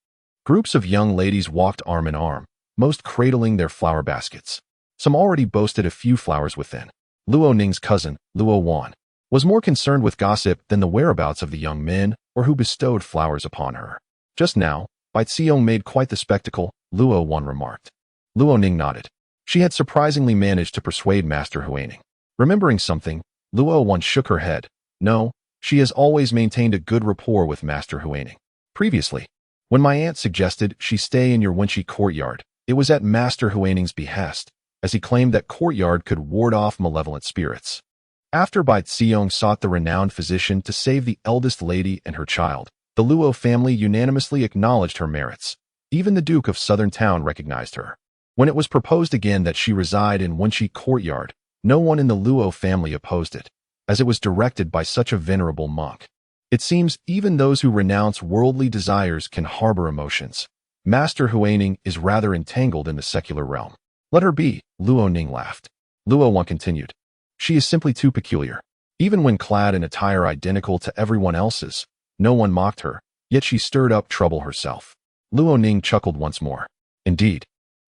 Groups of young ladies walked arm in arm, most cradling their flower baskets. Some already boasted a few flowers within. Luo Ning's cousin, Luo Wan, was more concerned with gossip than the whereabouts of the young men or who bestowed flowers upon her. Just now, Bai Xiong made quite the spectacle, Luo Wan remarked. Luo Ning nodded. She had surprisingly managed to persuade Master Huaining. Remembering something, Luo Wan shook her head. No, she has always maintained a good rapport with Master Huaining. Previously, when my aunt suggested she stay in your Wenqi courtyard, it was at Master Huaining's behest, as he claimed that courtyard could ward off malevolent spirits. After Bai Xiong sought the renowned physician to save the eldest lady and her child, the Luo family unanimously acknowledged her merits. Even the Duke of Southern Town recognized her. When it was proposed again that she reside in Wenqi courtyard, no one in the Luo family opposed it, as it was directed by such a venerable monk. It seems even those who renounce worldly desires can harbor emotions. Master Huaining is rather entangled in the secular realm. Let her be, Luo Ning laughed. Luo Wan continued. She is simply too peculiar. Even when clad in attire identical to everyone else's, no one mocked her, yet she stirred up trouble herself. Luo Ning chuckled once more. Indeed,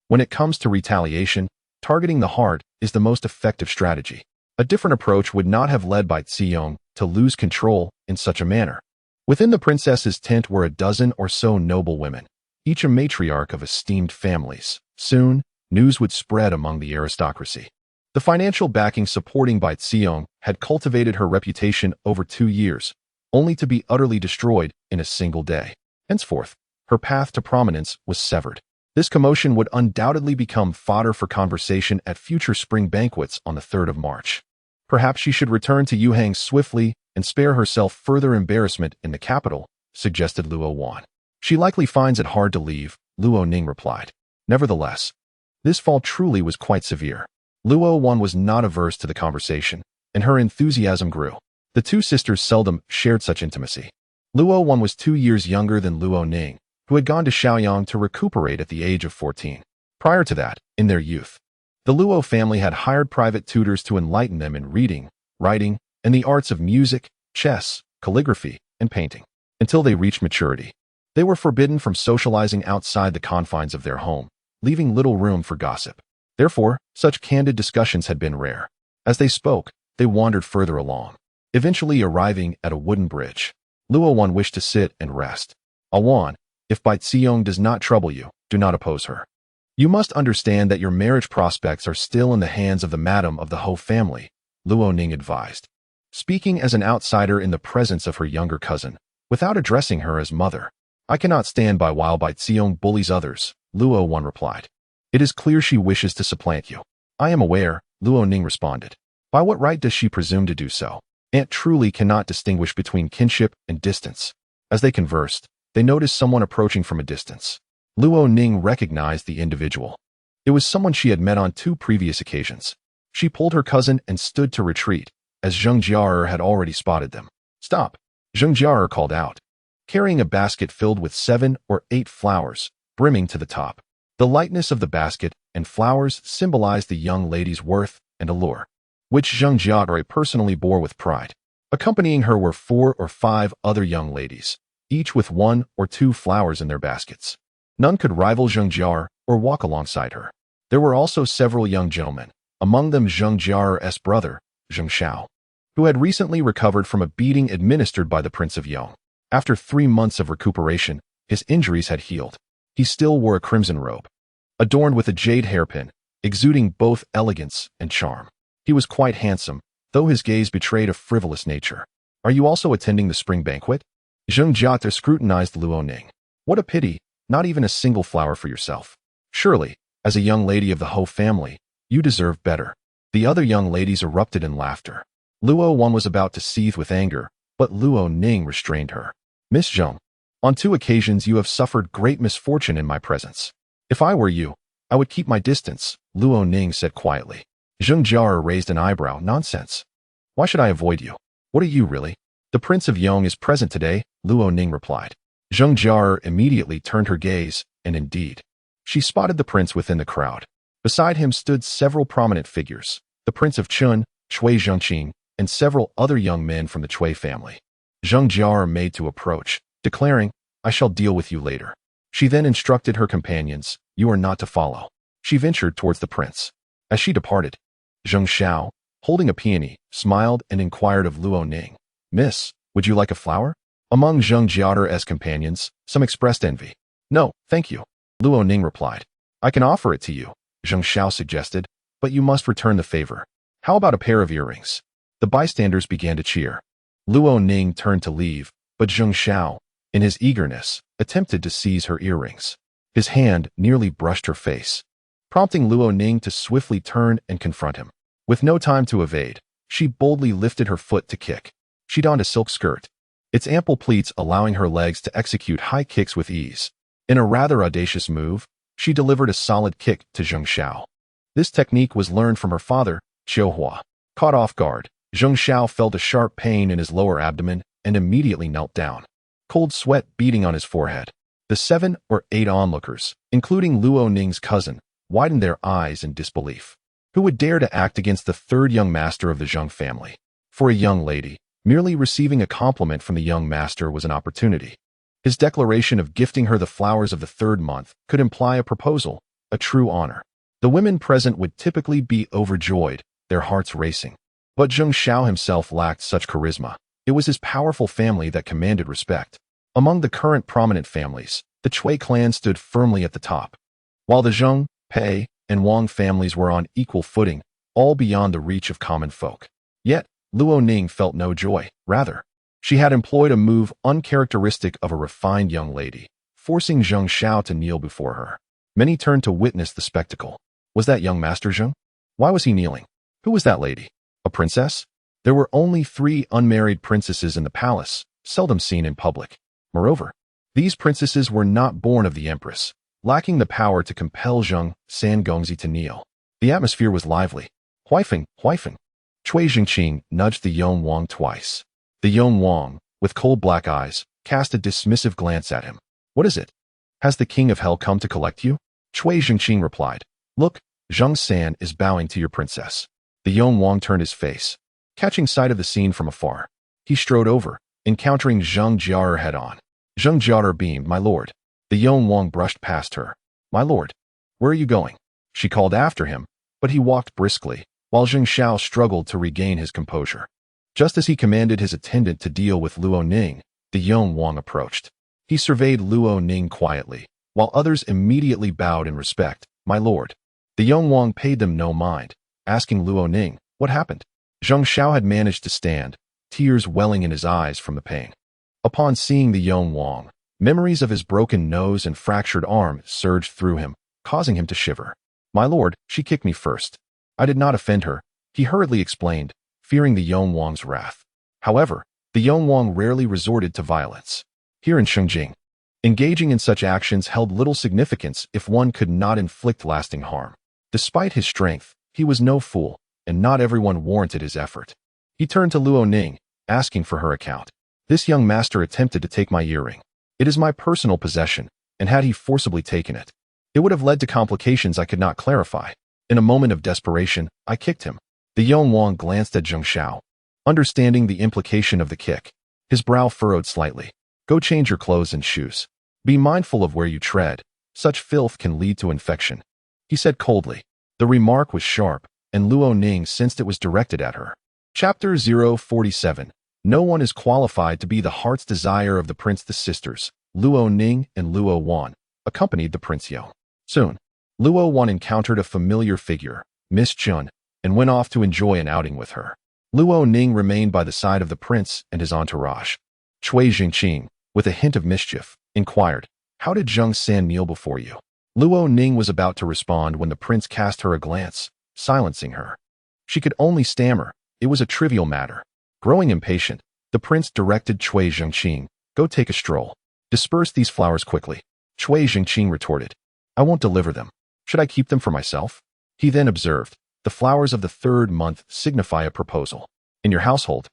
when it comes to retaliation, targeting the heart is the most effective strategy. A different approach would not have led Bai Xiong to lose control in such a manner. Within the princess's tent were a dozen or so noble women, each a matriarch of esteemed families. Soon, news would spread among the aristocracy. The financial backing supporting Bai Xiong had cultivated her reputation over 2 years, only to be utterly destroyed in a single day. Henceforth, her path to prominence was severed. This commotion would undoubtedly become fodder for conversation at future spring banquets on the 3rd of March. Perhaps she should return to Yuhang swiftly and spare herself further embarrassment in the capital, suggested Luo Wan. She likely finds it hard to leave, Luo Ning replied. Nevertheless, this fall truly was quite severe. Luo Wan was not averse to the conversation, and her enthusiasm grew. The two sisters seldom shared such intimacy. Luo Wan was 2 years younger than Luo Ning, who had gone to Shaoyang to recuperate at the age of 14. Prior to that, in their youth, the Luo family had hired private tutors to enlighten them in reading, writing, and the arts of music, chess, calligraphy, and painting. Until they reached maturity, they were forbidden from socializing outside the confines of their home, leaving little room for gossip. Therefore, such candid discussions had been rare. As they spoke, they wandered further along, eventually arriving at a wooden bridge. Luo Wan wished to sit and rest. Wan, if Bai Xiong does not trouble you, do not oppose her. You must understand that your marriage prospects are still in the hands of the madam of the Ho family, Luo Ning advised. Speaking as an outsider in the presence of her younger cousin, without addressing her as mother. I cannot stand by while Bai Xiong bullies others, Luo Wan replied. It is clear she wishes to supplant you. I am aware, Luo Ning responded. By what right does she presume to do so? Aunt truly cannot distinguish between kinship and distance. As they conversed, they noticed someone approaching from a distance. Luo Ning recognized the individual. It was someone she had met on 2 previous occasions. She pulled her cousin and stood to retreat, as Zheng Jiaer had already spotted them. Stop, Zheng Jiaer called out, carrying a basket filled with 7 or 8 flowers, brimming to the top. The lightness of the basket and flowers symbolized the young lady's worth and allure, which Zheng Jiaer personally bore with pride. Accompanying her were 4 or 5 other young ladies, each with 1 or 2 flowers in their baskets. None could rival Zheng Jiaer, or walk alongside her. There were also several young gentlemen, among them Zheng Jiaer's brother, Zheng Xiao, who had recently recovered from a beating administered by the Prince of Yong. After 3 months of recuperation, his injuries had healed. He still wore a crimson robe, adorned with a jade hairpin, exuding both elegance and charm. He was quite handsome, though his gaze betrayed a frivolous nature. "Are you also attending the spring banquet?" Zheng Jiaer scrutinized Luo Ning. "What a pity, not even a single flower for yourself. Surely, as a young lady of the Ho family, you deserve better." The other young ladies erupted in laughter. Luo Wan was about to seethe with anger, but Luo Ning restrained her. "Miss Zheng, on 2 occasions you have suffered great misfortune in my presence. If I were you, I would keep my distance," Luo Ning said quietly. Zheng Jiaer raised an eyebrow. "Nonsense. Why should I avoid you? What are you really?" "The Prince of Yong is present today," Luo Ning replied. Zheng Jiaer immediately turned her gaze, and indeed, she spotted the prince within the crowd. Beside him stood several prominent figures, the Prince of Chun, Chui Zhengqing, and several other young men from the Chui family. Zheng Jiaer made to approach, declaring, "I shall deal with you later." She then instructed her companions, "You are not to follow." She ventured towards the prince. As she departed, Zheng Xiao, holding a peony, smiled and inquired of Luo Ning, "Miss, would you like a flower?" Among Zheng Jiaer's companions, some expressed envy. "No, thank you," Luo Ning replied. "I can offer it to you," Zheng Xiao suggested, "but you must return the favor. How about a pair of earrings?" The bystanders began to cheer. Luo Ning turned to leave, but Zheng Xiao, in his eagerness, attempted to seize her earrings. His hand nearly brushed her face, prompting Luo Ning to swiftly turn and confront him. With no time to evade, she boldly lifted her foot to kick. She donned a silk skirt, its ample pleats allowing her legs to execute high kicks with ease. In a rather audacious move, she delivered a solid kick to Zheng Xiao. This technique was learned from her father, Qiu Hua. Caught off guard, Zheng Xiao felt a sharp pain in his lower abdomen and immediately knelt down, cold sweat beading on his forehead. The 7 or 8 onlookers, including Luo Ning's cousin, widened their eyes in disbelief. Who would dare to act against the 3rd young master of the Zheng family? For a young lady, merely receiving a compliment from the young master was an opportunity. His declaration of gifting her the flowers of the 3rd month could imply a proposal, a true honor. The women present would typically be overjoyed, their hearts racing. But Zheng Xiao himself lacked such charisma. It was his powerful family that commanded respect. Among the current prominent families, the Chui clan stood firmly at the top, while the Zheng, Pei, and Wang families were on equal footing, all beyond the reach of common folk. Yet, Luo Ning felt no joy. Rather, she had employed a move uncharacteristic of a refined young lady, forcing Zheng Xiao to kneel before her. Many turned to witness the spectacle. Was that young Master Zheng? Why was he kneeling? Who was that lady? A princess? There were only 3 unmarried princesses in the palace, seldom seen in public. Moreover, these princesses were not born of the empress, lacking the power to compel Zheng Sangongzi to kneel. The atmosphere was lively. "Huifeng, Huifeng." Chui Zhengqing nudged the Yong Wang twice. The Yong Wang, with cold black eyes, cast a dismissive glance at him. "What is it? Has the king of hell come to collect you?" Chui Zhengqing replied. "Look, Zheng San is bowing to your princess." The Yong Wang turned his face, catching sight of the scene from afar. He strode over, encountering Zheng Jiaer head-on. Zheng Jiaer beamed, "My lord." The Yong Wang brushed past her. "My lord, where are you going?" She called after him, but he walked briskly, while Zheng Xiao struggled to regain his composure. Just as he commanded his attendant to deal with Luo Ning, the Yong Wang approached. He surveyed Luo Ning quietly, while others immediately bowed in respect. "My lord." The Yong Wang paid them no mind, asking Luo Ning, "What happened?" Zheng Xiao had managed to stand, tears welling in his eyes from the pain. Upon seeing the Yong Wang, memories of his broken nose and fractured arm surged through him, causing him to shiver. "My lord, she kicked me first. I did not offend her," he hurriedly explained, fearing the Yong Wang's wrath. However, the Yong Wang rarely resorted to violence. Here in Shengjing, engaging in such actions held little significance if one could not inflict lasting harm. Despite his strength, he was no fool, and not everyone warranted his effort. He turned to Luo Ning, asking for her account. "This young master attempted to take my earring. It is my personal possession, and had he forcibly taken it, it would have led to complications I could not clarify. In a moment of desperation, I kicked him." The Yong Wang glanced at Zheng Xiao, understanding the implication of the kick. His brow furrowed slightly. "Go change your clothes and shoes. Be mindful of where you tread," Such filth can lead to infection, he said coldly. The remark was sharp, and Luo Ning sensed it was directed at her. Chapter 047. No one is qualified to be the heart's desire of the prince. The sisters, Luo Ning and Luo Wan, accompanied the Prince Yong. Soon, Luo Wan encountered a familiar figure, Miss Chun, and went off to enjoy an outing with her. Luo Ning remained by the side of the prince and his entourage. Cui Jingqing, with a hint of mischief, inquired, "How did Zheng San kneel before you?" Luo Ning was about to respond when the prince cast her a glance, silencing her. She could only stammer. It was a trivial matter. Growing impatient, the prince directed Cui Jingqing, "Go take a stroll. Disperse these flowers quickly." Cui Jingqing retorted, "I won't deliver them. Should I keep them for myself?" He then observed, "The flowers of the third month signify a proposal. In your household,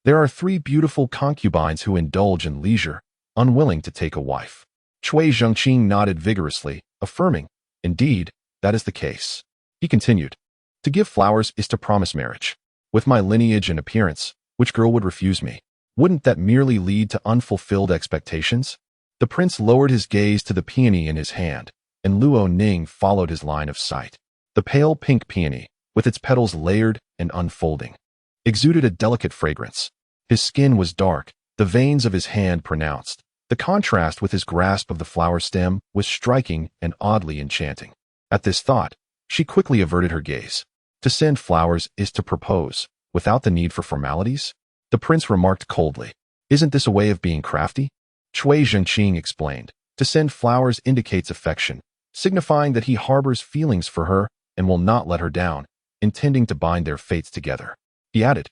there are 3 beautiful concubines who indulge in leisure, unwilling to take a wife." Cui Jingqing nodded vigorously, affirming, "Indeed, that is the case." He continued, "To give flowers is to promise marriage. With my lineage and appearance, which girl would refuse me? Wouldn't that merely lead to unfulfilled expectations?" The prince lowered his gaze to the peony in his hand, and Luo Ning followed his line of sight. The pale pink peony, with its petals layered and unfolding, exuded a delicate fragrance. His skin was dark, the veins of his hand pronounced. The contrast with his grasp of the flower stem was striking and oddly enchanting. At this thought, she quickly averted her gaze. To send flowers is to propose, without the need for formalities? The prince remarked coldly, "Isn't this a way of being crafty?" Cui Jingqing explained, "To send flowers indicates affection, signifying that he harbors feelings for her and will not let her down, intending to bind their fates together." He added,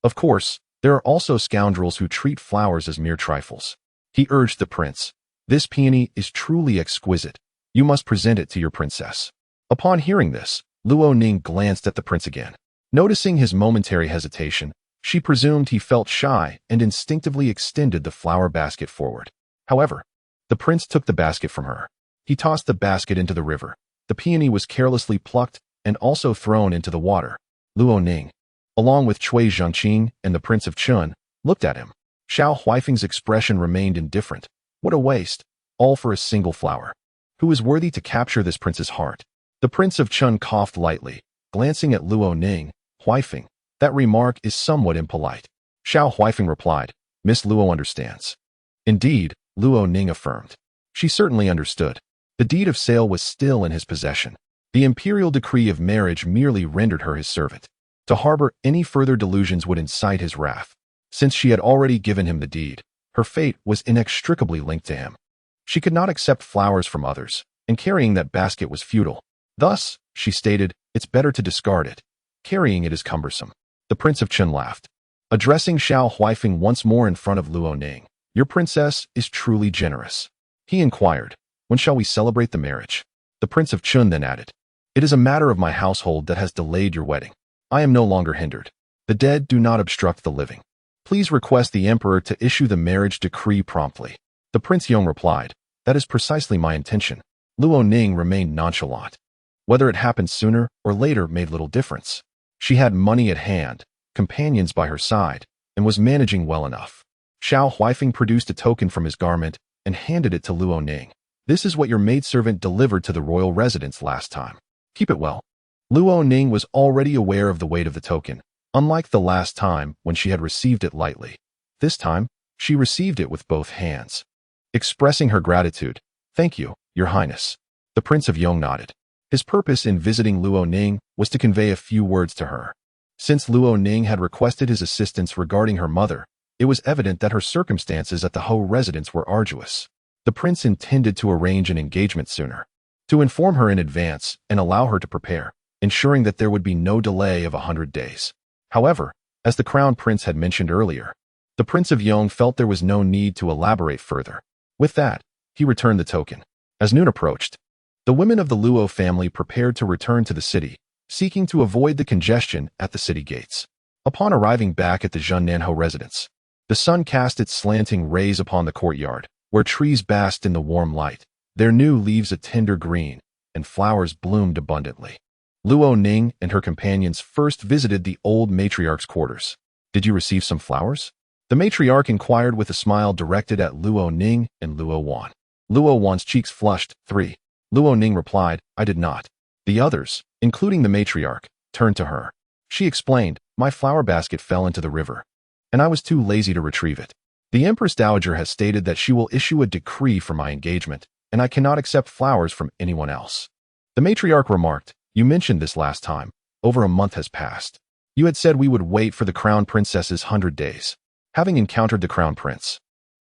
"Of course, there are also scoundrels who treat flowers as mere trifles." He urged the prince, "This peony is truly exquisite. You must present it to your princess." Upon hearing this, Luo Ning glanced at the prince again. Noticing his momentary hesitation, she presumed he felt shy and instinctively extended the flower basket forward. However, the prince took the basket from her. He tossed the basket into the river. The peony was carelessly plucked and also thrown into the water. Luo Ning, along with Cui Jingqing and the Prince of Chun, looked at him. Xiao Huifeng's expression remained indifferent. What a waste, all for a single flower. Who is worthy to capture this prince's heart? The Prince of Chun coughed lightly, glancing at Luo Ning. "Huifeng, that remark is somewhat impolite." Xiao Huifeng replied, "Miss Luo understands." Indeed, Luo Ning affirmed. She certainly understood. The deed of sale was still in his possession. The imperial decree of marriage merely rendered her his servant. To harbor any further delusions would incite his wrath. Since she had already given him the deed, her fate was inextricably linked to him. She could not accept flowers from others, and carrying that basket was futile. Thus, she stated, "It's better to discard it. Carrying it is cumbersome." The Prince of Chun laughed, addressing Xiao Huifeng once more in front of Luo Ning. "Your princess is truly generous." He inquired, "When shall we celebrate the marriage?" The Prince of Chun then added, "It is a matter of my household that has delayed your wedding. I am no longer hindered. The dead do not obstruct the living. Please request the emperor to issue the marriage decree promptly." The Prince Yong replied, "That is precisely my intention." Luo Ning remained nonchalant. Whether it happened sooner or later made little difference. She had money at hand, companions by her side, and was managing well enough. Xiao Huifeng produced a token from his garment and handed it to Luo Ning. "This is what your maidservant delivered to the royal residence last time. Keep it well." Luo Ning was already aware of the weight of the token, unlike the last time when she had received it lightly. This time, she received it with both hands. Expressing her gratitude, "Thank you, Your Highness." The Prince of Yong nodded. His purpose in visiting Luo Ning was to convey a few words to her. Since Luo Ning had requested his assistance regarding her mother, it was evident that her circumstances at the Ho residence were arduous. The prince intended to arrange an engagement sooner, to inform her in advance and allow her to prepare, ensuring that there would be no delay of 100 days. However, as the crown prince had mentioned earlier, the Prince of Yong felt there was no need to elaborate further. With that, he returned the token. As noon approached, the women of the Luo family prepared to return to the city, seeking to avoid the congestion at the city gates. Upon arriving back at the Zhunnanho residence, the sun cast its slanting rays upon the courtyard, where trees basked in the warm light, their new leaves a tender green, and flowers bloomed abundantly. Luo Ning and her companions first visited the old matriarch's quarters. "Did you receive some flowers?" The matriarch inquired with a smile directed at Luo Ning and Luo Wan. Luo Wan's cheeks flushed. 3. Luo Ning replied, I did not. The others, including the matriarch, turned to her. She explained, my flower basket fell into the river, and I was too lazy to retrieve it. The Empress Dowager has stated that she will issue a decree for my engagement, and I cannot accept flowers from anyone else. The matriarch remarked, you mentioned this last time. Over a month has passed. You had said we would wait for the crown princess's 100 days. Having encountered the crown prince,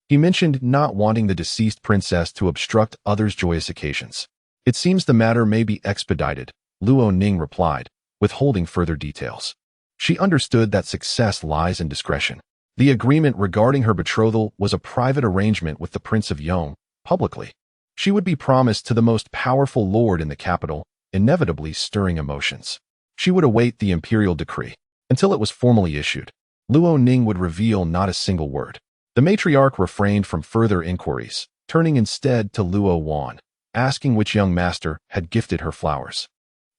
he mentioned not wanting the deceased princess to obstruct others' joyous occasions. It seems the matter may be expedited, Luo Ning replied, withholding further details. She understood that success lies in discretion. The agreement regarding her betrothal was a private arrangement with the Prince of Yong, publicly. She would be promised to the most powerful lord in the capital, inevitably stirring emotions. She would await the imperial decree. Until it was formally issued, Luo Ning would reveal not a single word. The matriarch refrained from further inquiries, turning instead to Luo Wan, asking which young master had gifted her flowers.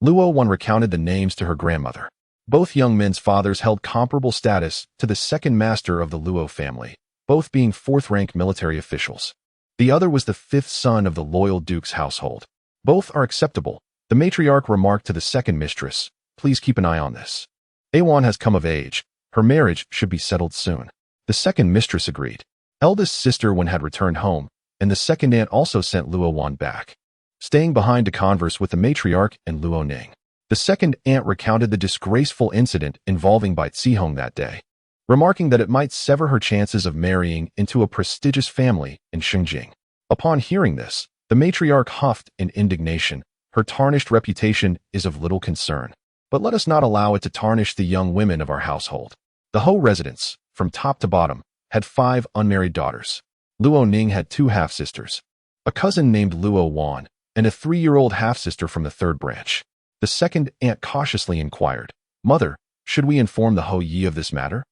Luo Wan recounted the names to her grandmother. Both young men's fathers held comparable status to the second master of the Luo family, both being fourth-rank military officials. The other was the fifth son of the loyal duke's household. Both are acceptable. The matriarch remarked to the second mistress, please keep an eye on this. Awan has come of age. Her marriage should be settled soon. The second mistress agreed. Eldest sister Wen had returned home, and the second aunt also sent Luo Wan back, staying behind to converse with the matriarch and Luo Ning. The second aunt recounted the disgraceful incident involving Bai Zihong that day, remarking that it might sever her chances of marrying into a prestigious family in Xinjiang. Upon hearing this, the matriarch huffed in indignation. Her tarnished reputation is of little concern, but let us not allow it to tarnish the young women of our household. The Ho residence, from top to bottom, had 5 unmarried daughters. Luo Ning had 2 half-sisters, a cousin named Luo Wan, and a 3-year-old half-sister from the third branch. The second aunt cautiously inquired, Mother, should we inform the Ho Yi of this matter?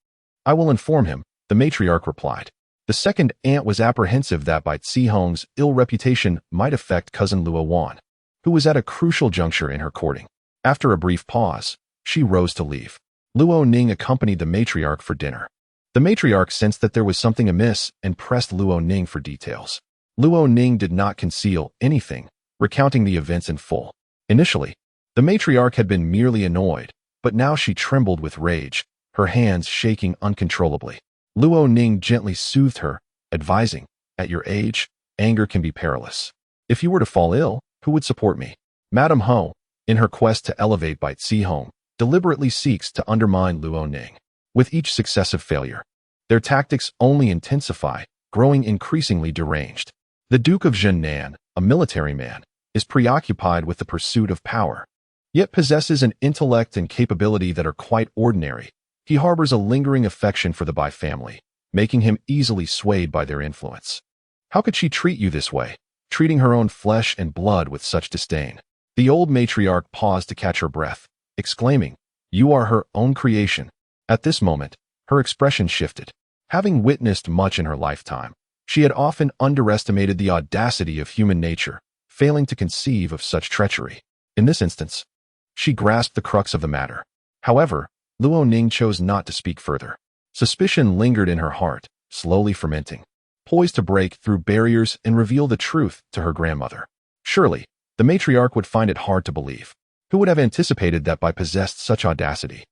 I will inform him, the matriarch replied. The second aunt was apprehensive that Bai Zihong's ill reputation might affect cousin Luo Wan, who was at a crucial juncture in her courting. After a brief pause, she rose to leave. Luo Ning accompanied the matriarch for dinner. The matriarch sensed that there was something amiss and pressed Luo Ning for details. Luo Ning did not conceal anything, recounting the events in full. Initially, the matriarch had been merely annoyed, but now she trembled with rage, her hands shaking uncontrollably. Luo Ning gently soothed her, advising, at your age, anger can be perilous. If you were to fall ill, who would support me? Madame Ho, in her quest to elevate Bai Zihong, deliberately seeks to undermine Luo Ning. With each successive failure, their tactics only intensify, growing increasingly deranged. The Duke of Zhennan, a military man, is preoccupied with the pursuit of power, yet possesses an intellect and capability that are quite ordinary. He harbors a lingering affection for the Bai family, making him easily swayed by their influence. How could she treat you this way, treating her own flesh and blood with such disdain? The old matriarch paused to catch her breath, exclaiming, You are her own creation. At this moment, her expression shifted. Having witnessed much in her lifetime, she had often underestimated the audacity of human nature, failing to conceive of such treachery. In this instance, she grasped the crux of the matter. However, Luo Ning chose not to speak further. Suspicion lingered in her heart, slowly fermenting, poised to break through barriers and reveal the truth to her grandmother. Surely, the matriarch would find it hard to believe. Who would have anticipated that Bai possessed such audacity?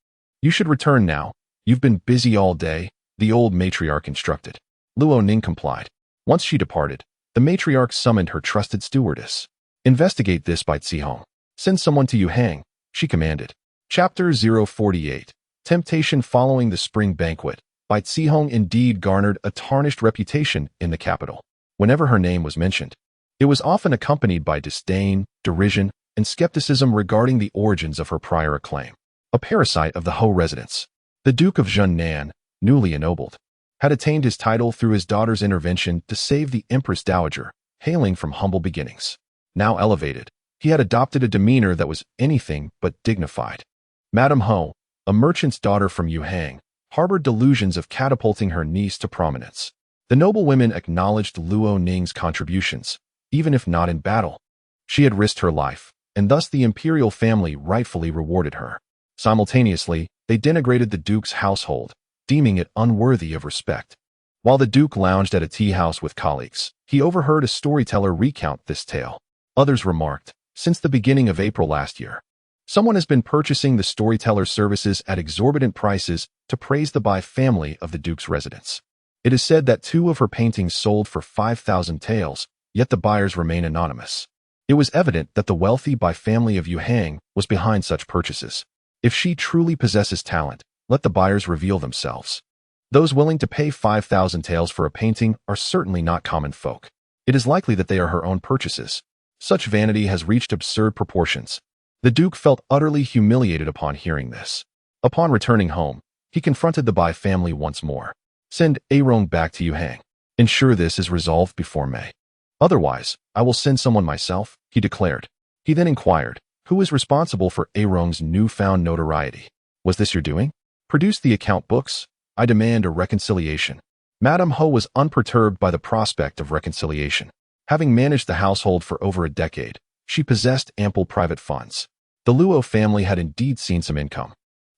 You should return now. You've been busy all day, the old matriarch instructed. Luo Ning complied. Once she departed, the matriarch summoned her trusted stewardess. Investigate this, Bai Zihong. Send someone to Yuhang, she commanded. Chapter 048. Temptation. Following the spring banquet, Bai Zihong indeed garnered a tarnished reputation in the capital. Whenever her name was mentioned, it was often accompanied by disdain, derision, and skepticism regarding the origins of her prior acclaim. A parasite of the Ho residence, the Duke of Zhennan, newly ennobled, had attained his title through his daughter's intervention to save the Empress Dowager, hailing from humble beginnings. Now elevated, he had adopted a demeanor that was anything but dignified. Madame Ho, a merchant's daughter from Yuhang, harbored delusions of catapulting her niece to prominence. The noblewomen acknowledged Luo Ning's contributions, even if not in battle. She had risked her life, and thus the imperial family rightfully rewarded her. Simultaneously, they denigrated the duke's household, deeming it unworthy of respect. While the duke lounged at a tea house with colleagues, he overheard a storyteller recount this tale. Others remarked, since the beginning of April last year, someone has been purchasing the storyteller's services at exorbitant prices to praise the Bai family of the Duke's residence. It is said that 2 of her paintings sold for 5,000 taels, yet the buyers remain anonymous. It was evident that the wealthy Bai family of Yuhang was behind such purchases. If she truly possesses talent, let the buyers reveal themselves. Those willing to pay 5,000 taels for a painting are certainly not common folk. It is likely that they are her own purchases. Such vanity has reached absurd proportions. The Duke felt utterly humiliated upon hearing this. Upon returning home, he confronted the Bai family once more. Send Arong back to Yuhang. Ensure this is resolved before May. Otherwise, I will send someone myself, he declared. He then inquired, who is responsible for Arong's newfound notoriety? Was this your doing? Produce the account books. I demand a reconciliation. Madame Ho was unperturbed by the prospect of reconciliation. Having managed the household for over a decade, she possessed ample private funds. The Luo family had indeed seen some income,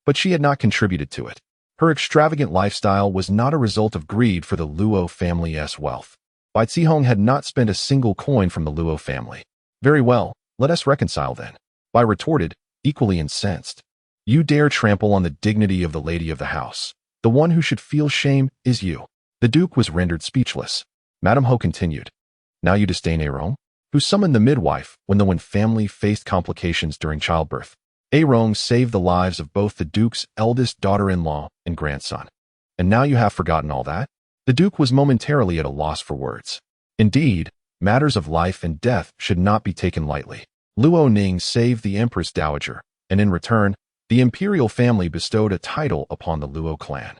but she had not contributed to it. Her extravagant lifestyle was not a result of greed for the Luo family's wealth. Bai Zihong had not spent a single coin from the Luo family. Very well, let us reconcile then. Bai retorted, equally incensed. You dare trample on the dignity of the lady of the house. The one who should feel shame is you. The Duke was rendered speechless. Madame Ho continued. Now you disdain Arong, who summoned the midwife when the Wen family faced complications during childbirth. Arong saved the lives of both the Duke's eldest daughter-in-law and grandson. And now you have forgotten all that? The Duke was momentarily at a loss for words. Indeed, matters of life and death should not be taken lightly. Luo Ning saved the Empress Dowager, and in return, the imperial family bestowed a title upon the Luo clan.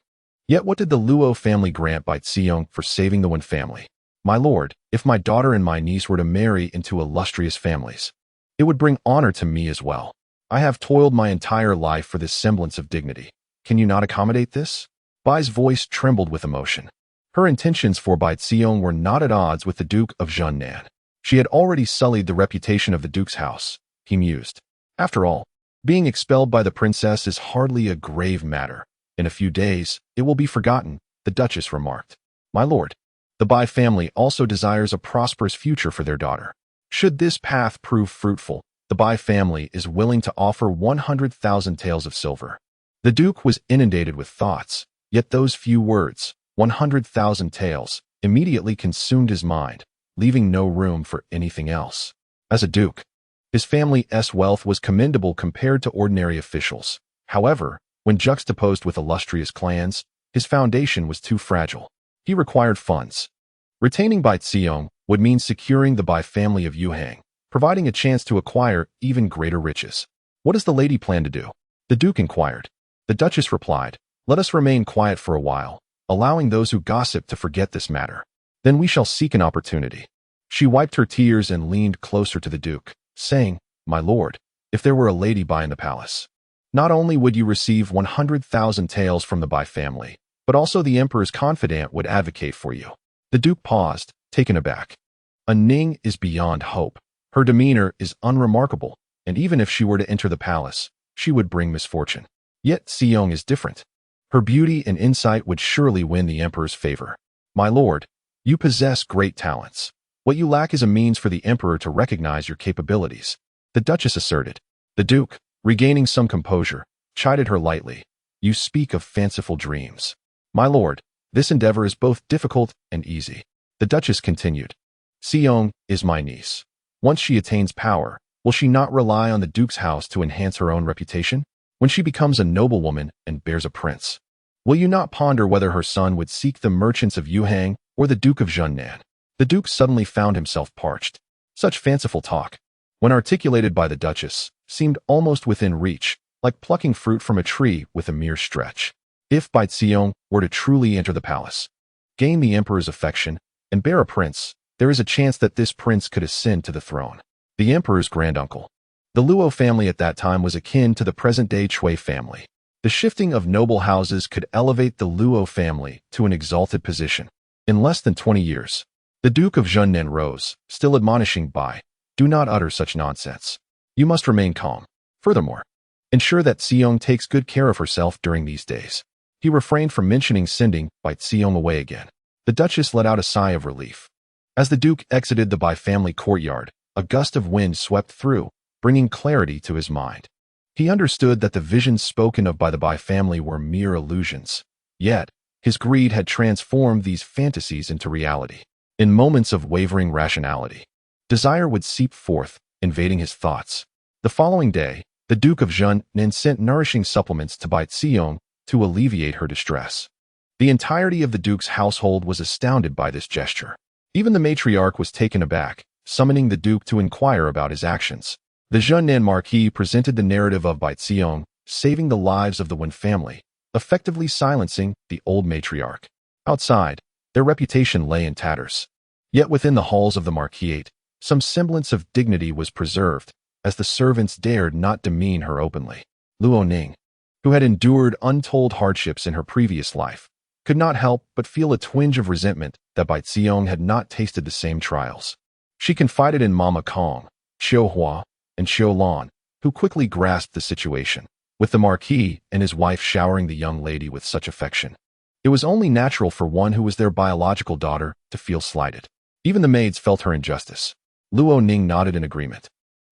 Yet what did the Luo family grant Bai Zihong for saving the Wen family? My lord, if my daughter and my niece were to marry into illustrious families, it would bring honor to me as well. I have toiled my entire life for this semblance of dignity. Can you not accommodate this? Bai's voice trembled with emotion. Her intentions for Bai Zihong were not at odds with the Duke of Zhengnan. She had already sullied the reputation of the Duke's house, he mused. After all, being expelled by the princess is hardly a grave matter. In a few days, it will be forgotten, the Duchess remarked. My lord, the Bai family also desires a prosperous future for their daughter. Should this path prove fruitful, the Bai family is willing to offer 100,000 taels of silver. The Duke was inundated with thoughts, yet those few words, 100,000 taels, immediately consumed his mind, leaving no room for anything else. As a Duke, his family's wealth was commendable compared to ordinary officials. However, when juxtaposed with illustrious clans, his foundation was too fragile. He required funds. Retaining Bai Zihong would mean securing the Bai family of Yuhang, providing a chance to acquire even greater riches. What does the lady plan to do? The Duke inquired. The Duchess replied, let us remain quiet for a while, allowing those who gossip to forget this matter. Then we shall seek an opportunity. She wiped her tears and leaned closer to the Duke, saying, My lord, if there were a lady Bai in the palace, not only would you receive 100,000 taels from the Bai family, but also the Emperor's confidant would advocate for you. The Duke paused, taken aback. A Ning is beyond hope. Her demeanor is unremarkable, and even if she were to enter the palace, she would bring misfortune. Yet Zihong is different. Her beauty and insight would surely win the Emperor's favor. My lord, you possess great talents. What you lack is a means for the Emperor to recognize your capabilities, the Duchess asserted. The Duke, regaining some composure, chided her lightly. You speak of fanciful dreams. My lord, this endeavor is both difficult and easy. The Duchess continued. Zihong is my niece. Once she attains power, will she not rely on the Duke's house to enhance her own reputation? When she becomes a noblewoman and bears a prince, will you not ponder whether her son would seek the merchants of Yuhang or the Duke of Zhengnan? The Duke suddenly found himself parched. Such fanciful talk, when articulated by the Duchess, seemed almost within reach, like plucking fruit from a tree with a mere stretch. If Bai Zihong were to truly enter the palace, gain the Emperor's affection, and bear a prince, there is a chance that this prince could ascend to the throne. The Emperor's granduncle. The Luo family at that time was akin to the present-day Cui family. The shifting of noble houses could elevate the Luo family to an exalted position. In less than 20 years, the Duke of Zhengnan rose, still admonishing Bai, do not utter such nonsense. You must remain calm. Furthermore, ensure that Zihong takes good care of herself during these days. He refrained from mentioning sending Bai Zihong away again. The Duchess let out a sigh of relief. As the Duke exited the Bai family courtyard, a gust of wind swept through, bringing clarity to his mind. He understood that the visions spoken of by the Bai family were mere illusions. Yet, his greed had transformed these fantasies into reality. In moments of wavering rationality, desire would seep forth, invading his thoughts. The following day, the Duke of Ning sent nourishing supplements to Bai Xiong to alleviate her distress. The entirety of the Duke's household was astounded by this gesture. Even the matriarch was taken aback, summoning the Duke to inquire about his actions. The Zhennan Marquis presented the narrative of Bai Xiong, saving the lives of the Wen family, effectively silencing the old matriarch. Outside, their reputation lay in tatters. Yet within the halls of the Marquisate, some semblance of dignity was preserved, as the servants dared not demean her openly. Luo Ning, who had endured untold hardships in her previous life, could not help but feel a twinge of resentment that Bai Xiong had not tasted the same trials. She confided in Mama Kong, Xiu Hua, and Xiu Lan, who quickly grasped the situation, with the Marquis and his wife showering the young lady with such affection. It was only natural for one who was their biological daughter to feel slighted. Even the maids felt her injustice. Luo Ning nodded in agreement.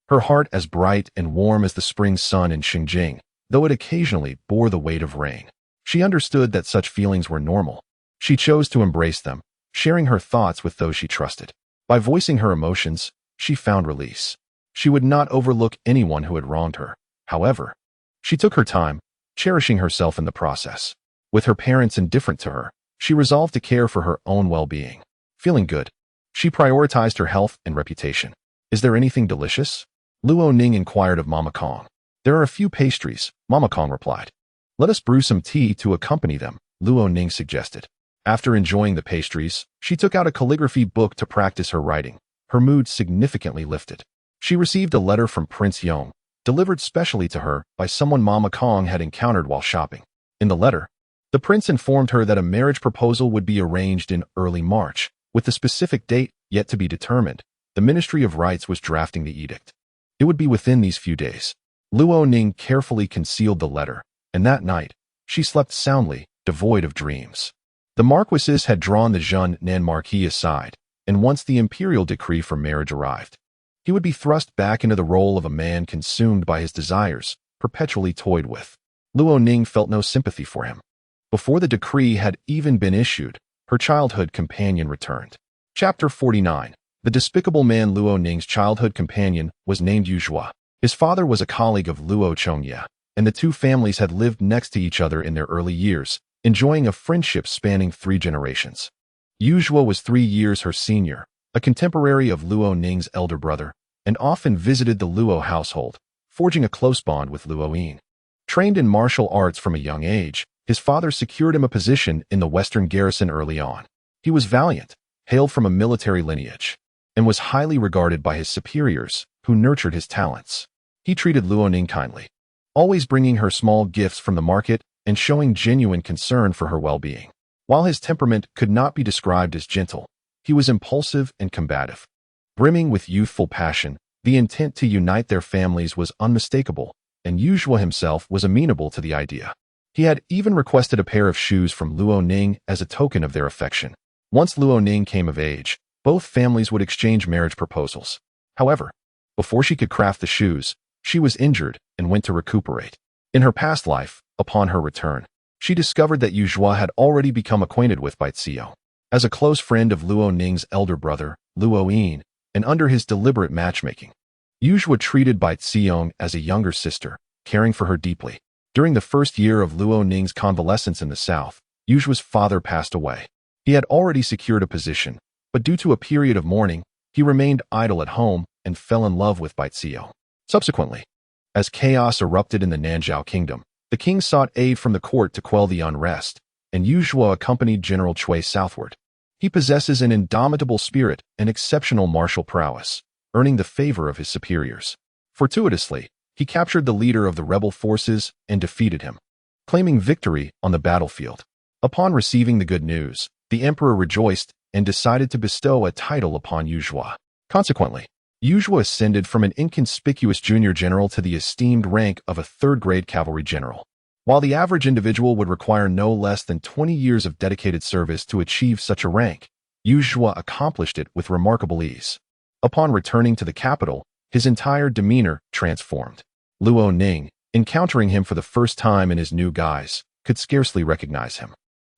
Her heart as bright and warm as the spring sun in Xinjiang, though it occasionally bore the weight of rain. She understood that such feelings were normal. She chose to embrace them, sharing her thoughts with those she trusted. By voicing her emotions, she found release. She would not overlook anyone who had wronged her. However, she took her time, cherishing herself in the process. With her parents indifferent to her, she resolved to care for her own well-being. Feeling good, she prioritized her health and reputation. Is there anything delicious? Luo Ning inquired of Mama Kong. There are a few pastries, Mama Kong replied. Let us brew some tea to accompany them, Luo Ning suggested. After enjoying the pastries, she took out a calligraphy book to practice her writing. Her mood significantly lifted. She received a letter from Prince Yong, delivered specially to her by someone Mama Kong had encountered while shopping. In the letter, the prince informed her that a marriage proposal would be arranged in early March, with the specific date yet to be determined. The Ministry of Rites was drafting the edict. It would be within these few days. Luo Ning carefully concealed the letter, and that night, she slept soundly, devoid of dreams. The marquises had drawn the Zhennan Marquis aside, and once the imperial decree for marriage arrived, he would be thrust back into the role of a man consumed by his desires, perpetually toyed with. Luo Ning felt no sympathy for him. Before the decree had even been issued, her childhood companion returned. Chapter 49. The despicable man. Luo Ning's childhood companion was named Yuzhua. His father was a colleague of Luo Chongye, and the two families had lived next to each other in their early years, enjoying a friendship spanning 3 generations. Yuzhua was 3 years her senior, a contemporary of Luo Ning's elder brother, and often visited the Luo household, forging a close bond with Luo Ning. Trained in martial arts from a young age, his father secured him a position in the Western garrison early on. He was valiant, hailed from a military lineage, and was highly regarded by his superiors, who nurtured his talents. He treated Luo Ning kindly, always bringing her small gifts from the market and showing genuine concern for her well-being. While his temperament could not be described as gentle, he was impulsive and combative. Brimming with youthful passion, the intent to unite their families was unmistakable, and Yuzhua himself was amenable to the idea. He had even requested a pair of shoes from Luo Ning as a token of their affection. Once Luo Ning came of age, both families would exchange marriage proposals. However, before she could craft the shoes, she was injured and went to recuperate. In her past life, upon her return, she discovered that Yuzhua had already become acquainted with Bai Xiong. As a close friend of Luo Ning's elder brother, Luo Ning, and under his deliberate matchmaking, Yuzhua treated Bai Xiong as a younger sister, caring for her deeply. During the first year of Luo Ning's convalescence in the south, Yuzhua's father passed away. He had already secured a position, but due to a period of mourning, he remained idle at home and fell in love with Bai Xiong. Subsequently, as chaos erupted in the Nanzhao kingdom, the king sought aid from the court to quell the unrest, and Yuzhua accompanied General Cui southward. He possesses an indomitable spirit and exceptional martial prowess, earning the favor of his superiors. Fortuitously, he captured the leader of the rebel forces and defeated him, claiming victory on the battlefield. Upon receiving the good news, the emperor rejoiced and decided to bestow a title upon Yuzhua. Consequently, Yuzhua ascended from an inconspicuous junior general to the esteemed rank of a third-grade cavalry general. While the average individual would require no less than 20 years of dedicated service to achieve such a rank, Yuzhua accomplished it with remarkable ease. Upon returning to the capital, his entire demeanor transformed. Luo Ning, encountering him for the first time in his new guise, could scarcely recognize him.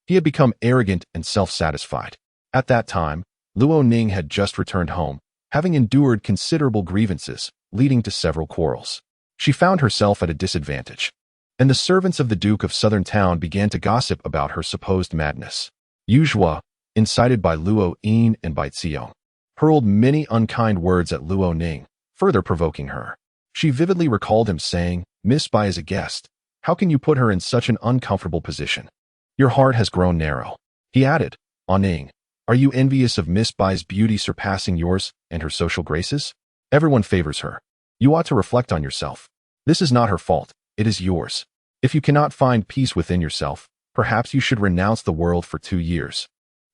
He had become arrogant and self-satisfied. At that time, Luo Ning had just returned home, having endured considerable grievances, leading to several quarrels. She found herself at a disadvantage, and the servants of the Duke of Southern Town began to gossip about her supposed madness. Yuzhua, incited by Luo Ning and by Xiong, hurled many unkind words at Luo Ning, further provoking her. She vividly recalled him saying, "Miss Bai is a guest. How can you put her in such an uncomfortable position? Your heart has grown narrow." He added, "Ning, are you envious of Miss Bai's beauty surpassing yours and her social graces? Everyone favors her. You ought to reflect on yourself. This is not her fault, it is yours. If you cannot find peace within yourself, perhaps you should renounce the world for 2 years.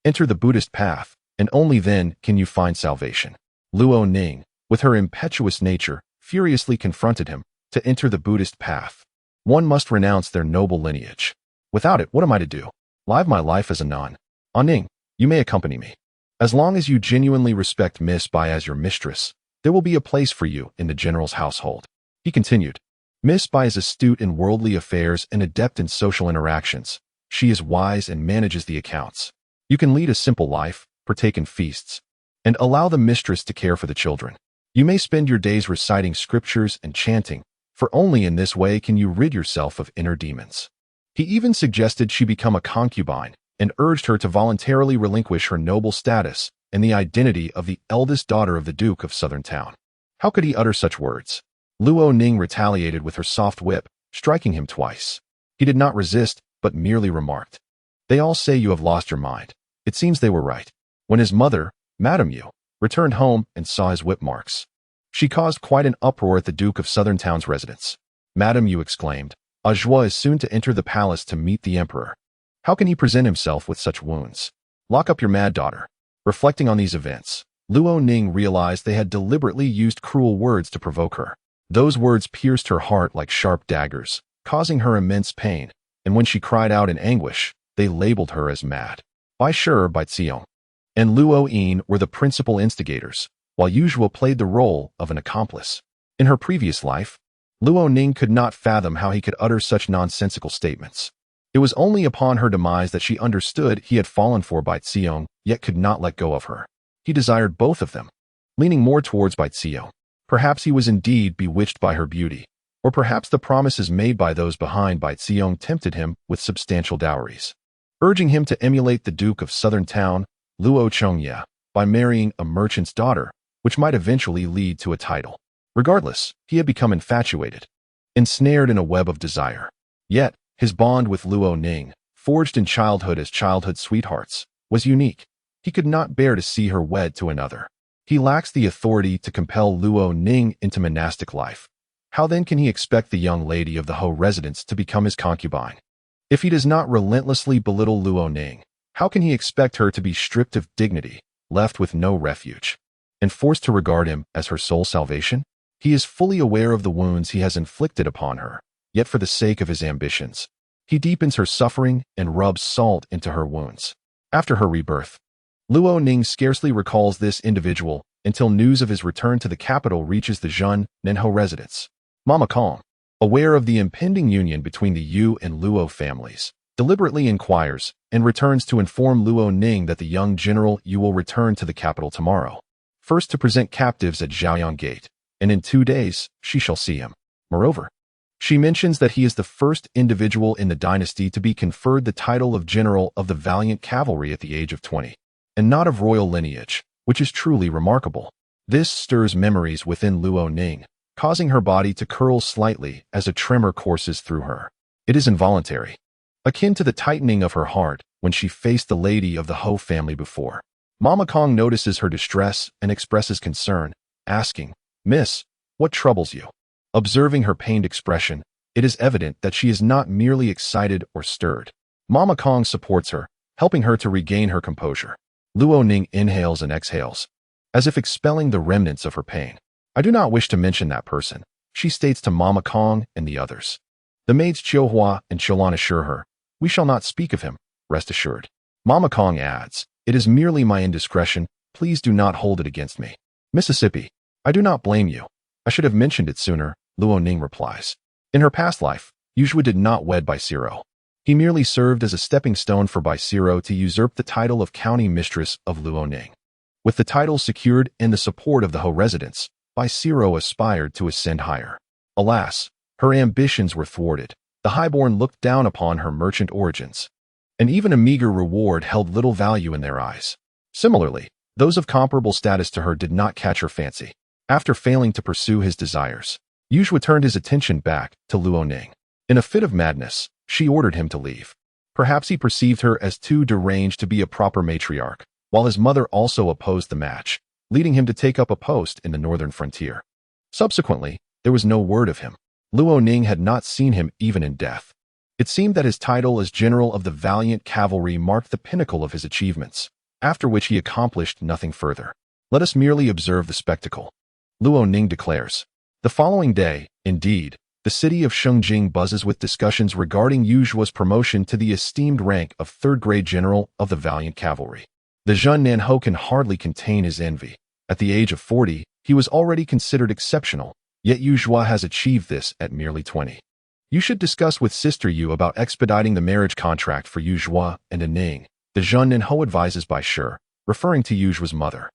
Enter the Buddhist path, and only then can you find salvation." Luo Ning, with her impetuous nature, furiously confronted him. To enter the Buddhist path, one must renounce their noble lineage. Without it, what am I to do? Live my life as a nun. Ning, you may accompany me. As long as you genuinely respect Miss Bai as your mistress, there will be a place for you in the general's household. He continued, "Miss Bai is astute in worldly affairs and adept in social interactions. She is wise and manages the accounts. You can lead a simple life, partake in feasts, and allow the mistress to care for the children. You may spend your days reciting scriptures and chanting, for only in this way can you rid yourself of inner demons." He even suggested she become a concubine and urged her to voluntarily relinquish her noble status and the identity of the eldest daughter of the Duke of Southern Town. How could he utter such words? Luo Ning retaliated with her soft whip, striking him twice. He did not resist, but merely remarked, "They all say you have lost your mind." It seems they were right. When his mother, Madame Yu, returned home and saw his whip marks, she caused quite an uproar at the Duke of Southern Town's residence. Madame Yu exclaimed, "Ajua is soon to enter the palace to meet the emperor. How can he present himself with such wounds? Lock up your mad daughter." Reflecting on these events, Luo Ning realized they had deliberately used cruel words to provoke her. Those words pierced her heart like sharp daggers, causing her immense pain, and when she cried out in anguish, they labeled her as mad. Bai Xiong and Luo Ning were the principal instigators, while Yuzhua played the role of an accomplice. In her previous life, Luo Ning could not fathom how he could utter such nonsensical statements. It was only upon her demise that she understood he had fallen for Bai Xiong, yet could not let go of her. He desired both of them, leaning more towards Bai Xiong. Perhaps he was indeed bewitched by her beauty, or perhaps the promises made by those behind Bai Xiong tempted him with substantial dowries, urging him to emulate the Duke of Southern Town, Luo Chongya, by marrying a merchant's daughter, which might eventually lead to a title. Regardless, he had become infatuated, ensnared in a web of desire. Yet, his bond with Luo Ning, forged in childhood as childhood sweethearts, was unique. He could not bear to see her wed to another. He lacks the authority to compel Luo Ning into monastic life. How then can he expect the young lady of the Ho residence to become his concubine? If he does not relentlessly belittle Luo Ning, how can he expect her to be stripped of dignity, left with no refuge, and forced to regard him as her sole salvation? He is fully aware of the wounds he has inflicted upon her, yet for the sake of his ambitions, he deepens her suffering and rubs salt into her wounds. After her rebirth, Luo Ning scarcely recalls this individual until news of his return to the capital reaches the Zhun Nenho residence. Mama Kong, aware of the impending union between the Yu and Luo families, deliberately inquires and returns to inform Luo Ning that the young General Yu will return to the capital tomorrow, first to present captives at Zhaoyang Gate, and in 2 days she shall see him. Moreover, she mentions that he is the first individual in the dynasty to be conferred the title of General of the Valiant Cavalry at the age of 20, and not of royal lineage, which is truly remarkable. This stirs memories within Luo Ning, causing her body to curl slightly as a tremor courses through her. It is involuntary, akin to the tightening of her heart when she faced the lady of the Ho family before. Mama Kong notices her distress and expresses concern, asking, "Miss, what troubles you?" Observing her pained expression, it is evident that she is not merely excited or stirred. Mama Kong supports her, helping her to regain her composure. Luo Ning inhales and exhales, as if expelling the remnants of her pain. "I do not wish to mention that person," she states to Mama Kong and the others. The maids Chiohua and Cholan assure her, "We shall not speak of him, rest assured." Mama Kong adds, "It is merely my indiscretion, please do not hold it against me." Mississippi. I do not blame you. I should have mentioned it sooner, Luo Ning replies. In her past life, Yuzhua did not wed Baisiro. He merely served as a stepping stone for Baisiro to usurp the title of county mistress of Luo Ning. With the title secured and the support of the Ho residents, Baisiro aspired to ascend higher. Alas, her ambitions were thwarted. The highborn looked down upon her merchant origins, and even a meager reward held little value in their eyes. Similarly, those of comparable status to her did not catch her fancy. After failing to pursue his desires, Yuzhua turned his attention back to Luo Ning. In a fit of madness, she ordered him to leave. Perhaps he perceived her as too deranged to be a proper matriarch, while his mother also opposed the match, leading him to take up a post in the northern frontier. Subsequently, there was no word of him. Luo Ning had not seen him even in death. It seemed that his title as general of the valiant cavalry marked the pinnacle of his achievements, after which he accomplished nothing further. Let us merely observe the spectacle. Luo Ning declares. The following day, indeed, the city of Shengjing buzzes with discussions regarding Yuzhua's promotion to the esteemed rank of third-grade general of the valiant cavalry. The Zhun Nanhou can hardly contain his envy. At the age of 40, he was already considered exceptional, yet Yuzhua has achieved this at merely 20. You should discuss with Sister Yu about expediting the marriage contract for Yuzhua and Ning, the Zhun Nanhou advises Bai Shi, referring to Yuzhua's mother.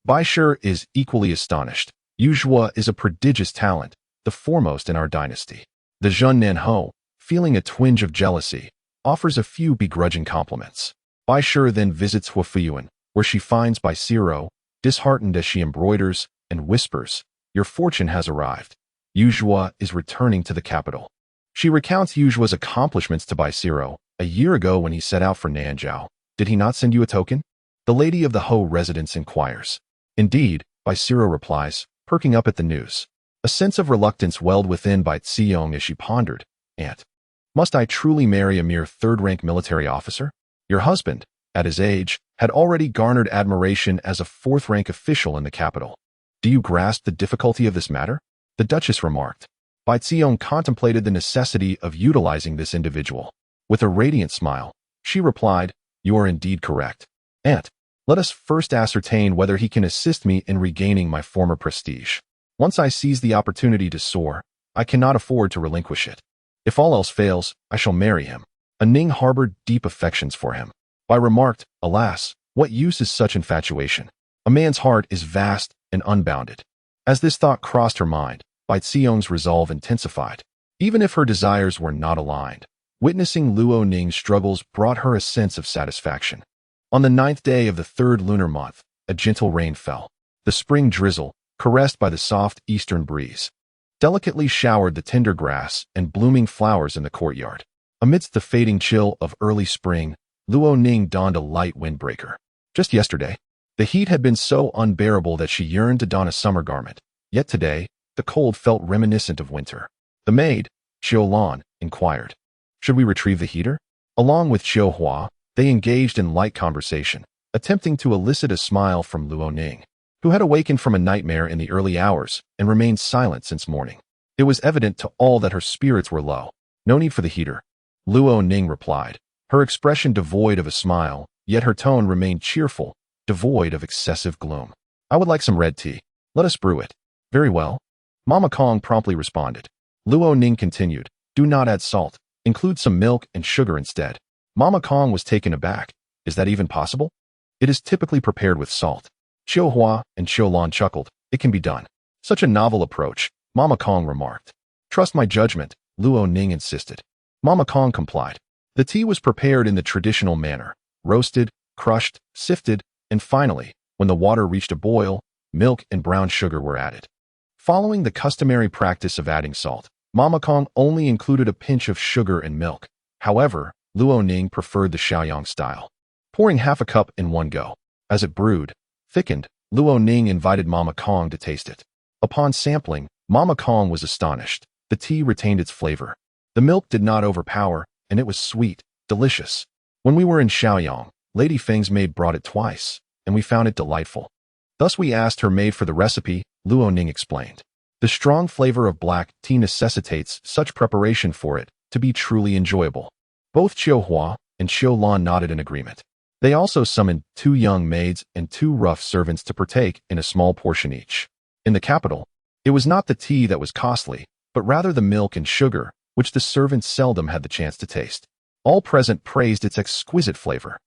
Bai Shi is equally astonished. Yuzhua is a prodigious talent, the foremost in our dynasty. The Zhun Nanhou, feeling a twinge of jealousy, offers a few begrudging compliments. Bai Shi then visits Huafuyuan, where she finds Baisiro, disheartened as she embroiders, and whispers, "Your fortune has arrived. Yuzhua is returning to the capital." She recounts Yuzhua's accomplishments to Baisiro. A year ago when he set out for Nanzhao, did he not send you a token? The lady of the Ho residence inquires. Indeed, Baisiro replies, perking up at the news. A sense of reluctance welled within Bai Ziyong as she pondered. Aunt, must I truly marry a mere third-rank military officer? Your husband, at his age, had already garnered admiration as a fourth-rank official in the capital. Do you grasp the difficulty of this matter? The Duchess remarked. Bai Ziyong contemplated the necessity of utilizing this individual. With a radiant smile, she replied, "You are indeed correct. Aunt, let us first ascertain whether he can assist me in regaining my former prestige. Once I seize the opportunity to soar, I cannot afford to relinquish it. If all else fails, I shall marry him." Ning harbored deep affections for him. Bai remarked, "Alas, what use is such infatuation? A man's heart is vast and unbounded." As this thought crossed her mind, Bai Ziyong's resolve intensified. Even if her desires were not aligned, witnessing Luo Ning's struggles brought her a sense of satisfaction. On the 9th day of the 3rd lunar month, a gentle rain fell. The spring drizzle, caressed by the soft eastern breeze, delicately showered the tender grass and blooming flowers in the courtyard. Amidst the fading chill of early spring, Luo Ning donned a light windbreaker. Just yesterday, the heat had been so unbearable that she yearned to don a summer garment, yet today, the cold felt reminiscent of winter. The maid, Qiu Lan, inquired, "Should we retrieve the heater?" Along with Qiu Hua, they engaged in light conversation, attempting to elicit a smile from Luo Ning, who had awakened from a nightmare in the early hours and remained silent since morning. It was evident to all that her spirits were low. "No need for the heater," Luo Ning replied, her expression devoid of a smile, yet her tone remained cheerful, devoid of excessive gloom. "I would like some red tea. Let us brew it." "Very well." Mama Kong promptly responded. Luo Ning continued, "Do not add salt. Include some milk and sugar instead." Mama Kong was taken aback. "Is that even possible?" "It is typically prepared with salt." Qiu Hua and Qiu Lan chuckled. "It can be done." "Such a novel approach," Mama Kong remarked. "Trust my judgment," Luo Ning insisted. Mama Kong complied. The tea was prepared in the traditional manner, roasted, crushed, sifted, and finally, when the water reached a boil, milk and brown sugar were added. Following the customary practice of adding salt, Mama Kong only included a pinch of sugar and milk. However, Luo Ning preferred the Shaoyang style, pouring half a cup in one go. As it brewed, thickened, Luo Ning invited Mama Kong to taste it. Upon sampling, Mama Kong was astonished. The tea retained its flavor. The milk did not overpower, and it was sweet, delicious. When we were in Shaoyang, Lady Feng's maid brought it twice, and we found it delightful. Thus we asked her maid for the recipe, Luo Ning explained. The strong flavor of black tea necessitates such preparation for it to be truly enjoyable. Both Qiu Hua and Qiu Lan nodded in agreement. They also summoned 2 young maids and 2 rough servants to partake in a small portion each. In the capital, it was not the tea that was costly, but rather the milk and sugar, which the servants seldom had the chance to taste. All present praised its exquisite flavor,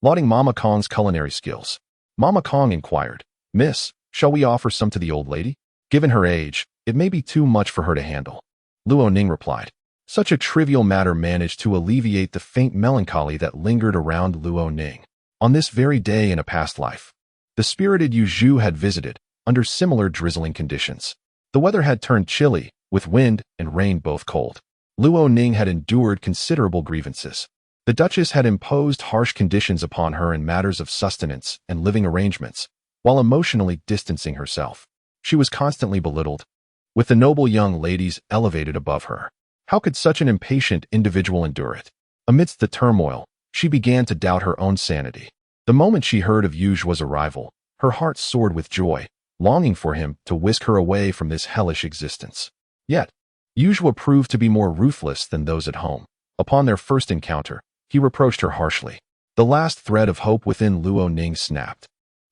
lauding Mama Kong's culinary skills. Mama Kong inquired, "Miss, shall we offer some to the old lady? Given her age, it may be too much for her to handle." Luo Ning replied. Such a trivial matter managed to alleviate the faint melancholy that lingered around Luo Ning. On this very day in a past life, the spirited Yu Zhu had visited, under similar drizzling conditions. The weather had turned chilly, with wind and rain both cold. Luo Ning had endured considerable grievances. The Duchess had imposed harsh conditions upon her in matters of sustenance and living arrangements, while emotionally distancing herself. She was constantly belittled, with the noble young ladies elevated above her. How could such an impatient individual endure it? Amidst the turmoil, she began to doubt her own sanity. The moment she heard of Yu Zhu's arrival, her heart soared with joy, longing for him to whisk her away from this hellish existence. Yet, Yu Zhu proved to be more ruthless than those at home. Upon their first encounter, he reproached her harshly. The last thread of hope within Luo Ning snapped,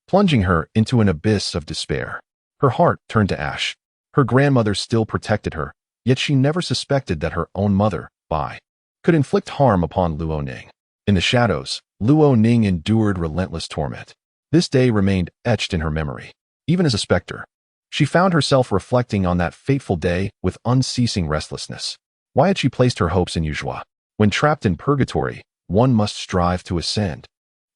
plunging her into an abyss of despair. Her heart turned to ash. Her grandmother still protected her, yet she never suspected that her own mother, Bai, could inflict harm upon Luo Ning. In the shadows, Luo Ning endured relentless torment. This day remained etched in her memory. Even as a specter, she found herself reflecting on that fateful day with unceasing restlessness. Why had she placed her hopes in Yu Zhu? When trapped in purgatory, one must strive to ascend,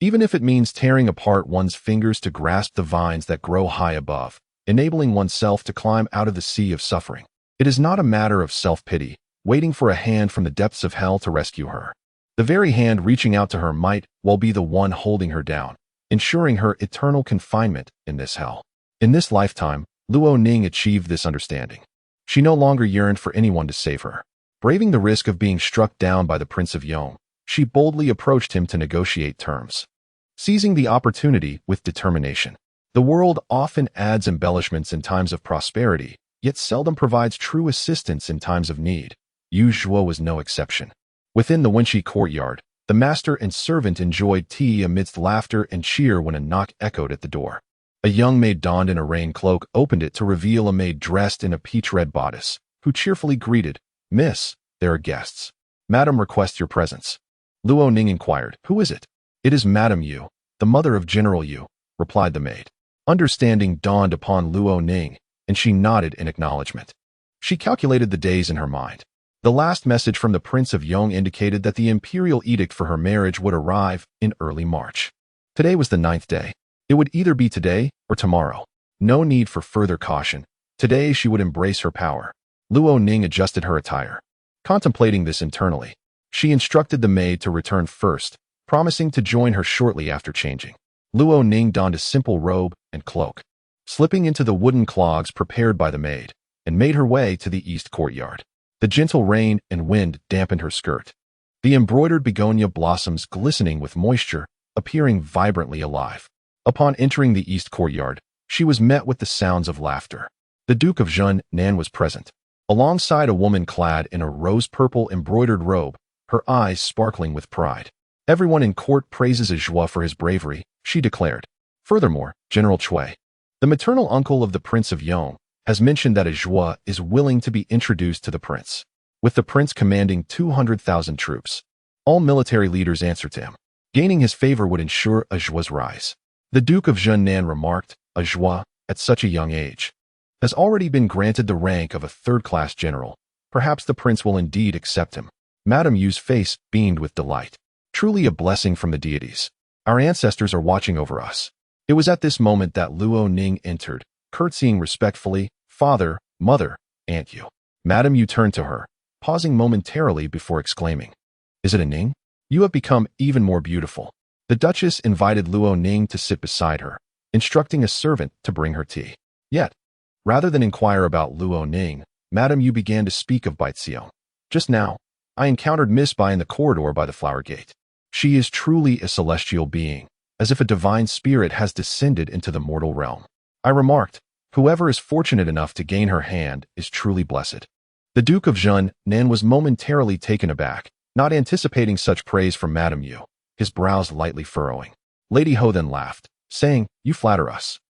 even if it means tearing apart one's fingers to grasp the vines that grow high above, enabling oneself to climb out of the sea of suffering. It is not a matter of self-pity, waiting for a hand from the depths of hell to rescue her. The very hand reaching out to her might well be the one holding her down, ensuring her eternal confinement in this hell. In this lifetime, Luo Ning achieved this understanding. She no longer yearned for anyone to save her. Braving the risk of being struck down by the Prince of Yong, she boldly approached him to negotiate terms. Seizing the opportunity with determination. The world often adds embellishments in times of prosperity, yet seldom provides true assistance in times of need. Yu Zhu was no exception. Within the Wenxi courtyard, the master and servant enjoyed tea amidst laughter and cheer when a knock echoed at the door. A young maid donned in a rain cloak opened it to reveal a maid dressed in a peach-red bodice, who cheerfully greeted, "Miss, there are guests. Madam requests your presence." Luo Ning inquired, "Who is it?" "It is Madam Yu, the mother of General Yu," replied the maid. Understanding dawned upon Luo Ning, and she nodded in acknowledgement. She calculated the days in her mind. The last message from the Prince of Yong indicated that the imperial edict for her marriage would arrive in early March. Today was the 9th day. It would either be today or tomorrow. No need for further caution. Today she would embrace her power. Luo Ning adjusted her attire. Contemplating this internally, she instructed the maid to return first, promising to join her shortly after changing. Luo Ning donned a simple robe and cloak, slipping into the wooden clogs prepared by the maid, and made her way to the east courtyard. The gentle rain and wind dampened her skirt, the embroidered begonia blossoms glistening with moisture, appearing vibrantly alive. Upon entering the east courtyard, she was met with the sounds of laughter. The Duke of Nan was present, alongside a woman clad in a rose-purple embroidered robe, her eyes sparkling with pride. "Everyone in court praises Zhua for his bravery," she declared. Furthermore, General Cui, the maternal uncle of the Prince of Yong, has mentioned that Zhua is willing to be introduced to the prince, with the prince commanding 200,000 troops. All military leaders answered to him. Gaining his favor would ensure Zhua's rise. The Duke of Nan remarked, "Zhua, at such a young age, has already been granted the rank of a third-class general. Perhaps the prince will indeed accept him." Madame Yu's face beamed with delight. "Truly a blessing from the deities. Our ancestors are watching over us." It was at this moment that Luo Ning entered, curtsying respectfully, "Father, mother, Aunt Yu." Madame Yu turned to her, pausing momentarily before exclaiming, "Is it a Ning? You have become even more beautiful." The Duchess invited Luo Ning to sit beside her, instructing a servant to bring her tea. Yet, rather than inquire about Luo Ning, Madame Yu began to speak of Bai Xiong. "Just now, I encountered Miss Bai in the corridor by the flower gate. She is truly a celestial being, as if a divine spirit has descended into the mortal realm." I remarked, "Whoever is fortunate enough to gain her hand is truly blessed." The Duke of Nan was momentarily taken aback, not anticipating such praise from Madame Yu, his brows lightly furrowing. Lady Ho then laughed, saying, "You flatter us.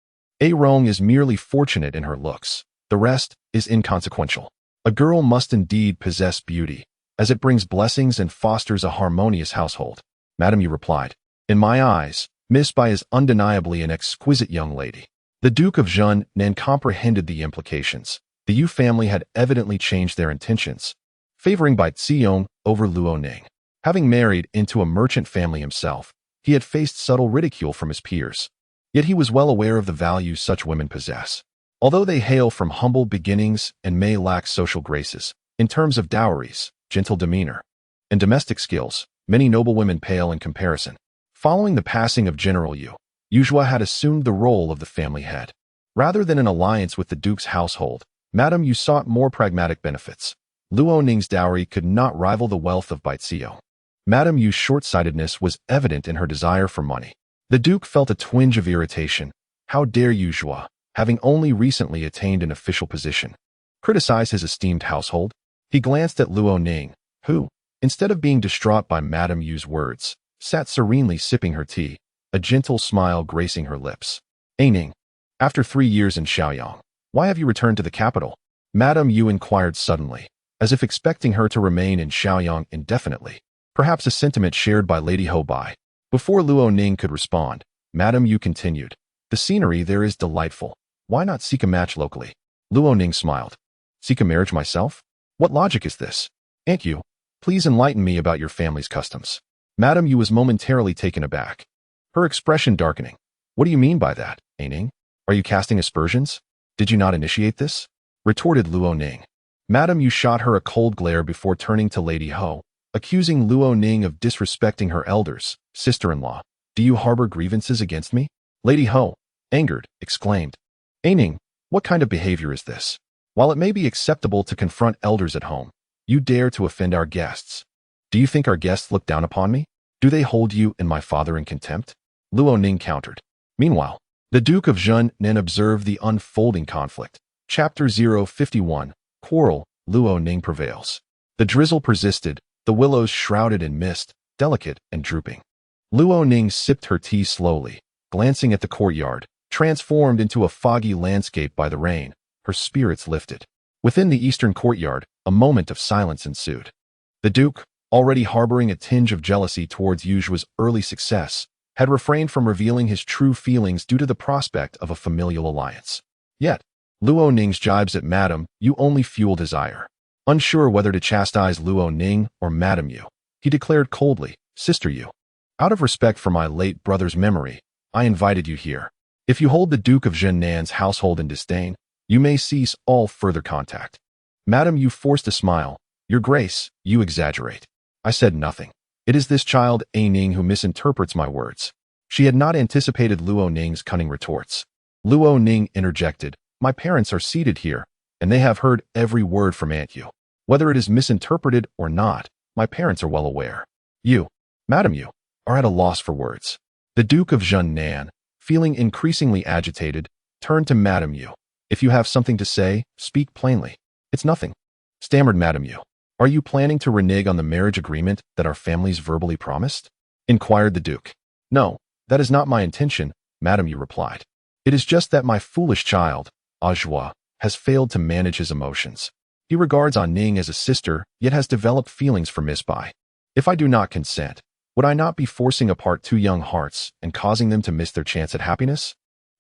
A Rong is merely fortunate in her looks. The rest is inconsequential. A girl must indeed possess beauty, as it brings blessings and fosters a harmonious household." "Madam," you replied, "in my eyes, Miss Bai is undeniably an exquisite young lady." The Duke of Nan comprehended the implications. The Yu family had evidently changed their intentions, favoring Bai Ziyong over Luo Ning. Having married into a merchant family himself, he had faced subtle ridicule from his peers. Yet he was well aware of the value such women possess. Although they hail from humble beginnings and may lack social graces, in terms of dowries, gentle demeanor, and domestic skills, many noble women pale in comparison. Following the passing of General Yu, Yuzhua had assumed the role of the family head. Rather than an alliance with the Duke's household, Madame Yu sought more pragmatic benefits. Luo Ning's dowry could not rival the wealth of Baizio. Madame Yu's short-sightedness was evident in her desire for money. The Duke felt a twinge of irritation. How dare Yuzhua, having only recently attained an official position, criticize his esteemed household? He glanced at Luo Ning, who, instead of being distraught by Madame Yu's words, sat serenely sipping her tea, a gentle smile gracing her lips. "A Ning, after 3 years in Shaoyang, why have you returned to the capital?" Madame Yu inquired suddenly, as if expecting her to remain in Shaoyang indefinitely. Perhaps a sentiment shared by Lady Ho Bai. Before Luo Ning could respond, Madame Yu continued, "The scenery there is delightful. Why not seek a match locally?" Luo Ning smiled. "Seek a marriage myself? What logic is this? Aunt Yu, please enlighten me about your family's customs." Madame Yu was momentarily taken aback, her expression darkening. "What do you mean by that, A Ning? Are you casting aspersions? Did you not initiate this?" retorted Luo Ning. Madame Yu shot her a cold glare before turning to Lady Ho, accusing Luo Ning of disrespecting her elders. "Sister-in-law, do you harbor grievances against me?" Lady Ho, angered, exclaimed, "A Ning, what kind of behavior is this? While it may be acceptable to confront elders at home, you dare to offend our guests. Do you think our guests look down upon me? Do they hold you and my father in contempt?" Luo Ning countered. Meanwhile, the Duke of Nan observed the unfolding conflict. Chapter 051, Quarrel. Luo Ning prevails. The drizzle persisted, the willows shrouded in mist, delicate and drooping. Luo Ning sipped her tea slowly, glancing at the courtyard, transformed into a foggy landscape by the rain. Her spirits lifted. Within the eastern courtyard, a moment of silence ensued. The Duke, already harboring a tinge of jealousy towards Yuzhua's early success, had refrained from revealing his true feelings due to the prospect of a familial alliance. Yet, Luo Ning's jibes at Madame Yu only fueled his ire. Unsure whether to chastise Luo Ning or Madame Yu, he declared coldly, "Sister Yu, out of respect for my late brother's memory, I invited you here. If you hold the Duke of Nan's household in disdain, you may cease all further contact." Madame Yu forced a smile. "Your Grace, you exaggerate. I said nothing. It is this child, A Ning, who misinterprets my words." She had not anticipated Luo Ning's cunning retorts. Luo Ning interjected, "My parents are seated here, and they have heard every word from Aunt Yu. Whether it is misinterpreted or not, my parents are well aware. You, Madame Yu, are at a loss for words." The Duke of Nan, feeling increasingly agitated, turned to Madame Yu. "If you have something to say, speak plainly." "It's nothing," stammered Madame Yu. "Are you planning to renege on the marriage agreement that our families verbally promised?" inquired the Duke. "No, that is not my intention," Madame Yu replied. "It is just that my foolish child, Ajua, has failed to manage his emotions. He regards Ah Ning as a sister, yet has developed feelings for Miss Bai. If I do not consent, would I not be forcing apart 2 young hearts and causing them to miss their chance at happiness?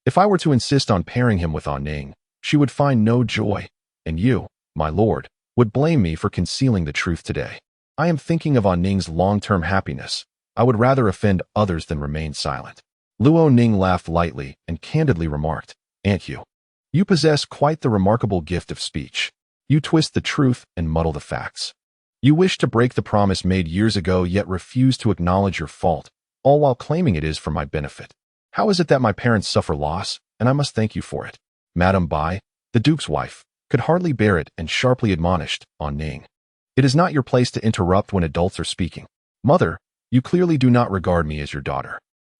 If I were to insist on pairing him with Ah Ning, she would find no joy, and you, my lord, would blame me for concealing the truth today. I am thinking of Ah Ning's long-term happiness. I would rather offend others than remain silent." Luo Ning laughed lightly and candidly remarked, "Aunt Yu, you possess quite the remarkable gift of speech. You twist the truth and muddle the facts. You wish to break the promise made years ago yet refuse to acknowledge your fault, all while claiming it is for my benefit. How is it that my parents suffer loss, and I must thank you for it?" Madame Bai, the Duke's wife, could hardly bear it and sharply admonished Ah Ning, "It is not your place to interrupt when adults are speaking. Mother, you clearly do not regard me as your daughter.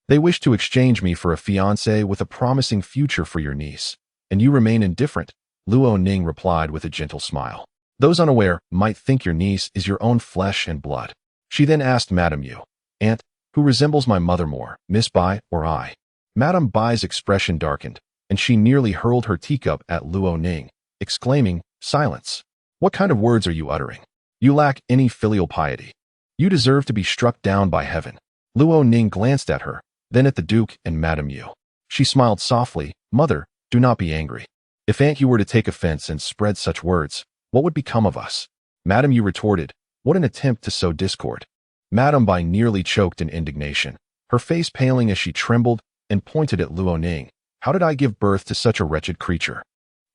They wish to exchange me for a fiancé with a promising future for your niece, and you remain indifferent." Luo Ning replied with a gentle smile. "Those unaware might think your niece is your own flesh and blood." She then asked Madame Yu, "Aunt, Who resembles my mother more, Miss Bai or I? Madame Bai's expression darkened, and she nearly hurled her teacup at Luo Ning, exclaiming, "Silence! What kind of words are you uttering? You lack any filial piety. You deserve to be struck down by heaven." Luo Ning glanced at her, then at the Duke and Madame Yu. She smiled softly, "Mother, do not be angry. If Aunt Yu were to take offense and spread such words, what would become of us?" Madame Yu retorted, "What an attempt to sow discord." Madame Bai nearly choked in indignation, her face paling as she trembled and pointed at Luo Ning. "How did I give birth to such a wretched creature?"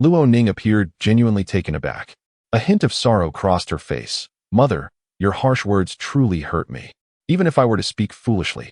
Luo Ning appeared genuinely taken aback. A hint of sorrow crossed her face. "Mother, your harsh words truly hurt me. Even if I were to speak foolishly,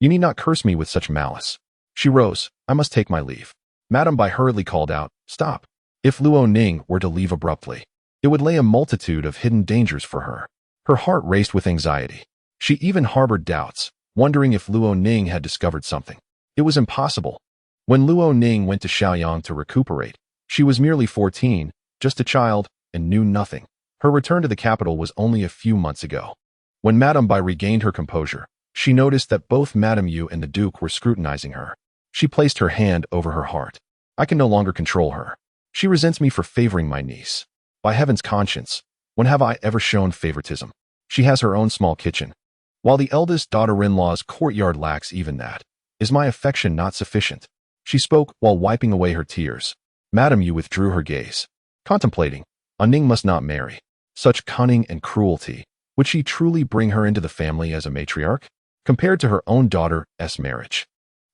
you need not curse me with such malice." She rose. "I must take my leave." Madame Bai hurriedly called out, "Stop." If Luo Ning were to leave abruptly, it would lay a multitude of hidden dangers for her. Her heart raced with anxiety. She even harbored doubts, wondering if Luo Ning had discovered something. It was impossible. When Luo Ning went to Shaoyang to recuperate, she was merely 14, just a child, and knew nothing. Her return to the capital was only a few months ago. When Madame Bai regained her composure, she noticed that both Madame Yu and the Duke were scrutinizing her. She placed her hand over her heart. "I can no longer control her. She resents me for favoring my niece. By heaven's conscience, when have I ever shown favoritism? She has her own small kitchen, while the eldest daughter-in-law's courtyard lacks even that. Is my affection not sufficient?" She spoke while wiping away her tears. Madame Yu withdrew her gaze, contemplating. Ning must not marry. Such cunning and cruelty. Would she truly bring her into the family as a matriarch? Compared to her own daughter's marriage,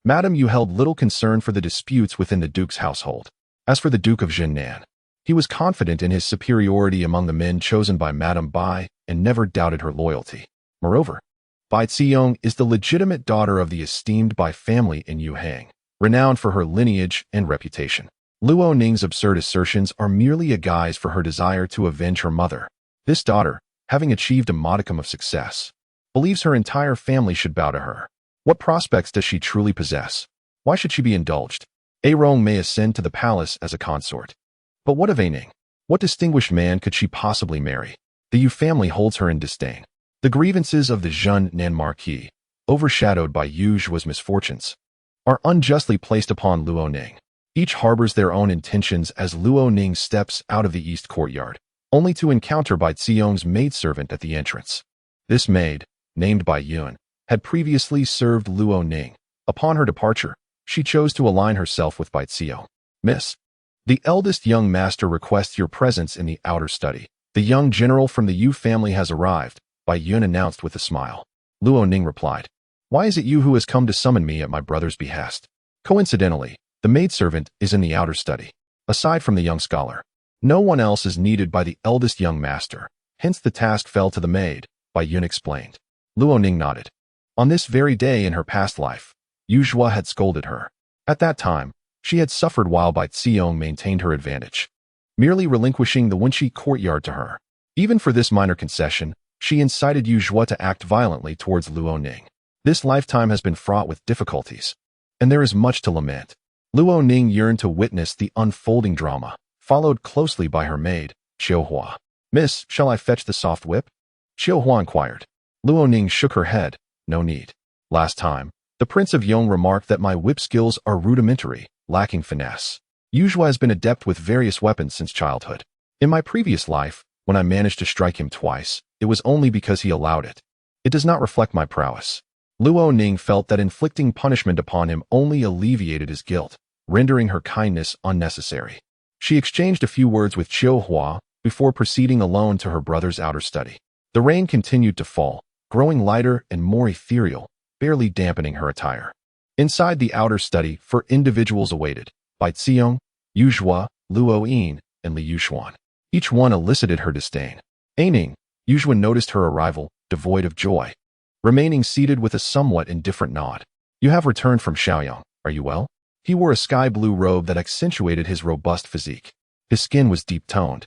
Madame Yu held little concern for the disputes within the Duke's household. As for the Duke of Jinnan, he was confident in his superiority among the men chosen by Madame Bai and never doubted her loyalty. Moreover, Bai Ziyong is the legitimate daughter of the esteemed Bai family in Yuhang, renowned for her lineage and reputation. Luo Ning's absurd assertions are merely a guise for her desire to avenge her mother. This daughter, having achieved a modicum of success, believes her entire family should bow to her. What prospects does she truly possess? Why should she be indulged? A Rong may ascend to the palace as a consort. But what of A Ning? What distinguished man could she possibly marry? The Yu family holds her in disdain. The grievances of the Jinnan Marquis, overshadowed by Yu Zhua's misfortunes, are unjustly placed upon Luo Ning. Each harbors their own intentions as Luo Ning steps out of the east courtyard, only to encounter Bai Ziyong's maidservant at the entrance. This maid, named Bai Yun, had previously served Luo Ning. Upon her departure, she chose to align herself with Bai Ziyong. "Miss, the eldest young master requests your presence in the outer study. The young general from the Yu family has arrived," Bai Yun announced with a smile. Luo Ning replied, "Why is it you who has come to summon me at my brother's behest?" Coincidentally, the maidservant is in the outer study. Aside from the young scholar, no one else is needed by the eldest young master, hence the task fell to the maid, Bai Yun explained. Luo Ning nodded. On this very day in her past life, Yu Zhua had scolded her. At that time, she had suffered while Bai Ziyong maintained her advantage, merely relinquishing the Wenqi courtyard to her. Even for this minor concession, she incited Yu Zhua to act violently towards Luo Ning. This lifetime has been fraught with difficulties, and there is much to lament. Luo Ning yearned to witness the unfolding drama, followed closely by her maid, Qiuhua. "Miss, shall I fetch the soft whip?" Qiuhua inquired. Luo Ning shook her head. "No need. Last time, the Prince of Yong remarked that my whip skills are rudimentary, lacking finesse. Yu Zhua has been adept with various weapons since childhood. In my previous life, when I managed to strike him twice, it was only because he allowed it. It does not reflect my prowess." Luo Ning felt that inflicting punishment upon him only alleviated his guilt, rendering her kindness unnecessary. She exchanged a few words with Qiuhua before proceeding alone to her brother's outer study. The rain continued to fall, growing lighter and more ethereal, barely dampening her attire. Inside the outer study, four individuals awaited: Bai Ziyong, Yu Zhua, Luo Yin, and Li Yushuan. Each one elicited her disdain. A Ning, Yu Zhua noticed her arrival, devoid of joy, remaining seated with a somewhat indifferent nod. "You have returned from Shaoyang, are you well?" He wore a sky-blue robe that accentuated his robust physique. His skin was deep-toned,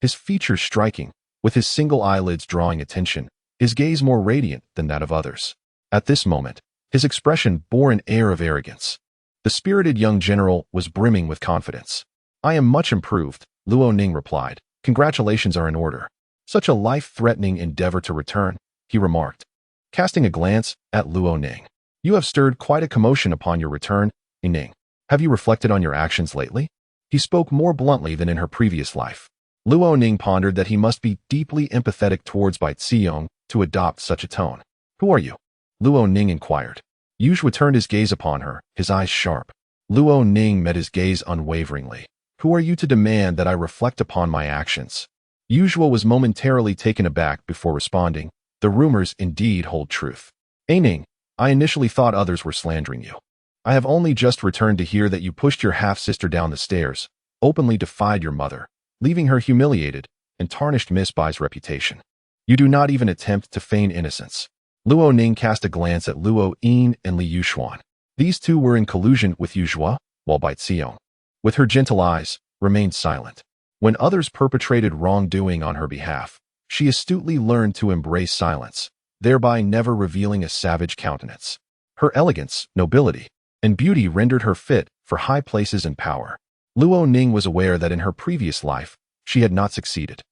his features striking, with his single eyelids drawing attention, his gaze more radiant than that of others. At this moment, his expression bore an air of arrogance. The spirited young general was brimming with confidence. "I am much improved," Luo Ning replied. "Congratulations are in order. Such a life-threatening endeavor to return," he remarked. casting a glance at Luo Ning. You have stirred quite a commotion upon your return, Ning. Have you reflected on your actions lately? He spoke more bluntly than in her previous life. Luo Ning pondered that he must be deeply empathetic towards Bai Ziyong to adopt such a tone. Who are you? Luo Ning inquired. Yuzhua turned his gaze upon her, his eyes sharp. Luo Ning met his gaze unwaveringly. Who are you to demand that I reflect upon my actions? Yuzhua was momentarily taken aback before responding. The rumors indeed hold truth. Ning, I initially thought others were slandering you. I have only just returned to hear that you pushed your half-sister down the stairs, openly defied your mother, leaving her humiliated, and tarnished Miss Bai's reputation. You do not even attempt to feign innocence. Luo Ning cast a glance at Luo Yin and Li Yuxuan. These two were in collusion with Yuzhua, while Bai Ziyong, with her gentle eyes, remained silent. When others perpetrated wrongdoing on her behalf, she astutely learned to embrace silence, thereby never revealing a savage countenance. Her elegance, nobility, and beauty rendered her fit for high places and power. Luo Ning was aware that in her previous life, she had not succeeded.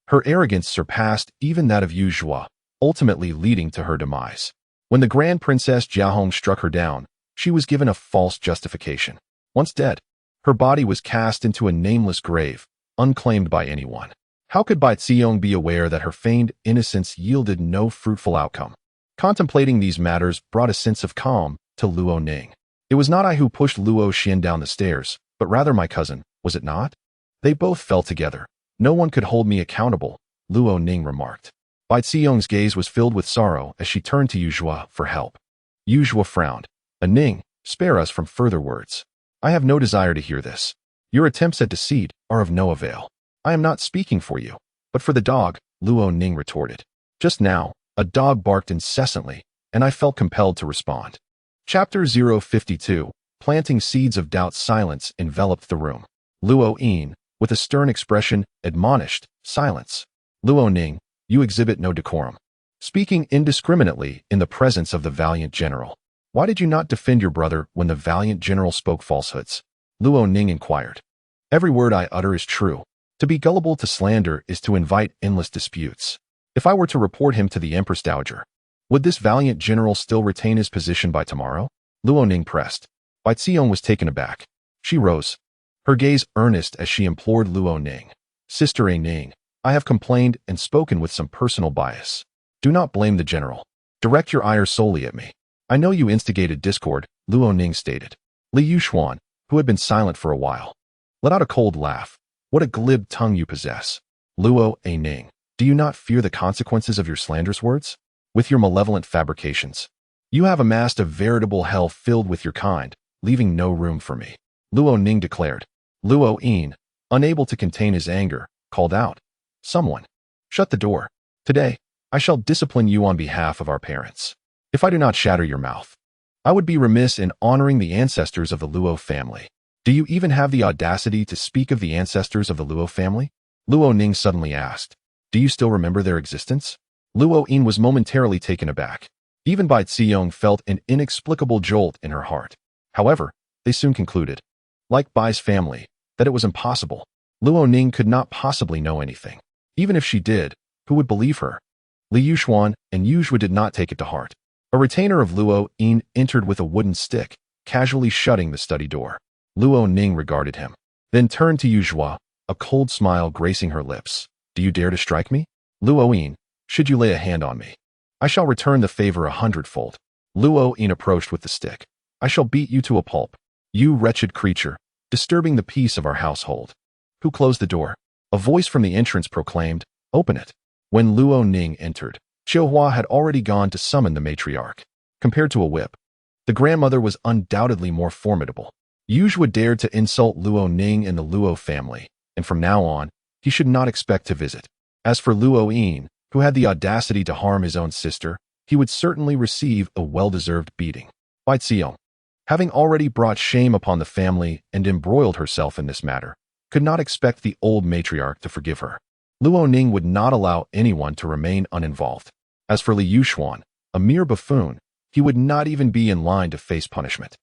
Her arrogance surpassed even that of Yuzhua, ultimately leading to her demise. When the Grand Princess Jiahong struck her down, she was given a false justification. Once dead, her body was cast into a nameless grave, unclaimed by anyone. How could Bai Ziyong be aware that her feigned innocence yielded no fruitful outcome? Contemplating these matters brought a sense of calm to Luo Ning. It was not I who pushed Luo Xin down the stairs, but rather my cousin, was it not? They both fell together. No one could hold me accountable, Luo Ning remarked. Bai Ziyong's gaze was filled with sorrow as she turned to Yuzhua for help. Yuzhua frowned. Ning, spare us from further words. I have no desire to hear this. Your attempts at deceit are of no avail. I am not speaking for you, but for the dog, Luo Ning retorted. Just now, a dog barked incessantly, and I felt compelled to respond. Chapter 052, Planting Seeds of Doubt. Silence enveloped the room. Luo Yin, with a stern expression, admonished, silence. Luo Ning, you exhibit no decorum. Speaking indiscriminately in the presence of the valiant general. Why did you not defend your brother when the valiant general spoke falsehoods? Luo Ning inquired. Every word I utter is true. To be gullible to slander is to invite endless disputes. If I were to report him to the Empress Dowager, would this valiant general still retain his position by tomorrow? Luo Ning pressed. Bai Ziyong was taken aback. She rose, her gaze earnest as she implored Luo Ning. Sister Ning, I have complained and spoken with some personal bias. Do not blame the general. Direct your ire solely at me. I know you instigated discord, Luo Ning stated. Li Yuxuan, who had been silent for a while, let out a cold laugh. What a glib tongue you possess. Luo Ning, do you not fear the consequences of your slanderous words? With your malevolent fabrications, you have amassed a veritable hell filled with your kind, leaving no room for me. Luo Ning declared. Luo Yin, unable to contain his anger, called out. Someone, shut the door. Today, I shall discipline you on behalf of our parents. If I do not shatter your mouth, I would be remiss in honoring the ancestors of the Luo family. Do you even have the audacity to speak of the ancestors of the Luo family? Luo Ning suddenly asked. Do you still remember their existence? Luo Yin was momentarily taken aback. Even Bai Ziyong felt an inexplicable jolt in her heart. However, they soon concluded, like Bai's family, that it was impossible. Luo Ning could not possibly know anything. Even if she did, who would believe her? Li Yuxuan and Yuzhua did not take it to heart. A retainer of Luo Yin entered with a wooden stick, casually shutting the study door. Luo Ning regarded him, then turned to Yuzhua, a cold smile gracing her lips. Do you dare to strike me? Luo Yin, should you lay a hand on me, I shall return the favor 100-fold. Luo Yin approached with the stick. I shall beat you to a pulp. You wretched creature, disturbing the peace of our household. Who closed the door? A voice from the entrance proclaimed, open it. When Luo Ning entered, Qiuhua had already gone to summon the matriarch. Compared to a whip, the grandmother was undoubtedly more formidable. Yuzhua dared to insult Luo Ning and the Luo family, and from now on, he should not expect to visit. As for Luo Yin, who had the audacity to harm his own sister, he would certainly receive a well-deserved beating. Bai Ziyong, having already brought shame upon the family and embroiled herself in this matter, could not expect the old matriarch to forgive her. Luo Ning would not allow anyone to remain uninvolved. As for Li Yuxuan, a mere buffoon, he would not even be in line to face punishment.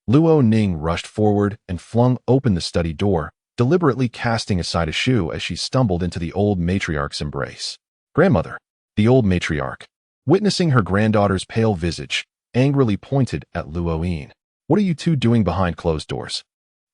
Luo Ning rushed forward and flung open the study door, deliberately casting aside a shoe as she stumbled into the old matriarch's embrace. Grandmother, the old matriarch, Witnessing her granddaughter's pale visage, angrily pointed at Luo Ning. What are you two doing behind closed doors?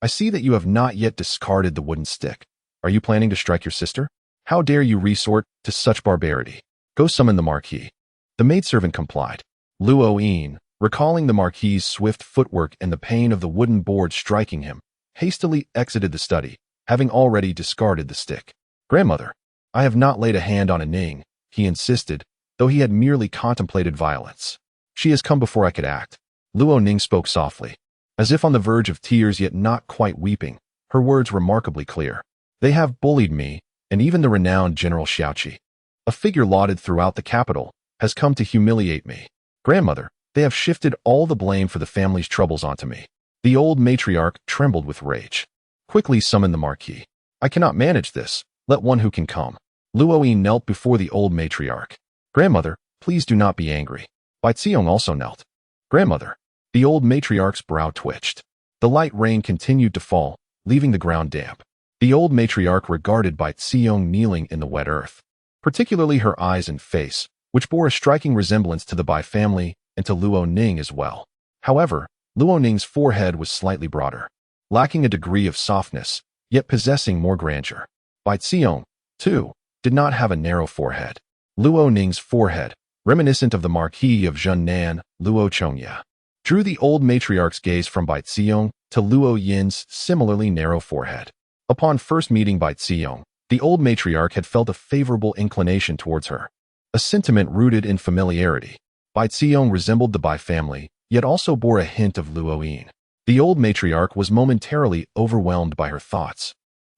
I see that you have not yet discarded the wooden stick. Are you planning to strike your sister? How dare you resort to such barbarity? Go summon the Marquis. The maidservant complied. Luo Ning, recalling the Marquis's swift footwork and the pain of the wooden board striking him, hastily exited the study, having already discarded the stick. Grandmother, I have not laid a hand on a Ning, he insisted, though he had merely contemplated violence. She has come before I could act. Luo Ning spoke softly, as if on the verge of tears yet not quite weeping, her words remarkably clear. They have bullied me, and even the renowned General Xiaoqi, a figure lauded throughout the capital, has come to humiliate me. Grandmother, they have shifted all the blame for the family's troubles onto me. The old matriarch trembled with rage. Quickly summon the Marquis. I cannot manage this. Let one who can come. Luo Ning knelt before the old matriarch. Grandmother, please do not be angry. Bai Xiong also knelt. Grandmother. The old matriarch's brow twitched. The light rain continued to fall, leaving the ground damp. The old matriarch regarded Bai Xiong kneeling in the wet earth, particularly her eyes and face, which bore a striking resemblance to the Bai family and to Luo Ning as well. However, Luo Ning's forehead was slightly broader, lacking a degree of softness, yet possessing more grandeur. Bai Xiong, too, did not have a narrow forehead. Luo Ning's forehead, reminiscent of the Marquis of Zhennan, Luo Chongya, drew the old matriarch's gaze from Bai Xiong to Luo Yin's similarly narrow forehead. Upon first meeting Bai Xiong, the old matriarch had felt a favorable inclination towards her, a sentiment rooted in familiarity. Bai Xiong resembled the Bai family, yet also bore a hint of Luo Ning. The old matriarch was momentarily overwhelmed by her thoughts,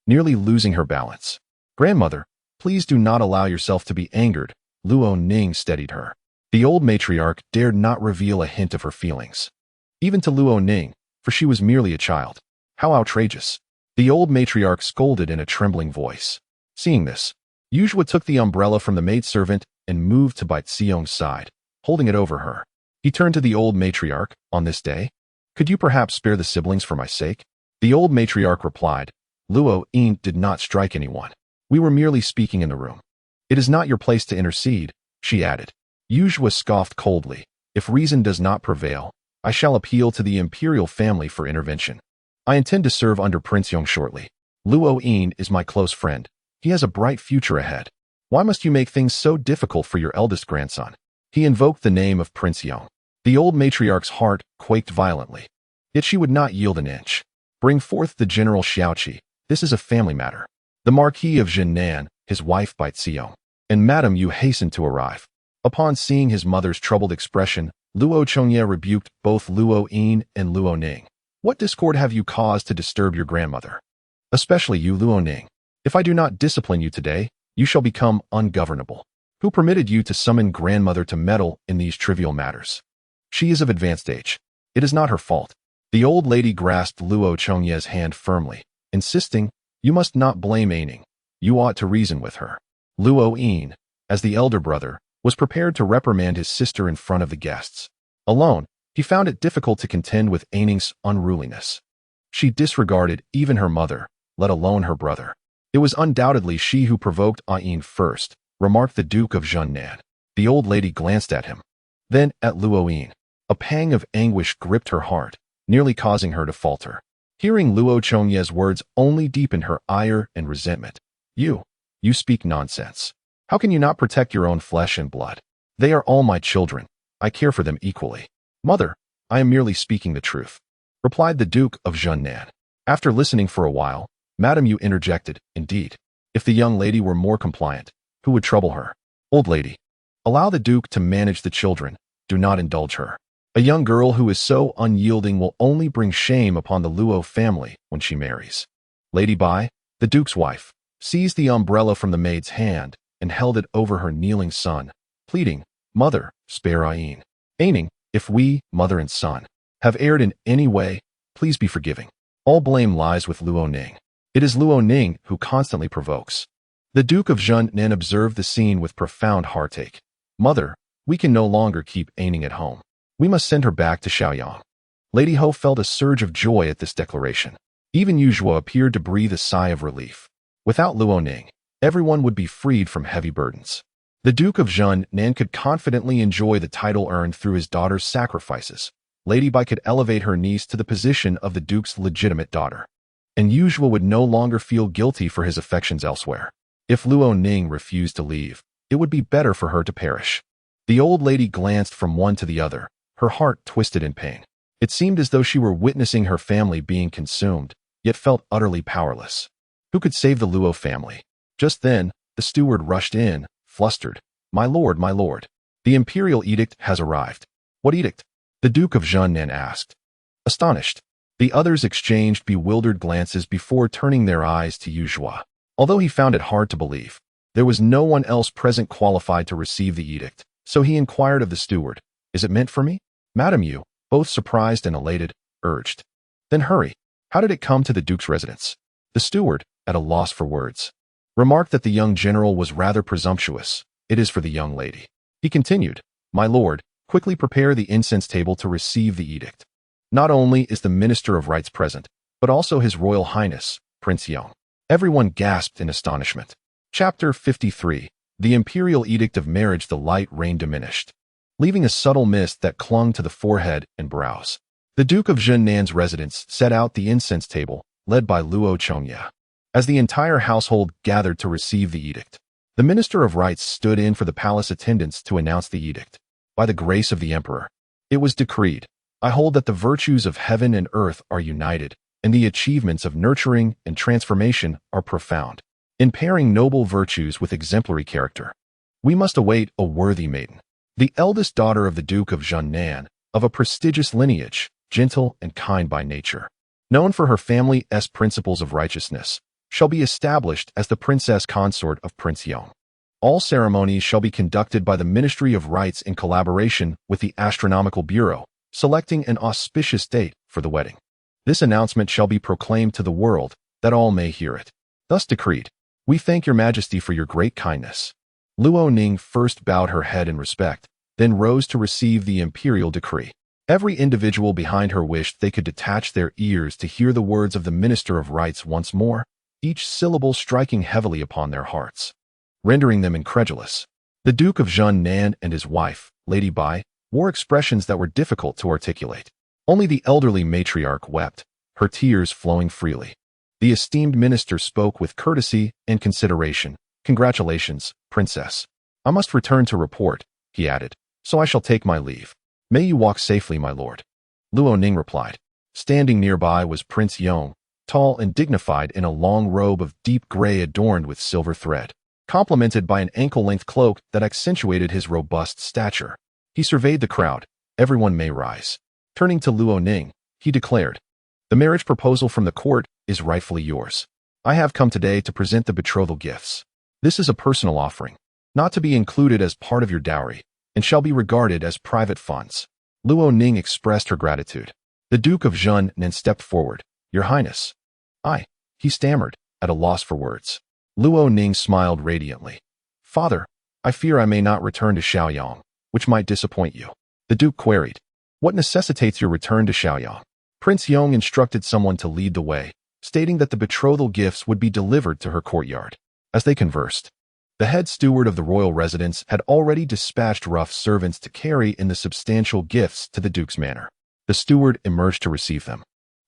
nearly losing her balance. Grandmother, please do not allow yourself to be angered, Luo Ning steadied her. The old matriarch dared not reveal a hint of her feelings, even to Luo Ning, for she was merely a child. How outrageous! The old matriarch scolded in a trembling voice. Seeing this, Yuzhua took the umbrella from the maidservant and moved to Bai Xiong's side, holding it over her. He turned to the old matriarch. On this day, could you perhaps spare the siblings for my sake? The old matriarch replied. Luo Ning did not strike anyone. We were merely speaking in the room. It is not your place to intercede, she added. Yuzhua scoffed coldly. If reason does not prevail, I shall appeal to the imperial family for intervention. I intend to serve under Prince Yong shortly. Luo Ning is my close friend. He has a bright future ahead. Why must you make things so difficult for your eldest grandson? He invoked the name of Prince Yong. The old matriarch's heart quaked violently. Yet she would not yield an inch. Bring forth the General Xiaoqi. This is a family matter. The Marquis of Zhennan, his wife Bai Xiong, and Madame Yu hastened to arrive. Upon seeing his mother's troubled expression, Luo Chongye rebuked both Luo Ning and Luo Ning. What discord have you caused to disturb your grandmother? Especially you, Luo Ning. If I do not discipline you today, you shall become ungovernable. Who permitted you to summon grandmother to meddle in these trivial matters? She is of advanced age. It is not her fault. The old lady grasped Luo Chongye's hand firmly, insisting, you must not blame Ning. You ought to reason with her. Luo Ning, as the elder brother, was prepared to reprimand his sister in front of the guests. Alone, he found it difficult to contend with Ning's unruliness. She disregarded even her mother, let alone her brother. It was undoubtedly she who provoked Ning first, remarked the Duke of Zhennan. The old lady glanced at him, then at Luo Ning. A pang of anguish gripped her heart, nearly causing her to falter. Hearing Luo Chongye's words only deepened her ire and resentment. You speak nonsense. How can you not protect your own flesh and blood? They are all my children. I care for them equally. Mother, I am merely speaking the truth, replied the Duke of Zhennan. After listening for a while, Madame Yu interjected, indeed, if the young lady were more compliant, who would trouble her? Old lady, allow the Duke to manage the children, do not indulge her. A young girl who is so unyielding will only bring shame upon the Luo family when she marries. Lady Bai, the Duke's wife, seized the umbrella from the maid's hand and held it over her kneeling son, pleading, Mother, spare Ning. Ning, if we, mother and son, have erred in any way, please be forgiving. All blame lies with Luo Ning. It is Luo Ning who constantly provokes. The Duke of Zhennan observed the scene with profound heartache. Mother, we can no longer keep Ning at home. We must send her back to Shaoyang. Lady Ho felt a surge of joy at this declaration. Even Yuzhua appeared to breathe a sigh of relief. Without Luo Ning, everyone would be freed from heavy burdens. The Duke of Nan could confidently enjoy the title earned through his daughter's sacrifices. Lady Bai could elevate her niece to the position of the Duke's legitimate daughter, and Yuzhua would no longer feel guilty for his affections elsewhere. If Luo Ning refused to leave, it would be better for her to perish. The old lady glanced from one to the other, her heart twisted in pain. It seemed as though she were witnessing her family being consumed, yet felt utterly powerless. Who could save the Luo family? Just then, the steward rushed in, flustered. My lord, the imperial edict has arrived. What edict? The Duke of Nan asked. Astonished, the others exchanged bewildered glances before turning their eyes to Yuzhua. Although he found it hard to believe, there was no one else present qualified to receive the edict, so he inquired of the steward, Is it meant for me? Madam Yu, both surprised and elated, urged. Then hurry. How did it come to the Duke's residence? The steward, at a loss for words, remarked that the young general was rather presumptuous. It is for the young lady. He continued, My lord, quickly prepare the incense table to receive the edict. Not only is the Minister of Rights present, but also His Royal Highness, Prince Yong. Everyone gasped in astonishment. Chapter 53. The Imperial Edict of Marriage. The light rain diminished, leaving a subtle mist that clung to the forehead and brows. The Duke of Nan's residence set out the incense table, led by Luo Chongya. As the entire household gathered to receive the edict, the Minister of Rights stood in for the palace attendants to announce the edict. By the grace of the Emperor, it was decreed, I hold that the virtues of heaven and earth are united, and the achievements of nurturing and transformation are profound. In pairing noble virtues with exemplary character, we must await a worthy maiden. The eldest daughter of the Duke of Nan, of a prestigious lineage, gentle and kind by nature, known for her family's principles of righteousness, shall be established as the Princess Consort of Prince Yong. All ceremonies shall be conducted by the Ministry of Rights in collaboration with the Astronomical Bureau, selecting an auspicious date for the wedding. This announcement shall be proclaimed to the world, that all may hear it. Thus decreed, we thank your majesty for your great kindness. Luo Ning first bowed her head in respect, then rose to receive the imperial decree. Every individual behind her wished they could detach their ears to hear the words of the Minister of Rights once more, each syllable striking heavily upon their hearts, rendering them incredulous. The Duke of Nan and his wife, Lady Bai, wore expressions that were difficult to articulate. Only the elderly matriarch wept, her tears flowing freely. The esteemed minister spoke with courtesy and consideration. Congratulations, Princess. I must return to report, he added, so I shall take my leave. May you walk safely, my lord. Luo Ning replied. Standing nearby was Prince Yong, tall and dignified in a long robe of deep gray adorned with silver thread, complemented by an ankle-length cloak that accentuated his robust stature. He surveyed the crowd. Everyone may rise. Turning to Luo Ning, he declared, The marriage proposal from the court is rightfully yours. I have come today to present the betrothal gifts. This is a personal offering, not to be included as part of your dowry, and shall be regarded as private funds. Luo Ning expressed her gratitude. The Duke of Nan stepped forward. Your Highness. He stammered, at a loss for words. Luo Ning smiled radiantly. Father, I fear I may not return to Shaoyang, which might disappoint you. The Duke queried. What necessitates your return to Shaoyang? Prince Yong instructed someone to lead the way, stating that the betrothal gifts would be delivered to her courtyard. As they conversed, the head steward of the royal residence had already dispatched rough servants to carry in the substantial gifts to the Duke's manor. The steward emerged to receive them,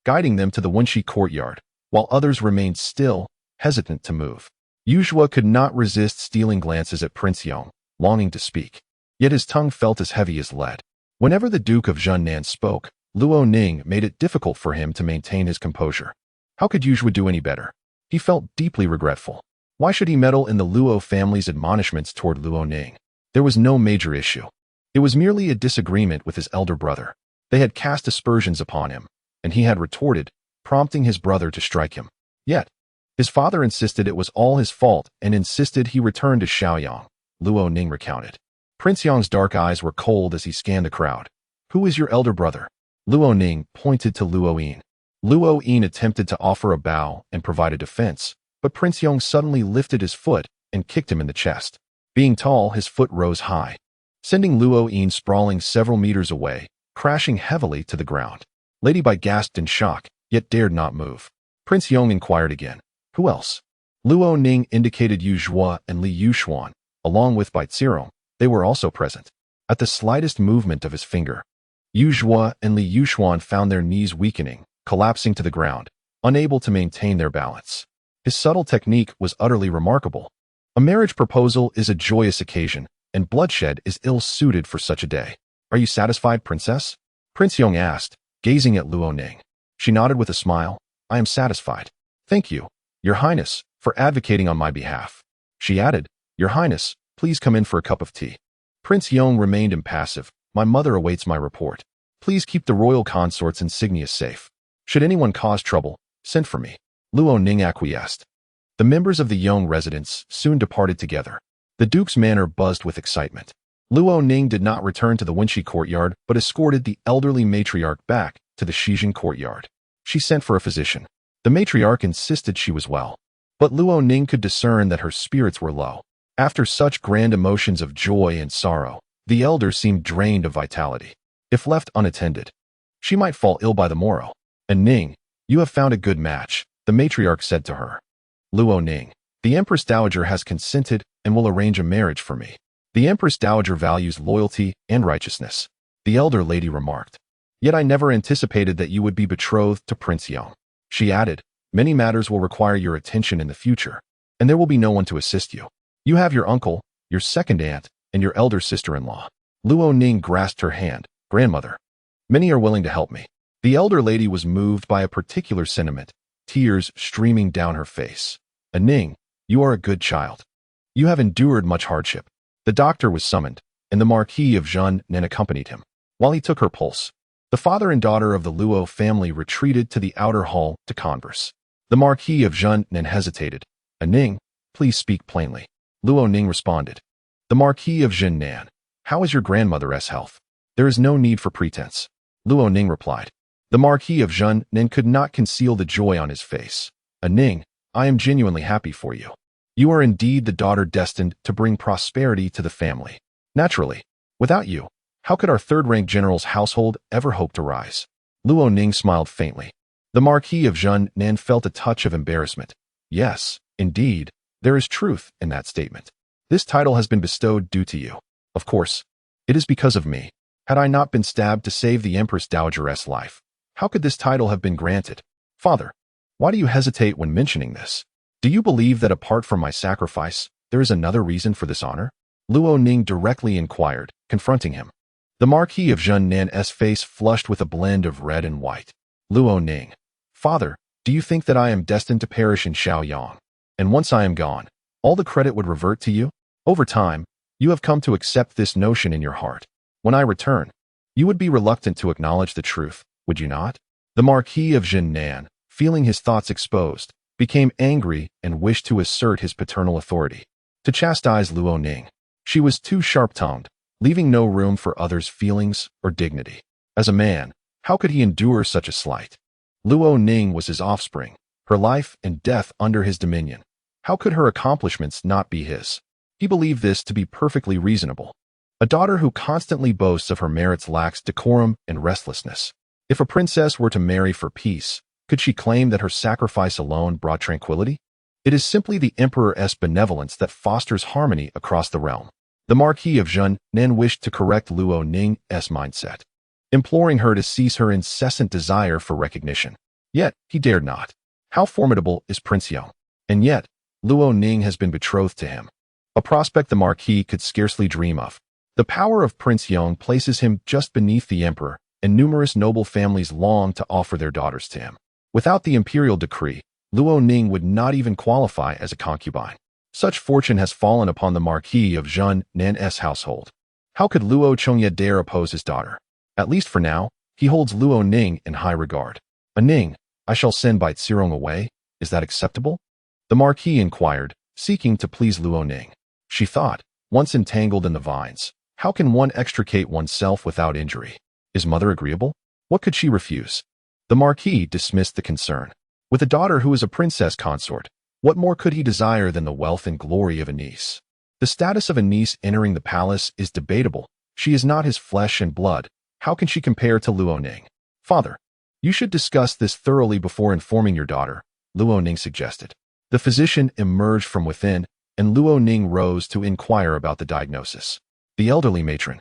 guiding them to the Wenshi courtyard, while others remained still, hesitant to move. Yuzhua could not resist stealing glances at Prince Yong, longing to speak. Yet his tongue felt as heavy as lead. Whenever the Duke of Nan spoke, Luo Ning made it difficult for him to maintain his composure. How could Yuzhua do any better? He felt deeply regretful. Why should he meddle in the Luo family's admonishments toward Luo Ning? There was no major issue. It was merely a disagreement with his elder brother. They had cast aspersions upon him, and he had retorted, prompting his brother to strike him. Yet, his father insisted it was all his fault and insisted he return to Shaoyang, Luo Ning recounted. Prince Yong's dark eyes were cold as he scanned the crowd. Who is your elder brother? Luo Ning pointed to Luo Yin. Luo Yin attempted to offer a bow and provide a defense, but Prince Yong suddenly lifted his foot and kicked him in the chest. Being tall, his foot rose high, sending Luo Yin sprawling several meters away, crashing heavily to the ground. Lady Bai gasped in shock, yet dared not move. Prince Yong inquired again. Who else? Luo Ning indicated Yu Zhuo and Li Yuxuan, along with Baizirong, they were also present. At the slightest movement of his finger, Yu Zhuo and Li Yuxuan found their knees weakening, collapsing to the ground, unable to maintain their balance. His subtle technique was utterly remarkable. A marriage proposal is a joyous occasion, and bloodshed is ill-suited for such a day. Are you satisfied, princess? Prince Yong asked, gazing at Luo Ning. She nodded with a smile. I am satisfied. Thank you, Your Highness, for advocating on my behalf. She added, Your Highness, please come in for a cup of tea. Prince Yong remained impassive. My mother awaits my report. Please keep the royal consort's insignia safe. Should anyone cause trouble, send for me. Luo Ning acquiesced. The members of the Yong residence soon departed together. The duke's manor buzzed with excitement. Luo Ning did not return to the Wenxi courtyard, but escorted the elderly matriarch back to the Shijing courtyard. She sent for a physician. The matriarch insisted she was well, but Luo Ning could discern that her spirits were low. After such grand emotions of joy and sorrow, the elder seemed drained of vitality. If left unattended, she might fall ill by the morrow. And Ning, you have found a good match, the matriarch said to her. Luo Ning, the Empress Dowager has consented and will arrange a marriage for me. The Empress Dowager values loyalty and righteousness, the elder lady remarked. Yet I never anticipated that you would be betrothed to Prince Yong. She added, many matters will require your attention in the future, and there will be no one to assist you. You have your uncle, your second aunt, and your elder sister-in-law. Luo Ning grasped her hand. Grandmother, many are willing to help me. The elder lady was moved by a particular sentiment, tears streaming down her face. Ning, you are a good child. You have endured much hardship. The doctor was summoned, and the Marquis of Zhennan accompanied him. While he took her pulse, the father and daughter of the Luo family retreated to the outer hall to converse. The Marquis of Zhennan hesitated. Ning, please speak plainly. Luo Ning responded. The Marquis of Zhennan, how is your grandmother's health? There is no need for pretense. Luo Ning replied. The Marquis of Zhennan could not conceal the joy on his face. Ning, I am genuinely happy for you. You are indeed the daughter destined to bring prosperity to the family. Naturally, without you, how could our third-rank general's household ever hope to rise? Luo Ning smiled faintly. The Marquis of Zhennan felt a touch of embarrassment. Yes, indeed, there is truth in that statement. This title has been bestowed due to you. Of course, it is because of me. Had I not been stabbed to save the Empress Dowager's life, how could this title have been granted? Father, why do you hesitate when mentioning this? Do you believe that apart from my sacrifice, there is another reason for this honor? Luo Ning directly inquired, confronting him. The Marquis of Zhennan's face flushed with a blend of red and white. Luo Ning, Father, do you think that I am destined to perish in Shaoyang? And once I am gone, all the credit would revert to you? Over time, you have come to accept this notion in your heart. When I return, you would be reluctant to acknowledge the truth, would you not? The Marquis of Zhennan, feeling his thoughts exposed, became angry and wished to assert his paternal authority. To chastise Luo Ning, she was too sharp-tongued, leaving no room for others' feelings or dignity. As a man, how could he endure such a slight? Luo Ning was his offspring, her life and death under his dominion. How could her accomplishments not be his? He believed this to be perfectly reasonable. A daughter who constantly boasts of her merits lacks decorum and restlessness. If a princess were to marry for peace, could she claim that her sacrifice alone brought tranquility? It is simply the emperor's benevolence that fosters harmony across the realm. The Marquis of Zhennan wished to correct Luo Ning's mindset, imploring her to cease her incessant desire for recognition. Yet, he dared not. How formidable is Prince Yong? And yet, Luo Ning has been betrothed to him. A prospect the Marquis could scarcely dream of. The power of Prince Yong places him just beneath the emperor, and numerous noble families long to offer their daughters to him. Without the imperial decree, Luo Ning would not even qualify as a concubine. Such fortune has fallen upon the Marquis of Zhennan's household. How could Luo Chongye dare oppose his daughter? At least for now, he holds Luo Ning in high regard. Ning, I shall send Baizirong away. Is that acceptable? The Marquis inquired, seeking to please Luo Ning. She thought, once entangled in the vines, how can one extricate oneself without injury? Is mother agreeable? What could she refuse? The Marquis dismissed the concern. With a daughter who is a princess consort, what more could he desire than the wealth and glory of a niece? The status of a niece entering the palace is debatable. She is not his flesh and blood. How can she compare to Luo Ning? Father, you should discuss this thoroughly before informing your daughter, Luo Ning suggested. The physician emerged from within and Luo Ning rose to inquire about the diagnosis. The elderly matron,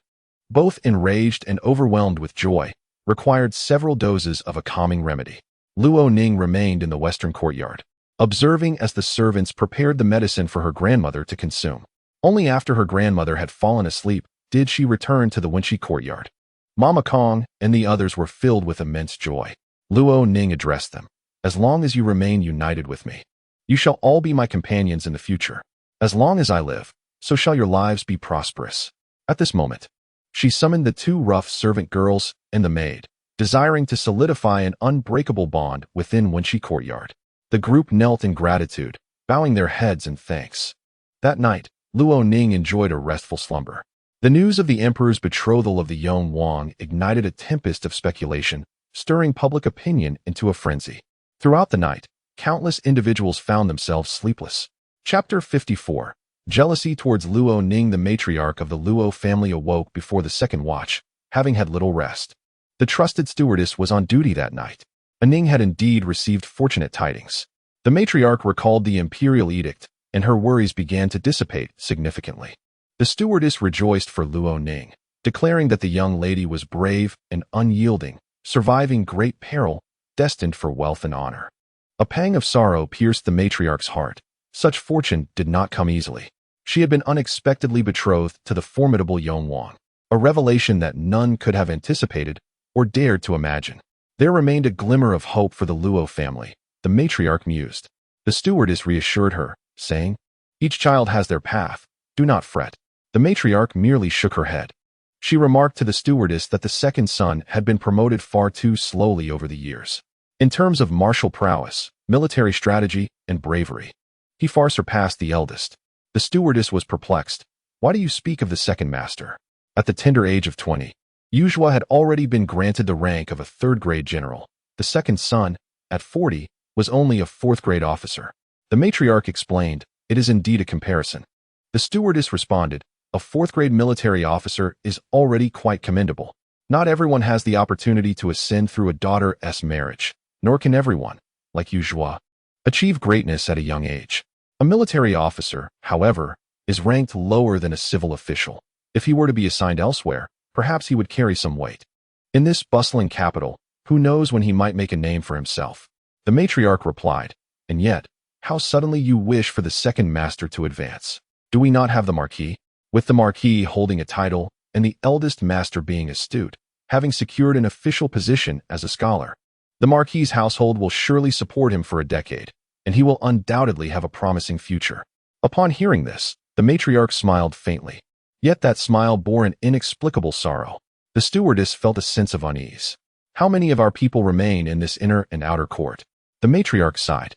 both enraged and overwhelmed with joy, required several doses of a calming remedy. Luo Ning remained in the western courtyard, observing as the servants prepared the medicine for her grandmother to consume. Only after her grandmother had fallen asleep did she return to the Wenqi courtyard. Mama Kong and the others were filled with immense joy. Luo Ning addressed them. As long as you remain united with me, you shall all be my companions in the future. As long as I live, so shall your lives be prosperous. At this moment, she summoned the two rough servant girls and the maid, desiring to solidify an unbreakable bond within Wenqi courtyard. The group knelt in gratitude, bowing their heads in thanks. That night, Luo Ning enjoyed a restful slumber. The news of the emperor's betrothal of the young Wang ignited a tempest of speculation, stirring public opinion into a frenzy. Throughout the night, countless individuals found themselves sleepless. Chapter 54. Jealousy towards Luo Ning. The matriarch of the Luo family awoke before the second watch, having had little rest. The trusted stewardess was on duty that night. Ning had indeed received fortunate tidings. The matriarch recalled the imperial edict, and her worries began to dissipate significantly. The stewardess rejoiced for Luo Ning, declaring that the young lady was brave and unyielding, surviving great peril, destined for wealth and honor. A pang of sorrow pierced the matriarch's heart. Such fortune did not come easily. She had been unexpectedly betrothed to the formidable Yong Wang, a revelation that none could have anticipated or dared to imagine. There remained a glimmer of hope for the Luo family, the matriarch mused. The stewardess reassured her, saying, "Each child has their path, do not fret." The matriarch merely shook her head. She remarked to the stewardess that the second son had been promoted far too slowly over the years. In terms of martial prowess, military strategy, and bravery, he far surpassed the eldest. The stewardess was perplexed. Why do you speak of the second master? At the tender age of 20, Yuzhua had already been granted the rank of a third-grade general. The second son, at 40, was only a fourth-grade officer. The matriarch explained, "It is indeed a comparison." The stewardess responded, "A fourth-grade military officer is already quite commendable. Not everyone has the opportunity to ascend through a daughter's marriage, nor can everyone, like Yuzhua, achieve greatness at a young age. A military officer, however, is ranked lower than a civil official. If he were to be assigned elsewhere, perhaps he would carry some weight. In this bustling capital, who knows when he might make a name for himself?" The matriarch replied, "And yet, how suddenly you wish for the second master to advance. Do we not have the Marquis?" With the Marquis holding a title, and the eldest master being astute, having secured an official position as a scholar, the Marquis's household will surely support him for a decade, and he will undoubtedly have a promising future. Upon hearing this, the matriarch smiled faintly. Yet that smile bore an inexplicable sorrow. The stewardess felt a sense of unease. How many of our people remain in this inner and outer court? The matriarch sighed.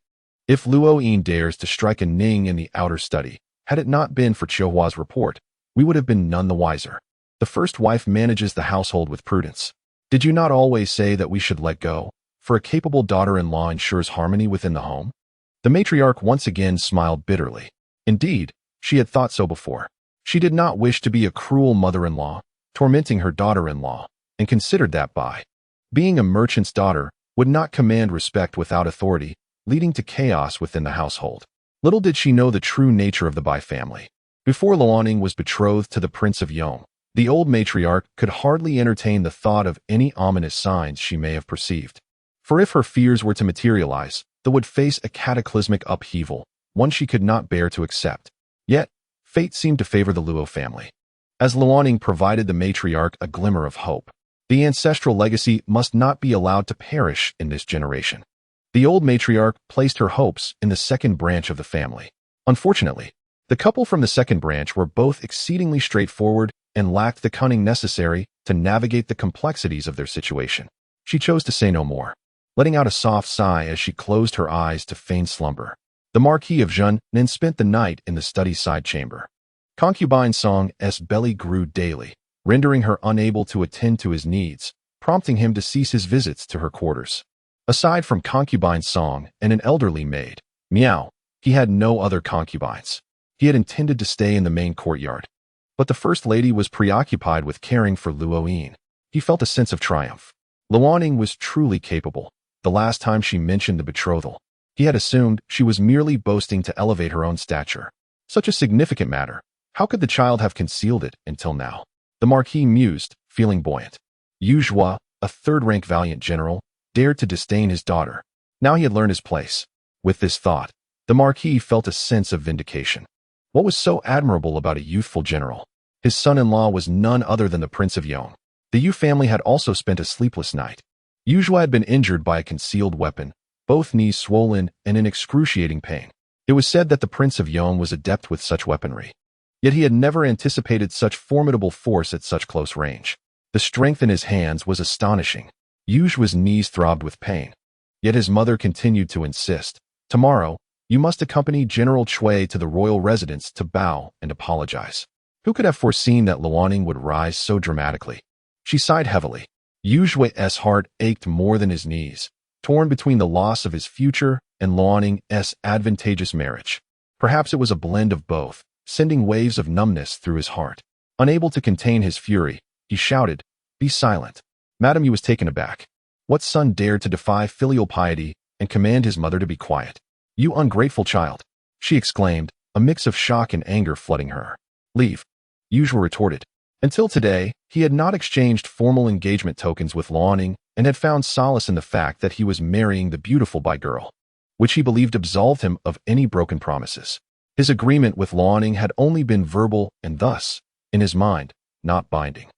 If Luo Ning dares to strike a Ning in the outer study, had it not been for Chiohua's report, we would have been none the wiser. The first wife manages the household with prudence. Did you not always say that we should let go, for a capable daughter-in-law ensures harmony within the home? The matriarch once again smiled bitterly. Indeed, she had thought so before. She did not wish to be a cruel mother-in-law, tormenting her daughter-in-law, and considered that by being a merchant's daughter would not command respect without authority, leading to chaos within the household. Little did she know the true nature of the Bai family. Before Luo Ning was betrothed to the Prince of Yong, the old matriarch could hardly entertain the thought of any ominous signs she may have perceived. For if her fears were to materialize, they would face a cataclysmic upheaval, one she could not bear to accept. Yet, fate seemed to favor the Luo family. As Luo Ning provided the matriarch a glimmer of hope, the ancestral legacy must not be allowed to perish in this generation. The old matriarch placed her hopes in the second branch of the family. Unfortunately, the couple from the second branch were both exceedingly straightforward and lacked the cunning necessary to navigate the complexities of their situation. She chose to say no more, letting out a soft sigh as she closed her eyes to feign slumber. The Marquis of Zhen then spent the night in the study side chamber. Concubine Song's belly grew daily, rendering her unable to attend to his needs, prompting him to cease his visits to her quarters. Aside from concubine Song and an elderly maid, Meow, he had no other concubines. He had intended to stay in the main courtyard, but the first lady was preoccupied with caring for Luo Ning. He felt a sense of triumph. Luo Ning was truly capable. The last time she mentioned the betrothal, he had assumed she was merely boasting to elevate her own stature. Such a significant matter. How could the child have concealed it until now? The Marquis mused, feeling buoyant. Yuzhua, a third-rank valiant general, dared to disdain his daughter. Now he had learned his place. With this thought, the Marquis felt a sense of vindication. What was so admirable about a youthful general? His son-in-law was none other than the Prince of Yong. The Yu family had also spent a sleepless night. Yuzhua had been injured by a concealed weapon, both knees swollen and in excruciating pain. It was said that the Prince of Yong was adept with such weaponry. Yet he had never anticipated such formidable force at such close range. The strength in his hands was astonishing. Yuzhua's knees throbbed with pain. Yet his mother continued to insist. Tomorrow, you must accompany General Cui to the royal residence to bow and apologize. Who could have foreseen that Luo Ning would rise so dramatically? She sighed heavily. Yuzhua's heart ached more than his knees, torn between the loss of his future and Luo Ning's advantageous marriage. Perhaps it was a blend of both, sending waves of numbness through his heart. Unable to contain his fury, he shouted, "Be silent." Madame Yu was taken aback. What son dared to defy filial piety and command his mother to be quiet? "You ungrateful child," she exclaimed, a mix of shock and anger flooding her. "Leave," Yuzhua retorted. Until today, he had not exchanged formal engagement tokens with Luo Ning and had found solace in the fact that he was marrying the beautiful Bai girl, which he believed absolved him of any broken promises. His agreement with Luo Ning had only been verbal and thus, in his mind, not binding.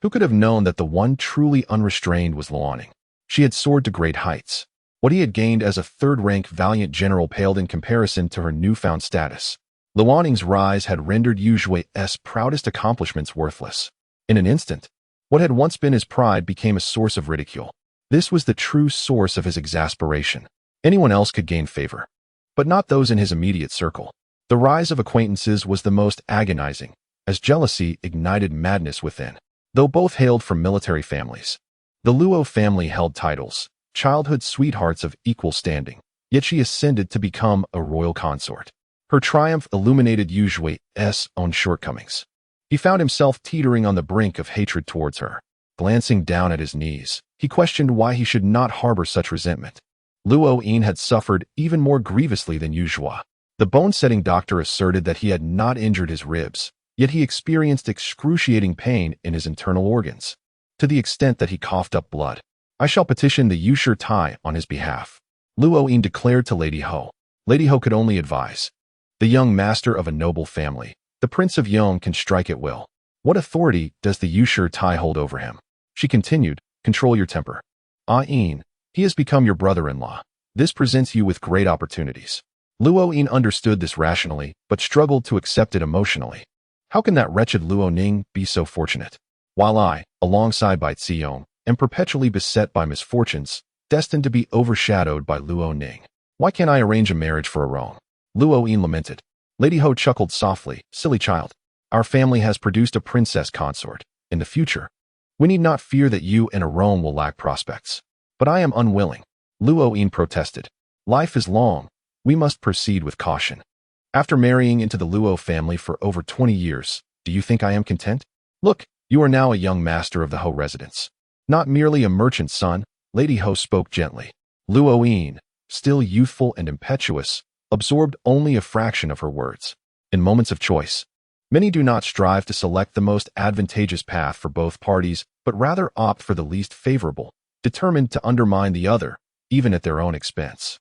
Who could have known that the one truly unrestrained was Luo Ning? She had soared to great heights. What he had gained as a third-rank valiant general paled in comparison to her newfound status. Luo Ning's rise had rendered Yuzhua's proudest accomplishments worthless. In an instant, what had once been his pride became a source of ridicule. This was the true source of his exasperation. Anyone else could gain favor, but not those in his immediate circle. The rise of acquaintances was the most agonizing, as jealousy ignited madness within. Though both hailed from military families, the Luo family held titles, childhood sweethearts of equal standing, yet she ascended to become a royal consort. Her triumph illuminated Yuzhua's own shortcomings. He found himself teetering on the brink of hatred towards her. Glancing down at his knees, he questioned why he should not harbor such resentment. Luo Ning had suffered even more grievously than Yuzhua. The bone-setting doctor asserted that he had not injured his ribs, yet he experienced excruciating pain in his internal organs, to the extent that he coughed up blood. "I shall petition the usurped on his behalf," Luo Ning declared to Lady Ho. Lady Ho could only advise. The young master of a noble family, the Prince of Yong, can strike at will. What authority does the usurped hold over him? She continued, "Control your temper. Ning, he has become your brother-in-law. This presents you with great opportunities." Luo Ning understood this rationally, but struggled to accept it emotionally. How can that wretched Luo Ning be so fortunate, while I, alongside Bai Ziyong, am perpetually beset by misfortunes, destined to be overshadowed by Luo Ning? Why can't I arrange a marriage for Arong? Luo Ning lamented. Lady Ho chuckled softly. "Silly child. Our family has produced a princess consort. In the future, we need not fear that you and Arong will lack prospects." "But I am unwilling," Luo Ning protested. "Life is long. We must proceed with caution. After marrying into the Luo family for over 20 years, do you think I am content? Look, you are now a young master of the Ho residence. Not merely a merchant's son." Lady Ho spoke gently. Luo Ning, still youthful and impetuous, absorbed only a fraction of her words. In moments of choice, many do not strive to select the most advantageous path for both parties, but rather opt for the least favorable, determined to undermine the other, even at their own expense.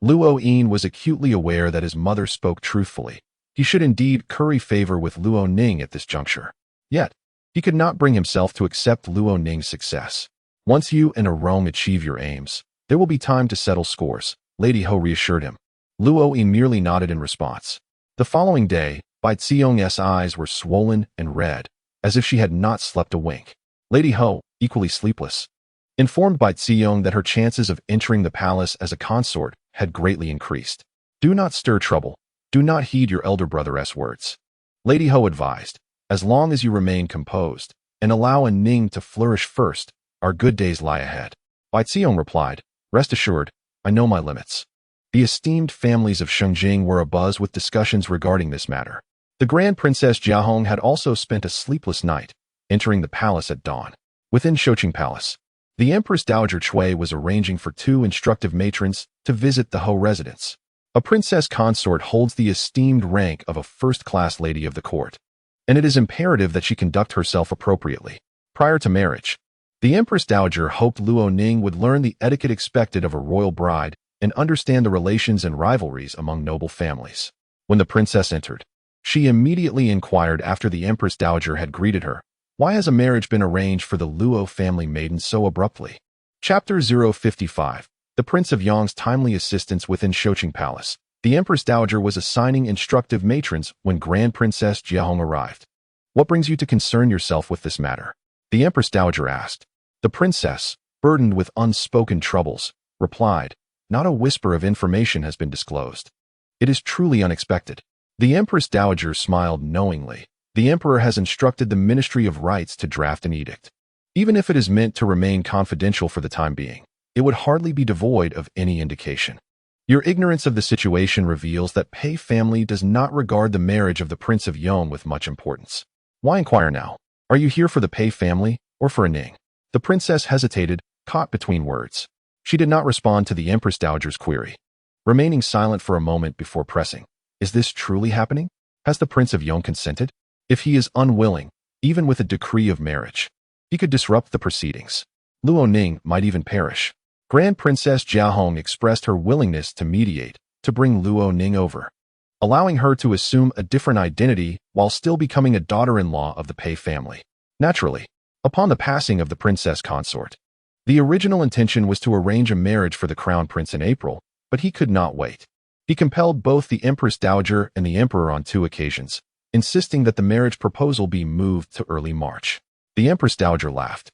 Luo Ning was acutely aware that his mother spoke truthfully. He should indeed curry favor with Luo Ning at this juncture. Yet, he could not bring himself to accept Luo Ning's success. "Once you and Arong achieve your aims, there will be time to settle scores," Lady Ho reassured him. Luo Ning merely nodded in response. The following day, Bai Ziyong's eyes were swollen and red, as if she had not slept a wink. Lady Ho, equally sleepless, informed Bai Ziyong that her chances of entering the palace as a consort had greatly increased. "Do not stir trouble. Do not heed your elder brother's words," Lady Ho advised. "As long as you remain composed and allow a Ning to flourish first, our good days lie ahead." Bai Ziyong replied, "Rest assured, I know my limits." The esteemed families of Shengjing were abuzz with discussions regarding this matter. The Grand Princess Jiahong had also spent a sleepless night, entering the palace at dawn. Within Shoqing Palace, the Empress Dowager Cui was arranging for two instructive matrons to visit the Ho residence. A princess consort holds the esteemed rank of a first-class lady of the court, and it is imperative that she conduct herself appropriately. Prior to marriage, the Empress Dowager hoped Luo Ning would learn the etiquette expected of a royal bride and understand the relations and rivalries among noble families. When the princess entered, she immediately inquired after the Empress Dowager had greeted her, "Why has a marriage been arranged for the Luo family maiden so abruptly?" Chapter 055. The Prince of Yang's timely assistance within Shoqing Palace. The Empress Dowager was assigning instructive matrons when Grand Princess Jiahong arrived. "What brings you to concern yourself with this matter?" the Empress Dowager asked. The princess, burdened with unspoken troubles, replied, "Not a whisper of information has been disclosed. It is truly unexpected." The Empress Dowager smiled knowingly. The Emperor has instructed the Ministry of Rites to draft an edict. Even if it is meant to remain confidential for the time being, it would hardly be devoid of any indication. Your ignorance of the situation reveals that Pei family does not regard the marriage of the Prince of Yong with much importance. Why inquire now? Are you here for the Pei family or for a Ning? The princess hesitated, caught between words. She did not respond to the Empress Dowager's query, remaining silent for a moment before pressing. Is this truly happening? Has the Prince of Yong consented? If he is unwilling, even with a decree of marriage, he could disrupt the proceedings. Luo Ning might even perish. Grand Princess Jiahong expressed her willingness to mediate, to bring Luo Ning over, allowing her to assume a different identity while still becoming a daughter-in-law of the Pei family. Naturally, upon the passing of the princess consort, the original intention was to arrange a marriage for the crown prince in April, but he could not wait. He compelled both the Empress Dowager and the Emperor on 2 occasions, insisting that the marriage proposal be moved to early March. The Empress Dowager laughed,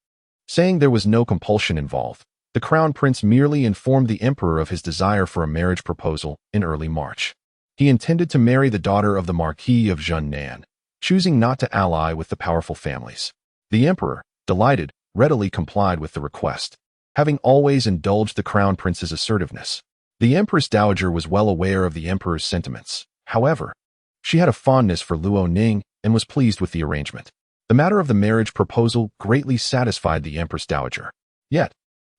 saying there was no compulsion involved. The crown prince merely informed the emperor of his desire for a marriage proposal in early March. He intended to marry the daughter of the Marquis of Zhengnan, choosing not to ally with the powerful families. The emperor, delighted, readily complied with the request, having always indulged the crown prince's assertiveness. The Empress Dowager was well aware of the emperor's sentiments. However, she had a fondness for Luo Ning and was pleased with the arrangement. The matter of the marriage proposal greatly satisfied the Empress Dowager. Yet,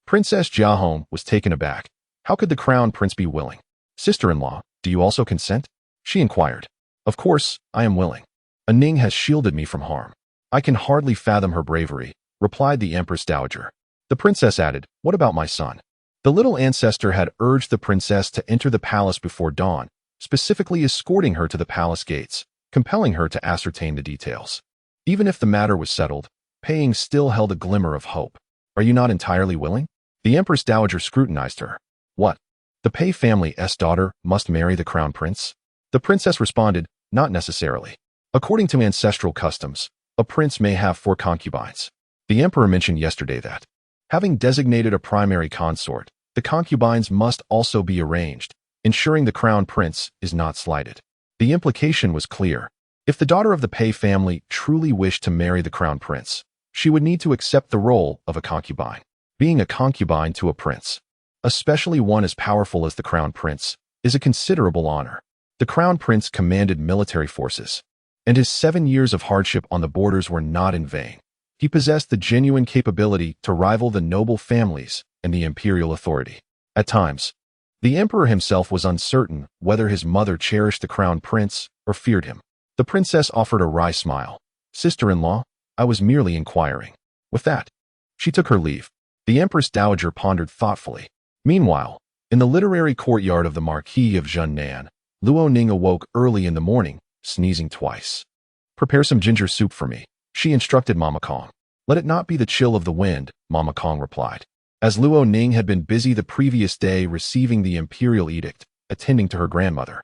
Princess Jiahong was taken aback. How could the crown prince be willing? "Sister-in-law, do you also consent?" she inquired. "Of course, I am willing. A Ning has shielded me from harm. I can hardly fathom her bravery," replied the Empress Dowager. The princess added, "What about my son?" The little ancestor had urged the princess to enter the palace before dawn, specifically escorting her to the palace gates, compelling her to ascertain the details. Even if the matter was settled, Pei Ying still held a glimmer of hope. "Are you not entirely willing?" The Empress Dowager scrutinized her. "What? The Pei family's daughter must marry the crown prince?" The princess responded, "Not necessarily. According to ancestral customs, a prince may have 4 concubines. The emperor mentioned yesterday that, having designated a primary consort, the concubines must also be arranged, ensuring the crown prince is not slighted." The implication was clear. If the daughter of the Pei family truly wished to marry the crown prince, she would need to accept the role of a concubine. Being a concubine to a prince, especially one as powerful as the crown prince, is a considerable honor. The crown prince commanded military forces, and his 7 years of hardship on the borders were not in vain. He possessed the genuine capability to rival the noble families and the imperial authority. At times, the emperor himself was uncertain whether his mother cherished the crown prince or feared him. The princess offered a wry smile. "Sister-in-law, I was merely inquiring." With that, she took her leave. The Empress Dowager pondered thoughtfully. Meanwhile, in the literary courtyard of the Marquis of Zhengnan, Luo Ning awoke early in the morning, sneezing twice. "Prepare some ginger soup for me," she instructed Mama Kong. "Let it not be the chill of the wind," Mama Kong replied. As Luo Ning had been busy the previous day receiving the imperial edict, attending to her grandmother,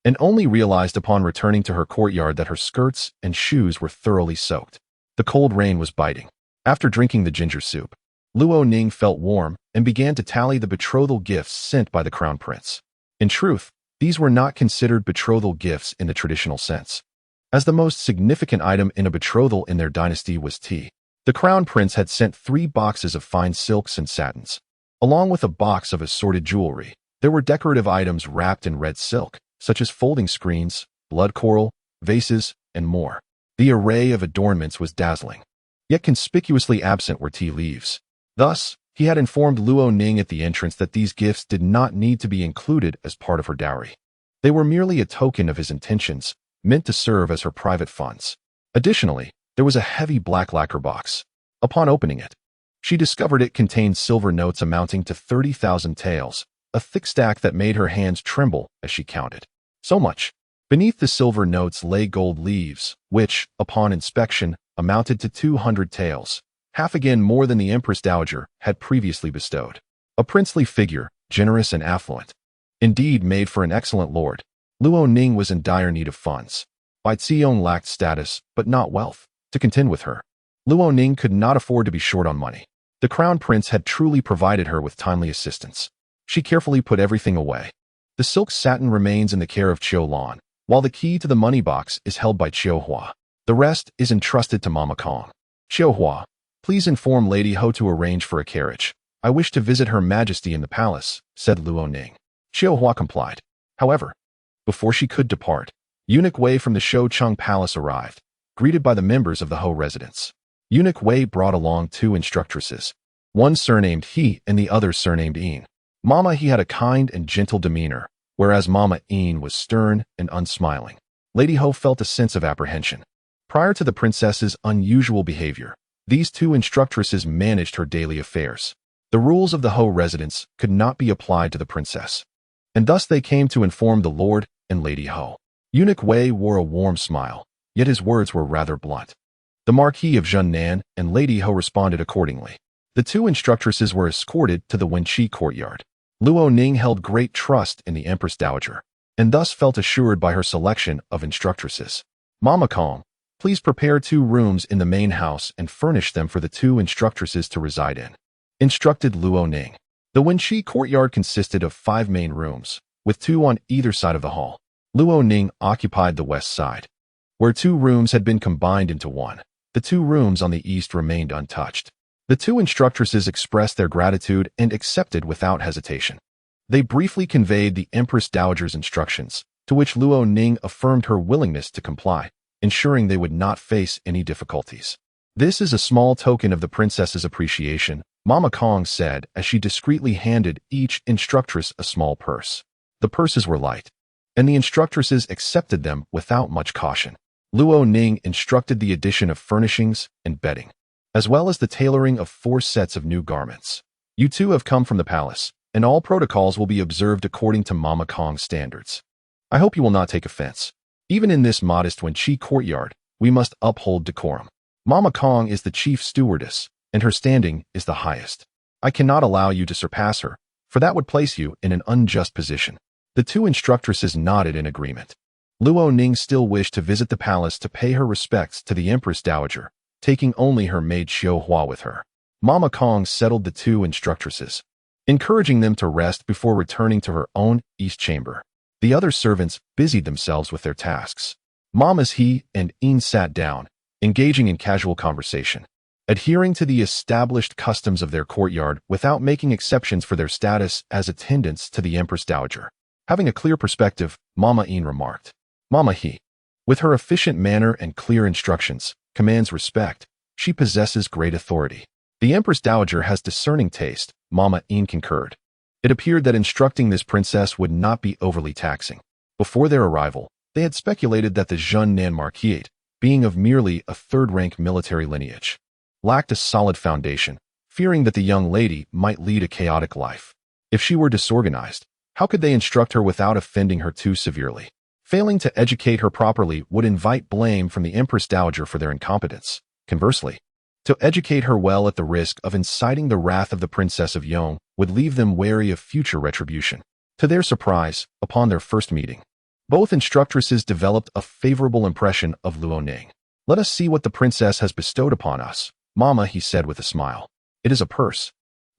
and only realized upon returning to her courtyard that her skirts and shoes were thoroughly soaked. The cold rain was biting. After drinking the ginger soup, Luo Ning felt warm and began to tally the betrothal gifts sent by the crown prince. In truth, these were not considered betrothal gifts in the traditional sense, as the most significant item in a betrothal in their dynasty was tea. The crown prince had sent 3 boxes of fine silks and satins, along with a box of assorted jewelry. There were decorative items wrapped in red silk, such as folding screens, blood coral, vases, and more. The array of adornments was dazzling, yet conspicuously absent were tea leaves. Thus, he had informed Luo Ning at the entrance that these gifts did not need to be included as part of her dowry. They were merely a token of his intentions, meant to serve as her private funds. Additionally, there was a heavy black lacquer box. Upon opening it, she discovered it contained silver notes amounting to 30,000 taels, a thick stack that made her hands tremble as she counted. So much. Beneath the silver notes lay gold leaves, which, upon inspection, amounted to 200 taels, half again more than the Empress Dowager had previously bestowed. A princely figure, generous and affluent. Indeed made for an excellent lord. Luo Ning was in dire need of funds. Bai Xiong lacked status, but not wealth, to contend with her. Luo Ning could not afford to be short on money. The crown prince had truly provided her with timely assistance. She carefully put everything away. The silk satin remains in the care of Qiu Lan, while the key to the money box is held by Qiu Hua. The rest is entrusted to Mama Kong. Qiu Hua, please inform Lady Ho to arrange for a carriage. I wish to visit Her Majesty in the palace, said Luo Ning. Qiu Hua complied. However, before she could depart, Eunuch Wei from the Shoucheng Palace arrived, greeted by the members of the Ho residence. Eunuch Wei brought along 2 instructresses, one surnamed He and the other surnamed Yin. Mama He had a kind and gentle demeanor, whereas Mama Yin was stern and unsmiling. Lady Ho felt a sense of apprehension. Prior to the princess's unusual behavior, these 2 instructresses managed her daily affairs. The rules of the Ho residence could not be applied to the princess, and thus they came to inform the Lord and Lady Ho. Eunuch Wei wore a warm smile, yet his words were rather blunt. The Marquis of Zhengnan and Lady Ho responded accordingly. The 2 instructresses were escorted to the Wenqi courtyard. Luo Ning held great trust in the Empress Dowager, and thus felt assured by her selection of instructresses. Mama Kong, please prepare 2 rooms in the main house and furnish them for the 2 instructresses to reside in, instructed Luo Ning. The Wenqi courtyard consisted of 5 main rooms, with 2 on either side of the hall. Luo Ning occupied the west side, where 2 rooms had been combined into one. The 2 rooms on the east remained untouched. The 2 instructresses expressed their gratitude and accepted without hesitation. They briefly conveyed the Empress Dowager's instructions, to which Luo Ning affirmed her willingness to comply, ensuring they would not face any difficulties. This is a small token of the princess's appreciation, Mama Kong said as she discreetly handed each instructress a small purse. The purses were light, and the instructresses accepted them without much caution. Luo Ning instructed the addition of furnishings and bedding, as well as the tailoring of 4 sets of new garments. You 2 have come from the palace, and all protocols will be observed according to Mama Kong's standards. I hope you will not take offense. Even in this modest Wenqi courtyard, we must uphold decorum. Mama Kong is the chief stewardess, and her standing is the highest. I cannot allow you to surpass her, for that would place you in an unjust position. The 2 instructresses nodded in agreement. Luo Ning still wished to visit the palace to pay her respects to the Empress Dowager, taking only her maid Qiu Hua with her. Mama Kong settled the 2 instructresses, encouraging them to rest before returning to her own east chamber. The other servants busied themselves with their tasks. Mamas He and Yin sat down, engaging in casual conversation, adhering to the established customs of their courtyard without making exceptions for their status as attendants to the Empress Dowager. Having a clear perspective, Mama Yin remarked, Mama He, with her efficient manner and clear instructions, commands respect. She possesses great authority. The Empress Dowager has discerning taste, Mama Yin concurred. It appeared that instructing this princess would not be overly taxing. Before their arrival, they had speculated that the Zhengnan Marquisate, being of merely a 3rd-rank military lineage, lacked a solid foundation, fearing that the young lady might lead a chaotic life. If she were disorganized, how could they instruct her without offending her too severely? Failing to educate her properly would invite blame from the Empress Dowager for their incompetence. Conversely, to educate her well at the risk of inciting the wrath of the Princess of Yong would leave them wary of future retribution. To their surprise, upon their first meeting, both instructresses developed a favorable impression of Luo Ning. Let us see what the princess has bestowed upon us, Mama, he said with a smile. It is a purse.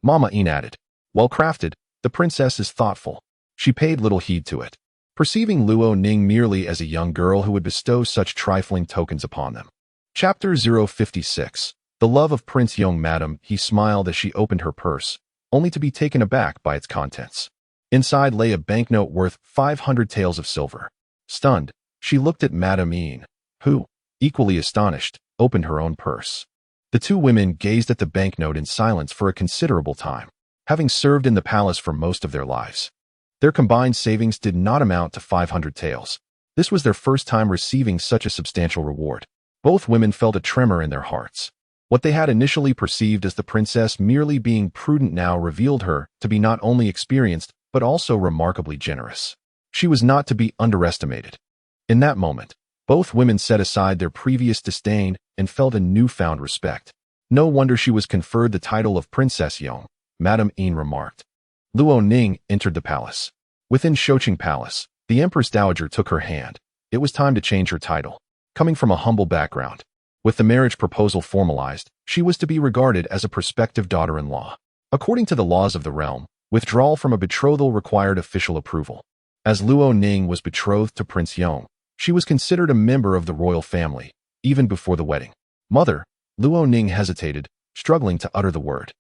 Mama Yin added. Well crafted, the princess is thoughtful. She paid little heed to it, perceiving Luo Ning merely as a young girl who would bestow such trifling tokens upon them. Chapter 056. The Love of Prince Yong. Madam, he smiled as she opened her purse, only to be taken aback by its contents. Inside lay a banknote worth 500 taels of silver. Stunned, she looked at Madam Yin, who, equally astonished, opened her own purse. The 2 women gazed at the banknote in silence for a considerable time, having served in the palace for most of their lives. Their combined savings did not amount to 500 taels. This was their first time receiving such a substantial reward. Both women felt a tremor in their hearts. What they had initially perceived as the princess merely being prudent now revealed her to be not only experienced, but also remarkably generous. She was not to be underestimated. In that moment, both women set aside their previous disdain and felt a newfound respect. No wonder she was conferred the title of Princess Yong, Madame Yin remarked. Luo Ning entered the palace. Within Shoqing Palace, the Empress Dowager took her hand. It was time to change her title. Coming from a humble background, with the marriage proposal formalized, she was to be regarded as a prospective daughter-in-law. According to the laws of the realm, withdrawal from a betrothal required official approval. As Luo Ning was betrothed to Prince Yong, she was considered a member of the royal family, even before the wedding. Mother, Luo Ning hesitated, struggling to utter the word.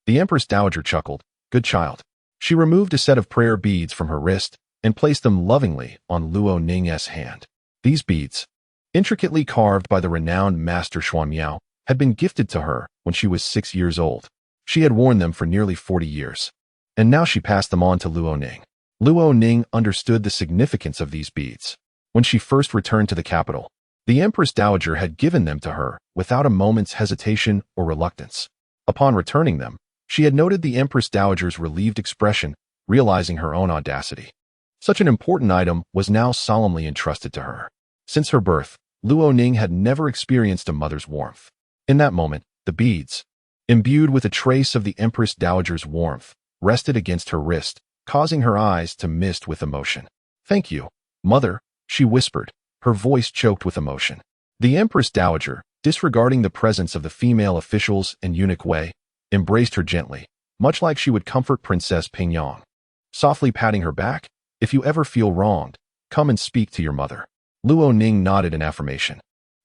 The Empress Dowager chuckled. Good child. She removed a set of prayer beads from her wrist and placed them lovingly on Luo Ning's hand. These beads, intricately carved by the renowned master Xuan Miao, had been gifted to her when she was 6 years old. She had worn them for nearly 40 years. And now she passed them on to Luo Ning. Luo Ning understood the significance of these beads. When she first returned to the capital, the Empress Dowager had given them to her without a moment's hesitation or reluctance. Upon returning them, she had noted the Empress Dowager's relieved expression, realizing her own audacity. Such an important item was now solemnly entrusted to her. Since her birth, Luo Ning had never experienced a mother's warmth. In that moment, the beads, imbued with a trace of the Empress Dowager's warmth, rested against her wrist, causing her eyes to mist with emotion. Thank you, Mother, she whispered, her voice choked with emotion. The Empress Dowager, disregarding the presence of the female officials and eunuch Wei, embraced her gently, much like she would comfort Princess Pingyang. Softly patting her back, if you ever feel wronged, come and speak to your mother. Luo Ning nodded in affirmation.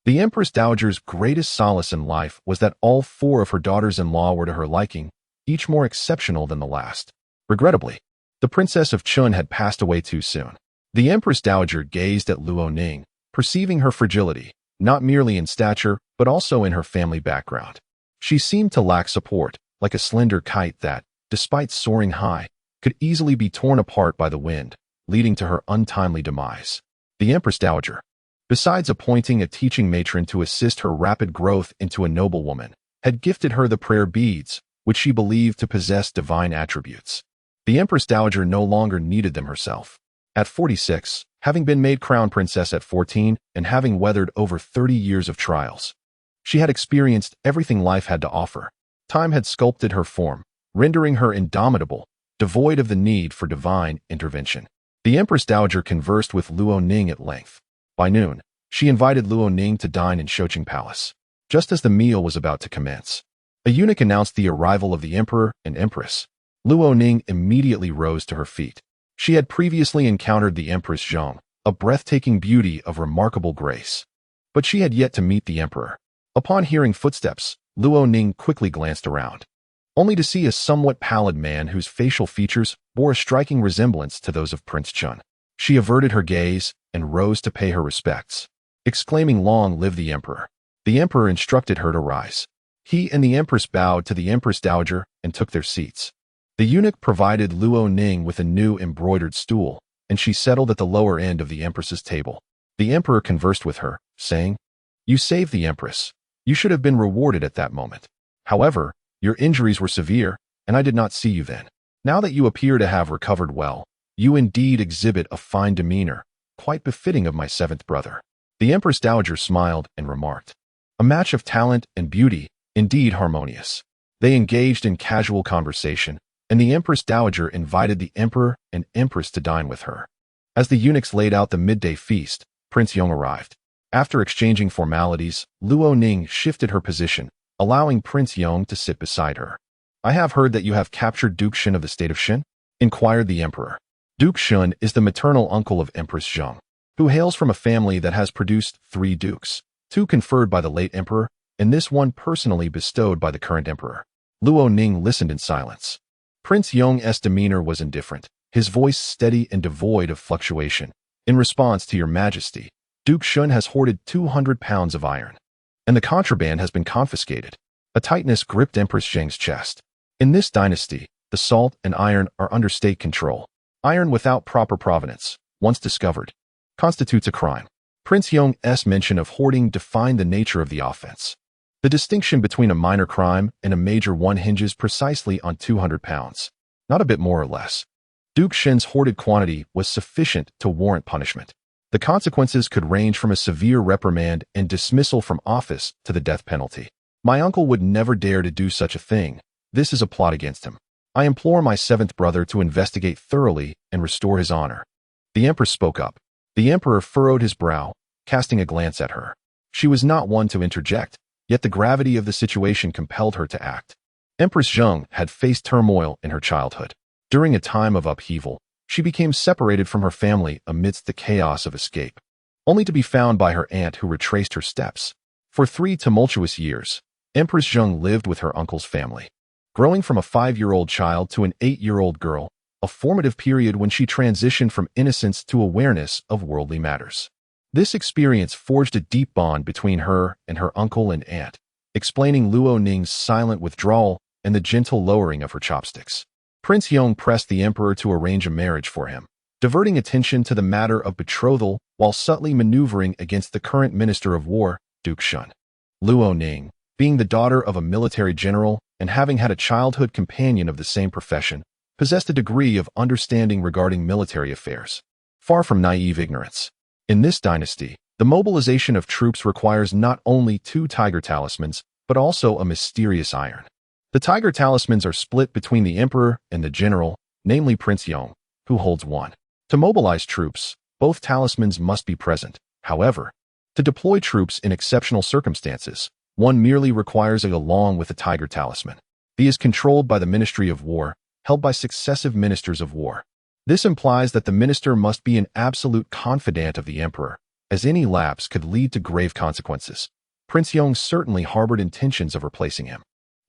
The Empress Dowager's greatest solace in life was that all 4 of her daughters-in-law were to her liking, each more exceptional than the last. Regrettably, the Princess of Chun had passed away too soon. The Empress Dowager gazed at Luo Ning, perceiving her fragility, not merely in stature, but also in her family background. She seemed to lack support, like a slender kite that, despite soaring high, could easily be torn apart by the wind, leading to her untimely demise. The Empress Dowager, besides appointing a teaching matron to assist her rapid growth into a noblewoman, had gifted her the prayer beads, which she believed to possess divine attributes. The Empress Dowager no longer needed them herself. At 46, having been made crown princess at 14, and having weathered over 30 years of trials, she had experienced everything life had to offer. Time had sculpted her form, rendering her indomitable, devoid of the need for divine intervention. The Empress Dowager conversed with Luo Ning at length. By noon, she invited Luo Ning to dine in Shoqing Palace. Just as the meal was about to commence, a eunuch announced the arrival of the Emperor and Empress. Luo Ning immediately rose to her feet. She had previously encountered the Empress Zhang, a breathtaking beauty of remarkable grace. But she had yet to meet the Emperor. Upon hearing footsteps, Luo Ning quickly glanced around, only to see a somewhat pallid man whose facial features bore a striking resemblance to those of Prince Chun. She averted her gaze and rose to pay her respects, exclaiming, "Long live the Emperor." The Emperor instructed her to rise. He and the Empress bowed to the Empress Dowager and took their seats. The eunuch provided Luo Ning with a new embroidered stool, and she settled at the lower end of the Empress's table. The Emperor conversed with her, saying, "You saved the Empress. You should have been rewarded at that moment. However, your injuries were severe, and I did not see you then. Now that you appear to have recovered well, you indeed exhibit a fine demeanor, quite befitting of my 7th brother." The Empress Dowager smiled and remarked, "A match of talent and beauty, indeed harmonious." They engaged in casual conversation, and the Empress Dowager invited the Emperor and Empress to dine with her. As the eunuchs laid out the midday feast, Prince Yong arrived. After exchanging formalities, Luo Ning shifted her position, allowing Prince Yong to sit beside her. "I have heard that you have captured Duke Shun of the state of Shin?" inquired the Emperor. Duke Shun is the maternal uncle of Empress Zhang, who hails from a family that has produced 3 dukes, 2 conferred by the late emperor, and this one personally bestowed by the current emperor. Luo Ning listened in silence. Prince Yong's demeanor was indifferent, his voice steady and devoid of fluctuation. "In response to your majesty, Duke Shun has hoarded 200 pounds of iron, and the contraband has been confiscated." A tightness gripped Empress Zhang's chest. In this dynasty, the salt and iron are under state control. Iron without proper provenance, once discovered, constitutes a crime. Prince Yong's mention of hoarding defined the nature of the offense. The distinction between a minor crime and a major one hinges precisely on 200 pounds, not a bit more or less. Duke Shen's hoarded quantity was sufficient to warrant punishment. The consequences could range from a severe reprimand and dismissal from office to the death penalty. My uncle would never dare to do such a thing. This is a plot against him. I implore my seventh brother to investigate thoroughly and restore his honor. The Empress spoke up. The Emperor furrowed his brow, casting a glance at her. She was not one to interject, yet the gravity of the situation compelled her to act. Empress Zheng had faced turmoil in her childhood. During a time of upheaval, she became separated from her family amidst the chaos of escape, only to be found by her aunt who retraced her steps. For 3 tumultuous years, Empress Zheng lived with her uncle's family, growing from a 5-year-old child to an 8-year-old girl, a formative period when she transitioned from innocence to awareness of worldly matters. This experience forged a deep bond between her and her uncle and aunt, explaining Luo Ning's silent withdrawal and the gentle lowering of her chopsticks. Prince Yong pressed the emperor to arrange a marriage for him, diverting attention to the matter of betrothal while subtly maneuvering against the current Minister of War, Duke Shun. Luo Ning, being the daughter of a military general and having had a childhood companion of the same profession, possessed a degree of understanding regarding military affairs, far from naive ignorance. In this dynasty, the mobilization of troops requires not only 2 tiger talismans, but also a mysterious iron. The tiger talismans are split between the emperor and the general, namely Prince Yong, who holds one. To mobilize troops, both talismans must be present. However, to deploy troops in exceptional circumstances, one merely requires along with the tiger talisman. The is controlled by the Ministry of War, held by successive ministers of war. This implies that the minister must be an absolute confidant of the emperor, as any lapse could lead to grave consequences. Prince Yong certainly harbored intentions of replacing him.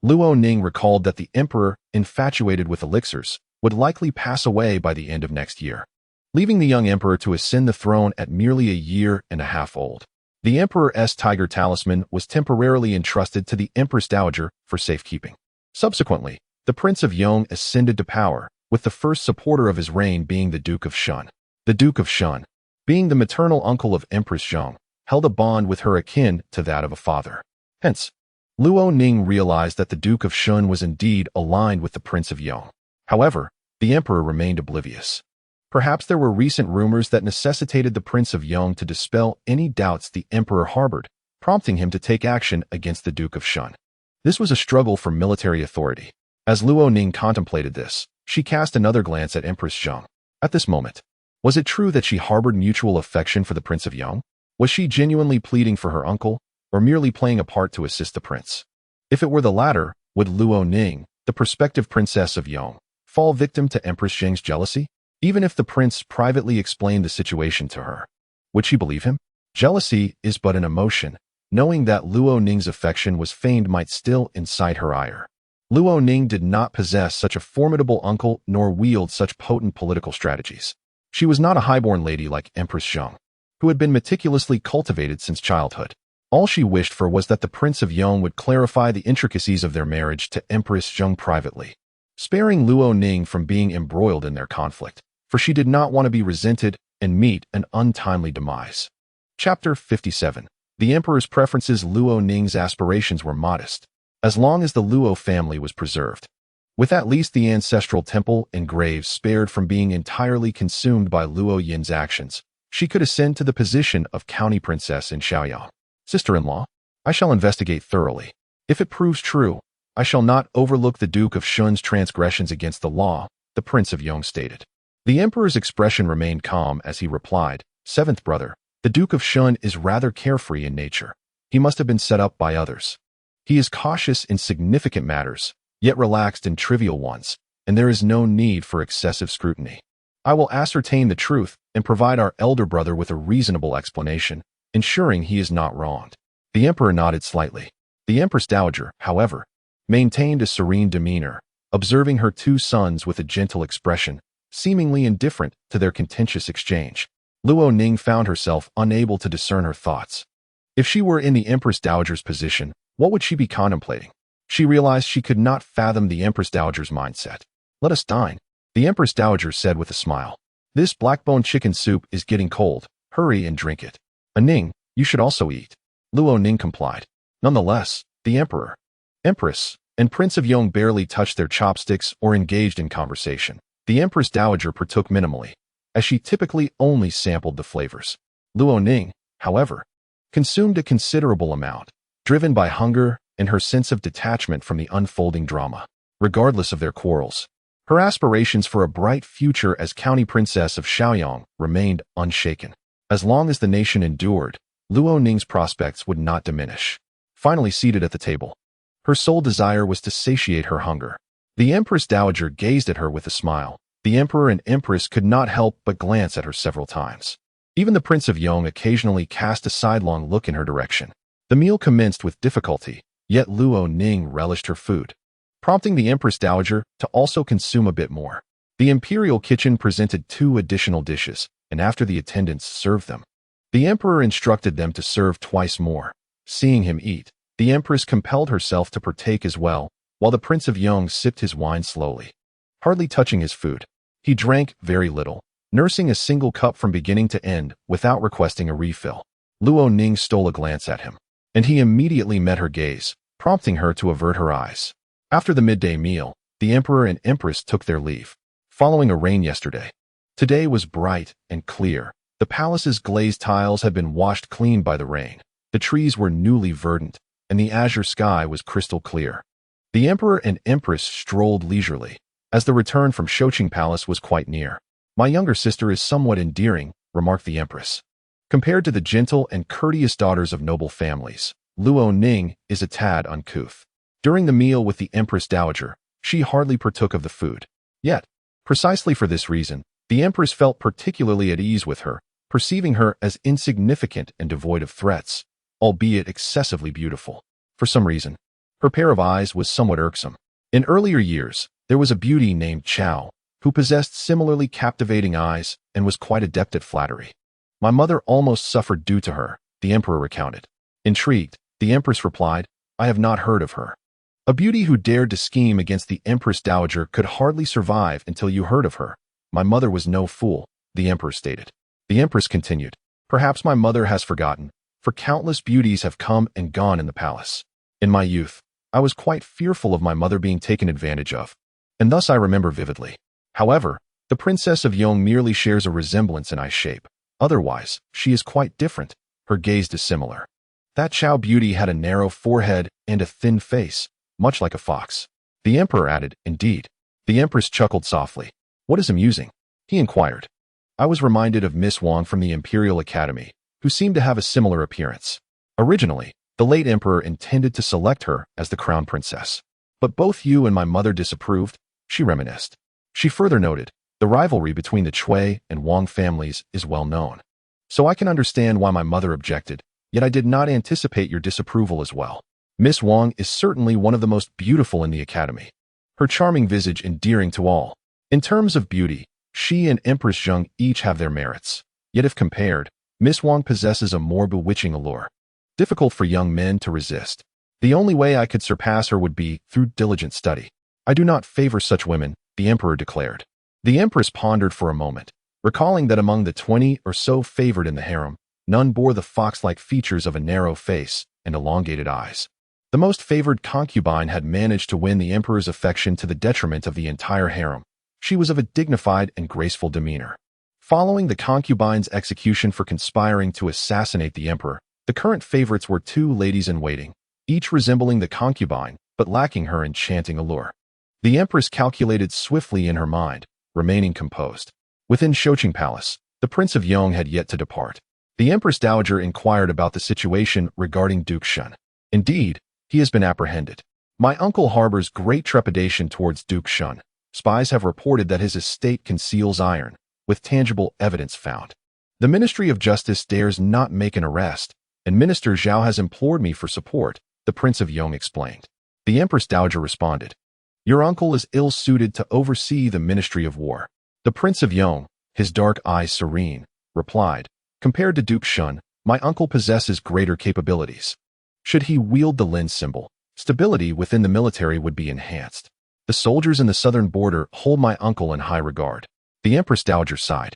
Luo Ning recalled that the emperor, infatuated with elixirs, would likely pass away by the end of next year, leaving the young emperor to ascend the throne at merely a year and a half old. The emperor's tiger talisman was temporarily entrusted to the Empress Dowager for safekeeping. Subsequently, the Prince of Yong ascended to power, with the first supporter of his reign being the Duke of Shun. The Duke of Shun, being the maternal uncle of Empress Zheng, held a bond with her akin to that of a father. Hence, Luo Ning realized that the Duke of Shun was indeed aligned with the Prince of Yong. However, the emperor remained oblivious. Perhaps there were recent rumors that necessitated the Prince of Yong to dispel any doubts the emperor harbored, prompting him to take action against the Duke of Shun. This was a struggle for military authority. As Luo Ning contemplated this, she cast another glance at Empress Zheng. At this moment, was it true that she harbored mutual affection for the Prince of Yong? Was she genuinely pleading for her uncle, or merely playing a part to assist the prince? If it were the latter, would Luo Ning, the prospective princess of Yong, fall victim to Empress Zheng's jealousy? Even if the prince privately explained the situation to her, would she believe him? Jealousy is but an emotion. Knowing that Luo Ning's affection was feigned might still incite her ire. Luo Ning did not possess such a formidable uncle nor wield such potent political strategies. She was not a highborn lady like Empress Zheng, who had been meticulously cultivated since childhood. All she wished for was that the Prince of Yong would clarify the intricacies of their marriage to Empress Zheng privately, sparing Luo Ning from being embroiled in their conflict, for she did not want to be resented and meet an untimely demise. Chapter 57. The Emperor's preferences. Luo Ning's aspirations were modest, as long as the Luo family was preserved. With at least the ancestral temple and graves spared from being entirely consumed by Luo Yin's actions, she could ascend to the position of county princess in Shaoyang. Sister-in-law, I shall investigate thoroughly. If it proves true, I shall not overlook the Duke of Shun's transgressions against the law, the Prince of Yong stated. The emperor's expression remained calm as he replied, Seventh brother, the Duke of Shun is rather carefree in nature. He must have been set up by others. He is cautious in significant matters, yet relaxed in trivial ones, and there is no need for excessive scrutiny. I will ascertain the truth and provide our elder brother with a reasonable explanation, ensuring he is not wronged. The emperor nodded slightly. The Empress Dowager, however, maintained a serene demeanor, observing her 2 sons with a gentle expression, seemingly indifferent to their contentious exchange. Luo Ning found herself unable to discern her thoughts. If she were in the Empress Dowager's position, what would she be contemplating? She realized she could not fathom the Empress Dowager's mindset. Let us dine. The Empress Dowager said with a smile. This black-bone chicken soup is getting cold. Hurry and drink it. Ning, you should also eat. Luo Ning complied. Nonetheless, the Emperor, Empress, and Prince of Yong barely touched their chopsticks or engaged in conversation. The Empress Dowager partook minimally, as she typically only sampled the flavors. Luo Ning, however, consumed a considerable amount, driven by hunger and her sense of detachment from the unfolding drama. Regardless of their quarrels, her aspirations for a bright future as county princess of Shaoyang remained unshaken. As long as the nation endured, Luo Ning's prospects would not diminish. Finally seated at the table, her sole desire was to satiate her hunger. The Empress Dowager gazed at her with a smile. The Emperor and Empress could not help but glance at her several times. Even the Prince of Yong occasionally cast a sidelong look in her direction. The meal commenced with difficulty, yet Luo Ning relished her food, prompting the Empress Dowager to also consume a bit more. The imperial kitchen presented 2 additional dishes, and after the attendants served them, the Emperor instructed them to serve twice more. Seeing him eat, the Empress compelled herself to partake as well, while the Prince of Yong sipped his wine slowly, hardly touching his food. He drank very little, nursing a single cup from beginning to end without requesting a refill. Luo Ning stole a glance at him, and he immediately met her gaze, prompting her to avert her eyes. After the midday meal, the Emperor and Empress took their leave. Following a rain yesterday, today was bright and clear. The palace's glazed tiles had been washed clean by the rain. The trees were newly verdant, and the azure sky was crystal clear. The Emperor and Empress strolled leisurely, as the return from Shoqing Palace was quite near. My younger sister is somewhat endearing, remarked the Empress. Compared to the gentle and courteous daughters of noble families, Luo Ning is a tad uncouth. During the meal with the Empress Dowager, she hardly partook of the food. Yet, precisely for this reason, the Empress felt particularly at ease with her, perceiving her as insignificant and devoid of threats, albeit excessively beautiful. For some reason, her pair of eyes was somewhat irksome. In earlier years, there was a beauty named Chao, who possessed similarly captivating eyes and was quite adept at flattery. My mother almost suffered due to her, the Emperor recounted. Intrigued, the Empress replied, I have not heard of her. A beauty who dared to scheme against the Empress Dowager could hardly survive until you heard of her. My mother was no fool, the Emperor stated. The Empress continued, perhaps my mother has forgotten, for countless beauties have come and gone in the palace. In my youth, I was quite fearful of my mother being taken advantage of, and thus I remember vividly. However, the Princess of Yong merely shares a resemblance in eye shape. Otherwise, she is quite different. Her gaze dissimilar. That Chao beauty had a narrow forehead and a thin face, much like a fox. The Emperor added, indeed. The Empress chuckled softly. What is amusing? He inquired. I was reminded of Miss Wang from the Imperial Academy, who seemed to have a similar appearance. Originally, the late Emperor intended to select her as the crown princess. But both you and my mother disapproved, she reminisced. She further noted, the rivalry between the Cui and Wang families is well known. So I can understand why my mother objected, yet I did not anticipate your disapproval as well. Miss Wang is certainly one of the most beautiful in the academy. Her charming visage endearing to all. In terms of beauty, she and Empress Zheng each have their merits. Yet if compared, Miss Wang possesses a more bewitching allure, difficult for young men to resist. The only way I could surpass her would be through diligent study. I do not favor such women, the Emperor declared. The Empress pondered for a moment, recalling that among the 20 or so favored in the harem, none bore the fox-like features of a narrow face and elongated eyes. The most favored concubine had managed to win the Emperor's affection to the detriment of the entire harem. She was of a dignified and graceful demeanor. Following the concubine's execution for conspiring to assassinate the Emperor, the current favorites were 2 ladies-in-waiting, each resembling the concubine, but lacking her enchanting allure. The Empress calculated swiftly in her mind, remaining composed. Within Shoqing Palace, the Prince of Yong had yet to depart. The Empress Dowager inquired about the situation regarding Duke Shun. Indeed, he has been apprehended. My uncle harbors great trepidation towards Duke Shun. Spies have reported that his estate conceals iron, with tangible evidence found. The Ministry of Justice dares not make an arrest, and Minister Zhao has implored me for support, the Prince of Yong explained. The Empress Dowager responded, your uncle is ill-suited to oversee the Ministry of War. The Prince of Yong, his dark eyes serene, replied, compared to Duke Shun, my uncle possesses greater capabilities. Should he wield the Lin symbol, stability within the military would be enhanced. The soldiers in the southern border hold my uncle in high regard. The Empress Dowager sighed.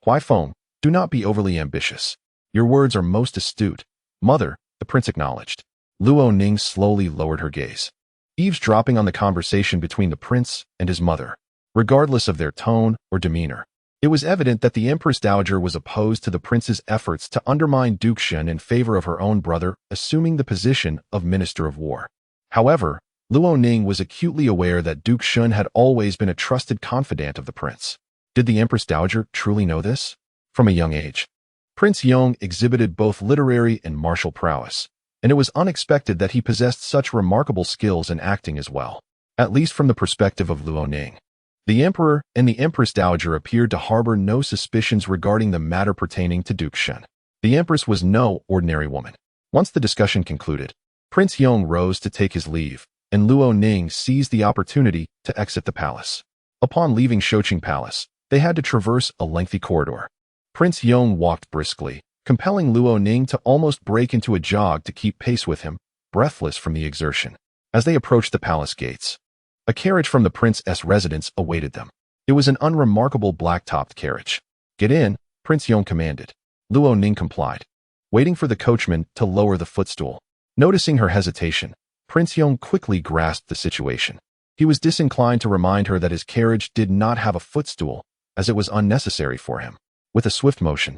Huaifeng, do not be overly ambitious. Your words are most astute. Mother, the prince acknowledged. Luo Ning slowly lowered her gaze, eavesdropping on the conversation between the prince and his mother. Regardless of their tone or demeanor, it was evident that the Empress Dowager was opposed to the prince's efforts to undermine Duke Shun in favor of her own brother assuming the position of Minister of War. However, Luo Ning was acutely aware that Duke Shun had always been a trusted confidant of the prince. Did the Empress Dowager truly know this? From a young age, Prince Yong exhibited both literary and martial prowess, and it was unexpected that he possessed such remarkable skills in acting as well, at least from the perspective of Luo Ning. The Emperor and the Empress Dowager appeared to harbor no suspicions regarding the matter pertaining to Duke Shun. The Empress was no ordinary woman. Once the discussion concluded, Prince Yong rose to take his leave, and Luo Ning seized the opportunity to exit the palace. Upon leaving Shoqing Palace, they had to traverse a lengthy corridor. Prince Yong walked briskly, compelling Luo Ning to almost break into a jog to keep pace with him, breathless from the exertion. As they approached the palace gates, a carriage from the prince's residence awaited them. It was an unremarkable black-topped carriage. Get in, Prince Yong commanded. Luo Ning complied, waiting for the coachman to lower the footstool. Noticing her hesitation, Prince Yong quickly grasped the situation. He was disinclined to remind her that his carriage did not have a footstool, as it was unnecessary for him. With a swift motion,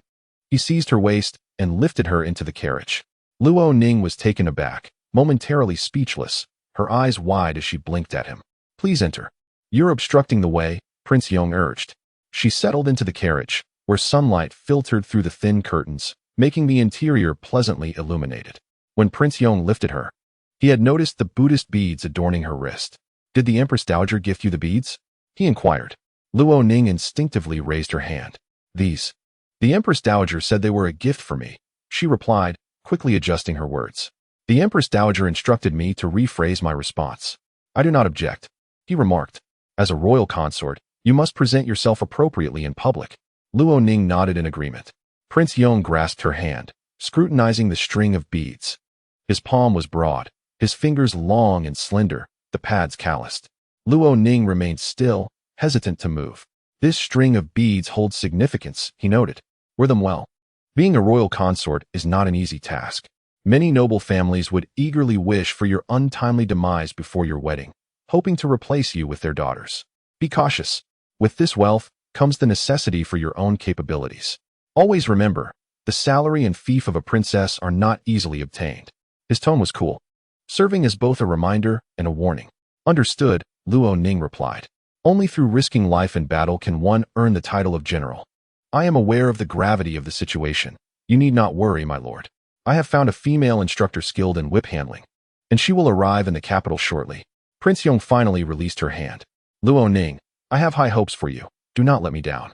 he seized her waist and lifted her into the carriage. Luo Ning was taken aback, momentarily speechless, her eyes wide as she blinked at him. Please enter. You're obstructing the way, Prince Yong urged. She settled into the carriage, where sunlight filtered through the thin curtains, making the interior pleasantly illuminated. When Prince Yong lifted her, he had noticed the Buddhist beads adorning her wrist. Did the Empress Dowager gift you the beads? He inquired. Luo Ning instinctively raised her hand. These. The Empress Dowager said they were a gift for me, she replied, quickly adjusting her words. The Empress Dowager instructed me to rephrase my response. I do not object, he remarked. As a royal consort, you must present yourself appropriately in public. Luo Ning nodded in agreement. Prince Yong grasped her hand, scrutinizing the string of beads. His palm was broad, his fingers long and slender, the pads calloused. Luo Ning remained still, hesitant to move. This string of beads holds significance, he noted. Wear them well. Being a royal consort is not an easy task. Many noble families would eagerly wish for your untimely demise before your wedding, hoping to replace you with their daughters. Be cautious. With this wealth comes the necessity for your own capabilities. Always remember, the salary and fief of a princess are not easily obtained. His tone was cool, serving as both a reminder and a warning. Understood, Luo Ning replied. Only through risking life in battle can one earn the title of general. I am aware of the gravity of the situation. You need not worry, my lord. I have found a female instructor skilled in whip handling, and she will arrive in the capital shortly. Prince Yong finally released her hand. Luo Ning, I have high hopes for you. Do not let me down.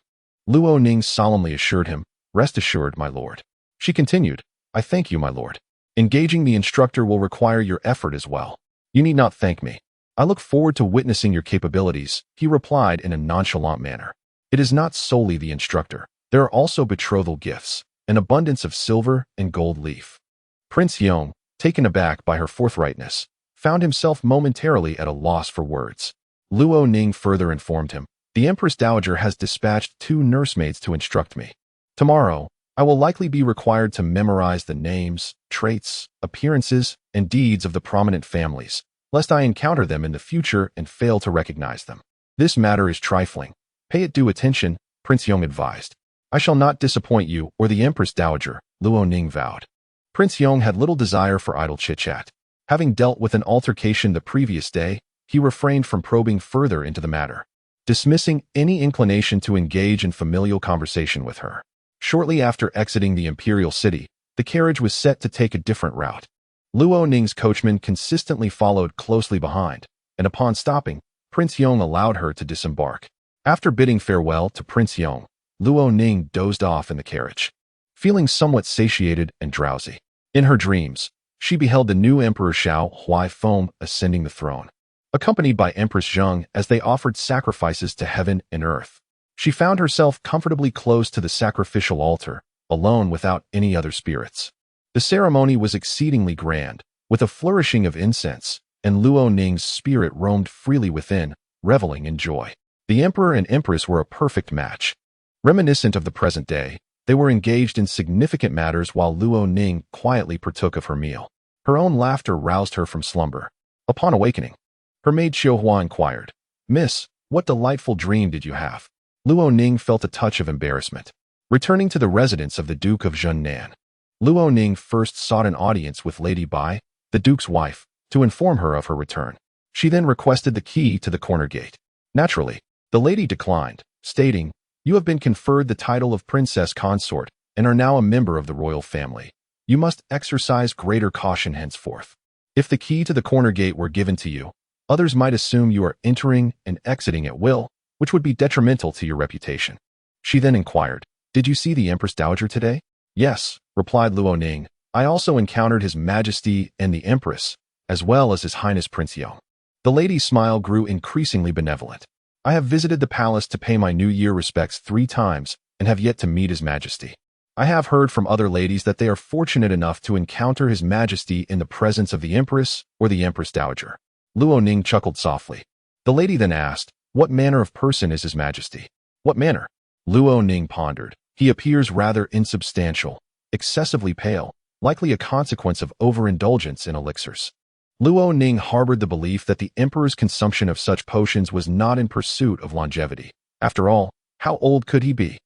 Luo Ning solemnly assured him, rest assured, my lord. She continued, I thank you, my lord. Engaging the instructor will require your effort as well. You need not thank me. I look forward to witnessing your capabilities, he replied in a nonchalant manner. It is not solely the instructor. There are also betrothal gifts, an abundance of silver and gold leaf. Prince Yong, taken aback by her forthrightness, found himself momentarily at a loss for words. Luo Ning further informed him, the Empress Dowager has dispatched 2 nursemaids to instruct me. Tomorrow, I will likely be required to memorize the names, traits, appearances, and deeds of the prominent families, lest I encounter them in the future and fail to recognize them. This matter is trifling. Pay it due attention, Prince Yong advised. I shall not disappoint you or the Empress Dowager, Luo Ning vowed. Prince Yong had little desire for idle chit-chat. Having dealt with an altercation the previous day, he refrained from probing further into the matter, dismissing any inclination to engage in familial conversation with her. Shortly after exiting the imperial city, the carriage was set to take a different route. Luo Ning's coachman consistently followed closely behind, and upon stopping, Prince Yong allowed her to disembark. After bidding farewell to Prince Yong, Luo Ning dozed off in the carriage, feeling somewhat satiated and drowsy. In her dreams, she beheld the new Emperor Xiao Huaifeng ascending the throne, accompanied by Empress Zheng as they offered sacrifices to heaven and earth. She found herself comfortably close to the sacrificial altar, alone without any other spirits. The ceremony was exceedingly grand, with a flourishing of incense, and Luo Ning's spirit roamed freely within, reveling in joy. The emperor and empress were a perfect match. Reminiscent of the present day, they were engaged in significant matters while Luo Ning quietly partook of her meal. Her own laughter roused her from slumber. Upon awakening, her maid Xiaohua inquired, "Miss, what delightful dream did you have?" Luo Ning felt a touch of embarrassment. Returning to the residence of the Duke of Zhennan, Luo Ning first sought an audience with Lady Bai, the Duke's wife, to inform her of her return. She then requested the key to the corner gate. Naturally, the lady declined, stating, "You have been conferred the title of Princess Consort and are now a member of the royal family. You must exercise greater caution henceforth. If the key to the corner gate were given to you, others might assume you are entering and exiting at will, which would be detrimental to your reputation." She then inquired, "Did you see the Empress Dowager today?" "Yes," replied Luo Ning. "I also encountered His Majesty and the Empress, as well as His Highness Prince Yong." The lady's smile grew increasingly benevolent. "I have visited the palace to pay my New Year respects 3 times and have yet to meet His Majesty. I have heard from other ladies that they are fortunate enough to encounter His Majesty in the presence of the Empress or the Empress Dowager." Luo Ning chuckled softly. The lady then asked, "What manner of person is His Majesty?" "What manner?" Luo Ning pondered. "He appears rather insubstantial, excessively pale, likely a consequence of overindulgence in elixirs." Luo Ning harbored the belief that the emperor's consumption of such potions was not in pursuit of longevity. After all, how old could he be?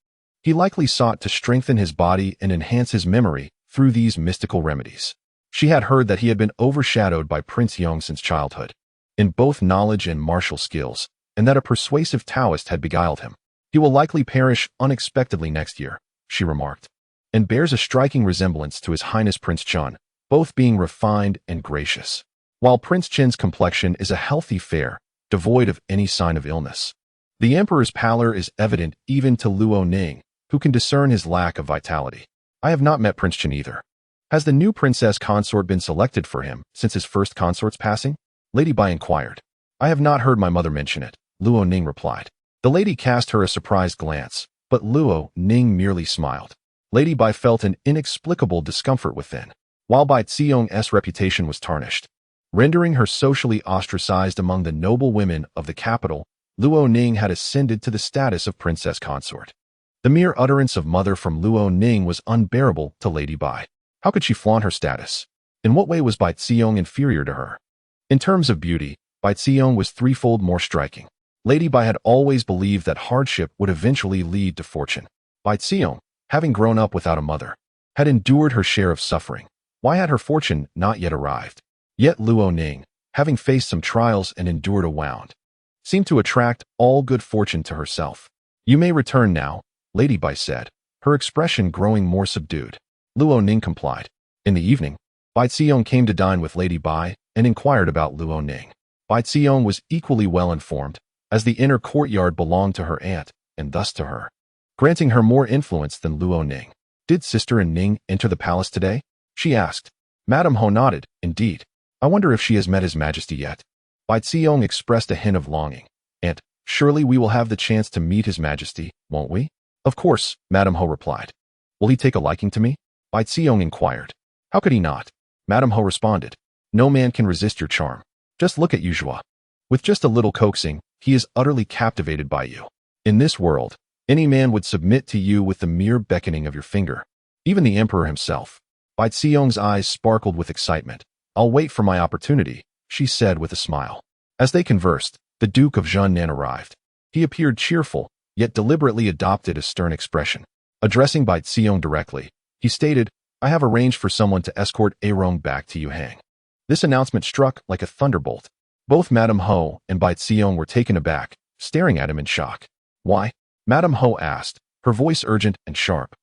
He likely sought to strengthen his body and enhance his memory through these mystical remedies. She had heard that he had been overshadowed by Prince Yong since childhood, in both knowledge and martial skills, and that a persuasive Taoist had beguiled him. "He will likely perish unexpectedly next year," she remarked, "and bears a striking resemblance to His Highness Prince Chun, both being refined and gracious. While Prince Chen's complexion is a healthy fair, devoid of any sign of illness. The emperor's pallor is evident even to Luo Ning, who can discern his lack of vitality. I have not met Prince Chen either. Has the new princess consort been selected for him since his first consort's passing?" Lady Bai inquired. "I have not heard my mother mention it," Luo Ning replied. The lady cast her a surprised glance, but Luo Ning merely smiled. Lady Bai felt an inexplicable discomfort within. While Bai Ziyong's reputation was tarnished, rendering her socially ostracized among the noble women of the capital, Luo Ning had ascended to the status of princess consort. The mere utterance of mother from Luo Ning was unbearable to Lady Bai. How could she flaunt her status? In what way was Bai Ziyong inferior to her? In terms of beauty, Bai Ziyong was threefold more striking. Lady Bai had always believed that hardship would eventually lead to fortune. Bai Ziyong, having grown up without a mother, had endured her share of suffering. Why had her fortune not yet arrived? Yet Luo Ning, having faced some trials and endured a wound, seemed to attract all good fortune to herself. "You may return now," Lady Bai said, her expression growing more subdued. Luo Ning complied. In the evening, Bai Ziyong came to dine with Lady Bai and inquired about Luo Ning. Bai Ziyong was equally well informed, as the inner courtyard belonged to her aunt, and thus to her, granting her more influence than Luo Ning. "Did sister and Ning enter the palace today?" she asked. Madame Ho nodded. "Indeed. I wonder if she has met His Majesty yet." Bai Ziyong expressed a hint of longing. "Aunt, surely we will have the chance to meet His Majesty, won't we?" "Of course," Madame Ho replied. "Will he take a liking to me?" Bai Ziyong inquired. "How could he not?" Madame Ho responded. "No man can resist your charm. Just look at Yuzhua. With just a little coaxing, he is utterly captivated by you. In this world, any man would submit to you with the mere beckoning of your finger. Even the emperor himself." Bai Ziyong's eyes sparkled with excitement. "I'll wait for my opportunity," she said with a smile. As they conversed, the Duke of Zhennan arrived. He appeared cheerful, yet deliberately adopted a stern expression. Addressing Bai Ziyong directly, he stated, "I have arranged for someone to escort Arong back to Yuhang." This announcement struck like a thunderbolt. Both Madame Ho and Bai Ziyong were taken aback, staring at him in shock. "Why?" Madame Ho asked, her voice urgent and sharp.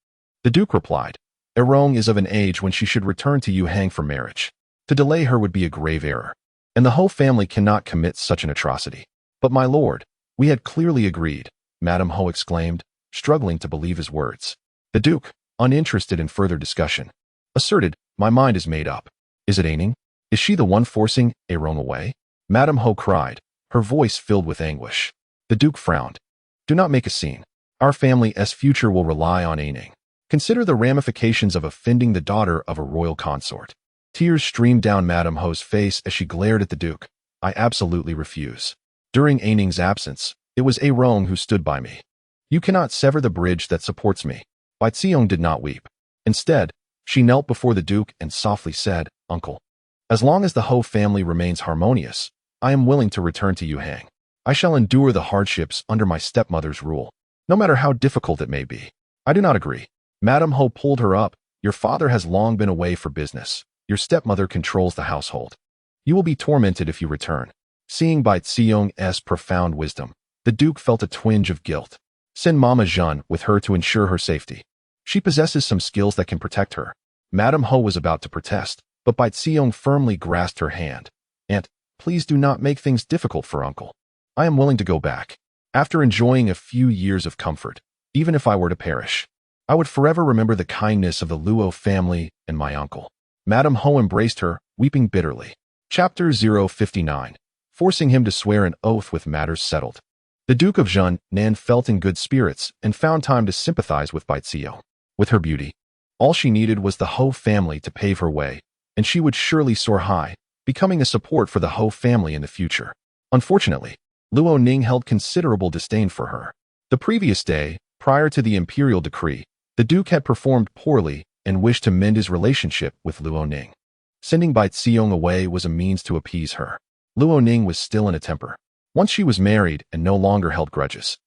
The Duke replied, "Arong is of an age when she should return to Yuhang for marriage. To delay her would be a grave error, and the Ho family cannot commit such an atrocity." "But my lord, we had clearly agreed," Madame Ho exclaimed, struggling to believe his words. The Duke, uninterested in further discussion, asserted, "My mind is made up." "Is it Aining? Is she the one forcing Arong away?" Madame Ho cried, her voice filled with anguish. The Duke frowned. "Do not make a scene. Our family's future will rely on Aining. Consider the ramifications of offending the daughter of a royal consort." Tears streamed down Madame Ho's face as she glared at the Duke. "I absolutely refuse." During A Ning's absence, it was A Rong who stood by me. You cannot sever the bridge that supports me. Bai Xiong did not weep. Instead, she knelt before the Duke and softly said, Uncle, as long as the Ho family remains harmonious, I am willing to return to Yuhang. I shall endure the hardships under my stepmother's rule, no matter how difficult it may be. I do not agree. Madame Ho pulled her up. Your father has long been away for business. Your stepmother controls the household. You will be tormented if you return. Seeing Bai Xiong's profound wisdom, the Duke felt a twinge of guilt. Send Mama Jeanne with her to ensure her safety. She possesses some skills that can protect her. Madame Ho was about to protest, but Bai Xiong firmly grasped her hand. Aunt, please do not make things difficult for Uncle. I am willing to go back. After enjoying a few years of comfort, even if I were to perish, I would forever remember the kindness of the Luo family and my uncle. Madame Ho embraced her, weeping bitterly. Chapter 059. Forcing him to swear an oath with matters settled. The Duke of Nan felt in good spirits and found time to sympathize with Bai Xiong. With her beauty, all she needed was the Ho family to pave her way, and she would surely soar high, becoming a support for the Ho family in the future. Unfortunately, Luo Ning held considerable disdain for her. The previous day, prior to the imperial decree, the Duke had performed poorly and wished to mend his relationship with Luo Ning. Sending Bai Xiong away was a means to appease her. Luo Ning was still in a temper. Once she was married and no longer held grudges,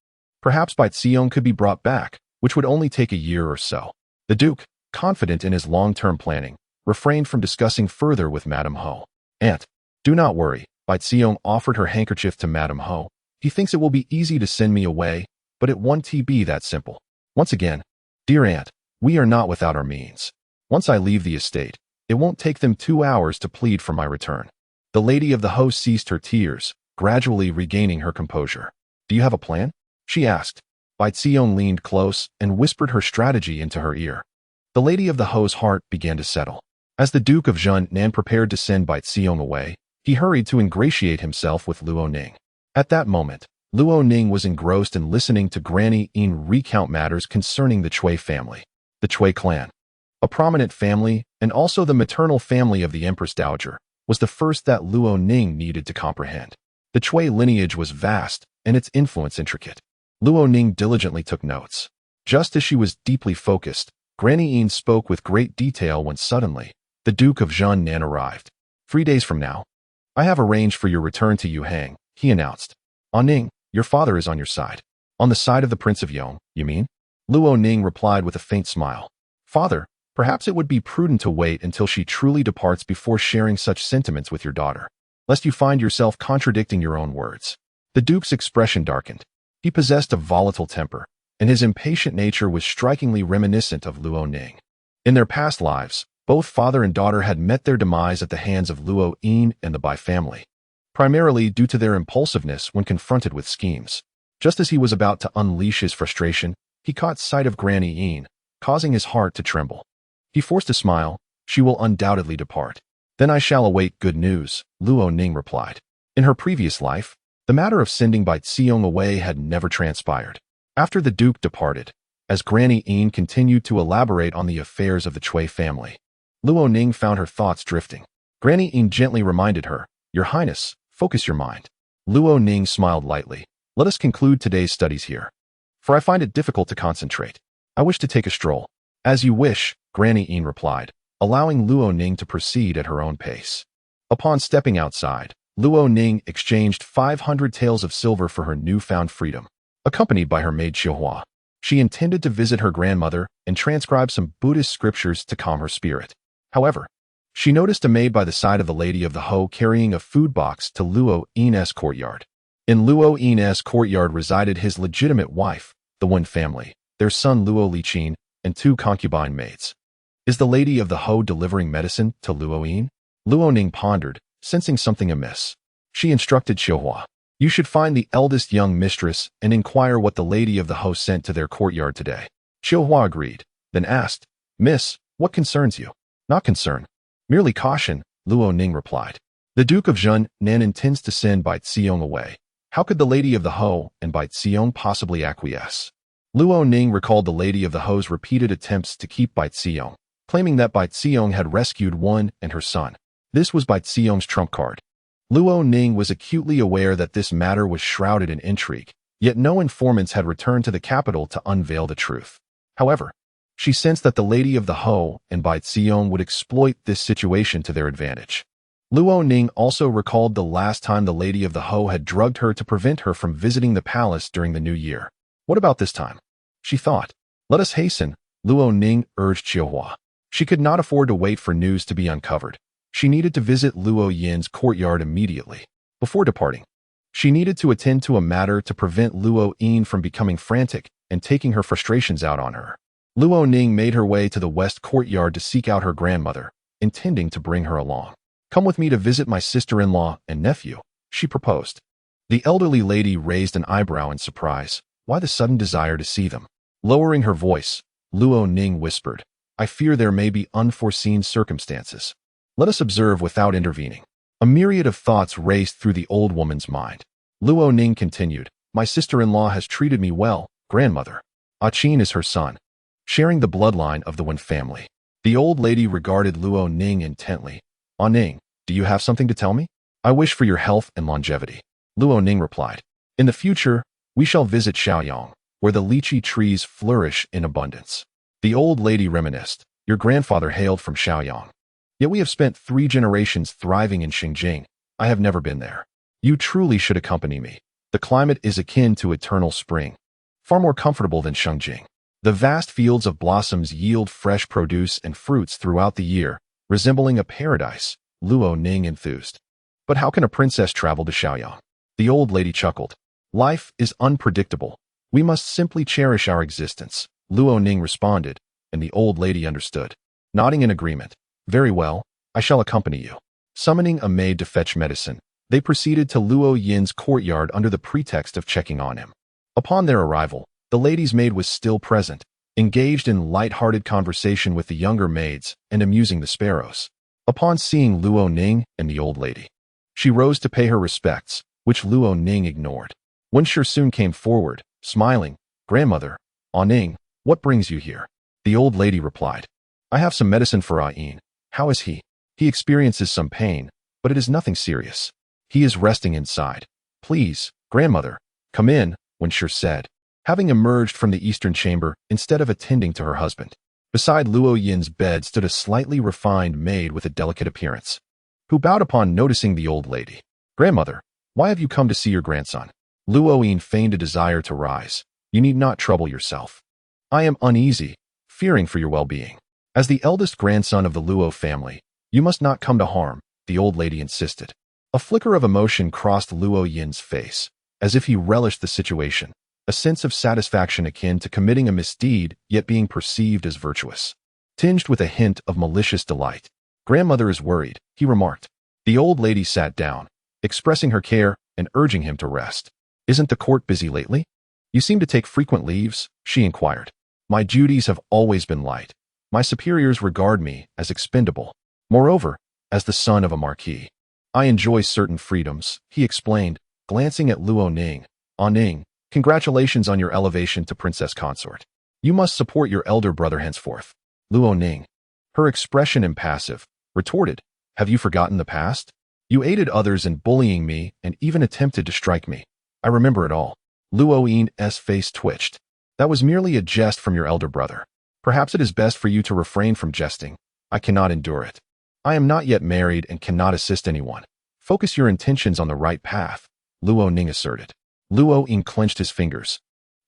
perhaps Bai Xiong could be brought back, which would only take a year or so. The Duke, confident in his long-term planning, refrained from discussing further with Madame Ho. Aunt, do not worry. Bai Xiong offered her handkerchief to Madame Ho. He thinks it will be easy to send me away, but it won't be that simple. Once again, dear Aunt, we are not without our means. Once I leave the estate, it won't take them 2 hours to plead for my return. The lady of the Ho ceased her tears, gradually regaining her composure. Do you have a plan? She asked. Bai Xiong leaned close and whispered her strategy into her ear. The lady of the Ho's heart began to settle. As the Duke of Nan prepared to send Bai Xiong away, he hurried to ingratiate himself with Luo Ning. At that moment, Luo Ning was engrossed in listening to Granny Yin recount matters concerning the Cui family. The Cui clan, a prominent family and also the maternal family of the Empress Dowager, was the first that Luo Ning needed to comprehend. The Cui lineage was vast and its influence intricate. Luo Ning diligently took notes. Just as she was deeply focused, Granny Yin spoke with great detail when suddenly, the Duke of Nan arrived. 3 days from now, I have arranged for your return to Yuhang, he announced. Ning, your father is on your side. On the side of the Prince of Yong, you mean? Luo Ning replied with a faint smile. Father, perhaps it would be prudent to wait until she truly departs before sharing such sentiments with your daughter, lest you find yourself contradicting your own words. The Duke's expression darkened. He possessed a volatile temper, and his impatient nature was strikingly reminiscent of Luo Ning. In their past lives, both father and daughter had met their demise at the hands of Luo Yin and the Bai family, primarily due to their impulsiveness when confronted with schemes. Just as he was about to unleash his frustration, he caught sight of Granny Yin, causing his heart to tremble. He forced a smile. She will undoubtedly depart. Then I shall await good news, Luo Ning replied. In her previous life, the matter of sending Bai Xiong away had never transpired. After the Duke departed, as Granny Yin continued to elaborate on the affairs of the Cui family, Luo Ning found her thoughts drifting. Granny Yin gently reminded her, Your Highness, focus your mind. Luo Ning smiled lightly. Let us conclude today's studies here, for I find it difficult to concentrate. I wish to take a stroll. As you wish, Granny Yin replied, allowing Luo Ning to proceed at her own pace. Upon stepping outside, Luo Ning exchanged 500 taels of silver for her newfound freedom. Accompanied by her maid Xiuhua, she intended to visit her grandmother and transcribe some Buddhist scriptures to calm her spirit. However, she noticed a maid by the side of the lady of the Ho carrying a food box to Luo Yin's courtyard. In Luo Yin's courtyard resided his legitimate wife, the Wen family, their son Luo Liqin, and 2 concubine maids. Is the lady of the Ho delivering medicine to Luo Yin? Luo Ning pondered, sensing something amiss. She instructed Xiuhua, You should find the eldest young mistress and inquire what the lady of the Ho sent to their courtyard today. Xiuhua agreed, then asked, Miss, what concerns you? Not concern. Merely caution, Luo Ning replied. The Duke of Nan intends to send Bai Xiong away. How could the lady of the Ho and Bai Xiong possibly acquiesce? Luo Ning recalled the lady of the Ho's repeated attempts to keep Bai Xiong, claiming that Bai Xiong had rescued one and her son. This was Bai Xiong's trump card. Luo Ning was acutely aware that this matter was shrouded in intrigue, yet no informants had returned to the capital to unveil the truth. However, she sensed that the Lady of the Ho and Bai Xiong would exploit this situation to their advantage. Luo Ning also recalled the last time the Lady of the Ho had drugged her to prevent her from visiting the palace during the new year. What about this time? She thought. Let us hasten, Luo Ning urged Qiuhua. She could not afford to wait for news to be uncovered. She needed to visit Luo Yin's courtyard immediately. Before departing, she needed to attend to a matter to prevent Luo Yin from becoming frantic and taking her frustrations out on her. Luo Ning made her way to the west courtyard to seek out her grandmother, intending to bring her along. Come with me to visit my sister-in-law and nephew, she proposed. The elderly lady raised an eyebrow in surprise. Why the sudden desire to see them? Lowering her voice, Luo Ning whispered, I fear there may be unforeseen circumstances. Let us observe without intervening. A myriad of thoughts raced through the old woman's mind. Luo Ning continued, my sister-in-law has treated me well, grandmother. Qin is her son, sharing the bloodline of the Wen family. The old lady regarded Luo Ning intently. Ning, do you have something to tell me? I wish for your health and longevity. Luo Ning replied. In the future, we shall visit Shaoyang, where the lychee trees flourish in abundance. The old lady reminisced. Your grandfather hailed from Shaoyang. Yet we have spent 3 generations thriving in Xinjiang. I have never been there. You truly should accompany me. The climate is akin to eternal spring, far more comfortable than Shengjing. The vast fields of blossoms yield fresh produce and fruits throughout the year, resembling a paradise, Luo Ning enthused. But how can a princess travel to Shaoyang? The old lady chuckled. Life is unpredictable. We must simply cherish our existence, Luo Ning responded, and the old lady understood. Nodding in agreement. Very well, I shall accompany you. Summoning a maid to fetch medicine, they proceeded to Luo Yin's courtyard under the pretext of checking on him. Upon their arrival, the lady's maid was still present, engaged in light-hearted conversation with the younger maids and amusing the sparrows. Upon seeing Luo Ning and the old lady, she rose to pay her respects, which Luo Ning ignored. Wen Shi soon came forward, smiling. Grandmother, Ning, what brings you here? The old lady replied. I have some medicine for Yin. How is he? He experiences some pain, but it is nothing serious. He is resting inside. Please, grandmother, come in, Wen Shi said, having emerged from the eastern chamber instead of attending to her husband. Beside Luo Yin's bed stood a slightly refined maid with a delicate appearance, who bowed upon noticing the old lady. Grandmother, why have you come to see your grandson? Luo Yin feigned a desire to rise. You need not trouble yourself. I am uneasy, fearing for your well-being. As the eldest grandson of the Luo family, you must not come to harm, the old lady insisted. A flicker of emotion crossed Luo Yin's face, as if he relished the situation, a sense of satisfaction akin to committing a misdeed yet being perceived as virtuous, tinged with a hint of malicious delight. Grandmother is worried, he remarked. The old lady sat down, expressing her care and urging him to rest. Isn't the court busy lately? You seem to take frequent leaves, she inquired. My duties have always been light. My superiors regard me as expendable. Moreover, as the son of a marquis, I enjoy certain freedoms, he explained, glancing at Luo Ning. Ning, congratulations on your elevation to Princess Consort. You must support your elder brother henceforth. Luo Ning, her expression impassive, retorted, have you forgotten the past? You aided others in bullying me and even attempted to strike me. I remember it all. Luo Yin's face twitched. That was merely a jest from your elder brother. Perhaps it is best for you to refrain from jesting. I cannot endure it. I am not yet married and cannot assist anyone. Focus your intentions on the right path, Luo Ning asserted. Luo Yin clenched his fingers,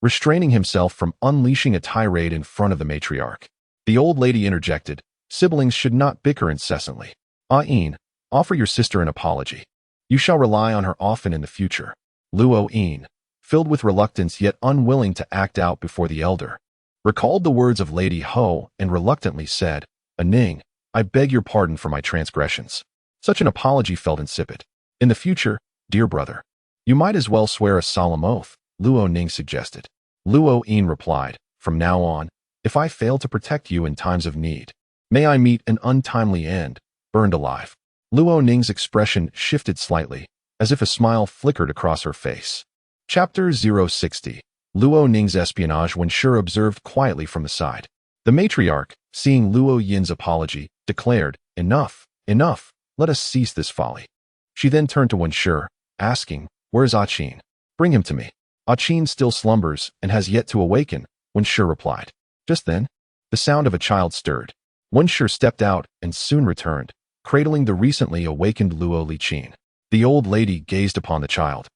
restraining himself from unleashing a tirade in front of the matriarch. The old lady interjected, siblings should not bicker incessantly. Yin, offer your sister an apology. You shall rely on her often in the future. Luo Yin, filled with reluctance yet unwilling to act out before the elder, recalled the words of Lady Ho and reluctantly said, Ning, I beg your pardon for my transgressions. Such an apology felt insipid. In the future, dear brother, you might as well swear a solemn oath, Luo Ning suggested. Luo Yin replied, from now on, if I fail to protect you in times of need, may I meet an untimely end, burned alive. Luo Ning's expression shifted slightly, as if a smile flickered across her face. Chapter 060. Luo Ning's espionage. Wen Shi observed quietly from the side. The matriarch, seeing Luo Yin's apology, declared, enough, enough, let us cease this folly. She then turned to Wenshi, asking, "Where is Qin? Bring him to me." Qin still slumbers and has yet to awaken, Wenshi replied. Just then, the sound of a child stirred. Wenshi stepped out and soon returned, cradling the recently awakened Luo Ning. The old lady gazed upon the child,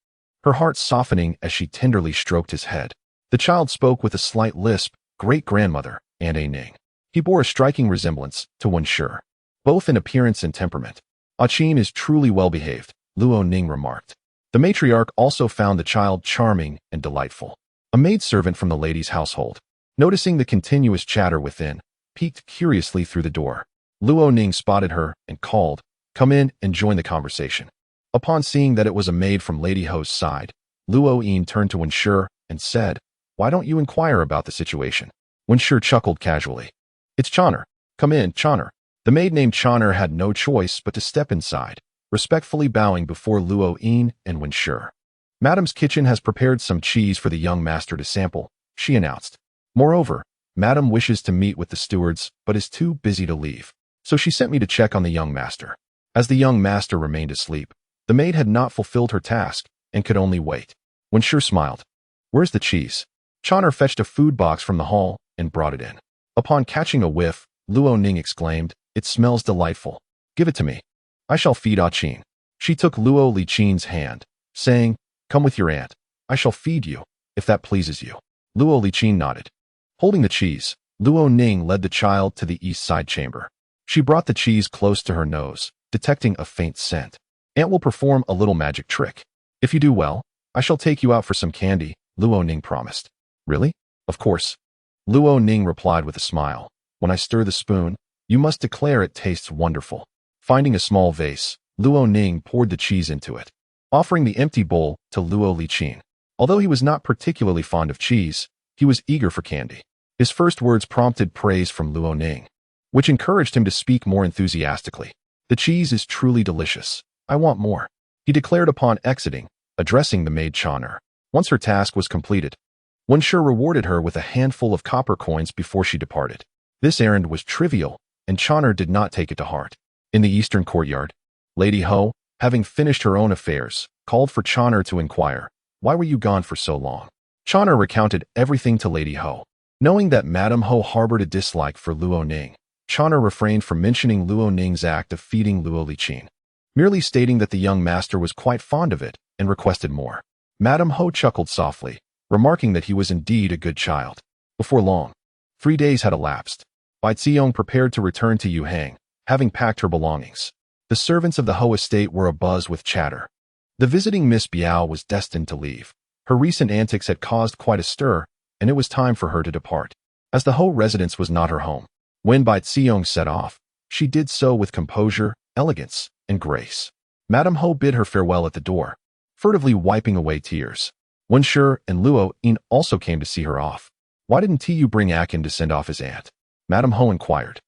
her heart softening as she tenderly stroked his head. The child spoke with a slight lisp, "Great-grandmother, and a Ning." He bore a striking resemblance to Wenshi, both in appearance and temperament. Qin is truly well-behaved, Luo Ning remarked. The matriarch also found the child charming and delightful. A maidservant from the lady's household, noticing the continuous chatter within, peeked curiously through the door. Luo Ning spotted her and called, "Come in and join the conversation." Upon seeing that it was a maid from Lady Ho's side, Luo Ning turned to Wenshi and said, "Why don't you inquire about the situation?" Wenshi chuckled casually. "It's Choner. Come in, Choner." The maid named Choner had no choice but to step inside, respectfully bowing before Luo Ning and Wenshi. "Madame's kitchen has prepared some cheese for the young master to sample," she announced. "Moreover, Madame wishes to meet with the stewards but is too busy to leave, so she sent me to check on the young master." As the young master remained asleep, the maid had not fulfilled her task and could only wait. Wenshi smiled. "Where's the cheese?" Choner fetched a food box from the hall and brought it in. Upon catching a whiff, Luo Ning exclaimed, "It smells delightful. Give it to me. I shall feed Qin." She took Luo Ning's hand, saying, "Come with your aunt. I shall feed you, if that pleases you." Luo Ning nodded. Holding the cheese, Luo Ning led the child to the east side chamber. She brought the cheese close to her nose, detecting a faint scent. "Aunt will perform a little magic trick. If you do well, I shall take you out for some candy," Luo Ning promised. "Really? Of course." Luo Ning replied with a smile. "When I stir the spoon, you must declare it tastes wonderful." Finding a small vase, Luo Ning poured the cheese into it, offering the empty bowl to Luo Ning. Although he was not particularly fond of cheese, he was eager for candy. His first words prompted praise from Luo Ning, which encouraged him to speak more enthusiastically. "The cheese is truly delicious. I want more," he declared upon exiting, addressing the maid Choner. Once her task was completed, Wenshi rewarded her with a handful of copper coins before she departed. This errand was trivial, and Choner did not take it to heart. In the eastern courtyard, Lady Ho, having finished her own affairs, called for Choner to inquire, "Why were you gone for so long?" Choner recounted everything to Lady Ho. Knowing that Madame Ho harbored a dislike for Luo Ning, Choner refrained from mentioning Luo Ning's act of feeding Luo Ning, merely stating that the young master was quite fond of it and requested more. Madame Ho chuckled softly, remarking that he was indeed a good child. Before long, 3 days had elapsed. Bai Xiong prepared to return to Yuhang, having packed her belongings. The servants of the Ho estate were abuzz with chatter. The visiting Miss Biao was destined to leave. Her recent antics had caused quite a stir, and it was time for her to depart, as the Ho residence was not her home. When Bai Xiong set off, she did so with composure, elegance, and grace. Madame Ho bid her farewell at the door, furtively wiping away tears. Wenshi and Luo Ning also came to see her off. "Why didn't you bring Qin to send off his aunt?" Madame Ho inquired.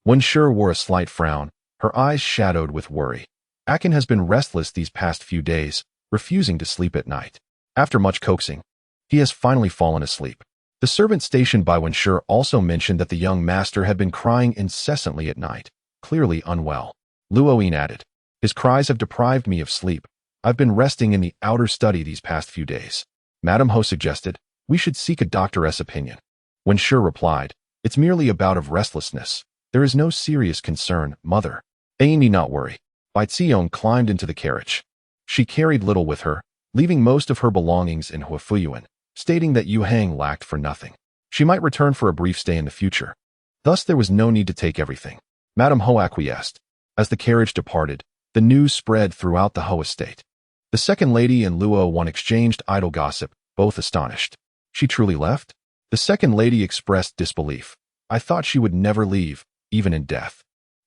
Wenshi wore a slight frown, her eyes shadowed with worry. "Qin has been restless these past few days, refusing to sleep at night. After much coaxing, he has finally fallen asleep." The servant stationed by Wenshi also mentioned that the young master had been crying incessantly at night, clearly unwell. Luo Ning added, "His cries have deprived me of sleep. I've been resting in the outer study these past few days." Madame Ho suggested, "We should seek a doctor's opinion." Wenshi replied, "It's merely a bout of restlessness. There is no serious concern, mother. You need not worry." Bai Xiong climbed into the carriage. She carried little with her, leaving most of her belongings in Huifuyuan, stating that Yuhang lacked for nothing. She might return for a brief stay in the future. Thus there was no need to take everything. Madame Ho acquiesced. As the carriage departed, the news spread throughout the Ho estate. The second lady and Luo Ning exchanged idle gossip, both astonished. "She truly left?" The second lady expressed disbelief. "I thought she would never leave, even in death."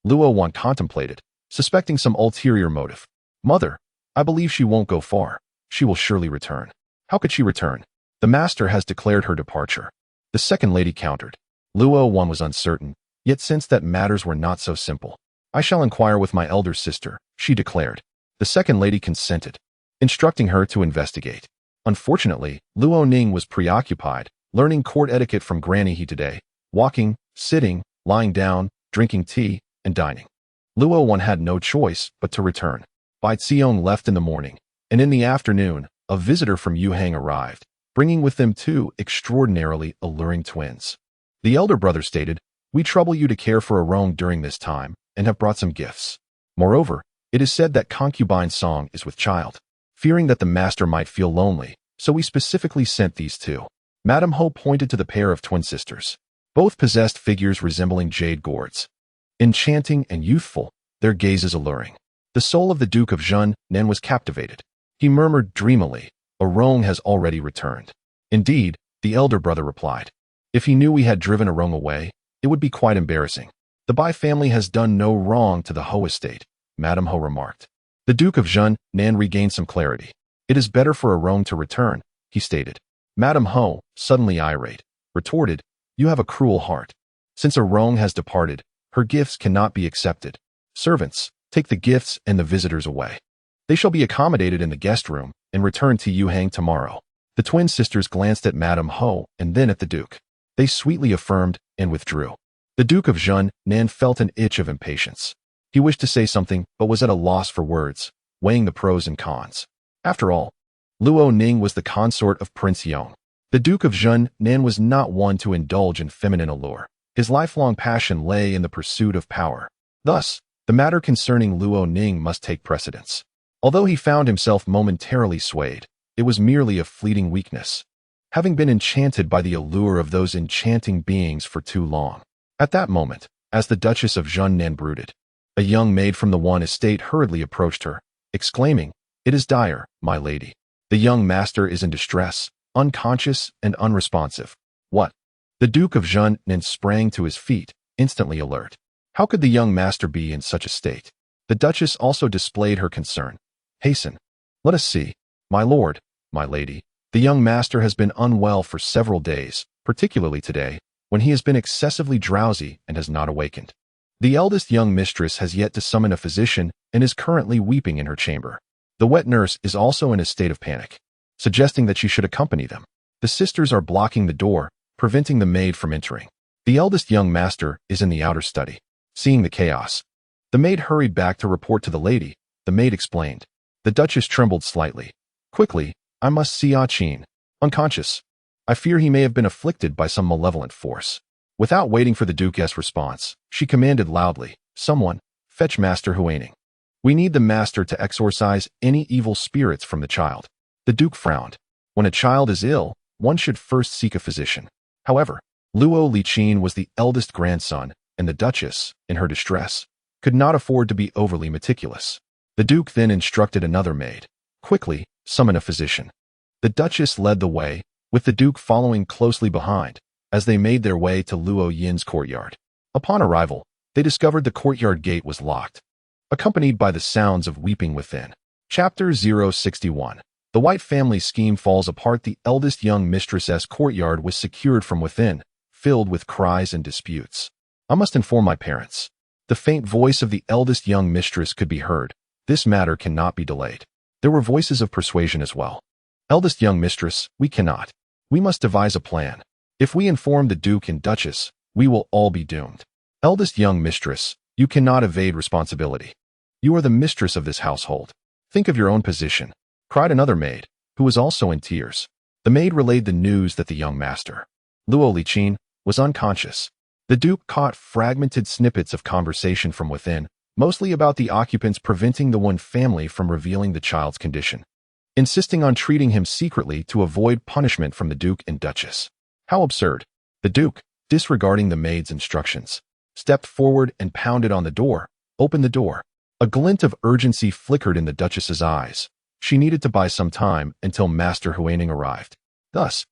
Luo Ning contemplated, suspecting some ulterior motive. "Mother, I believe she won't go far. She will surely return." "How could she return? The master has declared her departure." The second lady countered. Luo Ning was uncertain, yet sensed that matters were not so simple. "I shall inquire with my elder sister," she declared. The second lady consented, instructing her to investigate. Unfortunately, Luo Ning was preoccupied, learning court etiquette from Granny He today, walking, sitting, lying down, drinking tea, and dining. Luo Ning had no choice but to return. Bai Xiong left in the morning, and in the afternoon, a visitor from Yuhang arrived, bringing with them two extraordinarily alluring twins. The elder brother stated, "We trouble you to care for Arong during this time, and have brought some gifts. Moreover, it is said that concubine Song is with child. Fearing that the master might feel lonely, so we specifically sent these two." Madame Ho pointed to the pair of twin sisters. Both possessed figures resembling jade gourds. Enchanting and youthful, their gazes alluring. The soul of the Duke of Zhen Nan was captivated. He murmured dreamily, "Arong has already returned." "Indeed," the elder brother replied. "If he knew we had driven Arong away, it would be quite embarrassing." "The Bai family has done no wrong to the Ho estate," Madame Ho remarked. The Duke of Zhen Nan regained some clarity. "It is better for Arong to return," he stated. Madame Ho, suddenly irate, retorted, "You have a cruel heart. Since Arong has departed, her gifts cannot be accepted. Servants, take the gifts and the visitors away. They shall be accommodated in the guest room and return to Yuhang tomorrow." The twin sisters glanced at Madame Ho and then at the Duke. They sweetly affirmed and withdrew. The Duke of Zhen Nan felt an itch of impatience. He wished to say something but was at a loss for words, weighing the pros and cons. After all, Luo Ning was the consort of Prince Yong. The Duke of Zhen Nan was not one to indulge in feminine allure. His lifelong passion lay in the pursuit of power. Thus, the matter concerning Luo Ning must take precedence. Although he found himself momentarily swayed, it was merely a fleeting weakness, having been enchanted by the allure of those enchanting beings for too long. At that moment, as the Duchess of Zhen Nan brooded, a young maid from the One estate hurriedly approached her, exclaiming, "It is dire, my lady. The young master is in distress, unconscious and unresponsive." "What?" The Duke of Zhen Nan sprang to his feet, instantly alert. How could the young master be in such a state? The Duchess also displayed her concern. "Hasten. Let us see. My lord, my lady, the young master has been unwell for several days, particularly today, when he has been excessively drowsy and has not awakened. The eldest young mistress has yet to summon a physician and is currently weeping in her chamber. The wet nurse is also in a state of panic, suggesting that she should accompany them. The sisters are blocking the door, preventing the maid from entering. The eldest young master is in the outer study." Seeing the chaos, the maid hurried back to report to the lady. The maid explained. The Duchess trembled slightly. "Quickly, I must see Ah Qin. Unconscious. I fear he may have been afflicted by some malevolent force." Without waiting for the Duke's response, she commanded loudly, "Someone, fetch Master Huaning. We need the master to exorcise any evil spirits from the child." The Duke frowned. When a child is ill, one should first seek a physician. However, Luo Liqin was the eldest grandson, and the Duchess, in her distress, could not afford to be overly meticulous. The Duke then instructed another maid, "Quickly, summon a physician." The Duchess led the way, with the Duke following closely behind, as they made their way to Luo Yin's courtyard. Upon arrival, they discovered the courtyard gate was locked, accompanied by the sounds of weeping within. Chapter 061. The White family's scheme falls apart. The eldest young mistress's courtyard was secured from within, filled with cries and disputes. "I must inform my parents." The faint voice of the eldest young mistress could be heard. "This matter cannot be delayed." There were voices of persuasion as well. "Eldest young mistress, we cannot. We must devise a plan. If we inform the Duke and Duchess, we will all be doomed." "Eldest young mistress, you cannot evade responsibility. You are the mistress of this household. Think of your own position," cried another maid, who was also in tears. The maid relayed the news that the young master, Luo Liqin, was unconscious. The Duke caught fragmented snippets of conversation from within, mostly about the occupants preventing the One family from revealing the child's condition, insisting on treating him secretly to avoid punishment from the Duke and Duchess. How absurd! The Duke, disregarding the maid's instructions, stepped forward and pounded on the door. "Open the door." A glint of urgency flickered in the Duchess's eyes. She needed to buy some time until Master Huaning arrived. Thus,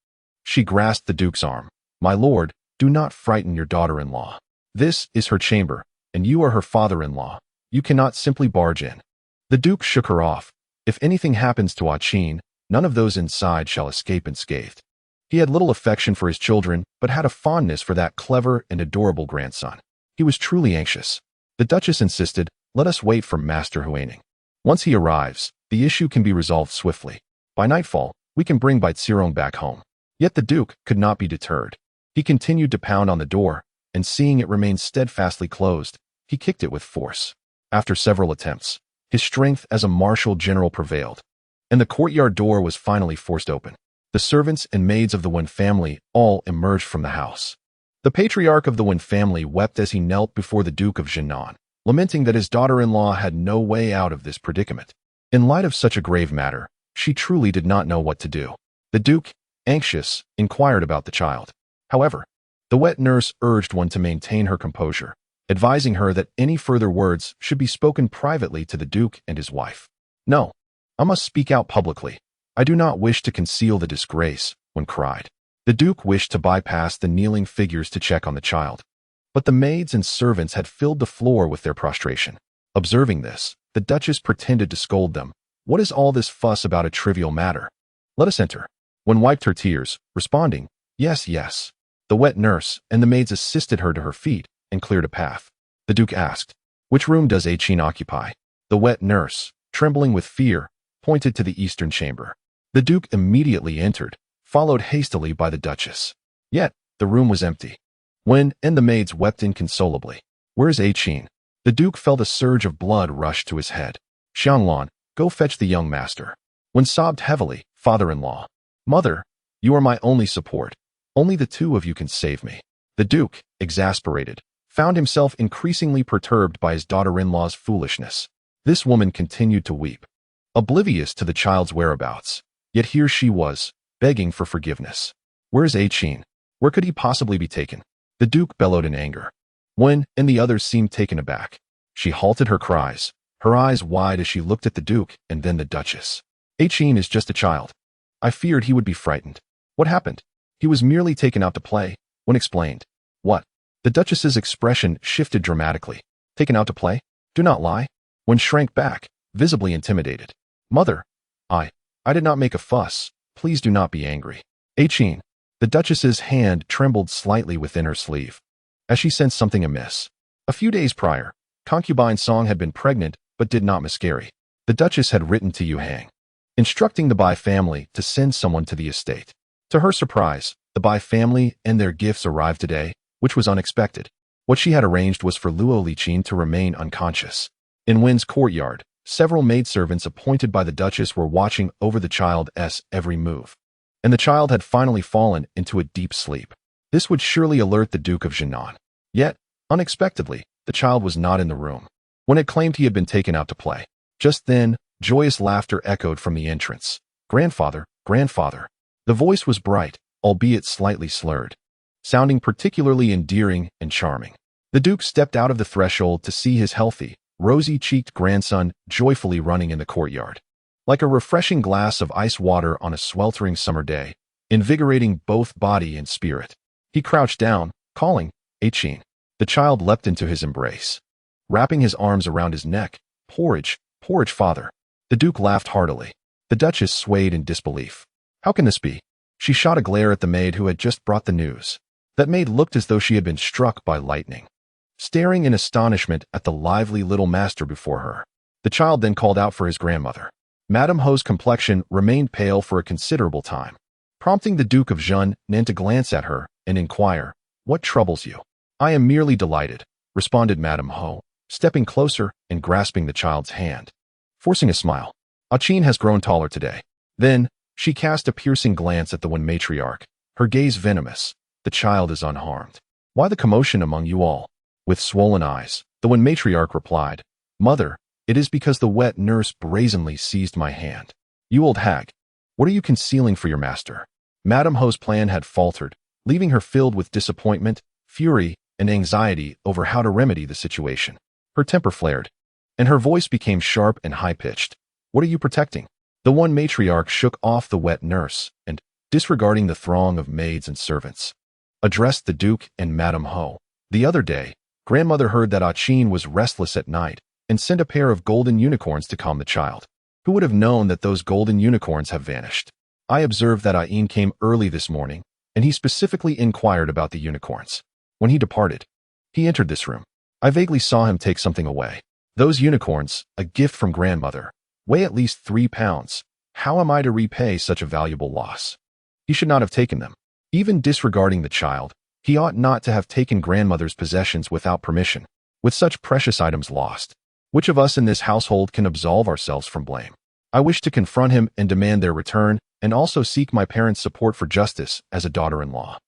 she grasped the Duke's arm. "My lord, do not frighten your daughter-in-law. This is her chamber, and you are her father-in-law. You cannot simply barge in." The Duke shook her off. "If anything happens to Ah Qin, none of those inside shall escape unscathed." He had little affection for his children, but had a fondness for that clever and adorable grandson. He was truly anxious. The Duchess insisted, "Let us wait for Master Huaning. Once he arrives, the issue can be resolved swiftly. By nightfall, we can bring Bai Zirong back home." Yet the Duke could not be deterred. He continued to pound on the door, and seeing it remain steadfastly closed, he kicked it with force. After several attempts, His strength as a martial general prevailed, and the courtyard door was finally forced open. The servants and maids of the Wen family all emerged from the house. The patriarch of the Wen family wept as he knelt before the Duke of Jinan, lamenting that his daughter-in-law had no way out of this predicament. In light of such a grave matter, she truly did not know what to do. The Duke, anxious, inquired about the child. However, the wet nurse urged one to maintain her composure, advising her that any further words should be spoken privately to the Duke and his wife. "No, I must speak out publicly. I do not wish to conceal the disgrace," one cried. The Duke wished to bypass the kneeling figures to check on the child, but the maids and servants had filled the floor with their prostration. Observing this, the Duchess pretended to scold them. "What is all this fuss about a trivial matter? Let us enter." One wiped her tears, responding, "Yes, yes." The wet nurse and the maids assisted her to her feet and cleared a path. The Duke asked, "Which room does Qin occupy?" The wet nurse, trembling with fear, pointed to the eastern chamber. The Duke immediately entered, followed hastily by the Duchess. Yet, the room was empty. Wen and the maids wept inconsolably. "Where is Qin?" The Duke felt a surge of blood rush to his head. "Xianglan, go fetch the young master." Wen sobbed heavily, "Father-in-law, mother, you are my only support. Only the two of you can save me." The Duke, exasperated, found himself increasingly perturbed by his daughter-in-law's foolishness. This woman continued to weep, oblivious to the child's whereabouts. Yet here she was, begging for forgiveness. "Where is Qin? Where could he possibly be taken?" The Duke bellowed in anger. Wen and the others seemed taken aback. She halted her cries, her eyes wide as she looked at the Duke and then the Duchess. "Qin is just a child. I feared he would be frightened. What happened? He was merely taken out to play," Wen explained. "What?" The Duchess's expression shifted dramatically. "Taken out to play? Do not lie." Wen shrank back, visibly intimidated. "Mother, I did not make a fuss. Please do not be angry." "Qin." The Duchess's hand trembled slightly within her sleeve, as she sensed something amiss. A few days prior, concubine Song had been pregnant but did not miscarry. The Duchess had written to Yu Hang, instructing the Bai family to send someone to the estate. To her surprise, the Bai family and their gifts arrived today, which was unexpected. What she had arranged was for Luo Ning to remain unconscious. In Wen's courtyard, several maidservants appointed by the Duchess were watching over the child's every move, and the child had finally fallen into a deep sleep. This would surely alert the Duke of Jinan. Yet, unexpectedly, the child was not in the room. Wen had claimed he had been taken out to play. Just then, joyous laughter echoed from the entrance. "Grandfather, grandfather." The voice was bright, albeit slightly slurred, sounding particularly endearing and charming. The Duke stepped out of the threshold to see his healthy, rosy-cheeked grandson joyfully running in the courtyard. Like a refreshing glass of ice water on a sweltering summer day, invigorating both body and spirit. He crouched down, calling, "Qin." The child leapt into his embrace, wrapping his arms around his neck. Porridge, father." The Duke laughed heartily. The Duchess swayed in disbelief. "How can this be?" She shot a glare at the maid who had just brought the news. That maid looked as though she had been struck by lightning, staring in astonishment at the lively little master before her. The child then called out for his grandmother. Madame Ho's complexion remained pale for a considerable time, prompting the Duke of Jinan to glance at her and inquire, "What troubles you?" "I am merely delighted," responded Madame Ho, stepping closer and grasping the child's hand. Forcing a smile, "Qin has grown taller today." Then, she cast a piercing glance at the Wen matriarch, her gaze venomous. "The child is unharmed. Why the commotion among you all?" With swollen eyes, the Wen matriarch replied, "Mother, it is because the wet nurse brazenly seized my hand." "You old hag, what are you concealing for your master?" Madame Ho's plan had faltered, leaving her filled with disappointment, fury, and anxiety over how to remedy the situation. Her temper flared, and her voice became sharp and high-pitched. "What are you protecting?" The Wen matriarch shook off the wet nurse and, disregarding the throng of maids and servants, addressed the Duke and Madame Ho. "The other day, grandmother heard that Qin was restless at night and sent a pair of golden unicorns to calm the child. Who would have known that those golden unicorns have vanished? I observed that Qin came early this morning, and he specifically inquired about the unicorns. When he departed, he entered this room. I vaguely saw him take something away. Those unicorns, a gift from grandmother, weigh at least 3 pounds. How am I to repay such a valuable loss? He should not have taken them. Even disregarding the child, he ought not to have taken grandmother's possessions without permission. With such precious items lost, Which of us in this household can absolve ourselves from blame? I wish to confront him and demand their return, and also seek my parents' support for justice as a daughter-in-law.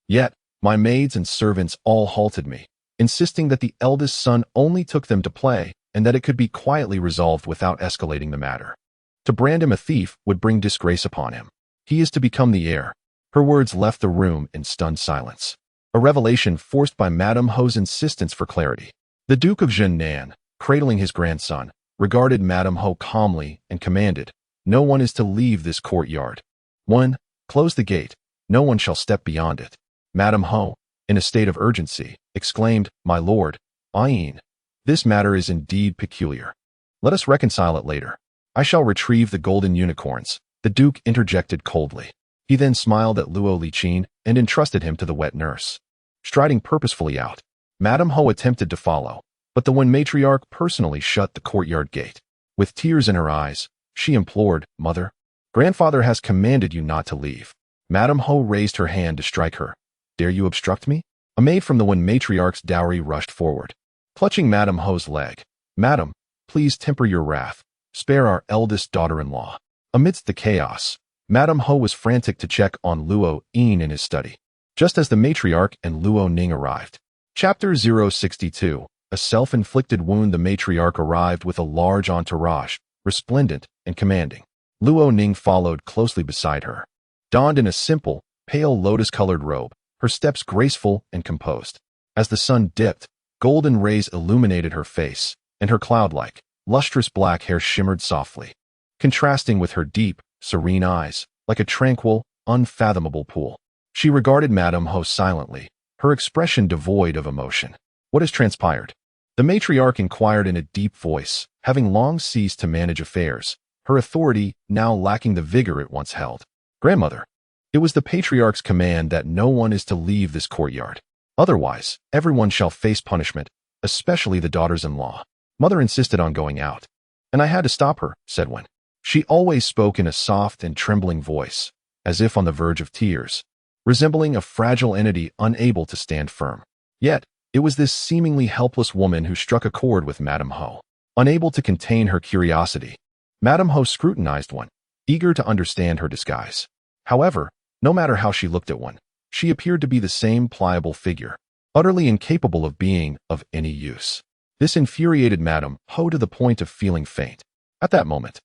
Yet, my maids and servants all halted me, insisting that the eldest son only took them to play and that it could be quietly resolved without escalating the matter. To brand him a thief would bring disgrace upon him. He is to become the heir. Her words left the room in stunned silence. A revelation forced by Madame Ho's insistence for clarity. The Duke of Zhennan, cradling his grandson, regarded Madame Ho calmly and commanded, "No one is to leave this courtyard. 1. Close the gate. No one shall step beyond it." Madame Ho, in a state of urgency, exclaimed, "My lord, Ayin, this matter is indeed peculiar. Let us reconcile it later. I shall retrieve the golden unicorns," the Duke interjected coldly. He then smiled at Luo Ning and entrusted him to the wet nurse. Striding purposefully out, Madame Ho attempted to follow, but the one matriarch personally shut the courtyard gate. With tears in her eyes, she implored, "Mother, grandfather has commanded you not to leave." Madame Ho raised her hand to strike her. "Dare you obstruct me?" A maid from the one matriarch's dowry rushed forward, clutching Madame Ho's leg. "Madam, please temper your wrath. Spare our eldest daughter-in-law." Amidst the chaos, Madame Ho was frantic to check on Luo Ning in his study, just as the matriarch and Luo Ning arrived. Chapter 062. A self-inflicted wound. The matriarch arrived with a large entourage, resplendent and commanding. Luo Ning followed closely beside her. Donned in a simple, pale lotus-colored robe, her steps graceful and composed. As the sun dipped, golden rays illuminated her face, and her cloud-like, lustrous black hair shimmered softly, contrasting with her deep, serene eyes, like a tranquil, unfathomable pool. She regarded Madame Ho silently, her expression devoid of emotion. "What has transpired?" The matriarch inquired in a deep voice, having long ceased to manage affairs, her authority now lacking the vigor it once held. "Grandmother, it was the patriarch's command that no one is to leave this courtyard. Otherwise, everyone shall face punishment, especially the daughters-in-law. Mother insisted on going out, and I had to stop her," said one. She always spoke in a soft and trembling voice, as if on the verge of tears, resembling a fragile entity unable to stand firm. Yet, it was this seemingly helpless woman who struck a chord with Madame Ho. Unable to contain her curiosity, Madame Ho scrutinized one, eager to understand her disguise. However, no matter how she looked at one, she appeared to be the same pliable figure, utterly incapable of being of any use. This infuriated Madame Ho to the point of feeling faint. At that moment,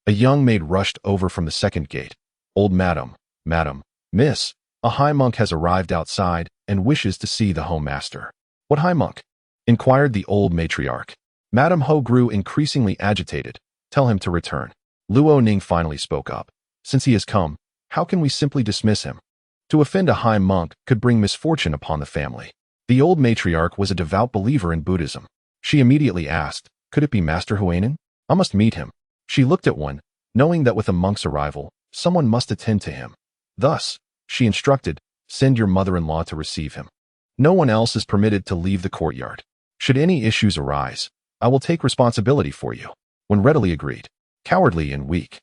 a young maid rushed over from the second gate. "Old Madam, Miss, a high monk has arrived outside and wishes to see the home master." "What high monk?" inquired the old matriarch. Madame Ho grew increasingly agitated. "Tell him to return." Luo Ning finally spoke up. "Since he has come, how can we simply dismiss him? To offend a high monk could bring misfortune upon the family." The old matriarch was a devout believer in Buddhism. She immediately asked, "Could it be Master Huanan? I must meet him." She looked at one, knowing that with a monk's arrival, someone must attend to him. Thus, she instructed, "Send your mother-in-law to receive him. No one else is permitted to leave the courtyard. Should any issues arise, I will take responsibility for you." One readily agreed, cowardly and weak.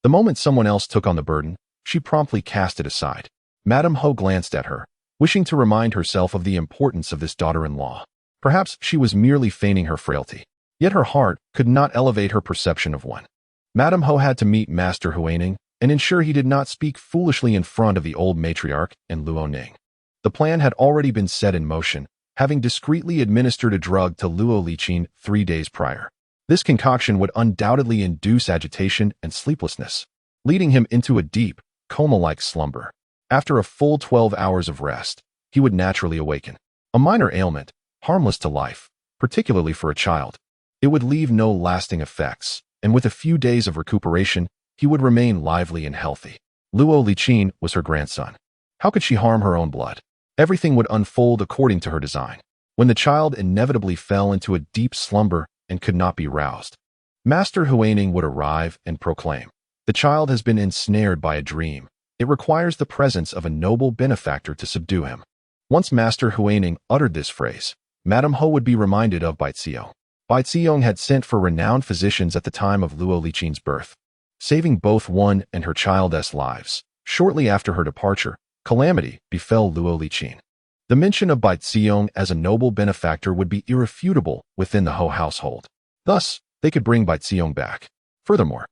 The moment someone else took on the burden, she promptly cast it aside. Madame Ho glanced at her, wishing to remind herself of the importance of this daughter-in-law. Perhaps she was merely feigning her frailty, yet her heart could not elevate her perception of one. Madame Ho had to meet Master Huaning and ensure he did not speak foolishly in front of the old matriarch and Luo Ning. The plan had already been set in motion, having discreetly administered a drug to Luo Ning 3 days prior. This concoction would undoubtedly induce agitation and sleeplessness, leading him into a deep, coma-like slumber. After a full 12 hours of rest, he would naturally awaken. A minor ailment, harmless to life, particularly for a child. It would leave no lasting effects, and with a few days of recuperation, he would remain lively and healthy. Luo Ning was her grandson. How could she harm her own blood? Everything would unfold according to her design. When the child inevitably fell into a deep slumber and could not be roused, Master Huaning would arrive and proclaim, "The child has been ensnared by a dream. It requires the presence of a noble benefactor to subdue him." Once Master Huaning uttered this phrase, Madame Ho would be reminded of Baiziong. Baiziong had sent for renowned physicians at the time of Luo Ning's birth, saving both one and her child's lives. Shortly after her departure, calamity befell Luo Ning. The mention of Baiziong as a noble benefactor would be irrefutable within the Ho household. Thus, they could bring Baixiong back. Furthermore,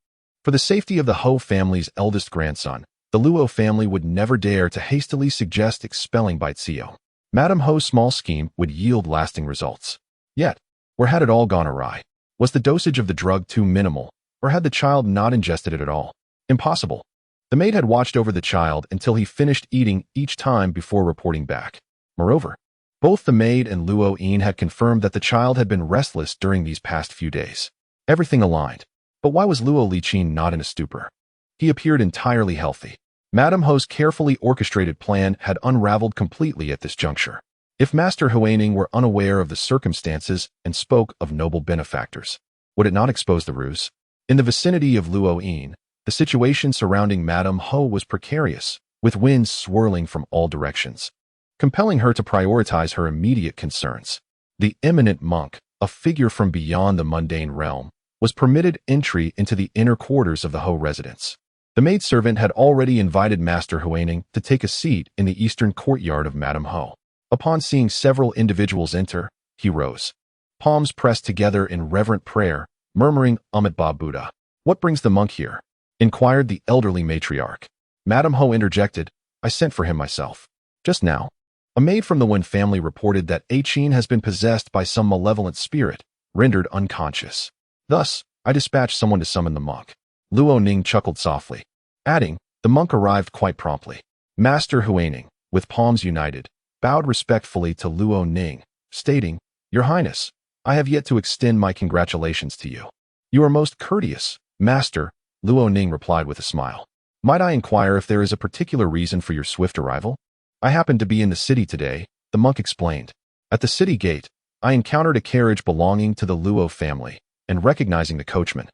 for the safety of the Ho family's eldest grandson, the Luo family would never dare to hastily suggest expelling Baixiong. Madame Ho's small scheme would yield lasting results. Yet, where had it all gone awry? Was the dosage of the drug too minimal, or had the child not ingested it at all? Impossible. The maid had watched over the child until he finished eating each time before reporting back. Moreover, both the maid and Luo Ning had confirmed that the child had been restless during these past few days. Everything aligned. But why was Luo Liqin not in a stupor? He appeared entirely healthy. Madame Ho's carefully orchestrated plan had unraveled completely at this juncture. If Master Huaining were unaware of the circumstances and spoke of noble benefactors, would it not expose the ruse? In the vicinity of Luo Ning, the situation surrounding Madame Ho was precarious, with winds swirling from all directions, compelling her to prioritize her immediate concerns. The eminent monk, a figure from beyond the mundane realm, was permitted entry into the inner quarters of the Ho residence. The maidservant had already invited Master Huaining to take a seat in the eastern courtyard of Madame Ho. Upon seeing several individuals enter, he rose, palms pressed together in reverent prayer, murmuring Amitabha Buddha. "What brings the monk here?" inquired the elderly matriarch. Madame Ho interjected, "I sent for him myself. Just now, a maid from the Wen family reported that Qin has been possessed by some malevolent spirit, rendered unconscious. Thus, I dispatched someone to summon the monk." Luo Ning chuckled softly, adding, "The monk arrived quite promptly." Master Huaining, with palms united, bowed respectfully to Luo Ning, stating, "Your Highness, I have yet to extend my congratulations to you." "You are most courteous, Master," Luo Ning replied with a smile. "Might I inquire if there is a particular reason for your swift arrival?" "I happened to be in the city today," the monk explained. "At the city gate, I encountered a carriage belonging to the Luo family, and recognizing the coachman,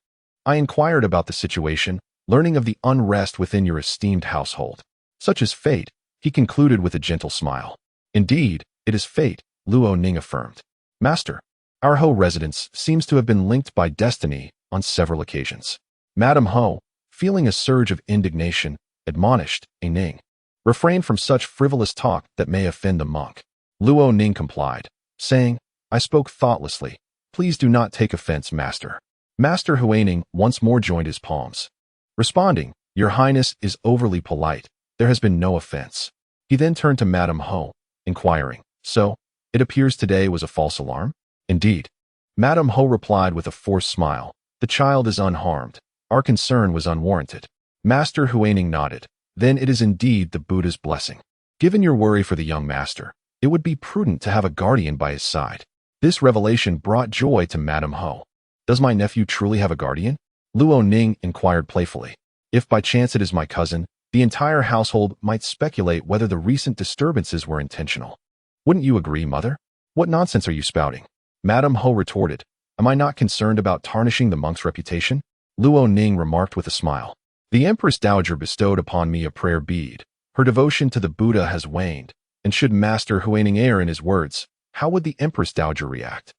I inquired about the situation, learning of the unrest within your esteemed household. Such is fate," he concluded with a gentle smile. "Indeed, it is fate," Luo Ning affirmed. "Master, our Ho residence seems to have been linked by destiny on several occasions." Madame Ho, feeling a surge of indignation, admonished Ning, "Refrain from such frivolous talk that may offend the monk." Luo Ning complied, saying, "I spoke thoughtlessly. Please do not take offense, Master." Master Huaining once more joined his palms, responding, "Your Highness is overly polite. There has been no offense." He then turned to Madame Ho, inquiring, "So, it appears today was a false alarm?" "Indeed." Madame Ho replied with a forced smile, "The child is unharmed. Our concern was unwarranted." Master Huaining nodded. "Then it is indeed the Buddha's blessing. Given your worry for the young master, it would be prudent to have a guardian by his side." This revelation brought joy to Madame Ho. "Does my nephew truly have a guardian?" Luo Ning inquired playfully. "If by chance it is my cousin, the entire household might speculate whether the recent disturbances were intentional. Wouldn't you agree, mother? What nonsense are you spouting?" Madame Ho retorted, "Am I not concerned about tarnishing the monk's reputation?" Luo Ning remarked with a smile, "The Empress Dowager bestowed upon me a prayer bead. Her devotion to the Buddha has waned, and should Master Huaining err in his words, how would the Empress Dowager react?"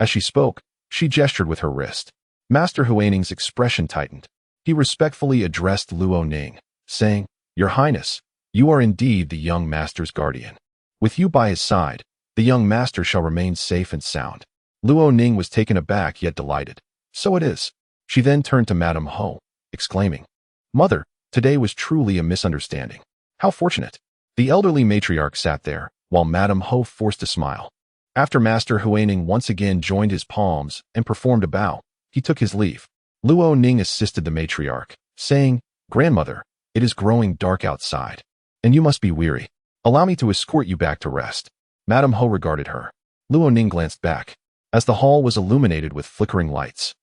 As she spoke, she gestured with her wrist. Master Huaining's expression tightened. He respectfully addressed Luo Ning, saying, "Your Highness, you are indeed the young master's guardian. With you by his side, the young master shall remain safe and sound." Luo Ning was taken aback yet delighted. "So it is." She then turned to Madame Ho, exclaiming, "Mother, today was truly a misunderstanding. How fortunate." The elderly matriarch sat there, while Madame Ho forced a smile. After Master Huaining once again joined his palms and performed a bow, he took his leave. Luo Ning assisted the matriarch, saying, "Grandmother, it is growing dark outside, and you must be weary. Allow me to escort you back to rest." Madame Ho regarded her. Luo Ning glanced back, as the hall was illuminated with flickering lights.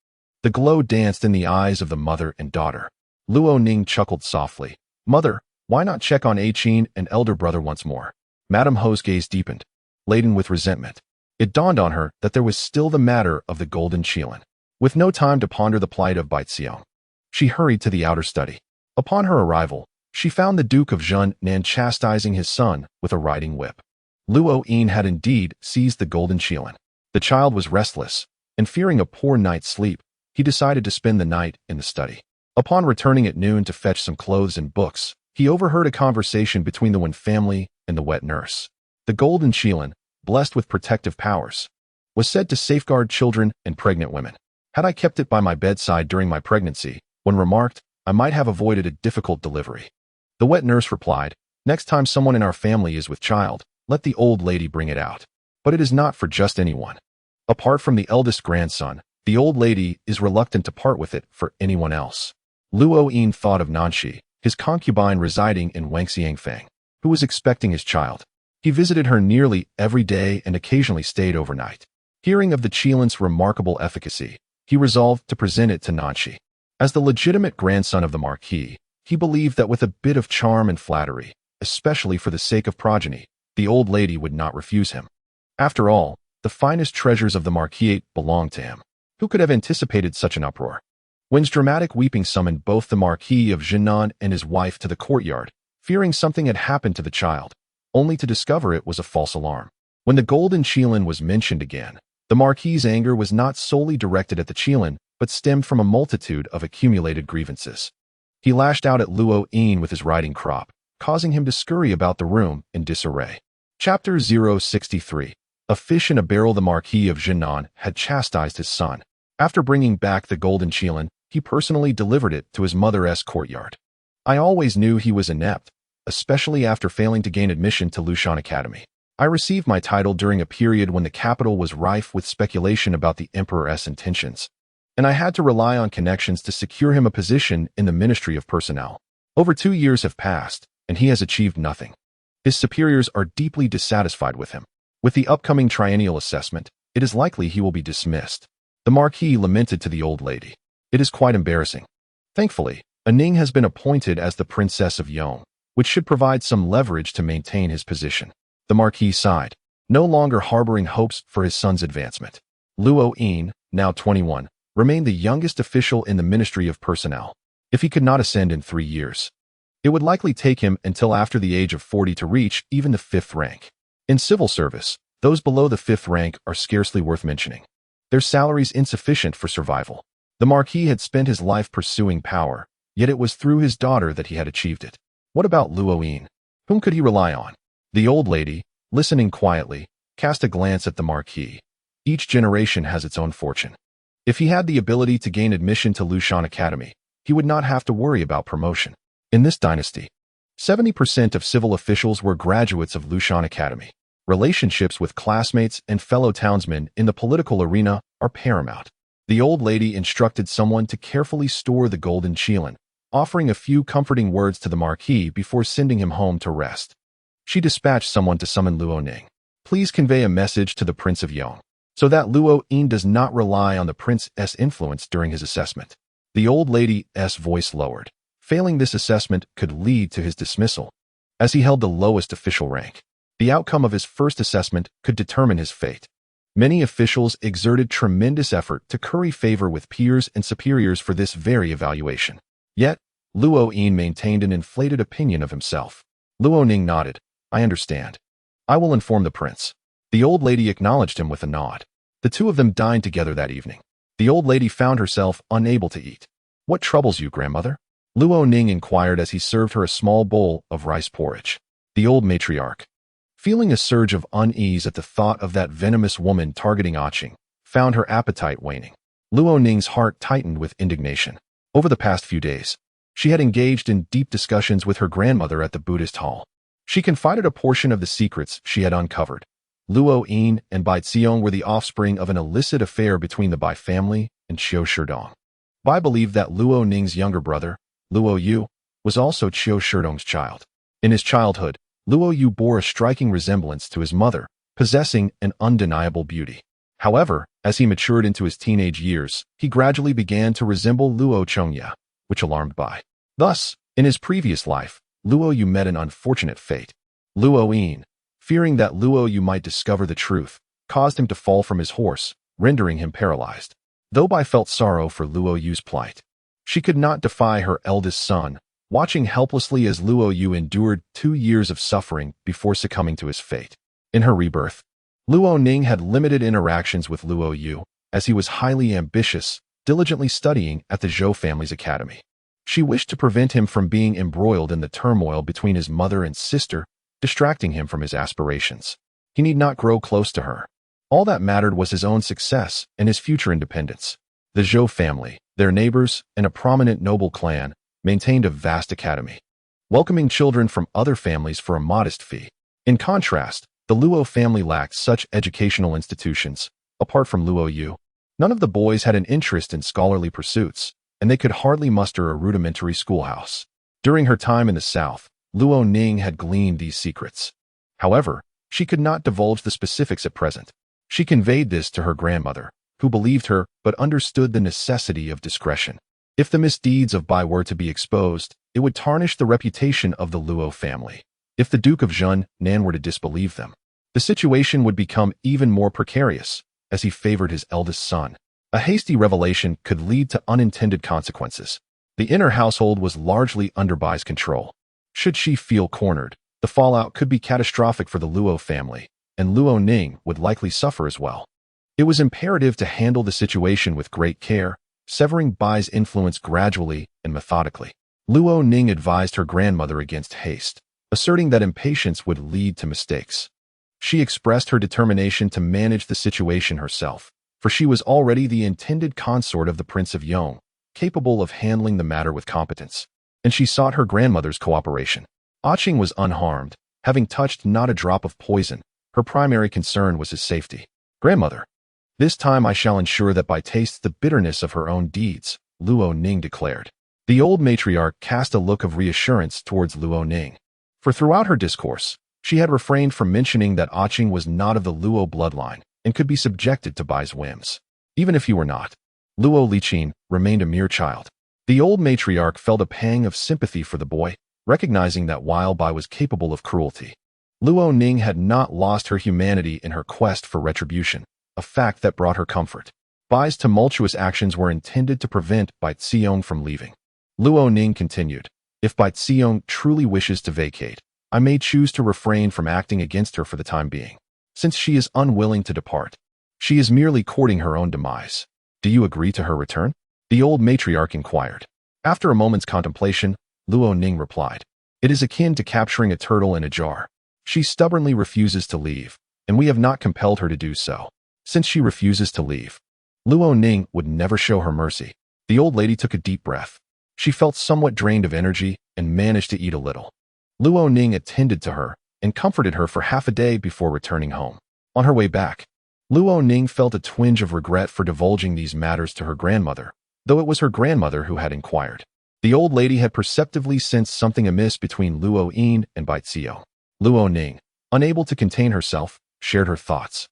The glow danced in the eyes of the mother and daughter. Luo Ning chuckled softly. "Mother, why not check on Qin and elder brother once more?" Madame Ho's gaze deepened, laden with resentment. It dawned on her that there was still the matter of the golden qilin. With no time to ponder the plight of Baixiong, she hurried to the outer study. Upon her arrival, she found the Duke of Zhengnan chastising his son with a riding whip. Luo Ning had indeed seized the golden qilin. The child was restless, and fearing a poor night's sleep, he decided to spend the night in the study. Upon returning at noon to fetch some clothes and books, he overheard a conversation between the Wen family and the wet nurse. The golden qilin, blessed with protective powers, was said to safeguard children and pregnant women. Had I kept it by my bedside during my pregnancy, when remarked, I might have avoided a difficult delivery. The wet nurse replied, next time someone in our family is with child, let the old lady bring it out. But it is not for just anyone. Apart from the eldest grandson, the old lady is reluctant to part with it for anyone else. Luo Ning thought of Nanshi, his concubine residing in Wangxiangfang, who was expecting his child. He visited her nearly every day and occasionally stayed overnight. Hearing of the Qilin's remarkable efficacy, he resolved to present it to Nanshi. As the legitimate grandson of the Marquis, he believed that with a bit of charm and flattery, especially for the sake of progeny, the old lady would not refuse him. After all, the finest treasures of the Marquisate belonged to him. Who could have anticipated such an uproar? Wen's dramatic weeping summoned both the Marquis of Jinan and his wife to the courtyard, fearing something had happened to the child, only to discover it was a false alarm. When the golden Qilin was mentioned again, the Marquis's anger was not solely directed at the Qilin, but stemmed from a multitude of accumulated grievances. He lashed out at Luo Ning with his riding crop, causing him to scurry about the room in disarray. Chapter 063. A fish in a barrel. The Marquis of Jinan had chastised his son. After bringing back the golden Qilin, he personally delivered it to his mother's courtyard. I always knew he was inept, especially after failing to gain admission to Lushan Academy. I received my title during a period when the capital was rife with speculation about the emperor's intentions, and I had to rely on connections to secure him a position in the Ministry of Personnel. Over 2 years have passed, and he has achieved nothing. His superiors are deeply dissatisfied with him. With the upcoming triennial assessment, it is likely he will be dismissed. The Marquis lamented to the old lady. It is quite embarrassing. Thankfully, Ning has been appointed as the Princess of Yong, which should provide some leverage to maintain his position. The Marquis sighed, no longer harboring hopes for his son's advancement. Luo Ning, now 21, remained the youngest official in the Ministry of Personnel. If he could not ascend in 3 years, it would likely take him until after the age of 40 to reach even the 5th rank. In civil service, those below the 5th rank are scarcely worth mentioning. Their salaries insufficient for survival. The Marquis had spent his life pursuing power, yet it was through his daughter that he had achieved it. What about Luo Ning? Whom could he rely on? The old lady, listening quietly, cast a glance at the Marquis. Each generation has its own fortune. If he had the ability to gain admission to Lushan Academy, he would not have to worry about promotion. In this dynasty, 70% of civil officials were graduates of Lushan Academy. Relationships with classmates and fellow townsmen in the political arena are paramount. The old lady instructed someone to carefully store the golden Qilin, offering a few comforting words to the Marquis before sending him home to rest. She dispatched someone to summon Luo Ning. Please convey a message to the Prince of Yong, so that Luo Ning does not rely on the prince's influence during his assessment. The old lady's voice lowered. Failing this assessment could lead to his dismissal, as he held the lowest official rank. The outcome of his first assessment could determine his fate. Many officials exerted tremendous effort to curry favor with peers and superiors for this very evaluation. Yet, Luo Ning maintained an inflated opinion of himself. Luo Ning nodded. I understand. I will inform the prince. The old lady acknowledged him with a nod. The two of them dined together that evening. The old lady found herself unable to eat. What troubles you, grandmother? Luo Ning inquired as he served her a small bowl of rice porridge. The old matriarch, feeling a surge of unease at the thought of that venomous woman targeting Aching, found her appetite waning. Luo Ning's heart tightened with indignation. Over the past few days, she had engaged in deep discussions with her grandmother at the Buddhist hall. She confided a portion of the secrets she had uncovered. Luo Ning and Bai Xiong were the offspring of an illicit affair between the Bai family and Qiu Shidong. Bai believed that Luo Ning's younger brother, Luo Yu, was also Qiu Shidong's child. In his childhood, Luo Yu bore a striking resemblance to his mother, possessing an undeniable beauty. However, as he matured into his teenage years, he gradually began to resemble Luo Chongya, which alarmed Bai. Thus, in his previous life, Luo Yu met an unfortunate fate. Luo Ning, fearing that Luo Yu might discover the truth, caused him to fall from his horse, rendering him paralyzed. Though Bai felt sorrow for Luo Yu's plight, she could not defy her eldest son, watching helplessly as Luo Yu endured 2 years of suffering before succumbing to his fate. In her rebirth, Luo Ning had limited interactions with Luo Yu, as he was highly ambitious, diligently studying at the Zhou family's academy. She wished to prevent him from being embroiled in the turmoil between his mother and sister, distracting him from his aspirations. He need not grow close to her. All that mattered was his own success and his future independence. The Zhou family, their neighbors, and a prominent noble clan maintained a vast academy, welcoming children from other families for a modest fee. In contrast, the Luo family lacked such educational institutions. Apart from Luo Yu, none of the boys had an interest in scholarly pursuits, and they could hardly muster a rudimentary schoolhouse. During her time in the south, Luo Ning had gleaned these secrets. However, she could not divulge the specifics at present. She conveyed this to her grandmother, who believed her but understood the necessity of discretion. If the misdeeds of Bai were to be exposed, it would tarnish the reputation of the Luo family. If the Duke of Zhengnan were to disbelieve them, the situation would become even more precarious, as he favored his eldest son. A hasty revelation could lead to unintended consequences. The inner household was largely under Bai's control. Should she feel cornered, the fallout could be catastrophic for the Luo family, and Luo Ning would likely suffer as well. It was imperative to handle the situation with great care, severing Bai's influence gradually and methodically. Luo Ning advised her grandmother against haste, asserting that impatience would lead to mistakes. She expressed her determination to manage the situation herself, for she was already the intended consort of the Prince of Yong, capable of handling the matter with competence, and she sought her grandmother's cooperation. Aching was unharmed, having touched not a drop of poison. Her primary concern was his safety. "Grandmother, this time I shall ensure that Bai tastes the bitterness of her own deeds," Luo Ning declared. The old matriarch cast a look of reassurance towards Luo Ning, for throughout her discourse, she had refrained from mentioning that Aching was not of the Luo bloodline and could be subjected to Bai's whims. Even if he were not, Luo Liqin remained a mere child. The old matriarch felt a pang of sympathy for the boy, recognizing that while Bai was capable of cruelty, Luo Ning had not lost her humanity in her quest for retribution, a fact that brought her comfort. Bai's tumultuous actions were intended to prevent Bai Xiong from leaving. Luo Ning continued, "If Bai Xiong truly wishes to vacate, I may choose to refrain from acting against her for the time being. Since she is unwilling to depart, she is merely courting her own demise. Do you agree to her return?" The old matriarch inquired. After a moment's contemplation, Luo Ning replied, "It is akin to capturing a turtle in a jar. She stubbornly refuses to leave, and we have not compelled her to do so. Since she refuses to leave, Luo Ning would never show her mercy." The old lady took a deep breath. She felt somewhat drained of energy and managed to eat a little. Luo Ning attended to her and comforted her for half a day before returning home. On her way back, Luo Ning felt a twinge of regret for divulging these matters to her grandmother, though it was her grandmother who had inquired. The old lady had perceptively sensed something amiss between Luo Yin and Bai Xiong. Luo Ning, unable to contain herself, shared her thoughts.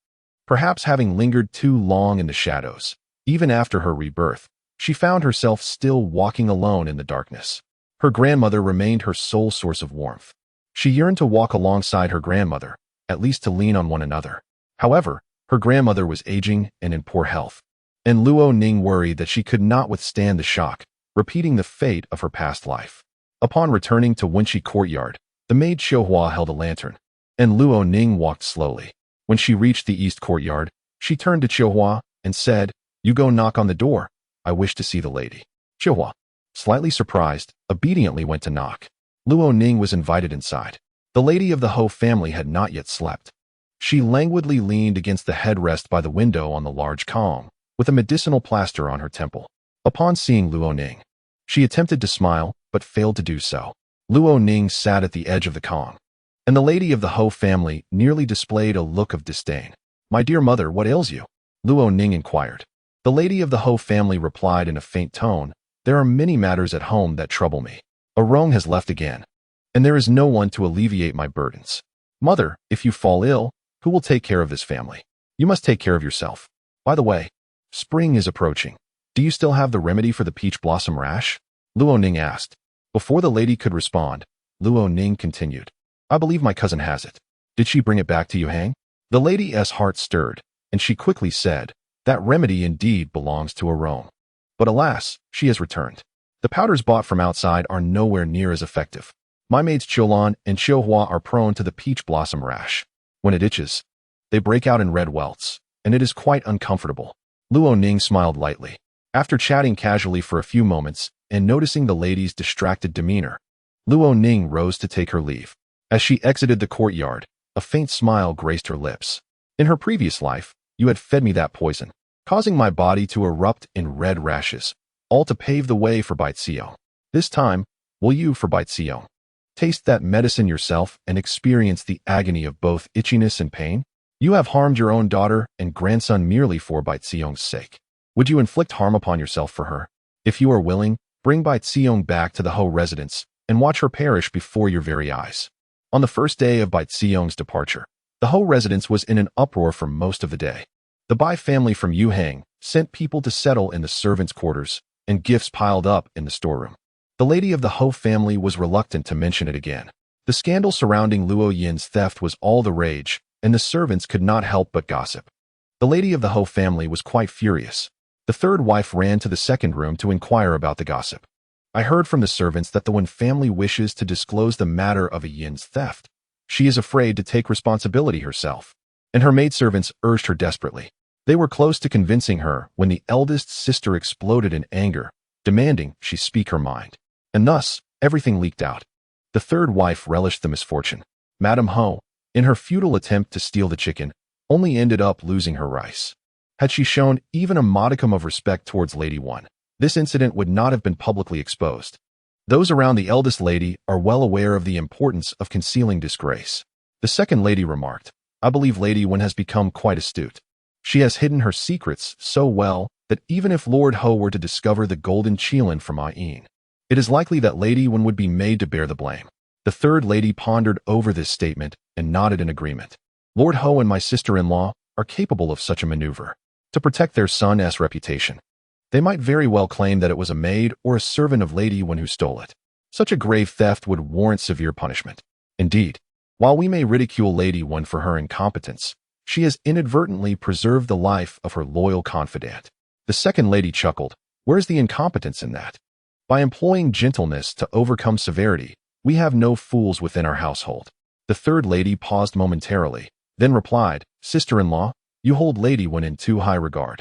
Perhaps having lingered too long in the shadows, even after her rebirth, she found herself still walking alone in the darkness. Her grandmother remained her sole source of warmth. She yearned to walk alongside her grandmother, at least to lean on one another. However, her grandmother was aging and in poor health, and Luo Ning worried that she could not withstand the shock, repeating the fate of her past life. Upon returning to Wenqi courtyard, the maid Xiuhua held a lantern, and Luo Ning walked slowly. When she reached the east courtyard, she turned to Xiuhua and said, "You go knock on the door. I wish to see the lady." Xiuhua, slightly surprised, obediently went to knock. Luo Ning was invited inside. The lady of the Ho family had not yet slept. She languidly leaned against the headrest by the window on the large Kong, with a medicinal plaster on her temple. Upon seeing Luo Ning, she attempted to smile, but failed to do so. Luo Ning sat at the edge of the Kong, and the lady of the Ho family nearly displayed a look of disdain. "My dear mother, what ails you?" Luo Ning inquired. The lady of the Ho family replied in a faint tone, "There are many matters at home that trouble me. Arong has left again, and there is no one to alleviate my burdens. Mother, if you fall ill, who will take care of this family? You must take care of yourself. By the way, spring is approaching. Do you still have the remedy for the peach blossom rash?" Luo Ning asked. Before the lady could respond, Luo Ning continued, "I believe my cousin has it. Did she bring it back to you, Hang?" The lady's heart stirred, and she quickly said, "That remedy indeed belongs to Arong. But alas, she has returned. The powders bought from outside are nowhere near as effective. My maids Qiulan and Qiuhua are prone to the peach blossom rash. When it itches, they break out in red welts, and it is quite uncomfortable." Luo Ning smiled lightly. After chatting casually for a few moments and noticing the lady's distracted demeanor, Luo Ning rose to take her leave. As she exited the courtyard, a faint smile graced her lips. "In her previous life, you had fed me that poison. causing my body to erupt in red rashes, all to pave the way for Baixiong. This time, will you, for Baixiong, taste that medicine yourself and experience the agony of both itchiness and pain? You have harmed your own daughter and grandson merely for Baixiong's sake. Would you inflict harm upon yourself for her? If you are willing, bring Baixiong back to the Ho residence and watch her perish before your very eyes. On the first day of Baixiong's departure, the Ho residence was in an uproar for most of the day. The Bai family from Yuhang sent people to settle in the servants' quarters, and gifts piled up in the storeroom. The lady of the Ho family was reluctant to mention it again. The scandal surrounding Luo Yin's theft was all the rage, and the servants could not help but gossip. The lady of the Ho family was quite furious. The third wife ran to the second room to inquire about the gossip. I heard from the servants that the Wen family wishes to disclose the matter of a Yin's theft. She is afraid to take responsibility herself, and her maidservants urged her desperately. They were close to convincing her when the eldest sister exploded in anger, demanding she speak her mind. And thus, everything leaked out. The third wife relished the misfortune. Madame Ho, in her futile attempt to steal the chicken, only ended up losing her rice. Had she shown even a modicum of respect towards Lady One, this incident would not have been publicly exposed. Those around the eldest lady are well aware of the importance of concealing disgrace. The second lady remarked, I believe Lady One has become quite astute. She has hidden her secrets so well that even if Lord Ho were to discover the golden qilin from Yin, it is likely that Lady One would be made to bear the blame. The third lady pondered over this statement and nodded in agreement. Lord Ho and my sister-in-law are capable of such a maneuver. To protect their son's reputation, they might very well claim that it was a maid or a servant of Lady One who stole it. Such a grave theft would warrant severe punishment. Indeed, while we may ridicule Lady One for her incompetence, she has inadvertently preserved the life of her loyal confidant. The second lady chuckled. Where's the incompetence in that? By employing gentleness to overcome severity, we have no fools within our household. The third lady paused momentarily, then replied, Sister-in-law, you hold Lady One in too high regard.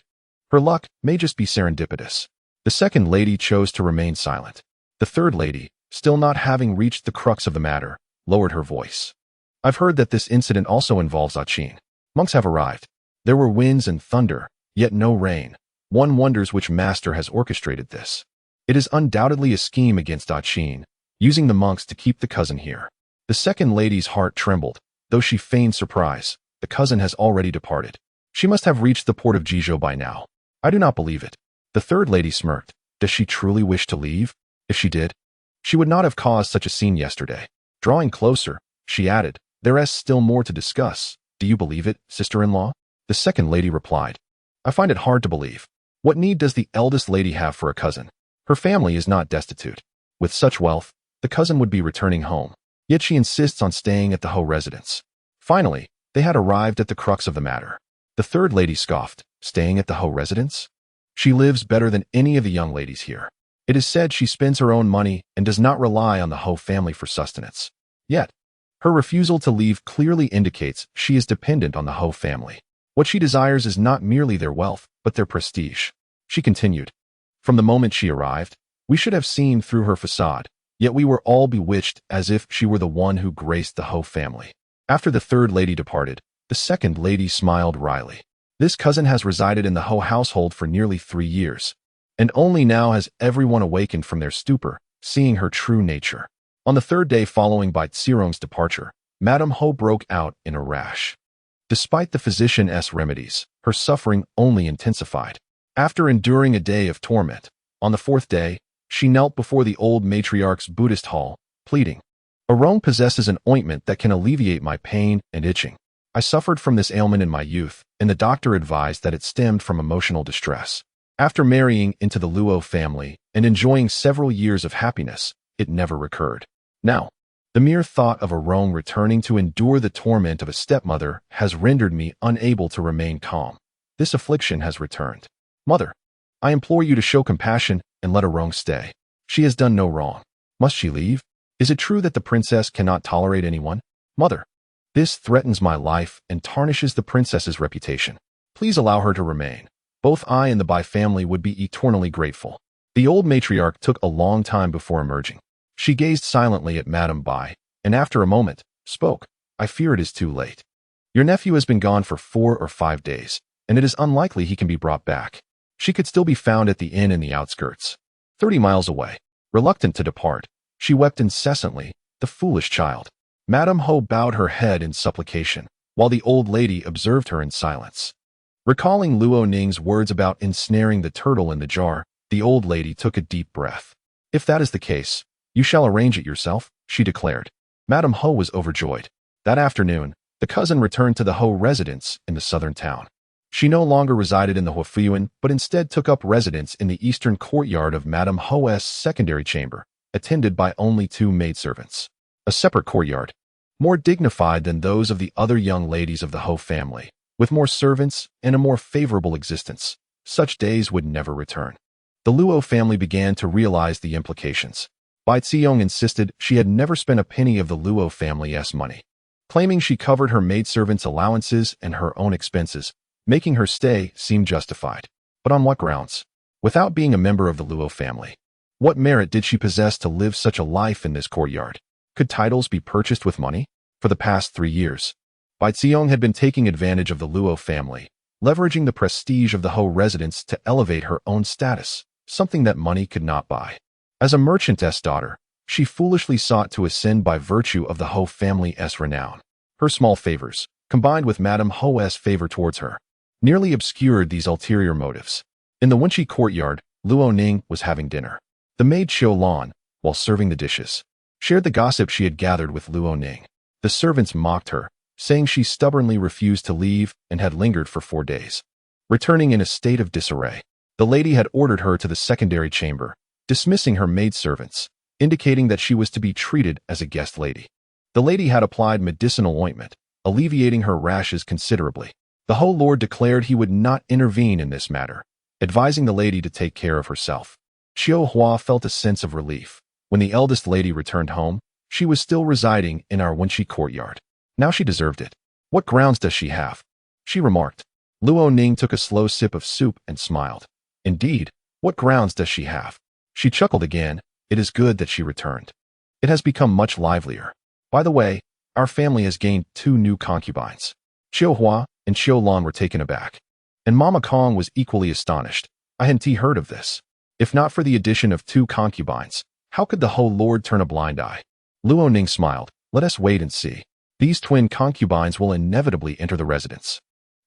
Her luck may just be serendipitous. The second lady chose to remain silent. The third lady, still not having reached the crux of the matter, lowered her voice. I've heard that this incident also involves Qin. Monks have arrived. There were winds and thunder, yet no rain. One wonders which master has orchestrated this. It is undoubtedly a scheme against Qin, using the monks to keep the cousin here. The second lady's heart trembled, though she feigned surprise. The cousin has already departed. She must have reached the port of Jizhou by now. I do not believe it. The third lady smirked. Does she truly wish to leave? If she did, she would not have caused such a scene yesterday. Drawing closer, she added, there is still more to discuss. Do you believe it, sister-in-law? The second lady replied, I find it hard to believe. What need does the eldest lady have for a cousin? Her family is not destitute. With such wealth, the cousin would be returning home. Yet she insists on staying at the Ho residence. Finally, they had arrived at the crux of the matter. The third lady scoffed, staying at the Ho residence? She lives better than any of the young ladies here. It is said she spends her own money and does not rely on the Ho family for sustenance. Yet, her refusal to leave clearly indicates she is dependent on the Ho family. What she desires is not merely their wealth, but their prestige. She continued, from the moment she arrived, we should have seen through her facade, yet we were all bewitched as if she were the one who graced the Ho family. After the third lady departed, the second lady smiled wryly. This cousin has resided in the Ho household for nearly 3 years, and only now has everyone awakened from their stupor, seeing her true nature. On the third day following Baixiong's departure, Madame Ho broke out in a rash. Despite the physician's remedies, her suffering only intensified. After enduring a day of torment, on the fourth day, she knelt before the old matriarch's Buddhist hall, pleading, Arong possesses an ointment that can alleviate my pain and itching. I suffered from this ailment in my youth, and the doctor advised that it stemmed from emotional distress. After marrying into the Luo family and enjoying several years of happiness, it never recurred. Now, the mere thought of Arong returning to endure the torment of a stepmother has rendered me unable to remain calm. This affliction has returned. Mother, I implore you to show compassion and let Arong stay. She has done no wrong. Must she leave? Is it true that the princess cannot tolerate anyone? Mother, this threatens my life and tarnishes the princess's reputation. Please allow her to remain. Both I and the Bai family would be eternally grateful. The old matriarch took a long time before emerging. She gazed silently at Madame Bai, and after a moment, spoke. I fear it is too late. Your nephew has been gone for 4 or 5 days, and it is unlikely he can be brought back. She could still be found at the inn in the outskirts, 30 miles away. Reluctant to depart, she wept incessantly, the foolish child. Madame Ho bowed her head in supplication, while the old lady observed her in silence. Recalling Luo Ning's words about ensnaring the turtle in the jar, the old lady took a deep breath. If that is the case, you shall arrange it yourself, she declared. Madame Ho was overjoyed. That afternoon, the cousin returned to the Ho residence in the southern town. She no longer resided in the Huofuyuan, but instead took up residence in the eastern courtyard of Madame Ho's secondary chamber, attended by only 2 maidservants. A separate courtyard, more dignified than those of the other young ladies of the Ho family, with more servants and a more favorable existence. Such days would never return. The Luo family began to realize the implications. Bai Xiong insisted she had never spent a penny of the Luo family's money, claiming she covered her maidservants' allowances and her own expenses, making her stay seem justified. But on what grounds? Without being a member of the Luo family, what merit did she possess to live such a life in this courtyard? Could titles be purchased with money? For the past 3 years, Bai Xiong had been taking advantage of the Luo family, leveraging the prestige of the Ho residence to elevate her own status, something that money could not buy. As a merchantess daughter, she foolishly sought to ascend by virtue of the Ho family's renown. Her small favors, combined with Madame Ho's favor towards her, nearly obscured these ulterior motives. In the Wenqi courtyard, Luo Ning was having dinner. The maid Xiao Lan, while serving the dishes, shared the gossip she had gathered with Luo Ning. The servants mocked her, saying she stubbornly refused to leave and had lingered for 4 days. Returning in a state of disarray, the lady had ordered her to the secondary chamber, dismissing her maidservants, indicating that she was to be treated as a guest lady. The lady had applied medicinal ointment, alleviating her rashes considerably. The Ho Lord declared he would not intervene in this matter, advising the lady to take care of herself. Xiao Hua felt a sense of relief. When the eldest lady returned home, she was still residing in our Wenqi courtyard. Now she deserved it. What grounds does she have? She remarked. Luo Ning took a slow sip of soup and smiled. Indeed, what grounds does she have? She chuckled again. It is good that she returned. It has become much livelier. By the way, our family has gained 2 new concubines. Xiao Hua and Xiao Lan were taken aback, and Mama Kong was equally astonished. I hadn't heard of this. If not for the addition of 2 concubines, how could the Ho Lord turn a blind eye? Luo Ning smiled. Let us wait and see. These twin concubines will inevitably enter the residence.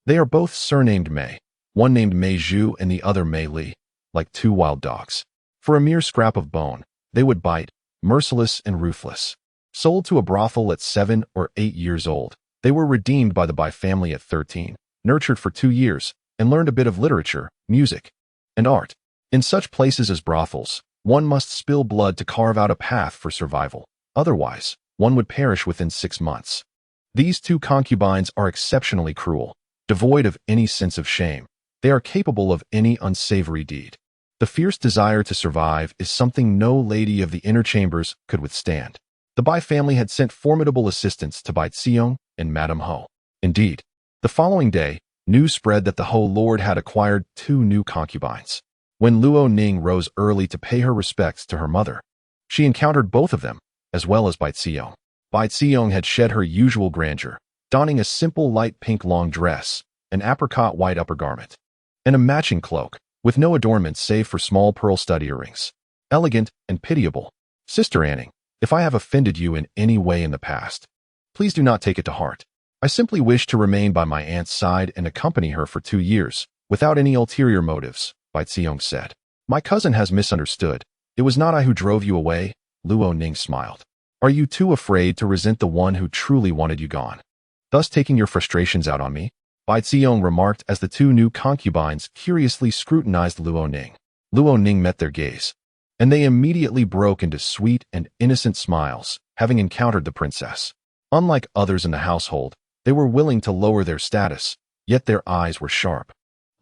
They are both surnamed Mei, one named Mei Zhu and the other Mei Li, like 2 wild dogs. For a mere scrap of bone, they would bite, merciless and ruthless. Sold to a brothel at 7 or 8 years old, they were redeemed by the Bai family at 13, nurtured for 2 years, and learned a bit of literature, music, and art. In such places as brothels, one must spill blood to carve out a path for survival. Otherwise, one would perish within 6 months. These 2 concubines are exceptionally cruel, devoid of any sense of shame. They are capable of any unsavory deed. The fierce desire to survive is something no lady of the inner chambers could withstand. The Bai family had sent formidable assistance to Bai Xiong and Madame Ho. Indeed, the following day, news spread that the Ho Lord had acquired 2 new concubines. When Luo Ning rose early to pay her respects to her mother, she encountered both of them, as well as Bai Xiong. Bai Xiong had shed her usual grandeur, donning a simple light pink long dress, an apricot white upper garment, and a matching cloak, with no adornments save for small pearl stud earrings. Elegant and pitiable. Sister Anning, if I have offended you in any way in the past, please do not take it to heart. I simply wish to remain by my aunt's side and accompany her for 2 years, without any ulterior motives, Bai Xiong said. My cousin has misunderstood. It was not I who drove you away, Luo Ning smiled. Are you too afraid to resent the one who truly wanted you gone, thus taking your frustrations out on me? Bai Xiong remarked as the 2 new concubines curiously scrutinized Luo Ning. Luo Ning met their gaze, and they immediately broke into sweet and innocent smiles, having encountered the princess. Unlike others in the household, they were willing to lower their status, yet their eyes were sharp.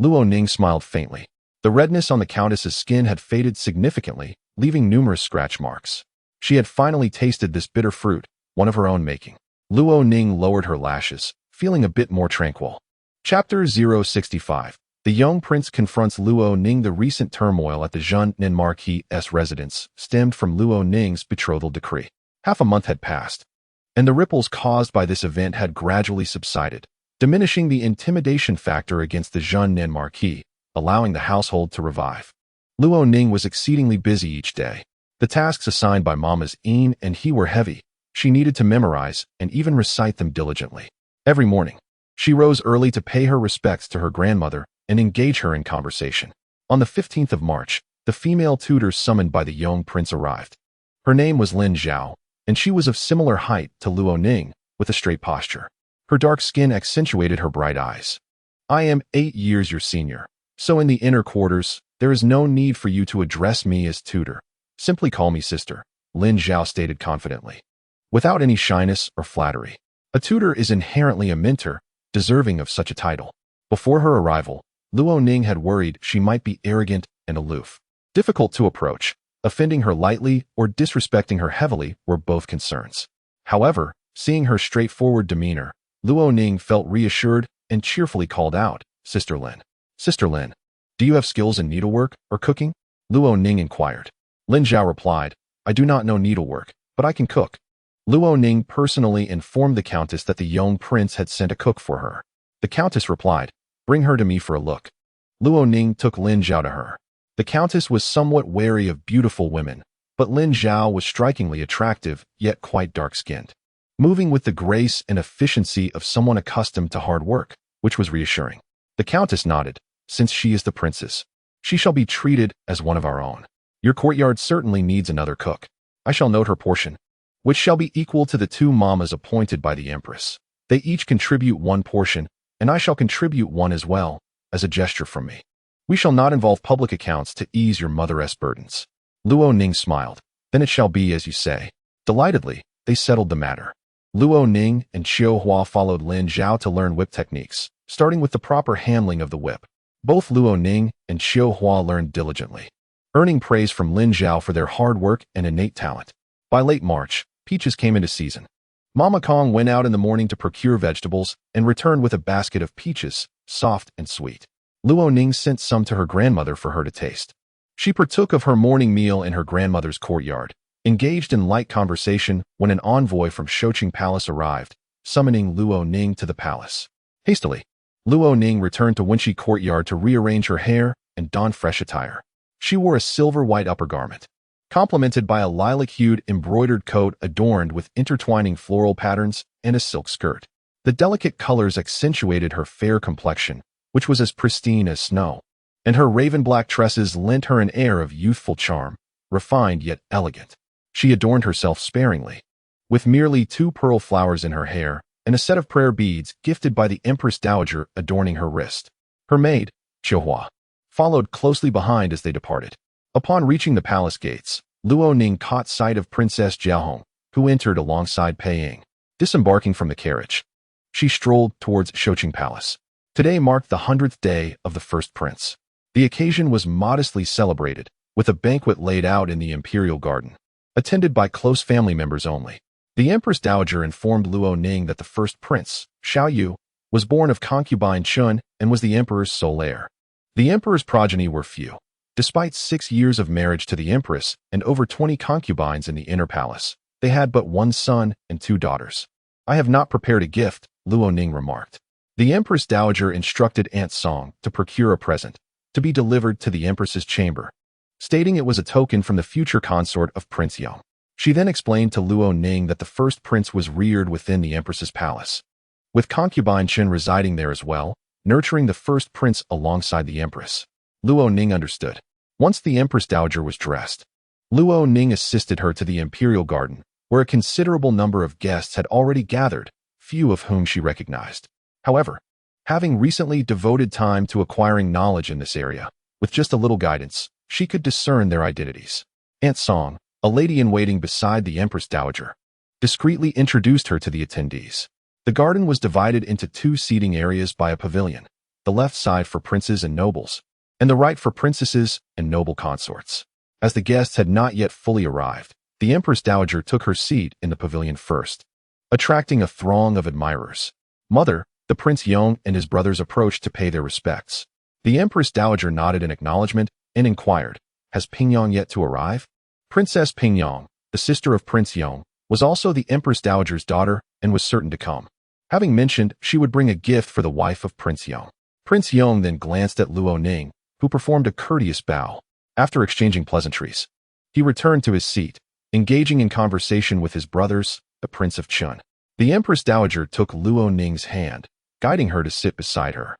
Luo Ning smiled faintly. The redness on the countess's skin had faded significantly, leaving numerous scratch marks. She had finally tasted this bitter fruit, one of her own making. Luo Ning lowered her lashes, feeling a bit more tranquil. Chapter 065. The young prince confronts Luo Ning. The recent turmoil at the Zhennin Marquis' residence stemmed from Luo Ning's betrothal decree. Half a month had passed, and the ripples caused by this event had gradually subsided. diminishing the intimidation factor against the Zhennan Marquis, allowing the household to revive. Luo Ning was exceedingly busy each day. The tasks assigned by Mamas Yin and he were heavy. She needed to memorize and even recite them diligently. Every morning, she rose early to pay her respects to her grandmother and engage her in conversation. On the 15th of March, the female tutor summoned by the young prince arrived. Her name was Lin Zhao, and she was of similar height to Luo Ning, with a straight posture. Her dark skin accentuated her bright eyes. I am 8 years your senior, so in the inner quarters, there is no need for you to address me as tutor. Simply call me sister, Lin Zhao stated confidently. Without any shyness or flattery. A tutor is inherently a mentor, deserving of such a title. Before her arrival, Luo Ning had worried she might be arrogant and aloof, difficult to approach. Offending her lightly or disrespecting her heavily were both concerns. However, seeing her straightforward demeanor, Luo Ning felt reassured and cheerfully called out, Sister Lin. Sister Lin, do you have skills in needlework or cooking? Luo Ning inquired. Lin Zhao replied, I do not know needlework, but I can cook. Luo Ning personally informed the countess that the young prince had sent a cook for her. The countess replied, bring her to me for a look. Luo Ning took Lin Zhao to her. The countess was somewhat wary of beautiful women, but Lin Zhao was strikingly attractive, yet quite dark-skinned, moving with the grace and efficiency of someone accustomed to hard work, which was reassuring. The countess nodded, since she is the princess. She shall be treated as one of our own. Your courtyard certainly needs another cook. I shall note her portion, which shall be equal to the 2 mamas appointed by the empress. They each contribute 1 portion, and I shall contribute 1 as well, as a gesture from me. We shall not involve public accounts to ease your mother's burdens. Luo Ning smiled. Then it shall be as you say. Delightedly, they settled the matter. Luo Ning and Qiu Hua followed Lin Zhao to learn whip techniques, starting with the proper handling of the whip. Both Luo Ning and Qiu Hua learned diligently, earning praise from Lin Zhao for their hard work and innate talent. By late March, peaches came into season. Mama Kong went out in the morning to procure vegetables and returned with a basket of peaches, soft and sweet. Luo Ning sent some to her grandmother for her to taste. She partook of her morning meal in her grandmother's courtyard, engaged in light conversation when an envoy from Shoqing Palace arrived, summoning Luo Ning to the palace. Hastily, Luo Ning returned to Wenxi courtyard to rearrange her hair and don fresh attire. She wore a silver-white upper garment, complemented by a lilac-hued embroidered coat adorned with intertwining floral patterns and a silk skirt. The delicate colors accentuated her fair complexion, which was as pristine as snow, and her raven-black tresses lent her an air of youthful charm, refined yet elegant. She adorned herself sparingly, with merely 2 pearl flowers in her hair and a set of prayer beads gifted by the Empress Dowager adorning her wrist. Her maid, Qiu Hua, followed closely behind as they departed. Upon reaching the palace gates, Luo Ning caught sight of Princess Jiahong, who entered alongside Pei Ying. Disembarking from the carriage, she strolled towards Shoqing Palace. Today marked the 100th day of the first prince. The occasion was modestly celebrated, with a banquet laid out in the imperial garden, attended by close family members only. The Empress Dowager informed Luo Ning that the first prince, Xiao Yu, was born of concubine Chun and was the emperor's sole heir. The emperor's progeny were few. Despite 6 years of marriage to the empress and over 20 concubines in the inner palace, they had but 1 son and 2 daughters. I have not prepared a gift, Luo Ning remarked. The Empress Dowager instructed Aunt Song to procure a present, to be delivered to the empress's chamber, stating it was a token from the future consort of Prince Yong. She then explained to Luo Ning that the first prince was reared within the empress's palace, with concubine Chen residing there as well, nurturing the first prince alongside the empress. Luo Ning understood. Once the Empress Dowager was dressed, Luo Ning assisted her to the imperial garden, where a considerable number of guests had already gathered, few of whom she recognized. However, having recently devoted time to acquiring knowledge in this area, with just a little guidance, she could discern their identities. Aunt Song, a lady-in-waiting beside the Empress Dowager, discreetly introduced her to the attendees. The garden was divided into 2 seating areas by a pavilion, the left side for princes and nobles, and the right for princesses and noble consorts. As the guests had not yet fully arrived, the Empress Dowager took her seat in the pavilion first, attracting a throng of admirers. Mother, the Prince Yong and his brothers approached to pay their respects. The Empress Dowager nodded in acknowledgement and inquired, has Pingyong yet to arrive? Princess Pingyong, the sister of Prince Yong, was also the Empress Dowager's daughter and was certain to come. having mentioned she would bring a gift for the wife of Prince Yong. Prince Yong then glanced at Luo Ning, who performed a courteous bow. After exchanging pleasantries, he returned to his seat, engaging in conversation with his brothers, the Prince of Chun. The Empress Dowager took Luo Ning's hand, guiding her to sit beside her.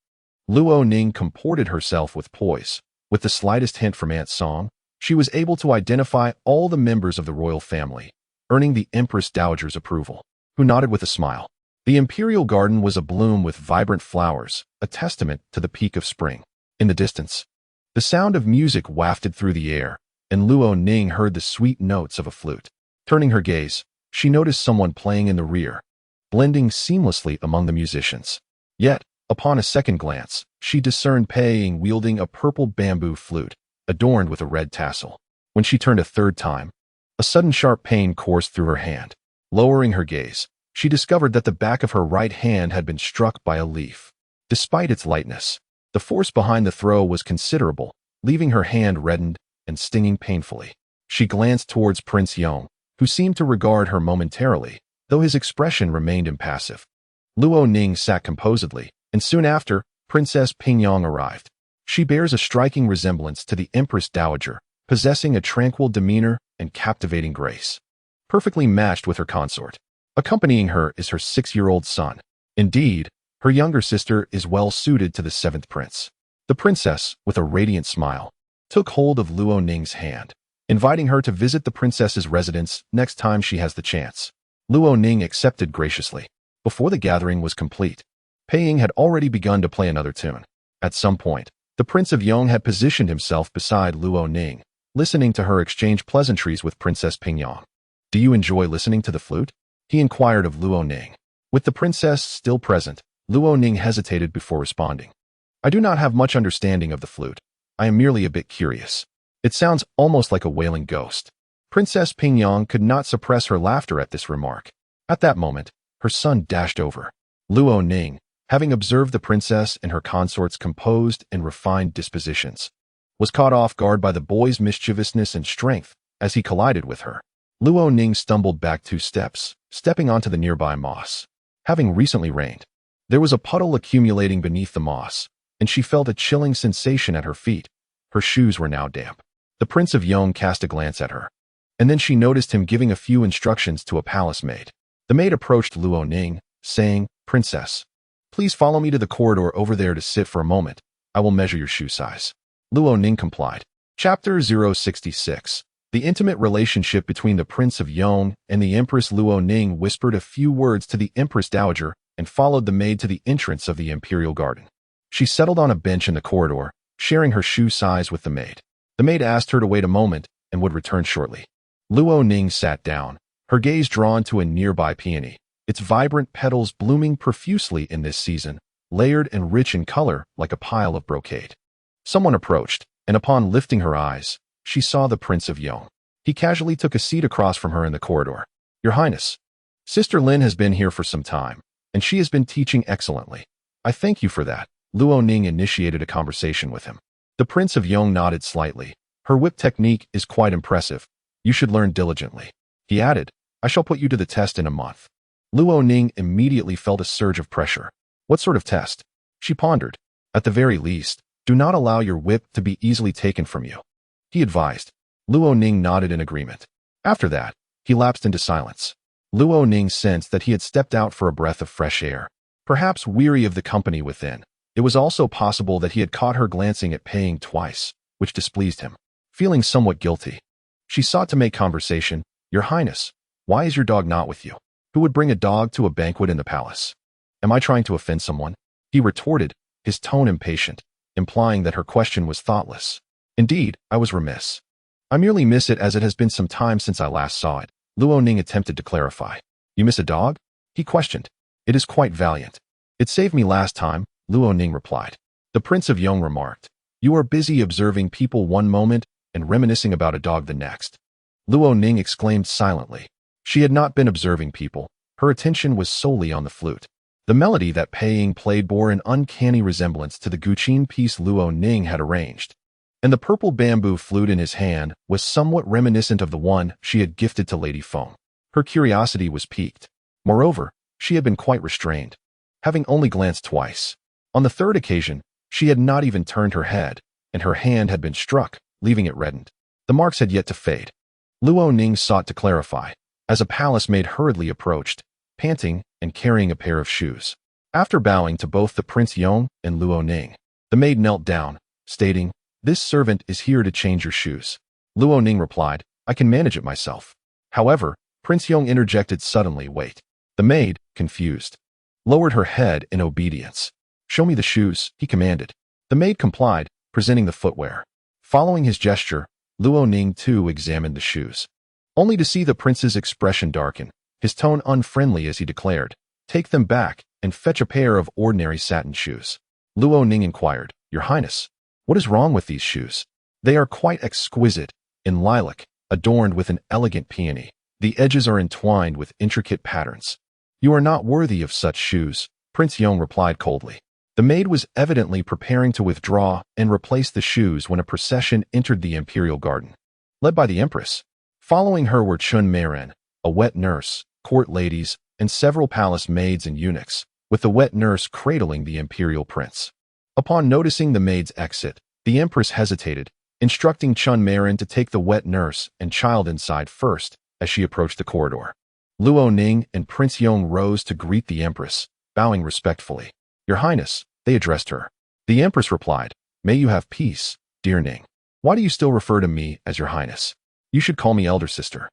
Luo Ning comported herself with poise. With the slightest hint from Aunt Song, she was able to identify all the members of the royal family, earning the Empress Dowager's approval, who nodded with a smile. The imperial garden was abloom with vibrant flowers, a testament to the peak of spring. In the distance, the sound of music wafted through the air, and Luo Ning heard the sweet notes of a flute. Turning her gaze, she noticed someone playing in the rear, blending seamlessly among the musicians. Yet, upon a second glance, she discerned Pei Ying wielding a purple bamboo flute, adorned with a red tassel. When she turned a third time, a sudden sharp pain coursed through her hand. Lowering her gaze, she discovered that the back of her right hand had been struck by a leaf. Despite its lightness, the force behind the throw was considerable, leaving her hand reddened and stinging painfully. She glanced towards Prince Yong, who seemed to regard her momentarily, though his expression remained impassive. Luo Ning sat composedly, and soon after, Princess Pingyong arrived. She bears a striking resemblance to the Empress Dowager, possessing a tranquil demeanor and captivating grace, perfectly matched with her consort. Accompanying her is her 6-year-old son. Indeed, her younger sister is well suited to the 7th prince. The princess, with a radiant smile, took hold of Luo Ning's hand, inviting her to visit the princess's residence next time she has the chance. Luo Ning accepted graciously. Before the gathering was complete, Pei Ying had already begun to play another tune. At some point, the Prince of Yong had positioned himself beside Luo Ning, listening to her exchange pleasantries with Princess Pingyong. "Do you enjoy listening to the flute?" he inquired of Luo Ning. With the princess still present, Luo Ning hesitated before responding. "I do not have much understanding of the flute. I am merely a bit curious. It sounds almost like a wailing ghost." Princess Pingyong could not suppress her laughter at this remark. At that moment, her son dashed over. Luo Ning, having observed the princess and her consort's composed and refined dispositions, was caught off guard by the boy's mischievousness and strength as he collided with her. Luo Ning stumbled back 2 steps, stepping onto the nearby moss. Having recently rained, there was a puddle accumulating beneath the moss, and she felt a chilling sensation at her feet. Her shoes were now damp. The Prince of Yong cast a glance at her, and then she noticed him giving a few instructions to a palace maid. The maid approached Luo Ning, saying, "Princess, please follow me to the corridor over there to sit for a moment. I will measure your shoe size." Luo Ning complied. Chapter 066. The intimate relationship between the Prince of Yong and the Empress. Luo Ning whispered a few words to the Empress Dowager and followed the maid to the entrance of the imperial garden. She settled on a bench in the corridor, sharing her shoe size with the maid. The maid asked her to wait a moment and would return shortly. Luo Ning sat down, her gaze drawn to a nearby peony, its vibrant petals blooming profusely in this season, layered and rich in color like a pile of brocade. Someone approached, and upon lifting her eyes, she saw the Prince of Yong. He casually took a seat across from her in the corridor. "Your Highness, Sister Lin has been here for some time, and she has been teaching excellently. I thank you for that." Luo Ning initiated a conversation with him. The Prince of Yong nodded slightly. "Her whip technique is quite impressive. You should learn diligently." He added, "I shall put you to the test in a month." Luo Ning immediately felt a surge of pressure. What sort of test? She pondered. "At the very least, do not allow your whip to be easily taken from you," he advised. Luo Ning nodded in agreement. After that, he lapsed into silence. Luo Ning sensed that he had stepped out for a breath of fresh air. Perhaps weary of the company within, it was also possible that he had caught her glancing at Pei Ying twice, which displeased him. Feeling somewhat guilty, she sought to make conversation. "Your Highness, why is your dog not with you? Who would bring a dog to a banquet in the palace? Am I trying to offend someone?" he retorted, his tone impatient, implying that her question was thoughtless. "Indeed, I was remiss. I merely miss it as it has been some time since I last saw it." Luo Ning attempted to clarify. "You miss a dog?" he questioned. "It is quite valiant. It saved me last time," Luo Ning replied. The Prince of Yong remarked, "You are busy observing people one moment and reminiscing about a dog the next." Luo Ning exclaimed silently. She had not been observing people. Her attention was solely on the flute. The melody that Pei Ying played bore an uncanny resemblance to the Guqin piece Luo Ning had arranged, and the purple bamboo flute in his hand was somewhat reminiscent of the one she had gifted to Lady Feng. Her curiosity was piqued. Moreover, she had been quite restrained, having only glanced twice. On the third occasion, she had not even turned her head, and her hand had been struck, leaving it reddened. The marks had yet to fade. Luo Ning sought to clarify, as a palace maid hurriedly approached, panting and carrying a pair of shoes. After bowing to both the Prince Yong and Luo Ning, the maid knelt down, stating, "This servant is here to change your shoes." Luo Ning replied, "I can manage it myself." However, Prince Yong interjected suddenly, "Wait." The maid, confused, lowered her head in obedience. "Show me the shoes," he commanded. The maid complied, presenting the footwear. Following his gesture, Luo Ning too examined the shoes, only to see the prince's expression darken, his tone unfriendly as he declared, "Take them back and fetch a pair of ordinary satin shoes." Luo Ning inquired, "Your Highness, what is wrong with these shoes? They are quite exquisite, in lilac, adorned with an elegant peony. The edges are entwined with intricate patterns." "You are not worthy of such shoes," Prince Yong replied coldly. The maid was evidently preparing to withdraw and replace the shoes when a procession entered the imperial garden, led by the empress. Following her were Chun Maren, a wet nurse, court ladies, and several palace maids and eunuchs, with the wet nurse cradling the imperial prince. Upon noticing the maid's exit, the empress hesitated, instructing Chun Maren to take the wet nurse and child inside first as she approached the corridor. Luo Ning and Prince Yong rose to greet the empress, bowing respectfully. "Your Highness," they addressed her. The empress replied, "May you have peace, dear Ning. Why do you still refer to me as your Highness? You should call me elder sister."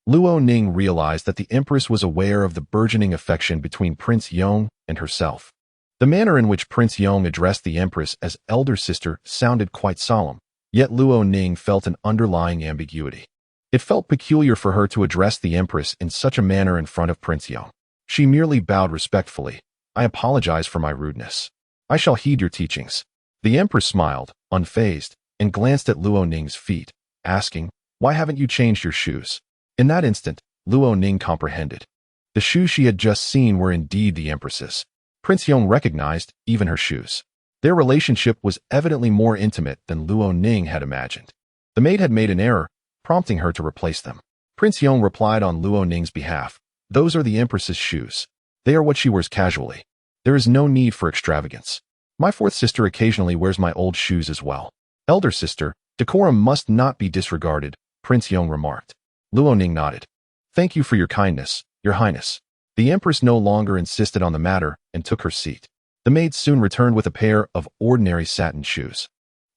Luo Ning realized that the empress was aware of the burgeoning affection between Prince Yong and herself. The manner in which Prince Yong addressed the empress as elder sister sounded quite solemn, yet Luo Ning felt an underlying ambiguity. It felt peculiar for her to address the empress in such a manner in front of Prince Yong. She merely bowed respectfully. "I apologize for my rudeness. I shall heed your teachings." The empress smiled, unfazed, and glanced at Luo Ning's feet, asking, "Why haven't you changed your shoes?" In that instant, Luo Ning comprehended. The shoes she had just seen were indeed the empress's. Prince Yong recognized even her shoes. Their relationship was evidently more intimate than Luo Ning had imagined. The maid had made an error, prompting her to replace them. Prince Yong replied on Luo Ning's behalf, "Those are the empress's shoes. They are what she wears casually. There is no need for extravagance. My fourth sister occasionally wears my old shoes as well." "Elder sister, decorum must not be disregarded," Prince Yong remarked. Luo Ning nodded. "Thank you for your kindness, your Highness." The empress no longer insisted on the matter and took her seat. The maid soon returned with a pair of ordinary satin shoes,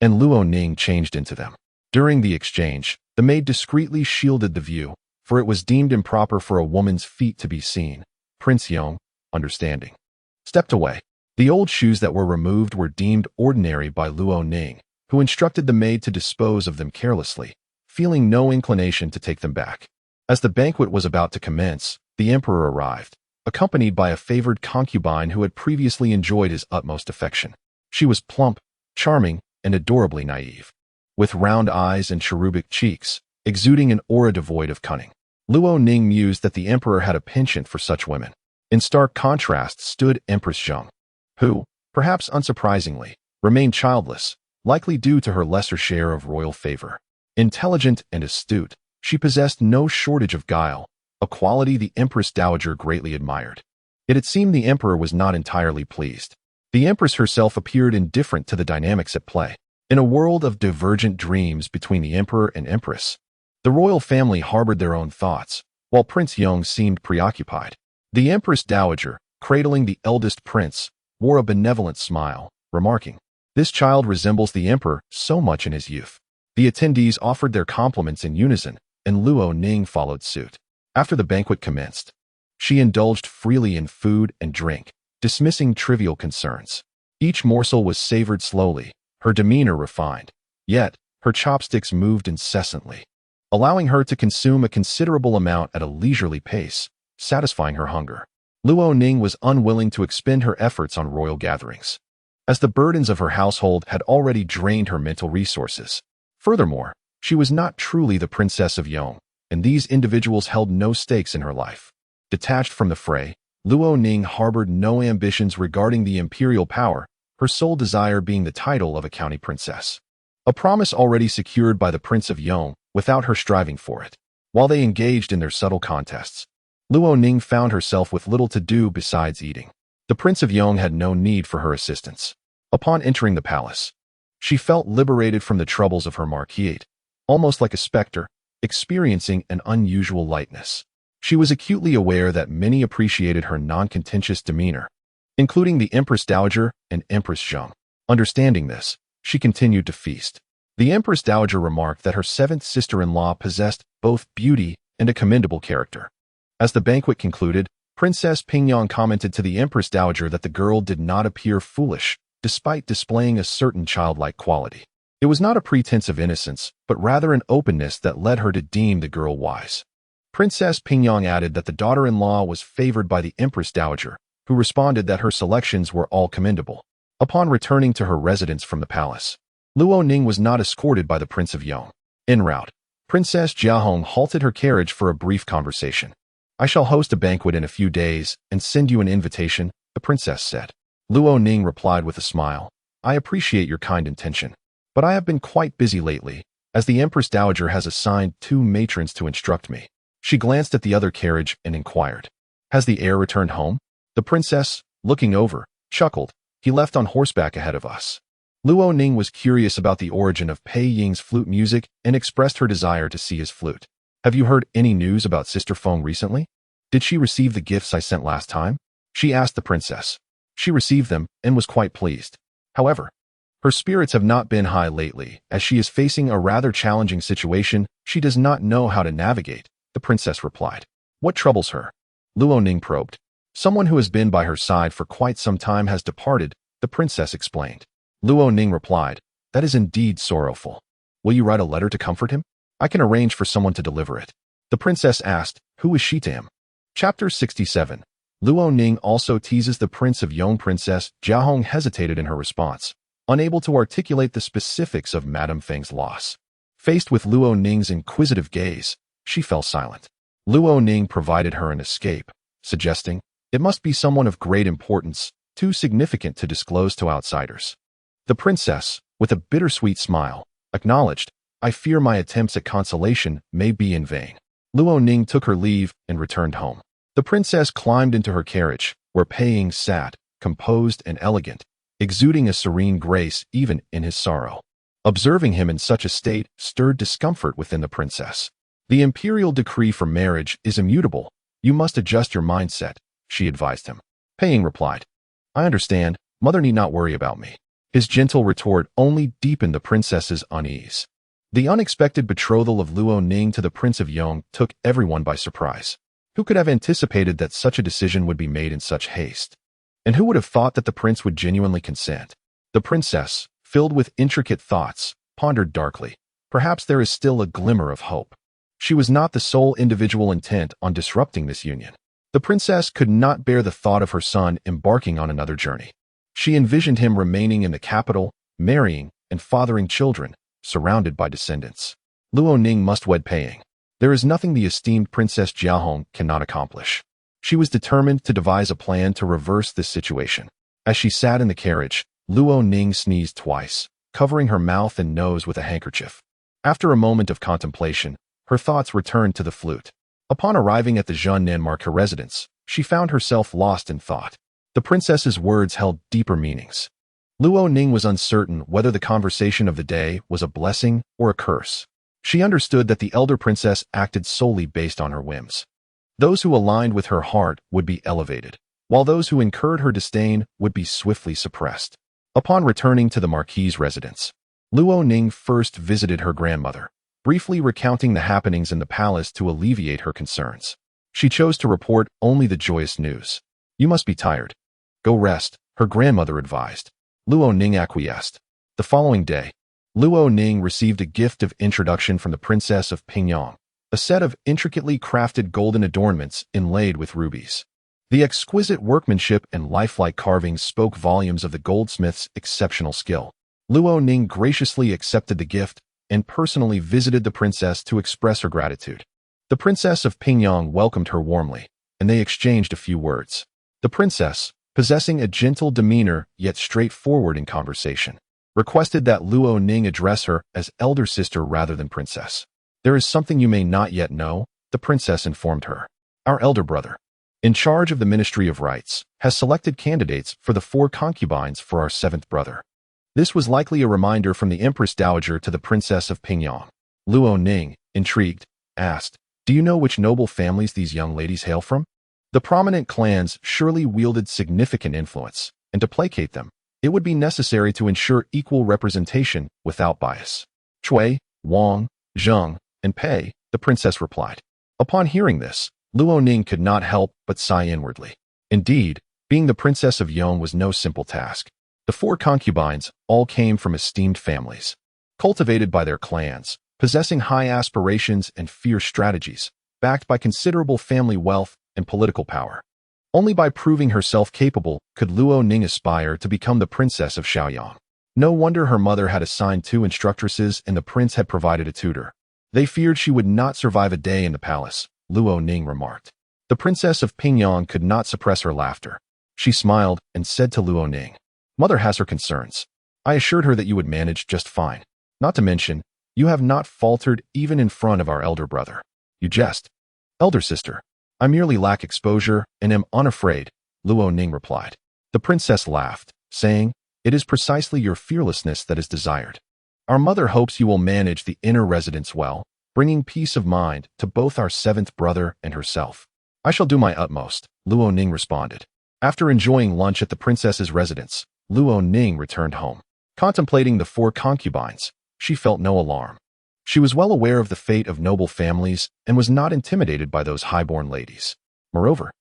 and Luo Ning changed into them. During the exchange, the maid discreetly shielded the view, for it was deemed improper for a woman's feet to be seen. Prince Yong, understanding, stepped away. The old shoes that were removed were deemed ordinary by Luo Ning, who instructed the maid to dispose of them carelessly, feeling no inclination to take them back. As the banquet was about to commence, the emperor arrived, accompanied by a favored concubine who had previously enjoyed his utmost affection. She was plump, charming, and adorably naive, with round eyes and cherubic cheeks, exuding an aura devoid of cunning. Luo Ning mused that the emperor had a penchant for such women. In stark contrast stood Empress Zheng, who, perhaps unsurprisingly, remained childless, likely due to her lesser share of royal favor. Intelligent and astute, she possessed no shortage of guile, a quality the Empress Dowager greatly admired. Yet it seemed the emperor was not entirely pleased. The empress herself appeared indifferent to the dynamics at play. In a world of divergent dreams between the emperor and empress, the royal family harbored their own thoughts, while Prince Yong seemed preoccupied. The Empress Dowager, cradling the eldest prince, wore a benevolent smile, remarking, "This child resembles the emperor so much in his youth." The attendees offered their compliments in unison, and Luo Ning followed suit. After the banquet commenced, she indulged freely in food and drink, dismissing trivial concerns. Each morsel was savored slowly, her demeanor refined, yet her chopsticks moved incessantly, allowing her to consume a considerable amount at a leisurely pace, satisfying her hunger. Luo Ning was unwilling to expend her efforts on royal gatherings, as the burdens of her household had already drained her mental resources. Furthermore, she was not truly the Princess of Yong, and these individuals held no stakes in her life. Detached from the fray, Luo Ning harbored no ambitions regarding the imperial power, her sole desire being the title of a county princess, a promise already secured by the Prince of Yong without her striving for it. While they engaged in their subtle contests, Luo Ning found herself with little to do besides eating. The Prince of Yong had no need for her assistance. Upon entering the palace, she felt liberated from the troubles of her marquisate, almost like a specter, experiencing an unusual lightness. She was acutely aware that many appreciated her non-contentious demeanor, including the Empress Dowager and Empress Zheng. Understanding this, she continued to feast. The Empress Dowager remarked that her seventh sister-in-law possessed both beauty and a commendable character. As the banquet concluded, Princess Pingyang commented to the Empress Dowager that the girl did not appear foolish, despite displaying a certain childlike quality. It was not a pretense of innocence, but rather an openness that led her to deem the girl wise. Princess Pingyang added that the daughter-in-law was favored by the Empress Dowager, who responded that her selections were all commendable. Upon returning to her residence from the palace, Luo Ning was not escorted by the Prince of Yong. En route, Princess Jiahong halted her carriage for a brief conversation. "I shall host a banquet in a few days and send you an invitation," the princess said. Luo Ning replied with a smile, "I appreciate your kind intention, but I have been quite busy lately, as the Empress Dowager has assigned 2 matrons to instruct me." She glanced at the other carriage and inquired, "Has the heir returned home?" The princess, looking over, chuckled, "He left on horseback ahead of us." Luo Ning was curious about the origin of Pei Ying's flute music and expressed her desire to see his flute. "Have you heard any news about Sister Feng recently? Did she receive the gifts I sent last time?" she asked the princess. She received them and was quite pleased. However, her spirits have not been high lately, as she is facing a rather challenging situation she does not know how to navigate, the princess replied. "What troubles her?" Luo Ning probed. "Someone who has been by her side for quite some time has departed," the princess explained. Luo Ning replied, "That is indeed sorrowful. Will you write a letter to comfort him? I can arrange for someone to deliver it." The princess asked, "Who is she to him?" Chapter 67. Luo Ning also teases the Prince of Yong. Princess Jiahong hesitated in her response, unable to articulate the specifics of Madame Feng's loss. Faced with Luo Ning's inquisitive gaze, she fell silent. Luo Ning provided her an escape, suggesting, "It must be someone of great importance, too significant to disclose to outsiders." The princess, with a bittersweet smile, acknowledged, "I fear my attempts at consolation may be in vain." Luo Ning took her leave and returned home. The princess climbed into her carriage, where Pei Ying sat, composed and elegant, exuding a serene grace even in his sorrow. Observing him in such a state stirred discomfort within the princess. "The imperial decree for marriage is immutable. You must adjust your mindset," she advised him. Pei Ying replied, "I understand. Mother need not worry about me." His gentle retort only deepened the princess's unease. The unexpected betrothal of Luo Ning to the Prince of Yong took everyone by surprise. Who could have anticipated that such a decision would be made in such haste? And who would have thought that the prince would genuinely consent? The princess, filled with intricate thoughts, pondered darkly. Perhaps there is still a glimmer of hope. She was not the sole individual intent on disrupting this union. The princess could not bear the thought of her son embarking on another journey. She envisioned him remaining in the capital, marrying, and fathering children, surrounded by descendants. Luo Ning must wed Pei Ying. There is nothing the esteemed Princess Jiahong cannot accomplish. She was determined to devise a plan to reverse this situation. As she sat in the carriage, Luo Ning sneezed twice, covering her mouth and nose with a handkerchief. After a moment of contemplation, her thoughts returned to the flute. Upon arriving at the Zhennanmark residence, she found herself lost in thought. The princess's words held deeper meanings. Luo Ning was uncertain whether the conversation of the day was a blessing or a curse. She understood that the elder princess acted solely based on her whims. Those who aligned with her heart would be elevated, while those who incurred her disdain would be swiftly suppressed. Upon returning to the marquis's residence, Luo Ning first visited her grandmother, briefly recounting the happenings in the palace to alleviate her concerns. She chose to report only the joyous news. "You must be tired. Go rest," her grandmother advised. Luo Ning acquiesced. The following day, Luo Ning received a gift of introduction from the Princess of Pingyang, a set of intricately crafted golden adornments inlaid with rubies. The exquisite workmanship and lifelike carvings spoke volumes of the goldsmith's exceptional skill. Luo Ning graciously accepted the gift and personally visited the princess to express her gratitude. The Princess of Pingyang welcomed her warmly, and they exchanged a few words. The princess, possessing a gentle demeanor yet straightforward in conversation, requested that Luo Ning address her as elder sister rather than princess. "There is something you may not yet know," the princess informed her. Our elder brother, in charge of the Ministry of Rights, has selected candidates for the 4 concubines for our 7th brother. This was likely a reminder from the Empress Dowager to the Princess of Pingyang. Luo Ning, intrigued, asked, "Do you know which noble families these young ladies hail from?" The prominent clans surely wielded significant influence, and to placate them, it would be necessary to ensure equal representation without bias. Chui, Wang, Zheng, and Pei, the princess replied. Upon hearing this, Luo Ning could not help but sigh inwardly. Indeed, being the princess of Yong was no simple task. The 4 concubines all came from esteemed families, cultivated by their clans, possessing high aspirations and fierce strategies, backed by considerable family wealth and political power. Only by proving herself capable could Luo Ning aspire to become the princess of Shaoyang. No wonder her mother had assigned 2 instructresses and the prince had provided a tutor. They feared she would not survive a day in the palace, Luo Ning remarked. The princess of Pingyang could not suppress her laughter. She smiled and said to Luo Ning, "Mother has her concerns. I assured her that you would manage just fine. Not to mention, you have not faltered even in front of our elder brother." "You jest. Elder sister, I merely lack exposure and am unafraid," Luo Ning replied. The princess laughed, saying, "It is precisely your fearlessness that is desired. Our mother hopes you will manage the inner residence well, bringing peace of mind to both our 7th brother and herself." "I shall do my utmost," Luo Ning responded. After enjoying lunch at the princess's residence, Luo Ning returned home. Contemplating the 4 concubines, she felt no alarm. She was well aware of the fate of noble families and was not intimidated by those highborn ladies. Moreover,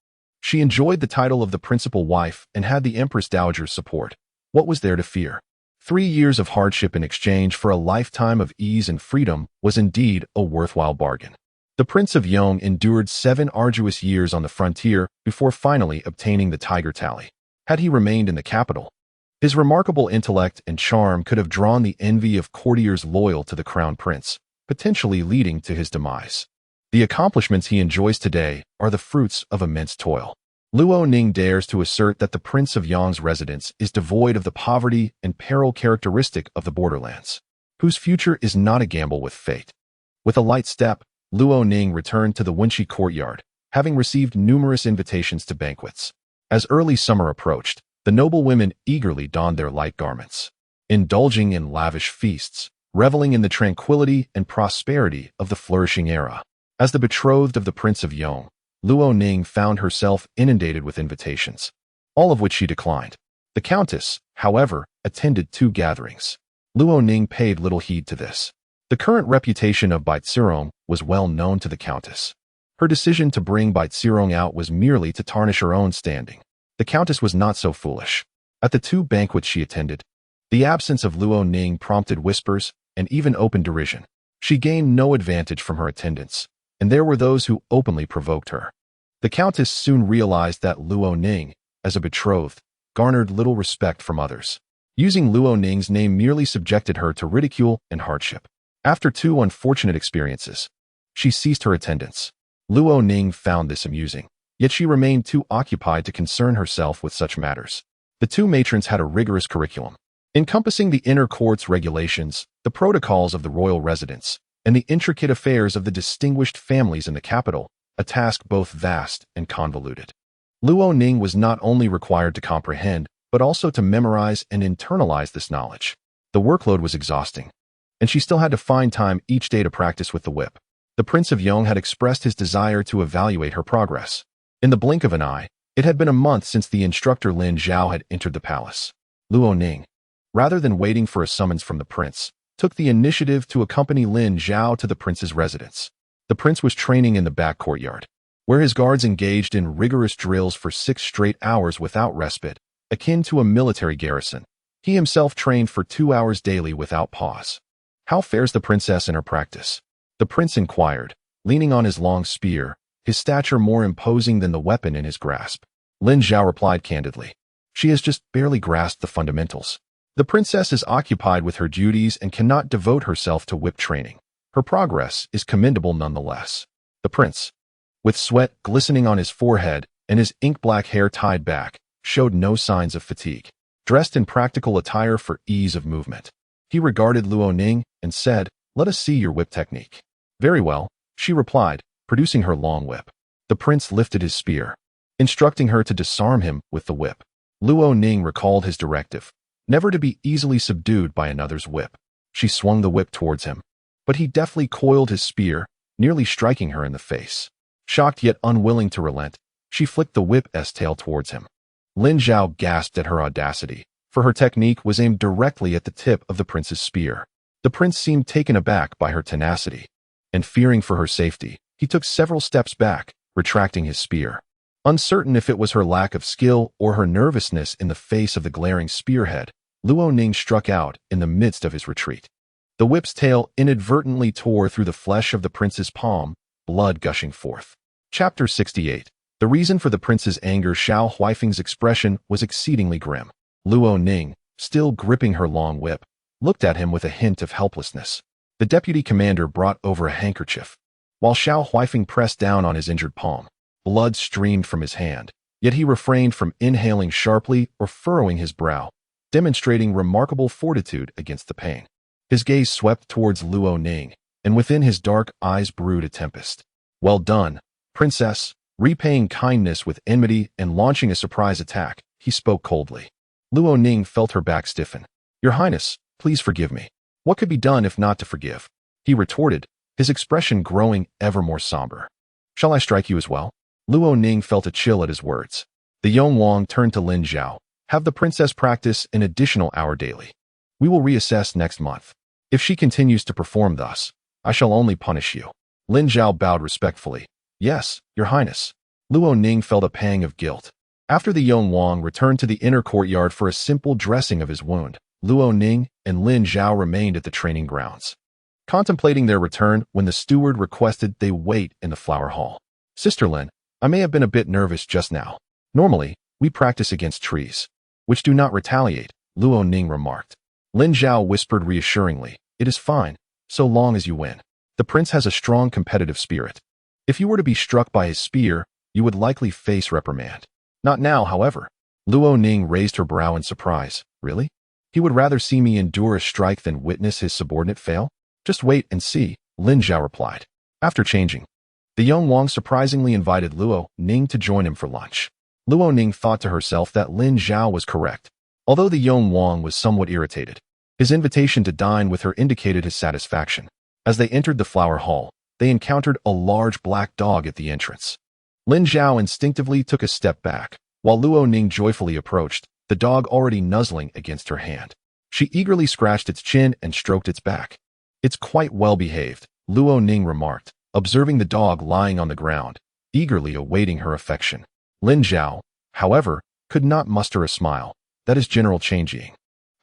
she enjoyed the title of the principal wife and had the Empress Dowager's support. What was there to fear? 3 years of hardship in exchange for a lifetime of ease and freedom was indeed a worthwhile bargain. The Prince of Yong endured 7 arduous years on the frontier before finally obtaining the Tiger Tally. Had he remained in the capital, his remarkable intellect and charm could have drawn the envy of courtiers loyal to the crown prince, potentially leading to his demise. The accomplishments he enjoys today are the fruits of immense toil. Luo Ning dares to assert that the Prince of Yong's residence is devoid of the poverty and peril characteristic of the borderlands, whose future is not a gamble with fate. With a light step, Luo Ning returned to the Wenqi courtyard, having received numerous invitations to banquets. As early summer approached, the noble women eagerly donned their light garments, indulging in lavish feasts, reveling in the tranquility and prosperity of the flourishing era. As the betrothed of the Prince of Yong, Luo Ning found herself inundated with invitations, all of which she declined. The Countess, however, attended 2 gatherings. Luo Ning paid little heed to this. The current reputation of Baizirong was well known to the Countess. Her decision to bring Baizirong out was merely to tarnish her own standing. The Countess was not so foolish. At the 2 banquets she attended, the absence of Luo Ning prompted whispers and even open derision. She gained no advantage from her attendance, and there were those who openly provoked her. The Countess soon realized that Luo Ning, as a betrothed, garnered little respect from others. Using Luo Ning's name merely subjected her to ridicule and hardship. After 2 unfortunate experiences, she ceased her attendance. Luo Ning found this amusing, yet she remained too occupied to concern herself with such matters. The 2 matrons had a rigorous curriculum, encompassing the inner court's regulations, the protocols of the royal residence, and the intricate affairs of the distinguished families in the capital, a task both vast and convoluted. Luo Ning was not only required to comprehend, but also to memorize and internalize this knowledge. The workload was exhausting, and she still had to find time each day to practice with the whip. The Prince of Yong had expressed his desire to evaluate her progress. In the blink of an eye, it had been a month since the instructor Lin Zhao had entered the palace. Luo Ning, rather than waiting for a summons from the prince, took the initiative to accompany Lin Zhao to the prince's residence. The prince was training in the back courtyard, where his guards engaged in rigorous drills for 6 straight hours without respite, akin to a military garrison. He himself trained for 2 hours daily without pause. "How fares the princess in her practice?" the prince inquired, leaning on his long spear, his stature more imposing than the weapon in his grasp. Lin Zhao replied candidly, "She has just barely grasped the fundamentals. The princess is occupied with her duties and cannot devote herself to whip training. Her progress is commendable nonetheless." The prince, with sweat glistening on his forehead and his ink-black hair tied back, showed no signs of fatigue. Dressed in practical attire for ease of movement, he regarded Luo Ning and said, "Let us see your whip technique." "Very well," she replied, producing her long whip. The prince lifted his spear, instructing her to disarm him with the whip. Luo Ning recalled his directive, never to be easily subdued by another's whip. She swung the whip towards him, but he deftly coiled his spear, nearly striking her in the face. Shocked yet unwilling to relent, she flicked the whip's tail towards him. Lin Zhao gasped at her audacity, for her technique was aimed directly at the tip of the prince's spear. The prince seemed taken aback by her tenacity, and fearing for her safety, he took several steps back, retracting his spear. Uncertain if it was her lack of skill or her nervousness in the face of the glaring spearhead, Luo Ning struck out in the midst of his retreat. The whip's tail inadvertently tore through the flesh of the prince's palm, blood gushing forth. Chapter 68. The reason for the prince's anger. Xiao Huifeng's expression was exceedingly grim. Luo Ning, still gripping her long whip, looked at him with a hint of helplessness. The deputy commander brought over a handkerchief. While Xiao Huifeng pressed down on his injured palm, blood streamed from his hand, yet he refrained from inhaling sharply or furrowing his brow, demonstrating remarkable fortitude against the pain. His gaze swept towards Luo Ning, and within his dark eyes brewed a tempest. "Well done, princess." Repaying kindness with enmity and launching a surprise attack, he spoke coldly. Luo Ning felt her back stiffen. "Your Highness, please forgive me. What could be done if not to forgive?" he retorted, his expression growing ever more somber. "Shall I strike you as well?" Luo Ning felt a chill at his words. The Yong Wang turned to Lin Zhao. "Have the princess practice an additional hour daily. We will reassess next month. If she continues to perform thus, I shall only punish you." Lin Zhao bowed respectfully. "Yes, Your Highness." Luo Ning felt a pang of guilt. After the Yong Wang returned to the inner courtyard for a simple dressing of his wound, Luo Ning and Lin Zhao remained at the training grounds, contemplating their return when the steward requested they wait in the flower hall. "Sister Lin, I may have been a bit nervous just now. Normally, we practice against trees, which do not retaliate," Luo Ning remarked. Lin Zhao whispered reassuringly, "It is fine, so long as you win. The prince has a strong competitive spirit. If you were to be struck by his spear, you would likely face reprimand. Not now, however." Luo Ning raised her brow in surprise. "Really? He would rather see me endure a strike than witness his subordinate fail?" "Just wait and see," Lin Zhao replied. After changing, the Yong Wang surprisingly invited Luo Ning to join him for lunch. Luo Ning thought to herself that Lin Zhao was correct. Although the Yong Wang was somewhat irritated, his invitation to dine with her indicated his satisfaction. As they entered the flower hall, they encountered a large black dog at the entrance. Lin Zhao instinctively took a step back, while Luo Ning joyfully approached, the dog already nuzzling against her hand. She eagerly scratched its chin and stroked its back. "It's quite well behaved," Luo Ning remarked, observing the dog lying on the ground, eagerly awaiting her affection. Lin Zhao, however, could not muster a smile. "That is General Changjiang.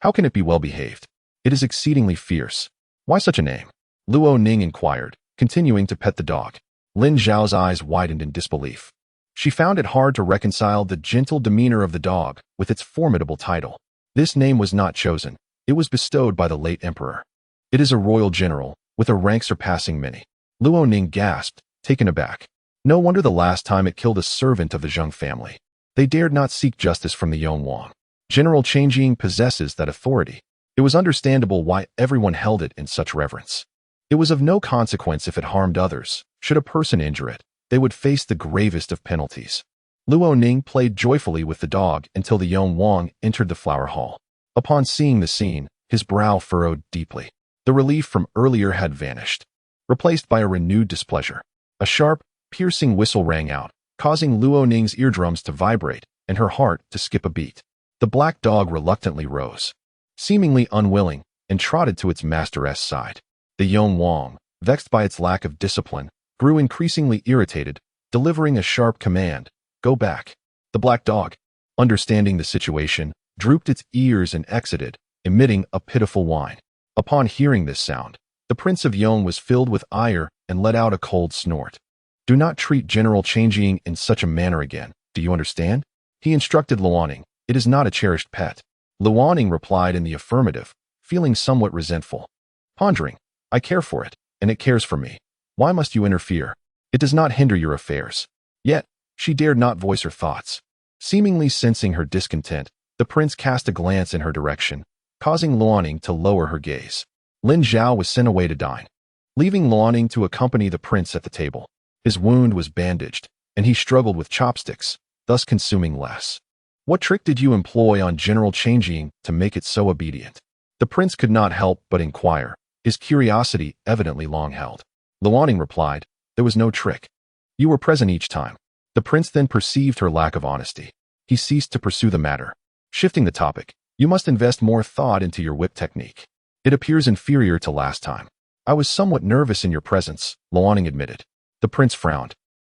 How can it be well behaved? It is exceedingly fierce. Why such a name?" Luo Ning inquired, continuing to pet the dog. Lin Zhao's eyes widened in disbelief. She found it hard to reconcile the gentle demeanor of the dog with its formidable title. This name was not chosen. It was bestowed by the late emperor. "It is a royal general, with a rank surpassing many." Luo Ning gasped, taken aback. No wonder the last time it killed a servant of the Zheng family. They dared not seek justice from the Yong Wang. General Changjiang possesses that authority. It was understandable why everyone held it in such reverence. It was of no consequence if it harmed others. Should a person injure it, they would face the gravest of penalties. Luo Ning played joyfully with the dog until the Yong Wang entered the flower hall. Upon seeing the scene, his brow furrowed deeply. The relief from earlier had vanished, replaced by a renewed displeasure. A sharp, piercing whistle rang out, causing Luo Ning's eardrums to vibrate and her heart to skip a beat. The black dog reluctantly rose, seemingly unwilling, and trotted to its master's side. The Yong Wang, vexed by its lack of discipline, grew increasingly irritated, delivering a sharp command, "Go back." The black dog, understanding the situation, drooped its ears and exited, emitting a pitiful whine. Upon hearing this sound, the Prince of Yong was filled with ire and let out a cold snort. "Do not treat General Changjiang in such a manner again, do you understand?" he instructed Luo Ning. "It is not a cherished pet." Luo Ning replied in the affirmative, feeling somewhat resentful. Pondering, "I care for it, and it cares for me. Why must you interfere? It does not hinder your affairs." Yet, she dared not voice her thoughts. Seemingly sensing her discontent, the prince cast a glance in her direction, causing Luo Ning to lower her gaze. Lin Zhao was sent away to dine, leaving Luo Ning to accompany the prince at the table. His wound was bandaged, and he struggled with chopsticks, thus consuming less. What trick did you employ on General Changing to make it so obedient? The prince could not help but inquire, his curiosity evidently long held. Luo Ning replied, there was no trick. You were present each time. The prince then perceived her lack of honesty. He ceased to pursue the matter. Shifting the topic, you must invest more thought into your whip technique. It appears inferior to last time. I was somewhat nervous in your presence, Luo Ning admitted. The prince frowned.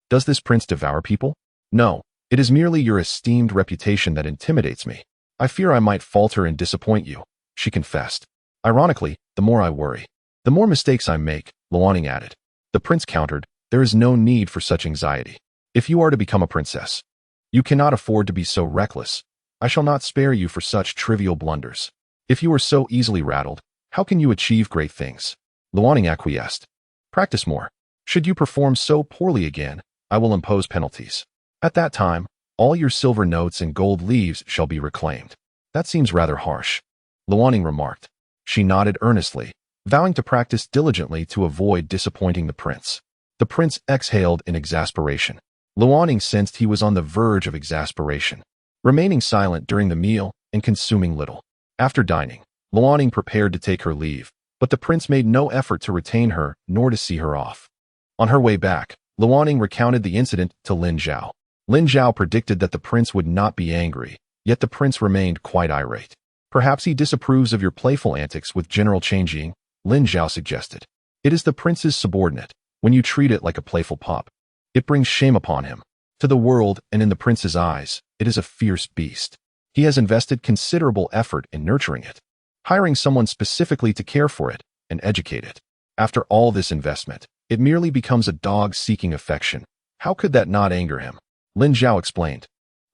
Does this prince devour people? No, it is merely your esteemed reputation that intimidates me. I fear I might falter and disappoint you, she confessed. Ironically, the more I worry, the more mistakes I make, Luo Ning added. The prince countered, there is no need for such anxiety. If you are to become a princess, you cannot afford to be so reckless. I shall not spare you for such trivial blunders. If you are so easily rattled, how can you achieve great things? Luo Ning acquiesced. Practice more. Should you perform so poorly again, I will impose penalties. At that time, all your silver notes and gold leaves shall be reclaimed. That seems rather harsh, Luo Ning remarked. She nodded earnestly, vowing to practice diligently to avoid disappointing the prince. The prince exhaled in exasperation. Luo Ning sensed he was on the verge of exasperation, remaining silent during the meal and consuming little. After dining, Luo Ning prepared to take her leave, but the prince made no effort to retain her nor to see her off. On her way back, Luo Ning recounted the incident to Lin Zhao. Lin Zhao predicted that the prince would not be angry, yet the prince remained quite irate. Perhaps he disapproves of your playful antics with General Changing, Lin Zhao suggested. It is the prince's subordinate. When you treat it like a playful pup, it brings shame upon him. To the world and in the prince's eyes, it is a fierce beast. He has invested considerable effort in nurturing it, hiring someone specifically to care for it and educate it. After all this investment, it merely becomes a dog seeking affection. How could that not anger him? Lin Zhao explained.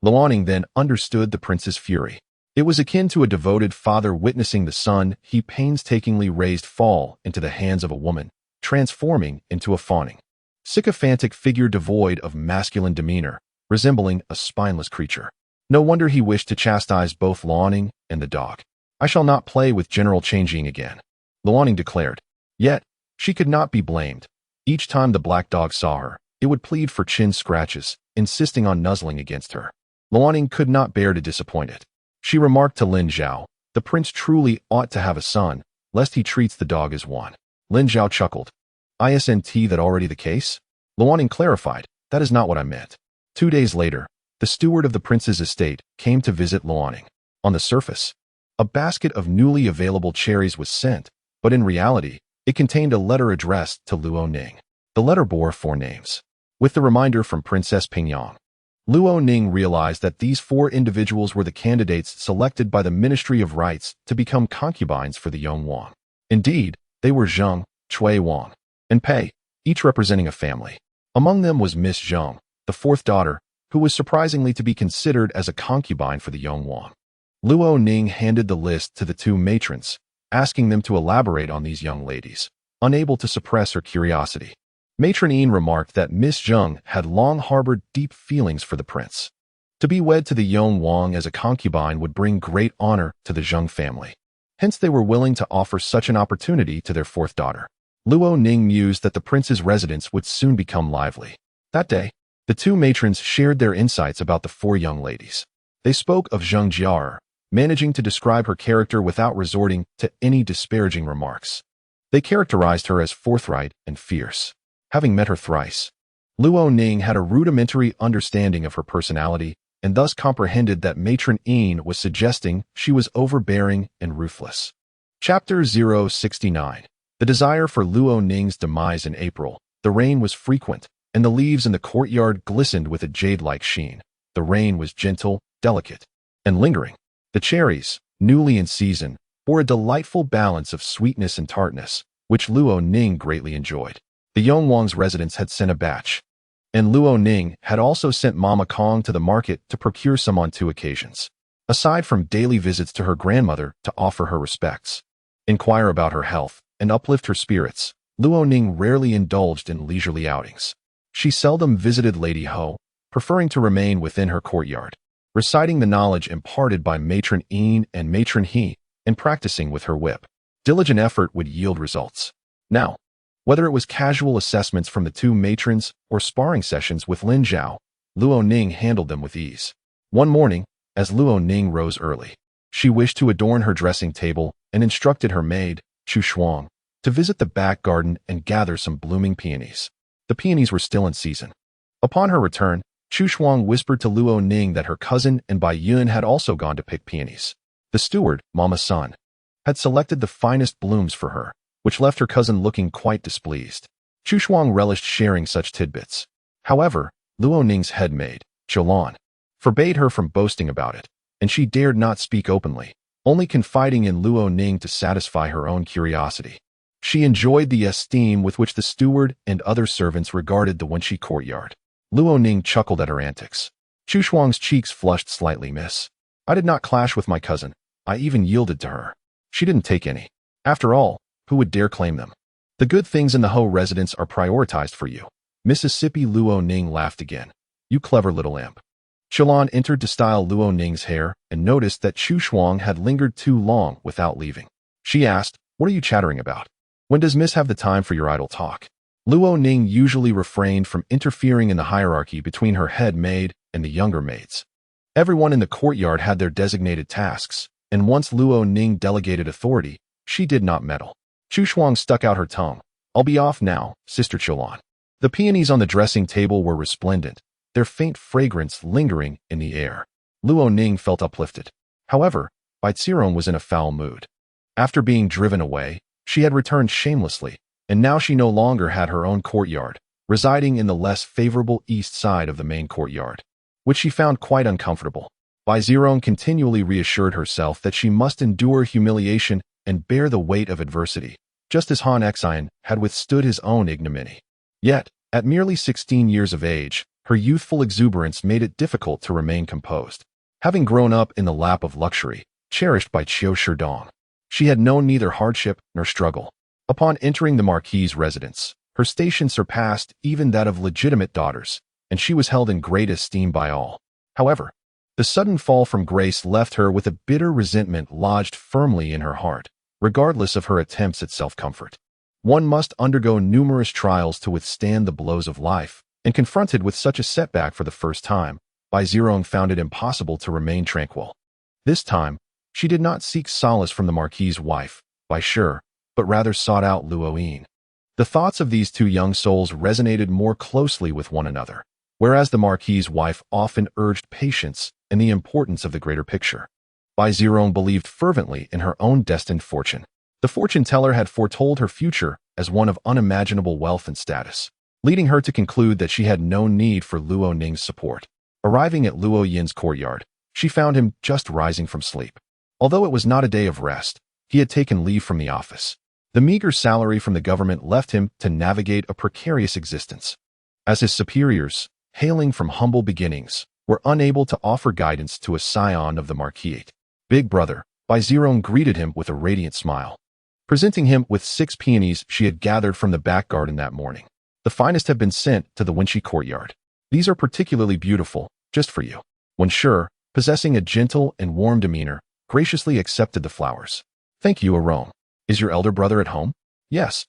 Luo Ning then understood the prince's fury. It was akin to a devoted father witnessing the son he painstakingly raised fall into the hands of a woman, transforming into a fawning, sycophantic figure devoid of masculine demeanor, resembling a spineless creature. No wonder he wished to chastise both Luo Ning and the dog. I shall not play with General Changing again, Luo Ning declared. Yet, she could not be blamed. Each time the black dog saw her, it would plead for chin scratches, insisting on nuzzling against her. Luo Ning could not bear to disappoint it. She remarked to Lin Zhao, the prince truly ought to have a son, lest he treats the dog as one. Lin Zhao chuckled. Isn't that already the case? Luo Ning clarified, that is not what I meant. 2 days later, the steward of the prince's estate came to visit Luo Ning. On the surface, a basket of newly available cherries was sent, but in reality, it contained a letter addressed to Luo Ning. The letter bore 4 names, with the reminder from Princess Pingyang. Luo Ning realized that these 4 individuals were the candidates selected by the Ministry of Rights to become concubines for the young Wang. Indeed, they were Zheng, Cui Wang, and Pei, each representing a family. Among them was Miss Zheng, the 4th daughter, who was surprisingly to be considered as a concubine for the young Wang. Luo Ning handed the list to the 2 matrons, asking them to elaborate on these young ladies, unable to suppress her curiosity. Matron Yin remarked that Miss Zheng had long harbored deep feelings for the prince. To be wed to the young Wang as a concubine would bring great honor to the Zheng family. Hence they were willing to offer such an opportunity to their 4th daughter. Luo Ning mused that the prince's residence would soon become lively. That day, the 2 matrons shared their insights about the 4 young ladies. They spoke of Zheng Jiar, managing to describe her character without resorting to any disparaging remarks. They characterized her as forthright and fierce. Having met her thrice, Luo Ning had a rudimentary understanding of her personality and thus comprehended that Matron Yin was suggesting she was overbearing and ruthless. Chapter 069. The desire for Luo Ning's demise in April. The rain was frequent, and the leaves in the courtyard glistened with a jade-like sheen. The rain was gentle, delicate, and lingering. The cherries, newly in season, bore a delightful balance of sweetness and tartness, which Luo Ning greatly enjoyed. The young Wang's residence had sent a batch, and Luo Ning had also sent Mama Kong to the market to procure some on 2 occasions. Aside from daily visits to her grandmother to offer her respects, inquire about her health, and uplift her spirits, Luo Ning rarely indulged in leisurely outings. She seldom visited Lady Ho, preferring to remain within her courtyard, reciting the knowledge imparted by Matron Yin and Matron He, and practicing with her whip. Diligent effort would yield results. Now, Whether it was casual assessments from the two matrons or sparring sessions with Lin Zhao, Luo Ning handled them with ease. One morning, as Luo Ning rose early, she wished to adorn her dressing table and instructed her maid, Chu Shuang, to visit the back garden and gather some blooming peonies. The peonies were still in season. Upon her return, Chu Shuang whispered to Luo Ning that her cousin and Bai Yun had also gone to pick peonies. The steward, Mama Sun, had selected the finest blooms for her, which left her cousin looking quite displeased. Chu Shuang relished sharing such tidbits. However, Luo Ning's head maid, Cholan, forbade her from boasting about it, and she dared not speak openly, only confiding in Luo Ning to satisfy her own curiosity. She enjoyed the esteem with which the steward and other servants regarded the Wenqi courtyard. Luo Ning chuckled at her antics. Chu Shuang's cheeks flushed slightly. Miss, I did not clash with my cousin. I even yielded to her. She didn't take any. After all, who would dare claim them? The good things in the Ho residence are prioritized for you. Mississippi. Luo Ning laughed again. You clever little imp. Cholan entered to style Luo Ning's hair and noticed that Chu Shuang had lingered too long without leaving. She asked, what are you chattering about? When does Miss have the time for your idle talk? Luo Ning usually refrained from interfering in the hierarchy between her head maid and the younger maids. Everyone in the courtyard had their designated tasks, and once Luo Ning delegated authority, she did not meddle. Chu Shuang stuck out her tongue. I'll be off now, Sister Cholan. The peonies on the dressing table were resplendent, their faint fragrance lingering in the air. Luo Ning felt uplifted. However, Bai Zirong was in a foul mood. After being driven away, she had returned shamelessly, and now she no longer had her own courtyard, residing in the less favorable east side of the main courtyard, which she found quite uncomfortable. Bai Zirong continually reassured herself that she must endure humiliation and bear the weight of adversity, just as Han Xian had withstood his own ignominy. Yet, at merely 16 years of age, her youthful exuberance made it difficult to remain composed. Having grown up in the lap of luxury, cherished by Qiu Shidong, she had known neither hardship nor struggle. Upon entering the Marquis's residence, her station surpassed even that of legitimate daughters, and she was held in great esteem by all. However, the sudden fall from grace left her with a bitter resentment lodged firmly in her heart, regardless of her attempts at self-comfort. One must undergo numerous trials to withstand the blows of life, and confronted with such a setback for the first time, Bai Zirong found it impossible to remain tranquil. This time, she did not seek solace from the Marquis's wife, Bai Shi, but rather sought out Luo Ning. The thoughts of these two young souls resonated more closely with one another, whereas the Marquis's wife often urged patience and the importance of the greater picture. Bai Zirong believed fervently in her own destined fortune. The fortune teller had foretold her future as one of unimaginable wealth and status, leading her to conclude that she had no need for Luo Ning's support. Arriving at Luo Yin's courtyard, she found him just rising from sleep. Although it was not a day of rest, he had taken leave from the office. The meager salary from the government left him to navigate a precarious existence, as his superiors, hailing from humble beginnings, were unable to offer guidance to a scion of the Marquis. Big brother, Bai Zirong greeted him with a radiant smile, presenting him with 6 peonies she had gathered from the back garden that morning. The finest have been sent to the Wenqi courtyard. These are particularly beautiful, just for you. Wenshi, possessing a gentle and warm demeanor, graciously accepted the flowers. Thank you, Arong. Is your elder brother at home? Yes.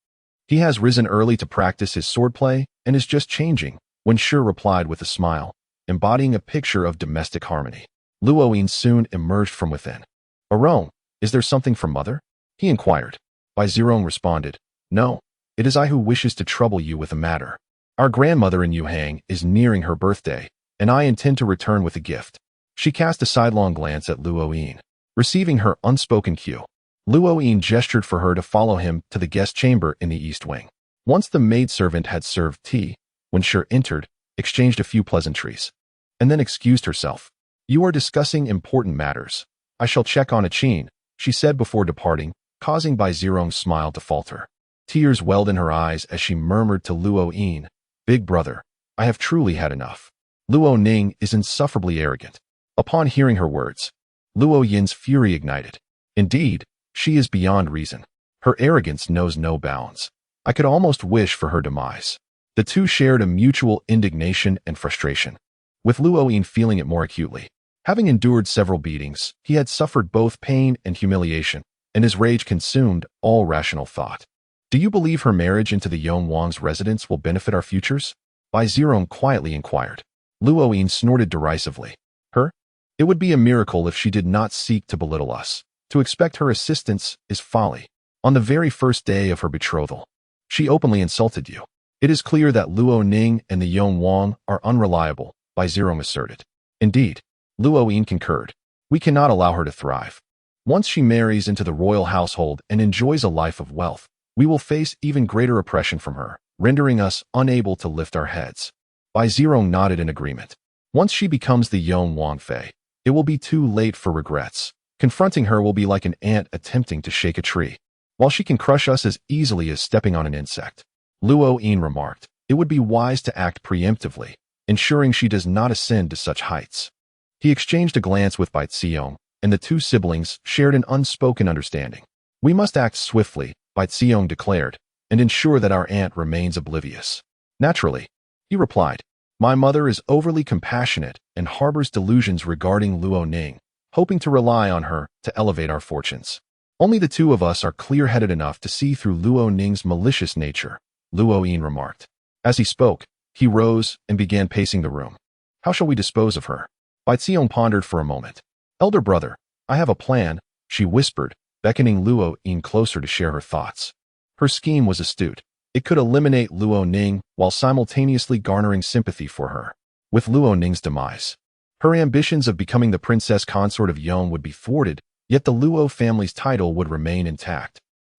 He has risen early to practice his swordplay and is just changing, Wenshi replied with a smile, embodying a picture of domestic harmony. Luo Ning soon emerged from within. Arong, is there something from mother? He inquired. Bai Zirong responded, no, it is I who wishes to trouble you with a matter. Our grandmother in Yuhang is nearing her birthday, and I intend to return with a gift. She cast a sidelong glance at Luo Ning, receiving her unspoken cue. Luo Ning gestured for her to follow him to the guest chamber in the east wing. Once the maidservant had served tea, Wenshi entered, exchanged a few pleasantries, and then excused herself. You are discussing important matters. I shall check on Achin, she said before departing, causing Bai Zirong's smile to falter. Tears welled in her eyes as she murmured to Luo Ning, Big brother, I have truly had enough. Luo Ning is insufferably arrogant. Upon hearing her words, Luo Yin's fury ignited. Indeed, she is beyond reason. Her arrogance knows no bounds. I could almost wish for her demise. The two shared a mutual indignation and frustration, with Luo Ning feeling it more acutely. Having endured several beatings, he had suffered both pain and humiliation, and his rage consumed all rational thought. Do you believe her marriage into the Yong Wang's residence will benefit our futures? Bai Zirong quietly inquired. Luo Ning snorted derisively. Her? It would be a miracle if she did not seek to belittle us. To expect her assistance is folly. On the very first day of her betrothal, she openly insulted you. It is clear that Luo Ning and the Yong Wang are unreliable, Bai Zirong asserted. Indeed, Luo Ning concurred. We cannot allow her to thrive. Once she marries into the royal household and enjoys a life of wealth, we will face even greater oppression from her, rendering us unable to lift our heads. Bai Zirong nodded in agreement. Once she becomes the Yong Wang Fei, it will be too late for regrets. Confronting her will be like an ant attempting to shake a tree. While she can crush us as easily as stepping on an insect, Luo Ning remarked, it would be wise to act preemptively, ensuring she does not ascend to such heights. He exchanged a glance with Bai Ziyong, and the two siblings shared an unspoken understanding. We must act swiftly, Bai Ziyong declared, and ensure that our aunt remains oblivious. Naturally, he replied, my mother is overly compassionate and harbors delusions regarding Luo Ning, hoping to rely on her to elevate our fortunes. Only the two of us are clear-headed enough to see through Luo Ning's malicious nature, Luo Ning remarked. As he spoke, he rose and began pacing the room. How shall we dispose of her? Bai Ziyong pondered for a moment. Elder brother, I have a plan, she whispered, beckoning Luo Ning closer to share her thoughts. Her scheme was astute. It could eliminate Luo Ning while simultaneously garnering sympathy for her. With Luo Ning's demise, her ambitions of becoming the princess consort of Yong would be thwarted, yet the Luo family's title would remain intact.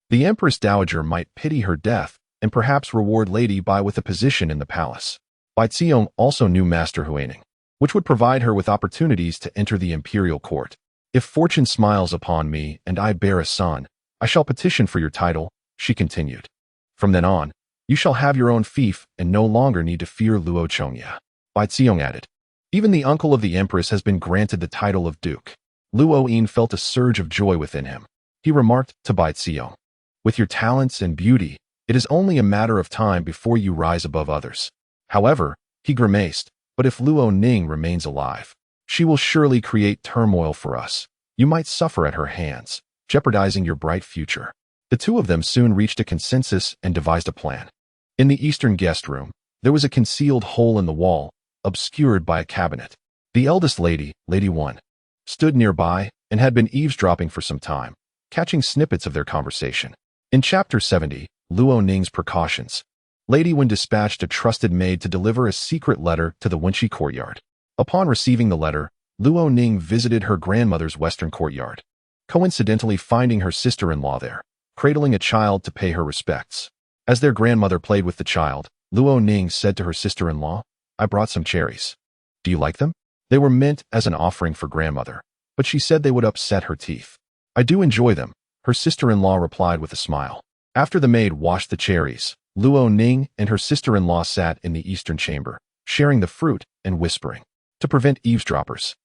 The Empress Dowager might pity her death and perhaps reward Lady Bai with a position in the palace. Bai Ziyong also knew Master Huining, which would provide her with opportunities to enter the imperial court. If fortune smiles upon me and I bear a son, I shall petition for your title, she continued. From then on, you shall have your own fief and no longer need to fear Luo Chongya. Bai Ziyong added. Even the uncle of the Empress has been granted the title of Duke. Luo Ning felt a surge of joy within him. He remarked to Bai Ziyong, with your talents and beauty, it is only a matter of time before you rise above others. However, he grimaced, but if Luo Ning remains alive, she will surely create turmoil for us. You might suffer at her hands, jeopardizing your bright future. The two of them soon reached a consensus and devised a plan. In the eastern guest room, there was a concealed hole in the wall, obscured by a cabinet. The eldest lady, Lady One, stood nearby and had been eavesdropping for some time, catching snippets of their conversation. In Chapter 70, Luo Ning's Precautions, Lady Wen dispatched a trusted maid to deliver a secret letter to the Wenqi courtyard. Upon receiving the letter, Luo Ning visited her grandmother's western courtyard, coincidentally finding her sister-in-law there, cradling a child to pay her respects. As their grandmother played with the child, Luo Ning said to her sister-in-law, I brought some cherries. Do you like them? They were meant as an offering for grandmother, but she said they would upset her teeth. I do enjoy them, her sister-in-law replied with a smile. After the maid washed the cherries, Luo Ning and her sister-in-law sat in the eastern chamber, sharing the fruit and whispering. To prevent eavesdroppers,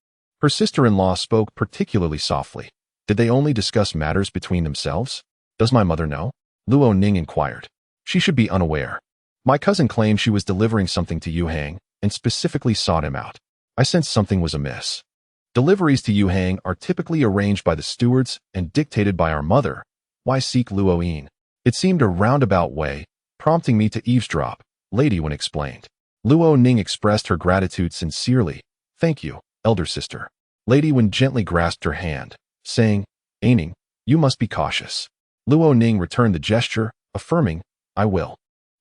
her sister-in-law spoke particularly softly. Did they only discuss matters between themselves? Does my mother know? Luo Ning inquired. She should be unaware. My cousin claimed she was delivering something to Yu Hang and specifically sought him out. I sensed something was amiss. Deliveries to Yu Hang are typically arranged by the stewards and dictated by our mother. Why seek Luo Ning? It seemed a roundabout way, prompting me to eavesdrop, Lady Wen explained. Luo Ning expressed her gratitude sincerely. Thank you, elder sister. Lady Wen gently grasped her hand, saying, Ning, you must be cautious. Luo Ning returned the gesture, affirming, I will.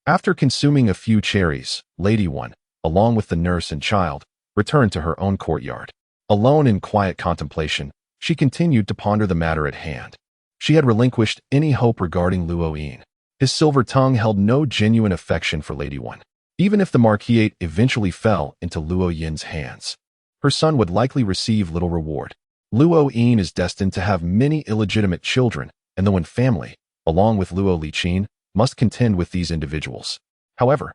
After consuming a few cherries, Lady Wen, along with the nurse and child, returned to her own courtyard. Alone in quiet contemplation, she continued to ponder the matter at hand. She had relinquished any hope regarding Luo Ning. His silver tongue held no genuine affection for Lady Wen. Even if the marquisate eventually fell into Luo Yin's hands, her son would likely receive little reward. Luo Ning is destined to have many illegitimate children, and the Wen family, along with Luo Liqin, must contend with these individuals. However,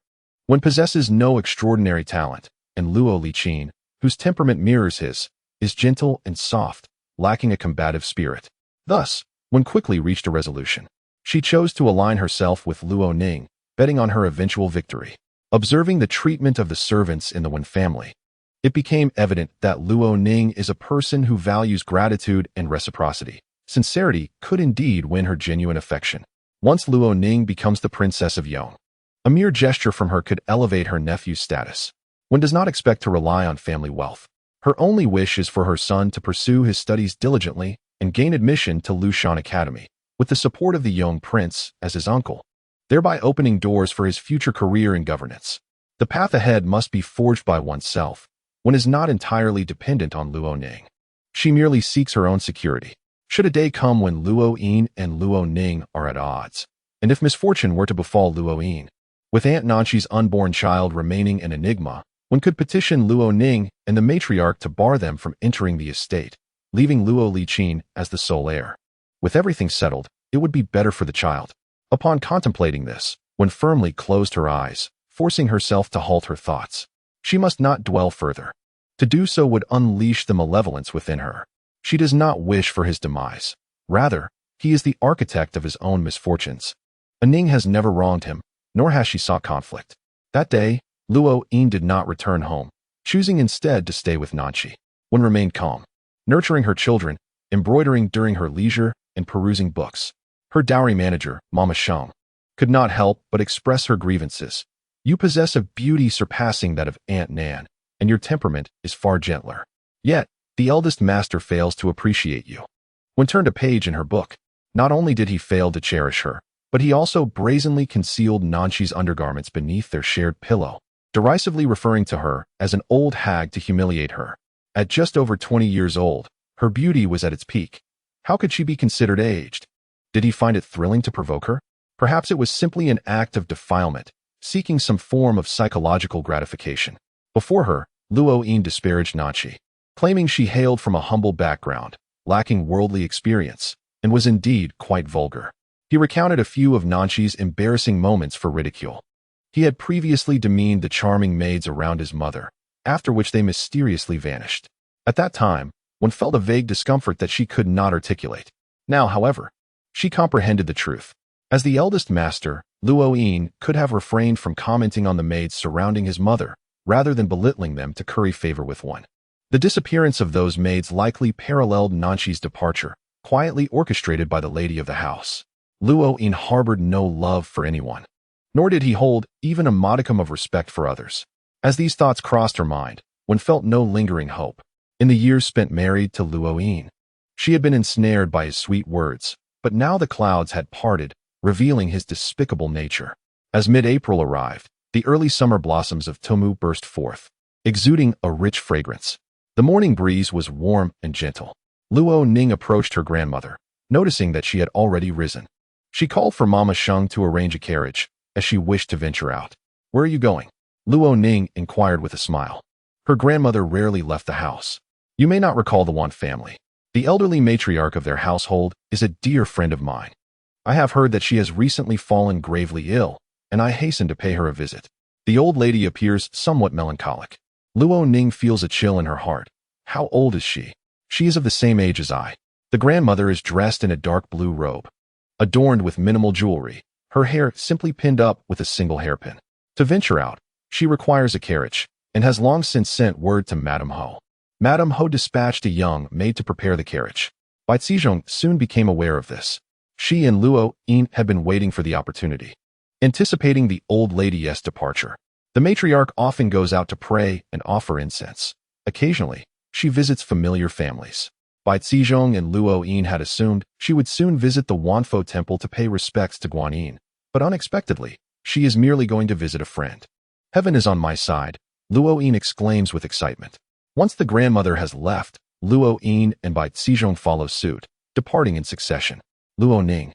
Wen possesses no extraordinary talent, and Luo Liqin, whose temperament mirrors his, is gentle and soft, lacking a combative spirit. Thus, Wen quickly reached a resolution. She chose to align herself with Luo Ning, betting on her eventual victory. Observing the treatment of the servants in the Wen family, it became evident that Luo Ning is a person who values gratitude and reciprocity. Sincerity could indeed win her genuine affection. Once Luo Ning becomes the Princess of Yong, a mere gesture from her could elevate her nephew's status. One does not expect to rely on family wealth. Her only wish is for her son to pursue his studies diligently and gain admission to Lushan Academy, with the support of the Yong Prince as his uncle, thereby opening doors for his future career in governance. The path ahead must be forged by oneself. One is not entirely dependent on Luo Ning. She merely seeks her own security. Should a day come when Luo Yin and Luo Ning are at odds, and if misfortune were to befall Luo Yin, with Aunt Nanchi's unborn child remaining an enigma, one could petition Luo Ning and the matriarch to bar them from entering the estate, leaving Luo Liqin as the sole heir. With everything settled, it would be better for the child. Upon contemplating this, one firmly closed her eyes, forcing herself to halt her thoughts. She must not dwell further. To do so would unleash the malevolence within her. She does not wish for his demise. Rather, he is the architect of his own misfortunes. Ning has never wronged him, nor has she sought conflict. That day, Luo Yin did not return home, choosing instead to stay with Nanchi. One remained calm, nurturing her children, embroidering during her leisure, and perusing books. Her dowry manager, Mama Shang, could not help but express her grievances. You possess a beauty surpassing that of Aunt Nan, and your temperament is far gentler. Yet, the eldest master fails to appreciate you. When turned a page in her book, not only did he fail to cherish her, but he also brazenly concealed Nanchi's undergarments beneath their shared pillow, derisively referring to her as an old hag to humiliate her. At just over 20 years old, her beauty was at its peak. How could she be considered aged? Did he find it thrilling to provoke her? Perhaps it was simply an act of defilement, seeking some form of psychological gratification. Before her, Luo Yin disparaged Nanchi, claiming she hailed from a humble background, lacking worldly experience, and was indeed quite vulgar. He recounted a few of Nanchi's embarrassing moments for ridicule. He had previously demeaned the charming maids around his mother, after which they mysteriously vanished. At that time, one felt a vague discomfort that she could not articulate. Now, however, she comprehended the truth. As the eldest master, Luo Yin could have refrained from commenting on the maids surrounding his mother, rather than belittling them to curry favor with one. The disappearance of those maids likely paralleled Nanchi's departure, quietly orchestrated by the lady of the house. Luo Yin harbored no love for anyone, nor did he hold even a modicum of respect for others. As these thoughts crossed her mind, one felt no lingering hope. In the years spent married to Luo Yin, she had been ensnared by his sweet words, but now the clouds had parted, revealing his despicable nature. As mid-April arrived, the early summer blossoms of Tomu burst forth, exuding a rich fragrance. The morning breeze was warm and gentle. Luo Ning approached her grandmother, noticing that she had already risen. She called for Mama Sheng to arrange a carriage, as she wished to venture out. "Where are you going?" Luo Ning inquired with a smile. Her grandmother rarely left the house. You may not recall the Wan family. The elderly matriarch of their household is a dear friend of mine. I have heard that she has recently fallen gravely ill, and I hasten to pay her a visit. The old lady appears somewhat melancholic. Luo Ning feels a chill in her heart. How old is she? She is of the same age as I. The grandmother is dressed in a dark blue robe, adorned with minimal jewelry, her hair simply pinned up with a single hairpin. To venture out, she requires a carriage, and has long since sent word to Madame Ho. Madame Ho dispatched a young maid to prepare the carriage. Bai Zizhong soon became aware of this. She and Luo Yin had been waiting for the opportunity. Anticipating the old lady's departure, the matriarch often goes out to pray and offer incense. Occasionally, she visits familiar families. Bai Zizhong and Luo Yin had assumed she would soon visit the Wanfo temple to pay respects to Guanyin, but unexpectedly, she is merely going to visit a friend. Heaven is on my side, Luo Yin exclaims with excitement. Once the grandmother has left, Luo Yin and Bai Zizhong follow suit, departing in succession. Luo Ning,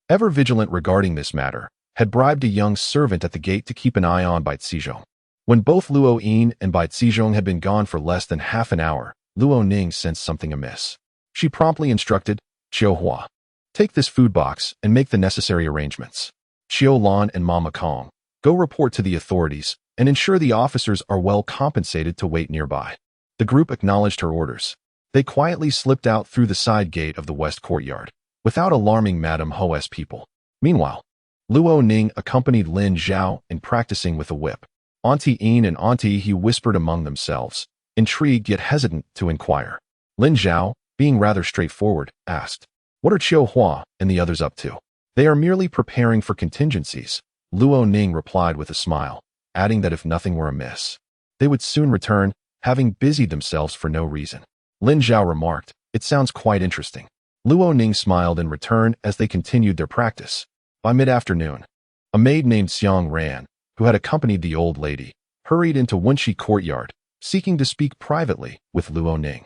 ever vigilant regarding this matter, had bribed a young servant at the gate to keep an eye on Bai Zizhong. When both Luo Yin and Bai Zizhong had been gone for less than half an hour, Luo Ning sensed something amiss. She promptly instructed Qiu Hua, "Take this food box and make the necessary arrangements. Qiu Lan and Mama Kong, go report to the authorities and ensure the officers are well compensated to wait nearby." The group acknowledged her orders. They quietly slipped out through the side gate of the west courtyard, without alarming Madame Ho's people. Meanwhile, Luo Ning accompanied Lin Zhao in practicing with a whip. Auntie Yin and Auntie He whispered among themselves, intrigued yet hesitant to inquire. Lin Zhao, being rather straightforward, asked, "What are Qiu Hua and the others up to?" They are merely preparing for contingencies, Luo Ning replied with a smile, adding that if nothing were amiss, they would soon return, having busied themselves for no reason. Lin Zhao remarked, "It sounds quite interesting." Luo Ning smiled in return as they continued their practice. By mid-afternoon, a maid named Xiang Ran, who had accompanied the old lady, hurried into Wenxi courtyard, seeking to speak privately with Luo Ning.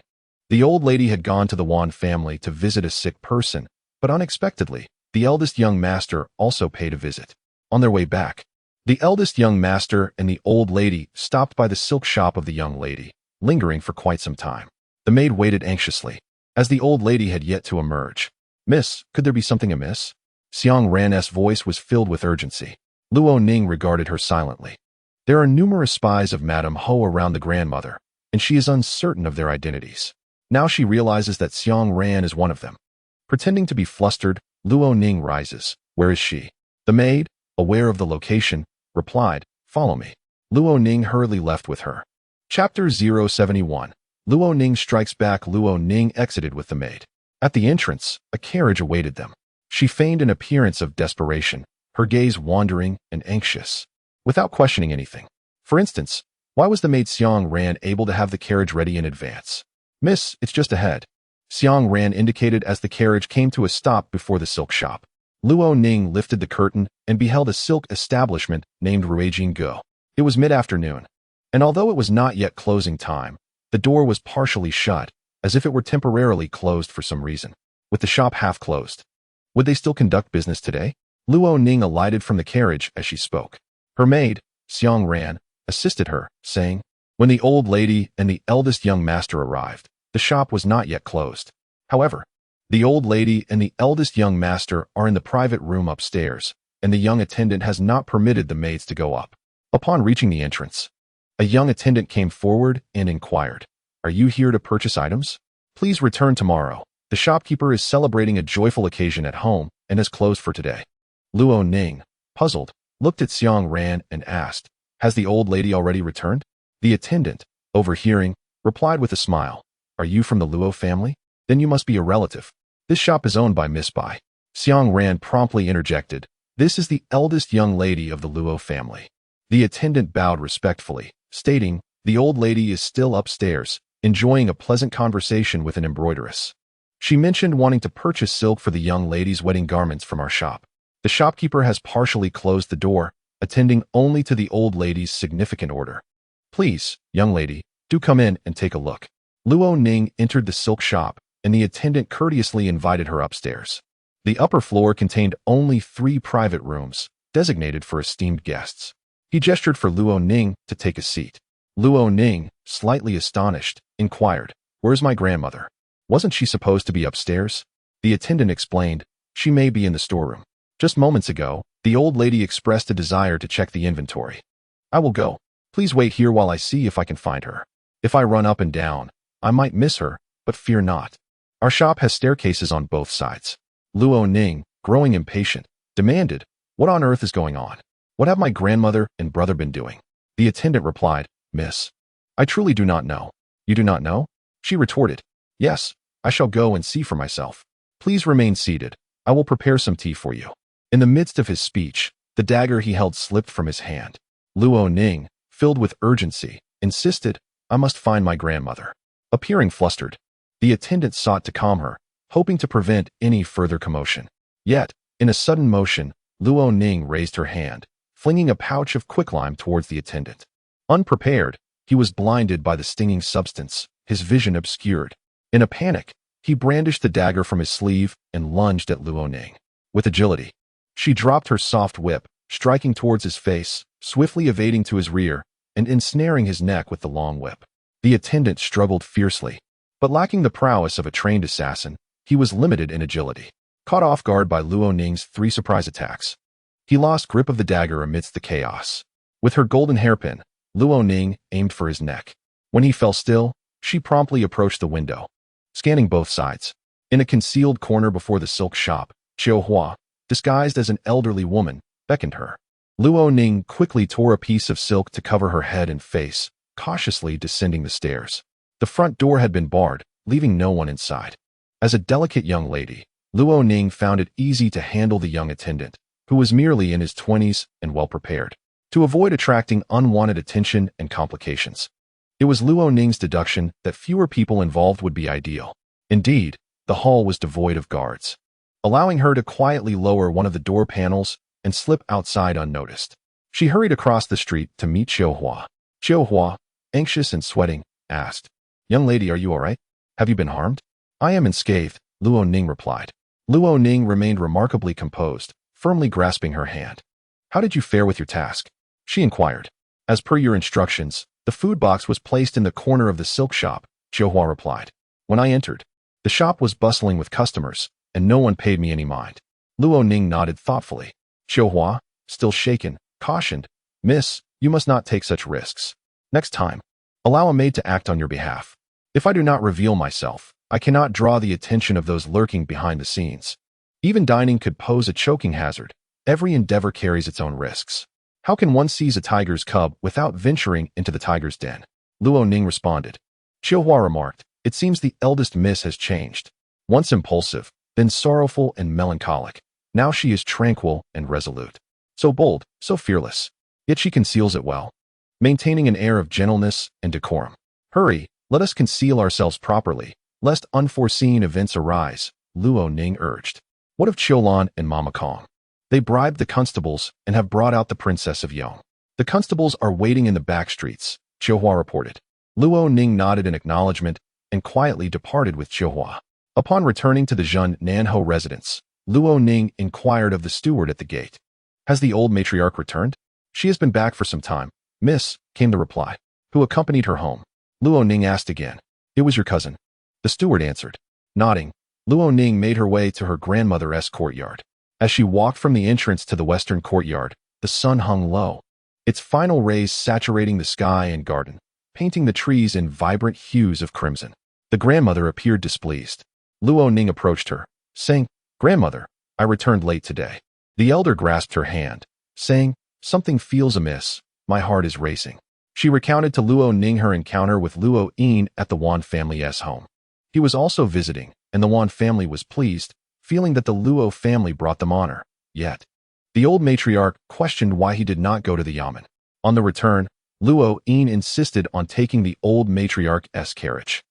The old lady had gone to the Wan family to visit a sick person, but unexpectedly, the eldest young master also paid a visit. On their way back, the eldest young master and the old lady stopped by the silk shop of the young lady, lingering for quite some time. The maid waited anxiously, as the old lady had yet to emerge. "Miss, could there be something amiss?" Xiang Ran's voice was filled with urgency. Luo Ning regarded her silently. There are numerous spies of Madame Ho around the grandmother, and she is uncertain of their identities. Now she realizes that Xiang Ran is one of them. Pretending to be flustered, Luo Ning rises. "Where is she?" The maid, aware of the location, replied, "Follow me." Luo Ning hurriedly left with her. Chapter 071. Luo Ning strikes back. Luo Ning exited with the maid. At the entrance, a carriage awaited them. She feigned an appearance of desperation, her gaze wandering and anxious, without questioning anything. For instance, why was the maid Xiang Ran able to have the carriage ready in advance? "Miss, it's just ahead," Xiang Ran indicated as the carriage came to a stop before the silk shop. Luo Ning lifted the curtain and beheld a silk establishment named Regent Go. It was mid-afternoon, and although it was not yet closing time, the door was partially shut, as if it were temporarily closed for some reason. With the shop half closed, would they still conduct business today? Luo Ning alighted from the carriage as she spoke. Her maid, Xiang Ran, assisted her, saying, when the old lady and the eldest young master arrived, the shop was not yet closed. However, the old lady and the eldest young master are in the private room upstairs, and the young attendant has not permitted the maids to go up. Upon reaching the entrance, a young attendant came forward and inquired, "Are you here to purchase items? Please return tomorrow. The shopkeeper is celebrating a joyful occasion at home and has closed for today." Luo Ning, puzzled, looked at Xiang Ran and asked, "Has the old lady already returned?" The attendant, overhearing, replied with a smile, "Are you from the Luo family? Then you must be a relative. This shop is owned by Miss Bai." Xiang Ran promptly interjected, "This is the eldest young lady of the Luo family." The attendant bowed respectfully, stating, "The old lady is still upstairs, enjoying a pleasant conversation with an embroideress. She mentioned wanting to purchase silk for the young lady's wedding garments from our shop. The shopkeeper has partially closed the door, attending only to the old lady's significant order. Please, young lady, do come in and take a look." Luo Ning entered the silk shop, and the attendant courteously invited her upstairs. The upper floor contained only 3 private rooms, designated for esteemed guests. He gestured for Luo Ning to take a seat. Luo Ning, slightly astonished, inquired, "Where's my grandmother? Wasn't she supposed to be upstairs?" The attendant explained, "She may be in the storeroom. Just moments ago, the old lady expressed a desire to check the inventory. I will go. Please wait here while I see if I can find her. If I run up and down, I might miss her, but fear not. Our shop has staircases on both sides." Luo Ning, growing impatient, demanded, "What on earth is going on? What have my grandmother and brother been doing?" The attendant replied, "Miss, I truly do not know." "You do not know?" She retorted, "Yes, I shall go and see for myself. Please remain seated. I will prepare some tea for you." In the midst of his speech, the dagger he held slipped from his hand. Luo Ning, filled with urgency, insisted, "I must find my grandmother." Appearing flustered, the attendant sought to calm her, hoping to prevent any further commotion. Yet, in a sudden motion, Luo Ning raised her hand, flinging a pouch of quicklime towards the attendant. Unprepared, he was blinded by the stinging substance, his vision obscured. In a panic, he brandished the dagger from his sleeve and lunged at Luo Ning. With agility, she dropped her soft whip, striking towards his face, swiftly evading to his rear, and ensnaring his neck with the long whip. The attendant struggled fiercely, but lacking the prowess of a trained assassin, he was limited in agility. Caught off guard by Luo Ning's 3 surprise attacks, he lost grip of the dagger amidst the chaos. With her golden hairpin, Luo Ning aimed for his neck. When he fell still, she promptly approached the window, scanning both sides. In a concealed corner before the silk shop, Qiu Hua, disguised as an elderly woman, beckoned her. Luo Ning quickly tore a piece of silk to cover her head and face, cautiously descending the stairs. The front door had been barred, leaving no one inside. As a delicate young lady, Luo Ning found it easy to handle the young attendant, who was merely in his 20s and well-prepared, to avoid attracting unwanted attention and complications. It was Luo Ning's deduction that fewer people involved would be ideal. Indeed, the hall was devoid of guards, allowing her to quietly lower one of the door panels and slip outside unnoticed. She hurried across the street to meet Qiuhua. Qiuhua, anxious and sweating, asked, "Young lady, are you all right? Have you been harmed?" "I am unscathed," Luo Ning replied. Luo Ning remained remarkably composed, firmly grasping her hand. "How did you fare with your task?" she inquired. "As per your instructions, the food box was placed in the corner of the silk shop," Qiuhua replied. "When I entered, the shop was bustling with customers, and no one paid me any mind." Luo Ning nodded thoughtfully. Qiuhua, still shaken, cautioned, "Miss, you must not take such risks. Next time, allow a maid to act on your behalf. If I do not reveal myself, I cannot draw the attention of those lurking behind the scenes. Even dining could pose a choking hazard. Every endeavor carries its own risks. How can one seize a tiger's cub without venturing into the tiger's den?" Luo Ning responded. Qiuhua remarked, "It seems the eldest miss has changed. Once impulsive, then sorrowful and melancholic. Now she is tranquil and resolute. So bold, so fearless. Yet she conceals it well, maintaining an air of gentleness and decorum. Hurry, let us conceal ourselves properly, lest unforeseen events arise," Luo Ning urged. "What of Qiulan and Mama Kong? They bribed the constables and have brought out the Princess of Yong. The constables are waiting in the back streets," Qiuhua reported. Luo Ning nodded in acknowledgement and quietly departed with Qiuhua. Upon returning to the Zhun Nanhou residence, Luo Ning inquired of the steward at the gate, "Has the old matriarch returned?" "She has been back for some time, miss," came the reply. "Who accompanied her home?" Luo Ning asked again. "It was your cousin," the steward answered. Nodding, Luo Ning made her way to her grandmother's courtyard. As she walked from the entrance to the western courtyard, the sun hung low, its final rays saturating the sky and garden, painting the trees in vibrant hues of crimson. The grandmother appeared displeased. Luo Ning approached her, saying, "Grandmother, I returned late today." The elder grasped her hand, saying, "Something feels amiss, my heart is racing." She recounted to Luo Ning her encounter with Luo Yin at the Wan family's home. He was also visiting, and the Wan family was pleased, feeling that the Luo family brought them honor. Yet, the old matriarch questioned why he did not go to the yamen. On the return, Luo Yin insisted on taking the old matriarch's carriage,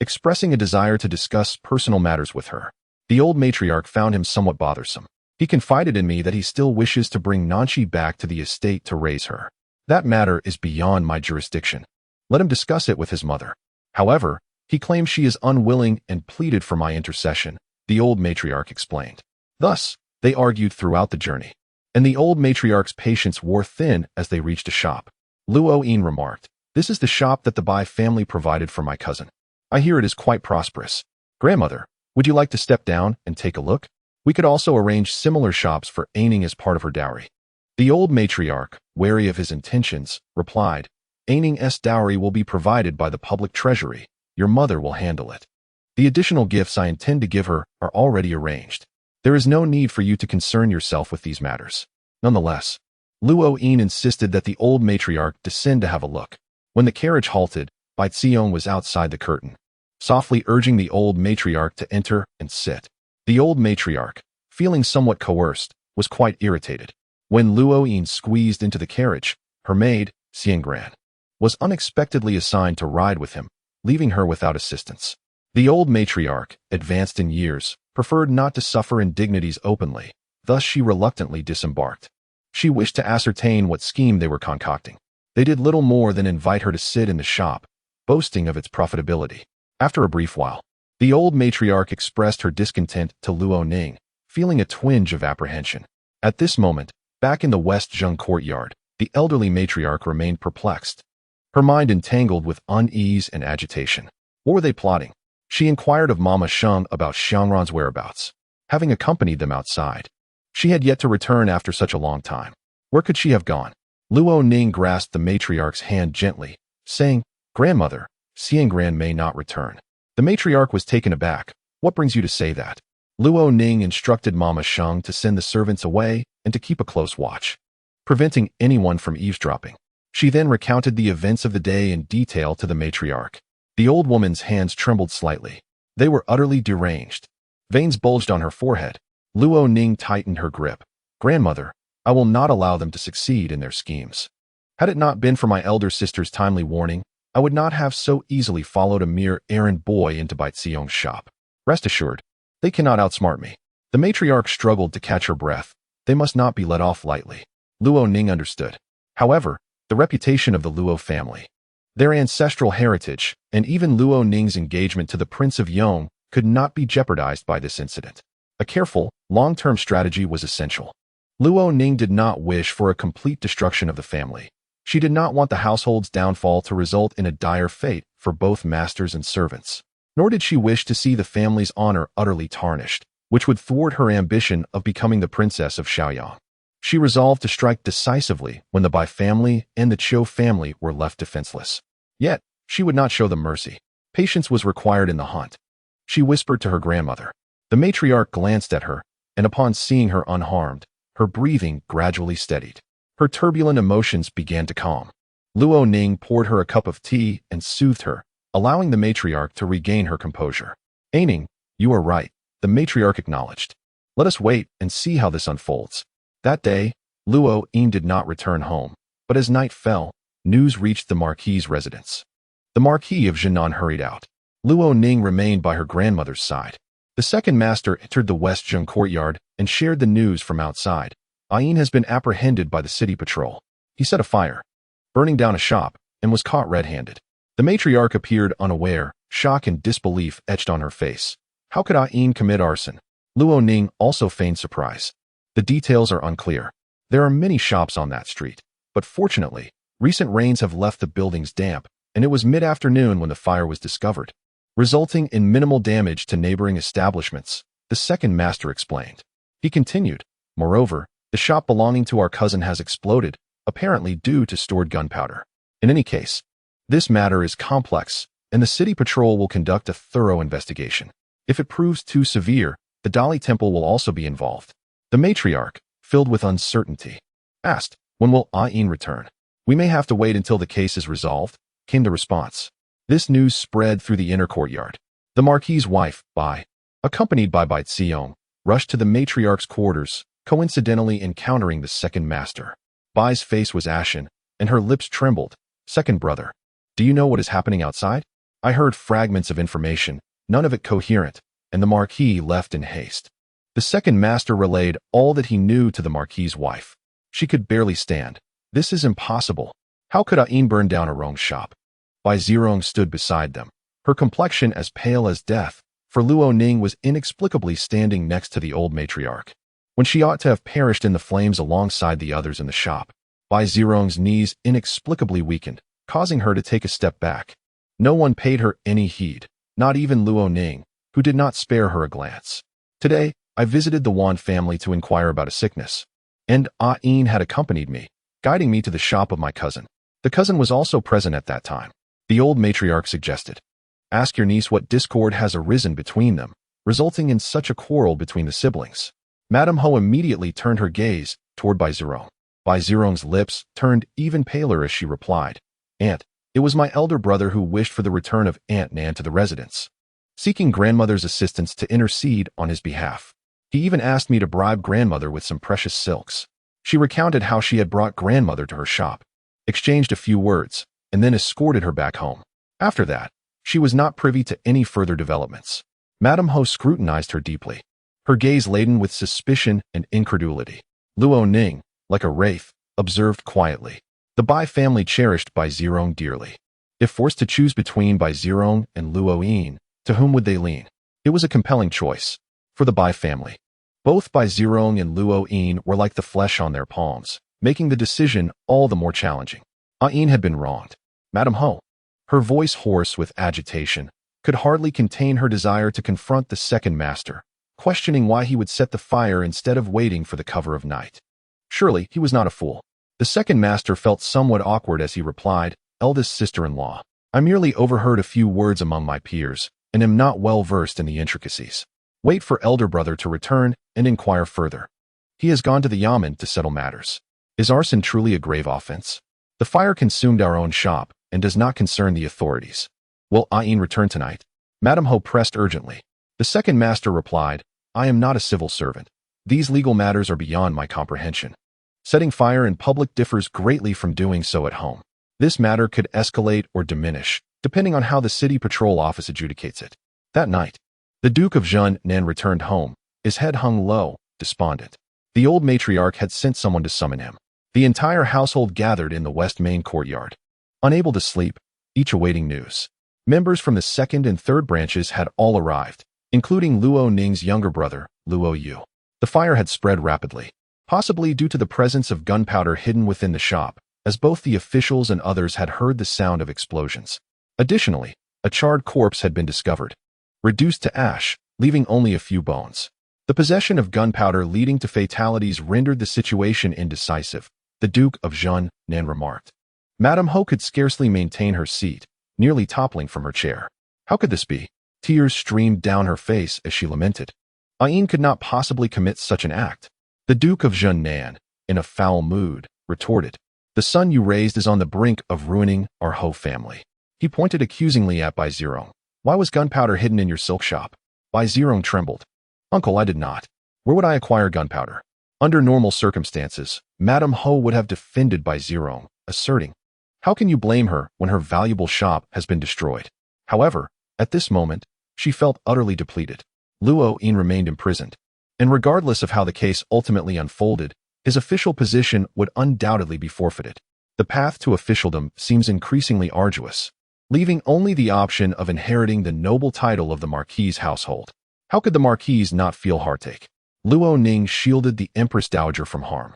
expressing a desire to discuss personal matters with her. The old matriarch found him somewhat bothersome. He confided in me that he still wishes to bring Nanshi back to the estate to raise her. That matter is beyond my jurisdiction. Let him discuss it with his mother. However, he claims she is unwilling and pleaded for my intercession, the old matriarch explained. Thus, they argued throughout the journey, and the old matriarch's patience wore thin as they reached a shop. Luo Yin remarked, "This is the shop that the Bai family provided for my cousin. I hear it is quite prosperous. Grandmother, would you like to step down and take a look? We could also arrange similar shops for Aining as part of her dowry." The old matriarch, wary of his intentions, replied, "Aining's dowry will be provided by the public treasury. Your mother will handle it. The additional gifts I intend to give her are already arranged. There is no need for you to concern yourself with these matters." Nonetheless, Luo Yin insisted that the old matriarch descend to have a look. When the carriage halted, Bai Xiong was outside the curtain, softly urging the old matriarch to enter and sit. The old matriarch, feeling somewhat coerced, was quite irritated. When Luo Yin squeezed into the carriage, her maid, Xiangran, was unexpectedly assigned to ride with him, leaving her without assistance. The old matriarch, advanced in years, preferred not to suffer indignities openly, thus she reluctantly disembarked. She wished to ascertain what scheme they were concocting. They did little more than invite her to sit in the shop, boasting of its profitability. After a brief while, the old matriarch expressed her discontent to Luo Ning, feeling a twinge of apprehension. At this moment, back in the West Zheng courtyard, the elderly matriarch remained perplexed, her mind entangled with unease and agitation. What were they plotting? She inquired of Mama Sheng about Xiangran's whereabouts, having accompanied them outside. She had yet to return after such a long time. Where could she have gone? Luo Ning grasped the matriarch's hand gently, saying, "Grandmother, Xiangran may not return." The matriarch was taken aback. "What brings you to say that?" Luo Ning instructed Mama Sheng to send the servants away and to keep a close watch, preventing anyone from eavesdropping. She then recounted the events of the day in detail to the matriarch. The old woman's hands trembled slightly. They were utterly deranged. Veins bulged on her forehead. Luo Ning tightened her grip. "Grandmother, I will not allow them to succeed in their schemes. Had it not been for my elder sister's timely warning, I would not have so easily followed a mere errand boy into Bai Xiong's shop. Rest assured, they cannot outsmart me." The matriarch struggled to catch her breath. They must not be let off lightly. Luo Ning understood. However, the reputation of the Luo family, their ancestral heritage, and even Luo Ning's engagement to the Prince of Yong could not be jeopardized by this incident. A careful, long-term strategy was essential. Luo Ning did not wish for a complete destruction of the family. She did not want the household's downfall to result in a dire fate for both masters and servants. Nor did she wish to see the family's honor utterly tarnished, which would thwart her ambition of becoming the princess of Shaoyang. She resolved to strike decisively when the Bai family and the Qiu family were left defenseless. Yet, she would not show them mercy. Patience was required in the hunt. She whispered to her grandmother. The matriarch glanced at her, and upon seeing her unharmed, her breathing gradually steadied. Her turbulent emotions began to calm. Luo Ning poured her a cup of tea and soothed her, allowing the matriarch to regain her composure. "Ning, you are right," the matriarch acknowledged. "Let us wait and see how this unfolds." That day, Luo Ning did not return home, but as night fell, news reached the Marquis's residence. The Marquis of Jinan hurried out. Luo Ning remained by her grandmother's side. The second master entered the West Zheng courtyard and shared the news from outside. Ayin has been apprehended by the city patrol. He set a fire, burning down a shop, and was caught red-handed. The matriarch appeared unaware, shock and disbelief etched on her face. How could Ayin commit arson? Luo Ning also feigned surprise. The details are unclear. There are many shops on that street, but fortunately, recent rains have left the buildings damp, and it was mid-afternoon when the fire was discovered, resulting in minimal damage to neighboring establishments, the second master explained. He continued, "Moreover, the shop belonging to our cousin has exploded, apparently due to stored gunpowder. In any case, this matter is complex, and the city patrol will conduct a thorough investigation. If it proves too severe, the Dali Temple will also be involved." The matriarch, filled with uncertainty, asked, "When will Ayin return?" "We may have to wait until the case is resolved," came the response. This news spread through the inner courtyard. The Marquis's wife, Bai, accompanied by Bai Xiong, rushed to the matriarch's quarters, coincidentally encountering the second master. Bai's face was ashen, and her lips trembled. "Second brother, do you know what is happening outside?" "I heard fragments of information, none of it coherent," and the Marquis left in haste. The second master relayed all that he knew to the Marquis's wife. She could barely stand. "This is impossible. How could Ayin burn down her own shop?" Bai Zirong stood beside them, her complexion as pale as death, for Luo Ning was inexplicably standing next to the old matriarch, when she ought to have perished in the flames alongside the others in the shop. Bai Zirong's knees inexplicably weakened, causing her to take a step back. No one paid her any heed, not even Luo Ning, who did not spare her a glance. "Today, I visited the Wan family to inquire about a sickness, and Ayin had accompanied me, guiding me to the shop of my cousin. The cousin was also present at that time," the old matriarch suggested. "Ask your niece what discord has arisen between them, resulting in such a quarrel between the siblings." Madame Ho immediately turned her gaze toward Bai Zirong. Bai Zirong's lips turned even paler as she replied, "Aunt, it was my elder brother who wished for the return of Aunt Nan to the residence, seeking grandmother's assistance to intercede on his behalf. He even asked me to bribe grandmother with some precious silks." She recounted how she had brought grandmother to her shop, exchanged a few words, and then escorted her back home. After that, she was not privy to any further developments. Madame Ho scrutinized her deeply, her gaze laden with suspicion and incredulity. Luo Ning, like a wraith, observed quietly. The Bai family cherished Bai Zirong dearly. If forced to choose between Bai Zirong and Luo Ning, to whom would they lean? It was a compelling choice. For the Bai family, both Bai Zirong and Luo Ning were like the flesh on their palms, making the decision all the more challenging. Ayin had been wronged. Madame Ho, her voice hoarse with agitation, could hardly contain her desire to confront the second master, questioning why he would set the fire instead of waiting for the cover of night. Surely he was not a fool. The second master felt somewhat awkward as he replied, "Eldest sister-in-law, I merely overheard a few words among my peers, and am not well versed in the intricacies. Wait for elder brother to return and inquire further. He has gone to the yamen to settle matters. Is arson truly a grave offense? The fire consumed our own shop and does not concern the authorities. Will Ayin return tonight?" Madame Ho pressed urgently. The second master replied, I am not a civil servant. These legal matters are beyond my comprehension. Setting fire in public differs greatly from doing so at home. This matter could escalate or diminish, depending on how the city patrol office adjudicates it. That night, the Duke of Nan returned home, his head hung low, despondent. The old matriarch had sent someone to summon him. The entire household gathered in the west main courtyard. Unable to sleep, each awaiting news. Members from the second and third branches had all arrived, including Luo Ning's younger brother, Luo Yu. The fire had spread rapidly, possibly due to the presence of gunpowder hidden within the shop, as both the officials and others had heard the sound of explosions. Additionally, a charred corpse had been discovered, reduced to ash, leaving only a few bones. The possession of gunpowder leading to fatalities rendered the situation indecisive, the Duke of Nan remarked. Madame Ho could scarcely maintain her seat, nearly toppling from her chair. How could this be? Tears streamed down her face as she lamented. Ayin could not possibly commit such an act. The Duke of Nan, in a foul mood, retorted. The son you raised is on the brink of ruining our Ho family. He pointed accusingly at Bai Zirong. Why was gunpowder hidden in your silk shop? Bai Zirong trembled. Uncle, I did not. Where would I acquire gunpowder? Under normal circumstances, Madame Ho would have defended Bai Zirong, asserting, how can you blame her when her valuable shop has been destroyed? However, at this moment, she felt utterly depleted. Luo Ning remained imprisoned, and regardless of how the case ultimately unfolded, his official position would undoubtedly be forfeited. The path to officialdom seems increasingly arduous, leaving only the option of inheriting the noble title of the Marquis' household. How could the Marquis not feel heartache? Luo Ning shielded the Empress Dowager from harm,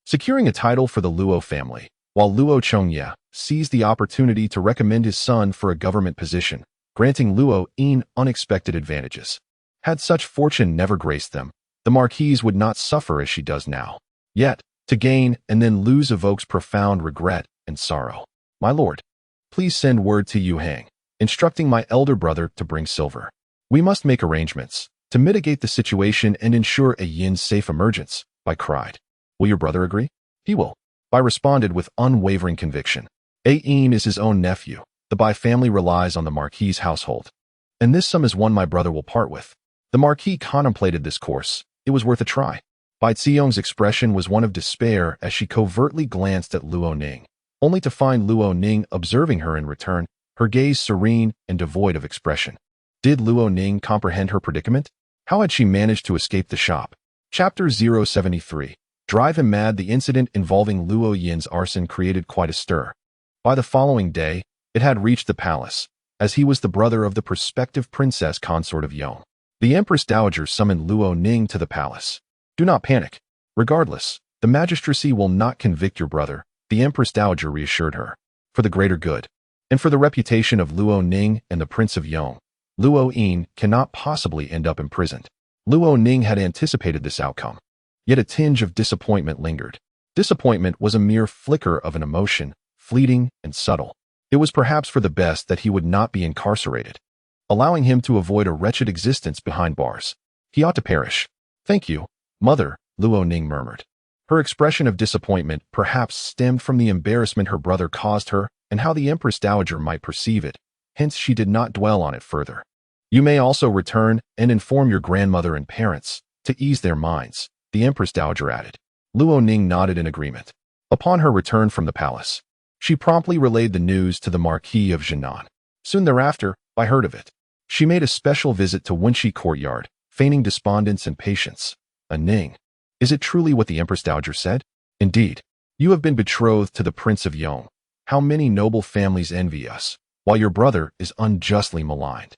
securing a title for the Luo family, while Luo Chongye seized the opportunity to recommend his son for a government position, granting Luo Ning unexpected advantages. Had such fortune never graced them, the Marquise would not suffer as she does now. Yet, to gain and then lose evokes profound regret and sorrow. My lord, please send word to Yu Hang, instructing my elder brother to bring silver. We must make arrangements to mitigate the situation and ensure a Yin's safe emergence, Bai cried. Will your brother agree? He will. Bai responded with unwavering conviction. Yin is his own nephew. The Bai family relies on the Marquis' household. And this sum is one my brother will part with. The Marquis contemplated this course. It was worth a try. Bai Ziyong's expression was one of despair as she covertly glanced at Luo Ning, only to find Luo Ning observing her in return, her gaze serene and devoid of expression. Did Luo Ning comprehend her predicament? How had she managed to escape the shop? Chapter 073. Drive him mad. The incident involving Luo Yin's arson created quite a stir. By the following day, it had reached the palace, as he was the brother of the prospective princess consort of Yong. The Empress Dowager summoned Luo Ning to the palace. Do not panic. Regardless, the magistracy will not convict your brother, the Empress Dowager reassured her. For the greater good, and for the reputation of Luo Ning and the Prince of Yong, Luo Ning cannot possibly end up imprisoned. Luo Ning had anticipated this outcome. Yet a tinge of disappointment lingered. Disappointment was a mere flicker of an emotion, fleeting and subtle. It was perhaps for the best that he would not be incarcerated, allowing him to avoid a wretched existence behind bars. He ought to perish. Thank you, mother, Luo Ning murmured. Her expression of disappointment perhaps stemmed from the embarrassment her brother caused her and how the Empress Dowager might perceive it, hence she did not dwell on it further. You may also return and inform your grandmother and parents, to ease their minds, the Empress Dowager added. Luo Ning nodded in agreement. Upon her return from the palace, she promptly relayed the news to the Marquis of Jinan. Soon thereafter, I heard of it. She made a special visit to Wenxi courtyard, feigning despondence and patience. Ning, is it truly what the Empress Dowager said? Indeed, you have been betrothed to the Prince of Yong. How many noble families envy us, while your brother is unjustly maligned.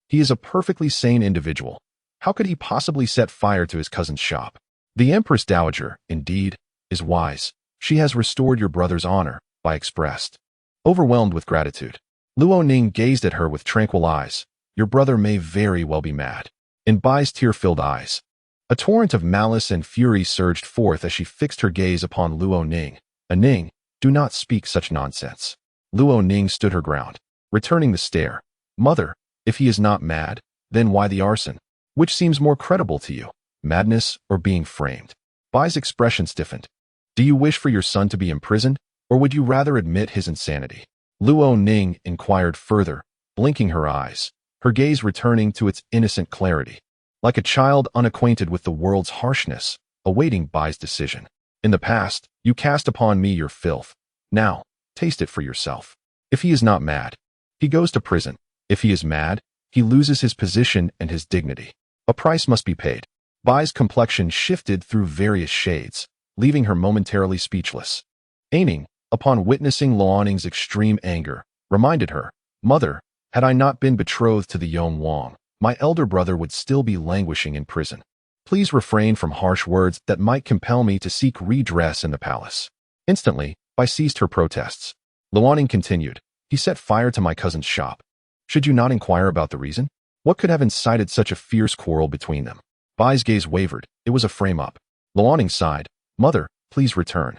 He is a perfectly sane individual. How could he possibly set fire to his cousin's shop? The Empress Dowager, indeed, is wise. She has restored your brother's honor, Bai expressed. Overwhelmed with gratitude, Luo Ning gazed at her with tranquil eyes. Your brother may very well be mad. In Bai's tear-filled eyes, a torrent of malice and fury surged forth as she fixed her gaze upon Luo Ning. Ning, do not speak such nonsense. Luo Ning stood her ground, returning the stare. Mother, if he is not mad, then why the arson? Which seems more credible to you, madness or being framed? Bai's expression stiffened. Do you wish for your son to be imprisoned, or would you rather admit his insanity? Luo Ning inquired further, blinking her eyes. her gaze returning to its innocent clarity. Like a child unacquainted with the world's harshness, awaiting Bai's decision. In the past, you cast upon me your filth. Now, taste it for yourself. If he is not mad, he goes to prison. If he is mad, he loses his position and his dignity. A price must be paid. Bai's complexion shifted through various shades, leaving her momentarily speechless. Ning, upon witnessing Luo Ning's extreme anger, reminded her, "Mother, had I not been betrothed to the Yong Wang, my elder brother would still be languishing in prison. Please refrain from harsh words that might compel me to seek redress in the palace." Instantly, Bai ceased her protests. Luo Ning continued, "He set fire to my cousin's shop. Should you not inquire about the reason? What could have incited such a fierce quarrel between them?" Bai's gaze wavered. It was a frame-up. Luo Ning sighed, "Mother, please return.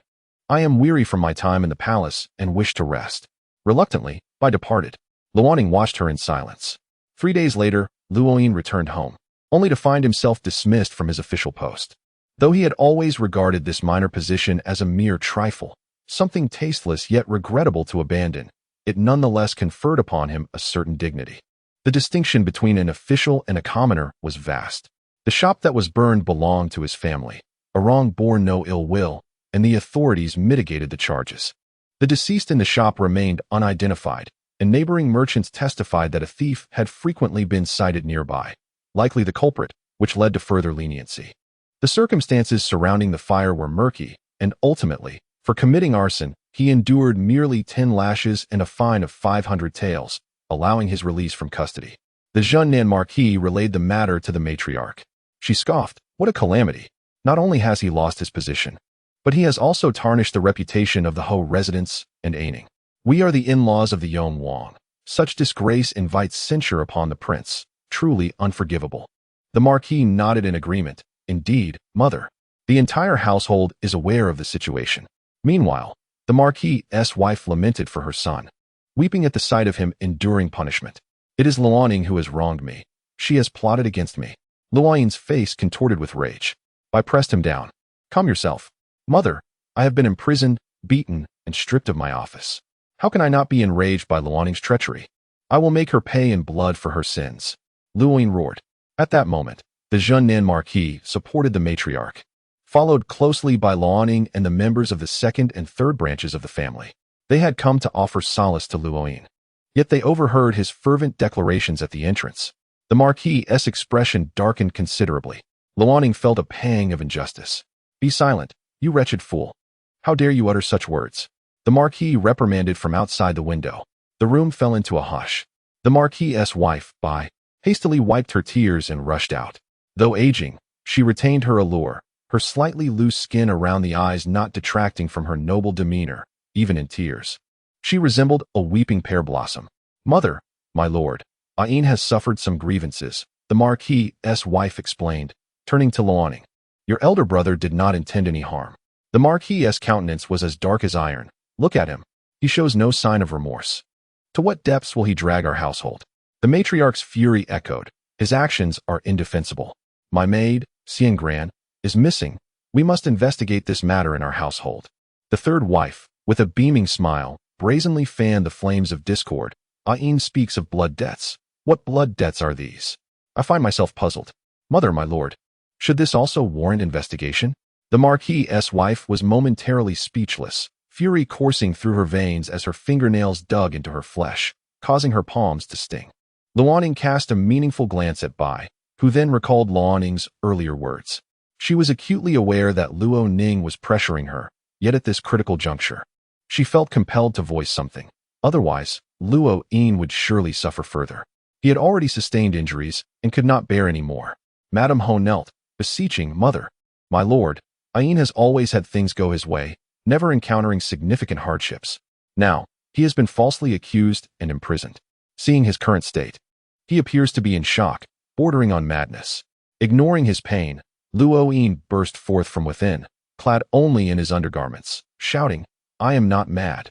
I am weary from my time in the palace and wish to rest." Reluctantly, Bai departed. Luo Ning watched her in silence. 3 days later, Luo Ning returned home, only to find himself dismissed from his official post. Though he had always regarded this minor position as a mere trifle, something tasteless yet regrettable to abandon, it nonetheless conferred upon him a certain dignity. The distinction between an official and a commoner was vast. The shop that was burned belonged to his family. A wrong bore no ill will, and the authorities mitigated the charges. The deceased in the shop remained unidentified, and neighboring merchants testified that a thief had frequently been sighted nearby, likely the culprit, which led to further leniency. The circumstances surrounding the fire were murky, and ultimately, for committing arson, he endured merely 10 lashes and a fine of 500 taels, allowing his release from custody. The Zhengnan Marquis relayed the matter to the matriarch. She scoffed, "What a calamity! Not only has he lost his position, but he has also tarnished the reputation of the Ho residents and Ning. We are the in-laws of the Yong Wang. Such disgrace invites censure upon the prince. Truly unforgivable." The Marquis nodded in agreement. "Indeed, mother. The entire household is aware of the situation." Meanwhile, the Marquis's wife lamented for her son, weeping at the sight of him enduring punishment. "It is Luo Ning who has wronged me. She has plotted against me." Luo Ning's face contorted with rage. Bai pressed him down. "Calm yourself. Mother, I have been imprisoned, beaten, and stripped of my office. How can I not be enraged by Luo Ning's treachery? I will make her pay in blood for her sins." Luo Ning roared. At that moment, the Zhengnan Marquis supported the matriarch, followed closely by Luo Ning and the members of the second and third branches of the family. They had come to offer solace to Luo Ning. Yet they overheard his fervent declarations at the entrance. The Marquis's expression darkened considerably. Luo Ning felt a pang of injustice. "Be silent, you wretched fool. How dare you utter such words?" The Marquis reprimanded from outside the window. The room fell into a hush. The Marquis's wife, Bai, hastily wiped her tears and rushed out. Though aging, she retained her allure, her slightly loose skin around the eyes not detracting from her noble demeanor, even in tears. She resembled a weeping pear blossom. "Mother, my lord, Ning has suffered some grievances," the Marquis's wife explained, turning to Luo Ning. "Your elder brother did not intend any harm." The Marquis's countenance was as dark as iron. "Look at him. He shows no sign of remorse. To what depths will he drag our household?" The matriarch's fury echoed. "His actions are indefensible. My maid, Xiangran, is missing. We must investigate this matter in our household." The third wife, with a beaming smile, brazenly fanned the flames of discord. "Ning speaks of blood debts. What blood debts are these? I find myself puzzled. Mother, my lord, should this also warrant investigation?" The Marquis's wife was momentarily speechless, fury coursing through her veins as her fingernails dug into her flesh, causing her palms to sting. Luo Ning cast a meaningful glance at Bai, who then recalled Luo Ning's earlier words. She was acutely aware that Luo Ning was pressuring her, yet at this critical juncture, she felt compelled to voice something. Otherwise, Luo Ning would surely suffer further. He had already sustained injuries and could not bear any more. Madame Ho knelt, beseeching, "Mother, my lord, Ning has always had things go his way, never encountering significant hardships. Now, he has been falsely accused and imprisoned. Seeing his current state, he appears to be in shock, bordering on madness." Ignoring his pain, Luo Ning burst forth from within, clad only in his undergarments, shouting, "I am not mad."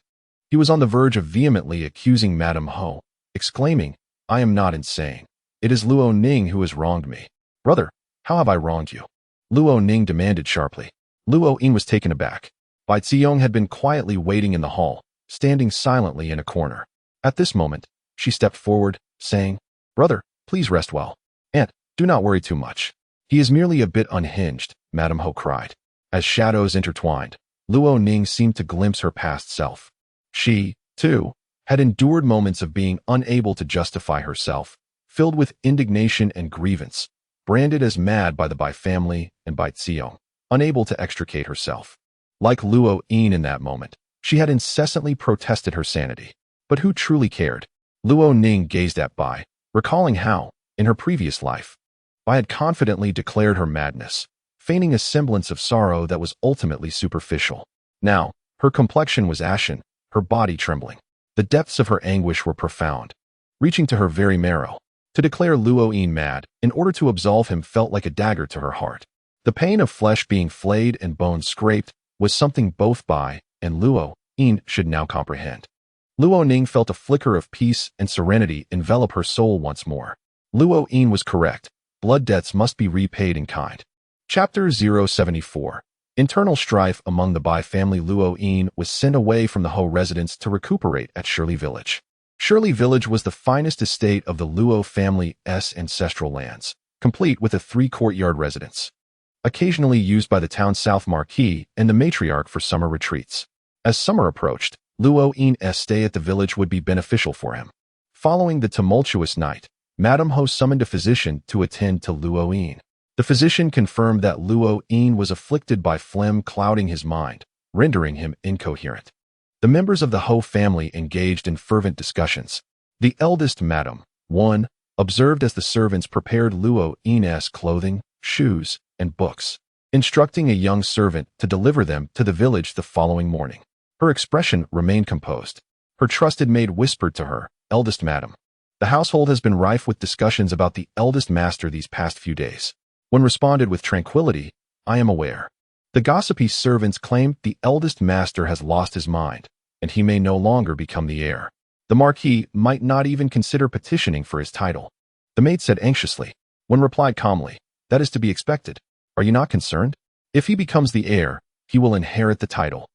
He was on the verge of vehemently accusing Madame Ho, exclaiming, "I am not insane. It is Luo Ning who has wronged me." "Brother, how have I wronged you?" Luo Ning demanded sharply. Luo Ning was taken aback. Bai Ziyong had been quietly waiting in the hall, standing silently in a corner. At this moment, she stepped forward, saying, Brother, please rest well. And do not worry too much. He is merely a bit unhinged, Madame Ho cried. As shadows intertwined, Luo Ning seemed to glimpse her past self. She, too, had endured moments of being unable to justify herself, filled with indignation and grievance, branded as mad by the Bai family and by Xiong, unable to extricate herself. Like Luo Ning in that moment, she had incessantly protested her sanity. But who truly cared? Luo Ning gazed at Bai, recalling how, in her previous life, Bai had confidently declared her madness, feigning a semblance of sorrow that was ultimately superficial. Now, her complexion was ashen, her body trembling. The depths of her anguish were profound, reaching to her very marrow. To declare Luo Ning mad, in order to absolve him, felt like a dagger to her heart. The pain of flesh being flayed and bones scraped was something both Bai and Luo Ning should now comprehend. Luo Ning felt a flicker of peace and serenity envelop her soul once more. Luo Ning was correct. Blood debts must be repaid in kind. Chapter 074. Internal strife among the Bai family. Luo Ning was sent away from the Ho residence to recuperate at Shirley Village. Shirley Village was the finest estate of the Luo family's ancestral lands, complete with a 3-courtyard residence, occasionally used by the town's South Marquis and the matriarch for summer retreats. As summer approached, Luo Ning's stay at the village would be beneficial for him. Following the tumultuous night, Madame Ho summoned a physician to attend to Luo Ning. The physician confirmed that Luo Ning was afflicted by phlegm clouding his mind, rendering him incoherent. The members of the Ho family engaged in fervent discussions. The eldest Madame 1 observed as the servants prepared Luo Ning's clothing, shoes, and books, instructing a young servant to deliver them to the village the following morning. Her expression remained composed. Her trusted maid whispered to her, "Eldest Madam, the household has been rife with discussions about the eldest master these past few days." When responded with tranquility, "I am aware." The gossipy servants claimed the eldest master has lost his mind, and he may no longer become the heir. The Marquis might not even consider petitioning for his title. The maid said anxiously. When replied calmly, "That is to be expected. Are you not concerned? If he becomes the heir, he will inherit the title,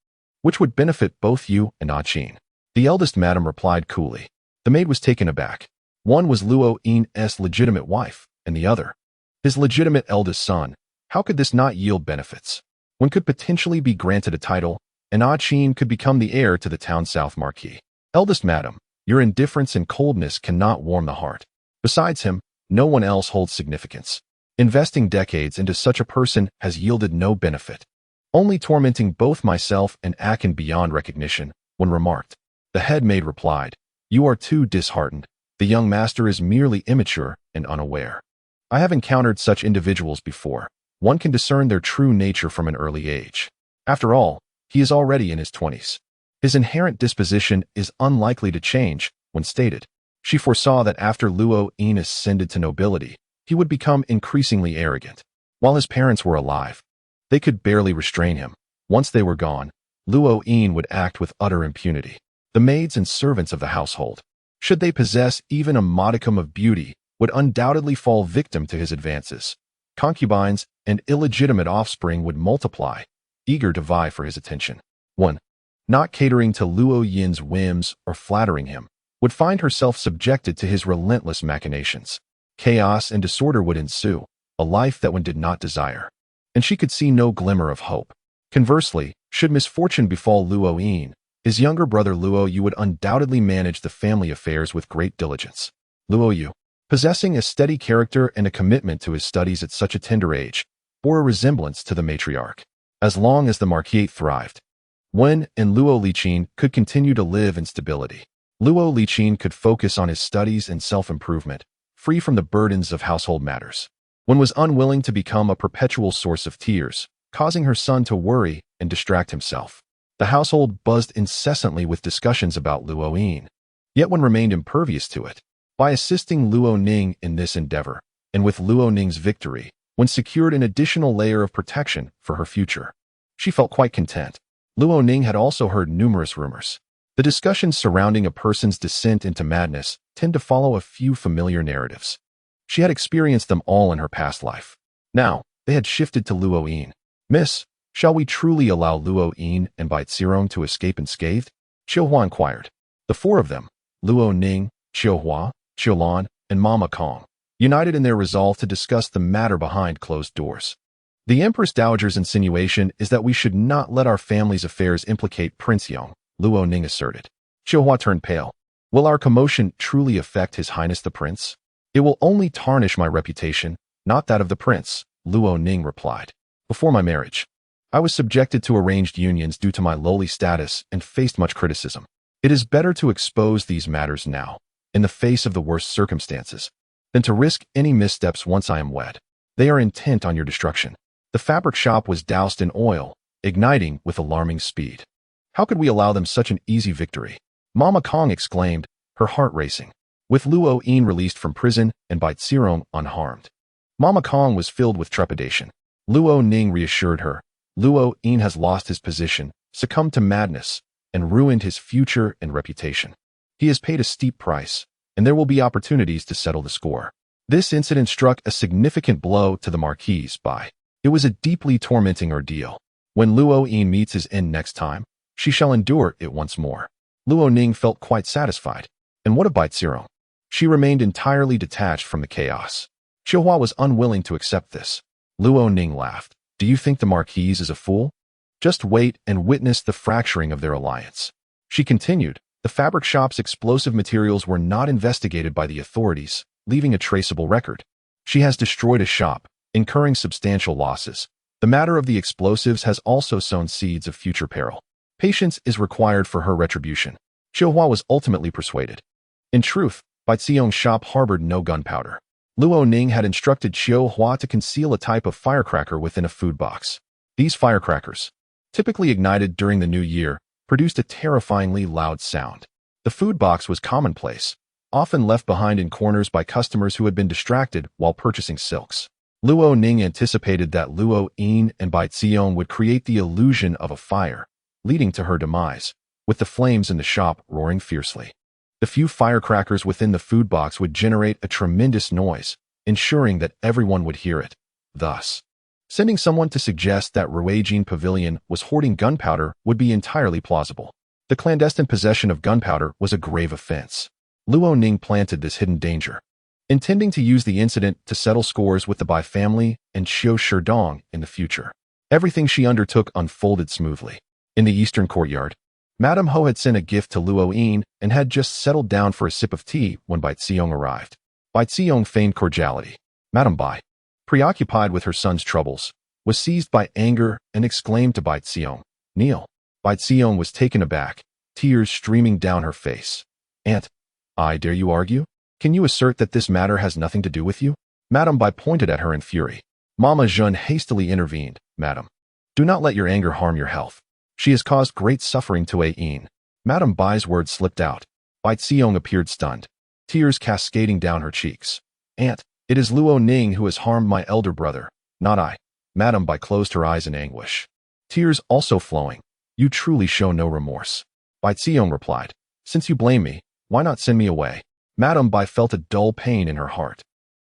which would benefit both you and Ah Qin." The eldest madam replied coolly. The maid was taken aback. One was Luo Ning's legitimate wife, and the other, his legitimate eldest son. How could this not yield benefits? One could potentially be granted a title, and Ah Qin could become the heir to the town's South Marquis. Eldest madam, your indifference and coldness cannot warm the heart. Besides him, no one else holds significance. Investing decades into such a person has yielded no benefit, only tormenting both myself and Akin beyond recognition. When remarked, the head maid replied, "You are too disheartened. The young master is merely immature and unaware. I have encountered such individuals before. One can discern their true nature from an early age. After all, he is already in his 20s. His inherent disposition is unlikely to change." When stated, she foresaw that after Luo Ning ascended to nobility, he would become increasingly arrogant. While his parents were alive, they could barely restrain him. Once they were gone, Luo Ning would act with utter impunity. The maids and servants of the household, should they possess even a modicum of beauty, would undoubtedly fall victim to his advances. Concubines and illegitimate offspring would multiply, eager to vie for his attention. One, not catering to Luo Yin's whims or flattering him, would find herself subjected to his relentless machinations. Chaos and disorder would ensue, a life that one did not desire, and she could see no glimmer of hope. Conversely, should misfortune befall Luo Ning, his younger brother Luo Yu would undoubtedly manage the family affairs with great diligence. Luo Yu, possessing a steady character and a commitment to his studies at such a tender age, bore a resemblance to the matriarch. As long as the Marquis thrived, Wen and Luo Liqin could continue to live in stability. Luo Liqin could focus on his studies and self-improvement, free from the burdens of household matters. Wen was unwilling to become a perpetual source of tears, causing her son to worry and distract himself. The household buzzed incessantly with discussions about Luo Ning, yet Wen remained impervious to it. By assisting Luo Ning in this endeavor, and with Luo Ning's victory, Wen secured an additional layer of protection for her future. She felt quite content. Luo Ning had also heard numerous rumors. The discussions surrounding a person's descent into madness tend to follow a few familiar narratives. She had experienced them all in her past life. Now, they had shifted to Luo Ning. "Miss, shall we truly allow Luo Ning and Bai Zirong to escape unscathed?" Qiuhua inquired. The four of them, Luo Ning, Qiuhua, Qiulan, and Mama Kong, united in their resolve to discuss the matter behind closed doors. The Empress Dowager's insinuation is that we should not let our family's affairs implicate Prince Yong, Luo Ning asserted. Xiaohua turned pale. Will our commotion truly affect His Highness the Prince? It will only tarnish my reputation, not that of the prince, Luo Ning replied. Before my marriage, I was subjected to arranged unions due to my lowly status and faced much criticism. It is better to expose these matters now, in the face of the worst circumstances, than to risk any missteps once I am wed. They are intent on your destruction. The fabric shop was doused in oil, igniting with alarming speed. How could we allow them such an easy victory? Mama Kong exclaimed, her heart racing. With Luo Ning released from prison and Bai Zirong unharmed, Mama Kong was filled with trepidation. Luo Ning reassured her. Luo Ning has lost his position, succumbed to madness, and ruined his future and reputation. He has paid a steep price, and there will be opportunities to settle the score. This incident struck a significant blow to the Marquise Bai. It was a deeply tormenting ordeal. When Luo Ning meets his end next time, she shall endure it once more. Luo Ning felt quite satisfied. And what of Bai Zirong? She remained entirely detached from the chaos. Xiaohua was unwilling to accept this. Luo Ning laughed. Do you think the Marquise is a fool? Just wait and witness the fracturing of their alliance. She continued, the fabric shop's explosive materials were not investigated by the authorities, leaving a traceable record. She has destroyed a shop, incurring substantial losses. The matter of the explosives has also sown seeds of future peril. Patience is required for her retribution. Xiaohua was ultimately persuaded. In truth, Bai Zirong's shop harbored no gunpowder. Luo Ning had instructed Xiaohua to conceal a type of firecracker within a food box. These firecrackers, typically ignited during the new year, produced a terrifyingly loud sound. The food box was commonplace, often left behind in corners by customers who had been distracted while purchasing silks. Luo Ning anticipated that Luo Ning and Bai Zirong would create the illusion of a fire, leading to her demise, with the flames in the shop roaring fiercely. The few firecrackers within the food box would generate a tremendous noise, ensuring that everyone would hear it. Thus, sending someone to suggest that Regent Pavilion was hoarding gunpowder would be entirely plausible. The clandestine possession of gunpowder was a grave offense. Luo Ning planted this hidden danger, intending to use the incident to settle scores with the Bai family and Xiao Sherdong in the future. Everything she undertook unfolded smoothly. In the eastern courtyard, Madame Ho had sent a gift to Luo Ning and had just settled down for a sip of tea when Bai Zirong arrived. Bai Zirong feigned cordiality. Madame Bai, preoccupied with her son's troubles, was seized by anger and exclaimed to Bai Zirong, "Kneel." Bai Zirong was taken aback, tears streaming down her face. "Aunt, I dare you argue? Can you assert that this matter has nothing to do with you?" Madame Bai pointed at her in fury. Mama Jeanne hastily intervened. "Madam, do not let your anger harm your health. She has caused great suffering to Ning." Madame Bai's words slipped out. Bai Zirong appeared stunned, tears cascading down her cheeks. "Aunt, it is Luo Ning who has harmed my elder brother, not I." Madame Bai closed her eyes in anguish, tears also flowing. "You truly show no remorse." Bai Zirong replied, "Since you blame me, why not send me away?" Madame Bai felt a dull pain in her heart,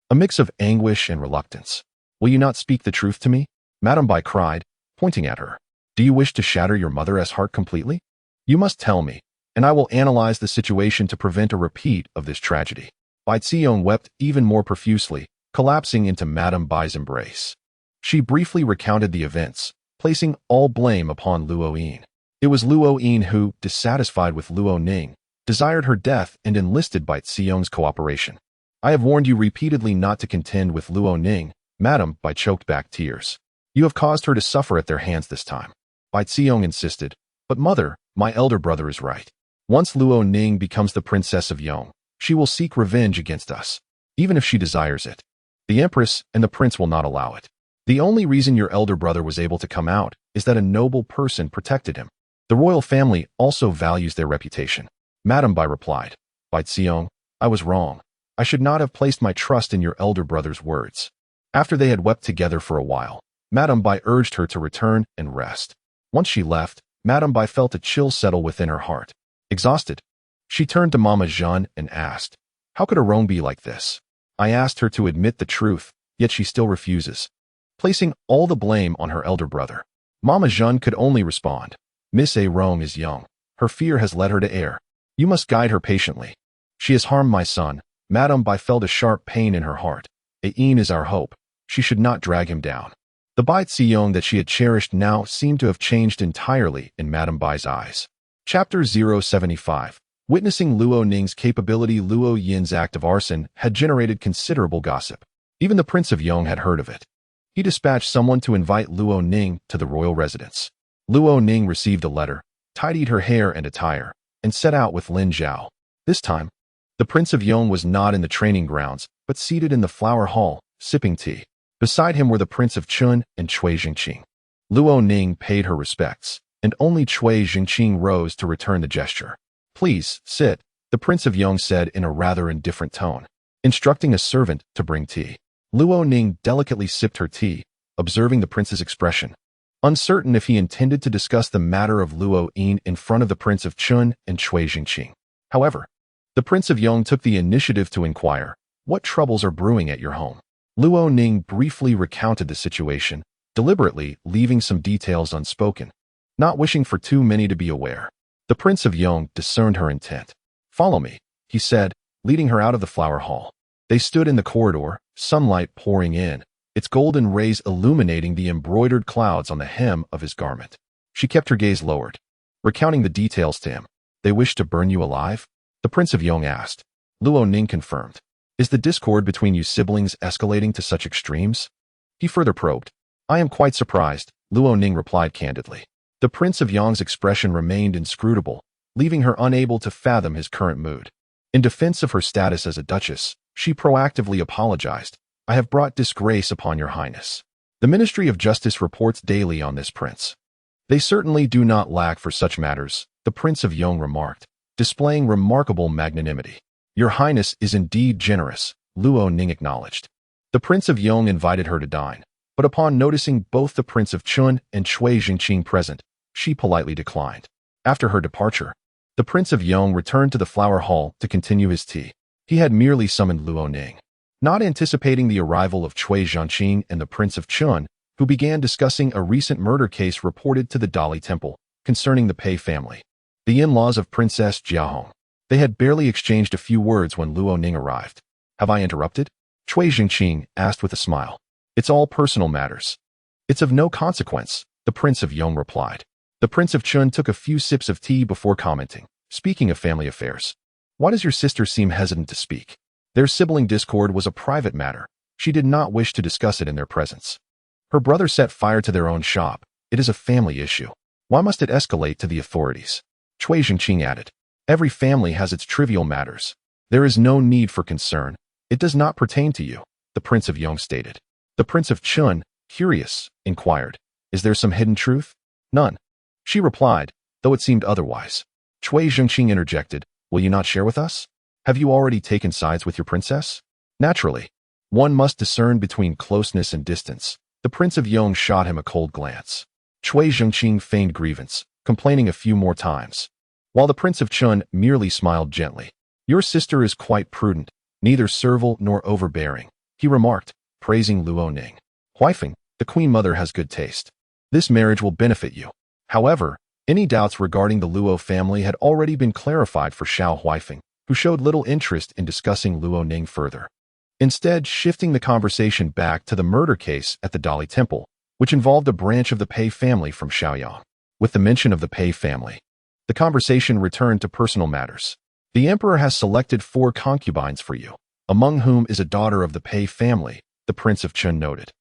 a mix of anguish and reluctance. "Will you not speak the truth to me?" Madame Bai cried, pointing at her. "Do you wish to shatter your mother's heart completely? You must tell me, and I will analyze the situation to prevent a repeat of this tragedy." Bai Zirong wept even more profusely, collapsing into Madame Bai's embrace. She briefly recounted the events, placing all blame upon Luo Ning. It was Luo Ning who, dissatisfied with Luo Ning, desired her death and enlisted Bai Zirong's cooperation. "I have warned you repeatedly not to contend with Luo Ning," Madame Bai choked back tears. "You have caused her to suffer at their hands this time." Bai Zirong insisted, "But mother, my elder brother is right. Once Luo Ning becomes the princess of Yong, she will seek revenge against us, even if she desires it. The empress and the prince will not allow it. The only reason your elder brother was able to come out is that a noble person protected him. The royal family also values their reputation." Madame Bai replied, "Bai Zirong, I was wrong. I should not have placed my trust in your elder brother's words." After they had wept together for a while, Madame Bai urged her to return and rest. Once she left, Madame Bai felt a chill settle within her heart. Exhausted, she turned to Mama Jeanne and asked, "How could Arong be like this? I asked her to admit the truth, yet she still refuses," placing all the blame on her elder brother. Mama Jeanne could only respond, "Miss Arong is young. Her fear has led her to err. You must guide her patiently. She has harmed my son, Madame Bai felt a sharp pain in her heart. Ain is our hope. She should not drag him down. The Bai Ziyong that she had cherished now seemed to have changed entirely in Madame Bai's eyes. Chapter 075. Witnessing Luo Ning's capability, Luo Yin's act of arson had generated considerable gossip. Even the Prince of Yong had heard of it. He dispatched someone to invite Luo Ning to the royal residence. Luo Ning received a letter, tidied her hair and attire, and set out with Lin Zhao. This time, the Prince of Yong was not in the training grounds, but seated in the flower hall, sipping tea. Beside him were the Prince of Chun and Cui Jingqing. Luo Ning paid her respects, and only Cui Jingqing rose to return the gesture. "Please, sit," the Prince of Yong said in a rather indifferent tone, instructing a servant to bring tea. Luo Ning delicately sipped her tea, observing the prince's expression, uncertain if he intended to discuss the matter of Luo Yin in front of the Prince of Chun and Cui Jingqing. However, the Prince of Yong took the initiative to inquire, "What troubles are brewing at your home?" Luo Ning briefly recounted the situation, deliberately leaving some details unspoken, not wishing for too many to be aware. The Prince of Yong discerned her intent. "Follow me," he said, leading her out of the flower hall. They stood in the corridor, sunlight pouring in, its golden rays illuminating the embroidered clouds on the hem of his garment. She kept her gaze lowered, recounting the details to him. "They wish to burn you alive?" the Prince of Yong asked. Luo Ning confirmed. "Is the discord between you siblings escalating to such extremes?" He further probed. "I am quite surprised," Luo Ning replied candidly. The Prince of Yong's expression remained inscrutable, leaving her unable to fathom his current mood. In defense of her status as a duchess, she proactively apologized. "I have brought disgrace upon your highness. The Ministry of Justice reports daily on this prince. They certainly do not lack for such matters," the Prince of Yong remarked, displaying remarkable magnanimity. "Your highness is indeed generous," Luo Ning acknowledged. The Prince of Yong invited her to dine, but upon noticing both the Prince of Chun and Cui Jingqing present, she politely declined. After her departure, the Prince of Yong returned to the flower hall to continue his tea. He had merely summoned Luo Ning, not anticipating the arrival of Cui Jingqing and the Prince of Chun, who began discussing a recent murder case reported to the Dali Temple concerning the Pei family, the in-laws of Princess Jiahong. They had barely exchanged a few words when Luo Ning arrived. "Have I interrupted?" Cui Jingqing asked with a smile. "It's all personal matters." "It's of no consequence," the Prince of Yong replied. The Prince of Chun took a few sips of tea before commenting. "Speaking of family affairs, why does your sister seem hesitant to speak?" Their sibling discord was a private matter. She did not wish to discuss it in their presence. Her brother set fire to their own shop. It is a family issue. Why must it escalate to the authorities? Cui Jingqing added. "Every family has its trivial matters. There is no need for concern. It does not pertain to you," the Prince of Yong stated. The Prince of Chun, curious, inquired, "Is there some hidden truth?" "None," she replied, though it seemed otherwise. Cui Jingqing interjected, "Will you not share with us? Have you already taken sides with your princess?" "Naturally. One must discern between closeness and distance." The Prince of Yong shot him a cold glance. Cui Jingqing feigned grievance, complaining a few more times, while the Prince of Chun merely smiled gently. "Your sister is quite prudent, neither servile nor overbearing," he remarked, praising Luo Ning. "Huifeng, the Queen Mother has good taste. This marriage will benefit you." However, any doubts regarding the Luo family had already been clarified for Xiao Huifeng, who showed little interest in discussing Luo Ning further, instead shifting the conversation back to the murder case at the Dali Temple, which involved a branch of the Pei family from Shaoyang. With the mention of the Pei family, the conversation returned to personal matters. "The Emperor has selected 4 concubines for you, among whom is a daughter of the Pei family," the Prince of Chun noted.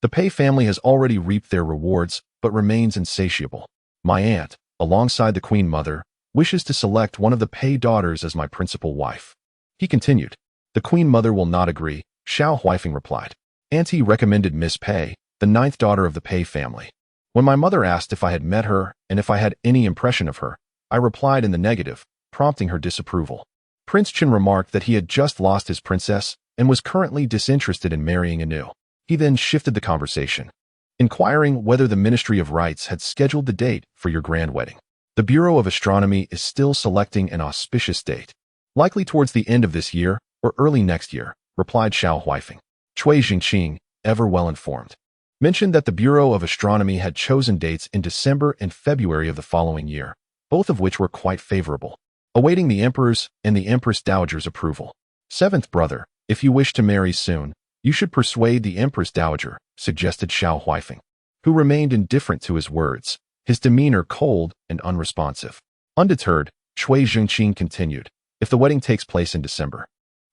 "The Pei family has already reaped their rewards, but remains insatiable. My aunt, alongside the Queen Mother, wishes to select one of the Pei daughters as my principal wife." He continued. "The Queen Mother will not agree," Xiao Huifeng replied. "Auntie recommended Miss Pei, the 9th daughter of the Pei family. When my mother asked if I had met her and if I had any impression of her, I replied in the negative, prompting her disapproval." Prince Chen remarked that he had just lost his princess and was currently disinterested in marrying anew. He then shifted the conversation, inquiring whether the Ministry of Rites had scheduled the date for your grand wedding. "The Bureau of Astronomy is still selecting an auspicious date, likely towards the end of this year or early next year," replied Xiao Huifeng. Cui Jingqing, ever well informed, mentioned that the Bureau of Astronomy had chosen dates in December and February of the following year, both of which were quite favorable, awaiting the Emperor's and the Empress Dowager's approval. Seventh brother, if you wish to marry soon, you should persuade the Empress Dowager, suggested Xiao Huifeng, who remained indifferent to his words, his demeanor cold and unresponsive. Undeterred, Shui Zhengqing continued, if the wedding takes place in December,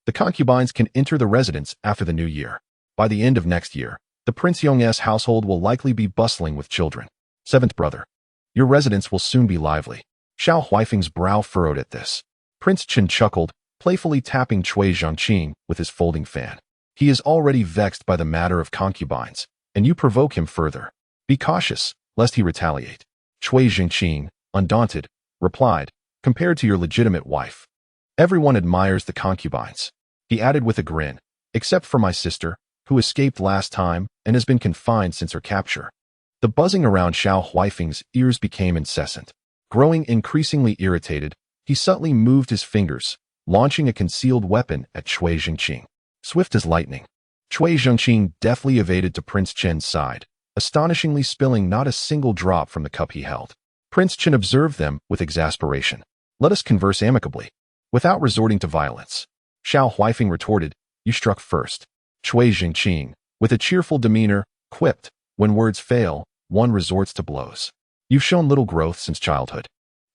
the concubines can enter the residence after the new year. By the end of next year, the Prince Yong's household will likely be bustling with children. Seventh brother, your residence will soon be lively. Xiao Huifeng's brow furrowed at this. Prince Chen chuckled, playfully tapping Shui Zhengqing with his folding fan. He is already vexed by the matter of concubines, and you provoke him further. Be cautious, lest he retaliate. Shui Zhengqing, undaunted, replied, compared to your legitimate wife, everyone admires the concubines. He added with a grin, except for my sister, who escaped last time and has been confined since her capture. The buzzing around Xiao Huifeng's ears became incessant. Growing increasingly irritated, he subtly moved his fingers, launching a concealed weapon at Shui Zhengqing. Swift as lightning, Shui Zhengqing deftly evaded to Prince Chen's side, astonishingly spilling not a single drop from the cup he held. Prince Chen observed them with exasperation. Let us converse amicably, without resorting to violence. Xiao Huifeng retorted, you struck first. Shui Zhengqing, with a cheerful demeanor, quipped, when words fail, one resorts to blows. You've shown little growth since childhood.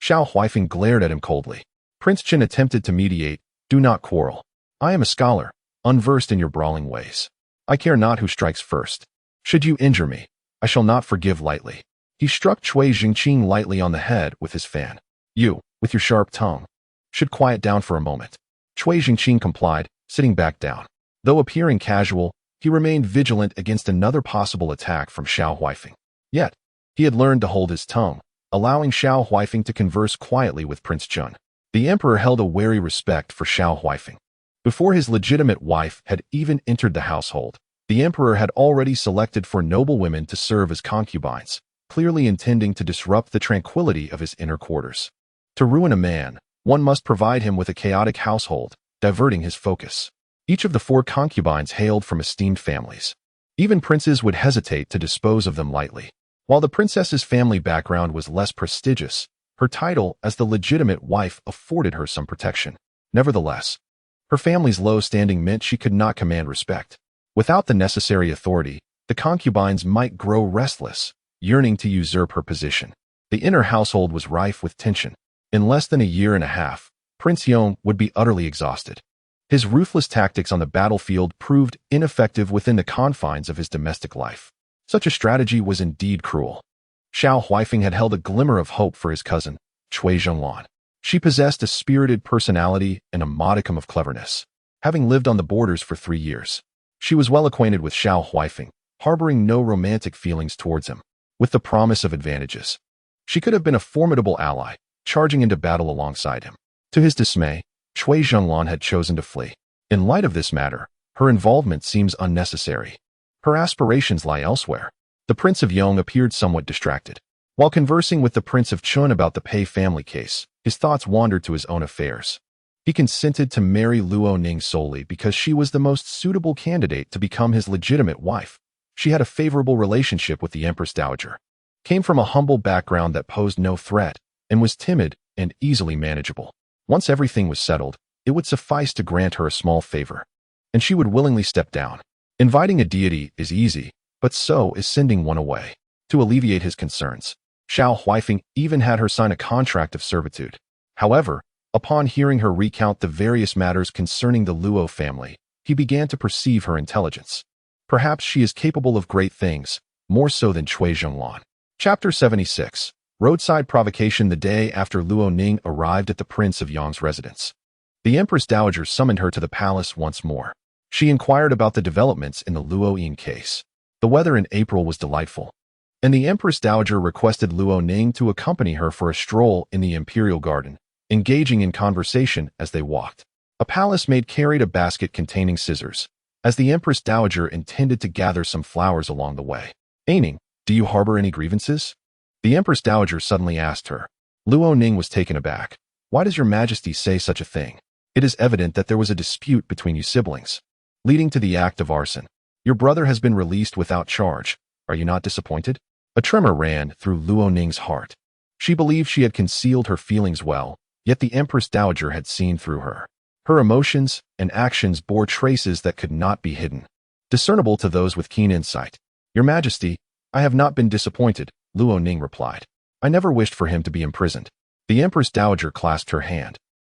Xiao Huifeng glared at him coldly. Prince Chen attempted to mediate, do not quarrel. I am a scholar, unversed in your brawling ways. I care not who strikes first. Should you injure me, I shall not forgive lightly. He struck Shui Zhengqing lightly on the head with his fan. You, with your sharp tongue, should quiet down for a moment. Shui Zhengqing complied, sitting back down. Though appearing casual, he remained vigilant against another possible attack from Xiao Huifeng. Yet, he had learned to hold his tongue, allowing Xiao Huifeng to converse quietly with Prince Chun. The emperor held a wary respect for Xiao Huifeng. Before his legitimate wife had even entered the household, the emperor had already selected four noble women to serve as concubines, clearly intending to disrupt the tranquility of his inner quarters. To ruin a man, one must provide him with a chaotic household, diverting his focus. Each of the four concubines hailed from esteemed families. Even princes would hesitate to dispose of them lightly. While the princess's family background was less prestigious, her title as the legitimate wife afforded her some protection. Nevertheless, her family's low standing meant she could not command respect. Without the necessary authority, the concubines might grow restless, yearning to usurp her position. The inner household was rife with tension. In less than a year and a half, Prince Yong would be utterly exhausted. His ruthless tactics on the battlefield proved ineffective within the confines of his domestic life. Such a strategy was indeed cruel. Xiao Huifeng had held a glimmer of hope for his cousin, Shui Zhenglan. She possessed a spirited personality and a modicum of cleverness. Having lived on the borders for 3 years, she was well acquainted with Xiao Huifeng, harboring no romantic feelings towards him. With the promise of advantages, she could have been a formidable ally, charging into battle alongside him. To his dismay, Shui Zhenglan had chosen to flee. In light of this matter, her involvement seems unnecessary. Her aspirations lie elsewhere. The Prince of Yong appeared somewhat distracted. While conversing with the Prince of Chun about the Pei family case, his thoughts wandered to his own affairs. He consented to marry Luo Ning solely because she was the most suitable candidate to become his legitimate wife. She had a favorable relationship with the Empress Dowager, came from a humble background that posed no threat, and was timid and easily manageable. Once everything was settled, it would suffice to grant her a small favor, and she would willingly step down. Inviting a deity is easy, but so is sending one away. To alleviate his concerns, Xiao Huifeng even had her sign a contract of servitude. However, upon hearing her recount the various matters concerning the Luo family, he began to perceive her intelligence. Perhaps she is capable of great things, more so than Shui Zhenglan. Chapter 76. Roadside provocation. The day after Luo Ning arrived at the Prince of Yong's residence, the Empress Dowager summoned her to the palace once more. She inquired about the developments in the Luo Ning case. The weather in April was delightful, and the Empress Dowager requested Luo Ning to accompany her for a stroll in the imperial garden, engaging in conversation as they walked. A palace maid carried a basket containing scissors, as the Empress Dowager intended to gather some flowers along the way. Ning, do you harbor any grievances? The Empress Dowager suddenly asked her. Luo Ning was taken aback. Why does your majesty say such a thing? It is evident that there was a dispute between you siblings, leading to the act of arson. Your brother has been released without charge. Are you not disappointed? A tremor ran through Luo Ning's heart. She believed she had concealed her feelings well, yet the Empress Dowager had seen through her. Her emotions and actions bore traces that could not be hidden, discernible to those with keen insight. Your Majesty, I have not been disappointed, Luo Ning replied. I never wished for him to be imprisoned. The Empress Dowager clasped her hand,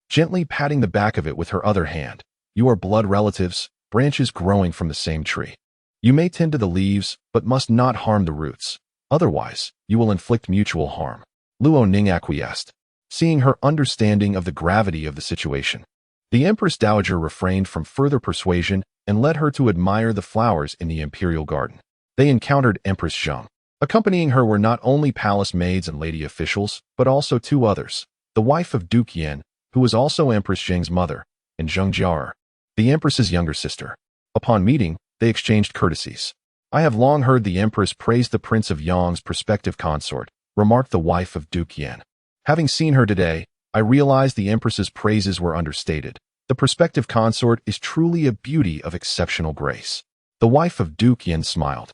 gently patting the back of it with her other hand. You are blood relatives, branches growing from the same tree. You may tend to the leaves, but must not harm the roots. Otherwise, you will inflict mutual harm. Luo Ning acquiesced, seeing her understanding of the gravity of the situation. The Empress Dowager refrained from further persuasion and led her to admire the flowers in the imperial garden. They encountered Empress Zheng. Accompanying her were not only palace maids and lady officials, but also two others, the wife of Duke Yan, who was also Empress Zheng's mother, and Zheng Jia, the Empress's younger sister. Upon meeting, they exchanged courtesies. I have long heard the Empress praise the Prince of Yang's prospective consort, remarked the wife of Duke Yan. Having seen her today, I realized the Empress's praises were understated. The prospective consort is truly a beauty of exceptional grace. The wife of Duke Yan smiled,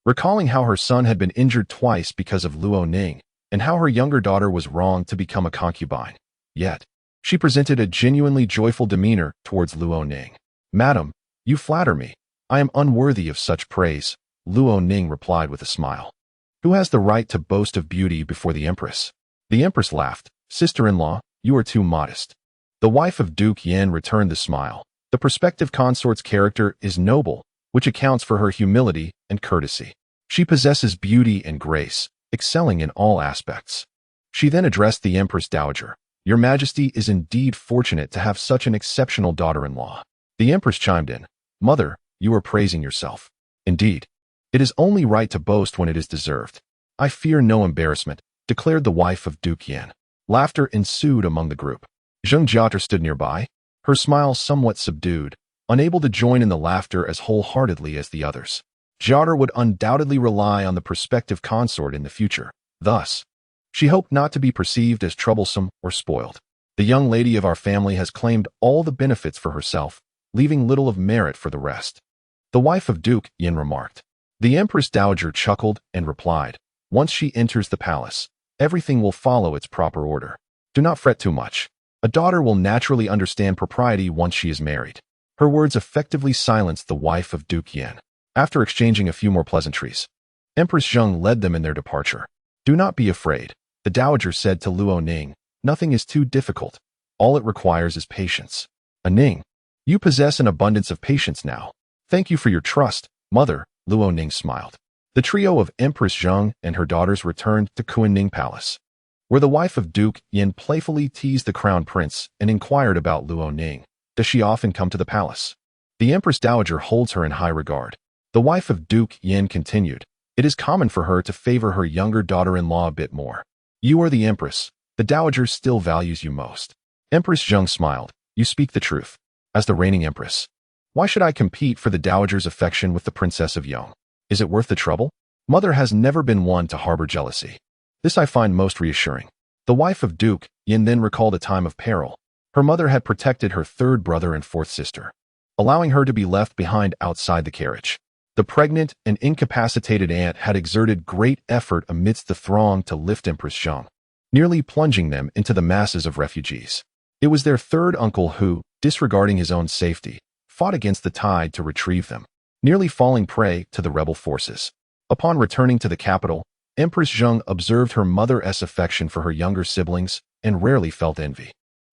recalling how her son had been injured twice because of Luo Ning, and how her younger daughter was wronged to become a concubine. Yet, she presented a genuinely joyful demeanor towards Luo Ning. Madam, you flatter me. I am unworthy of such praise, Luo Ning replied with a smile. Who has the right to boast of beauty before the Empress? The Empress laughed. Sister-in-law, you are too modest. The wife of Duke Yan returned the smile. The prospective consort's character is noble, which accounts for her humility and courtesy. She possesses beauty and grace, excelling in all aspects. She then addressed the Empress Dowager. Your Majesty is indeed fortunate to have such an exceptional daughter-in-law. The Empress chimed in. Mother, you are praising yourself. Indeed, it is only right to boast when it is deserved. I fear no embarrassment, declared the wife of Duke Yan. Laughter ensued among the group. Zheng Jia stood nearby, her smile somewhat subdued, unable to join in the laughter as wholeheartedly as the others. Jia would undoubtedly rely on the prospective consort in the future. Thus, she hoped not to be perceived as troublesome or spoiled. The young lady of our family has claimed all the benefits for herself, leaving little of merit for the rest. The wife of Duke Yan remarked. The Empress Dowager chuckled and replied, once she enters the palace, everything will follow its proper order. Do not fret too much. A daughter will naturally understand propriety once she is married. Her words effectively silenced the wife of Duke Yan. After exchanging a few more pleasantries, Empress Zheng led them in their departure. Do not be afraid, the Dowager said to Luo Ning. Nothing is too difficult. All it requires is patience. Ning, you possess an abundance of patience now. Thank you for your trust, mother, Luo Ning smiled. The trio of Empress Zheng and her daughters returned to Kunning Palace, where the wife of Duke Yan playfully teased the crown prince and inquired about Luo Ning. Does she often come to the palace? The Empress Dowager holds her in high regard. The wife of Duke Yan continued. It is common for her to favor her younger daughter-in-law a bit more. You are the Empress. The Dowager still values you most. Empress Zheng smiled. You speak the truth. As the reigning Empress, why should I compete for the Dowager's affection with the Princess of Yang? Is it worth the trouble? Mother has never been one to harbor jealousy. This I find most reassuring. The wife of Duke Yan then recalled a time of peril. Her mother had protected her third brother and fourth sister, allowing her to be left behind outside the carriage. The pregnant and incapacitated aunt had exerted great effort amidst the throng to lift Empress Zheng, nearly plunging them into the masses of refugees. It was their third uncle who, disregarding his own safety, fought against the tide to retrieve them, nearly falling prey to the rebel forces. Upon returning to the capital, Empress Zheng observed her mother's affection for her younger siblings and rarely felt envy.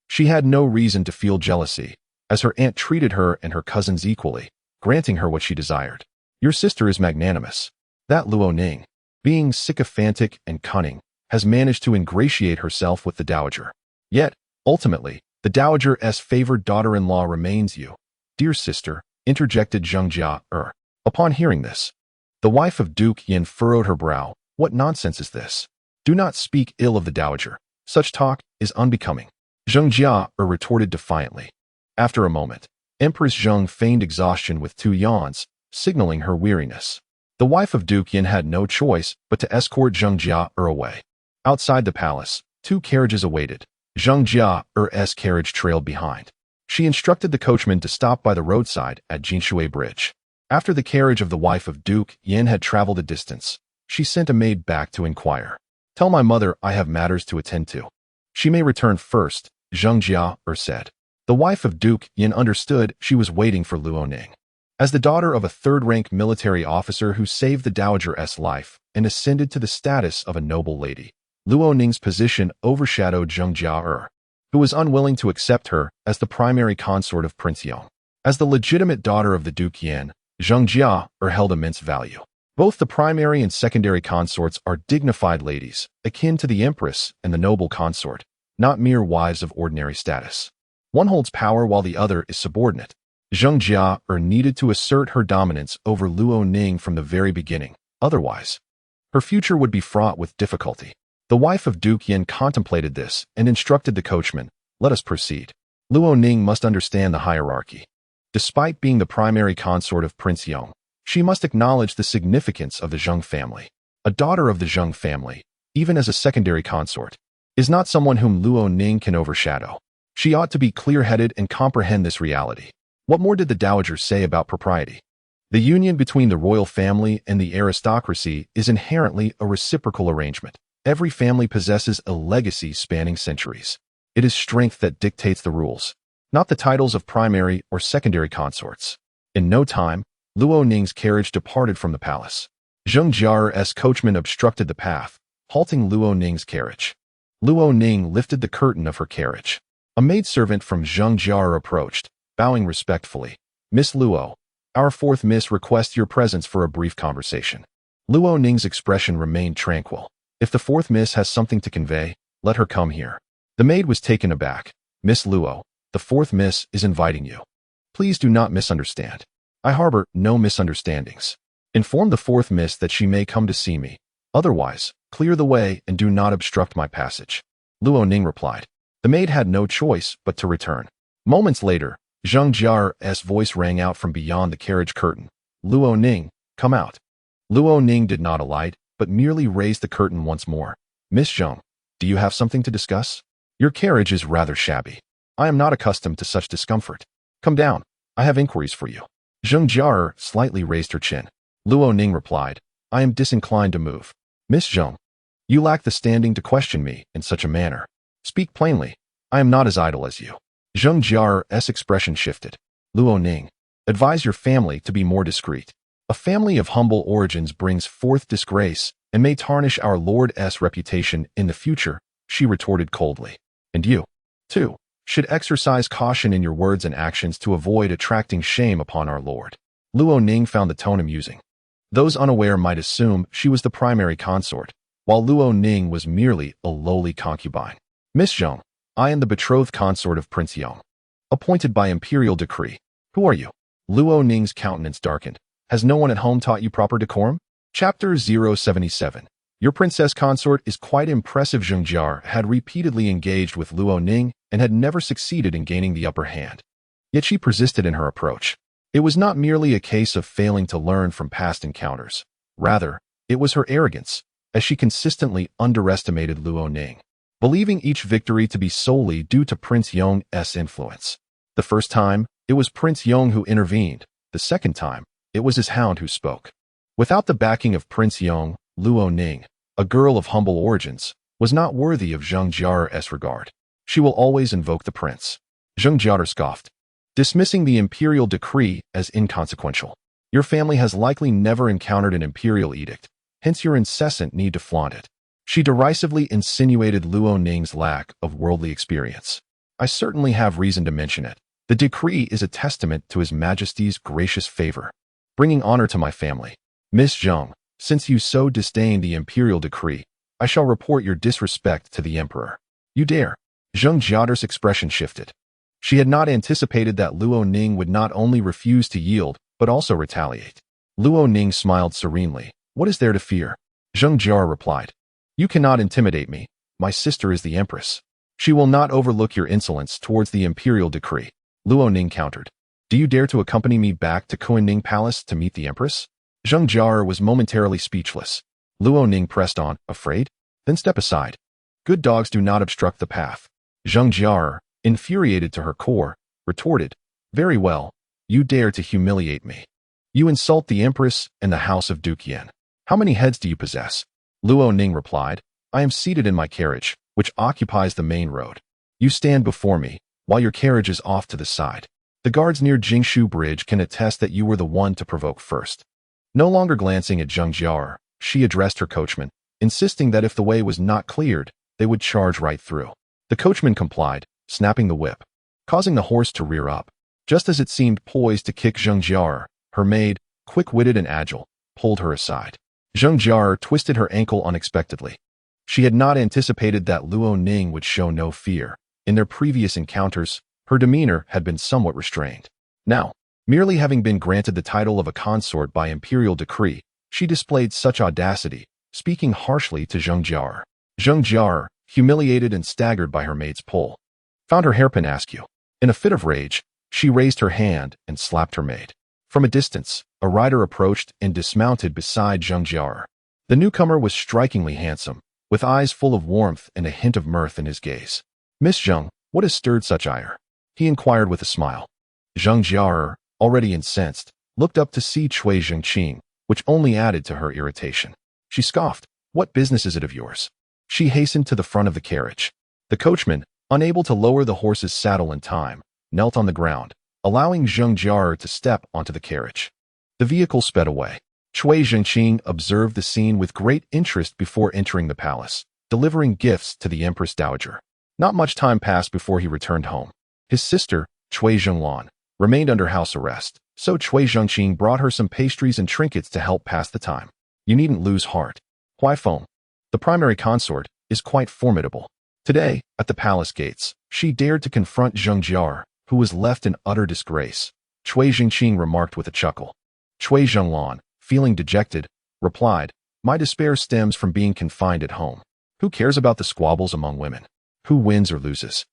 She had no reason to feel jealousy, as her aunt treated her and her cousins equally, granting her what she desired. Your sister is magnanimous. That Luo Ning, being sycophantic and cunning, has managed to ingratiate herself with the Dowager. Yet, ultimately, the Dowager's favored daughter-in-law remains you. Dear sister, interjected Zheng Jia. Upon hearing this, the wife of Duke Yan furrowed her brow. What nonsense is this? Do not speak ill of the Dowager. Such talk is unbecoming. Zheng Jia retorted defiantly. After a moment, Empress Zheng feigned exhaustion with two yawns, signaling her weariness. The wife of Duke Yan had no choice but to escort Zheng Jia away. Outside the palace, two carriages awaited. Zheng Jia's carriage trailed behind. She instructed the coachman to stop by the roadside at Jinshui Bridge. After the carriage of the wife of Duke Yan had traveled a distance, she sent a maid back to inquire. Tell my mother I have matters to attend to. She may return first, Zheng Jia said. The wife of Duke Yin understood she was waiting for Luo Ning. As the daughter of a third-rank military officer who saved the Dowager's life and ascended to the status of a noble lady, Luo Ning's position overshadowed Zheng Jia, who was unwilling to accept her as the primary consort of Prince Yong. As the legitimate daughter of the Duke Yan, Zheng Jia held immense value. Both the primary and secondary consorts are dignified ladies, akin to the Empress and the noble consort, not mere wives of ordinary status. One holds power while the other is subordinate. Zheng Jia needed to assert her dominance over Luo Ning from the very beginning. Otherwise, her future would be fraught with difficulty. The wife of Duke Yin contemplated this and instructed the coachman, "Let us proceed. Luo Ning must understand the hierarchy. Despite being the primary consort of Prince Yong, she must acknowledge the significance of the Zheng family. A daughter of the Zheng family, even as a secondary consort, is not someone whom Luo Ning can overshadow. She ought to be clear-headed and comprehend this reality." What more did the Dowager say about propriety? The union between the royal family and the aristocracy is inherently a reciprocal arrangement. Every family possesses a legacy spanning centuries. It is strength that dictates the rules, not the titles of primary or secondary consorts. In no time, Luo Ning's carriage departed from the palace. Zheng Jia's coachman obstructed the path, halting Luo Ning's carriage. Luo Ning lifted the curtain of her carriage. A maidservant from Zheng Jia approached, bowing respectfully. "Miss Luo, our fourth miss requests your presence for a brief conversation." Luo Ning's expression remained tranquil. "If the fourth miss has something to convey, let her come here." The maid was taken aback. "Miss Luo, the fourth miss is inviting you. Please do not misunderstand. I harbor no misunderstandings. Inform the fourth miss that she may come to see me. Otherwise, clear the way and do not obstruct my passage." Luo Ning replied. The maid had no choice but to return. Moments later, Zheng Jia's voice rang out from beyond the carriage curtain. "Luo Ning, come out." Luo Ning did not alight, but merely raised the curtain once more. "Miss Zheng, do you have something to discuss? Your carriage is rather shabby. I am not accustomed to such discomfort. Come down, I have inquiries for you." Zheng Jia slightly raised her chin. Luo Ning replied, "I am disinclined to move." "Miss Zheng, you lack the standing to question me in such a manner. Speak plainly. I am not as idle as you." Zheng Jia's expression shifted. "Luo Ning, advise your family to be more discreet. A family of humble origins brings forth disgrace and may tarnish our lord's reputation in the future," she retorted coldly. "And you, too, should exercise caution in your words and actions to avoid attracting shame upon our lord." Luo Ning found the tone amusing. Those unaware might assume she was the primary consort, while Luo Ning was merely a lowly concubine. "Miss Zheng, I am the betrothed consort of Prince Yong, appointed by imperial decree. Who are you?" Luo Ning's countenance darkened. "Has no one at home taught you proper decorum?" Chapter 077. Your princess consort is quite impressive. Zheng Jia had repeatedly engaged with Luo Ning and had never succeeded in gaining the upper hand. Yet she persisted in her approach. It was not merely a case of failing to learn from past encounters. Rather, it was her arrogance, as she consistently underestimated Luo Ning, believing each victory to be solely due to Prince Yong's influence. The first time, it was Prince Yong who intervened. The second time, it was his hound who spoke. Without the backing of Prince Yong, Luo Ning, a girl of humble origins, was not worthy of Zheng Jia's regard. She will always invoke the prince. Zheng Jia scoffed, dismissing the imperial decree as inconsequential. Your family has likely never encountered an imperial edict, hence your incessant need to flaunt it. She derisively insinuated Luo Ning's lack of worldly experience. I certainly have reason to mention it. The decree is a testament to His Majesty's gracious favor, bringing honor to my family. Miss Zheng, since you so disdain the imperial decree, I shall report your disrespect to the emperor. You dare? Zheng Jia's expression shifted. She had not anticipated that Luo Ning would not only refuse to yield, but also retaliate. Luo Ning smiled serenely. What is there to fear? Zheng Jia replied. You cannot intimidate me. My sister is the empress. She will not overlook your insolence towards the imperial decree. Luo Ning countered. Do you dare to accompany me back to Kuan Palace to meet the empress? Zheng Jia was momentarily speechless. Luo Ning pressed on, afraid? Then step aside. Good dogs do not obstruct the path. Zheng Jia, infuriated to her core, retorted, Very well, you dare to humiliate me. You insult the empress and the house of Duke Yan. How many heads do you possess? Luo Ning replied, I am seated in my carriage, which occupies the main road. You stand before me, while your carriage is off to the side. The guards near Jingshu Bridge can attest that you were the one to provoke first. No longer glancing at Zheng Jiar, she addressed her coachman, insisting that if the way was not cleared, they would charge right through. The coachman complied, snapping the whip, causing the horse to rear up. Just as it seemed poised to kick Zheng Jiar, her maid, quick-witted and agile, pulled her aside. Zheng Jiar twisted her ankle unexpectedly. She had not anticipated that Luo Ning would show no fear. In their previous encounters, her demeanor had been somewhat restrained. Now, merely having been granted the title of a consort by imperial decree, she displayed such audacity, speaking harshly to Zheng Jiar. Zheng Jiar, humiliated and staggered by her maid's pull, found her hairpin askew. In a fit of rage, she raised her hand and slapped her maid. From a distance, a rider approached and dismounted beside Zheng Jiar. The newcomer was strikingly handsome, with eyes full of warmth and a hint of mirth in his gaze. "Miss Zheng, what has stirred such ire?" he inquired with a smile. Zheng Jiar, already incensed, looked up to see Cui Zhengqing, which only added to her irritation. She scoffed, "What business is it of yours?" She hastened to the front of the carriage. The coachman, unable to lower the horse's saddle in time, knelt on the ground, allowing Zheng Jiar to step onto the carriage. The vehicle sped away. Cui Zhengqing observed the scene with great interest before entering the palace, delivering gifts to the Empress Dowager. Not much time passed before he returned home. His sister, Cui Zhenglan, remained under house arrest, so Cui Zhengqing brought her some pastries and trinkets to help pass the time. "You needn't lose heart. Huaifeng, the primary consort, is quite formidable. Today, at the palace gates, she dared to confront Zheng Jiar, who was left in utter disgrace," Cui Zhengqing remarked with a chuckle. Cui Zhenglan, feeling dejected, replied, "My despair stems from being confined at home. Who cares about the squabbles among women? Who wins or loses?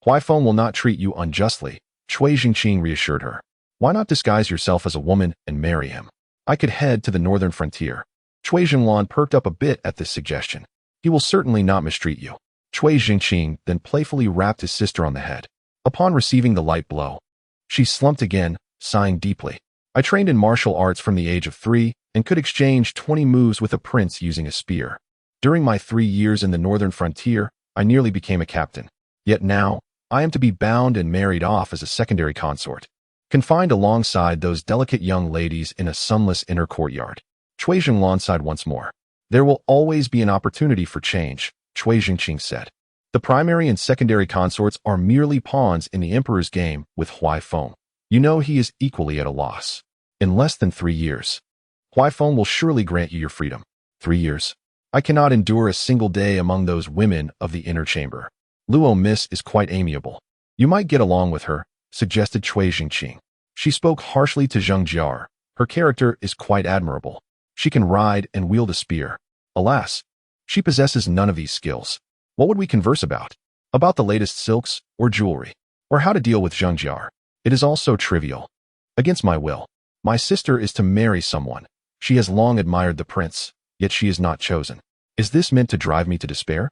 Huaifeng will not treat you unjustly," Cui Zhengqing reassured her. "Why not disguise yourself as a woman and marry him? I could head to the northern frontier." Cui Zhenglan perked up a bit at this suggestion. "He will certainly not mistreat you." Cui Zhengqing then playfully rapped his sister on the head. Upon receiving the light blow, she slumped again, sighing deeply. "I trained in martial arts from the age of 3 and could exchange 20 moves with a prince using a spear. During my 3 years in the northern frontier, I nearly became a captain. Yet now, I am to be bound and married off as a secondary consort, confined alongside those delicate young ladies in a sunless inner courtyard." Cui Zhenglan sighed once more. "There will always be an opportunity for change," Cui Zhengqing said. "The primary and secondary consorts are merely pawns in the emperor's game with Huaifeng. You know he is equally at a loss. In less than 3 years, Huaifeng will surely grant you your freedom." 3 years. I cannot endure a single day among those women of the inner chamber. Luo Miss is quite amiable. You might get along with her, suggested Cui Zhengqing. She spoke harshly to Zheng Jiar. Her character is quite admirable. She can ride and wield a spear. Alas, she possesses none of these skills. What would we converse about? About the latest silks or jewelry? Or how to deal with Zheng Jiar? It is all so trivial. Against my will, my sister is to marry someone. She has long admired the prince, yet she is not chosen. Is this meant to drive me to despair?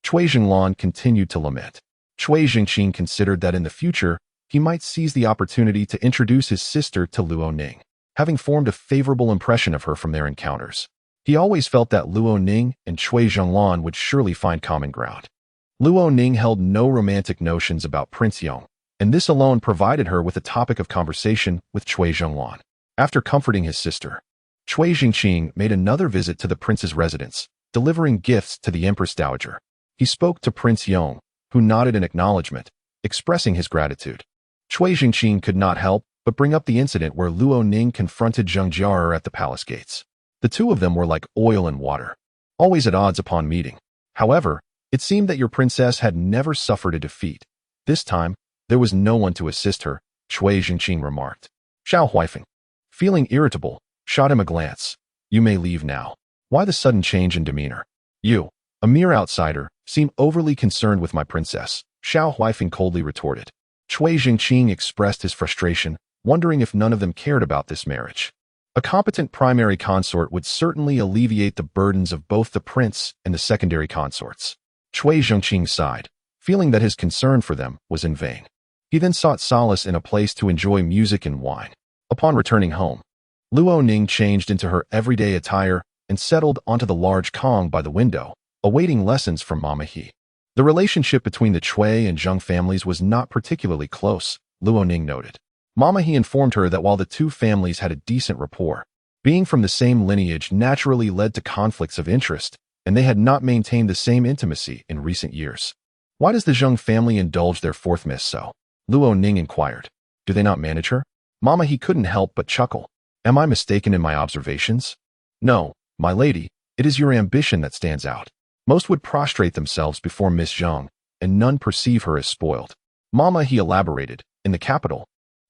Cui Zhenglan continued to lament. Cui Zhengqing considered that in the future, he might seize the opportunity to introduce his sister to Luo Ning, having formed a favorable impression of her from their encounters. He always felt that Luo Ning and Cui Zhenglan would surely find common ground. Luo Ning held no romantic notions about Prince Yong, and this alone provided her with a topic of conversation with Cui Zhenglan. After comforting his sister, Cui Zhengqing made another visit to the prince's residence, delivering gifts to the Empress Dowager. He spoke to Prince Yong, who nodded in acknowledgement, expressing his gratitude. Cui Zhengqing could not help but bring up the incident where Luo Ning confronted Zheng Jiar at the palace gates. The two of them were like oil and water, always at odds upon meeting. However, it seemed that your princess had never suffered a defeat. This time, there was no one to assist her, Cui Zhengqing remarked. Xiao Huaifeng, feeling irritable, shot him a glance. You may leave now. Why the sudden change in demeanor? You, a mere outsider, seem overly concerned with my princess, Xiao Huaifeng coldly retorted. Cui Zhengqing expressed his frustration, wondering if none of them cared about this marriage. A competent primary consort would certainly alleviate the burdens of both the prince and the secondary consorts. Cui Zhengqing sighed, feeling that his concern for them was in vain. He then sought solace in a place to enjoy music and wine. Upon returning home, Luo Ning changed into her everyday attire and settled onto the large Kong by the window, awaiting lessons from Mama He. The relationship between the Chui and Zheng families was not particularly close, Luo Ning noted. Mama he informed her that while the two families had a decent rapport, being from the same lineage naturally led to conflicts of interest, and they had not maintained the same intimacy in recent years. Why does the Zheng family indulge their fourth miss so? Luo Ning inquired. Do they not manage her? Mama he couldn't help but chuckle. Am I mistaken in my observations? No, my lady, it is your ambition that stands out. Most would prostrate themselves before Miss Zheng, and none perceive her as spoiled. Mama he elaborated, in the capital,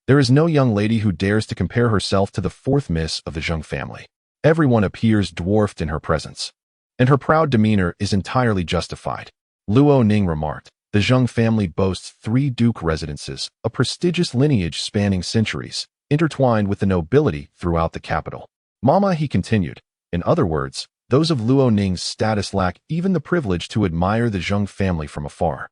there is no young lady who dares to compare herself to the fourth miss of the Zheng family. Everyone appears dwarfed in her presence. And her proud demeanor is entirely justified. Luo Ning remarked, the Zheng family boasts 3 duke residences, a prestigious lineage spanning centuries, intertwined with the nobility throughout the capital. Mama he continued, in other words, those of Luo Ning's status lack even the privilege to admire the Zheng family from afar.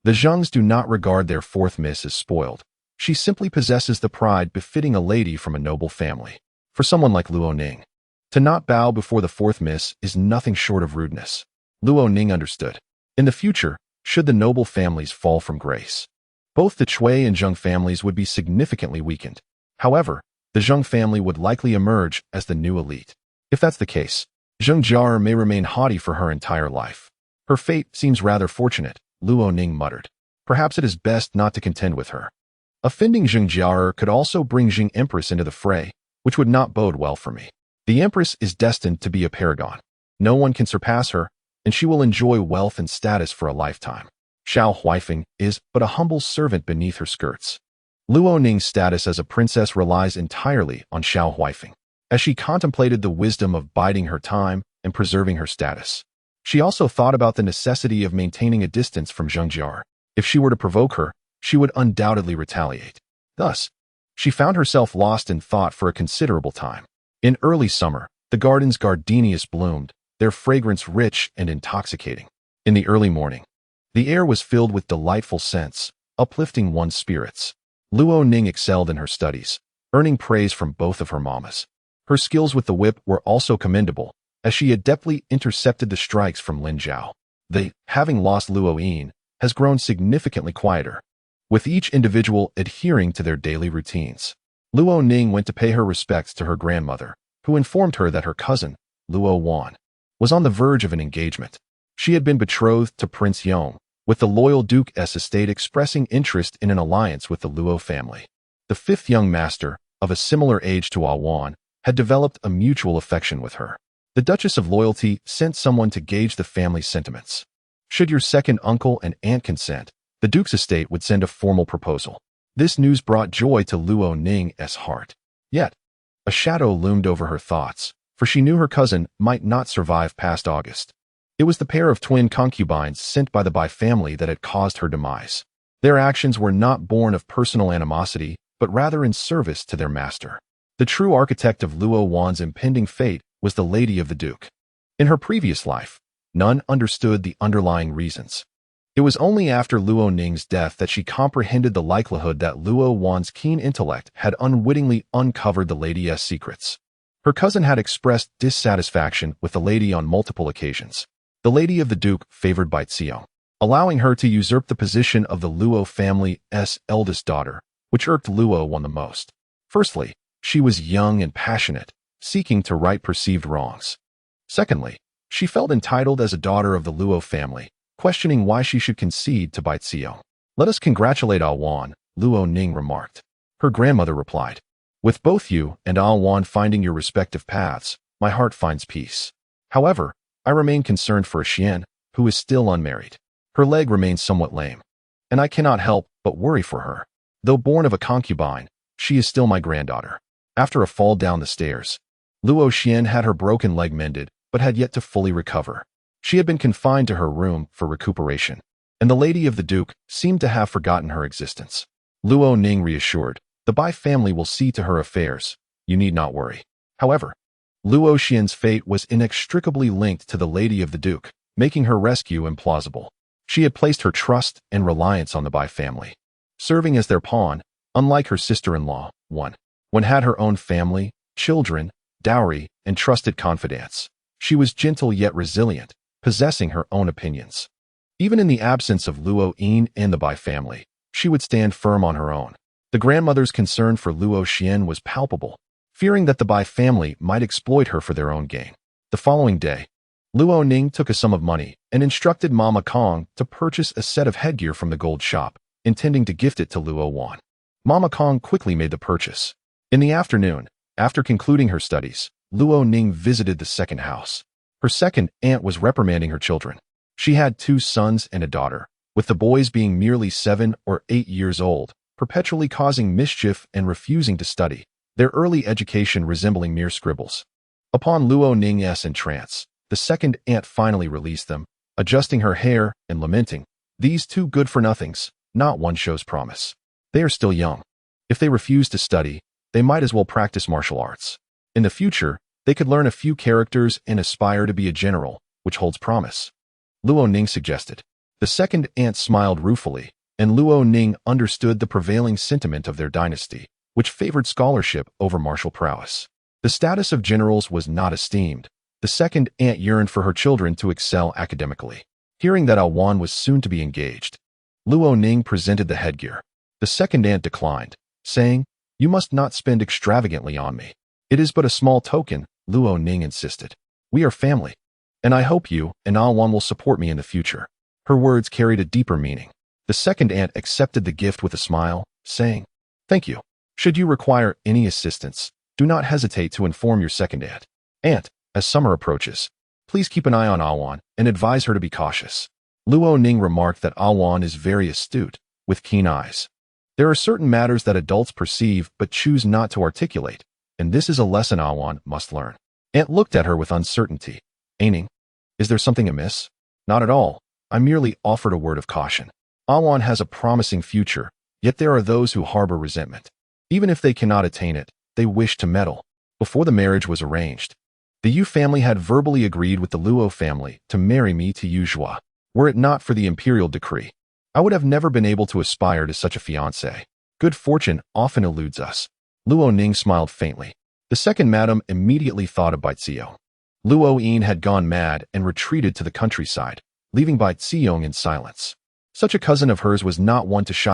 The Zhengs do not regard their fourth miss as spoiled. She simply possesses the pride befitting a lady from a noble family. For someone like Luo Ning, to not bow before the fourth miss is nothing short of rudeness. Luo Ning understood. In the future, should the noble families fall from grace, both the Chui and Zheng families would be significantly weakened. However, the Zheng family would likely emerge as the new elite. If that's the case, Zheng Jiar may remain haughty for her entire life. Her fate seems rather fortunate, Luo Ning muttered. Perhaps it is best not to contend with her. Offending Zheng Jiar could also bring Jing Empress into the fray, which would not bode well for me. The Empress is destined to be a paragon. No one can surpass her, and she will enjoy wealth and status for a lifetime. Xiao Huifeng is but a humble servant beneath her skirts. Luo Ning's status as a princess relies entirely on Xiao Huifeng, as she contemplated the wisdom of biding her time and preserving her status. She also thought about the necessity of maintaining a distance from Zheng Jiar. If she were to provoke her, she would undoubtedly retaliate. Thus, she found herself lost in thought for a considerable time. In early summer, the gardens gardenias bloomed, their fragrance rich and intoxicating. In the early morning, the air was filled with delightful scents, uplifting one's spirits. Luo Ning excelled in her studies, earning praise from both of her mamas. Her skills with the whip were also commendable, as she adeptly intercepted the strikes from Lin Zhao. They, having lost Luo Yin, has grown significantly quieter, with each individual adhering to their daily routines. Luo Ning went to pay her respects to her grandmother, who informed her that her cousin, Luo Wan, was on the verge of an engagement. She had been betrothed to Prince Yong, with the loyal Duke's estate expressing interest in an alliance with the Luo family. The fifth young master, of a similar age to Wan, had developed a mutual affection with her. The Duchess of Loyalty sent someone to gauge the family's sentiments. Should your second uncle and aunt consent, the Duke's estate would send a formal proposal. This news brought joy to Luo Ning's heart. Yet, a shadow loomed over her thoughts, for she knew her cousin might not survive past August. It was the pair of twin concubines sent by the Bai family that had caused her demise. Their actions were not born of personal animosity, but rather in service to their master. The true architect of Luo Wan's impending fate was the lady of the Duke. In her previous life, none understood the underlying reasons. It was only after Luo Ning's death that she comprehended the likelihood that Luo Wan's keen intellect had unwittingly uncovered the lady's secrets. Her cousin had expressed dissatisfaction with the lady on multiple occasions. The lady of the Duke favored Bai Xiong, allowing her to usurp the position of the Luo family's eldest daughter, which irked Luo Wan the most. Firstly, she was young and passionate, seeking to right perceived wrongs. Secondly, she felt entitled as a daughter of the Luo family, questioning why she should concede to Bai Xiong. Let us congratulate Wan, Luo Ning remarked. Her grandmother replied, with both you and Wan finding your respective paths, my heart finds peace. However, I remain concerned for Xian, who is still unmarried. Her leg remains somewhat lame, and I cannot help but worry for her. Though born of a concubine, she is still my granddaughter. After a fall down the stairs, Luo Xian had her broken leg mended, but had yet to fully recover. She had been confined to her room for recuperation, and the lady of the Duke seemed to have forgotten her existence. Luo Ning reassured, the Bai family will see to her affairs. You need not worry. However, Luo Xian's fate was inextricably linked to the lady of the Duke, making her rescue implausible. She had placed her trust and reliance on the Bai family, serving as their pawn, unlike her sister-in-law, Wan had her own family, children, dowry, and trusted confidants. She was gentle yet resilient, possessing her own opinions. Even in the absence of Luo Ning and the Bai family, she would stand firm on her own. The grandmother's concern for Luo Xian was palpable, fearing that the Bai family might exploit her for their own gain. The following day, Luo Ning took a sum of money and instructed Mama Kong to purchase a set of headgear from the gold shop, intending to gift it to Luo Wan. Mama Kong quickly made the purchase. In the afternoon, after concluding her studies, Luo Ning visited the second house. Her second aunt was reprimanding her children. She had 2 sons and a daughter, with the boys being merely 7 or 8 years old, perpetually causing mischief and refusing to study, their early education resembling mere scribbles. Upon Luo Ning's entrance, the second aunt finally released them, adjusting her hair and lamenting, "These 2 good-for-nothings, not one shows promise. They are still young. If they refuse to study, they might as well practice martial arts. In the future, they could learn a few characters and aspire to be a general, which holds promise," Luo Ning suggested. The second aunt smiled ruefully, and Luo Ning understood the prevailing sentiment of their dynasty, which favored scholarship over martial prowess. The status of generals was not esteemed. The second aunt yearned for her children to excel academically. Hearing that Awan was soon to be engaged, Luo Ning presented the headgear. The second aunt declined, saying, "You must not spend extravagantly on me. It is but a small token," Luo Ning insisted. "We are family, and I hope you and Awan will support me in the future." Her words carried a deeper meaning. The second aunt accepted the gift with a smile, saying, "Thank you. Should you require any assistance, do not hesitate to inform your second aunt. Aunt, as summer approaches, please keep an eye on Awan and advise her to be cautious." Luo Ning remarked that Awan is very astute, with keen eyes. There are certain matters that adults perceive but choose not to articulate, and this is a lesson Awan must learn. Aunt looked at her with uncertainty. "Ning, is there something amiss?" "Not at all. I merely offered a word of caution. Awan has a promising future, yet there are those who harbor resentment. Even if they cannot attain it, they wish to meddle." Before the marriage was arranged, the Yu family had verbally agreed with the Luo family to marry me to Yu Zhua. Were it not for the imperial decree, I would have never been able to aspire to such a fiancé. Good fortune often eludes us. Luo Ning smiled faintly. The second madam immediately thought of Bai Ziyong. Luo Ning had gone mad and retreated to the countryside, leaving Bai Ziyong in silence. Such a cousin of hers was not one to shy